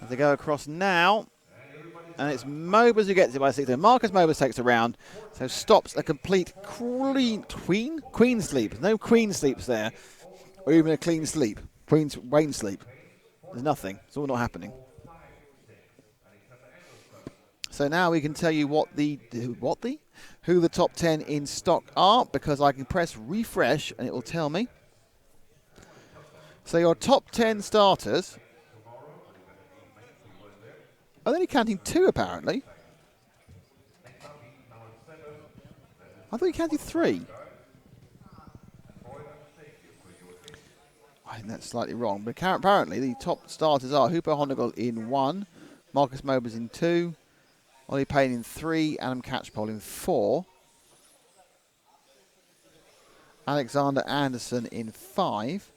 As they go across now, and it's Mobers who gets it by 6. Markus Mobers takes the round, so stops a complete queen sleep. No queen sleeps there, or even a clean sleep. Wayne sleep. There's nothing. It's all not happening. So now we can tell you who the top 10 in stock are, because I can press refresh and it will tell me. So your top 10 starters. I'm only counting 2 apparently. I thought you counted 3. I think that's slightly wrong, but apparently the top starters are Hooper Honegal in 1, Markus Mobers in 2, Ollie Payne in 3, Adam Catchpole in 4, Alexander Anderson in 5,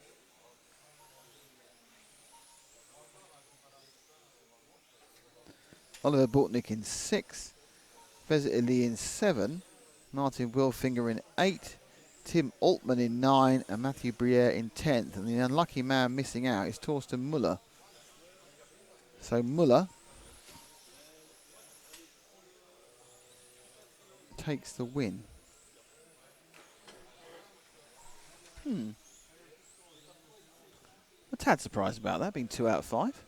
Oliver Bortnick in 6, Fezit Ali in 7, Martin Wilfinger in 8, Tim Altman in 9, and Matthew Briere in 10th. And the unlucky man missing out is Torsten Muller. So Muller takes the win. A tad surprised about that, being 2 out of 5.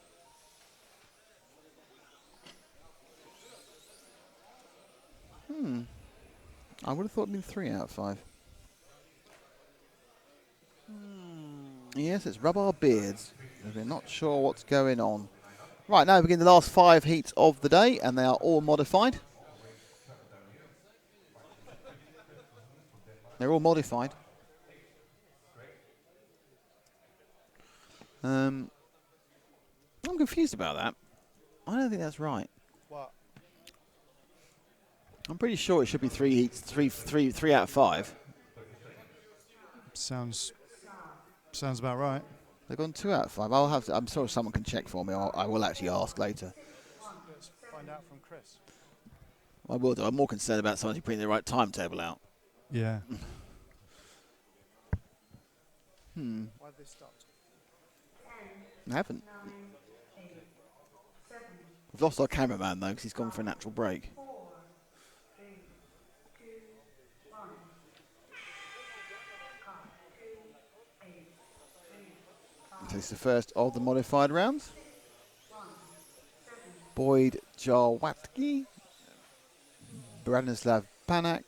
I would have thought it'd been 3 out of 5. Yes, it's rub our beards. We're not sure what's going on. Right, now we begin the last 5 heats of the day, and they are all modified. They're all modified. I'm confused about that. I don't think that's right. What? I'm pretty sure it should be 3 heats, 3 out of 5. Sounds about right. They've gone 2 out of 5. I'm sure someone can check for me. I will actually ask later. Let's find out from Chris. I will do. I'm more concerned about someone putting the right timetable out. Yeah. Why have they stopped? I haven't. We've lost our cameraman though, because he's gone for a natural break. This is the first of the modified rounds. Boyd Jarwatki, Branislav Panak,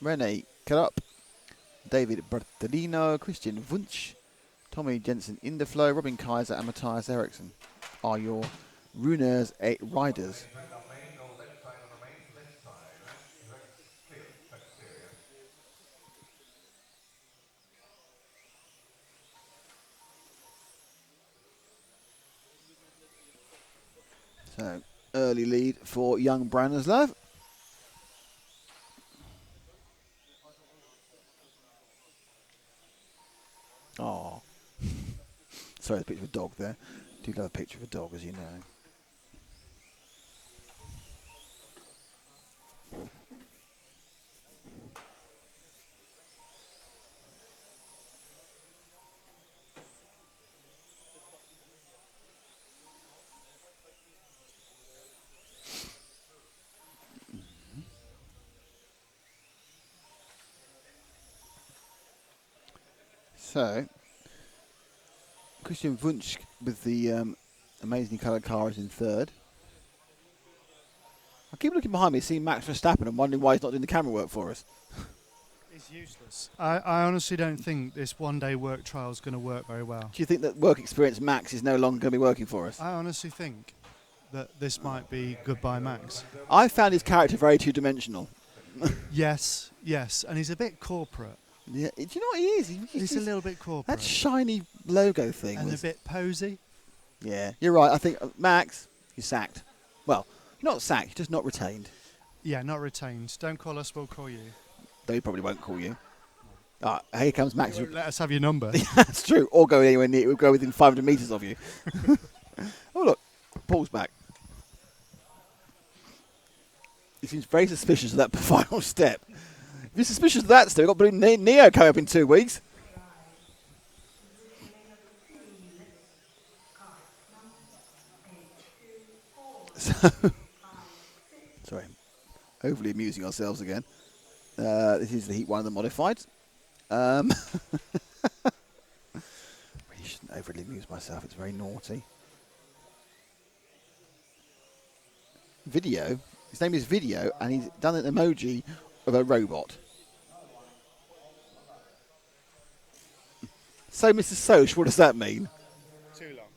Rene Karup, David Bertolino, Christian Wunsch, Tommy Jensen Indeflow, Robin Kaiser and Matthias Eriksson are your Runners 8 riders. So, early lead for young Branislav. Oh. Sorry, the picture of a dog there. Do love a picture of a dog, as you know. So, Christian Wunsch with the amazingly coloured car is in third. I keep looking behind me, seeing Max Verstappen and wondering why he's not doing the camera work for us. It's useless. I honestly don't think this one-day work trial is going to work very well. Do you think that work experience Max is no longer going to be working for us? I honestly think that this might be goodbye Max. I found his character very two-dimensional. Yes, and he's a bit corporate. Yeah, do you know what he is? He's a little bit corporate. That shiny logo thing. And a bit posy. Yeah, you're right. I think Max, you're sacked. Well, not sacked, you're just not retained. Yeah, not retained. Don't call us, we'll call you. Though he probably won't call you. Here comes Max. Let us have your number. That's true. Or go anywhere near. We'll go within 500 metres of you. Oh, look. Paul's back. He seems very suspicious of that final step. If you're suspicious of that step, we've got Blue Neo coming up in 2 weeks. Sorry. Overly amusing ourselves again. This is the Heat 1 of the modified. Really shouldn't overly amuse myself. It's very naughty. Video. His name is Video, and he's done an emoji of a robot. So, Mr. Soch, what does that mean? Too long.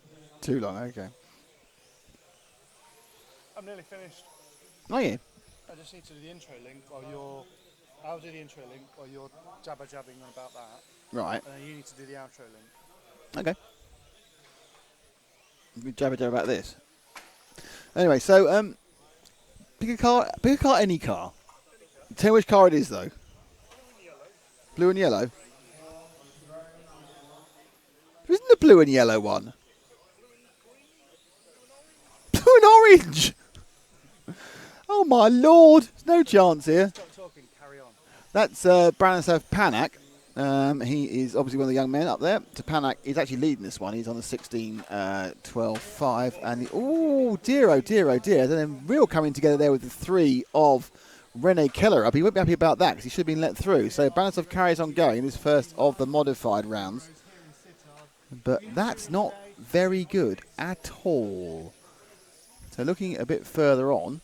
Too long, okay. I'm nearly finished. Oh, yeah. I just need to do the intro link while you're... I'll do the intro link while you're jabbing on about that. Right. And then you need to do the outro link. Okay. We jabber about this. Anyway, so pick a car, any car. Tell me which car it is, though. Blue and yellow. There isn't a blue and yellow one. Blue and orange. Oh my lord! There's no chance here. Stop talking. Carry on. That's Branislav Panak. He is obviously one of the young men up there. To Panak, he's actually leading this one. He's on the 16-12-5. And oh dear, oh dear, oh dear. Then real coming together there with the 3 of Rene Keller up. He won't be happy about that because he should have been let through. So Branislav carries on going in this first of the modified rounds. But that's not very good at all. So looking a bit further on.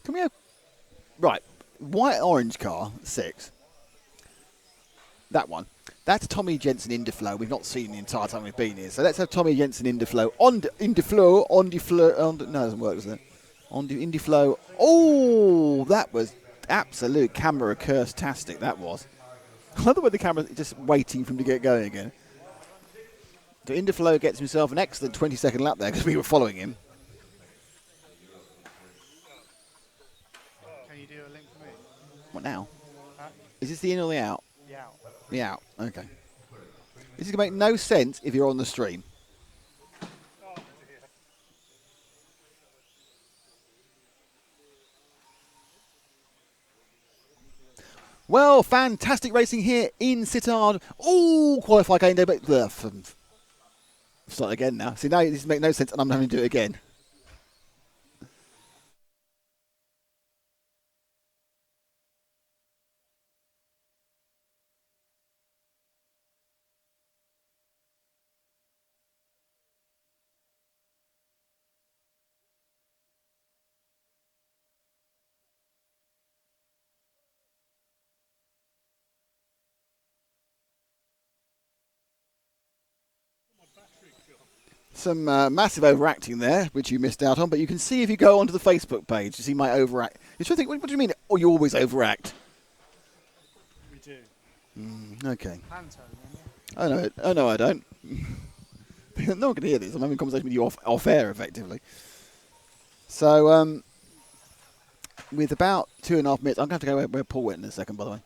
Can we have... Right. White-orange car, 6. That one. That's Tommy Jensen Indeflow. We've not seen the entire time we've been here. So let's have Tommy Jensen Indeflow. No, it doesn't work, does it? Indeflow. Oh, that was absolute camera curse-tastic, that was. I love the way the camera's just waiting for him to get going again. So Indeflow gets himself an excellent 20-second lap there because we were following him. Can you do a link for me? What now? Is this the in or the out? The out. The out, okay. This is going to make no sense if you're on the stream. Well, fantastic racing here in Sittard. Oh, qualified game day, but start again now. See, now this makes no sense, and I'm having to do it again. Some massive overacting there, which you missed out on, but you can see if you go onto the Facebook page, you see my overact. You should think, what do you mean? Oh, you always overact. We do. Okay. Pantone, Oh no, I don't. No one can hear this. I'm having a conversation with you off air, effectively. So, with about 2.5 minutes, I'm going to have to go where Paul went in a second, by the way.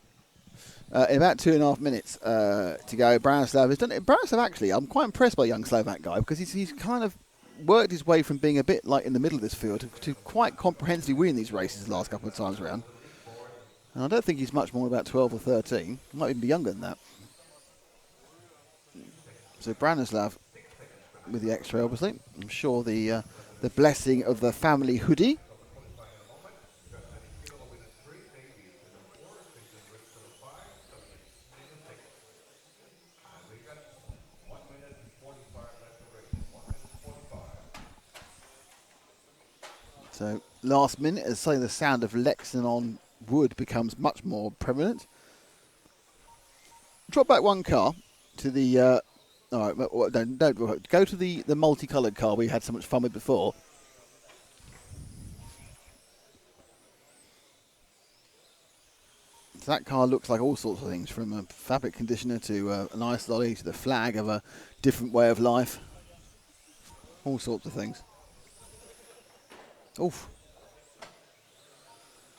In about 2.5 minutes to go, Branislav has done it. Branislav, actually, I'm quite impressed by the young Slovak guy because he's kind of worked his way from being a bit like in the middle of this field to quite comprehensively winning these races the last couple of times around. And I don't think he's much more about 12 or 13. He might even be younger than that. So Branislav with the extra, obviously. I'm sure the blessing of the family hoodie. So last minute, as saying the sound of Lexington on wood becomes much more prevalent. Drop back one car to the. All right, don't go to the multicoloured car we had so much fun with before. So that car looks like all sorts of things, from a fabric conditioner to an ice lolly to the flag of a different way of life. All sorts of things. Oof.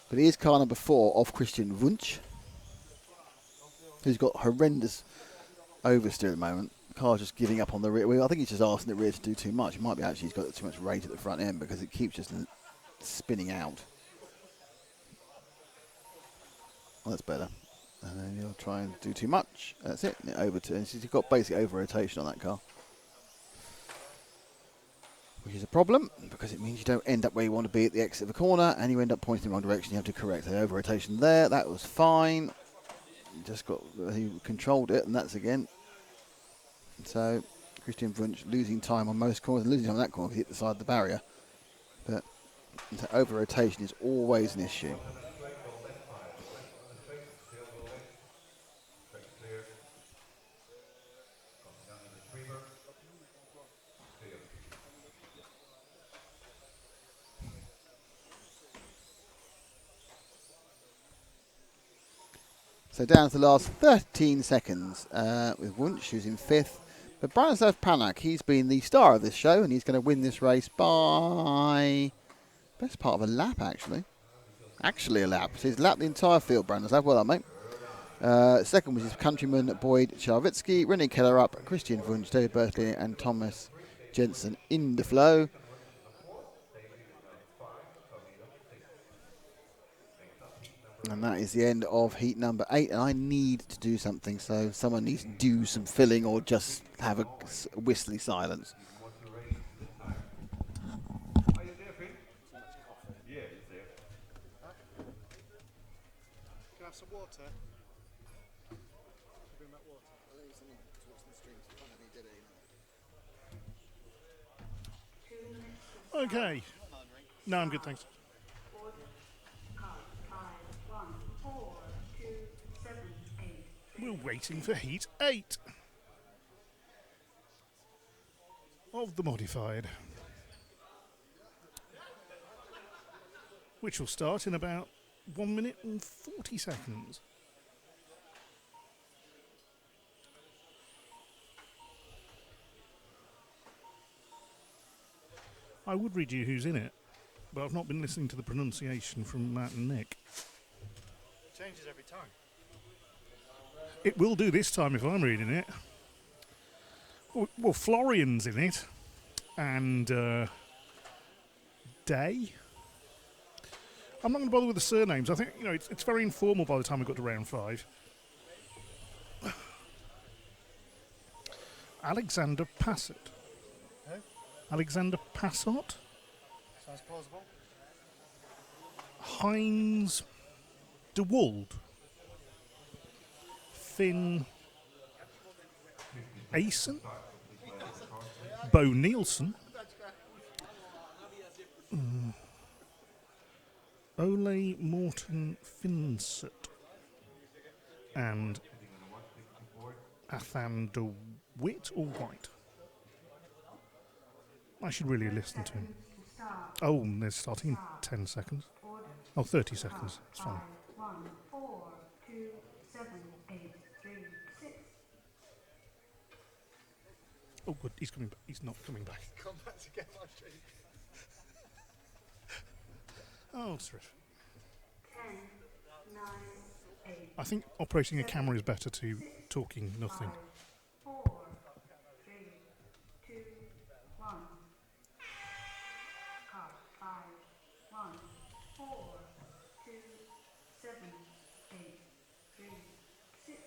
But he is car number 4 off Christian Wunsch, who's got horrendous oversteer at the moment. The car's just giving up on the rear wheel. I think he's just asking the rear to do too much. It might be actually he's got too much rate at the front end because it keeps just spinning out. Well, that's better. And then he'll try and do too much. That's it. It overturns. He's got basic over rotation on that car, which is a problem because it means you don't end up where you want to be at the exit of the corner and you end up pointing in the wrong direction. You have to correct the over rotation there. That was fine. He controlled it, and that's again. So Christian Wunsch losing time on most corners, losing time on that corner because he hit the side of the barrier. But over rotation is always an issue. So down to the last 13 seconds with Wunsch, who's in 5th. But Branislav Paddock, he's been the star of this show, and he's going to win this race by best part of a lap, actually. Actually a lap. So he's lapped the entire field, Branislav. Well done, mate. Second was his countryman, Boyd Charvitsky. René Keller up, Christian Wunsch, David Bertley, and Thomas Jensen in the flow. And that is the end of heat number 8. And I need to do something, so someone needs to do some filling or just have a whistly silence. Can I have some water? Bring back water. Okay. No, I'm good, thanks. We're waiting for heat 8 of the modified, which will start in about 1 minute and 40 seconds. I would read you who's in it, but I've not been listening to the pronunciation from Matt and Nick. It changes every time. It will do this time if I'm reading it. Well, Florian's in it, and Day. I'm not going to bother with the surnames. I think it's very informal by the time we got to round 5. Alexander Passot. Who? Alexander Passot. Sounds plausible. Heinz de Wald. Finn Ayson. Bo Nielsen. Ole Morton Finsett. And Athan de Witt or White. I should really listen to him. Oh, they're starting in 10 seconds. Oh, 30 seconds. It's fine. 1, 4, 2, 7, 8, 3, 6. Oh, good. He's coming back. He's not coming back. Come back to get my sheet. Oh, terrific. 10, 9, 8. I think operating a camera is better to talking nothing. 4, 3, 2, 1. Car 5, 1, 4, 2, 7, 8, 3, 6.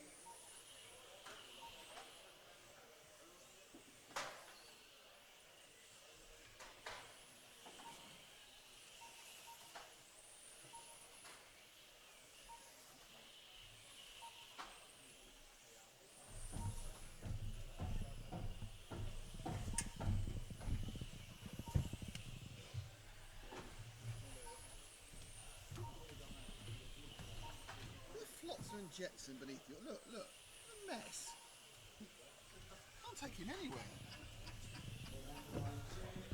Flotsam and Jetsam beneath you. Look, look, a mess. Can't take him anywhere.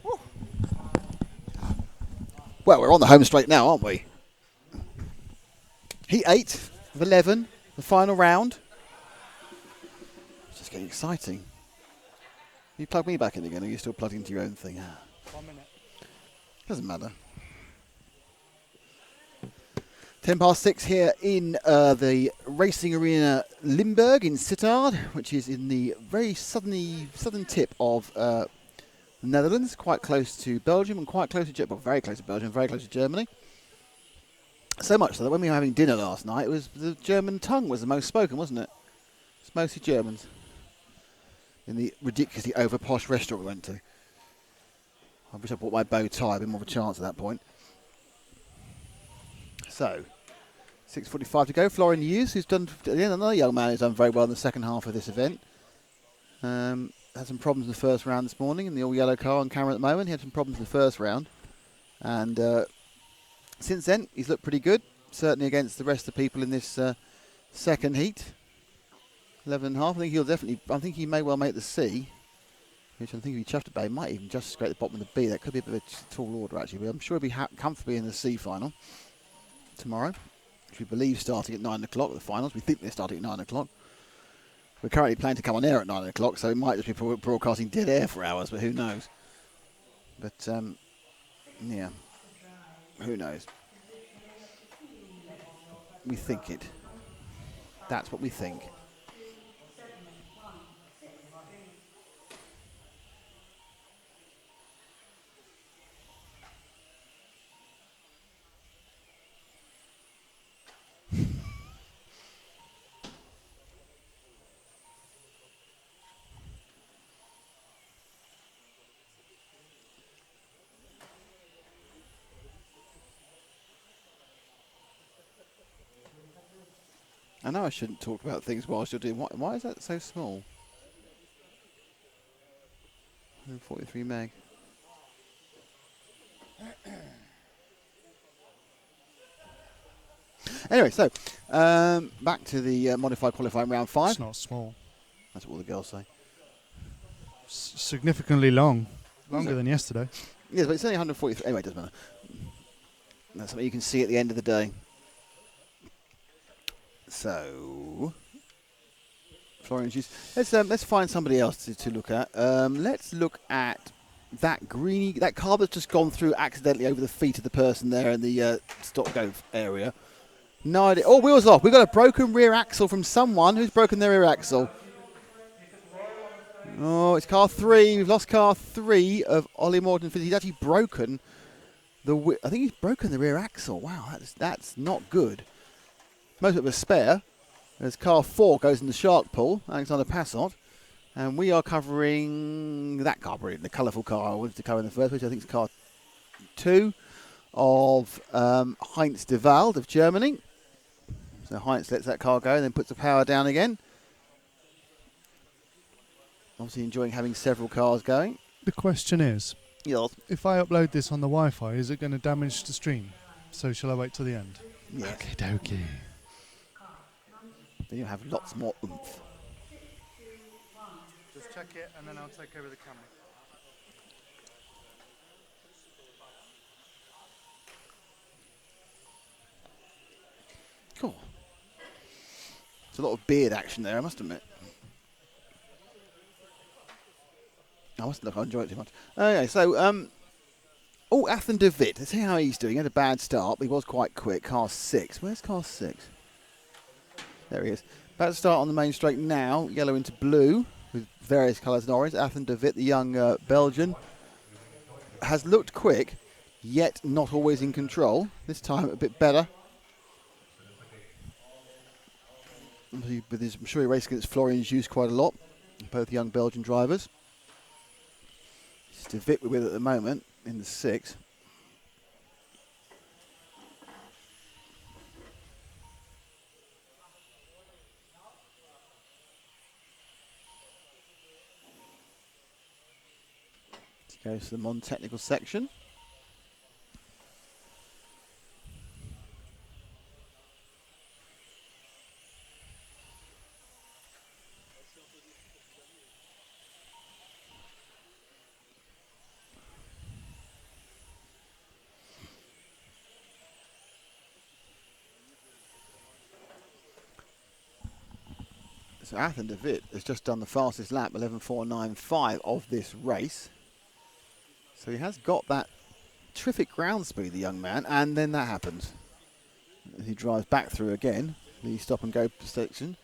Woo. Well, we're on the home straight now, aren't we? Heat 8 of 11, the final round. It's just getting exciting. You plug me back in again, or are you still plugged into your own thing? 1 minute. Doesn't matter. 6:10 here in the racing arena Limburg in Sittard, which is in the very southern tip of the Netherlands, quite close to Belgium and quite close to very close to Belgium, very close to Germany. So much so that when we were having dinner last night, it was the German tongue was the most spoken, wasn't it? It's mostly Germans in the ridiculously over posh restaurant we went to. I wish I bought my bow tie, a bit more of a chance at that point. So, 6:45 to go. Florian Hughes, who's done, another young man who's done very well in the second half of this event. Had some problems in the first round this morning in the all-yellow car on camera at the moment. He had some problems in the first round. And since then, he's looked pretty good, certainly against the rest of the people in this second heat. 11.5. I think he may well make the C, which I think he'd be chuffed about. He might even just scrape the bottom of the B. That could be a bit of a tall order, actually. But I'm sure he'll be comfortably in the C final tomorrow, which we believe starting at 9 o'clock, the finals. We think they're starting at 9 o'clock. We're currently planning to come on air at 9 o'clock, so it might just be broadcasting dead air for hours, but who knows. But, yeah, who knows. We think it. That's what we think. I know I shouldn't talk about things whilst you're doing. Why is that so small? 143 meg. Anyway, so back to the modified qualifying round 5. It's not small. That's what all the girls say. Significantly long. Longer than yesterday. Yes, but it's only 143. Anyway, it doesn't matter. That's something you can see at the end of the day. So, Florian, let's find somebody else to look at. Let's look at that car that's just gone through accidentally over the feet of the person there in the stop-go area. No idea. Oh, wheels off. We've got a broken rear axle from someone. Who's broken their rear axle? Oh, it's car 3. We've lost car 3 of Ollie Morton. He's actually broken I think he's broken the rear axle. Wow, that's not good. Most of it was spare. As car 4 goes in the shark pool, Alexander Passot. And we are covering that car, brilliant, the colourful car I wanted to cover in the first place. I think it's car 2 of Heinz de Wald of Germany. So Heinz lets that car go and then puts the power down again. Obviously enjoying having several cars going. The question is, yes, if I upload this on the Wi-Fi, is it going to damage the stream? So shall I wait till the end? Yes. Okie dokie. Then you have lots more oomph. Just check it and then I'll take over the camera. It's a lot of beard action there, I must admit. I must look, I enjoy it too much. Okay, so, Athen de Witt. Let's see how he's doing. He had a bad start, but he was quite quick. Car 6. Where's car 6? There he is. About to start on the main straight now. Yellow into blue with various colours in orange. Athen de Witt, the young Belgian, has looked quick, yet not always in control. This time a bit better. I'm sure he raced against Florian Joos quite a lot. Both young Belgian drivers. It's de Witt we're with at the moment in the 6. Goes to the non-technical section. So Athen de Witt has just done the fastest lap, 11.495 of this race. So he has got that terrific ground speed, the young man, and then that happens. He drives back through again, the stop and go section.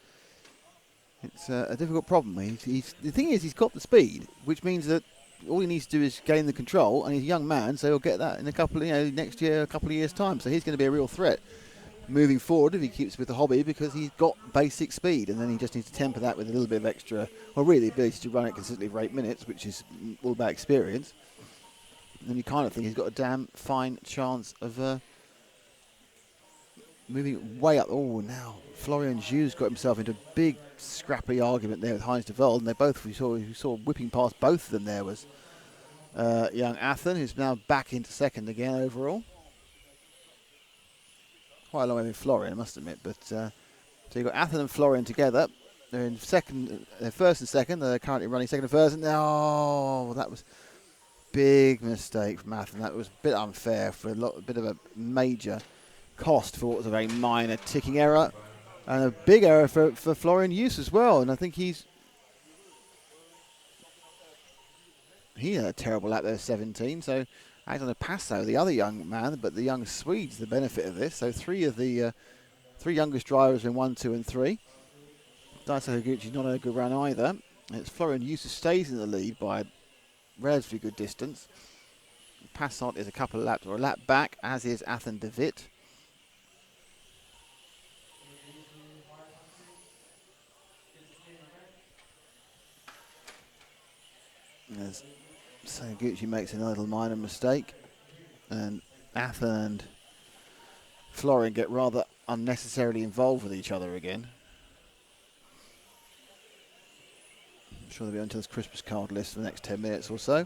It's a difficult problem. The thing is, he's got the speed, which means that all he needs to do is gain the control, and he's a young man, so he'll get that in a couple of, next year, a couple of years' time. So he's going to be a real threat moving forward if he keeps with the hobby, because he's got basic speed, and then he just needs to temper that with a little bit of extra, well, really the ability to run it consistently for 8 minutes, which is all about experience. And then you kind of think he's got a damn fine chance of moving way up. Oh, now Florian Joos got himself into a big scrappy argument there with Heinz de Velde, and they both, we saw whipping past both of them there was young Athen, who's now back into second again overall. Quite a long way with Florian, I must admit, but so you've got Athen and Florian together. They're in second, they're first and second. They're currently running second and first. And oh, that was big mistake from Athen. That was a bit unfair for a bit of a major cost for what was a very minor ticking error, and a big error for Florian Joos as well. And I think he had a terrible lap there, 17. So Alexander Passo, the other young man, but the young Swedes, the benefit of this. So three of the three youngest drivers in 1, 2, and 3. Daiso Higuchi's not a good run either. And it's Florian Joos who stays in the lead by a relatively good distance. Passant is a couple of laps or a lap back, as is Athen de Witt. As Higuchi makes a little minor mistake, and Athen and Florian get rather unnecessarily involved with each other again. I'm sure they'll be onto this Christmas card list for the next 10 minutes or so.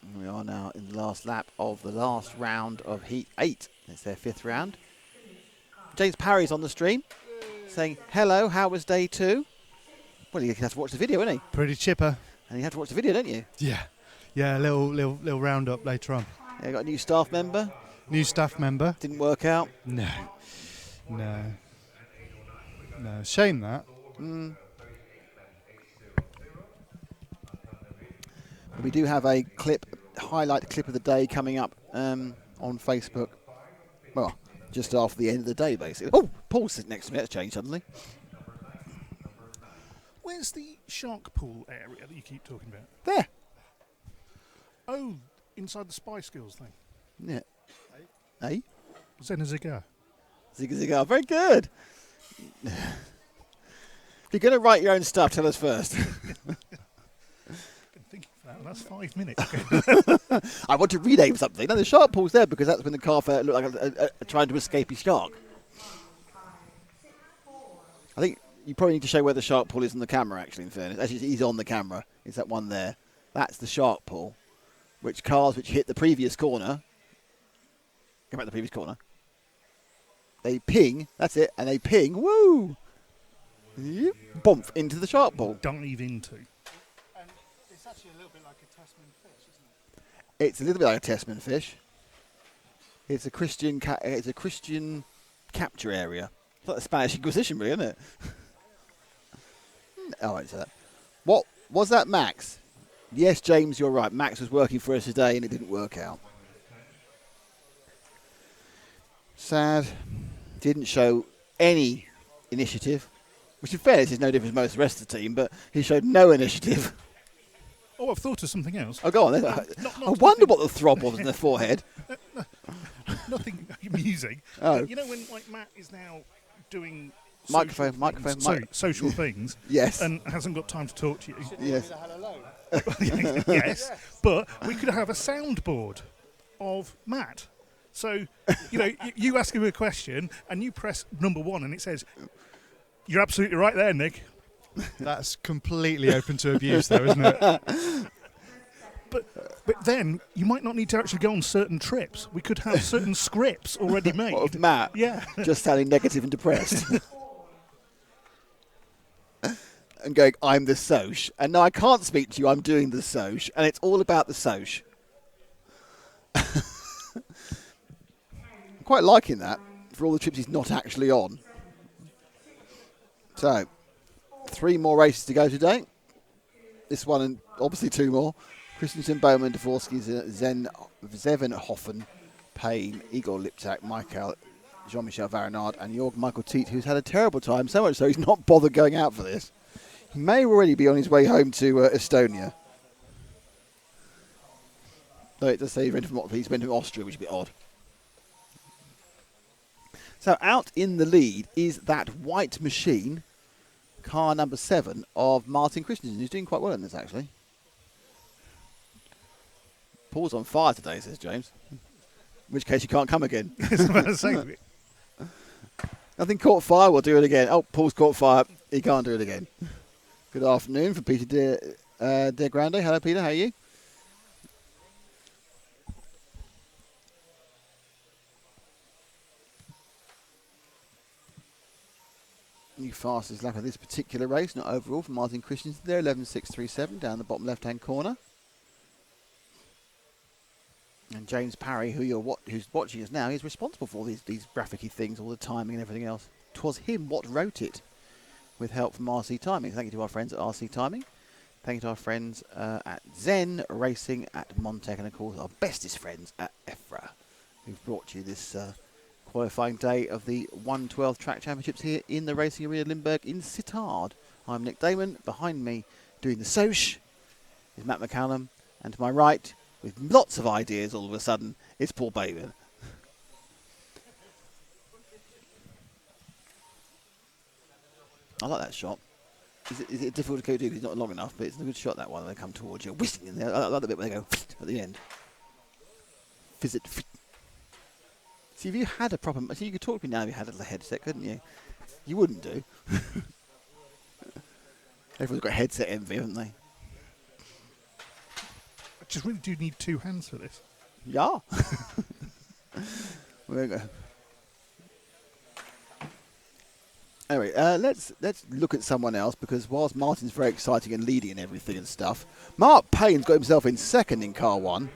And we are now in the last lap of the last round of Heat 8. It's their 5th round. James Parry's on the stream saying, hello, how was day 2? Well, you have to watch the video, isn't he? Pretty chipper. And you have to watch the video, don't you? Yeah. Yeah, a little roundup later on. Yeah, got a new staff member. New staff member. Didn't work out. No. Shame that. We do have a highlight clip of the day coming up on Facebook. Well, just after the end of the day, basically. Oh, Paul's sitting next to me. That's changed suddenly. Where's the shark pool area that you keep talking about? There. Oh, inside the Spy Skills thing. Yeah. Hey? Zen and Zigar. Zigar. Very good. If you're going to write your own stuff, tell us first. Been thinking for that. That's 5 minutes. I want to rename something. No, the shark pool's there because that's when the car looked like trying to escape a shark. I think you probably need to show where the shark pool is on the camera, actually, in fairness. Actually, he's on the camera. It's that one there. That's the shark pool. Which cars which hit the previous corner, go back to the previous corner, they ping, that's it, and they ping, woo! Bump into the shark pool. Dive into. And it's actually a little bit like a Tasman fish, isn't it? It's a little bit like a Tasman fish. It's a Christian capture area. It's like the Spanish Inquisition, really, isn't it? All right, so that. What was that, Max? Yes, James, you're right. Max was working for us today, and it didn't work out. Sad. Didn't show any initiative, which in fairness is no different from most of the rest of the team, but he showed no initiative. Oh, I've thought of something else. Oh, go on then. I wonder what the throb was in their forehead. Nothing amusing. Oh. You know when like Matt is now doing Microphone. social things. Yes. And hasn't got time to talk to you. Yes. Yes. But we could have a soundboard of Matt. So, you ask him a question and you press number 1 and it says, "You're absolutely right there, Nick." That's completely open to abuse, though, isn't it? But then you might not need to actually go on certain trips. We could have certain scripts already made. What, of Matt? Yeah. Just sounding negative and depressed. And going, I'm the Soch. And no, I can't speak to you, I'm doing the Soch. And it's all about the Soch. I'm quite liking that for all the trips he's not actually on. So, 3 more races to go today. This one and obviously 2 more. Christensen, Bowman, Dvorsky, Zevenhofen, Payne, Igor Liptak, Michael, Jean-Michel Varenard and Jorg Michael Teat, who's had a terrible time, so much so he's not bothered going out for this. He may already be on his way home to Estonia. Though it does say he's been from Austria, which is a bit odd. So out in the lead is that white machine, car number 7 of Martin Christensen, who's doing quite well in this actually. Paul's on fire today, says James. In which case you can't come again. I Nothing caught fire, we'll do it again. Oh, Paul's caught fire, he can't do it again. Good afternoon from Peter De Grande. Hello Peter, how are you? New fastest lap of this particular race, not overall, for Martin Christensen there, 11.637 down the bottom left-hand corner. And James Parry, who's watching us now, is responsible for these graphicy things, all the timing and everything else. 'Twas him what wrote it, with help from RC Timing. Thank you to our friends at RC Timing. Thank you to our friends at Zen Racing at Montec, and of course our bestest friends at EFRA, who've brought you this qualifying day of the 112 Track Championships here in the Racing Arena Limburg in Sittard. I'm Nick Damon. Behind me, doing the Soch, is Matt McCallum, and to my right, with lots of ideas all of a sudden, it's Paul Bateman. I like that shot. Is it difficult to do because it's not long enough, but it's a good shot, that one. They come towards you, whistling in there. I like the bit where they go at the end. Visit. See, if you had a proper... See, you could talk to me now if you had a little headset, couldn't you? You wouldn't do. Everyone's got headset envy, haven't they? I just really do need 2 hands for this. Yeah. We're going to... Anyway, let's look at someone else, because whilst Martin's very exciting and leading and everything and stuff, Mark Payne's got himself in second in car 1.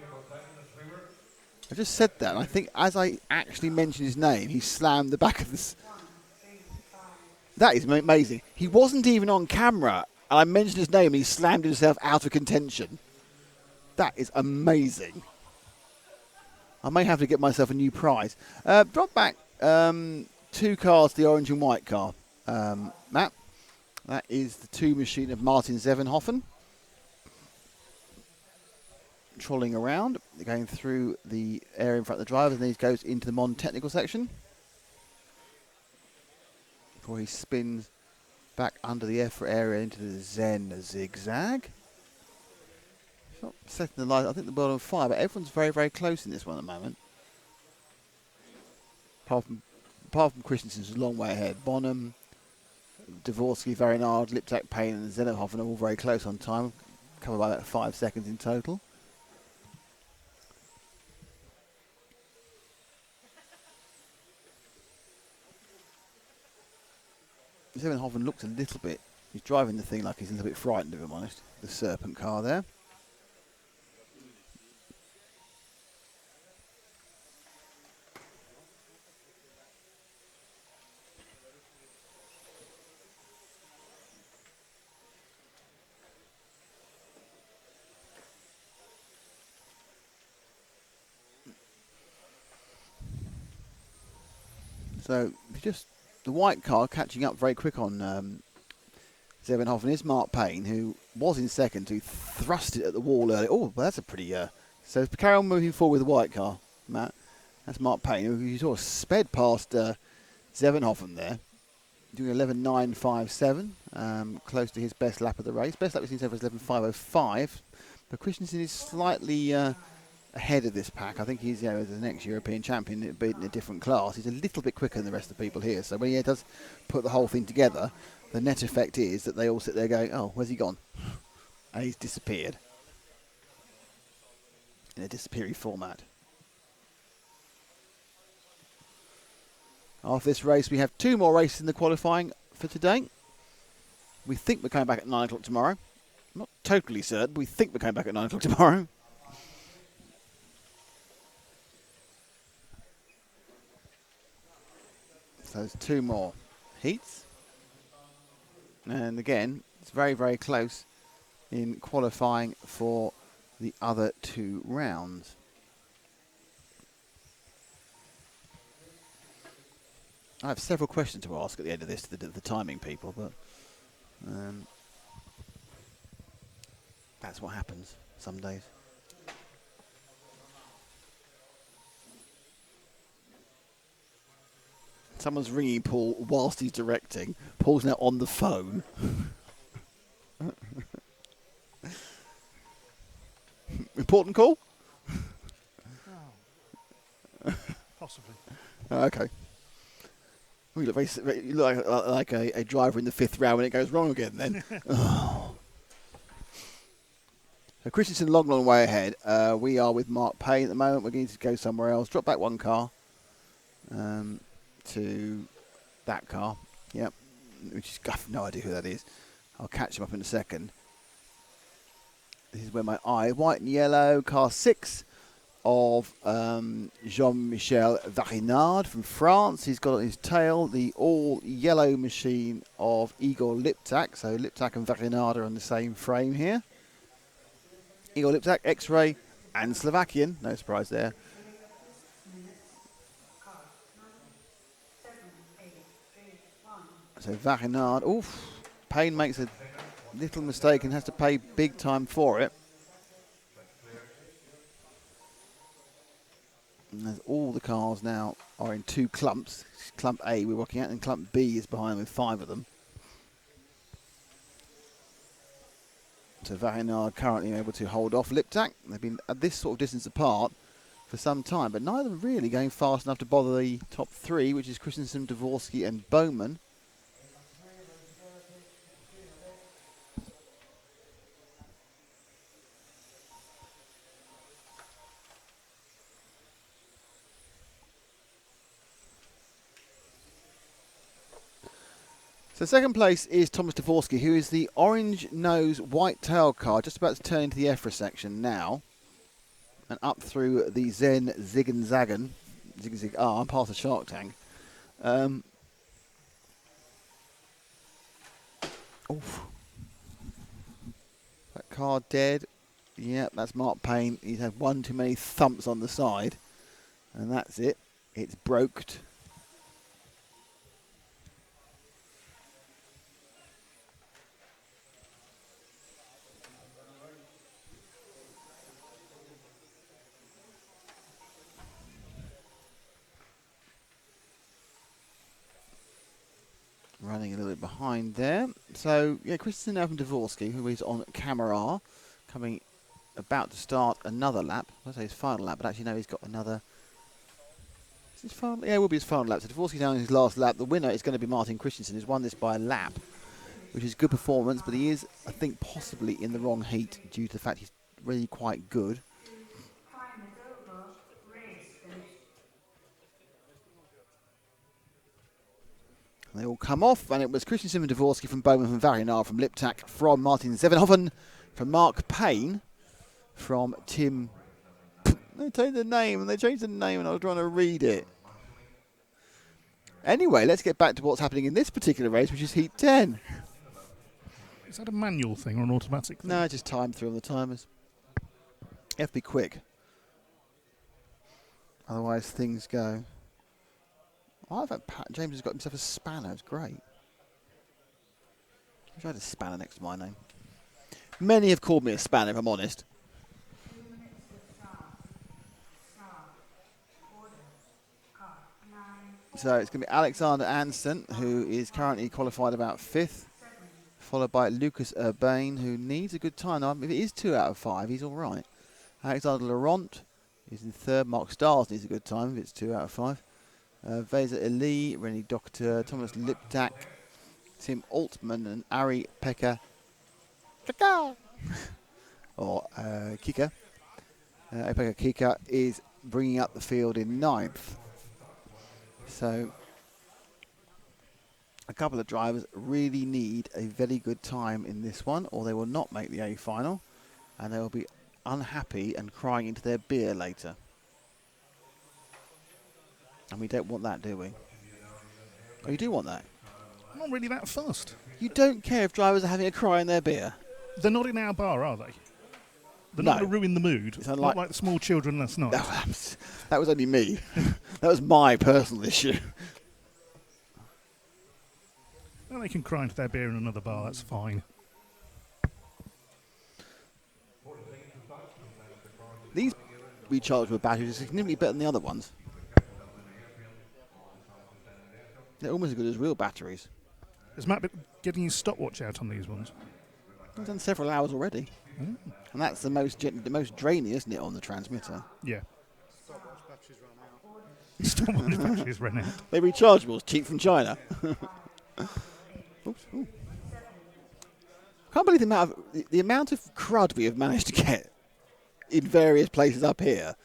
I just said that, and I think as I actually mentioned his name, he slammed the back of this. That is amazing. He wasn't even on camera, and I mentioned his name, and he slammed himself out of contention. That is amazing. I may have to get myself a new prize. Drop back 2 cars, the orange and white car. Matt, that is the 2 machine of Martin Zevenhofen. Trolling around, going through the area in front of the drivers, and then he goes into the non-technical section before he spins back under the EFRA area into the Zen zigzag. It's not setting the light. I think the world on fire, but everyone's very, very close in this one at the moment. Apart from Christensen's a long way ahead. Bonham, Dvorsky, Varenard, Liptak, Payne and Zevenhofen are all very close on time. Covered by about 5 seconds in total. Zevenhofen looks a little bit... He's driving the thing like he's a little bit frightened, if I'm honest. The Serpent car there. So just the white car catching up very quick on Zevenhofen is Mark Payne, who was in second, who thrust it at the wall early. Oh, well, that's a pretty... so carry on moving forward with the white car, Matt. That's Mark Payne, who sort of sped past Zevenhofen there, doing 11.957, close to his best lap of the race. Best lap we've seen so far is 11.505, but Christensen is slightly ahead of this pack. I think he's the next European champion, but in a different class. He's a little bit quicker than the rest of the people here, so when he does put the whole thing together, the net effect is that they all sit there going, oh, where's he gone? And he's disappeared in a disappearing format. After this race, we have 2 more races in the qualifying for today. We think we're coming back at 9 o'clock tomorrow. Not totally certain, but we think we're coming back at 9 o'clock tomorrow. So there's 2 more heats. And again, it's very, very close in qualifying for the other 2 rounds. I have several questions to ask at the end of this to the timing people, but that's what happens some days. Someone's ringing Paul whilst he's directing. Paul's now on the phone. Important call? Possibly. Okay. You look, you look like a driver in the 5th round when it goes wrong again then. Oh. So Christensen long, long way ahead. We are with Mark Payne at the moment. We're going to go somewhere else. Drop back 1 car to that car. Yep. Which is, I have no idea who that is. I'll catch him up in a second. This is where my eye. White and yellow, car 6 of Jean-Michel Varinard from France. He's got on his tail the all-yellow machine of Igor Liptak. So Liptak and Varinard are on the same frame here. Igor Liptak, X-Ray and Slovakian. No surprise there. So Varinard, oof. Payne makes a little mistake and has to pay big time for it. And as all the cars now are in 2 clumps. Clump A we're working at, and Clump B is behind with 5 of them. So Varinard currently able to hold off Liptak. They've been at this sort of distance apart for some time, but neither really going fast enough to bother the top 3, which is Christensen, Dvorsky and Bowman. So second place is Thomas Dvorsky, who is the orange nose white tail car, just about to turn into the EFRA section now. And up through the Zen Zig and Zagan. Zig Zig I'm past the Shark Tank. Oof. That car dead. Yep, that's Mark Payne. He's had 1 too many thumps on the side. And that's it. It's broked. Running a little bit behind there. So, yeah, Christensen now from Dvorsky, who is on camera, about to start another lap. I say his final lap, but actually no, he's got another. Is his final? Yeah, it will be his final lap. So Dvorsky's now in his last lap. The winner is going to be Martin Christensen, who's won this by a lap, which is good performance, but he is, I think, possibly in the wrong heat due to the fact he's really quite good. And they all come off, and it was Christensen and Dvorsky from Bowman, from Varinard, from Liptak, from Martin Zevenhofen, from Mark Payne, from Tim. They changed the name, and I was trying to read it. Anyway, let's get back to what's happening in this particular race, which is Heat 10. Is that a manual thing or an automatic thing? No, just time through on the timers. You have to be quick. Otherwise, things go I love that Pat James has got himself a spanner. It's great. I wish I had a spanner next to my name. Many have called me a spanner, if I'm honest. So it's going to be Alexander Anson, who is currently qualified about 5th, followed by Lucas Urbain, who needs a good time. Now, if it is 2 out of 5, he's all right. Alexander Laurent is in 3rd. Mark Stiles needs a good time if it's 2 out of 5. Vesa Eli, René Doctor, Thomas Liptak, Tim Altman, and Ari Pekka or Kika. Pekka Kika is bringing up the field in 9th. So a couple of drivers really need a very good time in this one, or they will not make the A final, and they will be unhappy and crying into their beer later. And we don't want that, do we? Oh, you do want that? I'm not really that fussed. You don't care if drivers are having a cry in their beer? They're not in our bar, are they? They're No. not going to ruin the mood. It's Not like the small children last night. That was only me. That was my personal issue. Well, they can cry into their beer in another bar, that's fine. These rechargeable batteries are significantly better than the other ones. They're almost as good as real batteries. Has Matt been getting his stopwatch out on these ones? I've done several hours already. Mm. And that's the most draining, isn't it, on the transmitter? Yeah. Stopwatch batteries run out. Stopwatch batteries run out. They're rechargeables, cheap from China. Oops. Ooh. Can't believe the amount of crud we have managed to get in various places up here.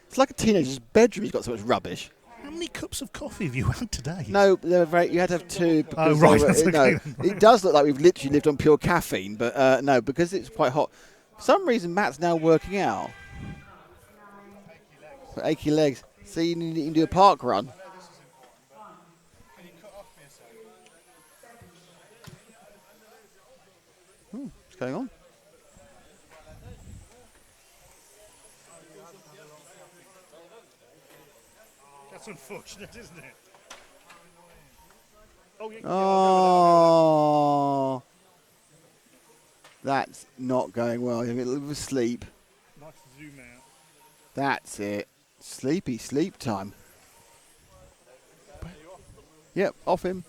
It's like a teenager's bedroom. He's got so much rubbish. How many cups of coffee have you had today? No, you had to have 2. Oh, right. That's okay. No, it does look like we've literally lived on pure caffeine, but no, because it's quite hot. For some reason, Matt's now working out. For achy legs. See, you can do a park run. What's going on? That's unfortunate, isn't it? Oh, that's not going well. You're a little bit of sleep. Nice zoom out. That's it. Sleepy sleep time. Yep, off him.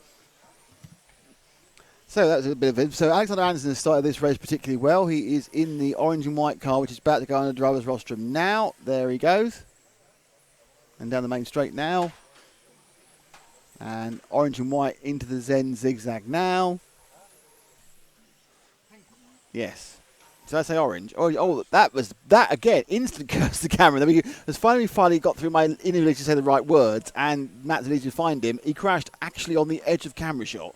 So that's a bit of it. So Alexander Anderson has started this race particularly well. He is in the orange and white car, which is about to go on the driver's rostrum now. There he goes. And down the main straight now. And orange and white into the Zen zigzag now. Yes. Did I say orange? Oh, that was that again. Instant curse the camera. Then we has finally got through my inability to say the right words, and Matt's ability to find him. He crashed actually on the edge of camera shot.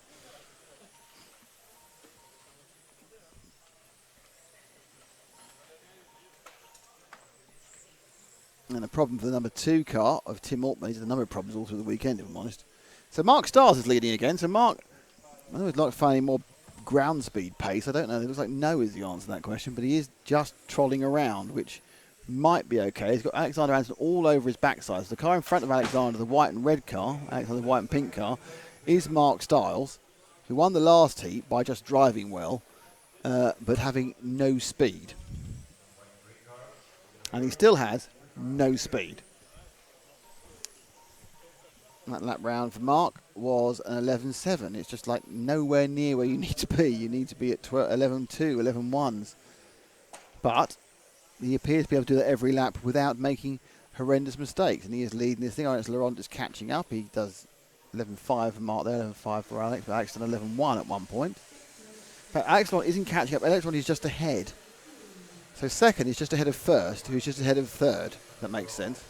And a problem for the number 2 car of Tim Altman. He's had a number of problems all through the weekend, if I'm honest. So Mark Stiles is leading again. So Mark, I know he'd like finding more ground speed pace. I don't know. It looks like no is the answer to that question, but he is just trolling around, which might be okay. He's got Alexander Anderson all over his backside. So the car in front of Alexander, the white and red car, Alexander the white and pink car, is Mark Stiles, who won the last heat by just driving well, but having no speed. And he still has no speed. That lap round for Mark was an 11.7. It's just like nowhere near where you need to be. You need to be at 11.2, 11.1s. But he appears to be able to do that every lap without making horrendous mistakes. And he is leading this thing. Alex Laurent is catching up. He does 11.5 for Mark there, 11.5 for Alex. But Alex done 11.1 at one point. But Alex Laurent isn't catching up. Alex Laurent is just ahead. So second is just ahead of first, who's just ahead of third. That makes sense.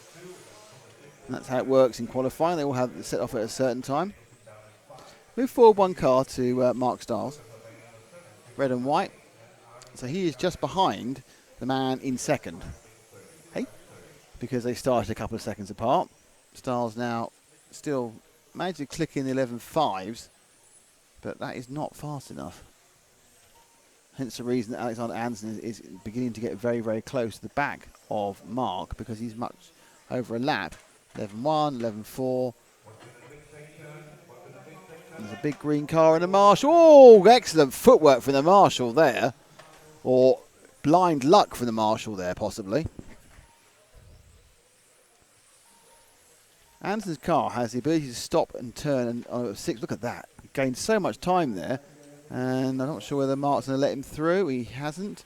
And that's how it works in qualifying. They all have it set off at a certain time. Move forward one car to Mark Stiles. Red and white. So he is just behind the man in second. Hey? Because they started a couple of seconds apart. Stiles now still managed to click in the 11.5s, but that is not fast enough. Hence the reason that Alexander Anderson is beginning to get very, very close to the back of Mark, because he's much over a lap. 11.1, 11.4, big green car and a Marshall. Oh, excellent footwork from the Marshall there. Or blind luck from the Marshall there, possibly. Anderson's car has the ability to stop and turn. And six, look at that. He gained so much time there. And I'm not sure whether Mark's going to let him through. He hasn't.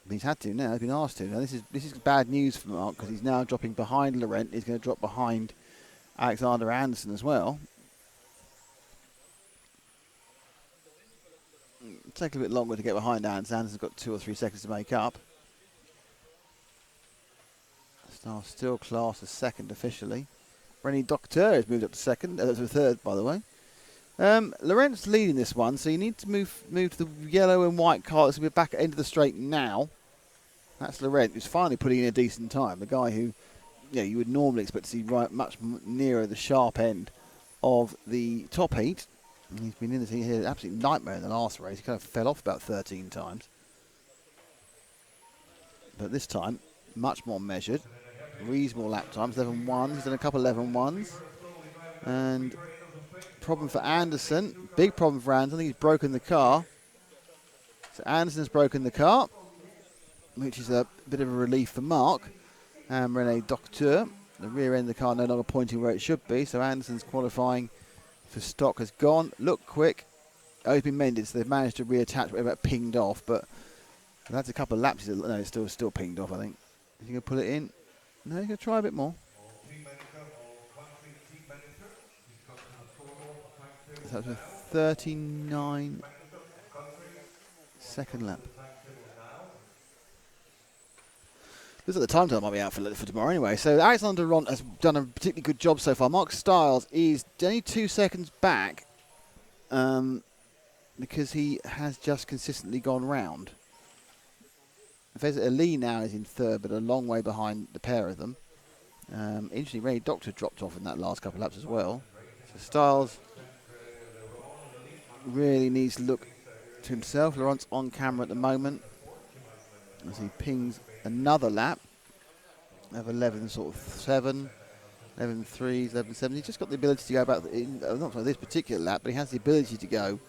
He's had to now. He's been asked to. Now this is bad news for Mark because he's now dropping behind Laurent. He's going to drop behind Alexander Anderson as well. It'll take a bit longer to get behind Anderson. Anderson's got 2 or 3 seconds to make up. Star still classed as second officially. René Docteur has moved up to second, to third, by the way. Laurent's leading this one, so you need to move to the yellow and white car that's going to be back at the end of the straight now. That's Laurent, who's finally putting in a decent time. The guy who, you would normally expect to see right much nearer the sharp end of the top heat. And he's been in this heat, absolute nightmare in the last race. He kind of fell off about 13 times. But this time, much more measured. Reasonable lap times, 11.1. He's done a couple of 11.1s. And problem for Anderson. Big problem for Anderson. I think he's broken the car. So Anderson's broken the car, which is a bit of a relief for Mark. And René Docteur. The rear end of the car no longer pointing where it should be. So Anderson's qualifying for stock has gone. Look quick. Oh, he's been mended, so they've managed to reattach whatever it pinged off. But that's a couple of laps. No, it's still pinged off, I think. Is he going to pull it in? No, he's going to try a bit more. So that was a 39 second lap. Looks like the time might be out for tomorrow anyway. So Alexander Ront has done a particularly good job so far. Mark Stiles is only 2 seconds back because he has just consistently gone round. Ali now is in third, but a long way behind the pair of them. Interestingly, René Docteur dropped off in that last couple of laps as well. So Stiles really needs to look to himself. Laurent's on camera at the moment as he pings another lap of 11.7, 11.3s, 11.7. He's just got the ability to go about, not for this particular lap, but he has the ability to go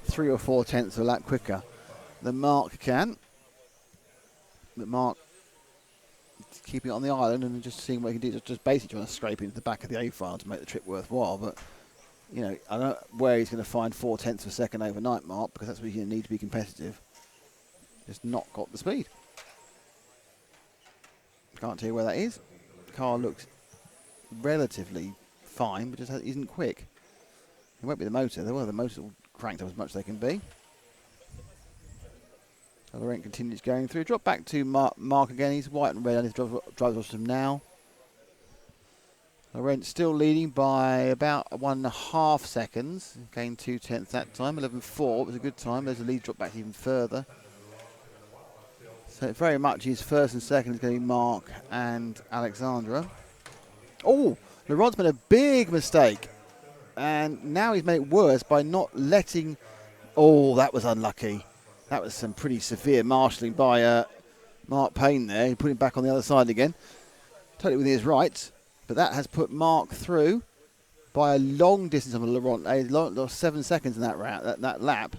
3 or 4 tenths of a lap quicker than Mark can. But Mark is keeping it on the island and just seeing what he can do. Just basically trying to scrape into the back of the A-file to make the trip worthwhile. But, I don't know where he's going to find 4 tenths of a second overnight, Mark, because that's what he's going to need to be competitive. Just not got the speed. Can't tell you where that is. The car looks relatively fine, but just isn't quick. It won't be the motor. The motor will crank up as much as they can be. Laurent continues going through. Drop back to Mark again. He's white and red on his driver's system now. Laurent still leading by about 1.5 seconds. Gained 2 tenths that time. 11.4 was a good time. There's a lead drop back even further. So very much his first and second is going to be Mark and Alexandra. Oh, Laurent's made a big mistake. And now he's made it worse by not letting... Oh, that was unlucky. That was some pretty severe marshalling by Mark Payne there. He put him back on the other side again. Totally within his rights. But that has put Mark through by a long distance on Laurent. He lost 7 seconds in that lap.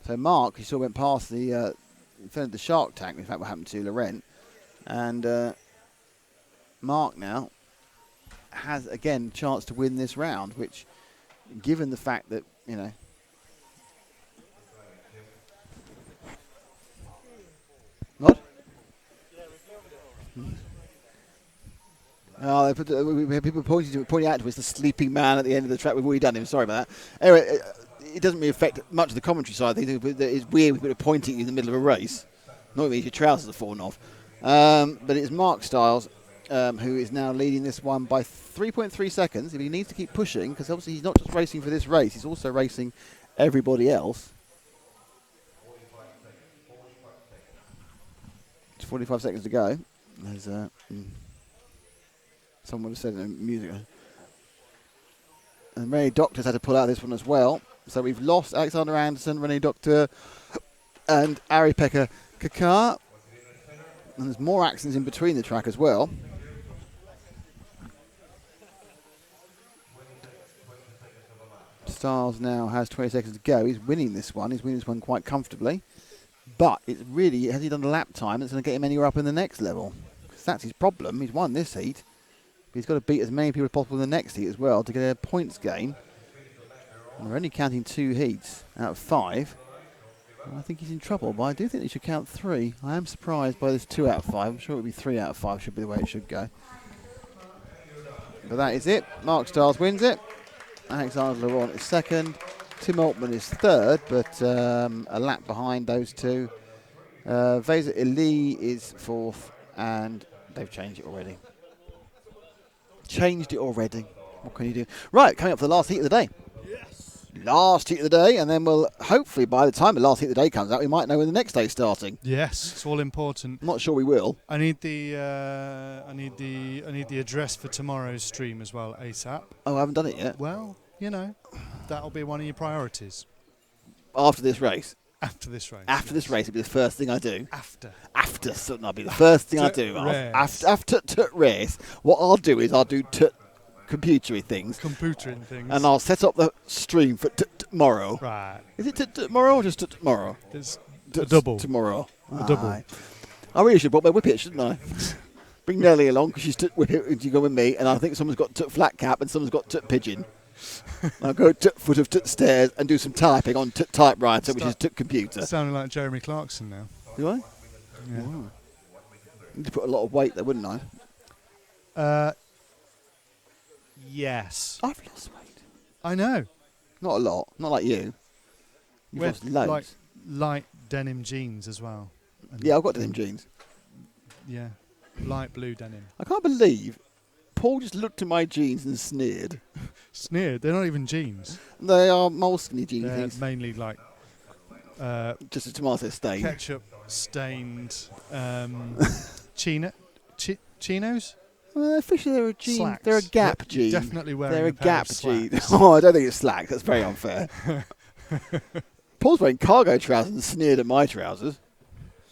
So Mark, he still went past the shark tank, in fact, what happened to Laurent. And Mark now has, again, a chance to win this round, which, given the fact that, What? Oh, we have people pointing out to us the sleeping man at the end of the track. We've already done him. Sorry about that. Anyway, it doesn't really affect much of the commentary side. I think it's weird with people pointing in the middle of a race. Not even your trousers are falling off. But it's Mark Stiles who is now leading this one by 3.3 seconds. He needs to keep pushing because obviously he's not just racing for this race. He's also racing everybody else. 45 seconds to go. There's someone would have said in music. And René Docteur's had to pull out this one as well. So we've lost Alexander Anderson, René Docteur, and Ari-Pekka Kakar. And there's more accidents in between the track as well. Styles now has 20 seconds to go. He's winning this one. He's winning this one quite comfortably. But it's really, has he done a lap time that's going to get him anywhere up in the next level? Because that's his problem. He's won this heat. But he's got to beat as many people as possible in the next heat as well to get a points gain. And we're only counting 2 heats out of 5. And I think he's in trouble, but I do think he should count 3. I am surprised by this 2 out of 5. I'm sure it would be 3 out of 5 should be the way it should go. But that is it. Mark Styles wins it. Alexander Laurent is second. Tim Altman is third, but a lap behind those two. Vesa Ili is fourth, and they've changed it already. What can you do? Right, coming up for the last heat of the day. Yes. Last heat of the day, and then we'll hopefully by the time the last heat of the day comes out, we might know when the next day's starting. Yes, it's all important. I'm not sure we will. I need the address for tomorrow's stream as well, ASAP. Oh, I haven't done it yet. Well, you know, that'll be one of your priorities. After this race. After this race. After this race, it'll be the first thing I do. After. So that'll be the first thing I do. After race, what I'll do is I'll do computery things. And I'll set up the stream for tomorrow. Right. Is it tomorrow or just tomorrow? It's a double. Tomorrow. A double. I really should have brought my whippet, shouldn't I? Bring Nelly along because she's whippet. You go with me, and I think someone's got flat cap and someone's got pigeon. I'll go foot of stairs and do some typing on typewriter, which is computer. Sounding like Jeremy Clarkson now. Do I? Yeah. Wow. Need to put a lot of weight there, wouldn't I? Yes. I've lost weight. I know. Not a lot. Not like you. You've lost loads. Like light denim jeans as well. And yeah, I've got denim jeans. Yeah. Light blue denim. I can't believe Paul just looked at my jeans and sneered. Sneered? They're not even jeans. They are moleskine jeans. They're mainly like just a tomato stain. Ketchup stained chinos? Well, officially they're a jean. Slacks. They're a Gap jean. Definitely wearing They're a pair Gap of jean. slacks. Oh, I don't think it's slacks. That's very unfair. Paul's wearing cargo trousers and sneered at my trousers.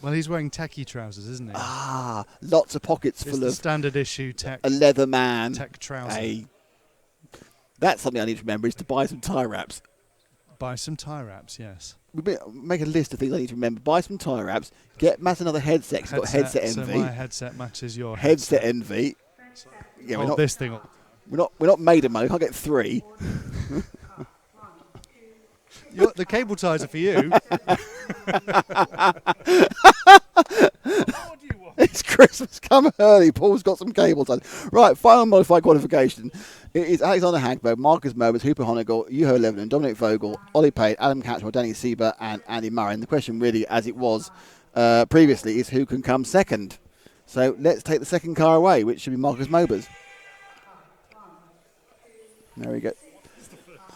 Well, he's wearing techie trousers, isn't he? Ah, lots of pockets It's full the of standard issue tech. a leather man. Tech trouser. That's something I need to remember is to buy some tie wraps. Buy some tie wraps, yes. We make a list of things I need to remember. Buy some tie wraps. Get Matt another headset. He's got headset envy. So my headset matches your headset envy. Yeah, Hold this thing up. We're not made of money. We can't get 3. The cable ties are for you. It's Christmas. Come early. Paul's got some cable ties. Right, final modified qualification. It is Alexander Hagberg, Markus Mobers, Hooper Honegal, Juho Levinen, Dominic Vogel, Ollie Payne, Adam Catchwell, Danny Sieber, and Andy Murray. And the question really, as it was previously, is who can come second. So let's take the second car away, which should be Markus Mobers. There we go.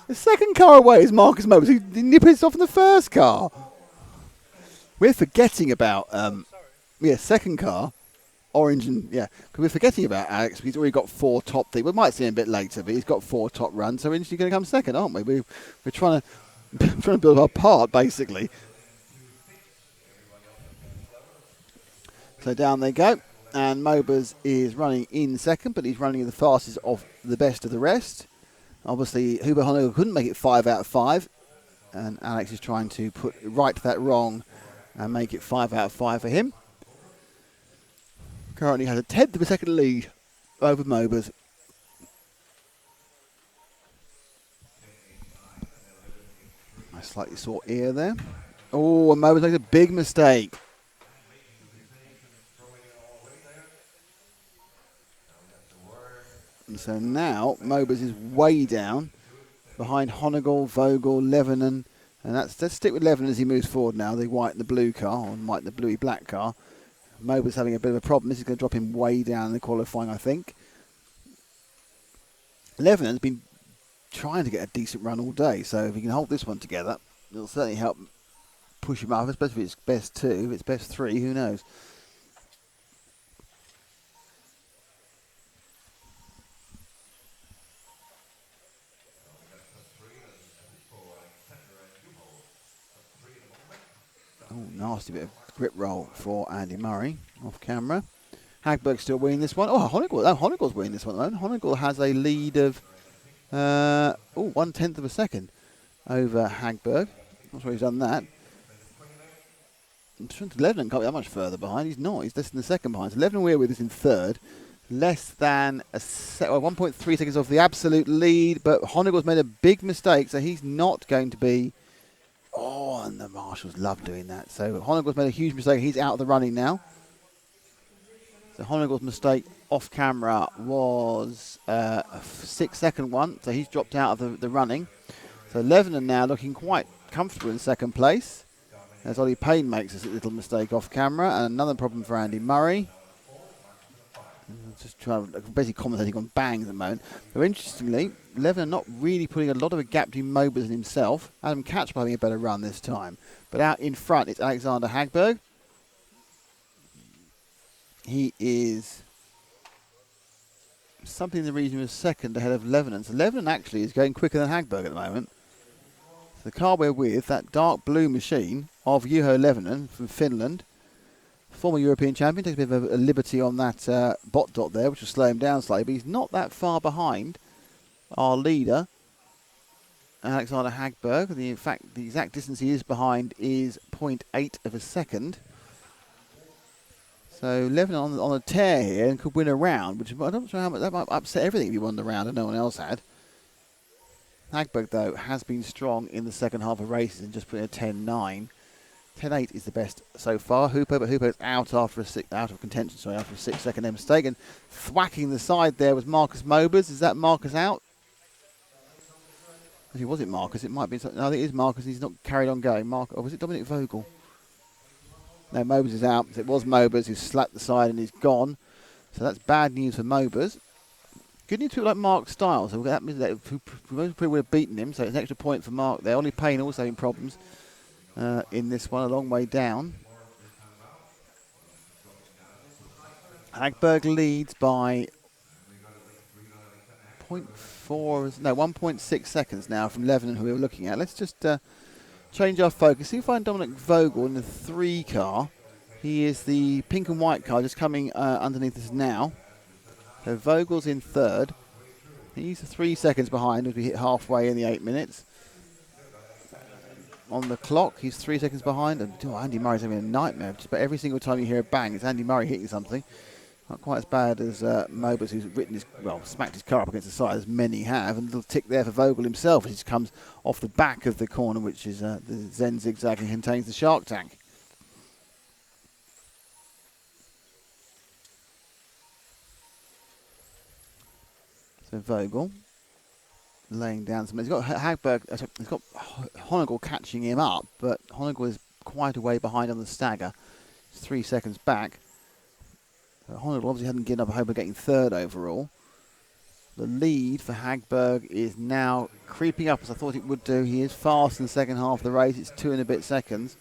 The second car away is Markus Mobers. He nipped off in the first car. We're forgetting about, second car, orange and, because we're forgetting about Alex. He's already got 4 top things. We might see him a bit later, but he's got 4 top runs, so we're going to come second, aren't we? We're trying to build our part, basically. So down they go. And Mobers is running in second, but he's running the fastest of the best of the rest. Obviously, Hubert Honegal couldn't make it 5 out of 5. And Alex is trying to put right that wrong and make it 5 out of 5 for him. Currently has a 10th of a second lead over Mobers. I slightly saw ear there. Oh, and Mobers makes a big mistake. And so now Mobers is way down behind Honegal, Vogel, Levinen, and let's stick with Levinen as he moves forward now. The white and the blue car, or white and the bluey black car. Mobers having a bit of a problem. This is going to drop him way down in the qualifying, I think. Levinen's been trying to get a decent run all day, so if he can hold this one together, it'll certainly help push him up, especially if it's best 2. If it's best 3, who knows? Oh, nasty bit of grip roll for Andy Murray off camera. Hagberg's still winning this one. Oh, Honegal's winning this one at the moment. Honegal has a lead of 1/10 of a second. over Hagberg. Not sure he's done that. Lebanon can't be that much further behind. He's not. He's less than the second behind. So Lebanon we're with is in third. Less than 1.3 seconds off the absolute lead. But Honigle's made a big mistake, so he's not going to be... Oh, and the marshals love doing that. So Honigle's made a huge mistake. He's out of the running now. So Honigle's mistake off camera was a 6-second one. So he's dropped out of the running. So Lebanon now looking quite comfortable in second place. As Ollie Payne makes a little mistake off camera. And another problem for Andy Murray. Just trying to basically commentating on bangs at the moment. But interestingly, Lebanon not really putting a lot of a gap between Mobers and himself. Adam Catchpole having a better run this time. But out in front, it's Alexander Hagberg. He is something in the region of second ahead of Lebanon. So Lebanon actually is going quicker than Hagberg at the moment. So the car we're with, that dark blue machine of Juho Lebanon from Finland. Former European champion, takes a bit of a liberty on that bot dot there, which will slow him down slightly, but he's not that far behind our leader, Alexander Hagberg. In fact, the exact distance he is behind is 0.8 of a second. So Lebanon on a tear here and could win a round, which I'm not sure how much that might upset everything if he won the round and no one else had. Hagberg, though, has been strong in the second half of races and just putting a 10.9. 10.8 is the best so far. Hooper, but Hooper's out after out of contention, sorry, after a 6-second mistake. And thwacking the side there was Markus Mobers. Is that Markus out? Actually, was it Markus? It might be. No, I think it is Markus. He's not carried on going. Or was it Dominic Vogel? No, Mobers is out. It was Mobers who slapped the side and he's gone. So that's bad news for Mobers. Good news for people like Mark Stiles. So that means that probably would have beaten him. So it's an extra point for Mark there. Ollie Payne also having problems. In this one, a long way down. Hagberg leads by 1.6 seconds now from Lebanon, who we were looking at. Let's just change our focus. See if I find Dominic Vogel in the 3 car. He is the pink and white car just coming underneath us now. So Vogel's in third. He's 3 seconds behind as we hit halfway in the 8 minutes. On the clock, he's 3 seconds behind, and Andy Murray's having a nightmare. Just about every single time you hear a bang, it's Andy Murray hitting something. Not quite as bad as Mobers, who's smacked his car up against the side, as many have. And a little tick there for Vogel himself, as he comes off the back of the corner, which is the Zen zigzag and contains the shark tank. So Vogel laying down some. He's got Hagberg. He's got Honegal catching him up, but Honegal is quite a way behind on the stagger. He's 3 seconds back. Honegal obviously hadn't given up a hope of getting third overall. The lead for Hagberg is now creeping up as I thought it would do. He is fast in the second half of the race. It's 2 and a bit seconds.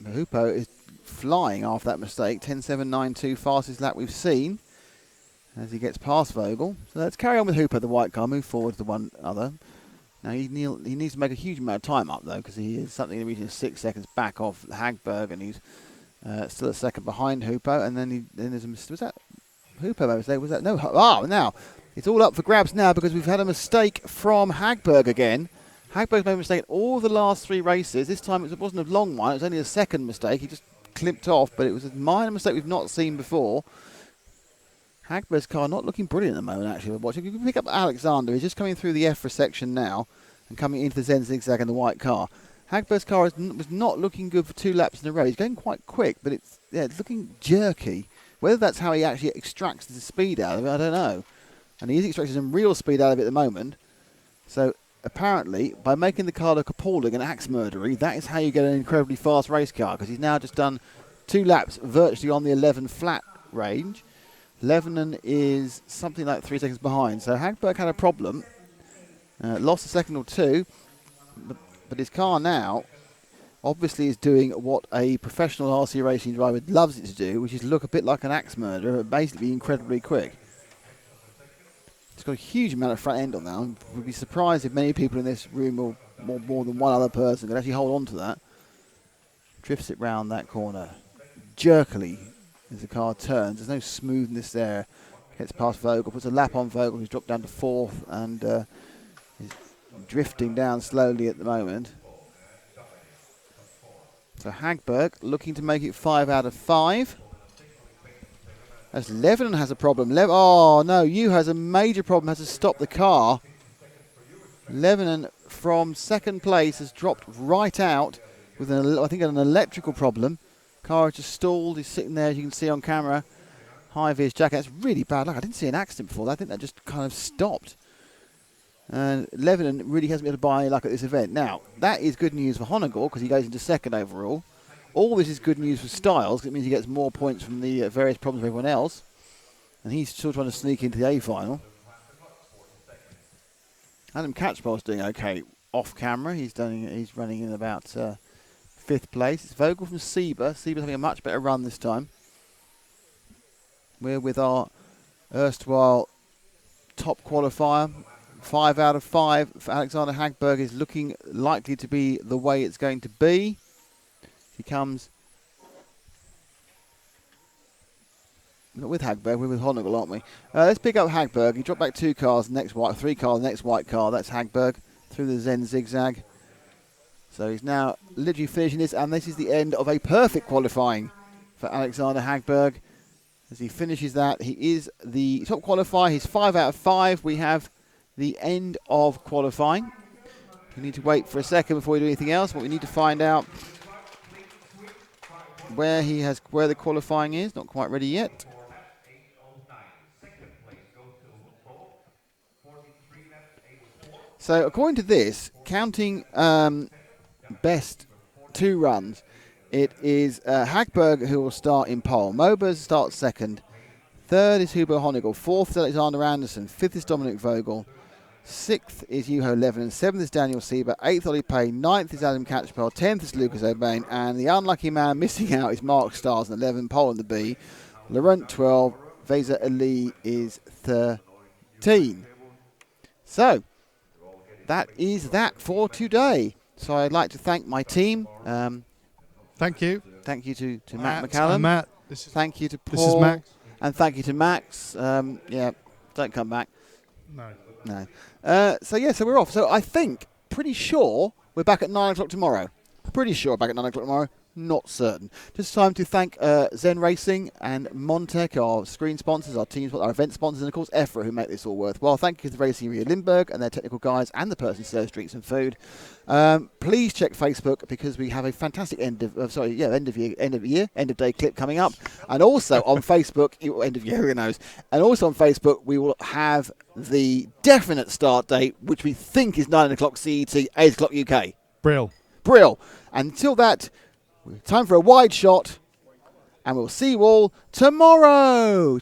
Hoopo is flying after that mistake. 10.792, fastest lap we've seen as he gets past Vogel. So let's carry on with Hooper, the white car, move forward to the one other. Now he needs to make a huge amount of time up though, because he is something in the region of 6 seconds back off Hagberg, and he's still a second behind Hoopo. And then there's a mistake. Was that Hoopo mistake? Was that no? Now it's all up for grabs now because we've had a mistake from Hagberg again. Hagberg's made a mistake in all the last 3 races. This time it wasn't a long one. It was only a second mistake. He just clipped off, but it was a minor mistake we've not seen before. Hagberg's car not looking brilliant at the moment, actually. We're watching. You can pick up Alexander. He's just coming through the EFRA section now and coming into the Zen zigzag in the white car. Hagberg's car was not looking good for 2 laps in a row. He's going quite quick, but it's looking jerky. Whether that's how he actually extracts the speed out of it, I don't know. And he is extracting some real speed out of it at the moment. So apparently, by making the car look appalling and axe murdery, that is how you get an incredibly fast race car, because he's now just done 2 laps virtually on the 11 flat range. Lebanon is something like 3 seconds behind. So Hagberg had a problem, lost a second or 2, but his car now obviously is doing what a professional RC racing driver loves it to do, which is look a bit like an axe murderer, but basically be incredibly quick. It's got a huge amount of front end on that. I would be surprised if many people in this room, or more than one other person, could actually hold on to that. Drifts it round that corner jerkily as the car turns. There's no smoothness there. Gets past Vogel, puts a lap on Vogel, who's dropped down to 4th, and He's drifting down slowly at the moment. So Hagberg looking to make it 5 out of 5. As Lebanon has a problem. Oh no, you has a major problem, has to stop the car. Lebanon from second place has dropped right out with I think an electrical problem. Car just stalled, he's sitting there as you can see on camera. High-vis jacket, that's really bad luck. I didn't see an accident before that. I think that just kind of stopped. And Lebanon really hasn't been able to buy any luck at this event. Now, that is good news for Honegal because he goes into second overall. All this is good news for Styles because it means he gets more points from the various problems of everyone else. And he's still trying to sneak into the A final. Adam Catchpole's doing okay off camera. He's running in about 5th place. It's Vogel from Sieber. Sieber's having a much better run this time. We're with our erstwhile top qualifier. 5 out of 5 for Alexander Hagberg is looking likely to be the way it's going to be. He comes not with Hagberg, we're with Honegal, aren't we? Let's pick up Hagberg. He dropped back 2 cars, next white, 3 cars, next white car. That's Hagberg through the Zen zigzag. So he's now literally finishing this, and this is the end of a perfect qualifying for Alexander Hagberg. As he finishes that, he is the top qualifier. He's 5 out of 5. We have the end of qualifying. We need to wait for a second before we do anything else, but we need to find out where the qualifying is. Not quite ready yet. So according to this, counting best 2 runs, it is Hagberg who will start in pole. Mobers starts second. 3rd is Hugo Honegal. 4th is Alexander Anderson. 5th is Dominic Vogel. 6th is Juho Lebanon. 7th is Daniel Sieber. 8th Ollie Payne. 9th is Adam Catchpole. 10th is Lucas O'Bain. And the unlucky man missing out is Mark Stars in 11. Pole in the B. Laurent 12. Veza Ali is 13. So that is that for today. So I'd like to thank my team. Thank you. Thank you to Matt McCallum. Matt. Thank you to Paul. This is Max. And thank you to Max. Yeah, don't come back. No. So we're off. So I think, pretty sure, we're back at 9 o'clock tomorrow. Pretty sure back at 9 o'clock tomorrow. Not certain. Just time to thank Zen Racing and Montec, our screen sponsors, our team, our event sponsors, and of course EFRA, who make this all worthwhile. Thank you to the Racing Rio Lindbergh and their technical guys and the person Serves Drinks and Food. Please check Facebook because we have a fantastic end of day clip coming up, and also on Facebook, end of year, who knows? And also on Facebook, we will have the definite start date, which we think is 9 o'clock CET, 8 o'clock UK. Brill. Until that. Time for a wide shot, and we'll see you all tomorrow.